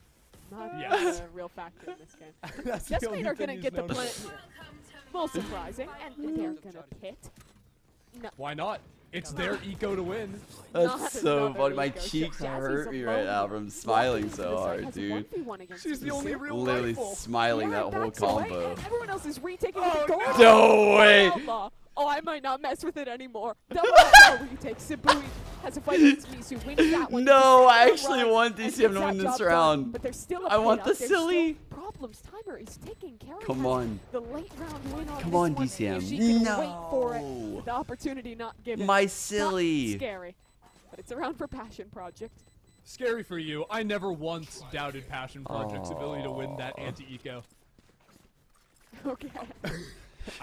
Speaker 20: Not
Speaker 21: Yes.
Speaker 20: the real factor in this game.
Speaker 21: That's the only
Speaker 20: Decimate are
Speaker 21: thing
Speaker 20: gonna
Speaker 21: he's
Speaker 20: get the
Speaker 21: known for.
Speaker 20: plant here. A little surprising, and they're gonna pit. No.
Speaker 21: Why not? It's their eco to win.
Speaker 1: That's so
Speaker 20: another
Speaker 1: funny. My
Speaker 20: ego.
Speaker 1: cheeks
Speaker 20: Jazzy's
Speaker 1: hurt me right
Speaker 20: alone
Speaker 1: now
Speaker 20: here.
Speaker 1: from smiling
Speaker 20: Walking to
Speaker 1: so
Speaker 20: the side
Speaker 1: hard,
Speaker 20: has a
Speaker 1: dude.
Speaker 20: 1v1 against
Speaker 21: She's the
Speaker 20: Misu.
Speaker 21: only real
Speaker 1: Literally
Speaker 21: rifle.
Speaker 1: smiling that whole
Speaker 20: Backs away,
Speaker 1: combo.
Speaker 20: and everyone else is retaking the goal.
Speaker 1: No way.
Speaker 20: Outlaw. Oh, I might not mess with it anymore. Double outlaw retake. Sibui has a fight against Misu. Wins that one.
Speaker 1: No, I
Speaker 20: Decide
Speaker 1: actually
Speaker 20: runs
Speaker 1: want
Speaker 20: and
Speaker 1: DCM
Speaker 20: gets
Speaker 1: to
Speaker 20: that
Speaker 1: win this
Speaker 20: job done.
Speaker 1: round.
Speaker 20: But there's still a
Speaker 1: I want
Speaker 20: payout.
Speaker 1: the
Speaker 20: There's
Speaker 1: silly.
Speaker 20: still problems. Timer is ticking. Carry
Speaker 1: Come
Speaker 20: has
Speaker 1: on.
Speaker 20: the late round win on
Speaker 1: Come
Speaker 20: this
Speaker 1: on,
Speaker 20: one.
Speaker 1: DCM.
Speaker 20: If she can
Speaker 1: No.
Speaker 20: wait for it, with the opportunity not given.
Speaker 1: My
Speaker 20: Not
Speaker 1: silly.
Speaker 20: scary. But it's a round for Passion Project.
Speaker 21: Scary for you. I never once doubted Passion Project's ability to win that anti-eco.
Speaker 20: Okay.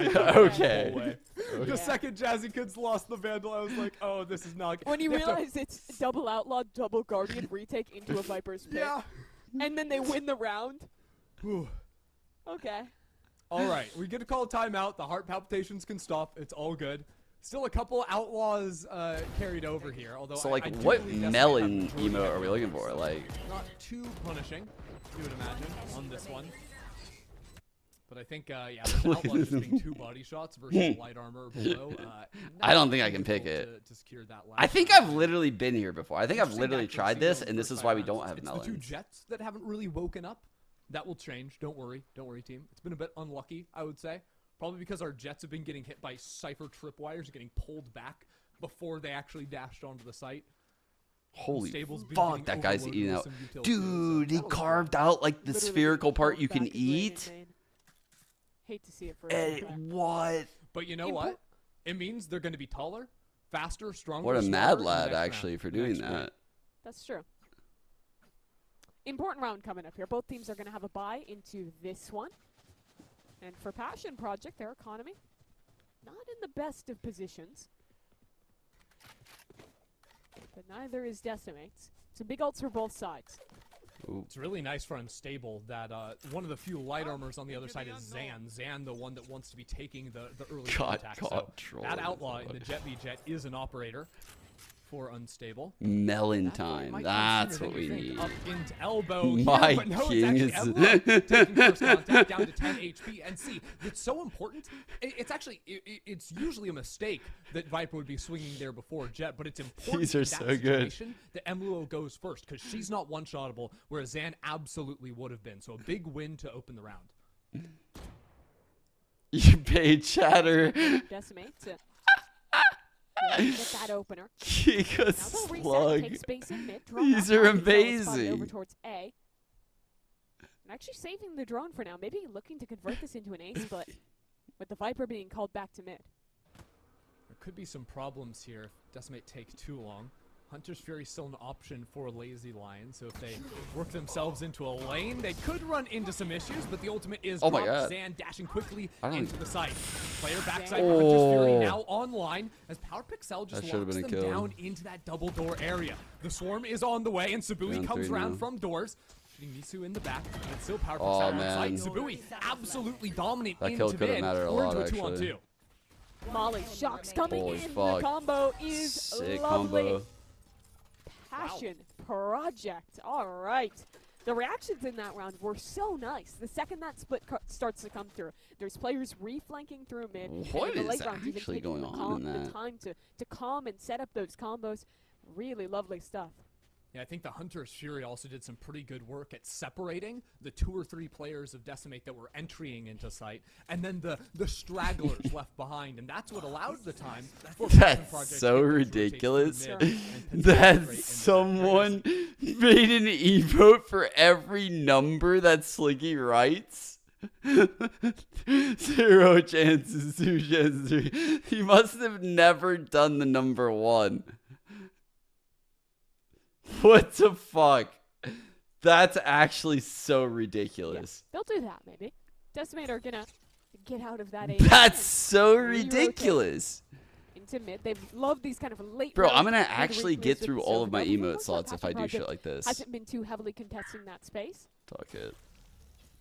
Speaker 1: Okay.
Speaker 21: The second Jazzy Kids lost the Vandal, I was like, oh, this is not.
Speaker 20: When you realize it's double Outlaw, double Guardian retake into a Viper's pit.
Speaker 21: Yeah.
Speaker 20: And then they win the round. Okay.
Speaker 21: All right, we get to call a timeout. The heart palpitations can stop. It's all good. Still a couple Outlaws carried over here. Although
Speaker 1: So,
Speaker 21: I
Speaker 1: like,
Speaker 21: do
Speaker 1: what
Speaker 21: believe Destiny
Speaker 1: melon
Speaker 21: have majority
Speaker 1: emote are we looking for? Like,
Speaker 21: not too punishing, you would imagine, on this one. But I think, yeah, there's Outlaws just being 2 body shots versus light armor below.
Speaker 1: I don't think I can pick it.
Speaker 21: To secure that
Speaker 1: I think I've literally been here before. I think I've literally tried this, and this is why we don't have
Speaker 21: It's
Speaker 1: melons.
Speaker 21: the 2 Jets that haven't really woken up. That will change. Don't worry. Don't worry, team. It's been a bit unlucky, I would say. Probably because our Jets have been getting hit by Cypher tripwires, getting pulled back before they actually dashed onto the site.
Speaker 1: Holy
Speaker 21: Stable's been
Speaker 1: fuck,
Speaker 21: getting
Speaker 1: that guy's
Speaker 21: overloaded
Speaker 1: eating
Speaker 21: with
Speaker 1: out.
Speaker 21: some utility,
Speaker 1: Dude, he
Speaker 21: so-
Speaker 1: carved out, like, the
Speaker 20: Literally
Speaker 1: spherical part
Speaker 20: pulled
Speaker 1: you can
Speaker 20: back his lane
Speaker 1: eat.
Speaker 20: in. Hate to see it for him.
Speaker 1: What?
Speaker 21: But you know what? It means they're going to be taller, faster, stronger.
Speaker 1: What a
Speaker 21: smarter
Speaker 1: mad
Speaker 21: in the
Speaker 1: lad,
Speaker 21: next
Speaker 1: actually,
Speaker 21: round,
Speaker 1: for
Speaker 21: the
Speaker 1: doing
Speaker 21: next round.
Speaker 1: that.
Speaker 20: That's true. Important round coming up here. Both teams are going to have a bye into this one. And for Passion Project, their economy, not in the best of positions. But neither is Decimates. So big ults for both sides.
Speaker 21: It's really nice for Unstable that one of the few light armors on the other side is Zan. Zan, the one that wants to be taking the early contact. So that Outlaw in the Jet v Jet is an operator for Unstable.
Speaker 1: Melon time. That's what we need.
Speaker 21: Up into elbow
Speaker 1: My
Speaker 21: here, but no,
Speaker 1: king
Speaker 21: it's
Speaker 1: is-
Speaker 21: actually Emlo taking first contact down to 10 HP. And see, it's so important. It's actually, it's usually a mistake that Viper would be swinging there before Jet, but it's important
Speaker 1: These are
Speaker 21: in that
Speaker 1: so good.
Speaker 21: situation that Emlo goes first because she's not one-shottable, whereas Zan absolutely would have been. So a big win to open the round.
Speaker 1: You paid chatter.
Speaker 20: Decimate to get that opener.
Speaker 1: Giga
Speaker 20: Now they'll
Speaker 1: slug.
Speaker 20: reset, take space in mid, drone
Speaker 1: These
Speaker 20: out,
Speaker 1: are
Speaker 20: Marcus Ellis spotted
Speaker 1: amazing.
Speaker 20: over towards A. And actually saving the drone for now. Maybe looking to convert this into an A split with the Viper being called back to mid.
Speaker 21: There could be some problems here if Decimate take too long. Hunter's Fury still an option for Lazy Lion, so if they work themselves into a lane, they could run into some issues, but the ultimate is
Speaker 1: Oh my
Speaker 21: dropped.
Speaker 1: God.
Speaker 21: Zan dashing quickly
Speaker 1: I don't
Speaker 21: into
Speaker 1: even-
Speaker 21: the site. Player backside,
Speaker 1: Oh.
Speaker 21: Hunter's Fury now online as Power Pixel just
Speaker 1: That should've
Speaker 21: locks
Speaker 1: been a
Speaker 21: them
Speaker 1: kill.
Speaker 21: down into that double door area. The swarm is on the way, and Sabui
Speaker 1: Down
Speaker 21: comes
Speaker 1: 3
Speaker 21: around
Speaker 1: now.
Speaker 21: from doors. Shooting Misu in the back, and it's still Power
Speaker 1: Oh,
Speaker 21: Pixel on
Speaker 1: man.
Speaker 21: site. Sabui absolutely dominant
Speaker 1: That
Speaker 21: into
Speaker 1: kill could've
Speaker 21: mid.
Speaker 1: mattered a
Speaker 21: We're
Speaker 1: lot,
Speaker 21: into a 2-on-2.
Speaker 1: actually.
Speaker 20: Molly shocks coming
Speaker 1: Holy
Speaker 20: in.
Speaker 1: fuck.
Speaker 20: The combo is
Speaker 1: Sick
Speaker 20: lovely.
Speaker 1: combo.
Speaker 20: Passion Project. All right. The reactions in that round were so nice. The second that split starts to come through, there's players reflanking through mid.
Speaker 1: What
Speaker 20: and in the
Speaker 1: is
Speaker 20: late rounds, even
Speaker 1: actually
Speaker 20: taking
Speaker 1: going
Speaker 20: the
Speaker 1: on in
Speaker 20: the
Speaker 1: that?
Speaker 20: time to calm and set up those combos. Really lovely stuff.
Speaker 21: Yeah, I think the Hunter's Fury also did some pretty good work at separating the 2 or 3 players of Decimate that were entering into sight, and then the stragglers left behind, and that's what allowed the time for Passion
Speaker 1: That's
Speaker 21: Project to
Speaker 1: so
Speaker 21: get those
Speaker 1: ridiculous.
Speaker 21: rotates through mid and penetrate
Speaker 1: That
Speaker 21: in the
Speaker 1: someone made an emote for every number that Slinky writes. 0 chances, 2 chances, 3. He must have never done the number 1. What the fuck? That's actually so ridiculous.
Speaker 20: They'll do that maybe. Decimate are gonna get out of that.
Speaker 1: That's so ridiculous.
Speaker 20: Into mid. They love these kind of late.
Speaker 1: Bro, I'm
Speaker 20: rounds
Speaker 1: gonna
Speaker 20: where the
Speaker 1: actually
Speaker 20: reclays
Speaker 1: get
Speaker 20: with
Speaker 1: through
Speaker 20: the
Speaker 1: all of my
Speaker 20: silver double.
Speaker 1: emote
Speaker 20: Looks
Speaker 1: slots if I
Speaker 20: Passion
Speaker 1: do shit
Speaker 20: Project
Speaker 1: like this.
Speaker 20: Hasn't been too heavily contesting that space.
Speaker 1: Talk it.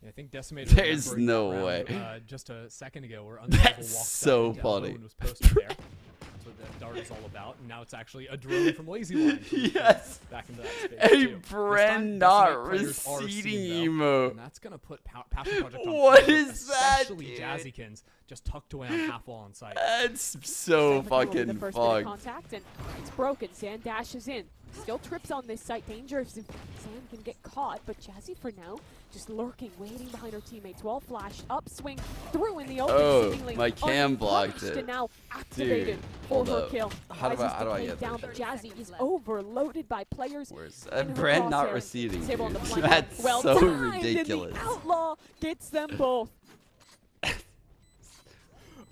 Speaker 21: Yeah, I think Decimate.
Speaker 1: There's
Speaker 21: remembering
Speaker 1: no
Speaker 21: that round,
Speaker 1: way.
Speaker 21: Just a second ago, where Unstable
Speaker 1: That's
Speaker 21: walked
Speaker 1: so
Speaker 21: up into
Speaker 1: funny.
Speaker 21: elbow and was posted there. That's what that dart is all about. And now it's actually a drone from Lazy Line.
Speaker 1: Yes.
Speaker 21: Back into that space
Speaker 1: A
Speaker 21: too. This
Speaker 1: brand
Speaker 21: time,
Speaker 1: not
Speaker 21: Decimate players are
Speaker 1: receding
Speaker 21: seen, though,
Speaker 1: emote.
Speaker 21: And that's gonna put Passion Project on
Speaker 1: What
Speaker 21: fire,
Speaker 1: is that,
Speaker 21: especially
Speaker 1: dude?
Speaker 21: Jazzykins just tucked away on half wall on site.
Speaker 1: That's so
Speaker 20: The
Speaker 1: fucking
Speaker 20: first bit of
Speaker 1: fucked.
Speaker 20: contact and it's broken. Zan dashes in. Still trips on this site. Dangerous if Zan can get caught, but Jazzy for now just lurking, waiting behind her teammates. Wall flash, upswing, through in the open.
Speaker 1: Oh,
Speaker 20: seemingly
Speaker 1: my cam blocked
Speaker 20: unpunished
Speaker 1: it.
Speaker 20: And now activated
Speaker 1: Dude,
Speaker 20: for
Speaker 1: hold
Speaker 20: her
Speaker 1: up.
Speaker 20: kill.
Speaker 1: How do
Speaker 20: Rises
Speaker 1: I
Speaker 20: to
Speaker 1: get
Speaker 20: down,
Speaker 1: this?
Speaker 20: but Jazzy is overloaded by players.
Speaker 1: Where's
Speaker 20: in her
Speaker 1: Brand not
Speaker 20: crosshairs.
Speaker 1: receding,
Speaker 20: Sable on
Speaker 1: dude.
Speaker 20: the flank.
Speaker 1: That's
Speaker 20: well
Speaker 1: so
Speaker 20: timed,
Speaker 1: ridiculous.
Speaker 20: And the Outlaw gets them both.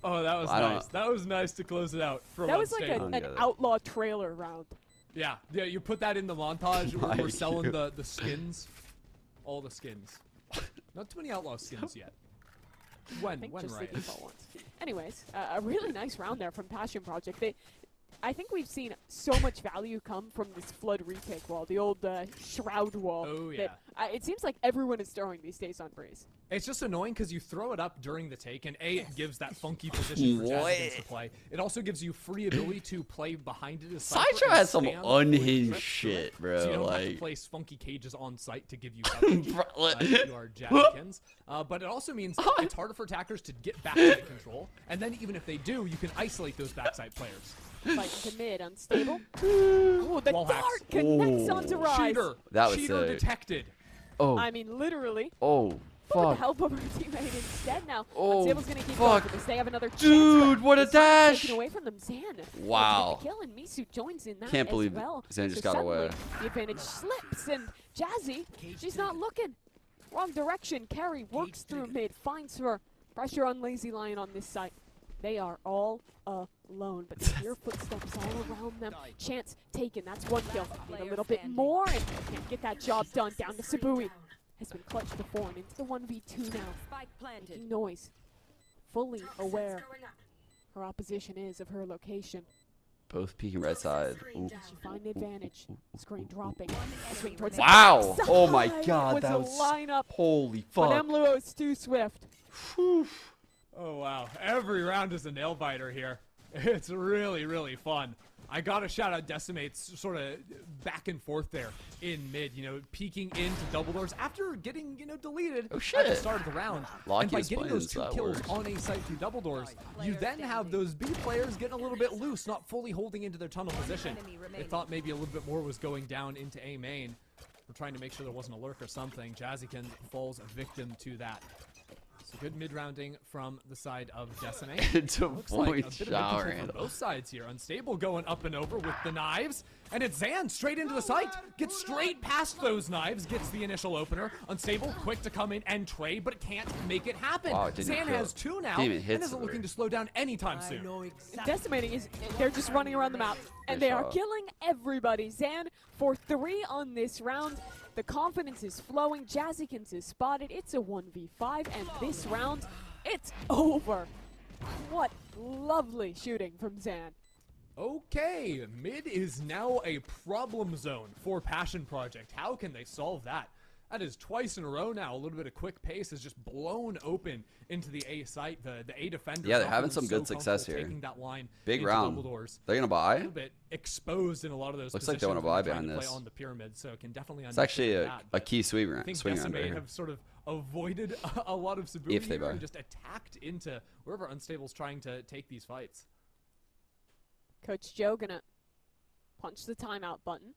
Speaker 21: Oh, that was
Speaker 1: I don't-
Speaker 21: nice. That was nice to close it out. From
Speaker 20: That was like
Speaker 21: Unstable.
Speaker 20: an Outlaw trailer round.
Speaker 21: Yeah, you put that in the montage where
Speaker 1: My
Speaker 21: we're selling
Speaker 1: God.
Speaker 21: the skins. All the skins. Not too many Outlaw skins yet. When?
Speaker 20: I think
Speaker 21: When
Speaker 20: just
Speaker 21: right?
Speaker 20: the default ones. Anyways, a really nice round there from Passion Project. I think we've seen so much value come from this Flood retake wall, the old Shroud wall.
Speaker 21: Oh, yeah.
Speaker 20: That, it seems like everyone is throwing these days on Breeze.
Speaker 21: It's just annoying because you throw it up during the take, and A, it gives that funky position for Jazzykins to play. It also gives you free ability to play behind it as Cypher
Speaker 1: Sideshow
Speaker 21: and
Speaker 1: has some
Speaker 21: spam
Speaker 1: unhinged
Speaker 21: through
Speaker 1: shit,
Speaker 21: it,
Speaker 1: bro.
Speaker 21: So you don't have to
Speaker 1: Like,
Speaker 21: place funky cages on site to give you coverage if you are Jazzykins. But it also means it's harder for attackers to get backside control, and then even if they do, you can isolate those backside players.
Speaker 20: Fighting to mid, unstable. Ooh, the
Speaker 21: Wall
Speaker 20: dart
Speaker 21: hacks.
Speaker 20: connects onto Rise.
Speaker 21: Cheater.
Speaker 1: That was
Speaker 21: Cheater
Speaker 1: sick.
Speaker 21: detected.
Speaker 1: Oh.
Speaker 20: I mean, literally.
Speaker 1: Oh,
Speaker 20: But with the
Speaker 1: fuck.
Speaker 20: help of her teammate instead now.
Speaker 1: Oh,
Speaker 20: Unstable's gonna keep
Speaker 1: fuck.
Speaker 20: going for this. They have another chance.
Speaker 1: Dude,
Speaker 20: but
Speaker 1: what a
Speaker 20: this one's
Speaker 1: dash.
Speaker 20: Taken away from them. Zan.
Speaker 1: Wow.
Speaker 20: Gets the kill, and Misu joins in that
Speaker 1: Can't
Speaker 20: as
Speaker 1: believe
Speaker 20: well.
Speaker 1: Zan just
Speaker 20: So
Speaker 1: got away.
Speaker 20: suddenly The advantage slips, and Jazzy, she's not looking. Wrong direction. Carry works through mid, finds her. Pressure on Lazy Lion on this side. They are all alone, but they hear footsteps all around them. Chance taken. That's one kill. Need a little bit more, and can't get that job done. Down to Sabui. Has been clutched before and into the 1v2 now. Making noise. Fully aware her opposition is of her location.
Speaker 1: Both peeking right side. Ooh.
Speaker 20: Does she find advantage? Screen dropping. Swing towards
Speaker 1: Wow.
Speaker 20: the
Speaker 1: Oh my
Speaker 20: backside
Speaker 1: god, that
Speaker 20: a
Speaker 1: was
Speaker 20: lineup.
Speaker 1: holy
Speaker 20: But
Speaker 1: fuck.
Speaker 20: Emluo is too swift.
Speaker 21: Oh, wow. Every round is a nail biter here. It's really, really fun. I gotta shout out Decimate's sort of back and forth there in mid, you know, peeking into double doors after getting, you know, deleted
Speaker 1: Oh,
Speaker 21: at the
Speaker 1: shit.
Speaker 21: start of the round.
Speaker 1: Locky
Speaker 21: and by
Speaker 1: was
Speaker 21: getting
Speaker 1: playing
Speaker 21: those
Speaker 1: this,
Speaker 21: 2
Speaker 1: that
Speaker 21: kills
Speaker 1: works.
Speaker 21: on A site through double doors, you then have those B players getting a little bit loose, not fully holding into their tunnel position. They thought maybe a little bit more was going down into A main. We're trying to make sure there wasn't a lurk or something. Jazzykins falls a victim to that. So good mid-rounding from the side of Decimate.
Speaker 1: To
Speaker 21: Looks like a
Speaker 1: avoid
Speaker 21: bit of
Speaker 1: shower
Speaker 21: control from
Speaker 1: handle.
Speaker 21: both sides here. Unstable going up and over with the knives. And it's Zan straight into the site. Gets straight past those knives. Gets the initial opener. Unstable quick to come in and trade, but can't make it happen.
Speaker 1: Wow, it didn't
Speaker 21: Zan
Speaker 1: kill.
Speaker 21: has 2 now
Speaker 1: Didn't even
Speaker 21: and
Speaker 1: hit
Speaker 21: isn't
Speaker 1: her.
Speaker 21: looking to slow down anytime soon.
Speaker 20: Decimating is, they're just running around the map, and
Speaker 1: Good
Speaker 20: they are
Speaker 1: shot.
Speaker 20: killing everybody. Zan for 3 on this round. The confidence is flowing. Jazzykins is spotted. It's a 1v5, and this round, it's over. What lovely shooting from Zan.
Speaker 21: Okay, mid is now a problem zone for Passion Project. How can they solve that? That is twice in a row now. A little bit of quick pace is just blown open into the A site. The A defender.
Speaker 1: Yeah, they're having some good success here.
Speaker 21: Taking that line
Speaker 1: Big
Speaker 21: into
Speaker 1: round.
Speaker 21: double doors.
Speaker 1: They're gonna
Speaker 21: A
Speaker 1: buy.
Speaker 21: little bit exposed in a lot of those.
Speaker 1: Looks like they wanna
Speaker 21: positions when
Speaker 1: buy
Speaker 21: they're trying
Speaker 1: behind
Speaker 21: to
Speaker 1: this.
Speaker 21: play on the pyramid, so can definitely.
Speaker 1: It's actually
Speaker 21: understand
Speaker 1: a
Speaker 21: that,
Speaker 1: key swing
Speaker 20: I
Speaker 1: round.
Speaker 20: think
Speaker 1: Swing round
Speaker 20: Decimate
Speaker 1: here.
Speaker 21: have sort of avoided a lot of Sabu
Speaker 1: If they
Speaker 21: here
Speaker 1: buy.
Speaker 21: and just attacked into wherever Unstable's trying to take these fights.
Speaker 20: Coach Joe gonna punch the timeout button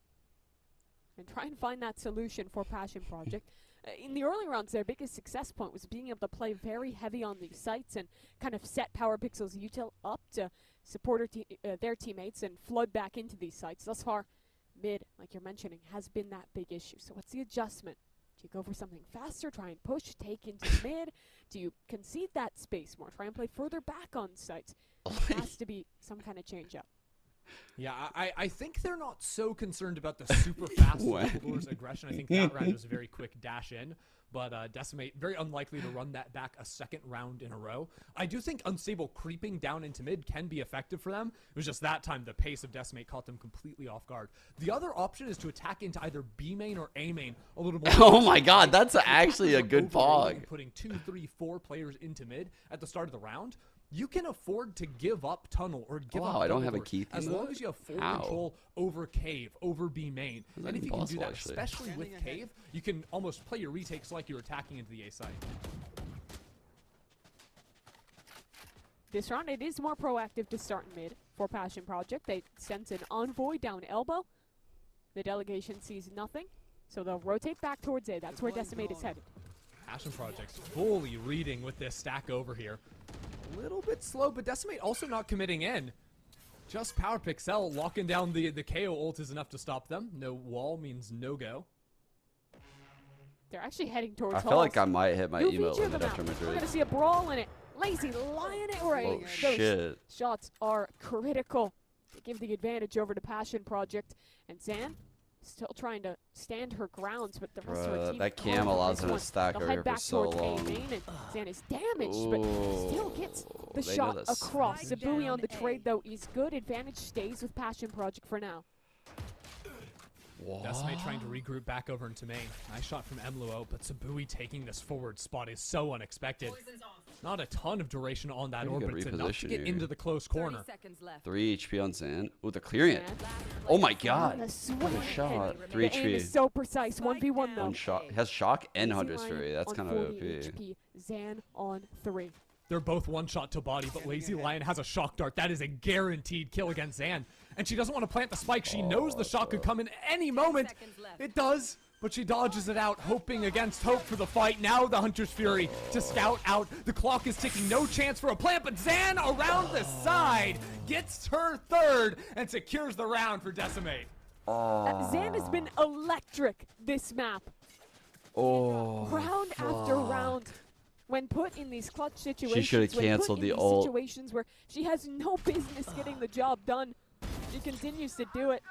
Speaker 20: and try and find that solution for Passion Project. In the early rounds, their biggest success point was being able to play very heavy on these sites and kind of set PowerPixel's util up to support their teammates and flood back into these sites. Thus far, mid, like you're mentioning, has been that big issue. So what's the adjustment? Do you go for something faster, try and push, take into mid? Do you concede that space more, try and play further back on sites? There has to be some kind of change up.
Speaker 21: Yeah, I think they're not so concerned about the super fast
Speaker 1: Wow.
Speaker 21: double doors aggression. I think that round was a very quick dash in, but Decimate very unlikely to run that back a second round in a row. I do think Unstable creeping down into mid can be effective for them. It was just that time the pace of Decimate caught them completely off guard. The other option is to attack into either B main or A main a little more.
Speaker 1: Oh my god, that's actually a good
Speaker 21: Overloading,
Speaker 1: pog.
Speaker 21: Putting 2, 3, 4 players into mid at the start of the round. You can afford to give up tunnel or give up
Speaker 1: Wow, I don't
Speaker 21: double
Speaker 1: have a
Speaker 21: doors
Speaker 1: key
Speaker 21: as
Speaker 1: thing?
Speaker 21: long as you have full
Speaker 1: How?
Speaker 21: control over cave, over B main.
Speaker 1: How's that
Speaker 21: And if you
Speaker 1: even
Speaker 21: can do
Speaker 1: possible,
Speaker 21: that,
Speaker 1: actually?
Speaker 21: especially with cave, you can almost play your retakes like you're attacking into the A site.
Speaker 20: This round, it is more proactive to start mid for Passion Project. They sense an envoy down elbow. The delegation sees nothing, so they'll rotate back towards A. That's where Decimate is headed.
Speaker 21: Passion Project's fully reading with this stack over here. A little bit slow, but Decimate also not committing in. Just Power Pixel locking down the KO ult is enough to stop them. No wall means no go.
Speaker 20: They're actually heading towards
Speaker 1: I feel
Speaker 20: halls.
Speaker 1: like I might hit my
Speaker 20: New
Speaker 1: emote
Speaker 20: feature of
Speaker 1: limit
Speaker 20: the
Speaker 1: after
Speaker 20: map. We're
Speaker 1: Madrid.
Speaker 20: gonna see a brawl in it. Lazy Lion it right.
Speaker 1: Oh,
Speaker 20: Those
Speaker 1: shit.
Speaker 20: shots are critical to give the advantage over to Passion Project. And Zan, still trying to stand her grounds, but the rest of her
Speaker 1: Bruh,
Speaker 20: team
Speaker 1: that
Speaker 20: calling
Speaker 1: cam
Speaker 20: for
Speaker 1: allows
Speaker 20: this
Speaker 1: him to
Speaker 20: one.
Speaker 1: stack
Speaker 20: They'll
Speaker 1: over
Speaker 20: head
Speaker 1: here for
Speaker 20: back
Speaker 1: so
Speaker 20: towards A
Speaker 1: long.
Speaker 20: main, and Zan is damaged, but still gets the
Speaker 1: They know
Speaker 20: shot
Speaker 1: this.
Speaker 20: across. Zabui on the trade, though, is good. Advantage stays with Passion Project for now.
Speaker 21: Decimate trying to regroup back over into main. Nice shot from Emluo, but Sabui taking this forward spot is so unexpected. Not a ton of duration on that
Speaker 1: Pretty
Speaker 21: orb,
Speaker 1: good
Speaker 21: but it's enough to
Speaker 1: reposition
Speaker 21: get
Speaker 1: here.
Speaker 21: into the close corner.
Speaker 1: 3 HP on Zan. Ooh, they're clearing it. Oh my god. What a shot. 3
Speaker 20: The aim is
Speaker 1: HP.
Speaker 20: so precise. 1v1 though.
Speaker 1: One shot. He has shock and
Speaker 20: Easy
Speaker 1: Hunter's
Speaker 20: Lion
Speaker 1: Fury. That's
Speaker 20: on
Speaker 1: kind of
Speaker 20: 40
Speaker 1: OP.
Speaker 20: HP. Zan on 3.
Speaker 21: They're both one shot to body, but Lazy Lion has a shock dart. That is a guaranteed kill against Zan. And she doesn't want to plant the spike. She knows the shot could come in any moment. It does, but she dodges it out, hoping against hope for the fight. Now the Hunter's Fury to scout out. The clock is ticking. No chance for a plant, but Zan around the side gets her third and secures the round for Decimate.
Speaker 20: Zan has been electric this map. Round after round. When put in these clutch situations,
Speaker 1: should've canceled the ult.
Speaker 20: Situations where she has no business getting the job done, she continues to do it.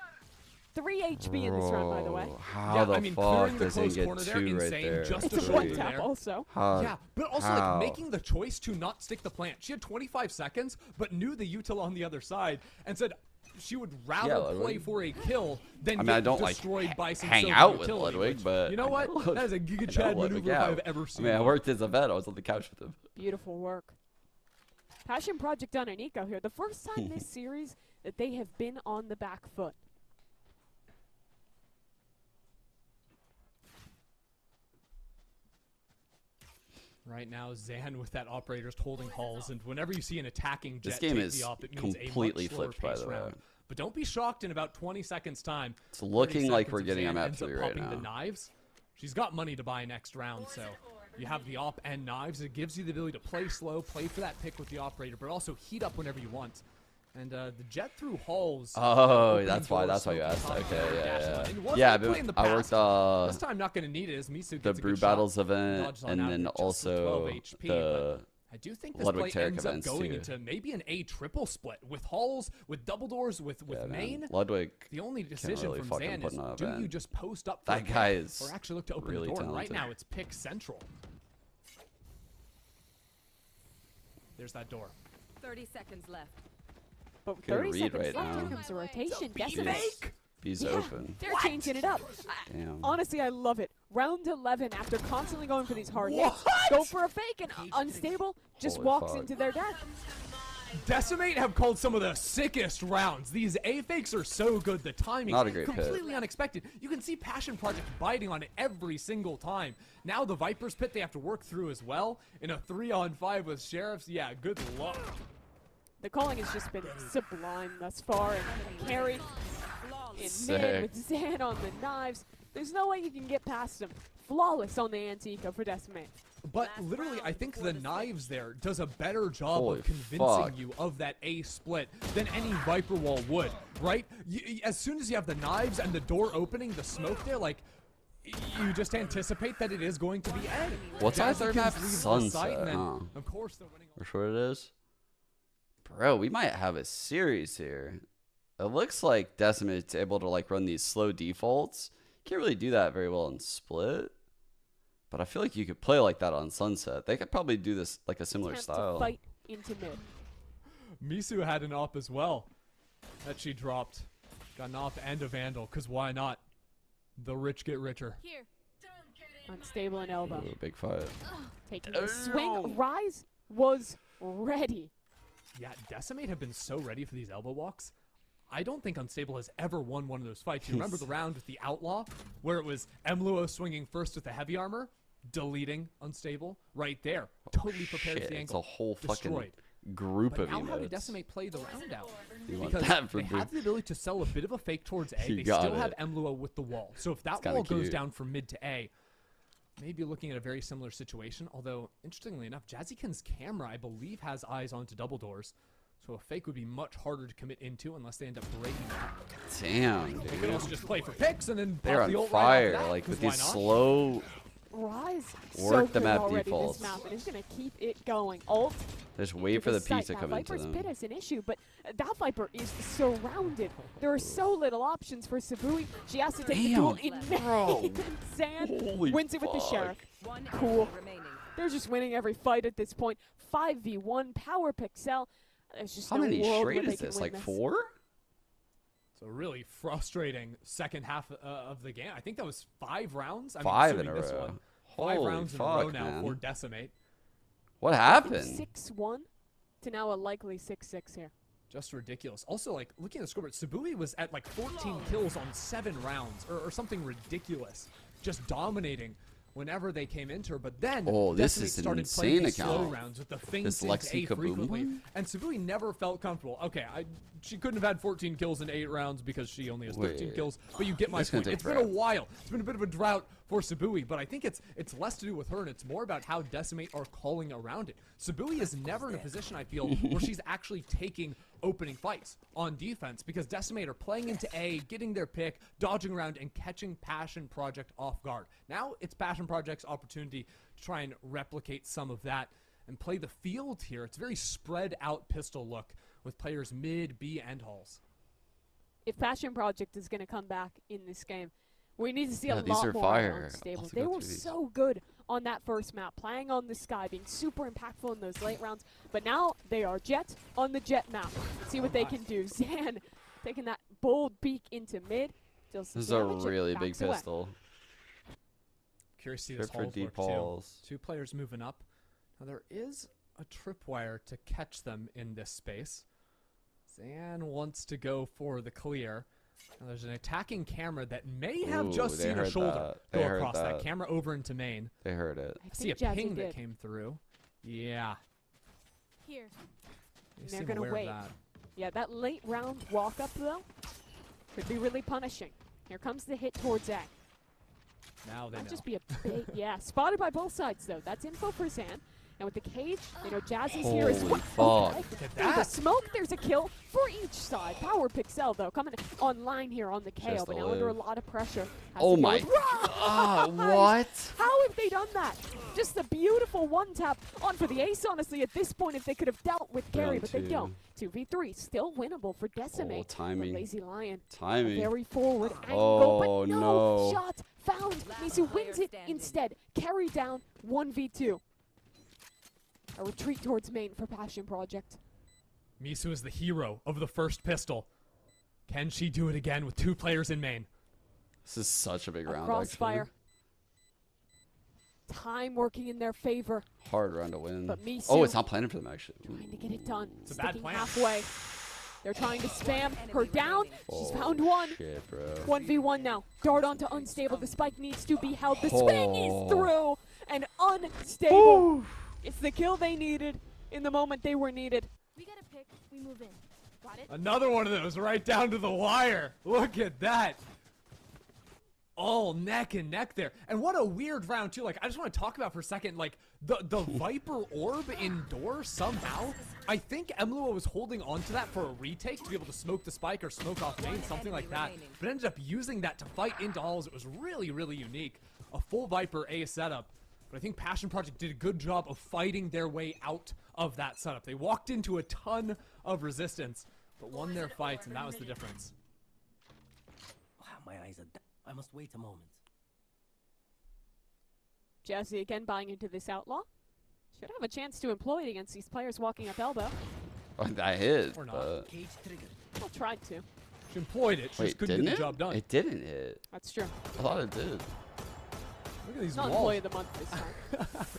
Speaker 20: 3 HP in this round, by the way.
Speaker 1: How the fuck
Speaker 21: clearing the
Speaker 1: does he
Speaker 21: close
Speaker 1: get
Speaker 21: corner there,
Speaker 1: 2 right
Speaker 21: insane.
Speaker 1: there?
Speaker 21: Just
Speaker 20: It's
Speaker 21: to
Speaker 20: a
Speaker 21: show
Speaker 20: one
Speaker 21: you
Speaker 20: tap
Speaker 21: there.
Speaker 20: also.
Speaker 21: Yeah, but also
Speaker 1: How?
Speaker 21: like making the choice to not stick the plant. She had 25 seconds, but knew the util on the other side and said she would rather
Speaker 1: Ludwig.
Speaker 21: play for a kill than
Speaker 1: I mean,
Speaker 21: get
Speaker 1: I don't like
Speaker 21: destroyed by some
Speaker 1: hang
Speaker 21: silver
Speaker 1: out with
Speaker 21: utility,
Speaker 1: Ludwig,
Speaker 21: which,
Speaker 1: but
Speaker 21: you know what? That is a Giga Chad maneuver if I've ever
Speaker 1: I
Speaker 21: seen.
Speaker 1: mean, I
Speaker 21: one.
Speaker 1: worked as a vet. I was on the couch with him.
Speaker 20: Beautiful work. Passion Project on Nico here. The first time this series that they have been on the back foot.
Speaker 21: Right now, Zan with that operator's holding halls, and whenever you see an attacking
Speaker 1: This
Speaker 21: jet
Speaker 1: game
Speaker 21: take
Speaker 1: is
Speaker 21: the op, it means
Speaker 1: completely
Speaker 21: a much slower
Speaker 1: flipped, by
Speaker 21: pace
Speaker 1: the way.
Speaker 21: round. But don't be shocked in about 20 seconds time.
Speaker 1: It's looking
Speaker 21: 30
Speaker 1: like
Speaker 21: seconds
Speaker 1: we're
Speaker 21: of
Speaker 1: getting a
Speaker 21: Zan
Speaker 1: map
Speaker 21: ends up
Speaker 1: 3 right
Speaker 21: popping
Speaker 1: now.
Speaker 21: the knives. She's got money to buy next round, so you have the op and knives. It gives you the ability to play slow, play for that pick with the operator, but also heat up whenever you want. And the jet through halls.
Speaker 1: Oh, that's why you asked. Yeah, I've been, I worked
Speaker 21: this time not going to need it as Misu
Speaker 1: the
Speaker 21: gets a
Speaker 1: Brew
Speaker 21: good shot.
Speaker 1: Battles event,
Speaker 21: Dodged on
Speaker 1: and
Speaker 21: out
Speaker 1: then
Speaker 21: of it just for 12
Speaker 1: also
Speaker 21: HP,
Speaker 1: the
Speaker 21: I do think this
Speaker 1: Ludwig
Speaker 21: play
Speaker 1: Tarek
Speaker 21: ends up
Speaker 1: events
Speaker 21: going
Speaker 1: too.
Speaker 21: into maybe an A triple split with halls, with double doors, with
Speaker 1: Man,
Speaker 21: main.
Speaker 1: Ludwig
Speaker 21: The only
Speaker 1: can't
Speaker 21: decision
Speaker 1: really
Speaker 21: from
Speaker 1: fucking
Speaker 21: Zan
Speaker 1: put
Speaker 21: is,
Speaker 1: on an
Speaker 21: do you
Speaker 1: event.
Speaker 21: just post up for
Speaker 1: That
Speaker 21: a pick,
Speaker 1: guy is
Speaker 21: or actually look to open
Speaker 1: really
Speaker 21: the door? And right
Speaker 1: talented.
Speaker 21: now it's pick central. There's that door.
Speaker 16: 30 seconds left.
Speaker 20: But
Speaker 1: Good
Speaker 20: 30
Speaker 1: read
Speaker 20: seconds
Speaker 1: right
Speaker 20: left.
Speaker 1: now.
Speaker 20: Here comes a rotation.
Speaker 1: B's-
Speaker 20: Decimate.
Speaker 1: B's
Speaker 20: Yeah,
Speaker 1: open.
Speaker 20: They're changing it up.
Speaker 1: Damn.
Speaker 20: Honestly, I love it. Round 11, after constantly going for these hard hits, go for a fake, and Unstable just
Speaker 1: Holy
Speaker 20: walks
Speaker 1: fuck.
Speaker 20: into their death.
Speaker 21: Decimate have called some of the sickest rounds. These A fakes are so good. The timing
Speaker 1: Not a great
Speaker 21: completely unexpected. You can see Passion Project biting on it every single time. Now the Viper's Pit they have to work through as well. In a 3-on-5 with Sheriffs, yeah, good luck.
Speaker 20: The calling has just been sublime thus far, and carry in mid
Speaker 1: Sick.
Speaker 20: with Zan on the knives. There's no way you can get past him. Flawless on the anti-eco for Decimate.
Speaker 21: But literally, I think the knives there does a better job
Speaker 1: Holy
Speaker 21: of convincing
Speaker 1: fuck.
Speaker 21: you of that A split than any Viper wall would, right? As soon as you have the knives and the door opening, the smoke there, like, you just anticipate that it is going to be A.
Speaker 1: What's our third map?
Speaker 21: Jazzykins leaves the site,
Speaker 1: Sunset,
Speaker 21: and then,
Speaker 1: huh?
Speaker 21: of course, they're winning.
Speaker 1: Or sure it is. Bro, we might have a series here. It looks like Decimate's able to like run these slow defaults. Can't really do that very well in Split. But I feel like you could play like that on Sunset. They could probably do this like a similar
Speaker 20: Attempt
Speaker 1: style.
Speaker 20: to fight into mid.
Speaker 21: Misu had an op as well that she dropped. Got an op and a Vandal, because why not? The rich get richer.
Speaker 19: Here.
Speaker 20: Unstable and elbow.
Speaker 1: Ooh, big fight.
Speaker 20: Taking the swing. Rise was ready.
Speaker 21: Yeah, Decimate have been so ready for these elbow walks. I don't think Unstable has ever won one of those fights. You remember the round with the Outlaw, where it was Emluo swinging first with the heavy armor, deleting Unstable right there. Totally prepared for
Speaker 1: Shit,
Speaker 21: the
Speaker 1: it's
Speaker 21: angle.
Speaker 1: a whole fucking
Speaker 21: Destroyed.
Speaker 1: group
Speaker 21: But
Speaker 1: of
Speaker 21: now how did
Speaker 1: emotes.
Speaker 21: Decimate play the round out?
Speaker 1: You want
Speaker 21: Because
Speaker 1: that for
Speaker 21: they
Speaker 1: big-
Speaker 21: have the ability to sell a bit of a fake towards A.
Speaker 1: You
Speaker 21: They
Speaker 1: got
Speaker 21: still have
Speaker 1: it.
Speaker 21: Emluo with the wall. So if that
Speaker 1: It's kinda
Speaker 21: wall goes
Speaker 1: cute.
Speaker 21: down from mid to A, maybe looking at a very similar situation. Although, interestingly enough, Jazzykin's camera, I believe, has eyes onto double doors. So a fake would be much harder to commit into unless they end up breaking that.
Speaker 1: Damn,
Speaker 21: They could
Speaker 1: dude.
Speaker 21: also just play for picks and then
Speaker 1: They're
Speaker 21: pop the
Speaker 1: on
Speaker 21: ult right after
Speaker 1: fire,
Speaker 21: that,
Speaker 1: like with
Speaker 21: 'cause
Speaker 1: these
Speaker 21: why not?
Speaker 1: slow
Speaker 20: Rise
Speaker 1: Work
Speaker 20: so
Speaker 1: the
Speaker 20: good
Speaker 1: map
Speaker 20: already
Speaker 1: defaults.
Speaker 20: this map, and it's going to keep it going. Ult.
Speaker 1: Just wait for the
Speaker 20: site.
Speaker 1: peak to
Speaker 20: Now,
Speaker 1: come into
Speaker 20: Viper's
Speaker 1: them.
Speaker 20: pit is an issue, but that Viper is surrounded. There are so little options for Sabui. She has to take the duel in
Speaker 1: bro.
Speaker 20: Sand
Speaker 1: Holy
Speaker 20: wins it with the
Speaker 1: fuck.
Speaker 20: Sheriff. Cool. They're just winning every fight at this point. 5v1, Power Pixel. There's just
Speaker 1: How
Speaker 20: no
Speaker 1: many
Speaker 20: world
Speaker 1: straight
Speaker 20: where they
Speaker 1: is
Speaker 20: can
Speaker 1: this?
Speaker 20: win
Speaker 1: Like
Speaker 20: this.
Speaker 1: 4?
Speaker 21: It's a really frustrating second half of the game. I think that was 5 rounds. I mean,
Speaker 1: 5 in a
Speaker 21: assuming this
Speaker 1: row.
Speaker 21: one. 5
Speaker 1: Holy
Speaker 21: rounds
Speaker 1: fuck,
Speaker 21: in a row now
Speaker 1: man.
Speaker 21: for Decimate.
Speaker 1: What happened?
Speaker 20: 6-1 to now a likely 6-6 here.
Speaker 21: Just ridiculous. Also, like, looking at the scoreboard, Sabui was at like 14 kills on 7 rounds, or something ridiculous. Just dominating whenever they came into her, but then
Speaker 1: Oh, this
Speaker 21: Decimate
Speaker 1: is an
Speaker 21: started
Speaker 1: insane
Speaker 21: playing these slow
Speaker 1: account.
Speaker 21: rounds with the feints
Speaker 1: This
Speaker 21: into
Speaker 1: Lexi
Speaker 21: A
Speaker 1: Kaboom
Speaker 21: frequently,
Speaker 1: one?
Speaker 21: and Sabui never felt comfortable. Okay, she couldn't have had 14 kills in 8 rounds because she only has 13
Speaker 1: Wait.
Speaker 21: kills, but you get my
Speaker 1: This is gonna
Speaker 21: point.
Speaker 1: take
Speaker 21: It's been a
Speaker 1: forever.
Speaker 21: while. It's been a bit of a drought for Sabui, but I think it's less to do with her, and it's more about how Decimate are calling around it. Sabui is never in a position, I feel, where she's actually taking opening fights on defense, because Decimate are playing into A, getting their pick, dodging around, and catching Passion Project off guard. Now it's Passion Project's opportunity to try and replicate some of that and play the field here. It's a very spread out pistol look with players mid, B, and halls.
Speaker 20: If Passion Project is going to come back in this game, we need to see
Speaker 1: Yeah,
Speaker 20: a
Speaker 1: these
Speaker 20: lot
Speaker 1: are
Speaker 20: more
Speaker 1: fire.
Speaker 20: unstable.
Speaker 1: I'll have to
Speaker 20: They
Speaker 1: go
Speaker 20: were
Speaker 1: through these.
Speaker 20: so good on that first map, playing on the sky, being super impactful in those late rounds. But now they are Jet on the Jet map. Let's see what they can do. Zan taking that bold peek into mid. Deals some
Speaker 1: This is a
Speaker 20: damage and
Speaker 1: really big
Speaker 20: backs away.
Speaker 1: pistol.
Speaker 21: Curious to see
Speaker 1: Good
Speaker 21: this
Speaker 1: for
Speaker 21: Halls
Speaker 1: deep
Speaker 21: work too.
Speaker 1: halls.
Speaker 21: 2 players moving up. Now there is a tripwire to catch them in this space. Zan wants to go for the clear. Now there's an attacking camera that may have
Speaker 1: Ooh,
Speaker 21: just
Speaker 1: they
Speaker 21: seen a
Speaker 1: heard
Speaker 21: shoulder
Speaker 1: that.
Speaker 21: go
Speaker 1: They heard
Speaker 21: across that
Speaker 1: that.
Speaker 21: camera over into main.
Speaker 1: They heard it.
Speaker 21: I see a
Speaker 20: think Jazzy
Speaker 21: ping that
Speaker 20: did.
Speaker 21: came through. Yeah.
Speaker 19: Here.
Speaker 21: They
Speaker 20: And they're
Speaker 21: seem
Speaker 20: going to
Speaker 21: aware of
Speaker 20: wait.
Speaker 21: that.
Speaker 20: Yeah, that late round walk up, though, could be really punishing. Here comes the hit towards A.
Speaker 21: Now they
Speaker 20: Might
Speaker 21: know.
Speaker 20: just be a big, yeah, spotted by both sides, though. That's info for Zan. And with the cage, they know Jazzy's here as
Speaker 1: Holy
Speaker 20: well.
Speaker 1: fuck.
Speaker 20: Okay.
Speaker 21: Look at
Speaker 20: Through the
Speaker 21: that.
Speaker 20: smoke, there's a kill for each side. Power Pixel, though, coming online here on the KO,
Speaker 1: Just
Speaker 20: but
Speaker 1: to
Speaker 20: now under a
Speaker 1: live.
Speaker 20: lot of pressure. Has
Speaker 1: Oh
Speaker 20: to go
Speaker 1: my
Speaker 20: with-
Speaker 1: god,
Speaker 20: Rise!
Speaker 1: what?
Speaker 20: How have they done that? Just a beautiful one tap on for the ace, honestly, at this point, if they could have dealt with
Speaker 1: They're
Speaker 20: Gary,
Speaker 1: on
Speaker 20: but they
Speaker 1: 2.
Speaker 20: don't. 2v3, still winnable for Decimate.
Speaker 1: Oh, timing.
Speaker 20: But Lazy Lion, a
Speaker 1: Timing.
Speaker 20: very forward angle,
Speaker 1: Oh,
Speaker 20: but no,
Speaker 1: no.
Speaker 20: shot found. Misu wins it instead. Carry down 1v2. A retreat towards main for Passion Project.
Speaker 21: Misu is the hero of the first pistol. Can she do it again with 2 players in main?
Speaker 1: This is such a big
Speaker 20: A
Speaker 1: round,
Speaker 20: crossfire.
Speaker 1: actually.
Speaker 20: Time working in their favor.
Speaker 1: Hard round to win.
Speaker 20: But Misu
Speaker 1: Oh, it's not planning for them, actually.
Speaker 20: trying to get it done.
Speaker 21: It's a bad
Speaker 20: Sticking
Speaker 21: plan.
Speaker 20: halfway. They're trying to spam her down. She's
Speaker 1: Oh,
Speaker 20: found one.
Speaker 1: Shit, bro.
Speaker 20: 1v1 now. Dart onto unstable. The spike needs to be held. The swing
Speaker 1: Oh.
Speaker 20: is through. And unstable. It's the kill they needed in the moment they were needed.
Speaker 19: We get a pick. We move in. Got it?
Speaker 21: Another one of those right down to the wire. Look at that. All neck and neck there. And what a weird round too. Like, I just want to talk about for a second, like the Viper orb indoors somehow. I think Emlua was holding on to that for a retake to be able to smoke the spike or smoke off main, something like that. But ended up using that to fight into halls. It was really, really unique. A full Viper A setup. But I think Passion Project did a good job of fighting their way out of that setup. They walked into a ton of resistance, but won their fights, and that was the difference.
Speaker 8: My eyes are I must wait a moment.
Speaker 20: Jesse again buying into this outlaw. Should have a chance to employ it against these players walking up elbow.
Speaker 1: Oh, that hit.
Speaker 21: Or not.
Speaker 1: But...
Speaker 8: Cage trigger.
Speaker 20: Well, tried to.
Speaker 21: She employed it. She
Speaker 1: Wait,
Speaker 21: just couldn't
Speaker 1: didn't
Speaker 21: get
Speaker 1: it?
Speaker 21: the job done.
Speaker 1: It didn't hit.
Speaker 20: That's true.
Speaker 1: I thought it did.
Speaker 21: Look at these
Speaker 20: Not
Speaker 21: walls.
Speaker 20: employee of the month this time.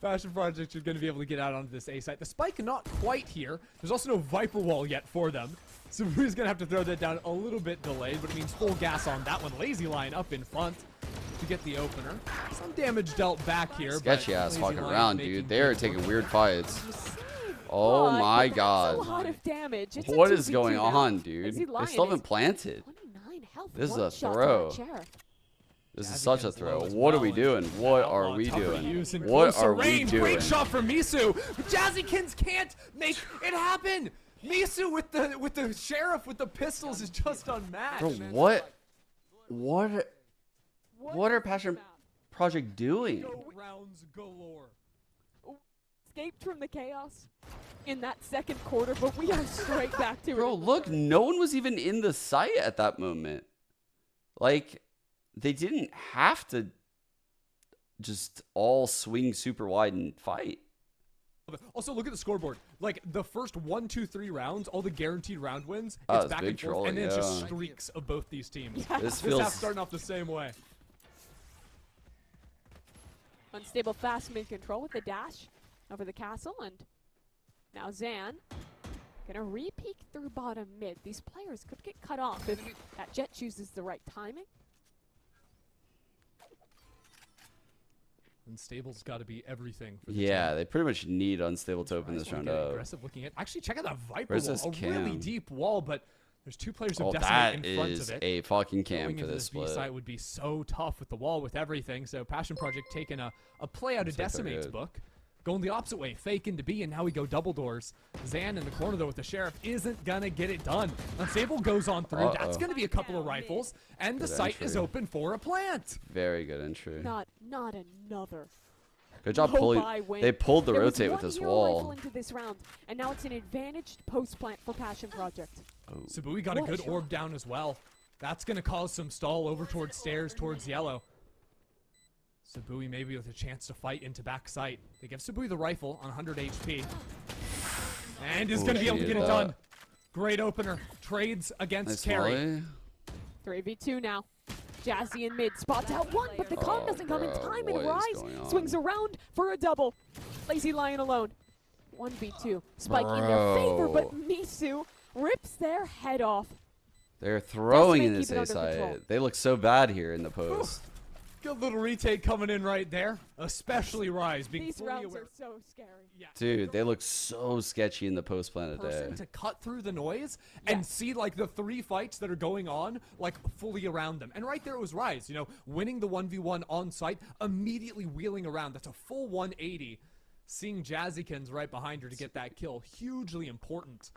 Speaker 21: Passion Project are going to be able to get out onto this A site. The spike not quite here. There's also no Viper wall yet for them. So he's going to have to throw that down a little bit delayed, but it means full gas on that one. Lazy Line up in front to get the opener. Some damage dealt back here.
Speaker 1: Sketchy
Speaker 21: but
Speaker 1: ass
Speaker 21: Lazy
Speaker 1: fucking
Speaker 21: Lion
Speaker 1: around,
Speaker 21: making
Speaker 1: dude. They are
Speaker 21: good
Speaker 1: taking
Speaker 21: work.
Speaker 1: weird fights. Oh
Speaker 20: But
Speaker 1: my
Speaker 20: that's
Speaker 1: god.
Speaker 20: a lot of damage. It's a
Speaker 1: What is
Speaker 20: 2v2
Speaker 1: going
Speaker 20: now.
Speaker 1: on, dude?
Speaker 20: Lazy
Speaker 1: They
Speaker 20: Lion
Speaker 1: still haven't
Speaker 20: is
Speaker 1: planted.
Speaker 20: 29 health.
Speaker 1: This is
Speaker 20: One
Speaker 1: a
Speaker 20: shot to
Speaker 1: throw.
Speaker 20: that sheriff.
Speaker 1: This is
Speaker 21: Jazzy
Speaker 1: such a
Speaker 21: Ken's
Speaker 1: throw.
Speaker 21: low as
Speaker 1: What are
Speaker 21: well,
Speaker 1: we
Speaker 21: and
Speaker 1: doing? What are
Speaker 21: Outlaw
Speaker 1: we
Speaker 21: tougher to
Speaker 1: doing?
Speaker 21: use in
Speaker 1: What
Speaker 21: closer
Speaker 1: are we
Speaker 21: range.
Speaker 1: doing?
Speaker 21: Great shot from Misu, but Jazzykins can't make it happen. Misu with the sheriff with the pistols is just unmatched.
Speaker 1: Bro, what? What are Passion Project doing?
Speaker 21: Go rounds galore.
Speaker 20: Escaped from the chaos in that second quarter, but we are straight back to it.
Speaker 1: Bro, look, no one was even in the site at that moment. Like, they didn't have to just all swing super wide and fight.
Speaker 21: Also, look at the scoreboard. Like, the first 1, 2, 3 rounds, all the guaranteed round wins,
Speaker 1: Oh,
Speaker 21: it's
Speaker 1: it's
Speaker 21: back
Speaker 1: big
Speaker 21: and forth,
Speaker 1: trolling,
Speaker 21: and then it's just
Speaker 1: yeah.
Speaker 21: streaks of both these teams.
Speaker 20: Yeah.
Speaker 1: This
Speaker 21: This half
Speaker 1: feels
Speaker 21: starting off the same way.
Speaker 20: Unstable fast mid-control with the dash over the castle, and now Zan gonna re-peek through bottom mid. These players could get cut off if that Jet chooses the right timing.
Speaker 21: Unstable's got to be everything for the
Speaker 1: Yeah,
Speaker 21: team.
Speaker 1: they pretty much need Unstable to open this round
Speaker 21: Get
Speaker 1: up.
Speaker 21: aggressive looking at. Actually, check out that Viper
Speaker 1: Where's
Speaker 21: wall.
Speaker 1: this
Speaker 21: A really
Speaker 1: cam?
Speaker 21: deep wall, but there's 2 players of
Speaker 1: Oh,
Speaker 21: Decimate
Speaker 1: that
Speaker 21: in front
Speaker 1: is
Speaker 21: of it.
Speaker 1: a fucking cam
Speaker 21: Going
Speaker 1: for
Speaker 21: into
Speaker 1: this
Speaker 21: B
Speaker 1: split.
Speaker 21: site would be so tough with the wall, with everything. So Passion Project taking a play out of
Speaker 1: Looks like they're
Speaker 21: Decimate's
Speaker 1: good.
Speaker 21: book. Going the opposite way, fake into B, and now we go double doors. Zan in the corner, though, with the Sheriff, isn't going to get it done. Unstable goes on through. That's going to be a couple of rifles, and the
Speaker 1: Good
Speaker 21: site is
Speaker 1: entry.
Speaker 21: open for a plant.
Speaker 1: Very good entry.
Speaker 20: Not another.
Speaker 1: Good job
Speaker 20: low
Speaker 1: pulling.
Speaker 20: buy win.
Speaker 1: They pulled the
Speaker 20: There was
Speaker 1: rotate with
Speaker 20: one
Speaker 1: this
Speaker 20: hero
Speaker 1: wall.
Speaker 20: rifle into this round, and now it's an advantaged post plant for Passion Project.
Speaker 21: Sabui got a
Speaker 20: What a
Speaker 21: good
Speaker 20: shot.
Speaker 21: orb down as well. That's going to cause some stall over towards stairs, towards yellow. Sabui maybe with a chance to fight into back sight. They give Sabui the rifle on 100 HP. And is going to be able to get it done. Great opener. Trades against
Speaker 1: Nice
Speaker 21: Carry.
Speaker 1: volley.
Speaker 20: 3v2 now. Jazzy in mid spots out one, but the con doesn't come in
Speaker 1: bro,
Speaker 20: time,
Speaker 1: what
Speaker 20: and
Speaker 1: is
Speaker 20: Rise
Speaker 1: going on?
Speaker 20: swings around for a double. Lazy Lion alone. 1v2. Spike in their favor, but
Speaker 1: Bro.
Speaker 20: Misu rips their head off.
Speaker 1: They're throwing
Speaker 20: Decimate
Speaker 1: in this
Speaker 20: keep it
Speaker 1: A
Speaker 20: under control.
Speaker 1: side. They look so bad here in the post.
Speaker 21: Good little retake coming in right there. Especially Rise being
Speaker 20: These
Speaker 21: fully
Speaker 20: rounds
Speaker 21: aware.
Speaker 20: are so scary.
Speaker 1: Dude, they look so sketchy in the post plan today.
Speaker 21: Person to cut through the noise and see like the 3 fights that are going on like fully around them. And right there it was Rise, you know, winning the 1v1 on site, immediately wheeling around. That's a full 180. Seeing Jazzykins right behind her to get that kill, hugely important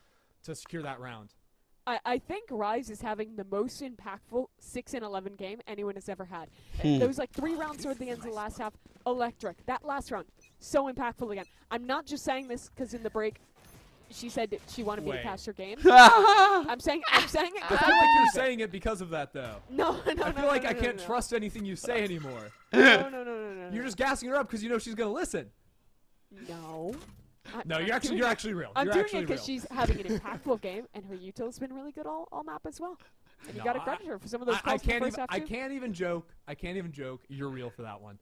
Speaker 21: to secure that round.
Speaker 20: I think Rise is having the most impactful 6-11 game anyone has ever had.
Speaker 1: Hmm.
Speaker 20: Those like 3 rounds toward the end of the last half, electric. That last round, so impactful again. I'm not just saying this because in the break, she said that she wanted me to
Speaker 21: Wait.
Speaker 20: pass her game. I'm saying it
Speaker 21: I
Speaker 20: because
Speaker 21: feel
Speaker 20: I
Speaker 21: like
Speaker 20: believe
Speaker 21: you're
Speaker 20: it.
Speaker 21: saying it because of that though.
Speaker 20: No,
Speaker 21: I feel like I can't trust anything you say anymore.
Speaker 20: No.
Speaker 21: You're just gassing her up because you know she's gonna listen.
Speaker 20: No.
Speaker 21: No,
Speaker 20: I'm
Speaker 21: you're actually
Speaker 20: doing
Speaker 21: real.
Speaker 20: I'm
Speaker 21: You're
Speaker 20: doing
Speaker 21: actually
Speaker 20: it because
Speaker 21: real.
Speaker 20: she's having an impactful game, and her util's been really good all map as well. And you
Speaker 21: No,
Speaker 20: gotta credit her for some of those
Speaker 21: I
Speaker 20: calls in the
Speaker 21: can't
Speaker 20: first
Speaker 21: even.
Speaker 20: half
Speaker 21: I
Speaker 20: too.
Speaker 21: can't even joke. I can't even joke. You're real for that one.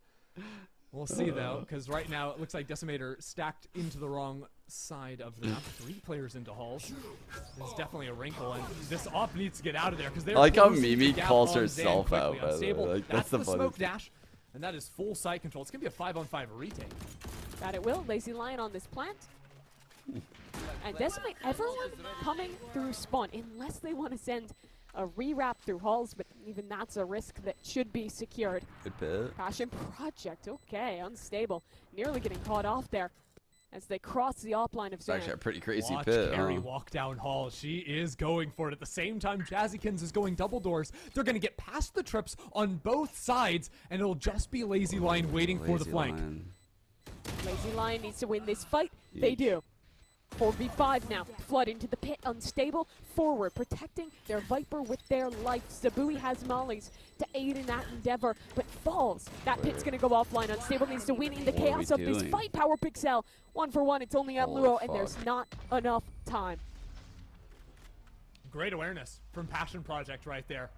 Speaker 21: We'll see though, because right now it looks like Decimator stacked into the wrong side of the map. 3 players into halls. There's definitely a wrinkle, and this op needs to get out of there because they're.
Speaker 1: I like how
Speaker 21: closing the
Speaker 1: Mimi
Speaker 21: gap
Speaker 1: calls
Speaker 21: on
Speaker 1: herself
Speaker 21: Zan
Speaker 1: out,
Speaker 21: quickly.
Speaker 1: by the way.
Speaker 21: Unstable.
Speaker 1: Like,
Speaker 21: That's
Speaker 1: that's
Speaker 21: the
Speaker 1: the
Speaker 21: smoke
Speaker 1: funny-
Speaker 21: dash, and that is full site control. It's gonna be a 5-on-5 retake.
Speaker 20: That it will. Lazy Lion on this plant. And Decimate, everyone coming through spawn, unless they want to send a rewrap through halls, but even that's a risk that should be secured.
Speaker 1: Good pit.
Speaker 20: Passion Project, okay, Unstable. Nearly getting caught off there as they cross the op line of
Speaker 1: It's
Speaker 20: Zan.
Speaker 1: actually a pretty crazy
Speaker 21: Watch
Speaker 1: pit.
Speaker 21: Carrie
Speaker 1: huh?
Speaker 21: walk down hall. She is going for it. At the same time, Jazzykins is going double doors. They're going to get past the trips on both sides, and it'll just be Lazy Lion waiting for the
Speaker 1: Lazy
Speaker 21: flank.
Speaker 1: Lion.
Speaker 20: Lazy Lion needs to win this fight. They do. 4v5 now. Flood into the pit. Unstable. Forward. Protecting their Viper with their life. Sabui has mollies to aid in that endeavor, but falls. That pit's going to go offline. Unstable needs to win in the
Speaker 1: What are
Speaker 20: chaos
Speaker 1: we
Speaker 20: of this
Speaker 1: doing?
Speaker 20: fight. Power Pixel. 1-for-1. It's only at
Speaker 1: Holy
Speaker 20: Luo, and there's
Speaker 1: fuck.
Speaker 20: not enough time.
Speaker 21: Great awareness from Passion Project right there.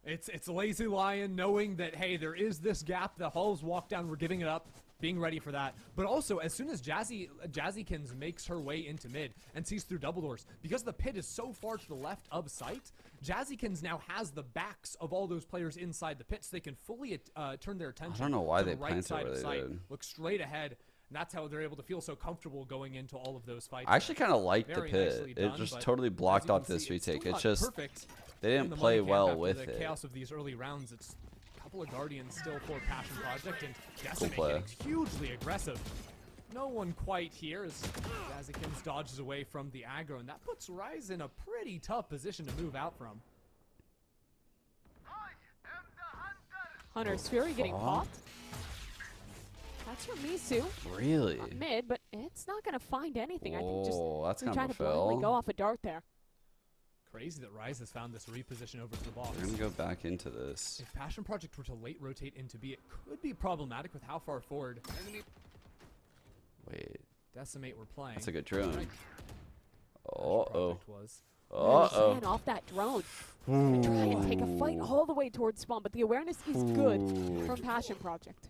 Speaker 21: It's Lazy Lion knowing that, hey, there is this gap. The halls walk down. We're giving it up. Being ready for that. But also, as soon as Jazzykins makes her way into mid and sees through double doors, because the pit is so far to the left of sight, Jazzykins now has the backs of all those players inside the pit, so they can fully turn their attention
Speaker 1: don't know why
Speaker 21: to
Speaker 1: they
Speaker 21: the right
Speaker 1: planted
Speaker 21: side
Speaker 1: where
Speaker 21: of
Speaker 1: they
Speaker 21: sight.
Speaker 1: did.
Speaker 21: Look straight ahead, and that's how they're able to feel so comfortable going into all of those fights.
Speaker 1: I actually kind of liked the
Speaker 21: Very
Speaker 1: pit.
Speaker 21: nicely
Speaker 1: It
Speaker 21: done,
Speaker 1: just
Speaker 21: but
Speaker 1: totally
Speaker 21: as
Speaker 1: blocked
Speaker 21: you can
Speaker 1: off this
Speaker 21: see, it's
Speaker 1: retake.
Speaker 21: still
Speaker 1: It's
Speaker 21: not
Speaker 1: just
Speaker 21: perfect
Speaker 1: they
Speaker 21: in
Speaker 1: didn't
Speaker 21: the
Speaker 1: play
Speaker 21: money camp
Speaker 1: well
Speaker 21: after
Speaker 1: with
Speaker 21: the
Speaker 1: it.
Speaker 21: chaos of these early rounds. It's a couple of Guardians still for Passion Project, and Decimate
Speaker 1: play.
Speaker 21: getting hugely aggressive. No one quite here as Jazzykins dodges away from the aggro, and that puts Rise in a pretty tough position to move out from.
Speaker 20: Hunter's Fury getting popped. That's from Misu.
Speaker 1: Really?
Speaker 20: On mid, but it's not going to find anything. I think just
Speaker 1: that's
Speaker 20: they're
Speaker 1: kind
Speaker 20: trying
Speaker 1: of
Speaker 20: to
Speaker 1: a
Speaker 20: blindly
Speaker 1: fail.
Speaker 20: go off a dart there.
Speaker 21: Crazy that Rise has found this reposition over to the box.
Speaker 1: We're gonna go back into this.
Speaker 21: If Passion Project were to late rotate into B, it could be problematic with how far forward.
Speaker 1: Wait.
Speaker 21: Decimate we're playing.
Speaker 1: That's a good drone.
Speaker 21: Right.
Speaker 1: Uh-oh.
Speaker 21: Was.
Speaker 20: Zen off that drone. And try and take a fight all the way towards spawn, but the awareness is good from Passion Project.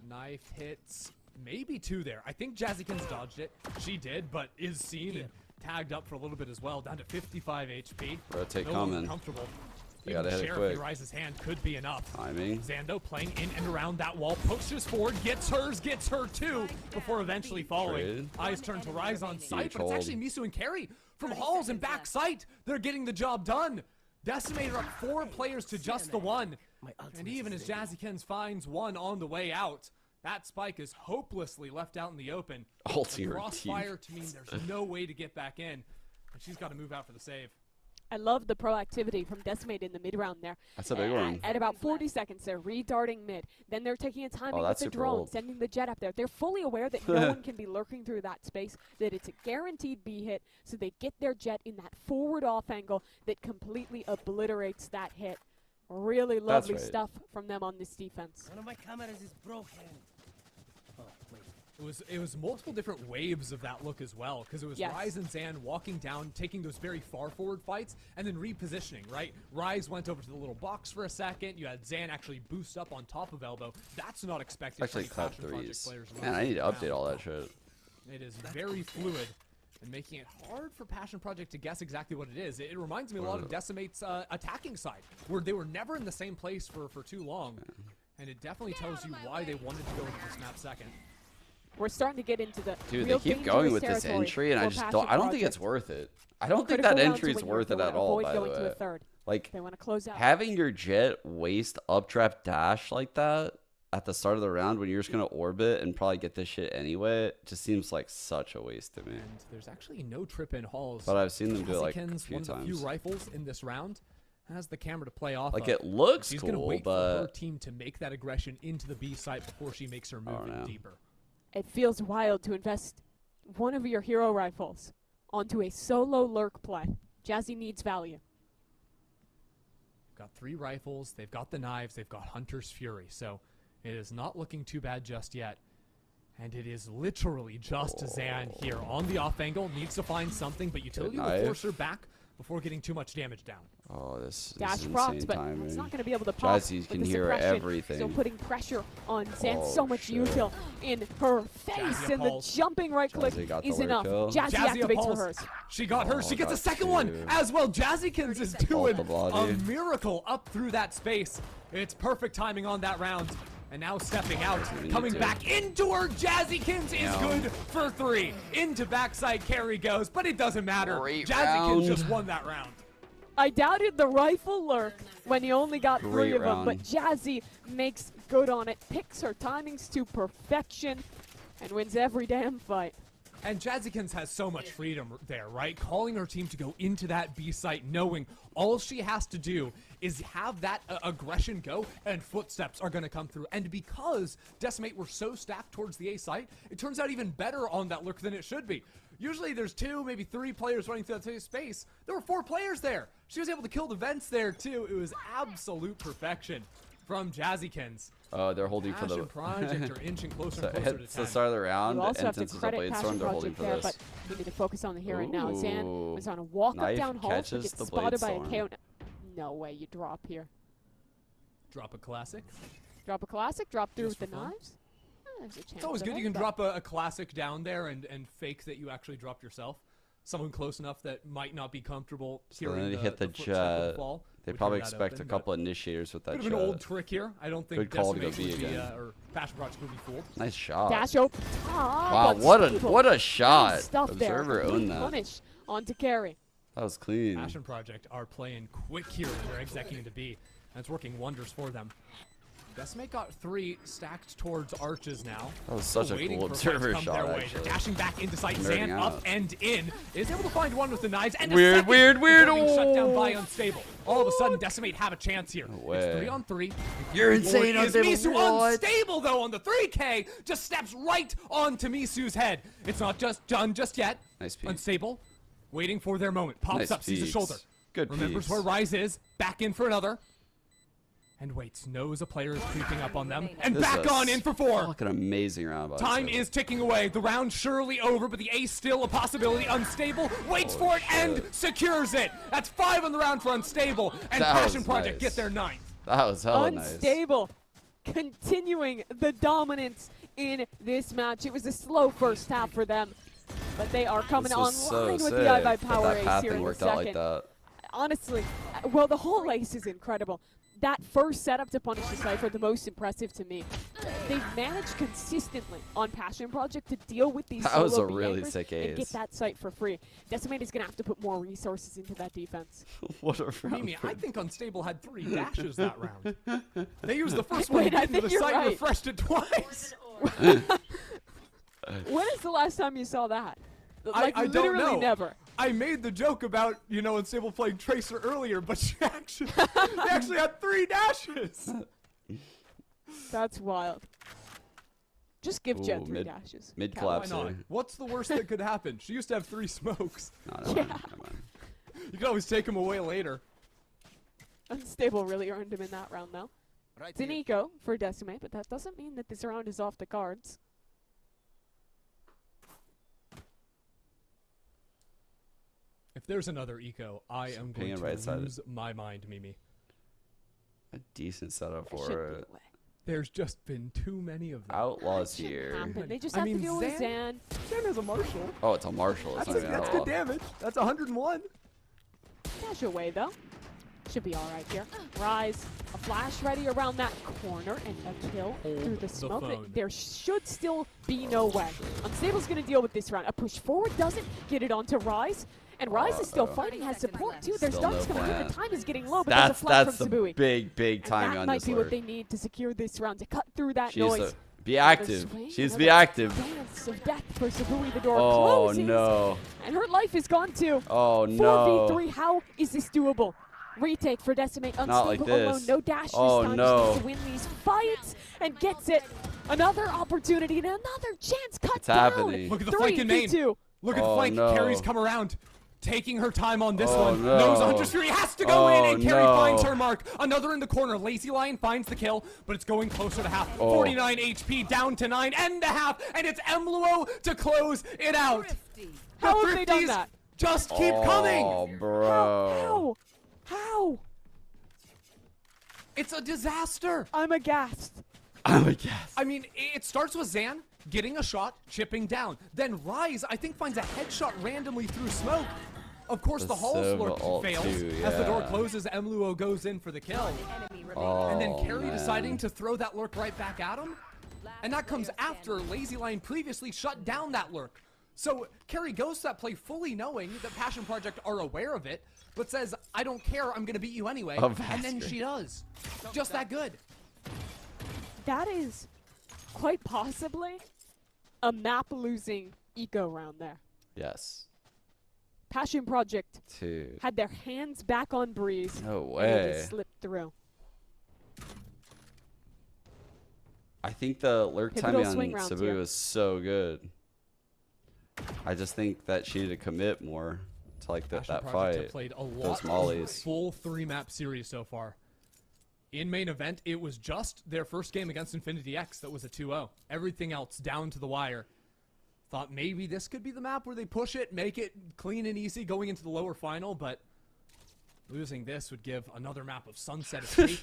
Speaker 21: Knife hits, maybe 2 there. I think Jazzykins dodged it. She did, but is seen and tagged up for a little bit as well, down to 55 HP.
Speaker 1: Rotate
Speaker 21: no
Speaker 1: coming.
Speaker 21: Comfortable.
Speaker 1: They
Speaker 21: Even
Speaker 1: gotta hit it
Speaker 21: Sheriff
Speaker 1: quick.
Speaker 21: Rise's hand could be enough.
Speaker 1: Timing.
Speaker 21: Zando playing in and around that wall, pushes forward, gets her too, before eventually following.
Speaker 1: Trade.
Speaker 21: Eyes turn to Rise on sight,
Speaker 1: Huge
Speaker 21: but it's
Speaker 1: hold.
Speaker 21: actually Misu and Carry from Halls and back sight. They're getting the job done. Decimator up 4 players to just the 1. And even as Jazzykins finds 1 on the way out, that spike is hopelessly left out in the open.
Speaker 1: Ulti her
Speaker 21: Crossfire
Speaker 1: teeth.
Speaker 21: to mean there's no way to get back in. And she's got to move out for the save.
Speaker 20: I love the proactivity from Decimate in the mid round there.
Speaker 1: That's a big one.
Speaker 20: At about 40 seconds, they're re-darting mid. Then they're taking a timing with
Speaker 1: that's
Speaker 20: the
Speaker 1: super
Speaker 20: drone,
Speaker 1: old.
Speaker 20: sending the jet up there. They're fully aware that no one can be lurking through that space, that it's a guaranteed B hit, so they get their jet in that forward off angle that completely obliterates that hit. Really lovely
Speaker 1: right.
Speaker 20: stuff from them on this defense.
Speaker 8: One of my cameras is broken. Oh, wait.
Speaker 21: It was multiple different waves of that look as well, because it was
Speaker 20: Yes.
Speaker 21: Rise and Zan walking down, taking those very far forward fights, and then repositioning, right? Rise went over to the little box for a second. You had Zan actually boost up on top of Elbow. That's not expected
Speaker 1: Actually
Speaker 21: from
Speaker 1: cut
Speaker 21: Passion Project
Speaker 1: threes.
Speaker 21: players.
Speaker 1: Man, I need to update all that shit.
Speaker 21: It is very fluid and making it hard for Passion Project to guess exactly what it is. It reminds me a lot of Decimate's attacking side, where they were never in the same place for too long. And it definitely tells you why they wanted to go into this map second.
Speaker 20: We're starting to get into the
Speaker 1: Dude,
Speaker 20: real
Speaker 1: they keep
Speaker 20: dangerous
Speaker 1: going with this
Speaker 20: territory
Speaker 1: entry, and I
Speaker 20: for
Speaker 1: just
Speaker 20: Passion
Speaker 1: I don't think it's
Speaker 20: Project.
Speaker 1: worth it. I don't think
Speaker 20: Critical
Speaker 1: that
Speaker 20: round
Speaker 1: entry
Speaker 20: to
Speaker 1: is
Speaker 20: win here
Speaker 1: worth
Speaker 20: if
Speaker 1: it
Speaker 20: they
Speaker 1: at
Speaker 20: wanna
Speaker 1: all,
Speaker 20: avoid
Speaker 1: by the
Speaker 20: going to a
Speaker 1: way.
Speaker 20: third.
Speaker 1: Like,
Speaker 20: They want to close out.
Speaker 1: having your jet waste updraft dash like that at the start of the round when you're just going to orbit and probably get this shit anyway, it just seems like such a waste to me.
Speaker 21: And there's actually no trip in Halls.
Speaker 1: But I've seen them do it like a
Speaker 21: Jazzykins,
Speaker 1: few
Speaker 21: one of the few
Speaker 1: times.
Speaker 21: rifles in this round, has the camera to play off
Speaker 1: Like,
Speaker 21: of.
Speaker 1: it looks
Speaker 21: She's gonna
Speaker 1: cool,
Speaker 21: wait
Speaker 1: but-
Speaker 21: for her team to make that aggression into the B site before she makes her move in deeper.
Speaker 20: It feels wild to invest one of your hero rifles onto a solo lurk play. Jazzy needs value.
Speaker 21: Got 3 rifles, they've got the knives, they've got Hunter's Fury, so it is not looking too bad just yet. And it is literally just Zan here on the off angle, needs to find something, but Utility will
Speaker 1: knife.
Speaker 21: force her back before getting too much damage down.
Speaker 1: Oh, this
Speaker 20: Dash
Speaker 1: is
Speaker 20: procs,
Speaker 1: insane
Speaker 20: but
Speaker 1: timing.
Speaker 20: it's not going to be able to pop.
Speaker 1: Jazzy
Speaker 20: with
Speaker 1: can
Speaker 20: the
Speaker 1: hear
Speaker 20: suppression.
Speaker 1: everything.
Speaker 20: Still putting pressure on Zan.
Speaker 1: Oh,
Speaker 20: So much
Speaker 1: shit.
Speaker 20: util in her face,
Speaker 21: Jazzy
Speaker 20: and the
Speaker 21: appulls.
Speaker 20: jumping right click
Speaker 1: Jazzy got the
Speaker 20: is
Speaker 1: lurk
Speaker 20: enough.
Speaker 1: kill.
Speaker 20: Jazzy activates for
Speaker 21: appulls.
Speaker 20: hers.
Speaker 21: She got hers.
Speaker 1: Oh,
Speaker 21: She gets a
Speaker 1: got
Speaker 21: second one
Speaker 1: 2.
Speaker 21: as well. Jazzykins is doing
Speaker 1: the
Speaker 21: a
Speaker 1: body.
Speaker 21: miracle up through that space. It's perfect timing on that round. And now stepping out,
Speaker 1: we need
Speaker 21: coming
Speaker 1: to.
Speaker 21: back into her. Jazzykins is
Speaker 1: No.
Speaker 21: good for 3. Into backside carry goes, but it doesn't matter.
Speaker 1: Great
Speaker 21: Jazzykins
Speaker 1: round.
Speaker 21: just won that round.
Speaker 20: I doubted the rifle lurk when he only got 3
Speaker 1: Great
Speaker 20: of them, but
Speaker 1: round.
Speaker 20: Jazzy makes good on it, picks her timings to perfection, and wins every damn fight.
Speaker 21: And Jazzykins has so much freedom there, right? Calling her team to go into that B site, knowing all she has to do is have that aggression go, and footsteps are going to come through. And because Decimate were so stacked towards the A site, it turns out even better on that lurk than it should be. Usually there's 2, maybe 3 players running through that space. There were 4 players there. She was able to kill the vents there too. It was absolute perfection from Jazzykins.
Speaker 1: Oh, they're holding for the...
Speaker 21: Passion Project are inching closer
Speaker 1: So
Speaker 21: and closer to
Speaker 1: it's
Speaker 21: 10.
Speaker 1: the start of the round,
Speaker 20: You also have
Speaker 1: and
Speaker 20: to
Speaker 1: since it's a
Speaker 20: credit
Speaker 1: blade storm,
Speaker 20: Passion
Speaker 1: they're holding
Speaker 20: Project
Speaker 1: for
Speaker 20: there,
Speaker 1: this.
Speaker 20: but we need to focus on the here and now. Zan
Speaker 1: Ooh.
Speaker 20: was on a walk up
Speaker 1: Knife
Speaker 20: down hall, but
Speaker 1: catches
Speaker 20: gets
Speaker 1: the
Speaker 20: spotted by a
Speaker 1: blade
Speaker 20: KO. No way you drop here.
Speaker 21: Drop a classic.
Speaker 20: Drop a classic, drop through
Speaker 21: Just
Speaker 20: with the
Speaker 21: for fun.
Speaker 20: knives. There's a chance
Speaker 21: It's always
Speaker 20: of
Speaker 21: good.
Speaker 20: it,
Speaker 21: You can
Speaker 20: but
Speaker 21: drop a classic down there and fake that you actually dropped yourself. Someone close enough that might not be comfortable
Speaker 1: So
Speaker 21: hearing
Speaker 1: then they
Speaker 21: the,
Speaker 1: hit the
Speaker 21: footstep of the
Speaker 1: jet.
Speaker 21: fall.
Speaker 1: They
Speaker 21: would
Speaker 1: probably
Speaker 21: hear that
Speaker 1: expect
Speaker 21: open,
Speaker 1: a couple initiators with that
Speaker 21: bit of
Speaker 1: jet.
Speaker 21: an old trick here. I don't think
Speaker 1: Good call to go
Speaker 21: Decimate
Speaker 1: B
Speaker 21: would be,
Speaker 1: again.
Speaker 21: or Passion Project would be fooled.
Speaker 1: Nice shot.
Speaker 20: Dash up top.
Speaker 1: Wow,
Speaker 20: but
Speaker 1: what a
Speaker 20: Stable,
Speaker 1: what a
Speaker 20: nice
Speaker 1: shot!
Speaker 20: Stuff there.
Speaker 1: Observer
Speaker 20: Complete
Speaker 1: owned that.
Speaker 20: Punish onto carry.
Speaker 1: That was clean.
Speaker 21: Passion Project are playing quick here. They're executing to B, and it's working wonders for them. Decimate got 3 stacked towards arches now.
Speaker 1: That was such a
Speaker 21: Waiting
Speaker 1: cool
Speaker 21: for fights to
Speaker 1: observer
Speaker 21: come
Speaker 1: shot,
Speaker 21: their way. They're
Speaker 1: actually.
Speaker 21: dashing back into sight.
Speaker 1: Nerding
Speaker 21: Zan
Speaker 1: out.
Speaker 21: up and in. Is able to find one with the knives. And
Speaker 1: Weird,
Speaker 21: a second
Speaker 1: weird, weird.
Speaker 21: before being shut down by
Speaker 1: Oh.
Speaker 21: Unstable. All of a sudden, Decimate have a chance here.
Speaker 1: No way.
Speaker 21: It's 3 on 3.
Speaker 1: You're insane,
Speaker 21: Is
Speaker 1: Unstable.
Speaker 21: Misu
Speaker 1: What?
Speaker 21: Unstable, though, on the 3K. Just steps right onto Misu's head. It's not just done just yet.
Speaker 1: Nice peek.
Speaker 21: Unstable, waiting for their moment. Pops
Speaker 1: Nice
Speaker 21: up, sees the
Speaker 1: peeks.
Speaker 21: shoulder.
Speaker 1: Good
Speaker 21: Remembers
Speaker 1: peeks.
Speaker 21: where Rise is. Back in for another. And waits. Knows a player is creeping up on them. And
Speaker 1: This
Speaker 21: back
Speaker 1: is
Speaker 21: on in for 4.
Speaker 1: Fucking amazing round. By
Speaker 21: Time
Speaker 1: Unstable.
Speaker 21: is ticking away. The round surely over, but the ace still a possibility. Unstable waits for it and secures it. That's 5 on the round for Unstable. And
Speaker 1: That
Speaker 21: Passion
Speaker 1: was
Speaker 21: Project
Speaker 1: nice.
Speaker 21: get their 9th.
Speaker 1: That was hella nice.
Speaker 20: Unstable continuing the dominance in this match. It was a slow first half for them, but they are coming
Speaker 1: This was
Speaker 20: online
Speaker 1: so
Speaker 20: with
Speaker 1: sick
Speaker 20: the iBuy
Speaker 1: that
Speaker 20: Power
Speaker 1: that
Speaker 20: Ace
Speaker 1: path
Speaker 20: here
Speaker 1: thing
Speaker 20: in the
Speaker 1: worked out like
Speaker 20: second.
Speaker 1: that.
Speaker 20: Honestly, well, the whole ace is incredible. That first setup to punish the Cypher, the most impressive to me. They've managed consistently on Passion Project to deal with these
Speaker 1: That was
Speaker 20: solo
Speaker 1: a really
Speaker 20: B-anchors
Speaker 1: sick
Speaker 20: and get
Speaker 1: ace.
Speaker 20: that site for free. Decimate is going to have to put more resources into that defense.
Speaker 1: What a round.
Speaker 21: Mimi,
Speaker 1: for-
Speaker 21: I think Unstable had 3 dashes that round. They used the first
Speaker 20: Wait,
Speaker 21: one
Speaker 20: I
Speaker 21: into the
Speaker 20: think you're
Speaker 21: site and
Speaker 20: right.
Speaker 21: refreshed it twice.
Speaker 20: When is the last time you saw that? Like,
Speaker 21: I don't
Speaker 20: literally
Speaker 21: know.
Speaker 20: never.
Speaker 21: I made the joke about, Unstable playing Tracer earlier, but they actually had 3 dashes.
Speaker 20: That's wild. Just give Jet
Speaker 1: Ooh,
Speaker 20: 3 dashes.
Speaker 1: mid
Speaker 20: Cal.
Speaker 21: Why
Speaker 1: collapse.
Speaker 21: not? What's the worst that could happen? She used to have 3 smokes.
Speaker 1: No, never mind, never mind.
Speaker 21: You can always take them away later.
Speaker 20: Unstable really earned him in that round, though. It's an eco for Decimate, but that doesn't mean that this round is off the cards.
Speaker 21: If there's another eco, I am going
Speaker 1: pinging
Speaker 21: to
Speaker 1: right side.
Speaker 21: lose my mind, Mimi.
Speaker 1: A decent setup
Speaker 20: That
Speaker 1: for
Speaker 20: shouldn't be
Speaker 1: it.
Speaker 20: a way.
Speaker 21: There's just been too many of them.
Speaker 1: Outlaws
Speaker 20: Shouldn't
Speaker 1: here.
Speaker 20: happen. They just
Speaker 21: I
Speaker 20: have
Speaker 21: mean,
Speaker 20: to deal with Zan.
Speaker 21: Zan has a Marshall.
Speaker 1: Oh, it's a Marshall. It's not even
Speaker 21: That's
Speaker 1: outlaw.
Speaker 21: good damage. That's 101.
Speaker 20: Dash away, though. Should be all right here. Rise, a flash ready around that corner, and a kill
Speaker 21: Hold
Speaker 20: through the
Speaker 21: the
Speaker 20: smoke.
Speaker 21: phone.
Speaker 20: There should still be no way. Unstable's going to deal with this round. A push forward doesn't get it onto Rise. And Rise is still fighting, has support too. There's
Speaker 1: Still
Speaker 20: dunks
Speaker 1: no
Speaker 20: coming in.
Speaker 1: plan.
Speaker 20: The time is getting low, but there's a
Speaker 1: That's
Speaker 20: flash
Speaker 1: the
Speaker 20: from Sabui.
Speaker 1: big
Speaker 20: And
Speaker 1: timing
Speaker 20: that
Speaker 1: on
Speaker 20: might
Speaker 1: this
Speaker 20: be what
Speaker 1: Lord.
Speaker 20: they need to secure this round, to cut through that
Speaker 1: She needs
Speaker 20: noise.
Speaker 1: to be active.
Speaker 20: The swing,
Speaker 1: She needs to be
Speaker 20: another
Speaker 1: active.
Speaker 20: Dance of death for Sabui. The door
Speaker 1: Oh
Speaker 20: closes.
Speaker 1: no.
Speaker 20: And her life is gone too.
Speaker 1: Oh no.
Speaker 20: 4v3, how is this doable? Retake for Decimate, Unstable
Speaker 1: Not like
Speaker 20: alone,
Speaker 1: this.
Speaker 20: no dash this
Speaker 1: Oh,
Speaker 20: time.
Speaker 1: no.
Speaker 20: She needs to win these fights and gets it. Another opportunity and another chance cut
Speaker 1: It's
Speaker 20: down.
Speaker 1: happening.
Speaker 21: Look at the flank in main.
Speaker 20: 3v2.
Speaker 21: Look at the
Speaker 1: Oh,
Speaker 21: flank.
Speaker 1: no.
Speaker 21: Carrie's come around. Taking her time on this
Speaker 1: Oh,
Speaker 21: one.
Speaker 1: no.
Speaker 21: Knows Hunter's Fury has to go in,
Speaker 1: Oh,
Speaker 21: and Carrie
Speaker 1: no.
Speaker 21: finds her mark. Another in the corner. Lazy Lion finds the kill, but it's going closer to half.
Speaker 1: Oh.
Speaker 21: 49 HP down to 9 and a half, and it's Emluo to close it out.
Speaker 20: How
Speaker 21: The
Speaker 20: have they done
Speaker 21: Thrifties
Speaker 20: that?
Speaker 21: just keep coming.
Speaker 1: Oh, bro.
Speaker 20: How?
Speaker 21: It's a disaster.
Speaker 20: I'm aghast.
Speaker 1: I'm a guess.
Speaker 21: I mean, it starts with Zan getting a shot, chipping down. Then Rise, I think, finds a headshot randomly through smoke. Of course,
Speaker 1: The
Speaker 21: the Hall
Speaker 1: Silva
Speaker 21: Slurp
Speaker 1: ult
Speaker 21: fails.
Speaker 1: too,
Speaker 21: As the door
Speaker 1: yeah.
Speaker 21: closes, Emluo goes in for the kill.
Speaker 1: Oh,
Speaker 21: And then Carrie
Speaker 1: man.
Speaker 21: deciding to throw that lurk right back at him. And that comes after Lazy Lion previously shut down that lurk. So Carrie goes to that play fully knowing that Passion Project are aware of it, but says, I don't care, I'm going to beat you anyway.
Speaker 1: Oh,
Speaker 21: and then
Speaker 1: bastard.
Speaker 21: she does. Just that good.
Speaker 20: That is quite possibly a map-losing eco round there.
Speaker 1: Yes.
Speaker 20: Passion Project
Speaker 1: Dude.
Speaker 20: had their hands back on Breeze.
Speaker 1: No
Speaker 20: And it
Speaker 1: way.
Speaker 20: just slipped through.
Speaker 1: I think the lurk
Speaker 20: Pivotal
Speaker 1: timing on
Speaker 20: swing rounds
Speaker 1: Cebu
Speaker 20: here.
Speaker 1: is so good. I just think that she needed to commit more to like that
Speaker 21: Passion
Speaker 1: fight.
Speaker 21: Project have played a lot
Speaker 1: Those mollies.
Speaker 21: full 3-map series so far. In main event, it was just their first game against Infinity X that was a 2-0. Everything else down to the wire. Thought maybe this could be the map where they push it, make it clean and easy going into the lower final, but losing this would give another map of Sunset Escape,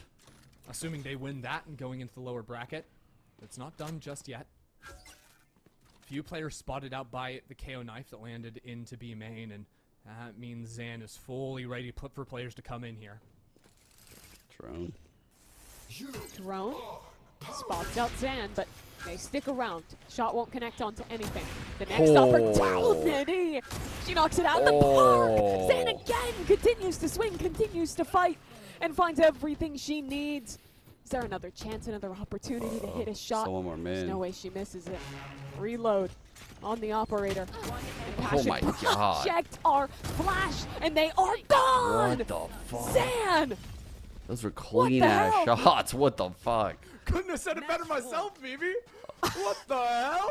Speaker 21: assuming they win that and going into the lower bracket. It's not done just yet. Few players spotted out by the KO knife that landed into B main, and that means Zan is fully ready for players to come in here.
Speaker 1: Drone.
Speaker 20: Drone spots out Zan, but they stick around. Shot won't connect onto anything. The next opportunity. She knocks it out the park. Zan again continues to swing, continues to fight, and finds everything she needs. Is there another chance, another opportunity to hit a shot?
Speaker 1: Someone more
Speaker 20: There's
Speaker 1: mid.
Speaker 20: no way she misses it. Reload on the operator. And
Speaker 1: Oh my
Speaker 20: Passion
Speaker 1: God.
Speaker 20: Project are flash, and they are gone!
Speaker 1: What the fuck?
Speaker 20: Zan!
Speaker 1: Those were clean ass
Speaker 20: hell?
Speaker 1: shots. What the fuck?
Speaker 21: Couldn't have said it better myself, Phoebe. What the hell?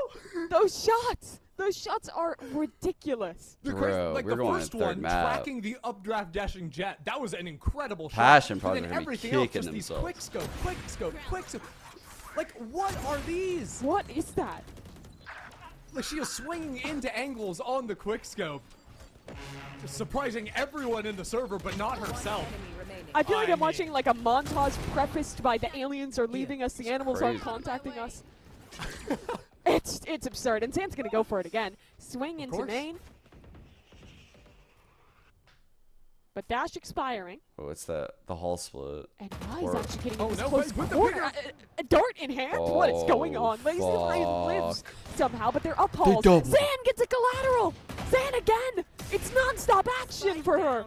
Speaker 20: Those shots are ridiculous.
Speaker 21: The
Speaker 1: Bro,
Speaker 21: like
Speaker 1: we're
Speaker 21: the
Speaker 1: going
Speaker 21: first
Speaker 1: to third
Speaker 21: one,
Speaker 1: map.
Speaker 21: tracking the updraft dashing jet. That was an incredible shot.
Speaker 1: Passion
Speaker 21: And
Speaker 1: Project
Speaker 21: then
Speaker 1: are gonna be
Speaker 21: everything else,
Speaker 1: kicking
Speaker 21: just these
Speaker 1: themselves.
Speaker 21: quick scope, quick scope, quick scope. Like, what are these?
Speaker 20: What is that?
Speaker 21: Like, she is swinging into angles on the quick scope, surprising everyone in the server, but not herself.
Speaker 20: I feel like I'm watching like a montage prefaced by the aliens are leaving us, the animals aren't
Speaker 1: crazy.
Speaker 20: contacting us. It's absurd, and Zan's gonna go for it again. Swing into
Speaker 21: course.
Speaker 20: main. But dash expiring.
Speaker 1: Oh, it's the hall split.
Speaker 20: And Rise
Speaker 1: Or-
Speaker 20: actually getting
Speaker 21: Oh,
Speaker 20: in this
Speaker 21: no,
Speaker 20: close
Speaker 21: with the
Speaker 20: corner. A dart in hand? What is going
Speaker 1: Oh,
Speaker 20: on? Lazy Ray lives somehow, but they're up
Speaker 1: They
Speaker 20: halls.
Speaker 1: double.
Speaker 20: Zan gets a collateral! Zan again! It's non-stop action for her!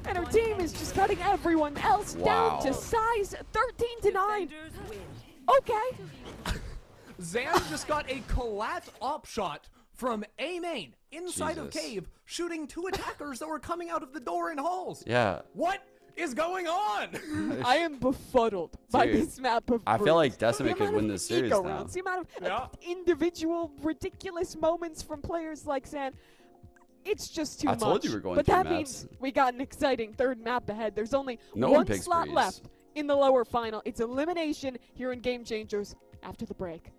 Speaker 20: And her team is just cutting everyone else down to
Speaker 1: Wow.
Speaker 20: size 13-9. Okay.
Speaker 21: Zan just got a collapse op shot from A main inside of
Speaker 1: Jesus.
Speaker 21: cave, shooting 2 attackers that were coming out of the door in halls.
Speaker 1: Yeah.
Speaker 21: What is going on?
Speaker 20: I am befuddled by
Speaker 1: Dude,
Speaker 20: this map of
Speaker 1: I feel
Speaker 20: Breeze.
Speaker 1: like Decimate
Speaker 20: The
Speaker 1: could
Speaker 20: amount
Speaker 1: win
Speaker 20: of
Speaker 1: this series
Speaker 20: eco
Speaker 1: now.
Speaker 20: rounds, the amount of
Speaker 21: Yeah.
Speaker 20: individual ridiculous moments from players like Zan. It's just too
Speaker 1: I
Speaker 20: much.
Speaker 1: told you we're going
Speaker 20: but
Speaker 1: through
Speaker 20: that
Speaker 1: maps.
Speaker 20: means we got an exciting third map ahead. There's only
Speaker 1: No one
Speaker 20: one
Speaker 1: picks
Speaker 20: slot
Speaker 1: Breeze.
Speaker 20: left in the lower final. It's elimination here in Game Changers after the break.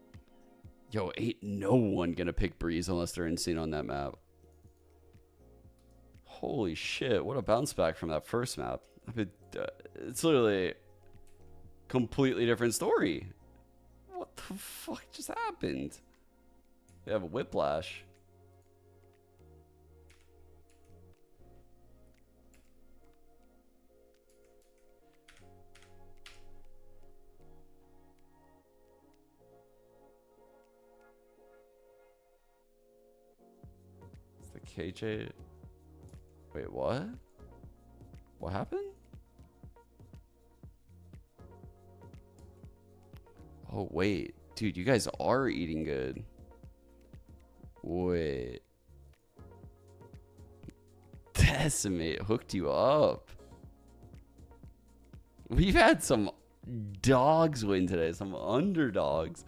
Speaker 1: Yo, ain't no one gonna pick Breeze unless they're insane on that map. Holy shit, what a bounce back from that first map. I mean, it's literally completely different story. What the fuck just happened? They have a whiplash. It's the KJ. Wait, what? What happened? Oh, wait. Dude, you guys are eating good. Wait. Decimate hooked you up. We've had some dogs win today, some underdogs.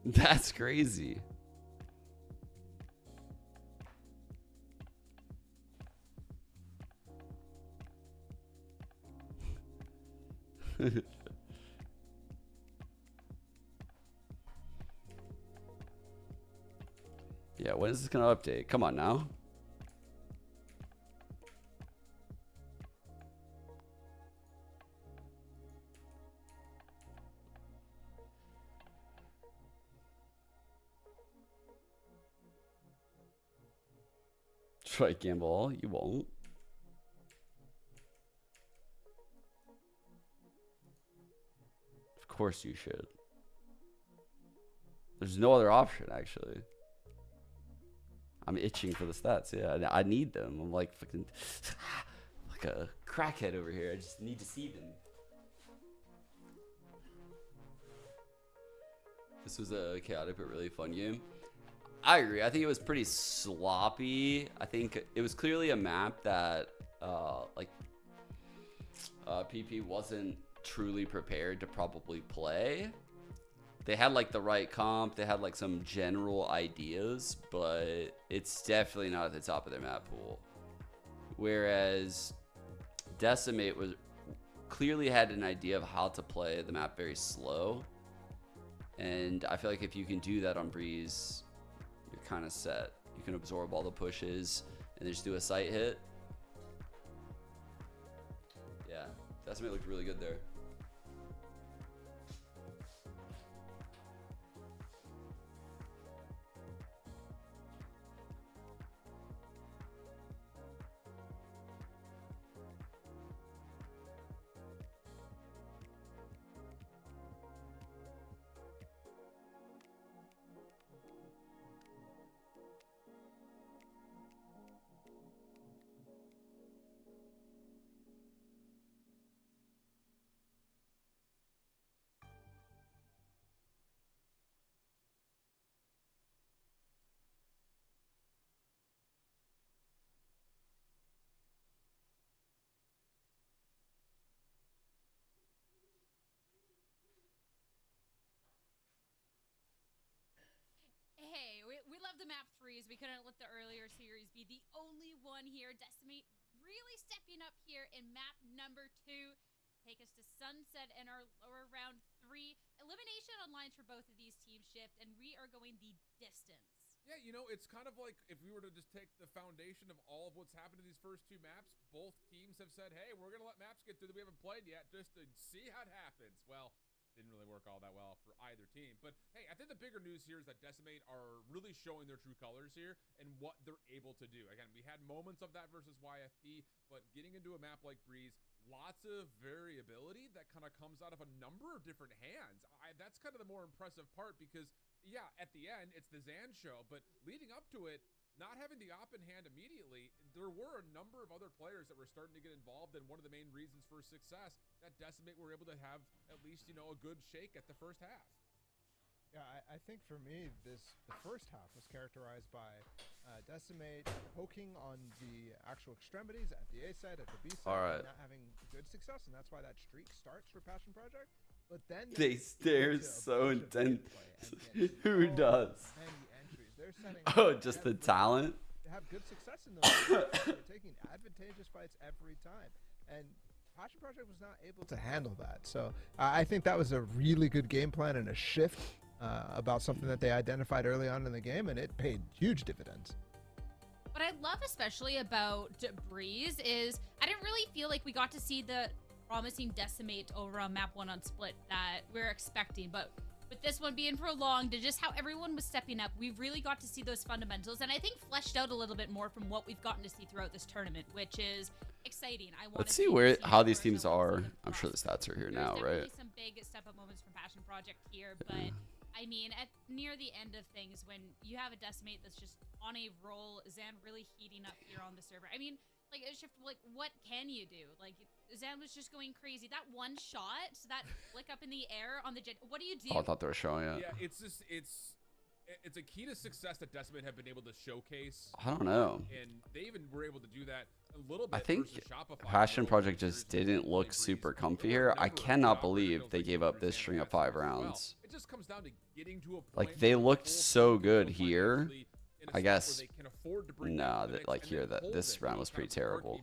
Speaker 1: That's crazy. Yeah, when is this gonna update? Come on now. Try gamble all? You won't. Of course you should. There's no other option, actually. I'm itching for the stats. Yeah, I need them. I'm like fucking like a crackhead over here. I just need to see them. This was a chaotic but really fun game. I agree. I think it was pretty sloppy. I think it was clearly a map that PP wasn't truly prepared to probably play. They had like the right comp, they had like some general ideas, but it's definitely not at the top of their map pool. Whereas Decimate was clearly had an idea of how to play the map very slow. And I feel like if you can do that on Breeze, you're kind of set. You can absorb all the pushes and just do a sight hit. Yeah, Decimate looked really good there.
Speaker 19: we love the map 3s. We couldn't let the earlier series be the only one here. Decimate really stepping up here in map number 2. Take us to Sunset in our lower round 3. Elimination on lines for both of these teams shift, and we are going the distance.
Speaker 13: Yeah, you know, it's kind of like if we were to just take the foundation of all of what's happened in these first 2 maps, both teams have said, hey, we're going to let maps get through that we haven't played yet just to see how it happens. Well, didn't really work all that well for either team. But, hey, I think the bigger news here is that Decimate are really showing their true colors here and what they're able to do. Again, we had moments of that versus YFD, but getting into a map like Breeze, lots of variability that kind of comes out of a number of different hands. That's kind of the more impressive part because, yeah, at the end, it's the Zan show, but leading up to it, not having the op in hand immediately, there were a number of other players that were starting to get involved, and one of the main reasons for success that Decimate were able to have at least, you know, a good shake at the first half.
Speaker 11: Yeah, I think for me, the first half was characterized by Decimate poking on the actual extremities at the A side, at the B side,
Speaker 1: All right.
Speaker 11: and not having good success, and that's why that streak starts for Passion Project. But then
Speaker 1: They stare so intense. Who does?
Speaker 11: They're setting
Speaker 1: Oh, just the talent?
Speaker 11: They have good success in those. They're taking advantageous fights every time. And Passion Project was not able to handle that. So I think that was a really good game plan and a shift about something that they identified early on in the game, and it paid huge dividends.
Speaker 19: What I love especially about Breeze is I didn't really feel like we got to see the promising Decimate over on map 1 on Split that we're expecting, but with this one being prolonged and just how everyone was stepping up, we really got to see those fundamentals, and I think fleshed out a little bit more from what we've gotten to see throughout this tournament, which is exciting.
Speaker 1: Let's see how these teams are. I'm sure the stats are here now, right?
Speaker 19: There's some big step-up moments from Passion Project here, but I mean, at near the end of things, when you have a Decimate that's just on a roll, Zan really heating up here on the server. I mean, like, what can you do? Like, Zan was just going crazy. That one shot, that flick up in the air on the jet. What do you do?
Speaker 1: Oh, I thought they were showing it.
Speaker 13: Yeah, it's just it's a key to success that Decimate have been able to showcase.
Speaker 1: I don't know.
Speaker 13: And they even were able to do that a little bit.
Speaker 1: I think
Speaker 13: versus Shopify.
Speaker 1: Passion Project just didn't look super comfy here. I cannot believe they gave up this string of 5 rounds.
Speaker 13: It just comes down to getting to a point
Speaker 1: Like, they looked so good here. I guess, no, like here, that this round was pretty terrible.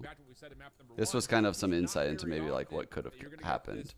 Speaker 1: This was kind of some insight into maybe like what could have happened.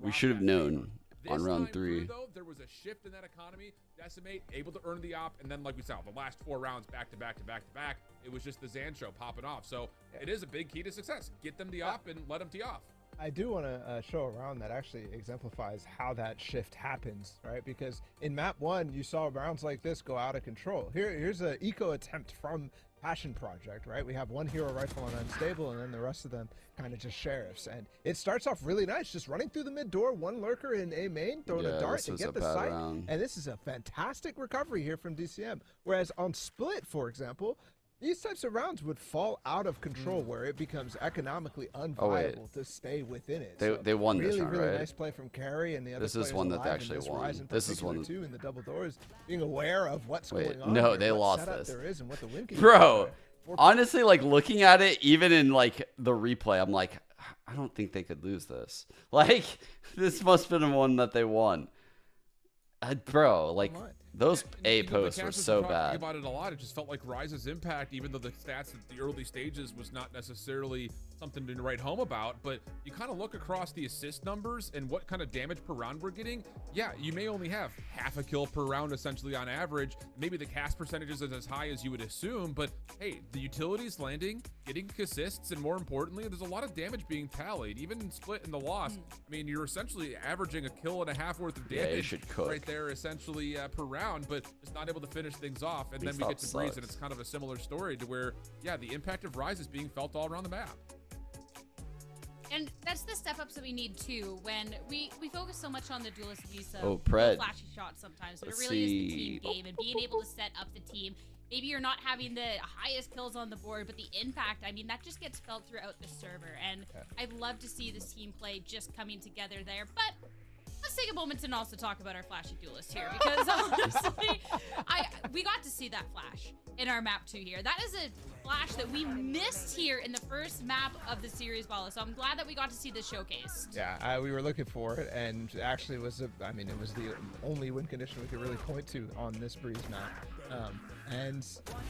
Speaker 1: We should have known on round 3.
Speaker 13: Though, there was a shift in that economy. Decimate able to earn the op, and then like we saw, the last 4 rounds back to back to back to back, it was just the Zan show popping off. So it is a big key to success. Get them the op and let them tee off.
Speaker 11: I do want to show a round that actually exemplifies how that shift happens, right? Because in map 1, you saw rounds like this go out of control. Here's an eco attempt from Passion Project, right? We have one hero rifle on Unstable, and then the rest of them kind of just sheriffs. And it starts off really nice, just running through the mid door, one lurker in A main, throwing a dart to get the sight. And this is a fantastic recovery here from DCM. Whereas on Split, for example, these types of rounds would fall out of control where it becomes economically unviable to stay within it.
Speaker 1: They won this round,
Speaker 11: really
Speaker 1: right?
Speaker 11: Nice play from Carry and the other
Speaker 1: This is one that they actually won. This is one
Speaker 11: too in the double doors, being aware of what's going on.
Speaker 1: No, they lost this.
Speaker 11: There is and what the win can
Speaker 1: Bro, honestly, like looking at it, even in like the replay, I'm like, I don't think they could lose this. Like, this must have been one that they won. Bro, like those A posts were so bad.
Speaker 13: About it a lot. It just felt like Rise's impact, even though the stats at the early stages was not necessarily something to write home about. But you kind of look across the assist numbers and what kind of damage per round we're getting. Yeah, you may only have half a kill per round essentially on average. Maybe the cast percentage isn't as high as you would assume, but hey, the utilities landing, getting assists, and more importantly, there's a lot of damage being tallied. Even in Split in the loss, I mean, you're essentially averaging a kill and a half worth of damage
Speaker 1: you should cook
Speaker 13: right there essentially per round, but just not able to finish things off. And then we get to Breeze, and it's kind of a similar story to where, yeah, the impact of Rise is being felt all around the map.
Speaker 19: And that's the step-ups that we need, too, when we focus so much on the duelist visa,
Speaker 1: Pred.
Speaker 19: flashy shots sometimes, but it really is the team game and being able to set up the team. Maybe you're not having the highest kills on the board, but the impact, I mean, that just gets felt throughout the server. And I'd love to see this team play just coming together there. But let's take a moment and also talk about our flashy duelist here, because honestly, we got to see that flash in our map 2 here. That is a Flash that we missed here in the first map of the series, Bala. So I'm glad that we got to see this showcased.
Speaker 11: Yeah, we were looking for it, and actually it was the only win condition we could really point to on this Breeze map. And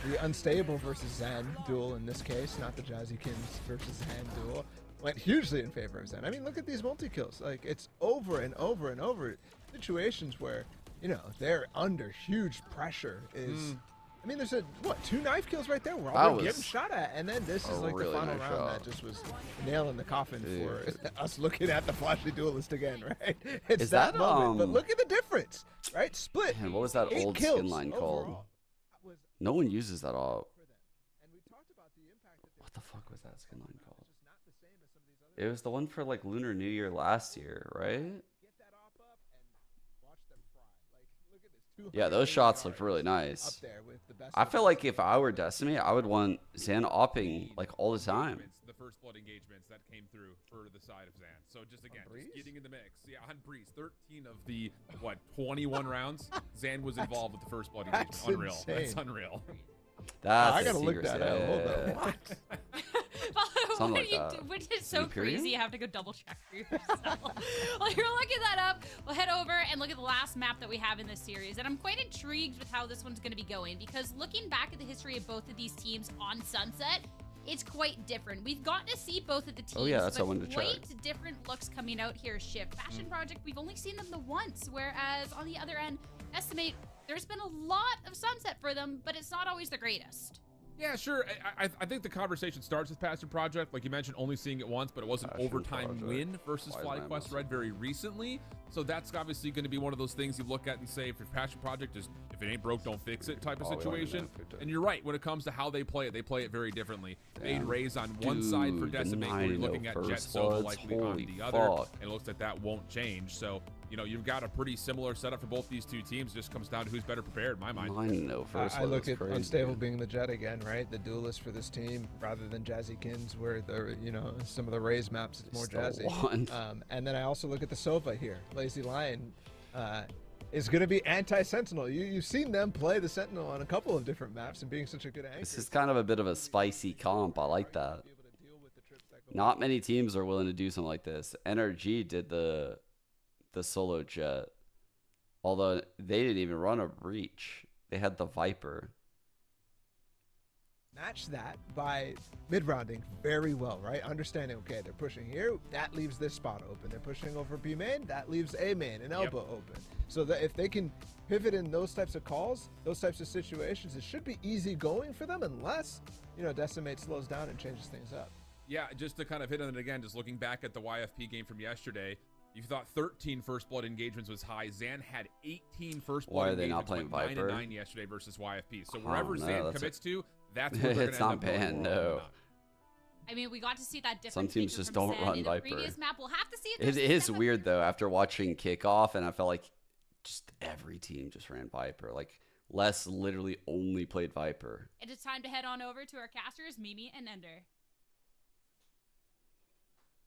Speaker 11: the unstable versus Zen duel in this case, not the Jazzy Kins versus Zen duel, went hugely in favor of Zen. I mean, look at these multi-kills. Like, it's over and over and over. Situations where, you know, they're under huge pressure is... I mean, there's 2 knife kills right there. We're all getting shot at, and then this is like the final round that just was nail in the coffin for us looking at the flashy duelist again, right? It's that moment, but look at the difference, right? Split.
Speaker 1: Man, what was that old skin line called? No one uses that all. What the fuck was that skin line called? It was the one for like Lunar New Year last year, right? Yeah, those shots looked really nice. I feel like if I were Decimate, I would want Zan opping like all the time.
Speaker 13: The first blood engagements that came through for the side of Zan. So just again, just getting in the mix. Yeah, on Breeze, 13 of the 21 rounds, Zan was involved with the first blood engagement. Unreal.
Speaker 11: Insane.
Speaker 13: That's unreal.
Speaker 11: I gotta look that up. Hold on. What?
Speaker 19: Something like that. Which is so crazy, you have to go double check for yourself. While you're looking that up, we'll head over and look at the last map that we have in this series. And I'm quite intrigued with how this one's going to be going, because looking back at the history of both of these teams on Sunset, it's quite different. We've gotten to see both of the teams, but quite different looks coming out here. Shift Passion Project, we've only seen them the once, whereas on the other end, Estimate, there's been a lot of Sunset for them, but it's not always the greatest.
Speaker 13: Yeah, sure. I think the conversation starts with Passion Project. Like you mentioned, only seeing it once, but it was an overtime win versus FlyQuest Red very recently. So that's obviously going to be one of those things you look at and say, if your Passion Project is, if it ain't broke, don't fix it type of situation. And you're right, when it comes to how they play it very differently. Fade Rays on one side for Decimate, we're looking at Jet Solo likely on the other, and it looks like that won't change. So, you know, you've got a pretty similar setup for both these two teams. It just comes down to who's better prepared, in my mind.
Speaker 11: I look at Unstable being the Jet again, right? The duelist for this team, rather than Jazzy Kins, where the some of the Rays maps it's more Jazzy. And then I also look at the Sova here. Lazy Lion is going to be anti-Sentinel. You've seen them play the Sentinel on a couple of different maps and being such a good anchor.
Speaker 1: This is kind of a bit of a spicy comp. I like that. Not many teams are willing to do something like this. NRG did the solo Jet, although they didn't even run a breach. They had the Viper.
Speaker 11: Match that by mid-rounding very well, right? Understanding, okay, they're pushing here, that leaves this spot open. They're pushing over B main, that leaves A main and elbow open. So that if they can pivot in those types of calls, those types of situations, it should be easy going for them, unless, Decimate slows down and changes things up.
Speaker 13: Yeah, just to kind of hit on it again, just looking back at the YFP game from yesterday, you thought 13 first blood engagements was high. Zan had 18 first blood engagements.
Speaker 1: Why are they not playing Viper?
Speaker 13: 9-9 yesterday versus YFP. So wherever Zan commits to, that's where
Speaker 1: it's not banned. No.
Speaker 19: I mean, we got to see that difference.
Speaker 1: Some teams just don't run Viper.
Speaker 19: Previous map, we'll have to see
Speaker 1: it is weird though. After watching kickoff, and I felt like just every team just ran Viper. Like Les literally only played Viper.
Speaker 19: It is time to head on over to our casters, Mimi and Ender.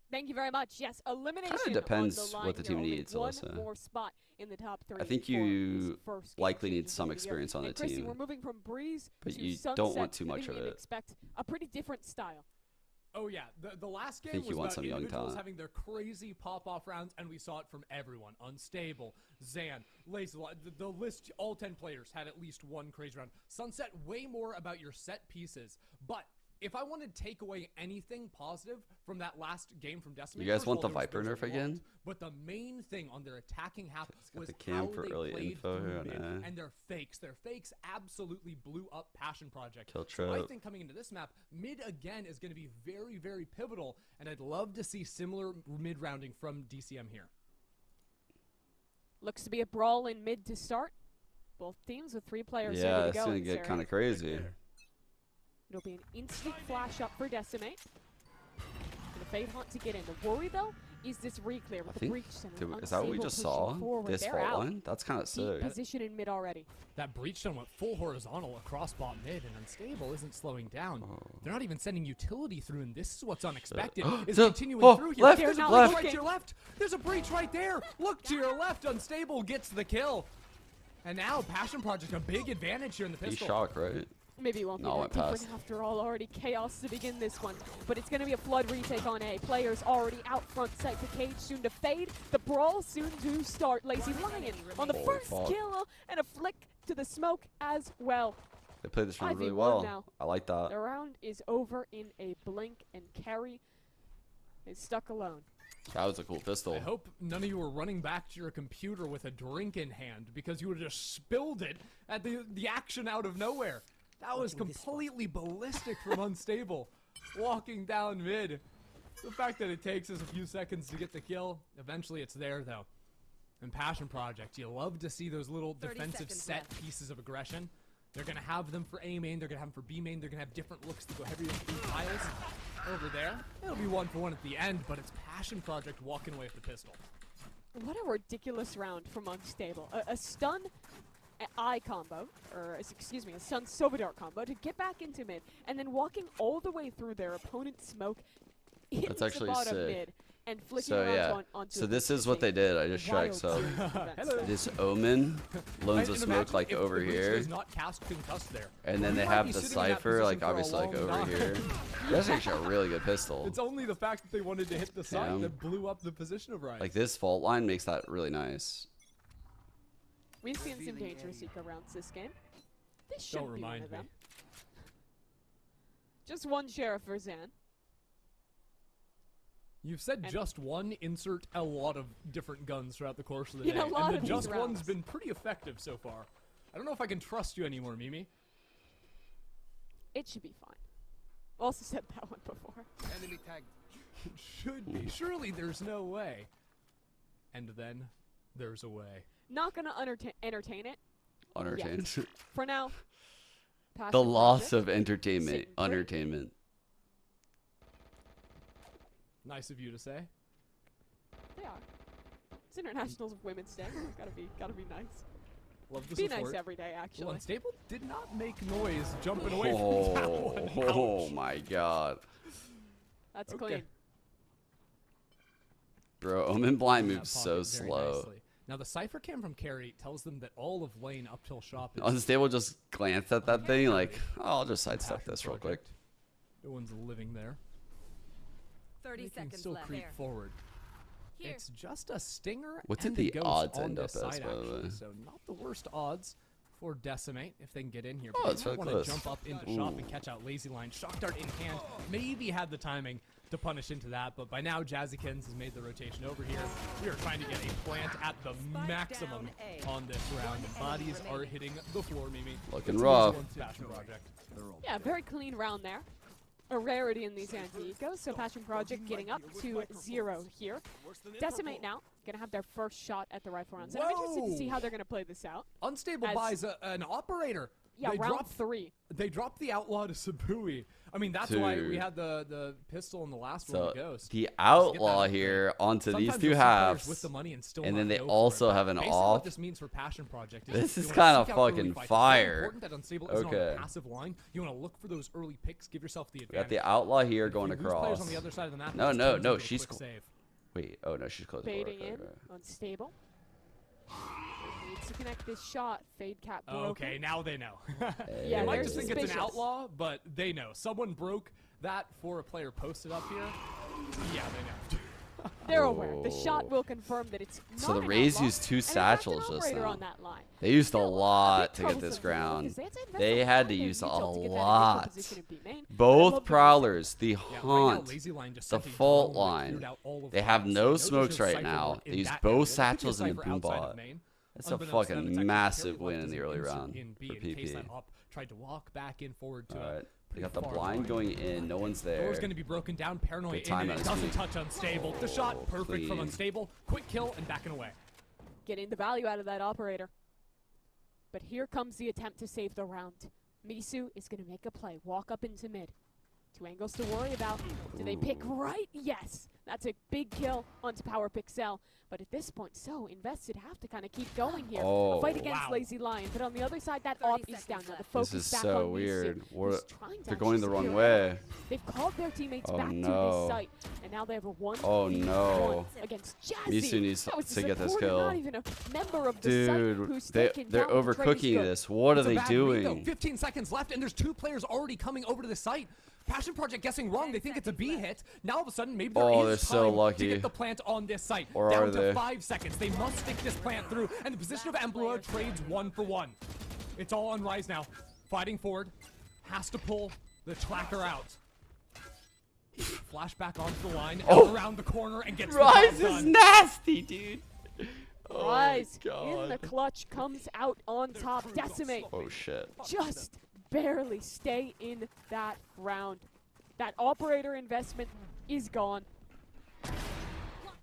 Speaker 20: Thank you very much. Yes, elimination.
Speaker 1: Kind of depends
Speaker 20: on the line
Speaker 1: what the team needs, Alyssa.
Speaker 20: One more spot in the top 3.
Speaker 1: I think you likely need some experience on the team.
Speaker 20: We're moving from Breeze
Speaker 1: but
Speaker 20: to
Speaker 1: you
Speaker 20: Sunset.
Speaker 1: don't want too much of it.
Speaker 20: Expect a pretty different style.
Speaker 21: Oh yeah, the last game
Speaker 1: I think
Speaker 21: was
Speaker 1: you want
Speaker 21: about
Speaker 1: some young
Speaker 21: individuals
Speaker 1: talent.
Speaker 21: having their crazy pop-off rounds, and we saw it from everyone. Unstable, Zan, Lazy, the list, all 10 players had at least one crazy round. Sunset, way more about your set pieces, but if I want to take away anything positive from that last game from Decimate,
Speaker 1: you guys want the Viper nerf again?
Speaker 21: But the main thing on their attacking half was
Speaker 1: the cam
Speaker 21: how
Speaker 1: for
Speaker 21: they
Speaker 1: early
Speaker 21: played
Speaker 1: info
Speaker 21: through
Speaker 1: here,
Speaker 21: mid, and their fakes. Their fakes absolutely blew up Passion Project.
Speaker 1: Kill
Speaker 21: So I
Speaker 1: trap.
Speaker 21: think coming into this map, mid again is going to be very, very pivotal, and I'd love to see similar mid rounding from DCM here.
Speaker 20: Looks to be a brawl in mid to start. Both teams with 3 players
Speaker 1: Yeah,
Speaker 20: ready to
Speaker 1: it's
Speaker 20: go.
Speaker 1: gonna get kind of crazy.
Speaker 20: It'll be an instant flash up for Decimate. And a fade hunt to get in. The worry, though, is this reclear with the breach center.
Speaker 1: Is that what we just saw? This fault line? That's kind of sick.
Speaker 20: Position in mid already.
Speaker 21: That breach stone went full horizontal across bot mid, and Unstable isn't slowing down. They're not even sending utility through, and this is what's unexpected. Is continuing through here.
Speaker 1: Left,
Speaker 21: There's a
Speaker 1: left.
Speaker 21: breach right to your left. There's a breach right there. Look to your left. Unstable gets the kill. And now Passion Project, a big advantage here in the pistol.
Speaker 1: He's shocked, right?
Speaker 20: Maybe it won't
Speaker 1: No,
Speaker 20: be
Speaker 1: it
Speaker 20: that different
Speaker 1: passed.
Speaker 20: after all. Already chaos to begin this one. But it's going to be a Flood retake on A. Players already out front, set to cage, soon to fade. The brawl soon to start. Lazy Lion on the
Speaker 1: Holy
Speaker 20: first
Speaker 1: fuck.
Speaker 20: kill, and a flick to the smoke as well.
Speaker 1: They played this round really
Speaker 20: 5v1
Speaker 1: well.
Speaker 20: now.
Speaker 1: I like that.
Speaker 20: The round is over in a blink, and Carry is stuck alone.
Speaker 1: That was a cool pistol.
Speaker 21: I hope none of you were running back to your computer with a drink in hand because you would have just spilled it at the action out of nowhere. That was completely ballistic from Unstable. Walking down mid. The fact that it takes us a few seconds to get the kill, eventually it's there though. And Passion Project, you love to see those little defensive set pieces of aggression. They're going to have them for A main, they're going to have them for B main, they're going to have different looks to go heavier through tiles. Over there, it'll be 1-for-1 at the end, but it's Passion Project walking away with the pistol.
Speaker 20: What a ridiculous round from Unstable. A stun eye combo, or excuse me, a stun Sovidar combo to get back into mid, and then walking all the way through their opponent's smoke into
Speaker 1: That's actually
Speaker 20: bottom
Speaker 1: sick.
Speaker 20: mid and flicking
Speaker 1: So
Speaker 20: around
Speaker 1: yeah,
Speaker 20: onto
Speaker 1: so this is what they did. I just checked. So this Omen loans a
Speaker 21: And
Speaker 1: smoke
Speaker 21: imagine
Speaker 1: like
Speaker 21: if
Speaker 1: over
Speaker 21: the Boots
Speaker 1: here,
Speaker 21: does not cast concussed there.
Speaker 1: and then
Speaker 21: We
Speaker 1: they
Speaker 21: might
Speaker 1: have
Speaker 21: be
Speaker 1: the
Speaker 21: sitting in that
Speaker 1: Cypher like
Speaker 21: position for a
Speaker 1: obviously like
Speaker 21: long
Speaker 1: over
Speaker 21: time.
Speaker 1: here. That's actually a really good pistol.
Speaker 21: It's only the fact that they wanted to hit the side
Speaker 1: Damn.
Speaker 21: that blew up the position of Ryan.
Speaker 1: Like this fault line makes that really nice.
Speaker 20: We've seen some dangerous eco rounds this game. This shouldn't be one of them. Just one Sheriff for Zan.
Speaker 21: You've said
Speaker 20: And
Speaker 21: just one, insert a lot of different guns throughout the course of the
Speaker 20: In
Speaker 21: day.
Speaker 20: a lot
Speaker 21: And
Speaker 20: of
Speaker 21: the
Speaker 20: these
Speaker 21: just one's
Speaker 20: rounds.
Speaker 21: been pretty effective so far. I don't know if I can trust you anymore, Mimi.
Speaker 20: It should be fine. Also said that one before.
Speaker 21: Enemy tagged. It should be. Surely there's no way. And then there's a way.
Speaker 20: Not gonna entertain it.
Speaker 1: Entertained.
Speaker 20: yet. For now.
Speaker 1: The
Speaker 20: Passion
Speaker 1: loss
Speaker 20: Project.
Speaker 1: of entertainment.
Speaker 20: Sitting pretty.
Speaker 1: Entertainment.
Speaker 21: Nice of you to say.
Speaker 20: They are. It's International Women's Day. gotta be nice.
Speaker 21: Love the
Speaker 20: Be
Speaker 21: support.
Speaker 20: nice every day, actually.
Speaker 21: Well, Unstable did not make noise jumping away from that one.
Speaker 1: Oh
Speaker 21: Ouch.
Speaker 1: my god.
Speaker 20: That's
Speaker 21: Okay.
Speaker 20: clean.
Speaker 1: Bro, Omen blind
Speaker 21: In that
Speaker 1: moves so
Speaker 21: pocket very
Speaker 1: slow.
Speaker 21: nicely. Now the Cypher cam from Carry tells them that all of lane up till shop is
Speaker 1: Unstable just glanced at that thing like, oh, I'll just sidestep
Speaker 21: Passion
Speaker 1: this real quick.
Speaker 21: Project. No one's living there.
Speaker 16: 30
Speaker 21: They can
Speaker 16: seconds
Speaker 21: still
Speaker 16: left.
Speaker 21: creep
Speaker 16: There.
Speaker 21: forward.
Speaker 16: Here.
Speaker 21: It's just a stinger.
Speaker 1: What
Speaker 21: and
Speaker 1: did the
Speaker 21: a ghost
Speaker 1: odds
Speaker 21: on
Speaker 1: end
Speaker 21: this
Speaker 1: up as,
Speaker 21: side,
Speaker 1: by the
Speaker 21: actually,
Speaker 1: way?
Speaker 21: So not the worst odds for Decimate if they can get in here.
Speaker 1: Oh,
Speaker 21: But
Speaker 1: it's
Speaker 21: they
Speaker 1: really
Speaker 21: want to
Speaker 1: close.
Speaker 21: jump up into shop
Speaker 1: Ooh.
Speaker 21: and catch out Lazy Line. Shock dart in hand. Maybe had the timing to punish into that, but by now Jazzykins has made the rotation over here. We are trying to get a plant at the maximum
Speaker 16: down A.
Speaker 21: on this round, and bodies are hitting the floor, Mimi.
Speaker 1: Looking
Speaker 21: It's
Speaker 1: rough.
Speaker 21: 1-1 Passion Project.
Speaker 20: Yeah, very clean round there. A rarity in these anti-ecos, so Passion Project getting up to 0 here. Decimate now, gonna have their first shot at the rifle rounds. And I'm interested to see
Speaker 21: Whoa.
Speaker 20: how they're gonna play this out.
Speaker 21: Unstable
Speaker 20: As-
Speaker 21: buys an operator.
Speaker 20: Yeah,
Speaker 21: They
Speaker 20: round
Speaker 21: dropped-
Speaker 20: 3.
Speaker 21: They dropped the outlaw to Sabui. I mean, that's why we
Speaker 1: Dude.
Speaker 21: had the pistol in the last one,
Speaker 1: So
Speaker 21: the ghost.
Speaker 1: the
Speaker 21: Just get that
Speaker 1: outlaw
Speaker 21: upgrade.
Speaker 1: here onto
Speaker 21: Sometimes
Speaker 1: these two
Speaker 21: you'll see players
Speaker 1: halves,
Speaker 21: with the money and still
Speaker 1: and
Speaker 21: not
Speaker 1: then they
Speaker 21: go for
Speaker 1: also
Speaker 21: it.
Speaker 1: have an
Speaker 21: Basically What
Speaker 1: off.
Speaker 21: this means for Passion Project is
Speaker 1: This
Speaker 21: you
Speaker 1: is
Speaker 21: wanna
Speaker 1: kind of
Speaker 21: seek out early
Speaker 1: fucking
Speaker 21: fights. It's very
Speaker 1: fire.
Speaker 21: important that Unstable isn't on
Speaker 1: Okay.
Speaker 21: a passive line. You want to look for those early picks, give yourself the
Speaker 1: We
Speaker 21: advantage.
Speaker 1: got the outlaw here
Speaker 21: If
Speaker 1: going
Speaker 21: you lose players
Speaker 1: across.
Speaker 21: on the other side of the map, it
Speaker 1: No,
Speaker 21: just
Speaker 1: no,
Speaker 21: turns
Speaker 1: no.
Speaker 21: into a
Speaker 1: She's
Speaker 21: quick save.
Speaker 1: Wait. Oh no, she's closed the door.
Speaker 20: Baiting
Speaker 1: Okay,
Speaker 20: in,
Speaker 1: okay.
Speaker 20: unstable. Needs to connect this shot. Fade cap broken.
Speaker 21: Okay, now they know.
Speaker 20: Yeah,
Speaker 21: you might
Speaker 20: they're
Speaker 21: just think it's an
Speaker 20: suspicious.
Speaker 21: outlaw, but they know. Someone broke that for a player posted up here. Yeah, they know.
Speaker 20: They're aware. The shot will confirm that it's not
Speaker 1: So the
Speaker 20: an
Speaker 1: Rays
Speaker 20: outlaw,
Speaker 1: used two
Speaker 20: and in fact, an
Speaker 1: satchels just
Speaker 20: operator
Speaker 1: now.
Speaker 20: on that line.
Speaker 1: They used a
Speaker 20: Still,
Speaker 1: lot to get
Speaker 20: troublesome
Speaker 1: this
Speaker 20: for them
Speaker 1: ground.
Speaker 20: because they had to invest
Speaker 1: They
Speaker 20: a
Speaker 1: had
Speaker 20: lot
Speaker 1: to
Speaker 20: in their
Speaker 1: use a
Speaker 20: detail to get that initial
Speaker 1: lot.
Speaker 20: position in B main. I
Speaker 1: Both
Speaker 20: love the
Speaker 1: prowlers, the
Speaker 21: right now,
Speaker 1: haunt,
Speaker 21: Lazy Line just
Speaker 1: the
Speaker 21: sent a
Speaker 1: fault
Speaker 21: drone that
Speaker 1: line.
Speaker 21: cleared out all of
Speaker 1: They
Speaker 21: the
Speaker 1: have
Speaker 21: lights.
Speaker 1: no
Speaker 21: Notice
Speaker 1: smokes
Speaker 21: there's
Speaker 1: right
Speaker 21: Cypher
Speaker 1: now.
Speaker 21: work
Speaker 1: They
Speaker 21: in
Speaker 1: use
Speaker 21: that
Speaker 1: both
Speaker 21: area. There could be a
Speaker 1: satchels and a
Speaker 21: Cypher
Speaker 1: boom
Speaker 21: outside of
Speaker 1: bot.
Speaker 21: main.
Speaker 1: That's a
Speaker 21: Unbeknownst to them,
Speaker 1: fucking
Speaker 21: it's actually
Speaker 1: massive
Speaker 21: Carry
Speaker 1: win in
Speaker 21: left
Speaker 1: the
Speaker 21: as an
Speaker 1: early
Speaker 21: insert
Speaker 1: round
Speaker 21: in B
Speaker 1: for
Speaker 21: in case that
Speaker 1: PP.
Speaker 21: op tried to walk back in forward to
Speaker 1: All
Speaker 21: a
Speaker 1: right, they
Speaker 21: pretty
Speaker 1: got the
Speaker 21: far
Speaker 1: blind
Speaker 21: line.
Speaker 1: going in. No one's there.
Speaker 21: Door's going to be broken down. Paranoid
Speaker 1: Good
Speaker 21: in,
Speaker 1: time
Speaker 21: and
Speaker 1: on
Speaker 21: it
Speaker 1: his
Speaker 21: doesn't
Speaker 1: feet.
Speaker 21: touch Unstable. The shot, perfect from
Speaker 1: clean.
Speaker 21: Unstable. Quick kill and backing away.
Speaker 20: Getting the value out of that operator. But here comes the attempt to save the round. Misu is going to make a play. Walk up into mid. Two angles to worry about. Do they pick right? Yes. That's a big kill onto Power Pixel. But at this point, so invested, have to kind of keep going here.
Speaker 1: Oh,
Speaker 20: a fight against
Speaker 1: wow.
Speaker 20: Lazy Lion, but on the other side, that op is down. Now the focus
Speaker 1: This is
Speaker 20: back
Speaker 1: so
Speaker 20: on
Speaker 1: weird.
Speaker 20: Misu, who's trying to
Speaker 1: They're going the
Speaker 20: actually
Speaker 1: wrong
Speaker 20: secure
Speaker 1: way.
Speaker 20: it. They've called their teammates
Speaker 1: Oh,
Speaker 20: back to
Speaker 1: no.
Speaker 20: this site, and now they have a 1v1
Speaker 1: Oh, no.
Speaker 20: against Jazzy.
Speaker 1: Misu needs
Speaker 20: That was
Speaker 1: to
Speaker 20: the
Speaker 1: get this
Speaker 20: supporter,
Speaker 1: kill.
Speaker 20: Not even a member of the site
Speaker 1: Dude,
Speaker 20: who's
Speaker 1: they're
Speaker 20: taken down the
Speaker 1: overcooking
Speaker 20: Tracer.
Speaker 1: this. What are
Speaker 21: It's a
Speaker 1: they
Speaker 21: bad read, though.
Speaker 1: doing?
Speaker 21: 15 seconds left, and there's 2 players already coming over to the site. Passion Project guessing wrong. They think it's a B hit. Now all of a sudden, maybe there
Speaker 1: Oh,
Speaker 21: is
Speaker 1: they're so
Speaker 21: time to
Speaker 1: lucky.
Speaker 21: get the plant on this site.
Speaker 1: Or
Speaker 21: Down
Speaker 1: are
Speaker 21: to
Speaker 1: they?
Speaker 20: 5 seconds. They must stick this plant through, and the position of Emblua trades 1 for 1. It's all on Rise now. Fighting forward. Has to pull the tracker out. Flashback onto the line,
Speaker 1: Oh.
Speaker 21: around the corner, and gets
Speaker 1: Rise
Speaker 21: the job
Speaker 1: is
Speaker 21: done.
Speaker 1: nasty, dude. Oh,
Speaker 20: Rise
Speaker 1: God.
Speaker 20: in the clutch comes out on top. Decimate.
Speaker 1: Oh, shit.
Speaker 20: Just barely stay in that round. That operator investment is gone.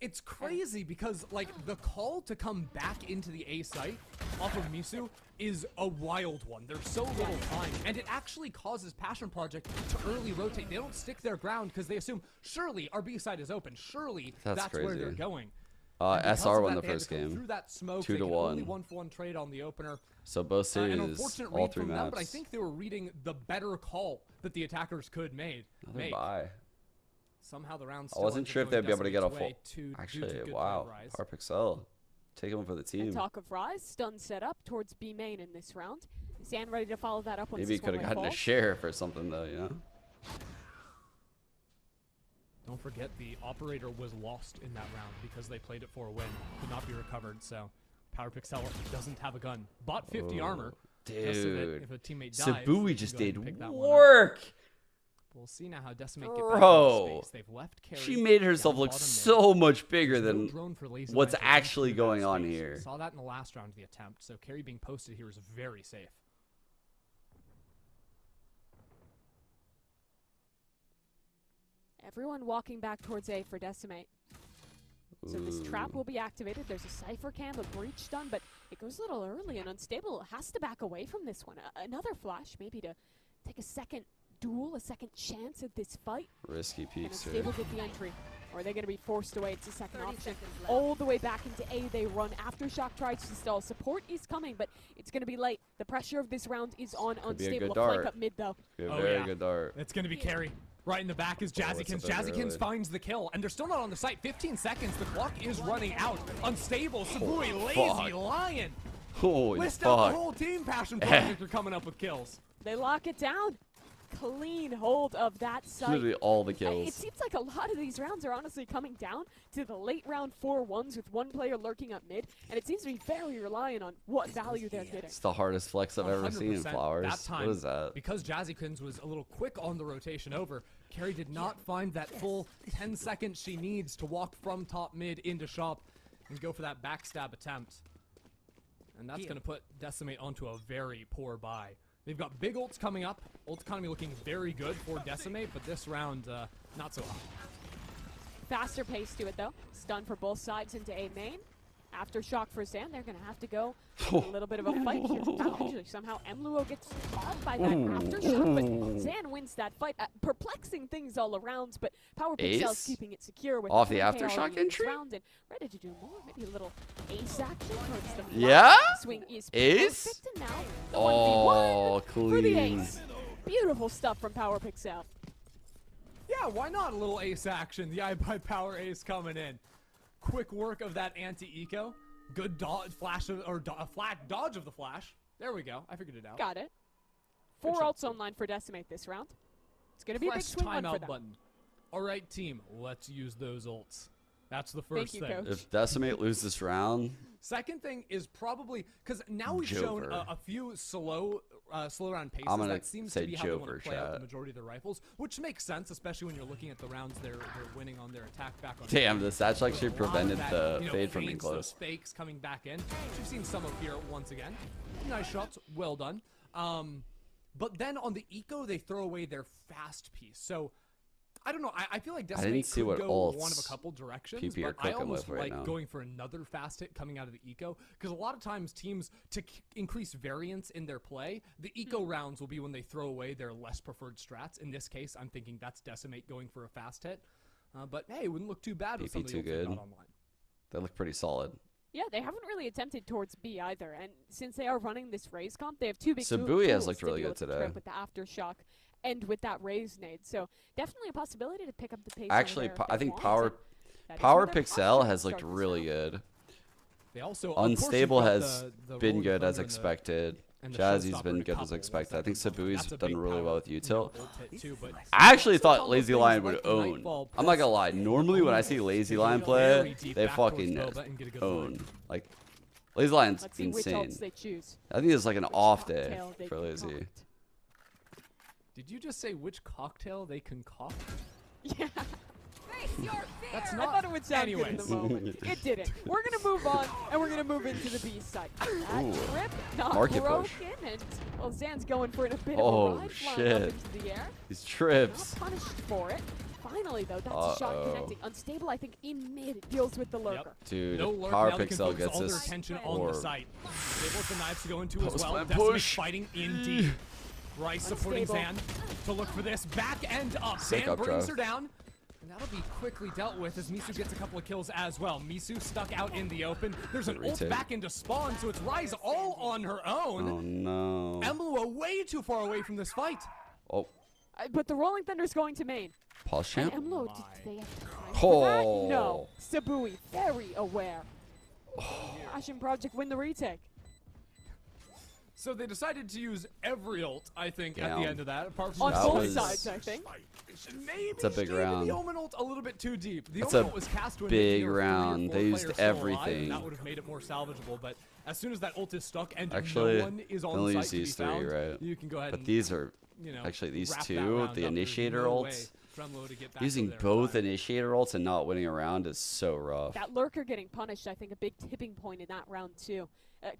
Speaker 21: It's crazy because, like, the call to come back into the A site off of Misu is a wild one. There's so little time, and it actually causes Passion Project to early rotate. They don't stick their ground because they assume, surely our B side is open. Surely that's where
Speaker 1: crazy.
Speaker 21: they're going. And because
Speaker 1: SR
Speaker 21: of
Speaker 1: won
Speaker 21: that,
Speaker 1: the
Speaker 21: they had
Speaker 1: first
Speaker 21: to come
Speaker 1: game.
Speaker 21: Through that smoke,
Speaker 1: 2
Speaker 21: they
Speaker 1: to
Speaker 21: could
Speaker 1: 1.
Speaker 21: only 1-for-1 trade on the opener.
Speaker 1: So both
Speaker 21: An
Speaker 1: series,
Speaker 21: unfortunate
Speaker 1: all
Speaker 21: read
Speaker 1: 3
Speaker 21: from
Speaker 1: maps.
Speaker 21: them, but I think they were reading the better call that the attackers could make.
Speaker 1: Bye.
Speaker 21: Somehow the round
Speaker 1: I
Speaker 21: still
Speaker 1: wasn't
Speaker 21: ends up
Speaker 1: sure if
Speaker 21: going
Speaker 1: they'd be able to get a
Speaker 21: Decimate's
Speaker 1: full.
Speaker 21: way due
Speaker 1: Actually,
Speaker 21: to good
Speaker 1: wow.
Speaker 21: Rise.
Speaker 1: Power Pixel. Taking one for the
Speaker 20: And
Speaker 1: team.
Speaker 20: talk of Rise, stun set up towards B main in this round. Zan ready to follow that up once
Speaker 1: Maybe he
Speaker 20: this one
Speaker 1: could have gotten a
Speaker 20: falls.
Speaker 1: sheriff or something, though, you know?
Speaker 21: Don't forget the operator was lost in that round because they played it for a win. Could not be recovered, so Power Pixel doesn't have a gun. Bought 50 armor. just so that
Speaker 1: Dude.
Speaker 21: if a teammate dies,
Speaker 1: Sabui
Speaker 21: you
Speaker 1: just
Speaker 21: can go ahead
Speaker 1: did
Speaker 21: and pick that one up.
Speaker 1: work.
Speaker 21: We'll see now how Decimate get back into
Speaker 1: Bro,
Speaker 21: space. They've left Carry
Speaker 1: she made herself
Speaker 21: down
Speaker 1: look
Speaker 21: bottom mid.
Speaker 1: so much bigger
Speaker 21: There's no
Speaker 1: than
Speaker 21: drone for Lazy
Speaker 1: what's
Speaker 21: Lion to
Speaker 1: actually
Speaker 21: enter that
Speaker 1: going on
Speaker 21: space.
Speaker 1: here.
Speaker 21: Saw that in the last round of the attempt, so Carry being posted here is very safe.
Speaker 20: Everyone walking back towards A for Decimate. So this trap will be activated. There's a Cypher cam, a breach done, but it goes a little early and Unstable has to back away from this one. Another flash, maybe to take a second duel, a second chance at this fight.
Speaker 1: Risky
Speaker 20: And
Speaker 1: peeks here.
Speaker 20: Unstable get the entry. Or are they going to be forced away? It's a second option. All the way back into A they run. Aftershock tries to stall. Support is coming, but it's going to be late. The pressure of this round is on
Speaker 1: Could be a
Speaker 20: Unstable.
Speaker 1: good
Speaker 20: A flank
Speaker 1: dart.
Speaker 20: up mid though.
Speaker 1: Good,
Speaker 21: Oh,
Speaker 1: very
Speaker 21: yeah.
Speaker 1: good dart.
Speaker 21: It's going to be Carry. Right in the back is
Speaker 1: it's a
Speaker 21: Jazzykins.
Speaker 1: bit
Speaker 21: Jazzykins
Speaker 1: early.
Speaker 21: finds the kill, and they're still not on the site. 15 seconds. The clock is running out. Unstable, Sabui,
Speaker 1: Oh,
Speaker 21: Lazy
Speaker 1: fuck.
Speaker 21: Lion.
Speaker 1: Holy
Speaker 21: List out
Speaker 1: fuck.
Speaker 21: the whole team. Passion Project are coming up with kills.
Speaker 20: They lock it down. Clean hold of that site.
Speaker 1: Literally all the
Speaker 20: It
Speaker 1: kills.
Speaker 20: seems like a lot of these rounds are honestly coming down to the late round 4-1s with one player lurking up mid, and it seems to be very reliant on what value they're getting.
Speaker 1: It's the hardest flex I've ever seen in
Speaker 21: 100%.
Speaker 1: Flowers.
Speaker 21: That time,
Speaker 1: What is that?
Speaker 21: because Jazzykins was a little quick on the rotation over, Carry did not find that full 10 seconds she needs to walk from top mid into shop and go for that backstab attempt. And that's going to put Decimate onto a very poor buy. They've got big ults coming up. Ult economy looking very good for Decimate, but this round, not so hot.
Speaker 20: Faster pace to it though. Stun for both sides into A main. Aftershock for Zan, they're going to have to go a little bit of a fight here. Actually, somehow Emluo gets caught by that Aftershock, but Zan wins that fight. Perplexing things all around, but Power Pixel's
Speaker 1: Ace?
Speaker 20: keeping it secure with
Speaker 1: Off the
Speaker 20: 10K
Speaker 1: Aftershock
Speaker 20: already in this
Speaker 1: entry?
Speaker 20: round and ready to do more. Maybe a little ace action towards the
Speaker 1: Yeah?
Speaker 20: swing is
Speaker 1: Ace?
Speaker 20: perfect, and now the
Speaker 1: Oh,
Speaker 20: 1v1 for the
Speaker 1: clean.
Speaker 20: ace. Beautiful stuff from Power Pixel.
Speaker 21: Yeah, why not a little ace action? The Eye by Power ace coming in. Quick work of that anti-eco. Good flash of, or flat dodge of the flash. There we go. I figured it out.
Speaker 20: Got it. 4 ults online for Decimate this round. It's going to be a big
Speaker 21: Press
Speaker 20: swing one for
Speaker 21: timeout
Speaker 20: them.
Speaker 21: button. All right, team. Let's use those ults. That's the first
Speaker 20: you,
Speaker 21: thing.
Speaker 20: Coach.
Speaker 1: If Decimate loses this round,
Speaker 21: Second thing is probably because now we've shown
Speaker 1: Jover.
Speaker 21: a few slow round paces.
Speaker 1: I'm gonna
Speaker 21: That seems
Speaker 1: say
Speaker 21: to be how they want
Speaker 1: Jover,
Speaker 21: to play out the
Speaker 1: chat.
Speaker 21: majority of their rifles, which makes sense, especially when you're looking at the rounds they're winning on their attack back on.
Speaker 1: damn,
Speaker 21: stage.
Speaker 1: the Satch actually
Speaker 21: With a lot of
Speaker 1: prevented
Speaker 21: that,
Speaker 1: the
Speaker 21: you know,
Speaker 1: fade from being
Speaker 21: feints, those
Speaker 1: close.
Speaker 21: fakes coming back in. Which we've seen some of here once again. Nice shots, well done. But then on the eco, they throw away their fast piece. So I don't know. I feel like Decimate
Speaker 1: didn't see
Speaker 21: could
Speaker 1: what
Speaker 21: go
Speaker 1: ults
Speaker 21: one of a couple directions,
Speaker 1: PP are
Speaker 21: but I
Speaker 1: cooking
Speaker 21: almost
Speaker 1: with right
Speaker 21: like
Speaker 1: now.
Speaker 21: going for another fast hit coming out of the eco, because a lot of times teams, to increase variance in their play, the eco rounds will be when they throw away their less preferred strats. In this case, I'm thinking that's Decimate going for a fast hit. But hey, it wouldn't look too bad with some of the
Speaker 1: BP too
Speaker 21: ults
Speaker 1: good.
Speaker 21: not online.
Speaker 1: They look pretty solid.
Speaker 20: Yeah, they haven't really attempted towards B either, and since they are running this Raze comp, they have two big
Speaker 1: Sabui has
Speaker 20: tools
Speaker 1: looked
Speaker 20: to
Speaker 1: really
Speaker 20: deal
Speaker 1: good
Speaker 20: with the
Speaker 1: today.
Speaker 20: trip with the aftershock and with that Raze nade. So definitely a possibility to pick up the pace.
Speaker 1: Actually,
Speaker 20: over there if
Speaker 1: I
Speaker 20: they
Speaker 1: think
Speaker 20: want,
Speaker 1: Power
Speaker 20: and that is
Speaker 1: Power
Speaker 20: where their
Speaker 1: Pixel
Speaker 20: posture
Speaker 1: has
Speaker 20: will
Speaker 1: looked
Speaker 20: start to
Speaker 1: really
Speaker 20: sound.
Speaker 1: good.
Speaker 21: They also, of course, you've
Speaker 1: Unstable
Speaker 21: got
Speaker 1: has
Speaker 21: the
Speaker 1: been
Speaker 21: Rolling
Speaker 1: good as
Speaker 21: Thunder
Speaker 1: expected.
Speaker 21: and the
Speaker 1: Jazzy's
Speaker 21: Showstopper
Speaker 1: been
Speaker 21: to
Speaker 1: good as
Speaker 21: couple.
Speaker 1: expected. I think
Speaker 21: That's a
Speaker 1: Sabui's
Speaker 21: big
Speaker 1: done really
Speaker 21: power,
Speaker 1: well with util.
Speaker 21: ult hit too, but
Speaker 1: I actually
Speaker 21: also
Speaker 1: thought
Speaker 21: combo
Speaker 1: Lazy
Speaker 21: things
Speaker 1: Lion
Speaker 21: like
Speaker 1: would
Speaker 21: the
Speaker 1: own.
Speaker 21: Nightfall
Speaker 1: I'm not gonna
Speaker 21: plus
Speaker 1: lie. Normally when I see
Speaker 21: Ooh,
Speaker 1: Lazy
Speaker 21: can
Speaker 1: Lion
Speaker 21: go
Speaker 1: play,
Speaker 21: very deep
Speaker 1: they
Speaker 21: back towards
Speaker 1: fucking
Speaker 21: Boba and get a good
Speaker 1: own.
Speaker 21: play.
Speaker 1: Like Lazy Lion's
Speaker 20: Let's see which
Speaker 1: insane.
Speaker 20: ults they choose.
Speaker 1: I think it's like an off day
Speaker 20: cocktail they
Speaker 1: for Lazy.
Speaker 20: concoct.
Speaker 21: Did you just say which cocktail they concoct?
Speaker 20: Yeah.
Speaker 21: That's
Speaker 20: I
Speaker 21: not.
Speaker 20: thought it would sound good in the
Speaker 21: Anyways.
Speaker 20: moment. It didn't. We're gonna move on, and we're gonna move into the B site. That
Speaker 1: Ooh.
Speaker 20: trip not
Speaker 1: Market
Speaker 20: broken,
Speaker 1: push.
Speaker 20: and well, Zan's going for a bit
Speaker 1: Oh,
Speaker 20: of a ride, flying
Speaker 1: shit.
Speaker 20: up into the air.
Speaker 1: These trips.
Speaker 20: Not punished for it. Finally, though, that's a shot
Speaker 1: Uh-oh.
Speaker 20: connecting. Unstable, I think, in mid deals with the lurker.
Speaker 1: Dude,
Speaker 21: No lurk,
Speaker 1: Power
Speaker 21: now they can
Speaker 1: Pixel
Speaker 21: focus
Speaker 1: gets
Speaker 21: all their
Speaker 1: this
Speaker 21: attention on the
Speaker 1: orb.
Speaker 21: site. Stables the knives to go into as
Speaker 1: Post
Speaker 21: well.
Speaker 1: plan
Speaker 21: Decimate
Speaker 1: push.
Speaker 21: fighting in deep. Rice supporting
Speaker 20: Unstable.
Speaker 21: Zan to look for this back end up.
Speaker 1: Sick
Speaker 21: Zan
Speaker 1: up
Speaker 21: brings
Speaker 1: throw.
Speaker 21: her down. And that'll be quickly dealt with as Misu gets a couple of kills as well. Misu stuck out in the open. There's an
Speaker 1: Good
Speaker 21: ult
Speaker 1: retake.
Speaker 21: back into spawn, so it's Rise all on her own.
Speaker 1: Oh no.
Speaker 21: Emlua way too far away from this fight.
Speaker 1: Oh,
Speaker 20: But the Rolling Thunder's going to main.
Speaker 1: pulse
Speaker 20: And
Speaker 1: champ.
Speaker 20: Emlo, did they have time for that?
Speaker 1: Oh.
Speaker 20: No. Sabui, very aware. Passion Project win the retake.
Speaker 21: So they decided to use every ult, I think, at
Speaker 1: Yeah.
Speaker 21: the end of that. Apart from
Speaker 20: On
Speaker 1: That
Speaker 20: both
Speaker 1: was-
Speaker 20: sides, I think.
Speaker 21: Maybe
Speaker 1: It's a big
Speaker 21: maybe
Speaker 1: round.
Speaker 21: the Omen ult a little bit too deep. The
Speaker 1: That's
Speaker 21: Omen
Speaker 1: a
Speaker 21: ult was cast when
Speaker 1: big
Speaker 21: you were 3 or
Speaker 1: round.
Speaker 21: 4
Speaker 1: They used
Speaker 21: players still alive,
Speaker 1: everything.
Speaker 21: and that would have made it more salvageable. But as soon as that ult is stuck and
Speaker 1: Actually,
Speaker 21: no one is
Speaker 1: they
Speaker 21: on
Speaker 1: only
Speaker 21: site
Speaker 1: use
Speaker 21: to be
Speaker 1: these three,
Speaker 21: found,
Speaker 1: right?
Speaker 21: you can go ahead
Speaker 1: But
Speaker 21: and,
Speaker 1: these are
Speaker 21: you know,
Speaker 1: actually these
Speaker 21: wrap that
Speaker 1: two,
Speaker 21: round
Speaker 1: the
Speaker 21: up. There's
Speaker 1: initiator
Speaker 21: no
Speaker 1: ults.
Speaker 21: way Fremlo to get back
Speaker 1: Using
Speaker 21: over there
Speaker 1: both
Speaker 21: alive.
Speaker 1: initiator ults and not winning a round is so rough.
Speaker 20: That lurker getting punished, I think, a big tipping point in that round too.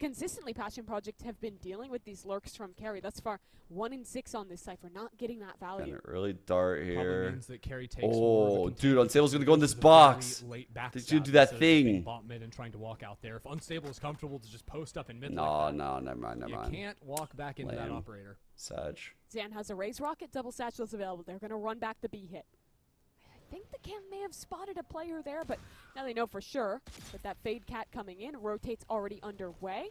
Speaker 20: Consistently, Passion Project have been dealing with these lurks from carry. Thus far, 1 in 6 on this cipher, not getting that
Speaker 1: And
Speaker 20: value.
Speaker 1: an early dart
Speaker 21: Probably
Speaker 1: here.
Speaker 21: means that Carry takes more of a
Speaker 1: Oh,
Speaker 21: containment
Speaker 1: dude, Unstable's gonna go in this
Speaker 21: versus a
Speaker 1: box.
Speaker 21: very late
Speaker 1: Did
Speaker 21: backstab
Speaker 1: you do that
Speaker 21: instead of just being
Speaker 1: thing?
Speaker 21: bot mid and trying to walk out there. If Unstable is comfortable to just post up in mid,
Speaker 1: No,
Speaker 21: like that,
Speaker 1: no, never mind, never
Speaker 21: you
Speaker 1: mind.
Speaker 21: can't walk back into that
Speaker 1: Lame.
Speaker 21: operator.
Speaker 1: Sag.
Speaker 20: Zan has a Raise Rocket, double satchels available. They're going to run back the B hit. I think the Cam may have spotted a player there, but now they know for sure. With that Fade Cat coming in, rotate's already underway.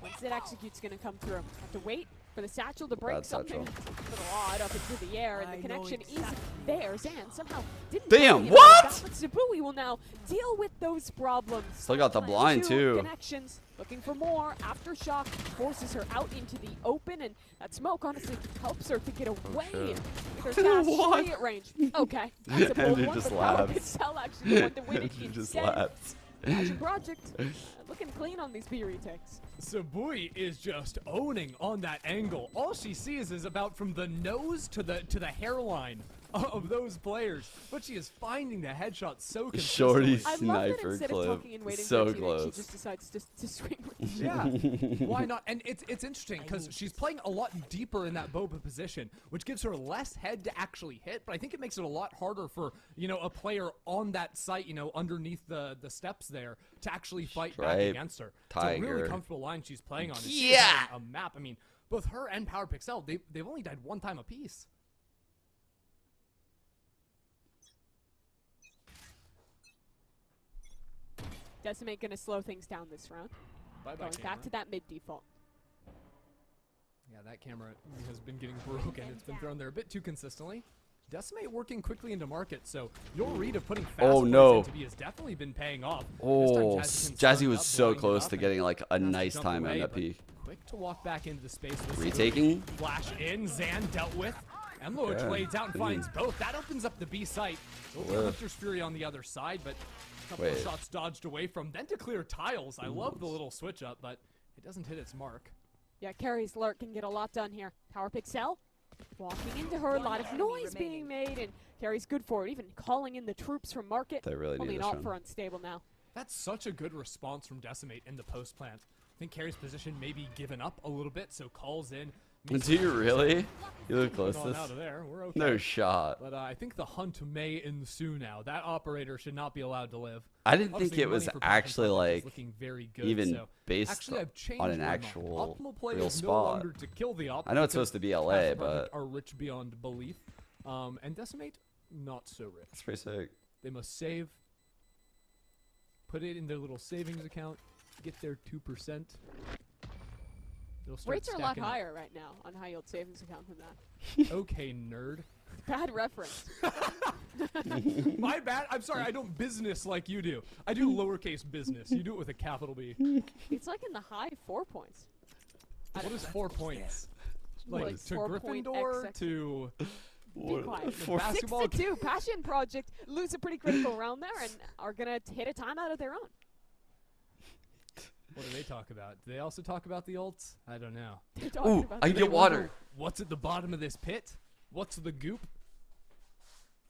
Speaker 20: Once it executes, going to come through. Have to wait for the satchel to break
Speaker 1: Bad
Speaker 20: something.
Speaker 1: satchel.
Speaker 20: A little odd up into the air, and the connection is there. Zan somehow didn't.
Speaker 1: Damn,
Speaker 20: really
Speaker 1: what?
Speaker 20: that, But Sabui will now deal with those problems.
Speaker 1: Still got the blind,
Speaker 20: Two
Speaker 1: too.
Speaker 20: Connections, looking for more. Aftershock forces her out into the open, and that smoke honestly helps her to get away.
Speaker 1: shit.
Speaker 20: With her cast fully at range. Okay, that's a
Speaker 1: And
Speaker 20: bold
Speaker 1: it
Speaker 20: one,
Speaker 1: just
Speaker 20: but Power
Speaker 1: laughs.
Speaker 20: Pixel actually the one to win it
Speaker 1: She just
Speaker 20: instead.
Speaker 1: laughs.
Speaker 20: Passion Project looking clean on these B retakes.
Speaker 21: Sabui is just owning on that angle. All she sees is about from the nose to the hairline of those players, but she is finding the headshot so consistently.
Speaker 1: Shorty
Speaker 20: I love that
Speaker 1: sniper
Speaker 20: instead
Speaker 1: clip.
Speaker 20: of talking and waiting
Speaker 1: So
Speaker 20: for a teammate,
Speaker 1: close.
Speaker 20: she just decides to swing with it.
Speaker 21: Yeah, why not? And it's interesting because she's playing a lot deeper in that Boba position, which gives her less head to actually hit. But I think it makes it a lot harder for a player on that site, underneath the steps there, to actually fight back
Speaker 1: Stripe,
Speaker 21: against her. It's a really
Speaker 1: Tiger.
Speaker 21: comfortable line she's playing on. And
Speaker 1: Yeah.
Speaker 21: she's on a map. I mean, both her and Power Pixel, they've only died one time apiece.
Speaker 20: Decimate gonna slow things down this round.
Speaker 21: Bye-bye,
Speaker 20: Going
Speaker 21: camera.
Speaker 20: back to that mid default.
Speaker 21: Yeah, that camera has been getting broken. It's been thrown there a bit too consistently. Decimate working quickly into market, so your read of putting fast plays
Speaker 1: no.
Speaker 21: into B has definitely been paying off.
Speaker 1: Oh,
Speaker 21: This time
Speaker 1: Jazzy
Speaker 21: can
Speaker 1: was
Speaker 21: stun
Speaker 1: so
Speaker 21: up,
Speaker 1: close
Speaker 21: blind
Speaker 1: to
Speaker 21: up,
Speaker 1: getting like a
Speaker 21: and has to
Speaker 1: nice
Speaker 21: jump
Speaker 1: time
Speaker 21: away,
Speaker 1: on that
Speaker 21: but
Speaker 1: P.
Speaker 21: Quick to walk back into the space. With
Speaker 1: Retaking?
Speaker 21: Sabui. Flash in, Zan dealt with. Emlo
Speaker 1: Okay.
Speaker 21: trades out and
Speaker 1: Clean.
Speaker 21: finds both. That opens up the B site. There'll be
Speaker 1: Lift.
Speaker 21: Hunter's Fury on the other side, but a couple of
Speaker 1: Wait.
Speaker 21: shots dodged away from. Then to clear tiles. I love the little switch up, but it doesn't hit its mark.
Speaker 20: Yeah, Carrie's lurk can get a lot done here. Power Pixel walking into her, a lot of noise being made, and Carrie's good for it, even calling in the troops from market.
Speaker 1: They really need
Speaker 20: Only
Speaker 1: this
Speaker 20: not
Speaker 1: round.
Speaker 20: for Unstable now.
Speaker 21: That's such a good response from Decimate in the post plant. I think Carrie's position may be given up a little bit, so calls in.
Speaker 1: Do you really? You look close to
Speaker 21: On
Speaker 1: this?
Speaker 21: out of there. We're okay.
Speaker 1: No shot.
Speaker 21: But I think the hunt may ensue now. That operator should not be allowed to live.
Speaker 1: I didn't
Speaker 21: Obviously,
Speaker 1: think it
Speaker 21: money
Speaker 1: was
Speaker 21: for Passion
Speaker 1: actually
Speaker 21: Project is
Speaker 1: like
Speaker 21: looking very good,
Speaker 1: even
Speaker 21: so
Speaker 1: based
Speaker 21: actually, I've changed
Speaker 1: on an
Speaker 21: my mind.
Speaker 1: actual
Speaker 21: Optimal play
Speaker 1: real
Speaker 21: is no
Speaker 1: spot.
Speaker 21: longer to kill the op.
Speaker 1: I know it's
Speaker 21: because
Speaker 1: supposed to be LA,
Speaker 21: Passion Project
Speaker 1: but
Speaker 21: are rich beyond belief. And Decimate, not so rich.
Speaker 1: that's pretty sick.
Speaker 21: They must save. Put it in their little savings account. Get their 2%. It'll start
Speaker 20: Rates are a lot
Speaker 21: stacking up.
Speaker 20: higher right now on high yield savings account than that.
Speaker 21: Okay, nerd.
Speaker 20: Bad reference.
Speaker 21: My bad. I'm sorry. I don't business like you do. I do lowercase business. You do it with a capital B.
Speaker 20: It's like in the high 4 points.
Speaker 21: What is 4 points? Like to
Speaker 20: 4-point
Speaker 21: Gryffindor
Speaker 20: XX.
Speaker 21: to
Speaker 20: Be quiet.
Speaker 21: basketball.
Speaker 20: 6-2. Passion Project lose a pretty critical round there and are gonna hit a timeout of their own.
Speaker 21: What do they talk about? Do they also talk about the ults? I don't know.
Speaker 20: They're talking about
Speaker 1: I
Speaker 20: the
Speaker 1: can get water.
Speaker 21: What's at the bottom of this pit? What's the goop?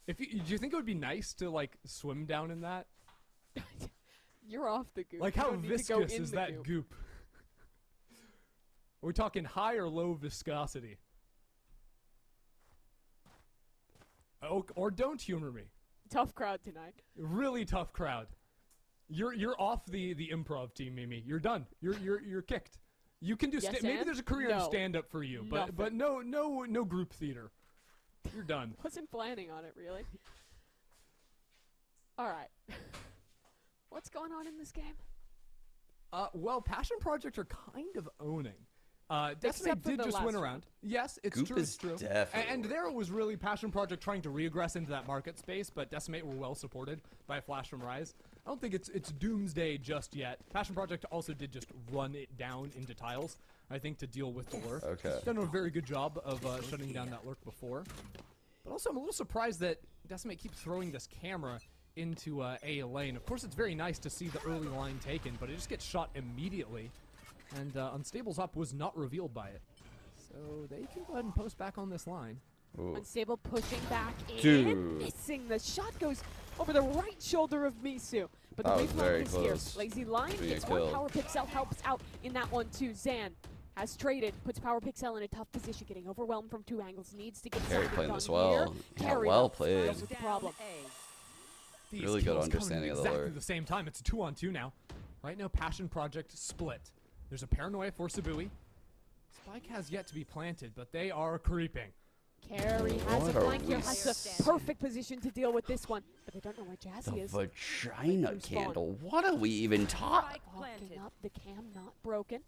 Speaker 21: Do you think it would be nice to like swim down in that?
Speaker 20: You're off the goop.
Speaker 21: Like
Speaker 20: You
Speaker 21: how
Speaker 20: don't need to go
Speaker 21: viscous
Speaker 20: in
Speaker 21: is
Speaker 20: the
Speaker 21: that goop? Are we talking high or low viscosity? Oh, or don't humor me.
Speaker 20: Tough crowd tonight.
Speaker 21: Really tough crowd. You're off the improv team, Mimi. You're done. You're kicked. You can do
Speaker 20: Yes,
Speaker 21: maybe
Speaker 20: and?
Speaker 21: there's a career in
Speaker 20: No.
Speaker 21: stand up for you, but no group theater. You're done.
Speaker 20: Wasn't planning on it really. All right. What's going on in this game?
Speaker 21: Well, Passion Project are kind of owning.
Speaker 20: Except
Speaker 21: Decimate
Speaker 20: for
Speaker 21: did
Speaker 20: the
Speaker 21: just
Speaker 20: last
Speaker 21: win
Speaker 20: round.
Speaker 21: around. Yes, it's
Speaker 1: Goop
Speaker 21: true.
Speaker 1: is
Speaker 21: It's true.
Speaker 1: definitely
Speaker 21: And there was really Passion Project trying to regress into that market space, but Decimate were well supported by a flash from Rise. I don't think it's doomsday just yet. Passion Project also did just run it down into tiles, I think, to deal with the lurk.
Speaker 1: Okay.
Speaker 21: Done a very good job of shutting down that lurk before. But also, I'm a little surprised that Decimate keeps throwing this camera into A lane. Of course, it's very nice to see the early line taken, but it just gets shot immediately. And Unstable's up was not revealed by it. So they can go ahead and post back on this line.
Speaker 1: Ooh.
Speaker 20: Unstable pushing back in.
Speaker 1: Dude.
Speaker 20: Missing. The shot goes over the right shoulder of Misu. But
Speaker 1: That
Speaker 20: the
Speaker 1: was
Speaker 20: replay
Speaker 1: very
Speaker 20: is here.
Speaker 1: close.
Speaker 20: Lazy Lion
Speaker 1: Being
Speaker 20: gets
Speaker 1: a
Speaker 20: one
Speaker 1: kill.
Speaker 20: power pixel, helps out in that one too. Zan has traded, puts power pixel in a tough position, getting overwhelmed from 2 angles. Needs to get
Speaker 1: Carry
Speaker 20: something
Speaker 1: playing
Speaker 20: done
Speaker 1: this well.
Speaker 20: here.
Speaker 1: Yeah,
Speaker 20: Carry
Speaker 1: well
Speaker 20: though,
Speaker 1: played.
Speaker 20: dealt with the problem.
Speaker 21: These
Speaker 1: Really good
Speaker 21: kills coming
Speaker 1: understanding of the
Speaker 21: exactly
Speaker 1: lure.
Speaker 21: the same time. It's a 2-on-2 now. Right now, Passion Project split. There's a paranoia for Sabui. Spike has yet to be planted, but they are creeping.
Speaker 20: Carry has
Speaker 1: What
Speaker 20: a
Speaker 1: are
Speaker 20: flank here,
Speaker 1: we
Speaker 20: has the perfect position to deal with this one, but they don't know where Jazzy
Speaker 1: The
Speaker 20: is.
Speaker 1: vagina
Speaker 20: Through spawn.
Speaker 1: candle. What are we even talking?
Speaker 20: Walking up, the cam not broken.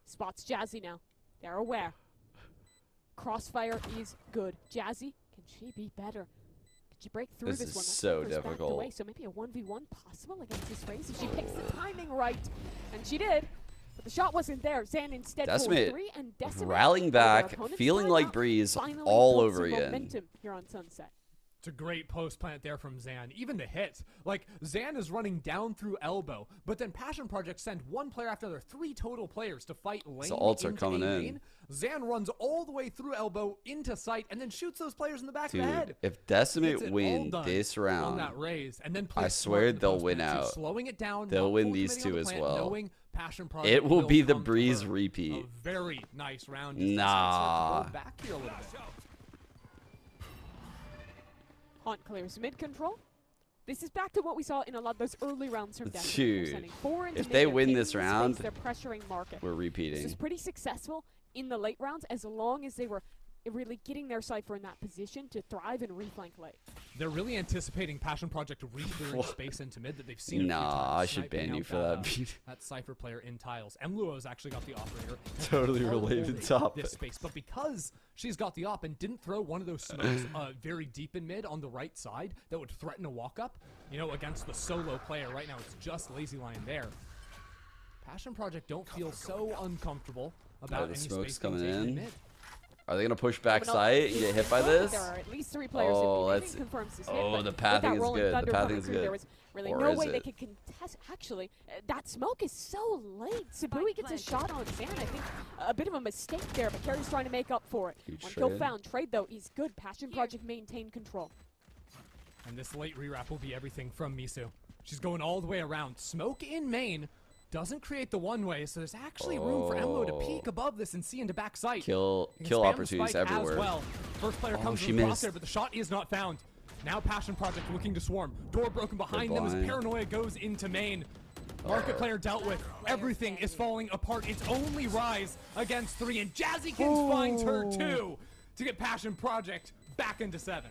Speaker 20: Spots Jazzy now. They're aware. Crossfire is good. Jazzy, can she be better? Can she break through
Speaker 1: This
Speaker 20: this
Speaker 1: is
Speaker 20: one? That
Speaker 1: so
Speaker 20: Cypher's backed
Speaker 1: difficult.
Speaker 20: away, so maybe a 1v1 possible against this race if she picks the timing right. And she did. But the shot wasn't there. Zan instead
Speaker 1: Decimate
Speaker 20: 4-3 and Decimate
Speaker 1: rallying
Speaker 20: over their
Speaker 1: back,
Speaker 20: opponent's
Speaker 1: feeling like
Speaker 20: timeout,
Speaker 1: Breeze
Speaker 20: finally
Speaker 1: all
Speaker 20: built
Speaker 1: over
Speaker 20: some
Speaker 1: again.
Speaker 20: momentum here on Sunset.
Speaker 21: It's a great post plant there from Zan. Even the hits. Like, Zan is running down through elbow, but then Passion Project send one player after their 3 total players to fight lane
Speaker 1: So ults are
Speaker 21: into
Speaker 1: coming
Speaker 21: A
Speaker 1: in.
Speaker 21: lane. Zan runs all the way through elbow into sight and then shoots those players in the back of the head.
Speaker 1: Dude, if
Speaker 21: Gets
Speaker 1: Decimate
Speaker 21: it all
Speaker 1: win
Speaker 21: done
Speaker 1: this
Speaker 21: on
Speaker 1: round,
Speaker 21: that raise, and then
Speaker 1: I
Speaker 21: plays
Speaker 1: swear
Speaker 21: smart in the
Speaker 1: they'll
Speaker 21: post
Speaker 1: win
Speaker 21: plant, so
Speaker 1: out.
Speaker 21: slowing it down,
Speaker 1: They'll
Speaker 21: not
Speaker 1: win
Speaker 21: full
Speaker 1: these
Speaker 21: committing on
Speaker 1: two
Speaker 21: the
Speaker 1: as
Speaker 21: plant,
Speaker 1: well.
Speaker 21: knowing Passion Project
Speaker 1: It will be the
Speaker 21: come to
Speaker 1: Breeze
Speaker 21: her.
Speaker 1: repeat.
Speaker 21: A very nice round. Just
Speaker 1: Nah.
Speaker 21: Go back here a little bit.
Speaker 20: Haunt clears mid control. This is back to what we saw in a lot of those early rounds from Decimate.
Speaker 1: Dude,
Speaker 20: They're sending 4 into
Speaker 1: if
Speaker 20: mid,
Speaker 1: they
Speaker 20: they're
Speaker 1: win
Speaker 20: taking
Speaker 1: this
Speaker 20: the space,
Speaker 1: round,
Speaker 20: they're pressuring market.
Speaker 1: we're
Speaker 20: This
Speaker 1: repeating.
Speaker 20: was pretty successful in the late rounds as long as they were really getting their Cypher in that position to thrive and reflank late.
Speaker 21: They're really anticipating Passion Project re-clearing space into mid that they've seen a few
Speaker 1: Nah,
Speaker 21: times,
Speaker 1: I should
Speaker 21: sniping
Speaker 1: ban you
Speaker 21: out
Speaker 1: for that.
Speaker 21: that Cypher player in tiles. Mluo's actually got the operator.
Speaker 1: Totally related topic.
Speaker 21: This space, but because she's got the op and didn't throw one of those smokes very deep in mid on the right side that would threaten a walk up, you know, against the solo player. Right now, it's just Lazy Lion there. Passion Project don't feel so uncomfortable about
Speaker 1: the
Speaker 21: any
Speaker 1: smoke's
Speaker 21: space being
Speaker 1: coming
Speaker 21: taken
Speaker 1: in.
Speaker 21: mid.
Speaker 1: Are they gonna push back
Speaker 20: Coming up,
Speaker 1: sight and get hit by this?
Speaker 20: There are at least 3 players
Speaker 1: Oh,
Speaker 20: in mid.
Speaker 1: let's.
Speaker 20: Anything confirms this hit,
Speaker 1: Oh,
Speaker 20: but
Speaker 1: the
Speaker 20: with
Speaker 1: pathing
Speaker 20: that
Speaker 1: is
Speaker 20: Rolling
Speaker 1: good. The
Speaker 20: Thunder
Speaker 1: pathing
Speaker 20: coming
Speaker 1: is
Speaker 20: through,
Speaker 1: good.
Speaker 20: There was really
Speaker 1: Or
Speaker 20: no
Speaker 1: is
Speaker 20: way they
Speaker 1: it?
Speaker 20: could contest. Actually, that smoke is so late. Sabui gets a shot on Zan. I think a bit of a mistake there, but Carrie's trying to make up for it.
Speaker 1: Huge
Speaker 20: One kill
Speaker 1: trade.
Speaker 20: found. Trade, though, is good. Passion Project maintained control.
Speaker 21: And this late rewrap will be everything from Misu. She's going all the way around. Smoke in main doesn't create the one-way, so there's actually room for Emlo to peek above this and see into back sight.
Speaker 1: Kill
Speaker 21: You can
Speaker 1: kill
Speaker 21: spam the
Speaker 1: opportunities
Speaker 21: spike
Speaker 1: everywhere.
Speaker 21: As well. First player
Speaker 1: Oh,
Speaker 21: comes
Speaker 1: she
Speaker 21: from the
Speaker 1: missed.
Speaker 21: crosshair, but the shot is not found. Now Passion Project looking to swarm. Door broken behind them as
Speaker 1: blind.
Speaker 21: Paranoia goes into main. Market player dealt with. Everything is falling apart. It's only Rise against 3, and Jazzykins finds her 2 to get Passion Project back into 7.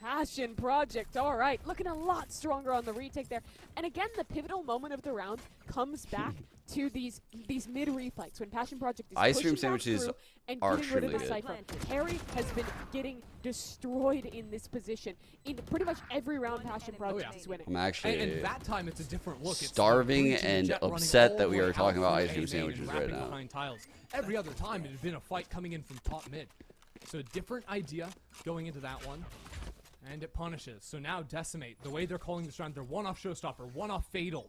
Speaker 20: Passion Project, all right, looking a lot stronger on the retake there. And again, the pivotal moment of the round comes back to these mid refights when Passion Project is
Speaker 1: ice cream
Speaker 20: pushing back
Speaker 1: sandwiches
Speaker 20: through and
Speaker 1: are
Speaker 20: getting rid of the
Speaker 1: extremely
Speaker 20: Cypher. Carry has been getting destroyed in this position. In pretty much every round Passion Project is winning.
Speaker 1: I'm actually
Speaker 21: and that time it's a different look. It's
Speaker 1: starving
Speaker 21: the Breach
Speaker 1: and
Speaker 21: Jet running
Speaker 1: upset
Speaker 21: all
Speaker 1: that
Speaker 21: the
Speaker 1: we
Speaker 21: way
Speaker 1: are talking
Speaker 21: out
Speaker 1: about
Speaker 21: through
Speaker 1: ice cream
Speaker 21: A main and
Speaker 1: sandwiches right
Speaker 21: wrapping
Speaker 1: now.
Speaker 21: behind tiles. Every other time it had been a fight coming in from top mid. So a different idea going into that one. And it punishes. So now Decimate, the way they're calling this round, they're one-off Showstopper, one-off Fataled.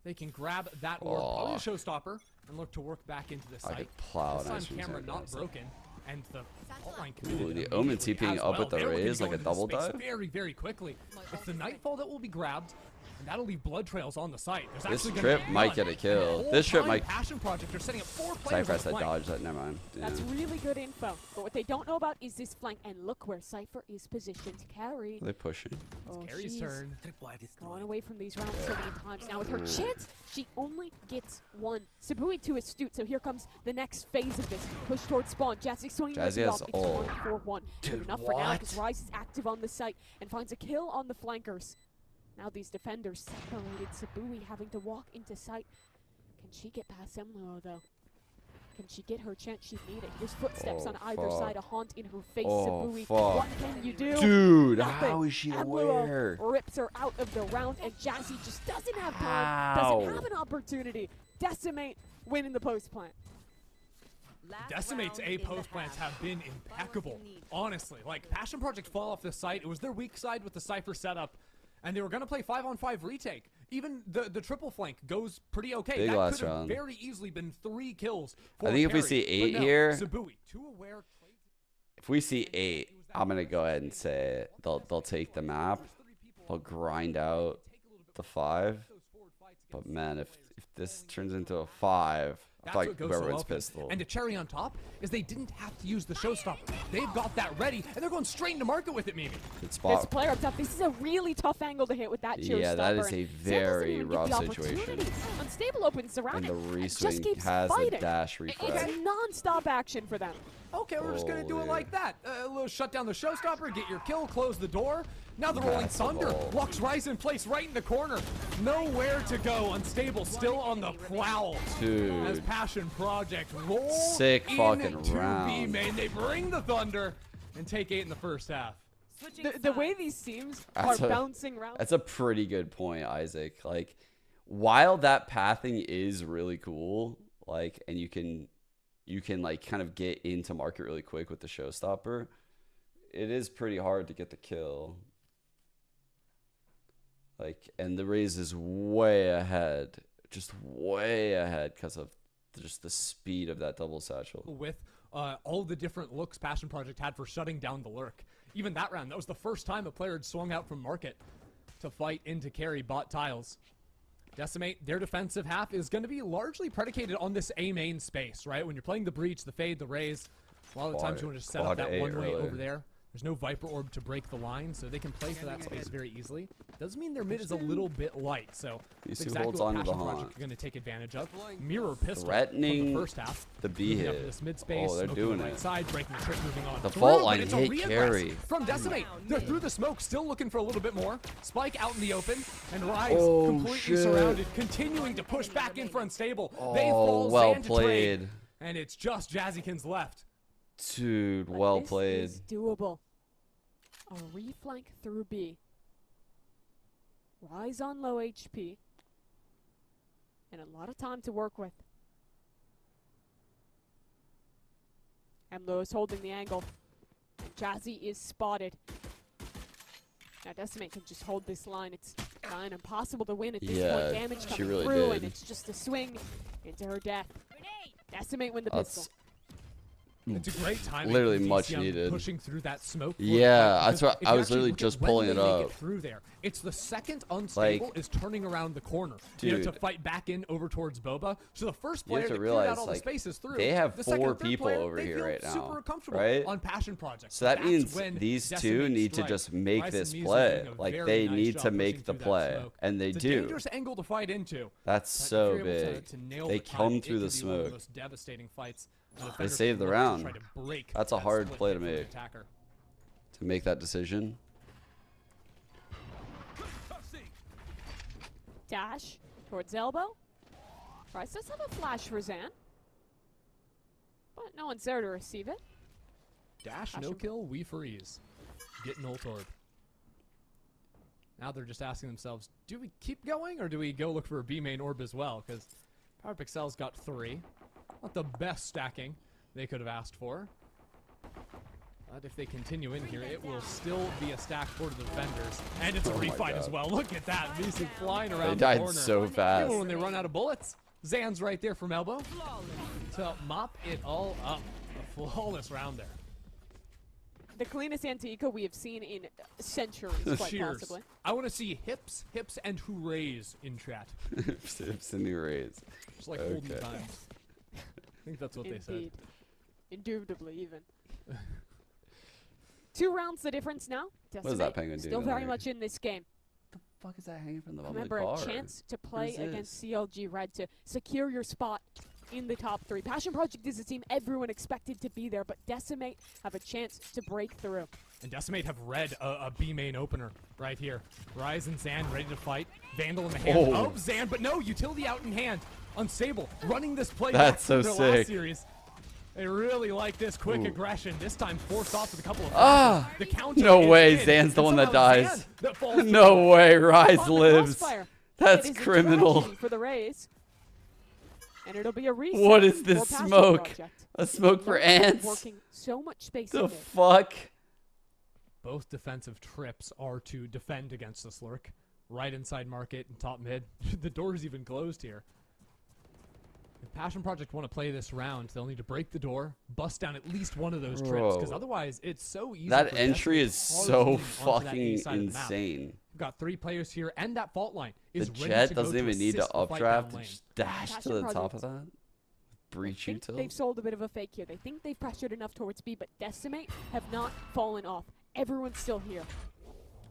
Speaker 21: They can grab that orb, probably a Showstopper, and look to work back into the site.
Speaker 1: could plow
Speaker 21: this
Speaker 1: an
Speaker 21: time
Speaker 1: ice cream
Speaker 21: camera
Speaker 1: sandwich
Speaker 21: not
Speaker 1: on the site.
Speaker 21: broken, and the fault line
Speaker 1: Ooh,
Speaker 21: committed
Speaker 1: the Omen
Speaker 21: immediately
Speaker 1: TPing
Speaker 21: as
Speaker 1: up with the
Speaker 21: They were gonna
Speaker 1: raise
Speaker 21: go
Speaker 1: like a
Speaker 21: into this
Speaker 1: double
Speaker 21: space
Speaker 1: dive.
Speaker 21: very, very quickly. It's the Nightfall that will be grabbed, and that'll leave blood trails on the site. There's
Speaker 1: This
Speaker 21: actually
Speaker 1: trip
Speaker 21: gonna be
Speaker 1: might
Speaker 21: none.
Speaker 1: get a
Speaker 21: And
Speaker 1: kill.
Speaker 21: the
Speaker 1: This trip
Speaker 21: whole
Speaker 1: might.
Speaker 21: time, Passion Project are setting up 4 players
Speaker 1: Cypher
Speaker 21: on
Speaker 1: has
Speaker 21: the
Speaker 1: to
Speaker 21: flank.
Speaker 1: dodge that. Never mind.
Speaker 20: That's
Speaker 1: Yeah.
Speaker 20: really good info. But what they don't know about is this flank. And look where Cypher is positioned. Carry.
Speaker 1: Are they pushing?
Speaker 20: Oh,
Speaker 21: Carry's
Speaker 20: she's
Speaker 21: turn.
Speaker 20: Going away from these rounds so many times. Now with her chance, she only gets one. Sabui too astute, so here comes the next phase of this. Push towards spawn. Jazzy swinging with
Speaker 1: Jazzy
Speaker 20: the
Speaker 1: has
Speaker 20: off. It's
Speaker 1: ult.
Speaker 20: 1-4-1.
Speaker 1: Dude,
Speaker 20: Good enough for now
Speaker 1: what?
Speaker 20: because Rise is active on the site and finds a kill on the flankers. Now these defenders separated. Sabui having to walk into sight. Can she get past Semluo though? Can she get her chance? She need it. Here's footsteps on either side. A haunt in her face. Sabui, what can you do?
Speaker 1: Dude,
Speaker 20: Nothing.
Speaker 1: how is she
Speaker 20: Semluo
Speaker 1: aware?
Speaker 20: rips her out of the round, and Jazzy just doesn't have time.
Speaker 1: How?
Speaker 20: Doesn't have an opportunity. Decimate winning the post plant.
Speaker 21: Decimate's A post plants have been impeccable. Honestly, like Passion Project fall off the site. It was their weak side with the Cypher setup, and they were gonna play 5-on-5 retake. Even the triple flank goes pretty okay.
Speaker 1: Big
Speaker 21: that
Speaker 1: last
Speaker 21: could have
Speaker 1: round.
Speaker 21: very easily been 3 kills. For
Speaker 1: I think if we
Speaker 21: Carry.
Speaker 1: see
Speaker 21: But
Speaker 1: 8
Speaker 21: no,
Speaker 1: here,
Speaker 21: Sabui, too aware.
Speaker 1: if we see 8, I'm gonna go ahead and say they'll take the map. They'll grind out the 5. But man, if this turns into a 5, I
Speaker 21: That's
Speaker 1: feel like
Speaker 21: what goes
Speaker 1: whoever
Speaker 21: so
Speaker 1: wins
Speaker 21: well for them.
Speaker 1: pistol.
Speaker 21: And the cherry on top is they didn't have to use the showstopper. They've got that ready, and they're going straight into market with it, Mimi.
Speaker 1: Good
Speaker 20: This
Speaker 1: spot.
Speaker 20: player up top, this is a really tough angle to hit with that showstopper.
Speaker 1: Yeah, that is a
Speaker 20: and Sam doesn't
Speaker 1: very
Speaker 20: even get
Speaker 1: rough
Speaker 20: the
Speaker 1: situation.
Speaker 20: opportunity. Unstable opens around
Speaker 1: And the
Speaker 20: it. Just
Speaker 1: reswing
Speaker 20: keeps
Speaker 1: has a
Speaker 20: fighting.
Speaker 1: dash refresh.
Speaker 20: It's non-stop action for them.
Speaker 21: Okay, we're just gonna do it
Speaker 1: Holy.
Speaker 21: like that. A little shut down the showstopper, get your kill, close the door. Now the Rolling
Speaker 1: That's a
Speaker 21: Thunder
Speaker 1: ball.
Speaker 21: locks Rise in place right in the corner. Nowhere to go. Unstable still on the prowl.
Speaker 1: Dude.
Speaker 21: As Passion Project roll
Speaker 1: Sick fucking
Speaker 21: into B
Speaker 1: round.
Speaker 21: main. They bring the Thunder and take 8 in the first half.
Speaker 20: The way these teams
Speaker 1: That's
Speaker 20: are
Speaker 1: a-
Speaker 20: bouncing around.
Speaker 1: That's a pretty good point, Isaac. Like, while that pathing is really cool, like, and you can like kind of get into market really quick with the showstopper, it is pretty hard to get the kill. Like, and the Raze is way ahead, just way ahead because of just the speed of that double satchel.
Speaker 21: With all the different looks Passion Project had for shutting down the lurk. Even that round, that was the first time a player had swung out from market to fight into carry bot tiles. Decimate, their defensive half is going to be largely predicated on this A main space, right? When you're playing the Breach, the Fade, the Raze, a lot of the times you want to just set up that one way over there. There's no Viper Orb to break the line, so they can play for that space very easily. Doesn't mean their mid is a little bit light, so that's
Speaker 1: These two
Speaker 21: exactly
Speaker 1: holds
Speaker 21: what
Speaker 1: on to the
Speaker 21: Passion
Speaker 1: haunt.
Speaker 21: Project are going to take advantage of. Mirror pistol
Speaker 1: Threatening
Speaker 21: from the first half.
Speaker 1: the B
Speaker 21: Moving up
Speaker 1: hit.
Speaker 21: to this mid space,
Speaker 1: Oh, they're
Speaker 21: smoking
Speaker 1: doing
Speaker 21: the right
Speaker 1: it.
Speaker 21: side, breaking the trick, moving on.
Speaker 1: The
Speaker 21: through,
Speaker 1: fault
Speaker 21: but
Speaker 1: line
Speaker 21: it's a
Speaker 1: hit
Speaker 21: re-aggress
Speaker 1: carry.
Speaker 21: from Decimate. They're through the smoke, still looking for a little bit more. Spike out in the open, and Rise
Speaker 1: Oh,
Speaker 21: completely
Speaker 1: shit.
Speaker 21: surrounded, continuing to push back in for Unstable. They
Speaker 1: Oh,
Speaker 21: fall
Speaker 1: well
Speaker 21: Zan to trade,
Speaker 1: played.
Speaker 21: and it's just Jazzykins left.
Speaker 1: Dude, well
Speaker 20: This
Speaker 1: played.
Speaker 20: is doable. A reflank through B. Rise on low HP. And a lot of time to work with. Emlo is holding the angle. And Jazzy is spotted. Now Decimate can just hold this line. It's kind of impossible to win at this
Speaker 1: Yeah,
Speaker 20: point. Damage
Speaker 1: she
Speaker 20: coming
Speaker 1: really
Speaker 20: through,
Speaker 1: did.
Speaker 20: and it's just a swing into her death. Decimate win the
Speaker 1: That's
Speaker 20: pistol.
Speaker 21: It's a great timing.
Speaker 1: literally
Speaker 21: from
Speaker 1: much
Speaker 21: DCM
Speaker 1: needed.
Speaker 21: Pushing through that smoke.
Speaker 1: Yeah,
Speaker 21: Because
Speaker 1: that's what
Speaker 21: if
Speaker 1: I
Speaker 21: you
Speaker 1: was
Speaker 21: actually
Speaker 1: literally
Speaker 21: look at
Speaker 1: just
Speaker 21: when
Speaker 1: pulling
Speaker 21: they
Speaker 1: it
Speaker 21: make
Speaker 1: up.
Speaker 21: through there. It's the second unstable
Speaker 1: Like,
Speaker 21: is turning around the corner, you know, to
Speaker 1: dude.
Speaker 21: fight back in over towards Boba. So the first
Speaker 1: You have
Speaker 21: player
Speaker 1: to
Speaker 21: that cleared
Speaker 1: realize,
Speaker 21: out all the
Speaker 1: like,
Speaker 21: spaces through.
Speaker 1: they have
Speaker 21: the second
Speaker 1: 4
Speaker 21: and third
Speaker 1: people
Speaker 21: player,
Speaker 1: over
Speaker 21: they
Speaker 1: here
Speaker 21: feel
Speaker 1: right now,
Speaker 21: super comfortable
Speaker 1: right?
Speaker 21: on Passion Project.
Speaker 1: So that
Speaker 21: That's
Speaker 1: means
Speaker 21: when
Speaker 1: these two
Speaker 21: Decimate
Speaker 1: need to
Speaker 21: strikes.
Speaker 1: just make
Speaker 21: Rice
Speaker 1: this
Speaker 21: and Mizu
Speaker 1: play.
Speaker 21: doing a
Speaker 1: Like,
Speaker 21: very
Speaker 1: they
Speaker 21: nice
Speaker 1: need
Speaker 21: job
Speaker 1: to
Speaker 21: pushing
Speaker 1: make the
Speaker 21: through that
Speaker 1: play,
Speaker 21: smoke.
Speaker 1: and they
Speaker 21: It's a
Speaker 1: do.
Speaker 21: dangerous angle to fight into.
Speaker 1: That's
Speaker 21: But if
Speaker 1: so
Speaker 21: you're able
Speaker 1: big.
Speaker 21: to nail
Speaker 1: They
Speaker 21: the timing,
Speaker 1: come
Speaker 21: it
Speaker 1: through
Speaker 21: can
Speaker 1: the
Speaker 21: be one of the
Speaker 1: smoke.
Speaker 21: most devastating fights.
Speaker 1: They saved the round. That's a hard play to make.
Speaker 21: Attacker.
Speaker 1: To make that decision.
Speaker 20: dash towards elbow. Rise does have a flash for Zan, but no one's there to receive it.
Speaker 21: Dash, no kill, we freeze. Get an ult orb. Now they're just asking themselves, do we keep going or do we go look for a B main orb as well? Because Power Pixel's got 3. Not the best stacking they could have asked for. But if they continue in here, it will still be a stack for the defenders. And it's a refight as well. Look at that. Misu flying around the corner.
Speaker 1: They died so fast.
Speaker 21: Even when they run out of bullets. Zan's right there from elbow to mop it all up. A flawless round there.
Speaker 20: The cleanest Anti-Eco we have seen in centuries, quite
Speaker 21: Cheers.
Speaker 20: possibly.
Speaker 21: I want to see hips, and hoorays in chat.
Speaker 1: Hips and hoorays.
Speaker 21: Just like olden times. I think that's what they said.
Speaker 20: Indubitably, even. 2 rounds the difference now.
Speaker 1: What is that penguin doing?
Speaker 20: Still very much in this game.
Speaker 1: What the fuck is that hanging from the bottom
Speaker 20: Remember,
Speaker 1: of the car?
Speaker 20: a chance to play against CLG Red to secure your spot in the top 3. Passion Project is a team everyone expected to be there, but Decimate have a chance to break through.
Speaker 21: And Decimate have read a B main opener right here. Rise and Zan ready to fight. Vandal in the hand of Zan, but no, utility out in hand. Unsable, running this play back
Speaker 1: That's so
Speaker 21: from their
Speaker 1: sick.
Speaker 21: last series. They really like this quick aggression. This time forced off with a couple of the counter
Speaker 1: no
Speaker 21: is
Speaker 1: way,
Speaker 21: in.
Speaker 1: Zan's the
Speaker 21: And
Speaker 1: one that
Speaker 21: somehow
Speaker 1: dies.
Speaker 21: Zan that falls
Speaker 1: No way, Rise
Speaker 20: On the
Speaker 1: lives.
Speaker 20: crossfire.
Speaker 1: That's
Speaker 20: It is a
Speaker 1: criminal.
Speaker 20: tragedy for the Rays. And it'll be a reset.
Speaker 1: What is this
Speaker 20: for Passion
Speaker 1: smoke?
Speaker 20: Project.
Speaker 1: A smoke for
Speaker 20: They're
Speaker 1: ants?
Speaker 20: Working so much space
Speaker 1: The
Speaker 20: in there.
Speaker 1: fuck?
Speaker 21: Both defensive trips are to defend against this lurk. Right inside market and top mid. The door's even closed here. If Passion Project want to play this round, they'll need to break the door, bust down at least one of those trips, because otherwise it's so easy.
Speaker 1: That
Speaker 21: for
Speaker 1: entry
Speaker 21: Destiny
Speaker 1: is
Speaker 21: to hard
Speaker 1: so
Speaker 21: lean onto that A
Speaker 1: fucking
Speaker 21: side of the map.
Speaker 1: insane.
Speaker 21: We've got 3 players here, and that fault line
Speaker 1: The
Speaker 21: is ready
Speaker 1: Jet
Speaker 21: to go
Speaker 1: doesn't even need to
Speaker 21: assist the fight
Speaker 1: updraft
Speaker 20: Oh,
Speaker 21: down lane.
Speaker 1: just dash to
Speaker 20: Passion
Speaker 1: the top
Speaker 20: Project.
Speaker 1: of that. Breach
Speaker 20: They've
Speaker 1: util.
Speaker 20: sold a bit of a fake here. They think they've pressured enough towards B, but Decimate have not fallen off. Everyone's still here.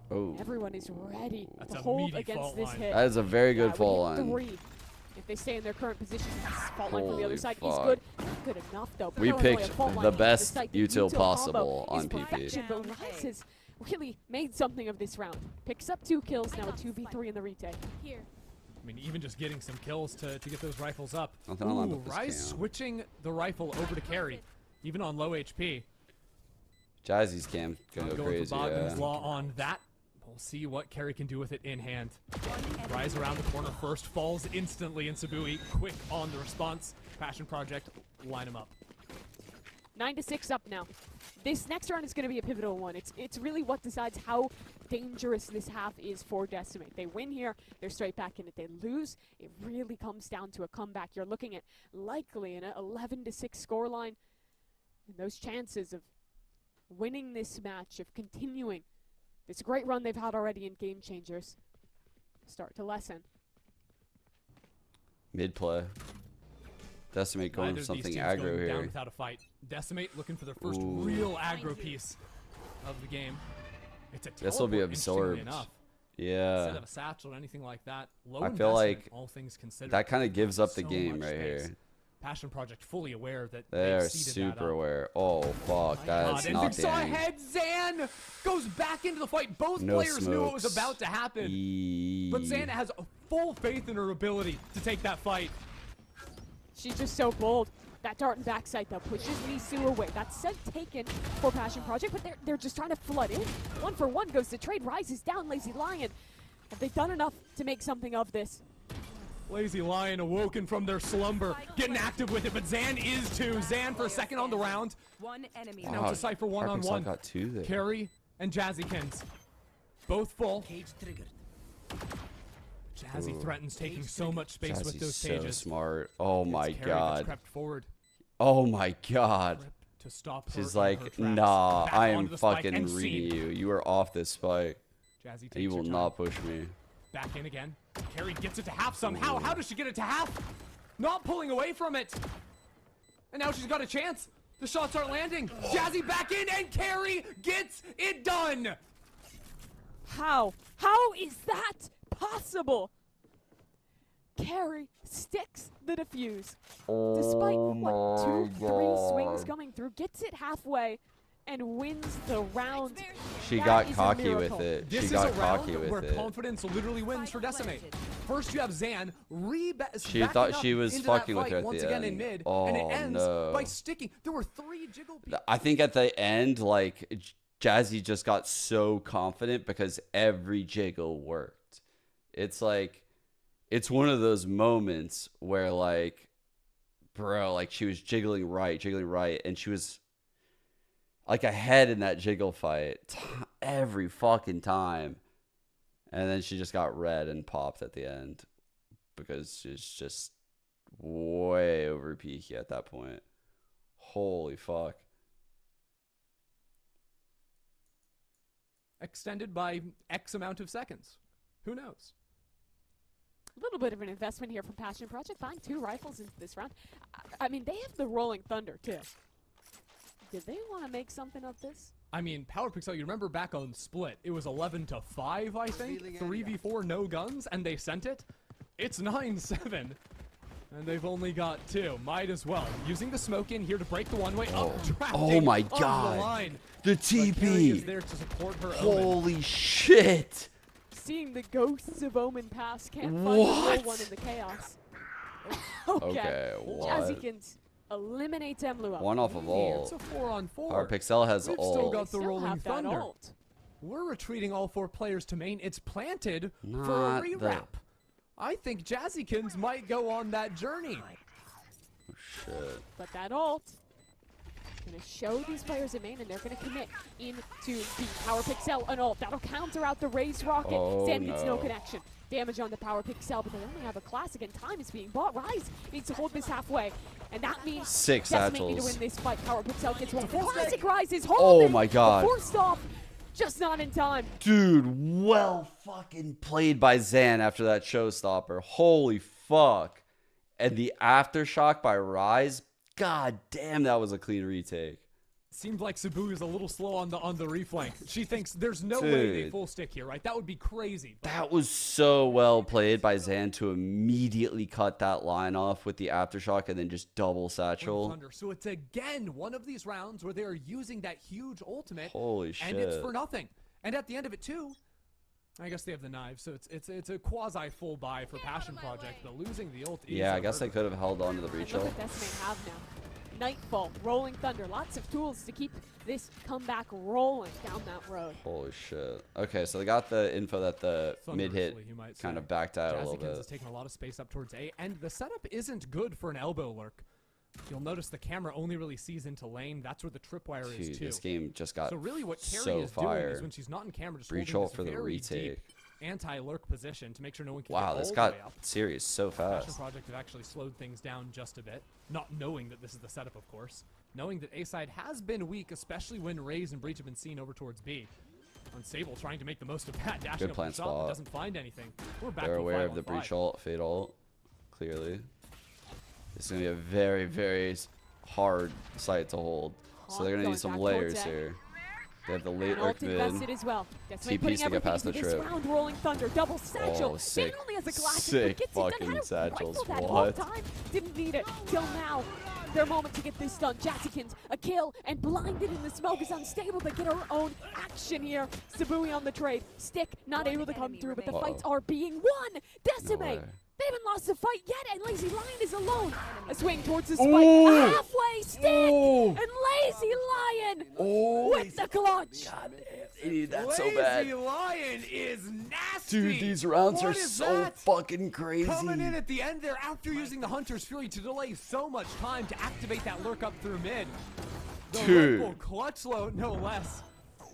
Speaker 1: Oh.
Speaker 20: Everyone is ready
Speaker 21: That's
Speaker 20: to
Speaker 21: a
Speaker 20: hold
Speaker 21: meaty
Speaker 20: against
Speaker 21: fault
Speaker 20: this
Speaker 21: line.
Speaker 20: hit.
Speaker 1: That is a very good
Speaker 20: we
Speaker 1: fault
Speaker 20: hit
Speaker 1: line.
Speaker 20: 3. If they stay in their current position, this fault line from the
Speaker 1: Holy
Speaker 20: other side is
Speaker 1: fuck.
Speaker 20: good. Not good enough, though.
Speaker 1: We
Speaker 20: Not only a
Speaker 1: picked
Speaker 20: fault line
Speaker 1: the
Speaker 20: into
Speaker 1: best
Speaker 20: site, the
Speaker 1: util
Speaker 20: combo
Speaker 1: possible
Speaker 20: is
Speaker 1: on PP.
Speaker 20: perfection, but Rise has really made something of this round. Picks up 2 kills, now a 2v3 in the retake.
Speaker 19: Here.
Speaker 21: I mean, even just getting some kills to get those rifles up.
Speaker 1: Nothing on
Speaker 21: Ooh,
Speaker 1: with this
Speaker 21: Rise
Speaker 1: cam.
Speaker 21: switching the rifle over to carry, even on low HP.
Speaker 1: Jazzy's cam gonna go
Speaker 21: Going
Speaker 1: crazy.
Speaker 21: for Bogdan's
Speaker 1: Yeah.
Speaker 21: Law on that. We'll see what Carry can do with it in hand. Rise around the corner first, falls instantly in Sabui. Quick on the response. Passion Project, line him up.
Speaker 20: 9-6 up now. This next round is going to be a pivotal one. It's really what decides how dangerous this half is for Decimate. They win here, they're straight back in it. They lose, it really comes down to a comeback. You're looking at likely an 11-6 scoreline. And those chances of winning this match, of continuing this great run they've had already in Game Changers, start to lessen.
Speaker 1: Mid play. Decimate going
Speaker 21: Neither
Speaker 1: for
Speaker 21: of these
Speaker 1: something
Speaker 21: teams
Speaker 1: aggro
Speaker 21: going down
Speaker 1: here.
Speaker 21: without a fight. Decimate looking for their first
Speaker 1: Ooh.
Speaker 21: real aggro piece of the game. It's a
Speaker 1: This will be
Speaker 21: teleport, interestingly
Speaker 1: absorbed.
Speaker 21: enough.
Speaker 1: Yeah.
Speaker 21: Instead of a satchel or anything like that. Low
Speaker 1: I feel
Speaker 21: investment,
Speaker 1: like
Speaker 21: all things considered.
Speaker 1: that kind of gives up the
Speaker 21: So
Speaker 1: game
Speaker 21: much
Speaker 1: right
Speaker 21: space.
Speaker 1: here.
Speaker 21: Passion Project fully aware that
Speaker 1: They're
Speaker 21: they've seeded that
Speaker 1: super
Speaker 21: up.
Speaker 1: aware. Oh fuck, that's
Speaker 21: and
Speaker 1: not
Speaker 21: saw
Speaker 1: dang.
Speaker 21: ahead. Zan goes back into the fight. Both
Speaker 1: No
Speaker 21: players knew what was
Speaker 1: smokes.
Speaker 21: about to happen. But Zan has full faith in her ability to take that fight.
Speaker 20: She's just so bold. That dart and backside though pushes Misu away. That's set taken for Passion Project, but they're just trying to flood in. 1-for-1 goes to trade. Rises down, Lazy Lion. Have they done enough to make something of this?
Speaker 21: Lazy Lion awoken from their slumber, getting active with it, but Zan is too. Zan for a second on the round.
Speaker 16: One enemy.
Speaker 21: Now it's a Cypher one-on-one.
Speaker 1: got 2 there.
Speaker 21: Carry and Jazzykins, both full.
Speaker 8: Cage triggered.
Speaker 21: Jazzy
Speaker 1: Ooh.
Speaker 21: througens taking so much space with
Speaker 1: Jazzy's
Speaker 21: those
Speaker 1: so
Speaker 21: stages.
Speaker 1: smart. Oh my
Speaker 21: Carry that's
Speaker 1: god.
Speaker 21: crept forward
Speaker 1: Oh my god.
Speaker 21: to stop her
Speaker 1: She's
Speaker 21: in her
Speaker 1: like,
Speaker 21: tracks.
Speaker 1: nah,
Speaker 21: Back
Speaker 1: I am
Speaker 21: onto the spike
Speaker 1: fucking
Speaker 21: and
Speaker 1: reading
Speaker 21: seen.
Speaker 1: you. You are off this spike.
Speaker 21: Jazzy takes
Speaker 1: You
Speaker 21: her
Speaker 1: will
Speaker 21: time.
Speaker 1: not push me.
Speaker 21: Back in again. Carry gets it to half somehow. How does she get it to half? Not pulling away from it. And now she's got a chance. The shots aren't landing. Jazzy back in and Carry gets it done.
Speaker 20: How? How is that possible? Carry sticks the defuse. Despite, what, 2-3 swings coming through, gets it halfway. and wins the round.
Speaker 1: She
Speaker 20: That
Speaker 1: got
Speaker 20: is a
Speaker 1: cocky with
Speaker 20: miracle.
Speaker 1: it.
Speaker 21: This
Speaker 1: She
Speaker 21: is
Speaker 1: got
Speaker 21: a round
Speaker 1: cocky
Speaker 21: where
Speaker 1: with it.
Speaker 21: confidence literally wins for Decimate. First, you have Zan
Speaker 1: She thought she was fucking with her at
Speaker 21: once
Speaker 1: the
Speaker 21: again
Speaker 1: end.
Speaker 21: in mid,
Speaker 1: Oh,
Speaker 21: and it ends
Speaker 1: no.
Speaker 21: by sticking. There were 3 jiggle pieces.
Speaker 1: I think at the end, like, Jazzy just got so confident because every jiggle worked. It's like, it's one of those moments where, like, bro, like, she was jiggling right, and she was, like, ahead in that jiggle fight every fucking time. And then she just got red and popped at the end because she's just way over peaky at that point. Holy fuck.
Speaker 21: Extended by X amount of seconds. Who knows?
Speaker 20: A little bit of an investment here from Passion Project, buying 2 rifles into this round. I mean, they have the Rolling Thunder, too. Did they want to make something of this?
Speaker 21: I mean, Power Pixel, you remember back on Split, it was 11-5, I think? 3v4, no guns, and they sent it? It's 9-7, and they've only got 2. Might as well. Using the smoke in here to break the one-way.
Speaker 1: Oh my
Speaker 21: onto
Speaker 1: god.
Speaker 21: The line.
Speaker 1: The
Speaker 21: But Carrie is
Speaker 1: TP.
Speaker 21: there to support her
Speaker 1: Holy
Speaker 21: Omen.
Speaker 1: shit.
Speaker 20: Seeing the ghosts of Omen pass, can't find the
Speaker 1: What?
Speaker 20: real one in the chaos.
Speaker 1: Okay, what?
Speaker 20: Jazzykins eliminates Emlua.
Speaker 1: One off of all.
Speaker 21: It's a 4-on-4.
Speaker 1: Power Pixel has
Speaker 21: We've
Speaker 1: ult.
Speaker 21: still got the
Speaker 20: Still
Speaker 21: Rolling
Speaker 20: have that
Speaker 21: Thunder.
Speaker 20: ult.
Speaker 21: We're retreating all 4 players to main. It's planted for a
Speaker 1: Not the-
Speaker 21: rewrap. I think Jazzykins might go on that journey.
Speaker 1: Shit.
Speaker 20: But that ult gonna show these players in main, and they're gonna commit into the Power Pixel an ult that'll counter out the Raze rocket.
Speaker 1: Oh,
Speaker 20: Zan gets no
Speaker 1: no.
Speaker 20: connection. Damage on the Power Pixel, but they only have a classic, and time is being bought. Rise needs to hold this halfway, and that means
Speaker 1: 6
Speaker 20: Decimate need to
Speaker 1: satchels.
Speaker 20: win this fight. Power Pixel gets one. Classic Rise is
Speaker 1: Oh
Speaker 20: holding.
Speaker 1: my god.
Speaker 20: The forced off, just not in time.
Speaker 1: Dude, well fucking played by Zan after that showstopper. Holy fuck. And the aftershock by Rise. God damn, that was a clean retake.
Speaker 21: Seems like Cebu is a little slow on the reflank. She thinks there's no way they
Speaker 1: Dude.
Speaker 21: full stick here, right? That would be crazy.
Speaker 1: That was so well played by Zan to immediately cut that line off with the aftershock and then just double satchel.
Speaker 21: Thunder. So it's again one of these rounds where they are using that huge ultimate.
Speaker 1: Holy
Speaker 21: And it's
Speaker 1: shit.
Speaker 21: for nothing. And at the end of it too, I guess they have the knives, so it's a quasi full buy for Passion Project, but losing the ult. is
Speaker 1: Yeah, I
Speaker 21: a
Speaker 1: guess they
Speaker 21: murder.
Speaker 1: could have held on to the breach
Speaker 20: Look
Speaker 1: ult.
Speaker 20: what Decimate have now. Nightfall, Rolling Thunder, lots of tools to keep this comeback rolling down that road.
Speaker 1: Holy shit. Okay, so they got the info that the mid hit
Speaker 21: Thunderously, you might
Speaker 1: kind
Speaker 21: say.
Speaker 1: of backed out a little
Speaker 21: Jazzykins
Speaker 1: bit.
Speaker 21: is taking a lot of space up towards A, and the setup isn't good for an elbow lurk. You'll notice the camera only really sees into lane. That's where the tripwire is
Speaker 1: Dude,
Speaker 21: too.
Speaker 1: this game just got
Speaker 21: so really what Carrie
Speaker 1: so
Speaker 21: is doing
Speaker 1: fire.
Speaker 21: is when she's not in camera, just
Speaker 1: Breach
Speaker 21: holding
Speaker 1: ult
Speaker 21: this
Speaker 1: for the
Speaker 21: very
Speaker 1: retake.
Speaker 21: deep anti-lurk position to make sure no one can
Speaker 1: Wow,
Speaker 21: get
Speaker 1: this
Speaker 21: all
Speaker 1: got
Speaker 21: the way up.
Speaker 1: serious so
Speaker 21: Passion
Speaker 1: fast.
Speaker 21: Project have actually slowed things down just a bit, not knowing that this is the setup, of course. Knowing that A side has been weak, especially when Raze and Breach have been seen over towards B. Unsable trying to make the most of that, dashing
Speaker 1: Good
Speaker 21: up
Speaker 1: plant
Speaker 21: the top, but
Speaker 1: spot.
Speaker 21: doesn't find anything. We're back
Speaker 1: They're
Speaker 21: to
Speaker 1: aware of
Speaker 21: 5-on-5.
Speaker 1: the breach ult, fade ult, clearly. This is going to be a very, very hard site to hold. So they're going to
Speaker 20: Going
Speaker 1: need some
Speaker 20: back towards
Speaker 1: layers
Speaker 20: A.
Speaker 1: here. They have the late
Speaker 20: And
Speaker 1: lurk
Speaker 20: ult invested
Speaker 1: mid.
Speaker 20: as well. Decimate
Speaker 1: TPs
Speaker 20: putting
Speaker 1: to get
Speaker 20: everything
Speaker 1: past the
Speaker 20: into this
Speaker 1: trip.
Speaker 20: round. Rolling Thunder, double satchel.
Speaker 1: Oh, sick.
Speaker 20: Zan only has a classic,
Speaker 1: Sick
Speaker 20: but gets it done.
Speaker 1: fucking
Speaker 20: Had a
Speaker 1: satchels.
Speaker 20: rifle that
Speaker 1: What?
Speaker 20: whole time. Didn't need it till now. Their moment to get this done. Jazzykins, a kill, and blinded in the smoke is unstable to get her own action here. Sabui on the trade. Stick not able to come through, but the fights are being won. Decimate.
Speaker 1: way.
Speaker 20: They haven't lost the fight yet, and Lazy Lion is alone. A swing towards the spike.
Speaker 1: Ooh.
Speaker 20: A halfway stick,
Speaker 1: Ooh.
Speaker 20: and Lazy Lion
Speaker 1: Oh,
Speaker 20: with the clutch.
Speaker 1: they need that so bad.
Speaker 21: Lazy Lion is nasty.
Speaker 1: Dude, these rounds
Speaker 21: What
Speaker 1: are
Speaker 21: is
Speaker 1: so
Speaker 21: that?
Speaker 1: fucking crazy.
Speaker 21: Coming in at the end there after using the Hunter's Fury to delay so much time to activate that lurk up through mid. The
Speaker 1: Dude.
Speaker 21: Red Bull clutch load, no less,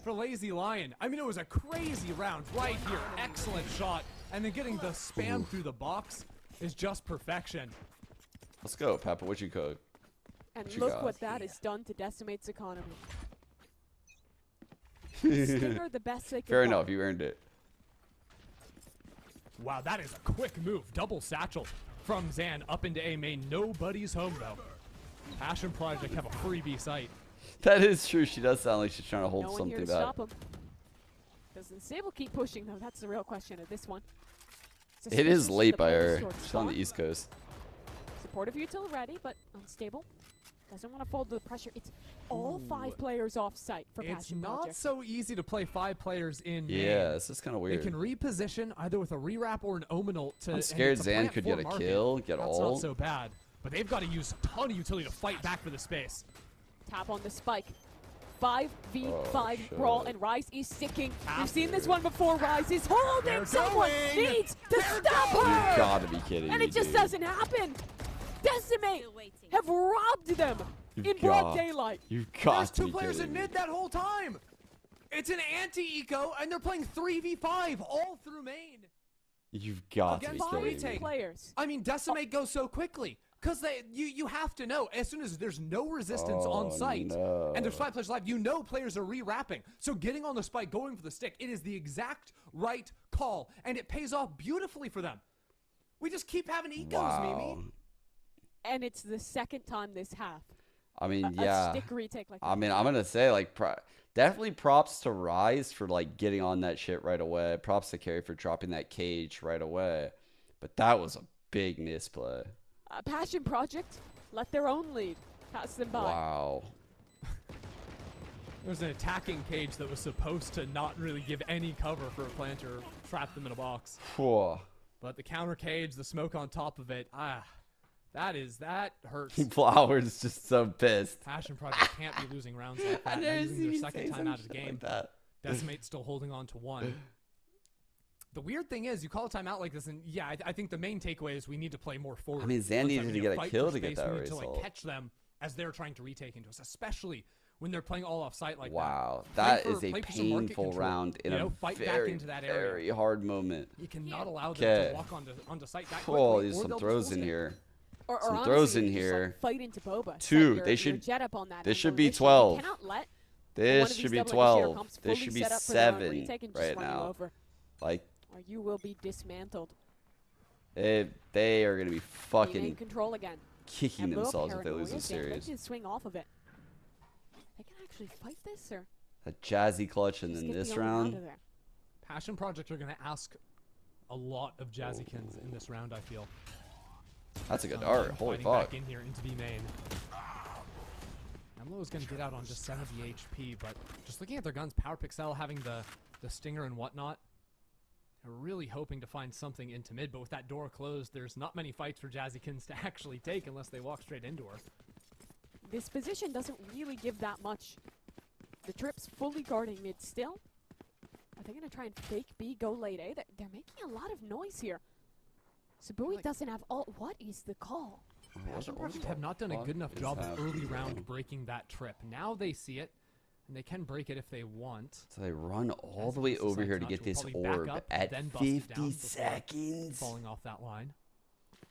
Speaker 21: for Lazy Lion. I mean, it was a crazy round right here. Excellent shot. And then getting the spam through the box is just perfection.
Speaker 1: Let's go, Peppa. What you cook?
Speaker 20: And
Speaker 1: What you
Speaker 20: look
Speaker 1: got?
Speaker 20: what that has done to Decimate's economy. Stinger the best they could
Speaker 1: Fair
Speaker 20: want.
Speaker 1: enough. You earned it.
Speaker 21: Wow, that is a quick move. Double satchel from Zan up into A main. Nobody's home, though. Passion Project have a freebie site.
Speaker 1: That is true. She does sound like she's trying to hold
Speaker 20: No one here
Speaker 1: something
Speaker 20: to
Speaker 1: back.
Speaker 20: stop him. Does Sable keep pushing though? That's the real question of this one.
Speaker 1: It is
Speaker 20: Suspicious
Speaker 1: late
Speaker 20: the
Speaker 1: by
Speaker 20: push
Speaker 1: her.
Speaker 20: towards
Speaker 1: She's on the
Speaker 20: spawn.
Speaker 1: East Coast.
Speaker 20: Supportive util ready, but unstable. Doesn't want to fold the pressure. It's all 5 players off site for
Speaker 21: It's
Speaker 20: Passion
Speaker 21: not
Speaker 20: Project.
Speaker 21: so easy to play 5 players in
Speaker 1: Yeah,
Speaker 21: main.
Speaker 1: this is kind of weird.
Speaker 21: They can reposition either with a re-wrap or an omen ult to.
Speaker 1: I'm
Speaker 21: and
Speaker 1: scared
Speaker 21: it's a
Speaker 1: Zan
Speaker 21: plant
Speaker 1: could
Speaker 21: for
Speaker 1: get a
Speaker 21: market.
Speaker 1: kill, get
Speaker 21: That's
Speaker 1: ult.
Speaker 21: not so bad. But they've got to use a ton of utility to fight back for the space.
Speaker 20: Tap on the spike. 5v5
Speaker 1: Oh,
Speaker 20: brawl,
Speaker 1: shit.
Speaker 20: and Rise is sticking. We've seen this one before. Rise is holding. Someone needs to stop
Speaker 1: You
Speaker 20: her.
Speaker 1: gotta be kidding
Speaker 20: And
Speaker 1: me,
Speaker 20: it just
Speaker 1: dude.
Speaker 20: doesn't happen. Decimate have robbed them
Speaker 1: You've
Speaker 20: in broad
Speaker 1: got-
Speaker 20: daylight.
Speaker 1: You've got
Speaker 21: There's
Speaker 1: to
Speaker 21: 2
Speaker 1: be
Speaker 21: players in
Speaker 1: kidding me.
Speaker 21: mid that whole time. It's an anti-eco, and they're playing 3v5 all through main.
Speaker 1: You've got to be
Speaker 21: Against
Speaker 1: kidding me.
Speaker 21: retake.
Speaker 20: Players.
Speaker 21: I mean, Decimate goes so quickly. Because you have to know, as soon as there's no resistance on site,
Speaker 1: no.
Speaker 21: and there's 5 players live, you know players are re-wrapping. So getting on the spike, going for the stick, it is the exact right call, and it pays off beautifully for them. We just keep having ecos,
Speaker 1: Wow.
Speaker 21: Mimi.
Speaker 20: And it's the second time this half.
Speaker 1: I mean,
Speaker 20: A
Speaker 1: yeah.
Speaker 20: stick retake like
Speaker 1: I
Speaker 20: that.
Speaker 1: mean, I'm gonna say like, definitely props to Rise for like getting on that shit right away. Props to Carry for dropping that cage right away. But that was a big misplay.
Speaker 20: Passion Project let their own lead pass them by.
Speaker 1: Wow.
Speaker 21: There was an attacking cage that was supposed to not really give any cover for a planter, trap them in a box.
Speaker 1: Whew.
Speaker 21: But the counter cage, the smoke on top of it, that hurts.
Speaker 1: Flower's just so pissed.
Speaker 21: Passion Project can't be losing rounds like that. They're using their second time out of the game. Decimate's still holding on to 1. The weird thing is, you call a timeout like this, and yeah, I think the main takeaway is we need to play more forward.
Speaker 1: I mean, Zan
Speaker 21: Once
Speaker 1: needed to get a
Speaker 21: fight
Speaker 1: kill
Speaker 21: for
Speaker 1: to get
Speaker 21: space,
Speaker 1: that
Speaker 21: we need to
Speaker 1: result.
Speaker 21: like catch them as they're trying to retake into us, especially when they're playing all off site like
Speaker 1: Wow,
Speaker 21: that.
Speaker 1: that is a
Speaker 21: Play for some market
Speaker 1: painful
Speaker 21: control.
Speaker 1: round in
Speaker 21: You know,
Speaker 1: a
Speaker 21: fight back
Speaker 1: very,
Speaker 21: into that area.
Speaker 1: very hard moment.
Speaker 21: You cannot allow them
Speaker 1: Okay.
Speaker 21: to walk onto site that quickly.
Speaker 1: Oh, there's
Speaker 21: or
Speaker 1: some
Speaker 21: they'll
Speaker 1: throws
Speaker 21: just
Speaker 1: in
Speaker 21: lose it.
Speaker 1: here.
Speaker 20: Or
Speaker 1: Some
Speaker 20: honestly,
Speaker 1: throws in
Speaker 20: just, like,
Speaker 1: here.
Speaker 20: fight into Boba.
Speaker 1: 2.
Speaker 20: Set your
Speaker 1: They should.
Speaker 20: jet up on that
Speaker 1: This should
Speaker 20: angle.
Speaker 1: be
Speaker 20: You
Speaker 1: 12.
Speaker 20: cannot let one
Speaker 1: This
Speaker 20: of
Speaker 1: should
Speaker 20: these
Speaker 1: be
Speaker 20: double initiator
Speaker 1: 12.
Speaker 20: comps
Speaker 1: This
Speaker 20: fully
Speaker 1: should be
Speaker 20: set up for their own
Speaker 1: 7
Speaker 20: retake and just
Speaker 1: right
Speaker 20: run you
Speaker 1: now.
Speaker 20: over.
Speaker 1: Like,
Speaker 20: Or you will be dismantled.
Speaker 1: they are gonna be
Speaker 20: Being in
Speaker 1: fucking
Speaker 20: control again.
Speaker 1: kicking
Speaker 20: And little
Speaker 1: themselves if they lose
Speaker 20: paranoia,
Speaker 1: this
Speaker 20: Zan
Speaker 1: series.
Speaker 20: ready to swing off of it. They can actually fight this, or
Speaker 1: A jazzy clutch, and
Speaker 20: just
Speaker 1: then
Speaker 20: get
Speaker 1: this
Speaker 20: the only round
Speaker 1: round.
Speaker 20: of there.
Speaker 21: Passion Project are going to ask a lot of Jazzykins in this round, I feel.
Speaker 1: That's a good dart. Holy
Speaker 21: Fighting
Speaker 1: fuck.
Speaker 21: back in here into B main. Amlo is going to get out on just 70 HP, but just looking at their guns, Power Pixel having the stinger and whatnot, they're really hoping to find something into mid, but with that door closed, there's not many fights for Jazzykins to actually take unless they walk straight into her.
Speaker 20: This position doesn't really give that much. The Trip's fully guarding mid still. Are they going to try and fake B, go late A? They're making a lot of noise here. Sabui doesn't have ult. What is the call?
Speaker 21: Passion Project have not done a good enough job early round breaking that trip. Now they see it, and they can break it if they want.
Speaker 1: So they run all the way over here to get this orb at 50 seconds.
Speaker 21: Falling off that line.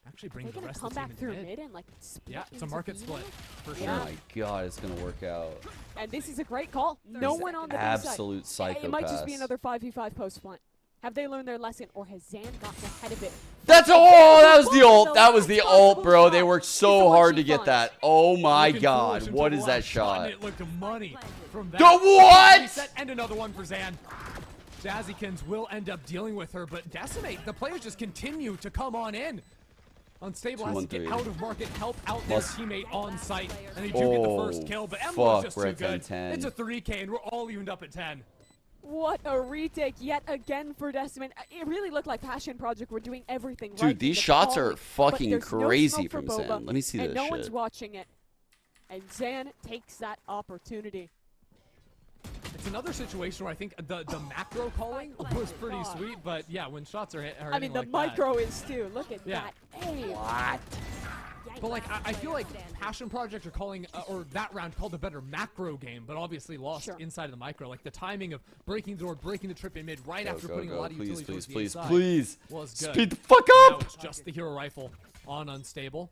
Speaker 21: Actually brings the
Speaker 20: They're going
Speaker 21: rest
Speaker 20: to
Speaker 21: of
Speaker 20: come
Speaker 21: the
Speaker 20: back
Speaker 21: team
Speaker 20: through
Speaker 21: in
Speaker 20: mid and like split.
Speaker 21: Yeah, it's a
Speaker 20: into
Speaker 21: market
Speaker 20: B
Speaker 21: split
Speaker 20: now.
Speaker 21: for
Speaker 1: Oh
Speaker 21: sure.
Speaker 1: my god, it's gonna work out.
Speaker 20: And this is a great call. No
Speaker 1: He's
Speaker 20: one on the B
Speaker 1: absolute
Speaker 20: side. It might just be
Speaker 1: psychopath.
Speaker 20: another 5v5 post plant. Have they learned their lesson, or has Zan gotten ahead of it?
Speaker 1: That's oh, that was the ult. That was the ult, bro. They worked so hard to get that. Oh my
Speaker 21: Looking
Speaker 1: god,
Speaker 21: foolish
Speaker 1: what
Speaker 21: until
Speaker 1: is
Speaker 21: the
Speaker 1: that
Speaker 21: last
Speaker 1: shot?
Speaker 21: and it looked money from that.
Speaker 1: The what?
Speaker 21: Reset, and another one for Zan. Jazzykins will end up dealing with her, but Decimate, the players just continue to come on in. Unstable has to get
Speaker 1: 2-1-3.
Speaker 21: out of market, help out their
Speaker 1: Plus-
Speaker 21: teammate on site, and they do get the first
Speaker 1: Oh,
Speaker 21: kill, but Emma's
Speaker 1: fuck,
Speaker 21: just
Speaker 1: we're
Speaker 21: too
Speaker 1: at
Speaker 21: good.
Speaker 1: 10-10.
Speaker 21: It's a 3K, and we're all evened up at 10.
Speaker 20: What a retake yet again for Decimate. It really looked like Passion Project were doing everything right.
Speaker 1: Dude, these
Speaker 20: The
Speaker 1: shots are
Speaker 20: calling,
Speaker 1: fucking
Speaker 20: but there's no
Speaker 1: crazy
Speaker 20: smoke for
Speaker 1: from
Speaker 20: Boba,
Speaker 1: Zan. Let me see
Speaker 20: and
Speaker 1: this
Speaker 20: no one's
Speaker 1: shit.
Speaker 20: watching it. And Zan takes that opportunity.
Speaker 21: It's another situation where I think the macro calling was pretty sweet, but yeah, when shots are hit,
Speaker 20: I mean, the micro is too. Look at
Speaker 21: Yeah.
Speaker 20: that. Hey.
Speaker 1: What?
Speaker 21: But like, I feel like Passion Project are calling, or that round called a better macro game, but obviously lost inside of the micro. Like the timing of breaking the door, breaking the trip in mid, right after putting a lot of
Speaker 1: Please,
Speaker 21: utility
Speaker 1: please,
Speaker 21: towards the
Speaker 1: please,
Speaker 21: inside
Speaker 1: please.
Speaker 21: was good.
Speaker 1: Speed the fuck
Speaker 21: Now
Speaker 1: up!
Speaker 21: it's just the hero rifle on Unstable.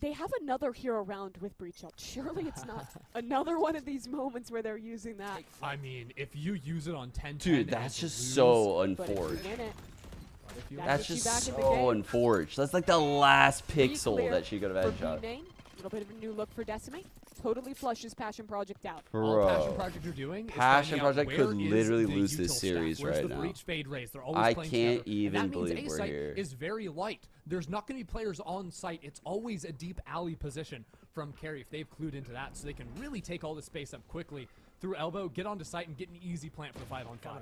Speaker 20: They have another hero round with Breach Ult. Surely it's not another one of these moments where they're using that.
Speaker 21: I mean, if you use it on 10-10,
Speaker 1: Dude, that's just so unforged. That's just so unforged. That's like the last pixel that she could have
Speaker 20: for
Speaker 1: headshot.
Speaker 20: B main. A little bit of a new look for Decimate. totally flushes Passion Project out.
Speaker 21: All Passion
Speaker 1: Bro.
Speaker 21: Project are doing
Speaker 1: Passion
Speaker 21: is finding out
Speaker 1: Project could
Speaker 21: where is
Speaker 1: literally
Speaker 21: the
Speaker 1: lose this
Speaker 21: util
Speaker 1: series
Speaker 21: stack? Where's
Speaker 1: right
Speaker 21: the
Speaker 1: now.
Speaker 21: breach fade raise? They're always
Speaker 1: I
Speaker 21: playing
Speaker 1: can't
Speaker 21: together.
Speaker 1: even
Speaker 21: And that
Speaker 1: believe
Speaker 21: means
Speaker 1: we're
Speaker 21: A site
Speaker 1: here.
Speaker 21: is very light. There's not going to be players on site. It's always a deep alley position from Carry if they've clued into that, so they can really take all the space up quickly through elbow, get onto site, and get an easy plant for the 5-on-5.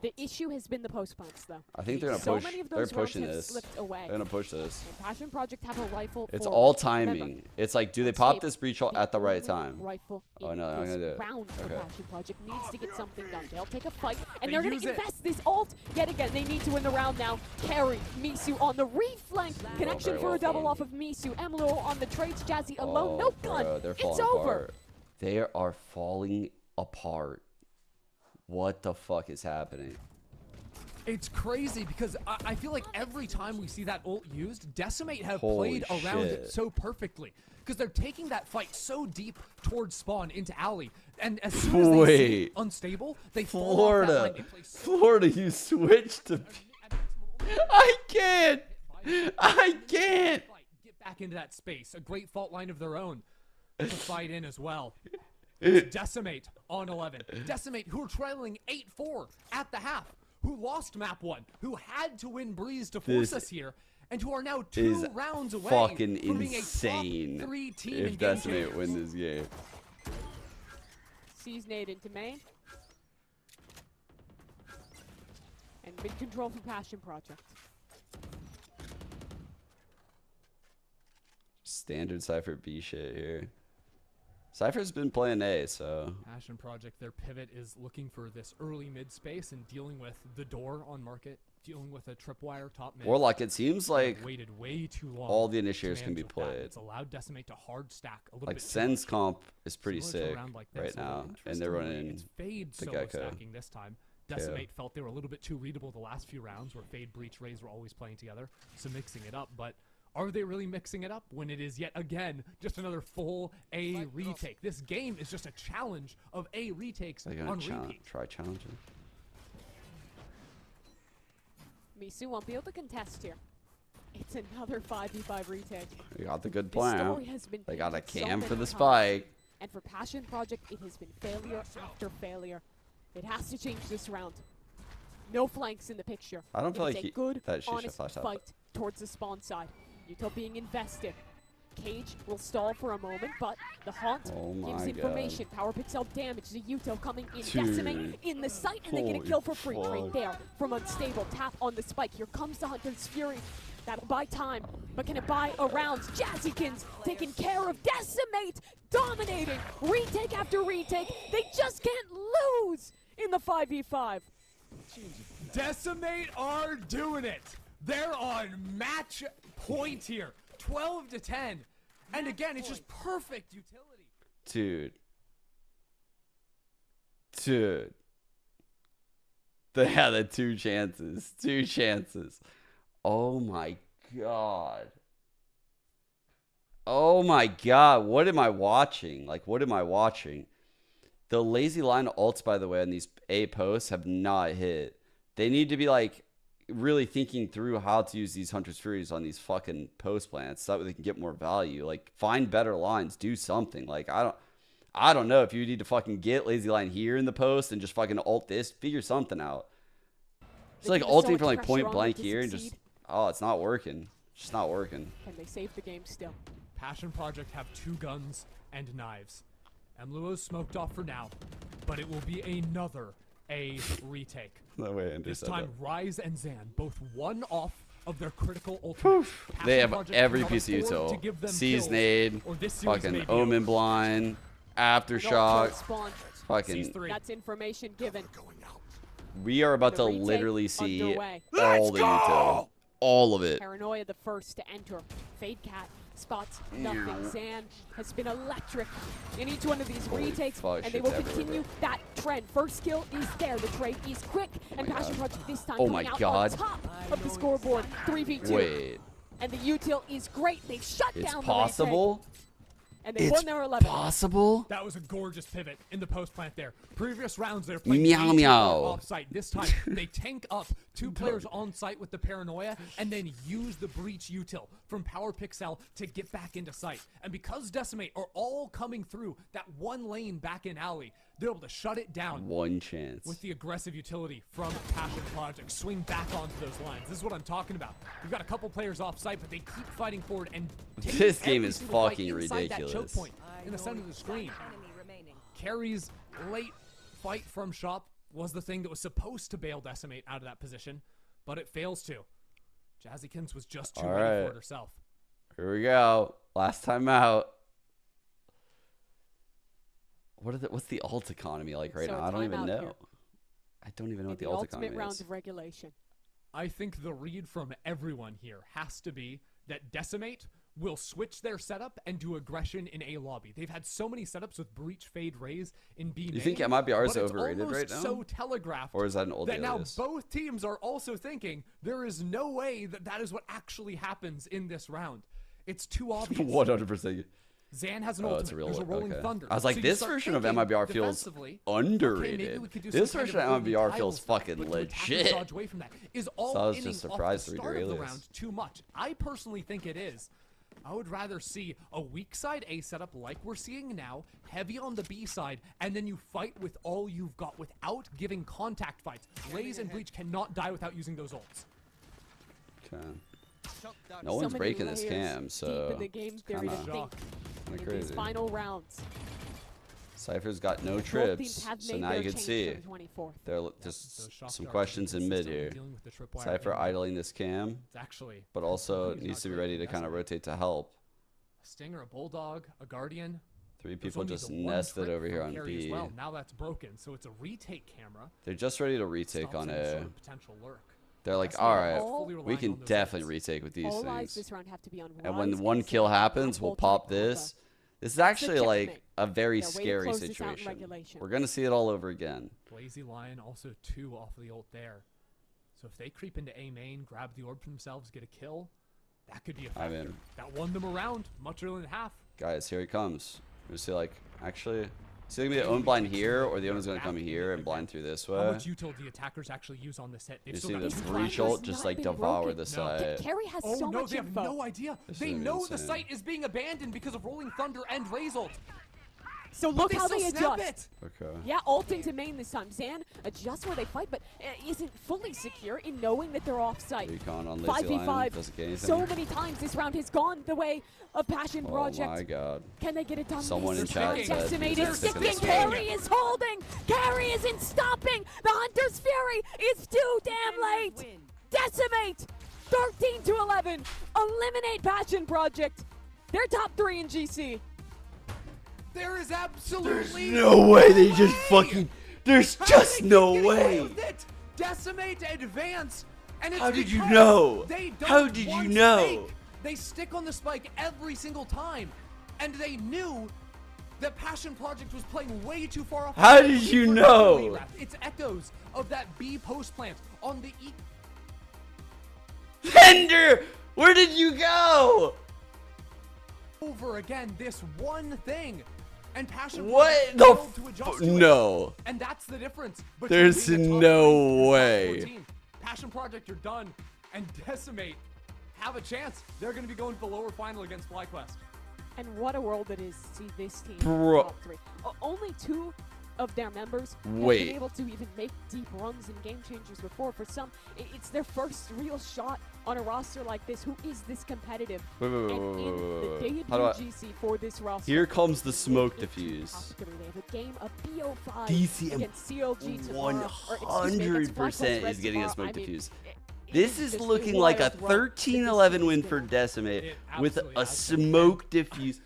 Speaker 20: The issue has been the post plants, though.
Speaker 1: I think they're gonna
Speaker 20: So
Speaker 1: push.
Speaker 20: many of
Speaker 1: They're
Speaker 20: those rounds
Speaker 1: pushing
Speaker 20: have
Speaker 1: this.
Speaker 20: slipped away.
Speaker 1: They're gonna push this.
Speaker 20: And Passion Project have a rifle.
Speaker 1: It's
Speaker 20: forward.
Speaker 1: all
Speaker 20: Remember,
Speaker 1: timing. It's like, do they pop this breach at the right time?
Speaker 20: Rifle
Speaker 1: Oh
Speaker 20: in
Speaker 1: no, I'm
Speaker 20: this
Speaker 1: gonna do it.
Speaker 20: round for
Speaker 1: Okay.
Speaker 20: Passion Project needs to get something done. They'll take a fight, and
Speaker 21: They
Speaker 20: they're going
Speaker 21: use
Speaker 20: to
Speaker 21: it.
Speaker 20: invest this ult yet again. They need to win the round now. Carry Misu on the reflank. Connection
Speaker 1: very
Speaker 20: for
Speaker 1: well
Speaker 20: a double
Speaker 1: done.
Speaker 20: off of Misu. Emlo on the trades. Jazzy alone.
Speaker 1: Oh,
Speaker 20: No gun.
Speaker 1: bro, they're
Speaker 20: It's
Speaker 1: falling
Speaker 20: over.
Speaker 1: apart. They are falling apart. What the fuck is happening?
Speaker 21: It's crazy because I feel like every time we see that ult used, Decimate have
Speaker 1: Holy
Speaker 21: played around it
Speaker 1: shit.
Speaker 21: so perfectly. Because they're taking that fight so deep towards spawn into alley. And as soon as they see it unstable, they fall off that line. They play so
Speaker 1: Florida, you switched to... I can't! I can't!
Speaker 21: get back into that space. A great fault line of their own to fight in as well. It's Decimate on 11. Decimate, who are trailing 8-4 at the half, who lost map 1, who had to win Breeze to force
Speaker 1: This
Speaker 21: us here, and who are now
Speaker 1: is
Speaker 21: 2 rounds away
Speaker 1: fucking
Speaker 21: from being
Speaker 1: insane
Speaker 21: a top 3 team in
Speaker 1: if
Speaker 21: game
Speaker 1: Decimate
Speaker 21: changers.
Speaker 1: win this game.
Speaker 20: Sees nade into main. And mid control for Passion Project.
Speaker 1: Standard Cypher B shit here. Cypher's been playing A, so...
Speaker 21: Passion Project, their pivot is looking for this early mid space and dealing with the door on market, dealing with a tripwire top mid.
Speaker 1: Warlock, it seems
Speaker 21: They've
Speaker 1: like
Speaker 21: waited way too long
Speaker 1: all the
Speaker 21: to
Speaker 1: initiators can be
Speaker 21: manage with that.
Speaker 1: played.
Speaker 21: It's allowed Decimate to hard stack a little
Speaker 1: Like,
Speaker 21: bit too
Speaker 1: Sen's
Speaker 21: much.
Speaker 1: comp is pretty
Speaker 21: Similar to a
Speaker 1: sick
Speaker 21: round like this,
Speaker 1: right now,
Speaker 21: although
Speaker 1: and they're
Speaker 21: interestingly,
Speaker 1: running
Speaker 21: it's Fade
Speaker 1: the
Speaker 21: solo
Speaker 1: Gecko.
Speaker 21: stacking this time. Decimate felt they were a little bit too readable the last few rounds where Fade, Breach, Raze were always playing together, so mixing it up, but are they really mixing it up when it is yet again just another full A retake? This game is just a challenge of A retakes
Speaker 1: They're gonna
Speaker 21: on repeat.
Speaker 1: try challenging.
Speaker 20: Misu won't be able to contest here. It's another 5v5 retake.
Speaker 1: They got the good
Speaker 20: This story
Speaker 1: plan.
Speaker 20: has been
Speaker 1: They got a
Speaker 20: painted so
Speaker 1: cam for
Speaker 20: many
Speaker 1: the
Speaker 20: times.
Speaker 1: spike.
Speaker 20: And for Passion Project, it has been failure after failure. It has to change this round. No flanks in the picture.
Speaker 1: I don't feel
Speaker 20: It is
Speaker 1: like
Speaker 20: a good,
Speaker 1: that shit should
Speaker 20: honest
Speaker 1: flash out.
Speaker 20: fight towards the spawn side. Util being invested. Cage will stall for a moment, but the Haunt
Speaker 1: Oh
Speaker 20: gives
Speaker 1: my
Speaker 20: information. Power picks up damage. The Util coming in.
Speaker 1: Dude.
Speaker 20: Decimate in the site, and they get a
Speaker 1: Holy
Speaker 20: kill for free. Right
Speaker 1: fuck.
Speaker 20: there from Unstable. Tap on the spike. Here comes the Hunter's Fury. That'll buy time, but can it buy a round? Jazzykins taking care of Decimate, dominating. Retake after retake. They just can't lose in the 5v5.
Speaker 21: Decimate are doing it. They're on match point here. 12-10. And again, it's just perfect utility.
Speaker 1: Dude. They had the 2 chances. 2 chances. Oh my god. Oh my god. What am I watching? Like, what am I watching? The lazy line ults, by the way, on these A posts have not hit. They need to be, like, really thinking through how to use these Hunter's Furies on these fucking post plants so that way they can get more value. Like, find better lines. Do something. Like, I don't know if you need to fucking get lazy line here in the post and just fucking ult this. Figure something out. It's like ulting from, like, point blank here and just... Oh, it's not working. It's just not working.
Speaker 20: Can they save the game still?
Speaker 21: Passion Project have 2 guns and knives. Emluo's smoked off for now, but it will be another A retake.
Speaker 1: No way, Andrew
Speaker 21: This
Speaker 1: said
Speaker 21: time,
Speaker 1: that.
Speaker 21: Rise and Zan, both one off of their critical ultimate.
Speaker 1: They
Speaker 21: Passion
Speaker 1: have
Speaker 21: Project
Speaker 1: every
Speaker 21: cannot
Speaker 1: piece of
Speaker 21: afford to
Speaker 1: util.
Speaker 21: give them
Speaker 1: Seize
Speaker 21: kills,
Speaker 1: nade,
Speaker 21: or this series may
Speaker 1: fucking
Speaker 21: be
Speaker 1: Omen
Speaker 21: over.
Speaker 1: blind, Aftershock,
Speaker 20: Spawn.
Speaker 1: fucking...
Speaker 20: That's information given.
Speaker 1: We are about
Speaker 20: The
Speaker 1: to
Speaker 20: retake
Speaker 1: literally see
Speaker 20: underway.
Speaker 1: all the util. All of it.
Speaker 20: Paranoia the first to enter. Fade Cat spots nothing. Zan has been electric in each one of these retakes,
Speaker 1: fuck,
Speaker 20: and they will
Speaker 1: shit's everywhere,
Speaker 20: continue that trend. First kill is there. The trade is quick, and Passion Project this time
Speaker 1: Oh
Speaker 20: coming
Speaker 1: my
Speaker 20: out
Speaker 1: God.
Speaker 20: on top of the scoreboard. 3v2.
Speaker 1: Wait.
Speaker 20: And the util is great. They've shut
Speaker 1: It's
Speaker 20: down
Speaker 1: possible?
Speaker 20: and they
Speaker 1: It's
Speaker 20: won their 11.
Speaker 1: possible.
Speaker 21: That was a gorgeous pivot in the post plant there. Previous rounds they're playing
Speaker 1: Meow, meow.
Speaker 21: off site. This time they tank up 2 players on site with the paranoia and then use the breach util from Power Pixel to get back into sight. And because Decimate are all coming through that one lane back in alley, they're able to shut it down.
Speaker 1: One chance.
Speaker 21: With the aggressive utility from Passion Project, swing back onto those lines. This is what I'm talking about. We've got a couple players off site, but they keep fighting forward and
Speaker 1: This game
Speaker 21: every
Speaker 1: is
Speaker 21: single fight
Speaker 1: fucking
Speaker 21: inside that choke
Speaker 1: ridiculous.
Speaker 21: point in the center of the screen. Carrie's late fight from Shop was the thing that was supposed to bail Decimate out of that position, but it fails to. Jazzykins was just too ready for it herself.
Speaker 1: Here we go. Last time out. What's the alt economy like right now? I don't even know. I don't even know what the alt economy
Speaker 20: ultimate round
Speaker 1: is.
Speaker 20: of regulation.
Speaker 21: I think the read from everyone here has to be that Decimate will switch their setup and do aggression in A lobby. They've had so many setups with breach, fade, raise in B.
Speaker 1: You think MIBR is
Speaker 21: but it's
Speaker 1: overrated right
Speaker 21: almost
Speaker 1: now?
Speaker 21: so telegraphed
Speaker 1: Or is that an old
Speaker 21: that now
Speaker 1: alias?
Speaker 21: both teams are also thinking there is no way that that is what actually happens in this round. It's too obvious.
Speaker 1: 100%.
Speaker 21: Zan has an
Speaker 1: Oh,
Speaker 21: ultimate.
Speaker 1: it's a real
Speaker 21: There's a rolling
Speaker 1: okay.
Speaker 21: thunder.
Speaker 1: I was like,
Speaker 21: So you
Speaker 1: this
Speaker 21: start
Speaker 1: version of
Speaker 21: thinking
Speaker 1: MIBR feels
Speaker 21: defensively,
Speaker 1: underrated.
Speaker 21: okay, maybe we could do
Speaker 1: This
Speaker 21: some kind
Speaker 1: version of
Speaker 21: early
Speaker 1: MIBR
Speaker 21: title
Speaker 1: feels
Speaker 21: stuff,
Speaker 1: fucking
Speaker 21: but with tactical
Speaker 1: legit.
Speaker 21: dodge away from that is all
Speaker 1: So I was
Speaker 21: inning
Speaker 1: just
Speaker 21: off
Speaker 1: surprised
Speaker 21: the
Speaker 1: to read
Speaker 21: start
Speaker 1: your
Speaker 21: of the
Speaker 1: alias.
Speaker 21: round too much. I personally think it is. I would rather see a weak side A setup like we're seeing now, heavy on the B side, and then you fight with all you've got without giving contact fights. Raze and Breach cannot die without using those ults.
Speaker 1: Okay. No one's breaking this cam, so
Speaker 20: deep in the game theory to think
Speaker 1: kind of
Speaker 20: in
Speaker 1: crazy.
Speaker 20: these final rounds.
Speaker 1: Cypher's got no
Speaker 20: Both
Speaker 1: trips,
Speaker 20: teams have
Speaker 1: so
Speaker 20: made
Speaker 1: now
Speaker 20: their
Speaker 1: you can
Speaker 20: change
Speaker 1: see
Speaker 20: for the 24th.
Speaker 1: there are just some questions in mid here. Cypher idling this cam,
Speaker 21: It's actually
Speaker 1: but also needs to be ready to kind of rotate to help.
Speaker 21: A Stinger, a Bulldog, a Guardian.
Speaker 1: 3
Speaker 21: There's
Speaker 1: people
Speaker 21: only
Speaker 1: just
Speaker 21: the one
Speaker 1: nested
Speaker 21: trick
Speaker 1: over here
Speaker 21: from
Speaker 1: on
Speaker 21: Carrie as
Speaker 1: B.
Speaker 21: well. Now that's broken, so it's a retake camera.
Speaker 1: They're just ready to retake
Speaker 21: Stops
Speaker 1: on
Speaker 21: any sort
Speaker 1: A.
Speaker 21: of potential lurk.
Speaker 1: They're like,
Speaker 21: That's
Speaker 1: all
Speaker 21: not
Speaker 1: right,
Speaker 21: fully
Speaker 1: we
Speaker 21: relying
Speaker 1: can
Speaker 21: on those
Speaker 1: definitely
Speaker 21: ults.
Speaker 1: retake with these
Speaker 20: All eyes
Speaker 1: things.
Speaker 20: this round have to be on
Speaker 1: And when
Speaker 20: Rise,
Speaker 1: one
Speaker 20: Ace,
Speaker 1: kill
Speaker 20: and
Speaker 1: happens, we'll
Speaker 20: ultimate
Speaker 1: pop
Speaker 20: combo.
Speaker 1: this. This is
Speaker 20: That's
Speaker 1: actually
Speaker 20: the
Speaker 1: like
Speaker 20: checkmate.
Speaker 1: a very
Speaker 20: Yeah, way to
Speaker 1: scary
Speaker 20: close this out in
Speaker 1: situation.
Speaker 20: regulation.
Speaker 1: We're gonna see it all over again.
Speaker 21: Lazy Lion also 2 off the ult there. So if they creep into A main, grab the orb for themselves, get a kill, that could be a
Speaker 1: I'm
Speaker 21: factor.
Speaker 1: in.
Speaker 21: That won them around much earlier than half.
Speaker 1: Guys, here he comes. We see like actually, is he gonna be the own blind here, or the own's gonna come here and blind through this
Speaker 21: How
Speaker 1: way?
Speaker 21: much util do the attackers actually use on this hit? They've
Speaker 1: You
Speaker 21: still
Speaker 1: see
Speaker 21: got
Speaker 1: the
Speaker 21: 2
Speaker 1: breach
Speaker 21: flashes.
Speaker 1: ult just like devour the site.
Speaker 20: Carrie has
Speaker 21: Oh
Speaker 20: so
Speaker 21: no,
Speaker 20: much
Speaker 21: they have
Speaker 20: info.
Speaker 21: no idea.
Speaker 1: This
Speaker 21: They
Speaker 1: is
Speaker 21: know the
Speaker 1: insane.
Speaker 21: site is being abandoned because of Rolling Thunder and Raze ult.
Speaker 20: So
Speaker 21: But
Speaker 20: look how
Speaker 21: still
Speaker 20: they
Speaker 21: snap
Speaker 20: adjust.
Speaker 21: it.
Speaker 1: Okay.
Speaker 20: Yeah, ult into main this time. Zan adjusts where they fight, but isn't fully secure in knowing that they're off site.
Speaker 1: Recon on Lazy Lion
Speaker 20: 5v5.
Speaker 1: doesn't get anything.
Speaker 20: So many times this round has gone the way of Passion
Speaker 1: Oh
Speaker 20: Project.
Speaker 1: my god.
Speaker 20: Can they get it done?
Speaker 1: Someone in
Speaker 20: This
Speaker 1: chat
Speaker 20: round?
Speaker 1: said
Speaker 20: Decimated,
Speaker 1: he's sticking
Speaker 20: sticking.
Speaker 1: this game.
Speaker 20: Carrie is holding. Carrie isn't stopping. The Hunter's Fury is too damn late. Decimate. 13 to 11. Eliminate Passion Project. They're top 3 in GC.
Speaker 21: There is absolutely
Speaker 1: No way they just fucking. There's just no way.
Speaker 21: with it. Decimate advance. And it's
Speaker 1: How did you
Speaker 21: because
Speaker 1: know?
Speaker 21: They don't
Speaker 1: How did you
Speaker 21: want
Speaker 1: know?
Speaker 21: spike. They stick on the spike every single time. And they knew that Passion Project was playing way too far off.
Speaker 1: How did you know?
Speaker 21: It's echoes of that B post plant on the E.
Speaker 1: Fender, where did you go?
Speaker 21: Over again, this one thing. And Passion
Speaker 1: What
Speaker 21: Project
Speaker 1: the
Speaker 21: failed to adjust to it.
Speaker 1: No.
Speaker 21: And that's the difference. between
Speaker 1: There's
Speaker 21: being a top
Speaker 1: no
Speaker 21: 3 and top
Speaker 1: way.
Speaker 21: 14. Passion Project are done, and Decimate have a chance. They're going to be going to the lower final against FlyQuest.
Speaker 20: And what a world it is to see this team
Speaker 1: Bro.
Speaker 20: in top 3. Only 2 of their members have
Speaker 1: Wait.
Speaker 20: been able to even make deep runs in game changers before. For some, it's their first real shot on a roster like this. Who is this competitive?
Speaker 1: Wait, wait, wait,
Speaker 20: and
Speaker 1: wait,
Speaker 20: in
Speaker 1: wait,
Speaker 20: the
Speaker 1: wait, wait.
Speaker 20: debut
Speaker 1: How do I-
Speaker 20: GC for this roster.
Speaker 1: Here comes the
Speaker 20: it
Speaker 1: smoke
Speaker 20: is a
Speaker 1: diffuse.
Speaker 20: top 3. They have a game of BO5
Speaker 1: DCM
Speaker 20: against CLG tomorrow. or, excuse me, against
Speaker 1: 100%
Speaker 20: FlyQuest
Speaker 1: is getting a
Speaker 20: tomorrow.
Speaker 1: smoke
Speaker 20: I mean,
Speaker 1: diffuse.
Speaker 20: it
Speaker 1: This
Speaker 20: is
Speaker 1: is
Speaker 20: just
Speaker 1: looking like a
Speaker 20: wild run that this
Speaker 1: 13-11
Speaker 20: team
Speaker 1: win
Speaker 20: is
Speaker 1: for
Speaker 20: gonna-
Speaker 1: Decimate
Speaker 21: It
Speaker 1: with
Speaker 21: absolutely
Speaker 1: a
Speaker 21: has
Speaker 1: smoke diffuse.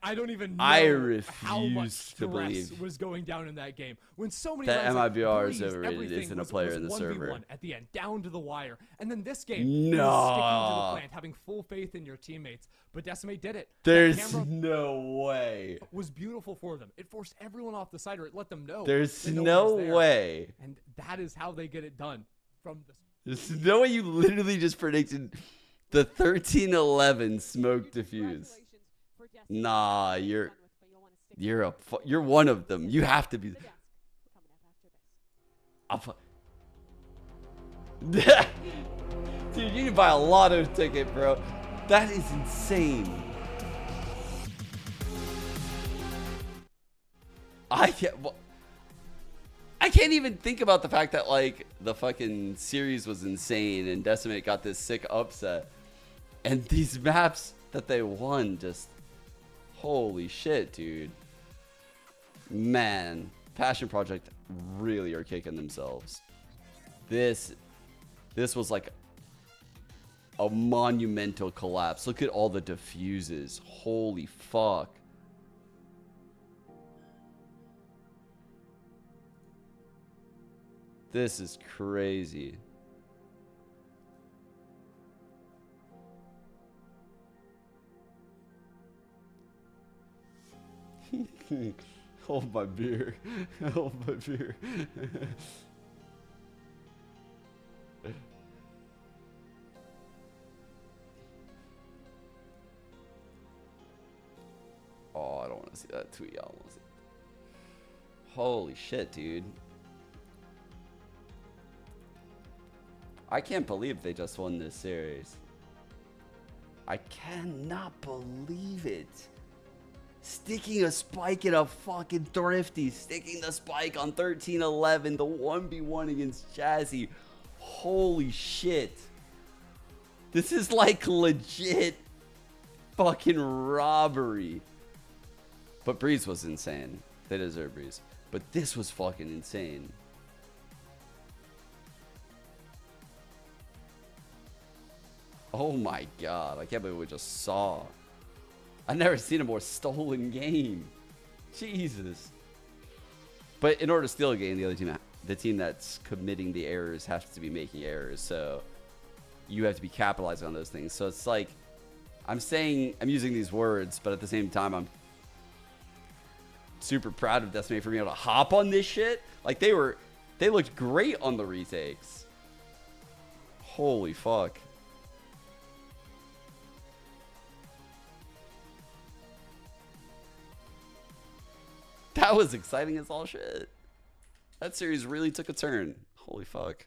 Speaker 21: I don't even know
Speaker 1: I
Speaker 21: how much
Speaker 1: refuse to
Speaker 21: stress
Speaker 1: believe
Speaker 21: was going down in that game. When so many
Speaker 1: that
Speaker 21: rounds, like,
Speaker 1: MIBR is
Speaker 21: breezed,
Speaker 1: overrated
Speaker 21: everything
Speaker 1: isn't a
Speaker 21: was-
Speaker 1: player
Speaker 21: was
Speaker 1: in the
Speaker 21: 1v1
Speaker 1: server.
Speaker 21: at the end, down to the wire. And then this game,
Speaker 1: No.
Speaker 21: it was sticking to the plant, having full faith in your teammates. But Decimate did it. That
Speaker 1: There's
Speaker 21: camera
Speaker 1: no way.
Speaker 21: was beautiful for them. It forced everyone off the side, or it let them know.
Speaker 1: There's
Speaker 21: that
Speaker 1: no
Speaker 21: one was there.
Speaker 1: way.
Speaker 21: And that is how they get it done. From the
Speaker 1: There's no way you literally just predicted the 13-11 smoke diffuse.
Speaker 20: For
Speaker 1: Nah, you're one of them. You have to be. Dude, you need to buy a lotto ticket, bro. That is insane. I can't even think about the fact that like the fucking series was insane and Decimate got this sick upset, and these maps that they won just holy shit, dude. Man, Passion Project really are kicking themselves. This was like a monumental collapse. Look at all the diffuses. Holy fuck. This is crazy. Hold my beer. Hold my beer. Oh, I don't want to see that tweet. I don't want to see it. Holy shit, dude. I can't believe they just won this series. I cannot believe it. Sticking a spike in a fucking Thrifty. Sticking the spike on 13-11. The 1v1 against Jazzy. Holy shit. This is like legit fucking robbery. But Breeze was insane. They deserve Breeze. But this was fucking insane. Oh my god. I can't believe we just saw. I've never seen a more stolen game. Jesus. But in order to steal a game, the other team, the team that's committing the errors has to be making errors. So you have to be capitalizing on those things. So it's like, I'm using these words, but at the same time, I'm super proud of Decimate for being able to hop on this shit. Like they looked great on the retakes. Holy fuck. That was exciting as all shit. That series really took a turn. Holy fuck.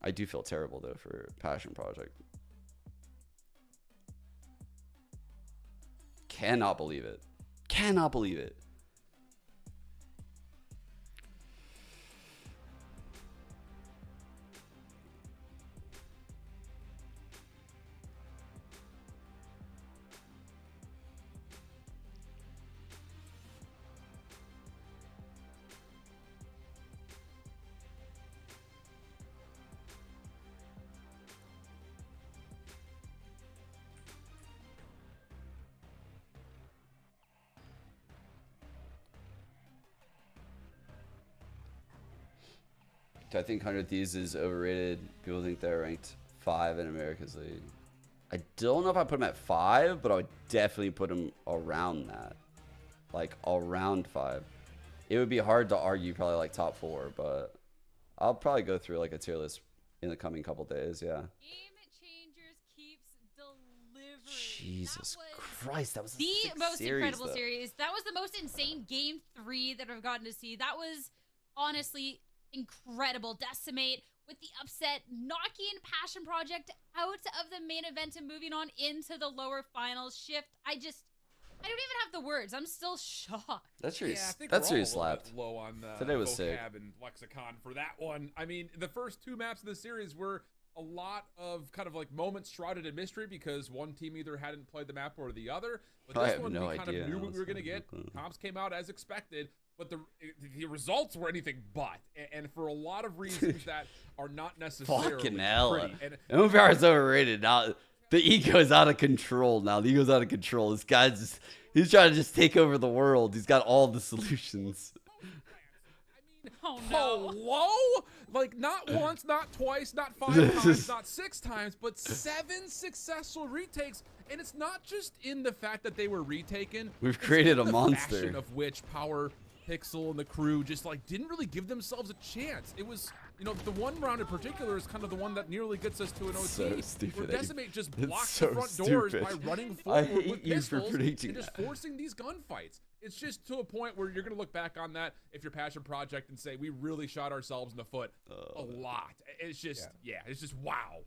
Speaker 1: I do feel terrible though for Passion Project. Cannot believe it. Cannot believe it. I think 100 Thieves is overrated. People think they're ranked 5 in America's League. I don't know if I put them at 5, but I would definitely put them around that. Like around 5. It would be hard to argue probably like top 4, but I'll probably go through like a tier list in the coming couple days, yeah.
Speaker 19: Game Changers keeps delivering.
Speaker 1: Jesus Christ, that was
Speaker 19: the most incredible
Speaker 1: though.
Speaker 19: series. That was the most insane game 3 that I've gotten to see. That was honestly incredible. Decimate with the upset, knocking Passion Project out of the main event and moving on into the lower finals. Shift. I don't even have the words. I'm still shocked.
Speaker 1: That's really,
Speaker 13: Yeah, I think
Speaker 1: that's
Speaker 13: we're all
Speaker 1: really
Speaker 13: a little
Speaker 1: slapped.
Speaker 13: bit low on
Speaker 1: Today was sick.
Speaker 13: vocab and lexicon for that one. I mean, the first 2 maps of the series were a lot of kind of like moments shrouded in mystery because one team either hadn't played the map or the other. But
Speaker 1: I
Speaker 13: this
Speaker 1: have
Speaker 13: one,
Speaker 1: no
Speaker 13: we kind
Speaker 1: idea,
Speaker 13: of knew what we were going to get. Comps came out as expected. But the results were anything but, and for a lot of reasons that are not necessarily
Speaker 1: Fucking hell.
Speaker 13: pretty. And
Speaker 1: MVR is overrated now. The ego is out of control now. The ego's out of control. This guy's just, he's trying to just take over the world. He's got all the solutions.
Speaker 19: Oh no.
Speaker 13: Hello? Like not once, not twice, not 5 times, not 6 times, but 7 successful retakes. And it's not just in the fact that they were retaken.
Speaker 1: We've created a
Speaker 13: the
Speaker 1: monster.
Speaker 13: fashion of which Power Pixel and the crew just like didn't really give themselves a chance. It was you know, the one round in particular is kind of the one that nearly gets us to an OT.
Speaker 1: So stupid.
Speaker 13: Where Decimate just
Speaker 1: It's
Speaker 13: blocks
Speaker 1: so
Speaker 13: the front doors
Speaker 1: stupid.
Speaker 13: by running
Speaker 1: I
Speaker 13: forward
Speaker 1: hate
Speaker 13: with
Speaker 1: you for
Speaker 13: pistols
Speaker 1: predicting
Speaker 13: and just
Speaker 1: that.
Speaker 13: forcing these gunfights. It's just to a point where you're going to look back on that if you're Passion Project and say, we really shot ourselves in the foot a lot. It's just, yeah, it's just wow.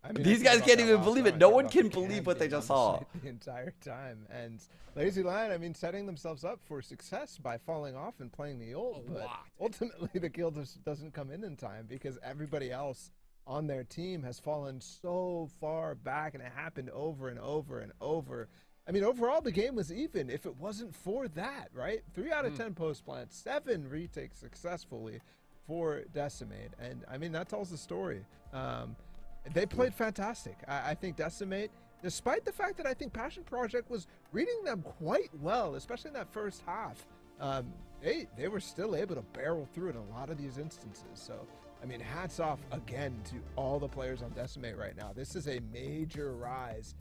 Speaker 11: I mean,
Speaker 1: These
Speaker 11: I think
Speaker 1: guys
Speaker 11: about
Speaker 1: can't
Speaker 11: that
Speaker 1: even
Speaker 11: last
Speaker 1: believe
Speaker 11: round,
Speaker 1: it. No
Speaker 11: talking
Speaker 1: one
Speaker 11: about
Speaker 1: can
Speaker 11: the
Speaker 1: believe what they
Speaker 11: being
Speaker 1: just
Speaker 11: on the
Speaker 1: saw.
Speaker 11: site the entire time. And Lazy Lion, I mean, setting themselves up for success by falling off and playing the ult. But ultimately, the kill just doesn't come in time because everybody else on their team has fallen so far back, and it happened over and over and over. I mean, overall, the game was even if it wasn't for that, right? 3 out of 10 post plants, 7 retakes successfully for Decimate. And, I mean, that tells the story. They played fantastic. I think Decimate, despite the fact that I think Passion Project was reading them quite well, especially in that first half, they were still able to barrel through in a lot of these instances. So, I mean, hats off again to all the players on Decimate right now. This is a major rise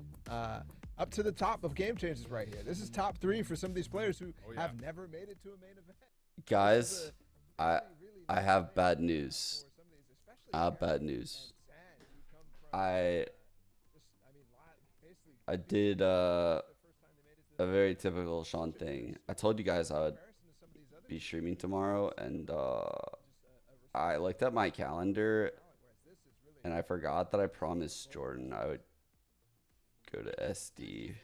Speaker 11: up to the top of game changes right here. This is top 3 for some of these players who have never made it to a main event.
Speaker 1: Guys, I have bad news. I have bad news. I did a very typical Sean thing. I told you guys I would be streaming tomorrow, and I looked at my calendar, and I forgot that I promised Jordan I would go to SD.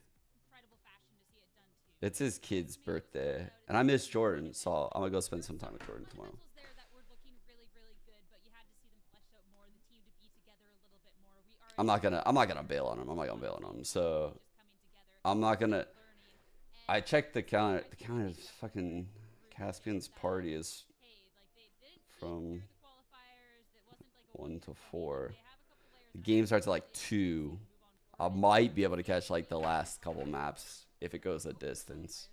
Speaker 1: It's his kid's birthday, and I miss Jordan, so I'm gonna go spend some time with Jordan tomorrow. I'm not gonna bail on him. I'm not gonna bail on him. So I'm not gonna. I checked the calendar. The calendar is fucking Caspian's party is from 1 to 4. The game starts at like 2. I might be able to catch like the last couple maps if it goes a distance.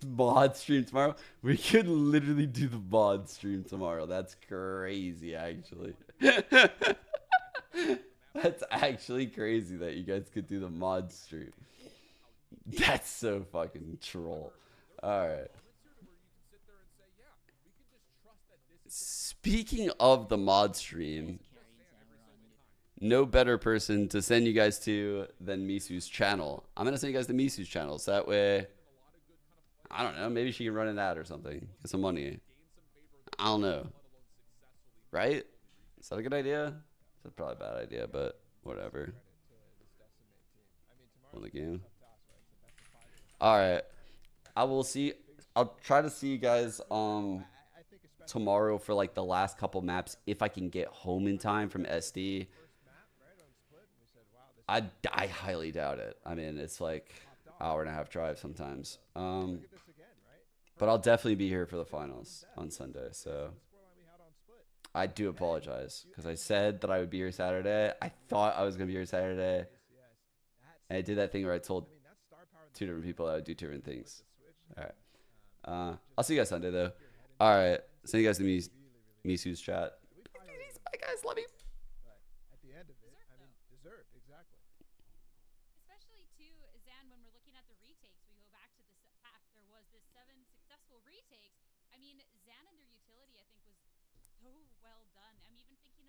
Speaker 1: Mod stream tomorrow. We could literally do the mod stream tomorrow. That's crazy, actually. That's actually crazy that you guys could do the mod stream. That's so fucking troll. All right. Speaking of the mod stream, no better person to send you guys to than Misu's channel. I'm gonna send you guys to Misu's channel, so that way, I don't know, maybe she can run an ad or something, get some money. I don't know. Right? Is that a good idea? That's probably a bad idea, but whatever. Won the game. All right. I will see. I'll try to see you guys tomorrow for like the last couple maps if I can get home in time from SD. I highly doubt it. I mean, it's like hour and a half drive sometimes. But I'll definitely be here for the finals on Sunday. So I do apologize because I said that I would be here Saturday. I thought I was going to be here Saturday. And I did that thing where I told 2 different people I would do 2 different things. All right. I'll see you guys Sunday, though. All right. Send you guys to Misu's chat. Bye, guys. Love you.
Speaker 11: At the end of it, I mean, deserved, exactly.
Speaker 19: Especially too, Zan, when we're looking at the retakes, we go back to this pack. There was this 7 successful retakes. I mean, Zan and their utility, I think, was so well done. I'm even thinking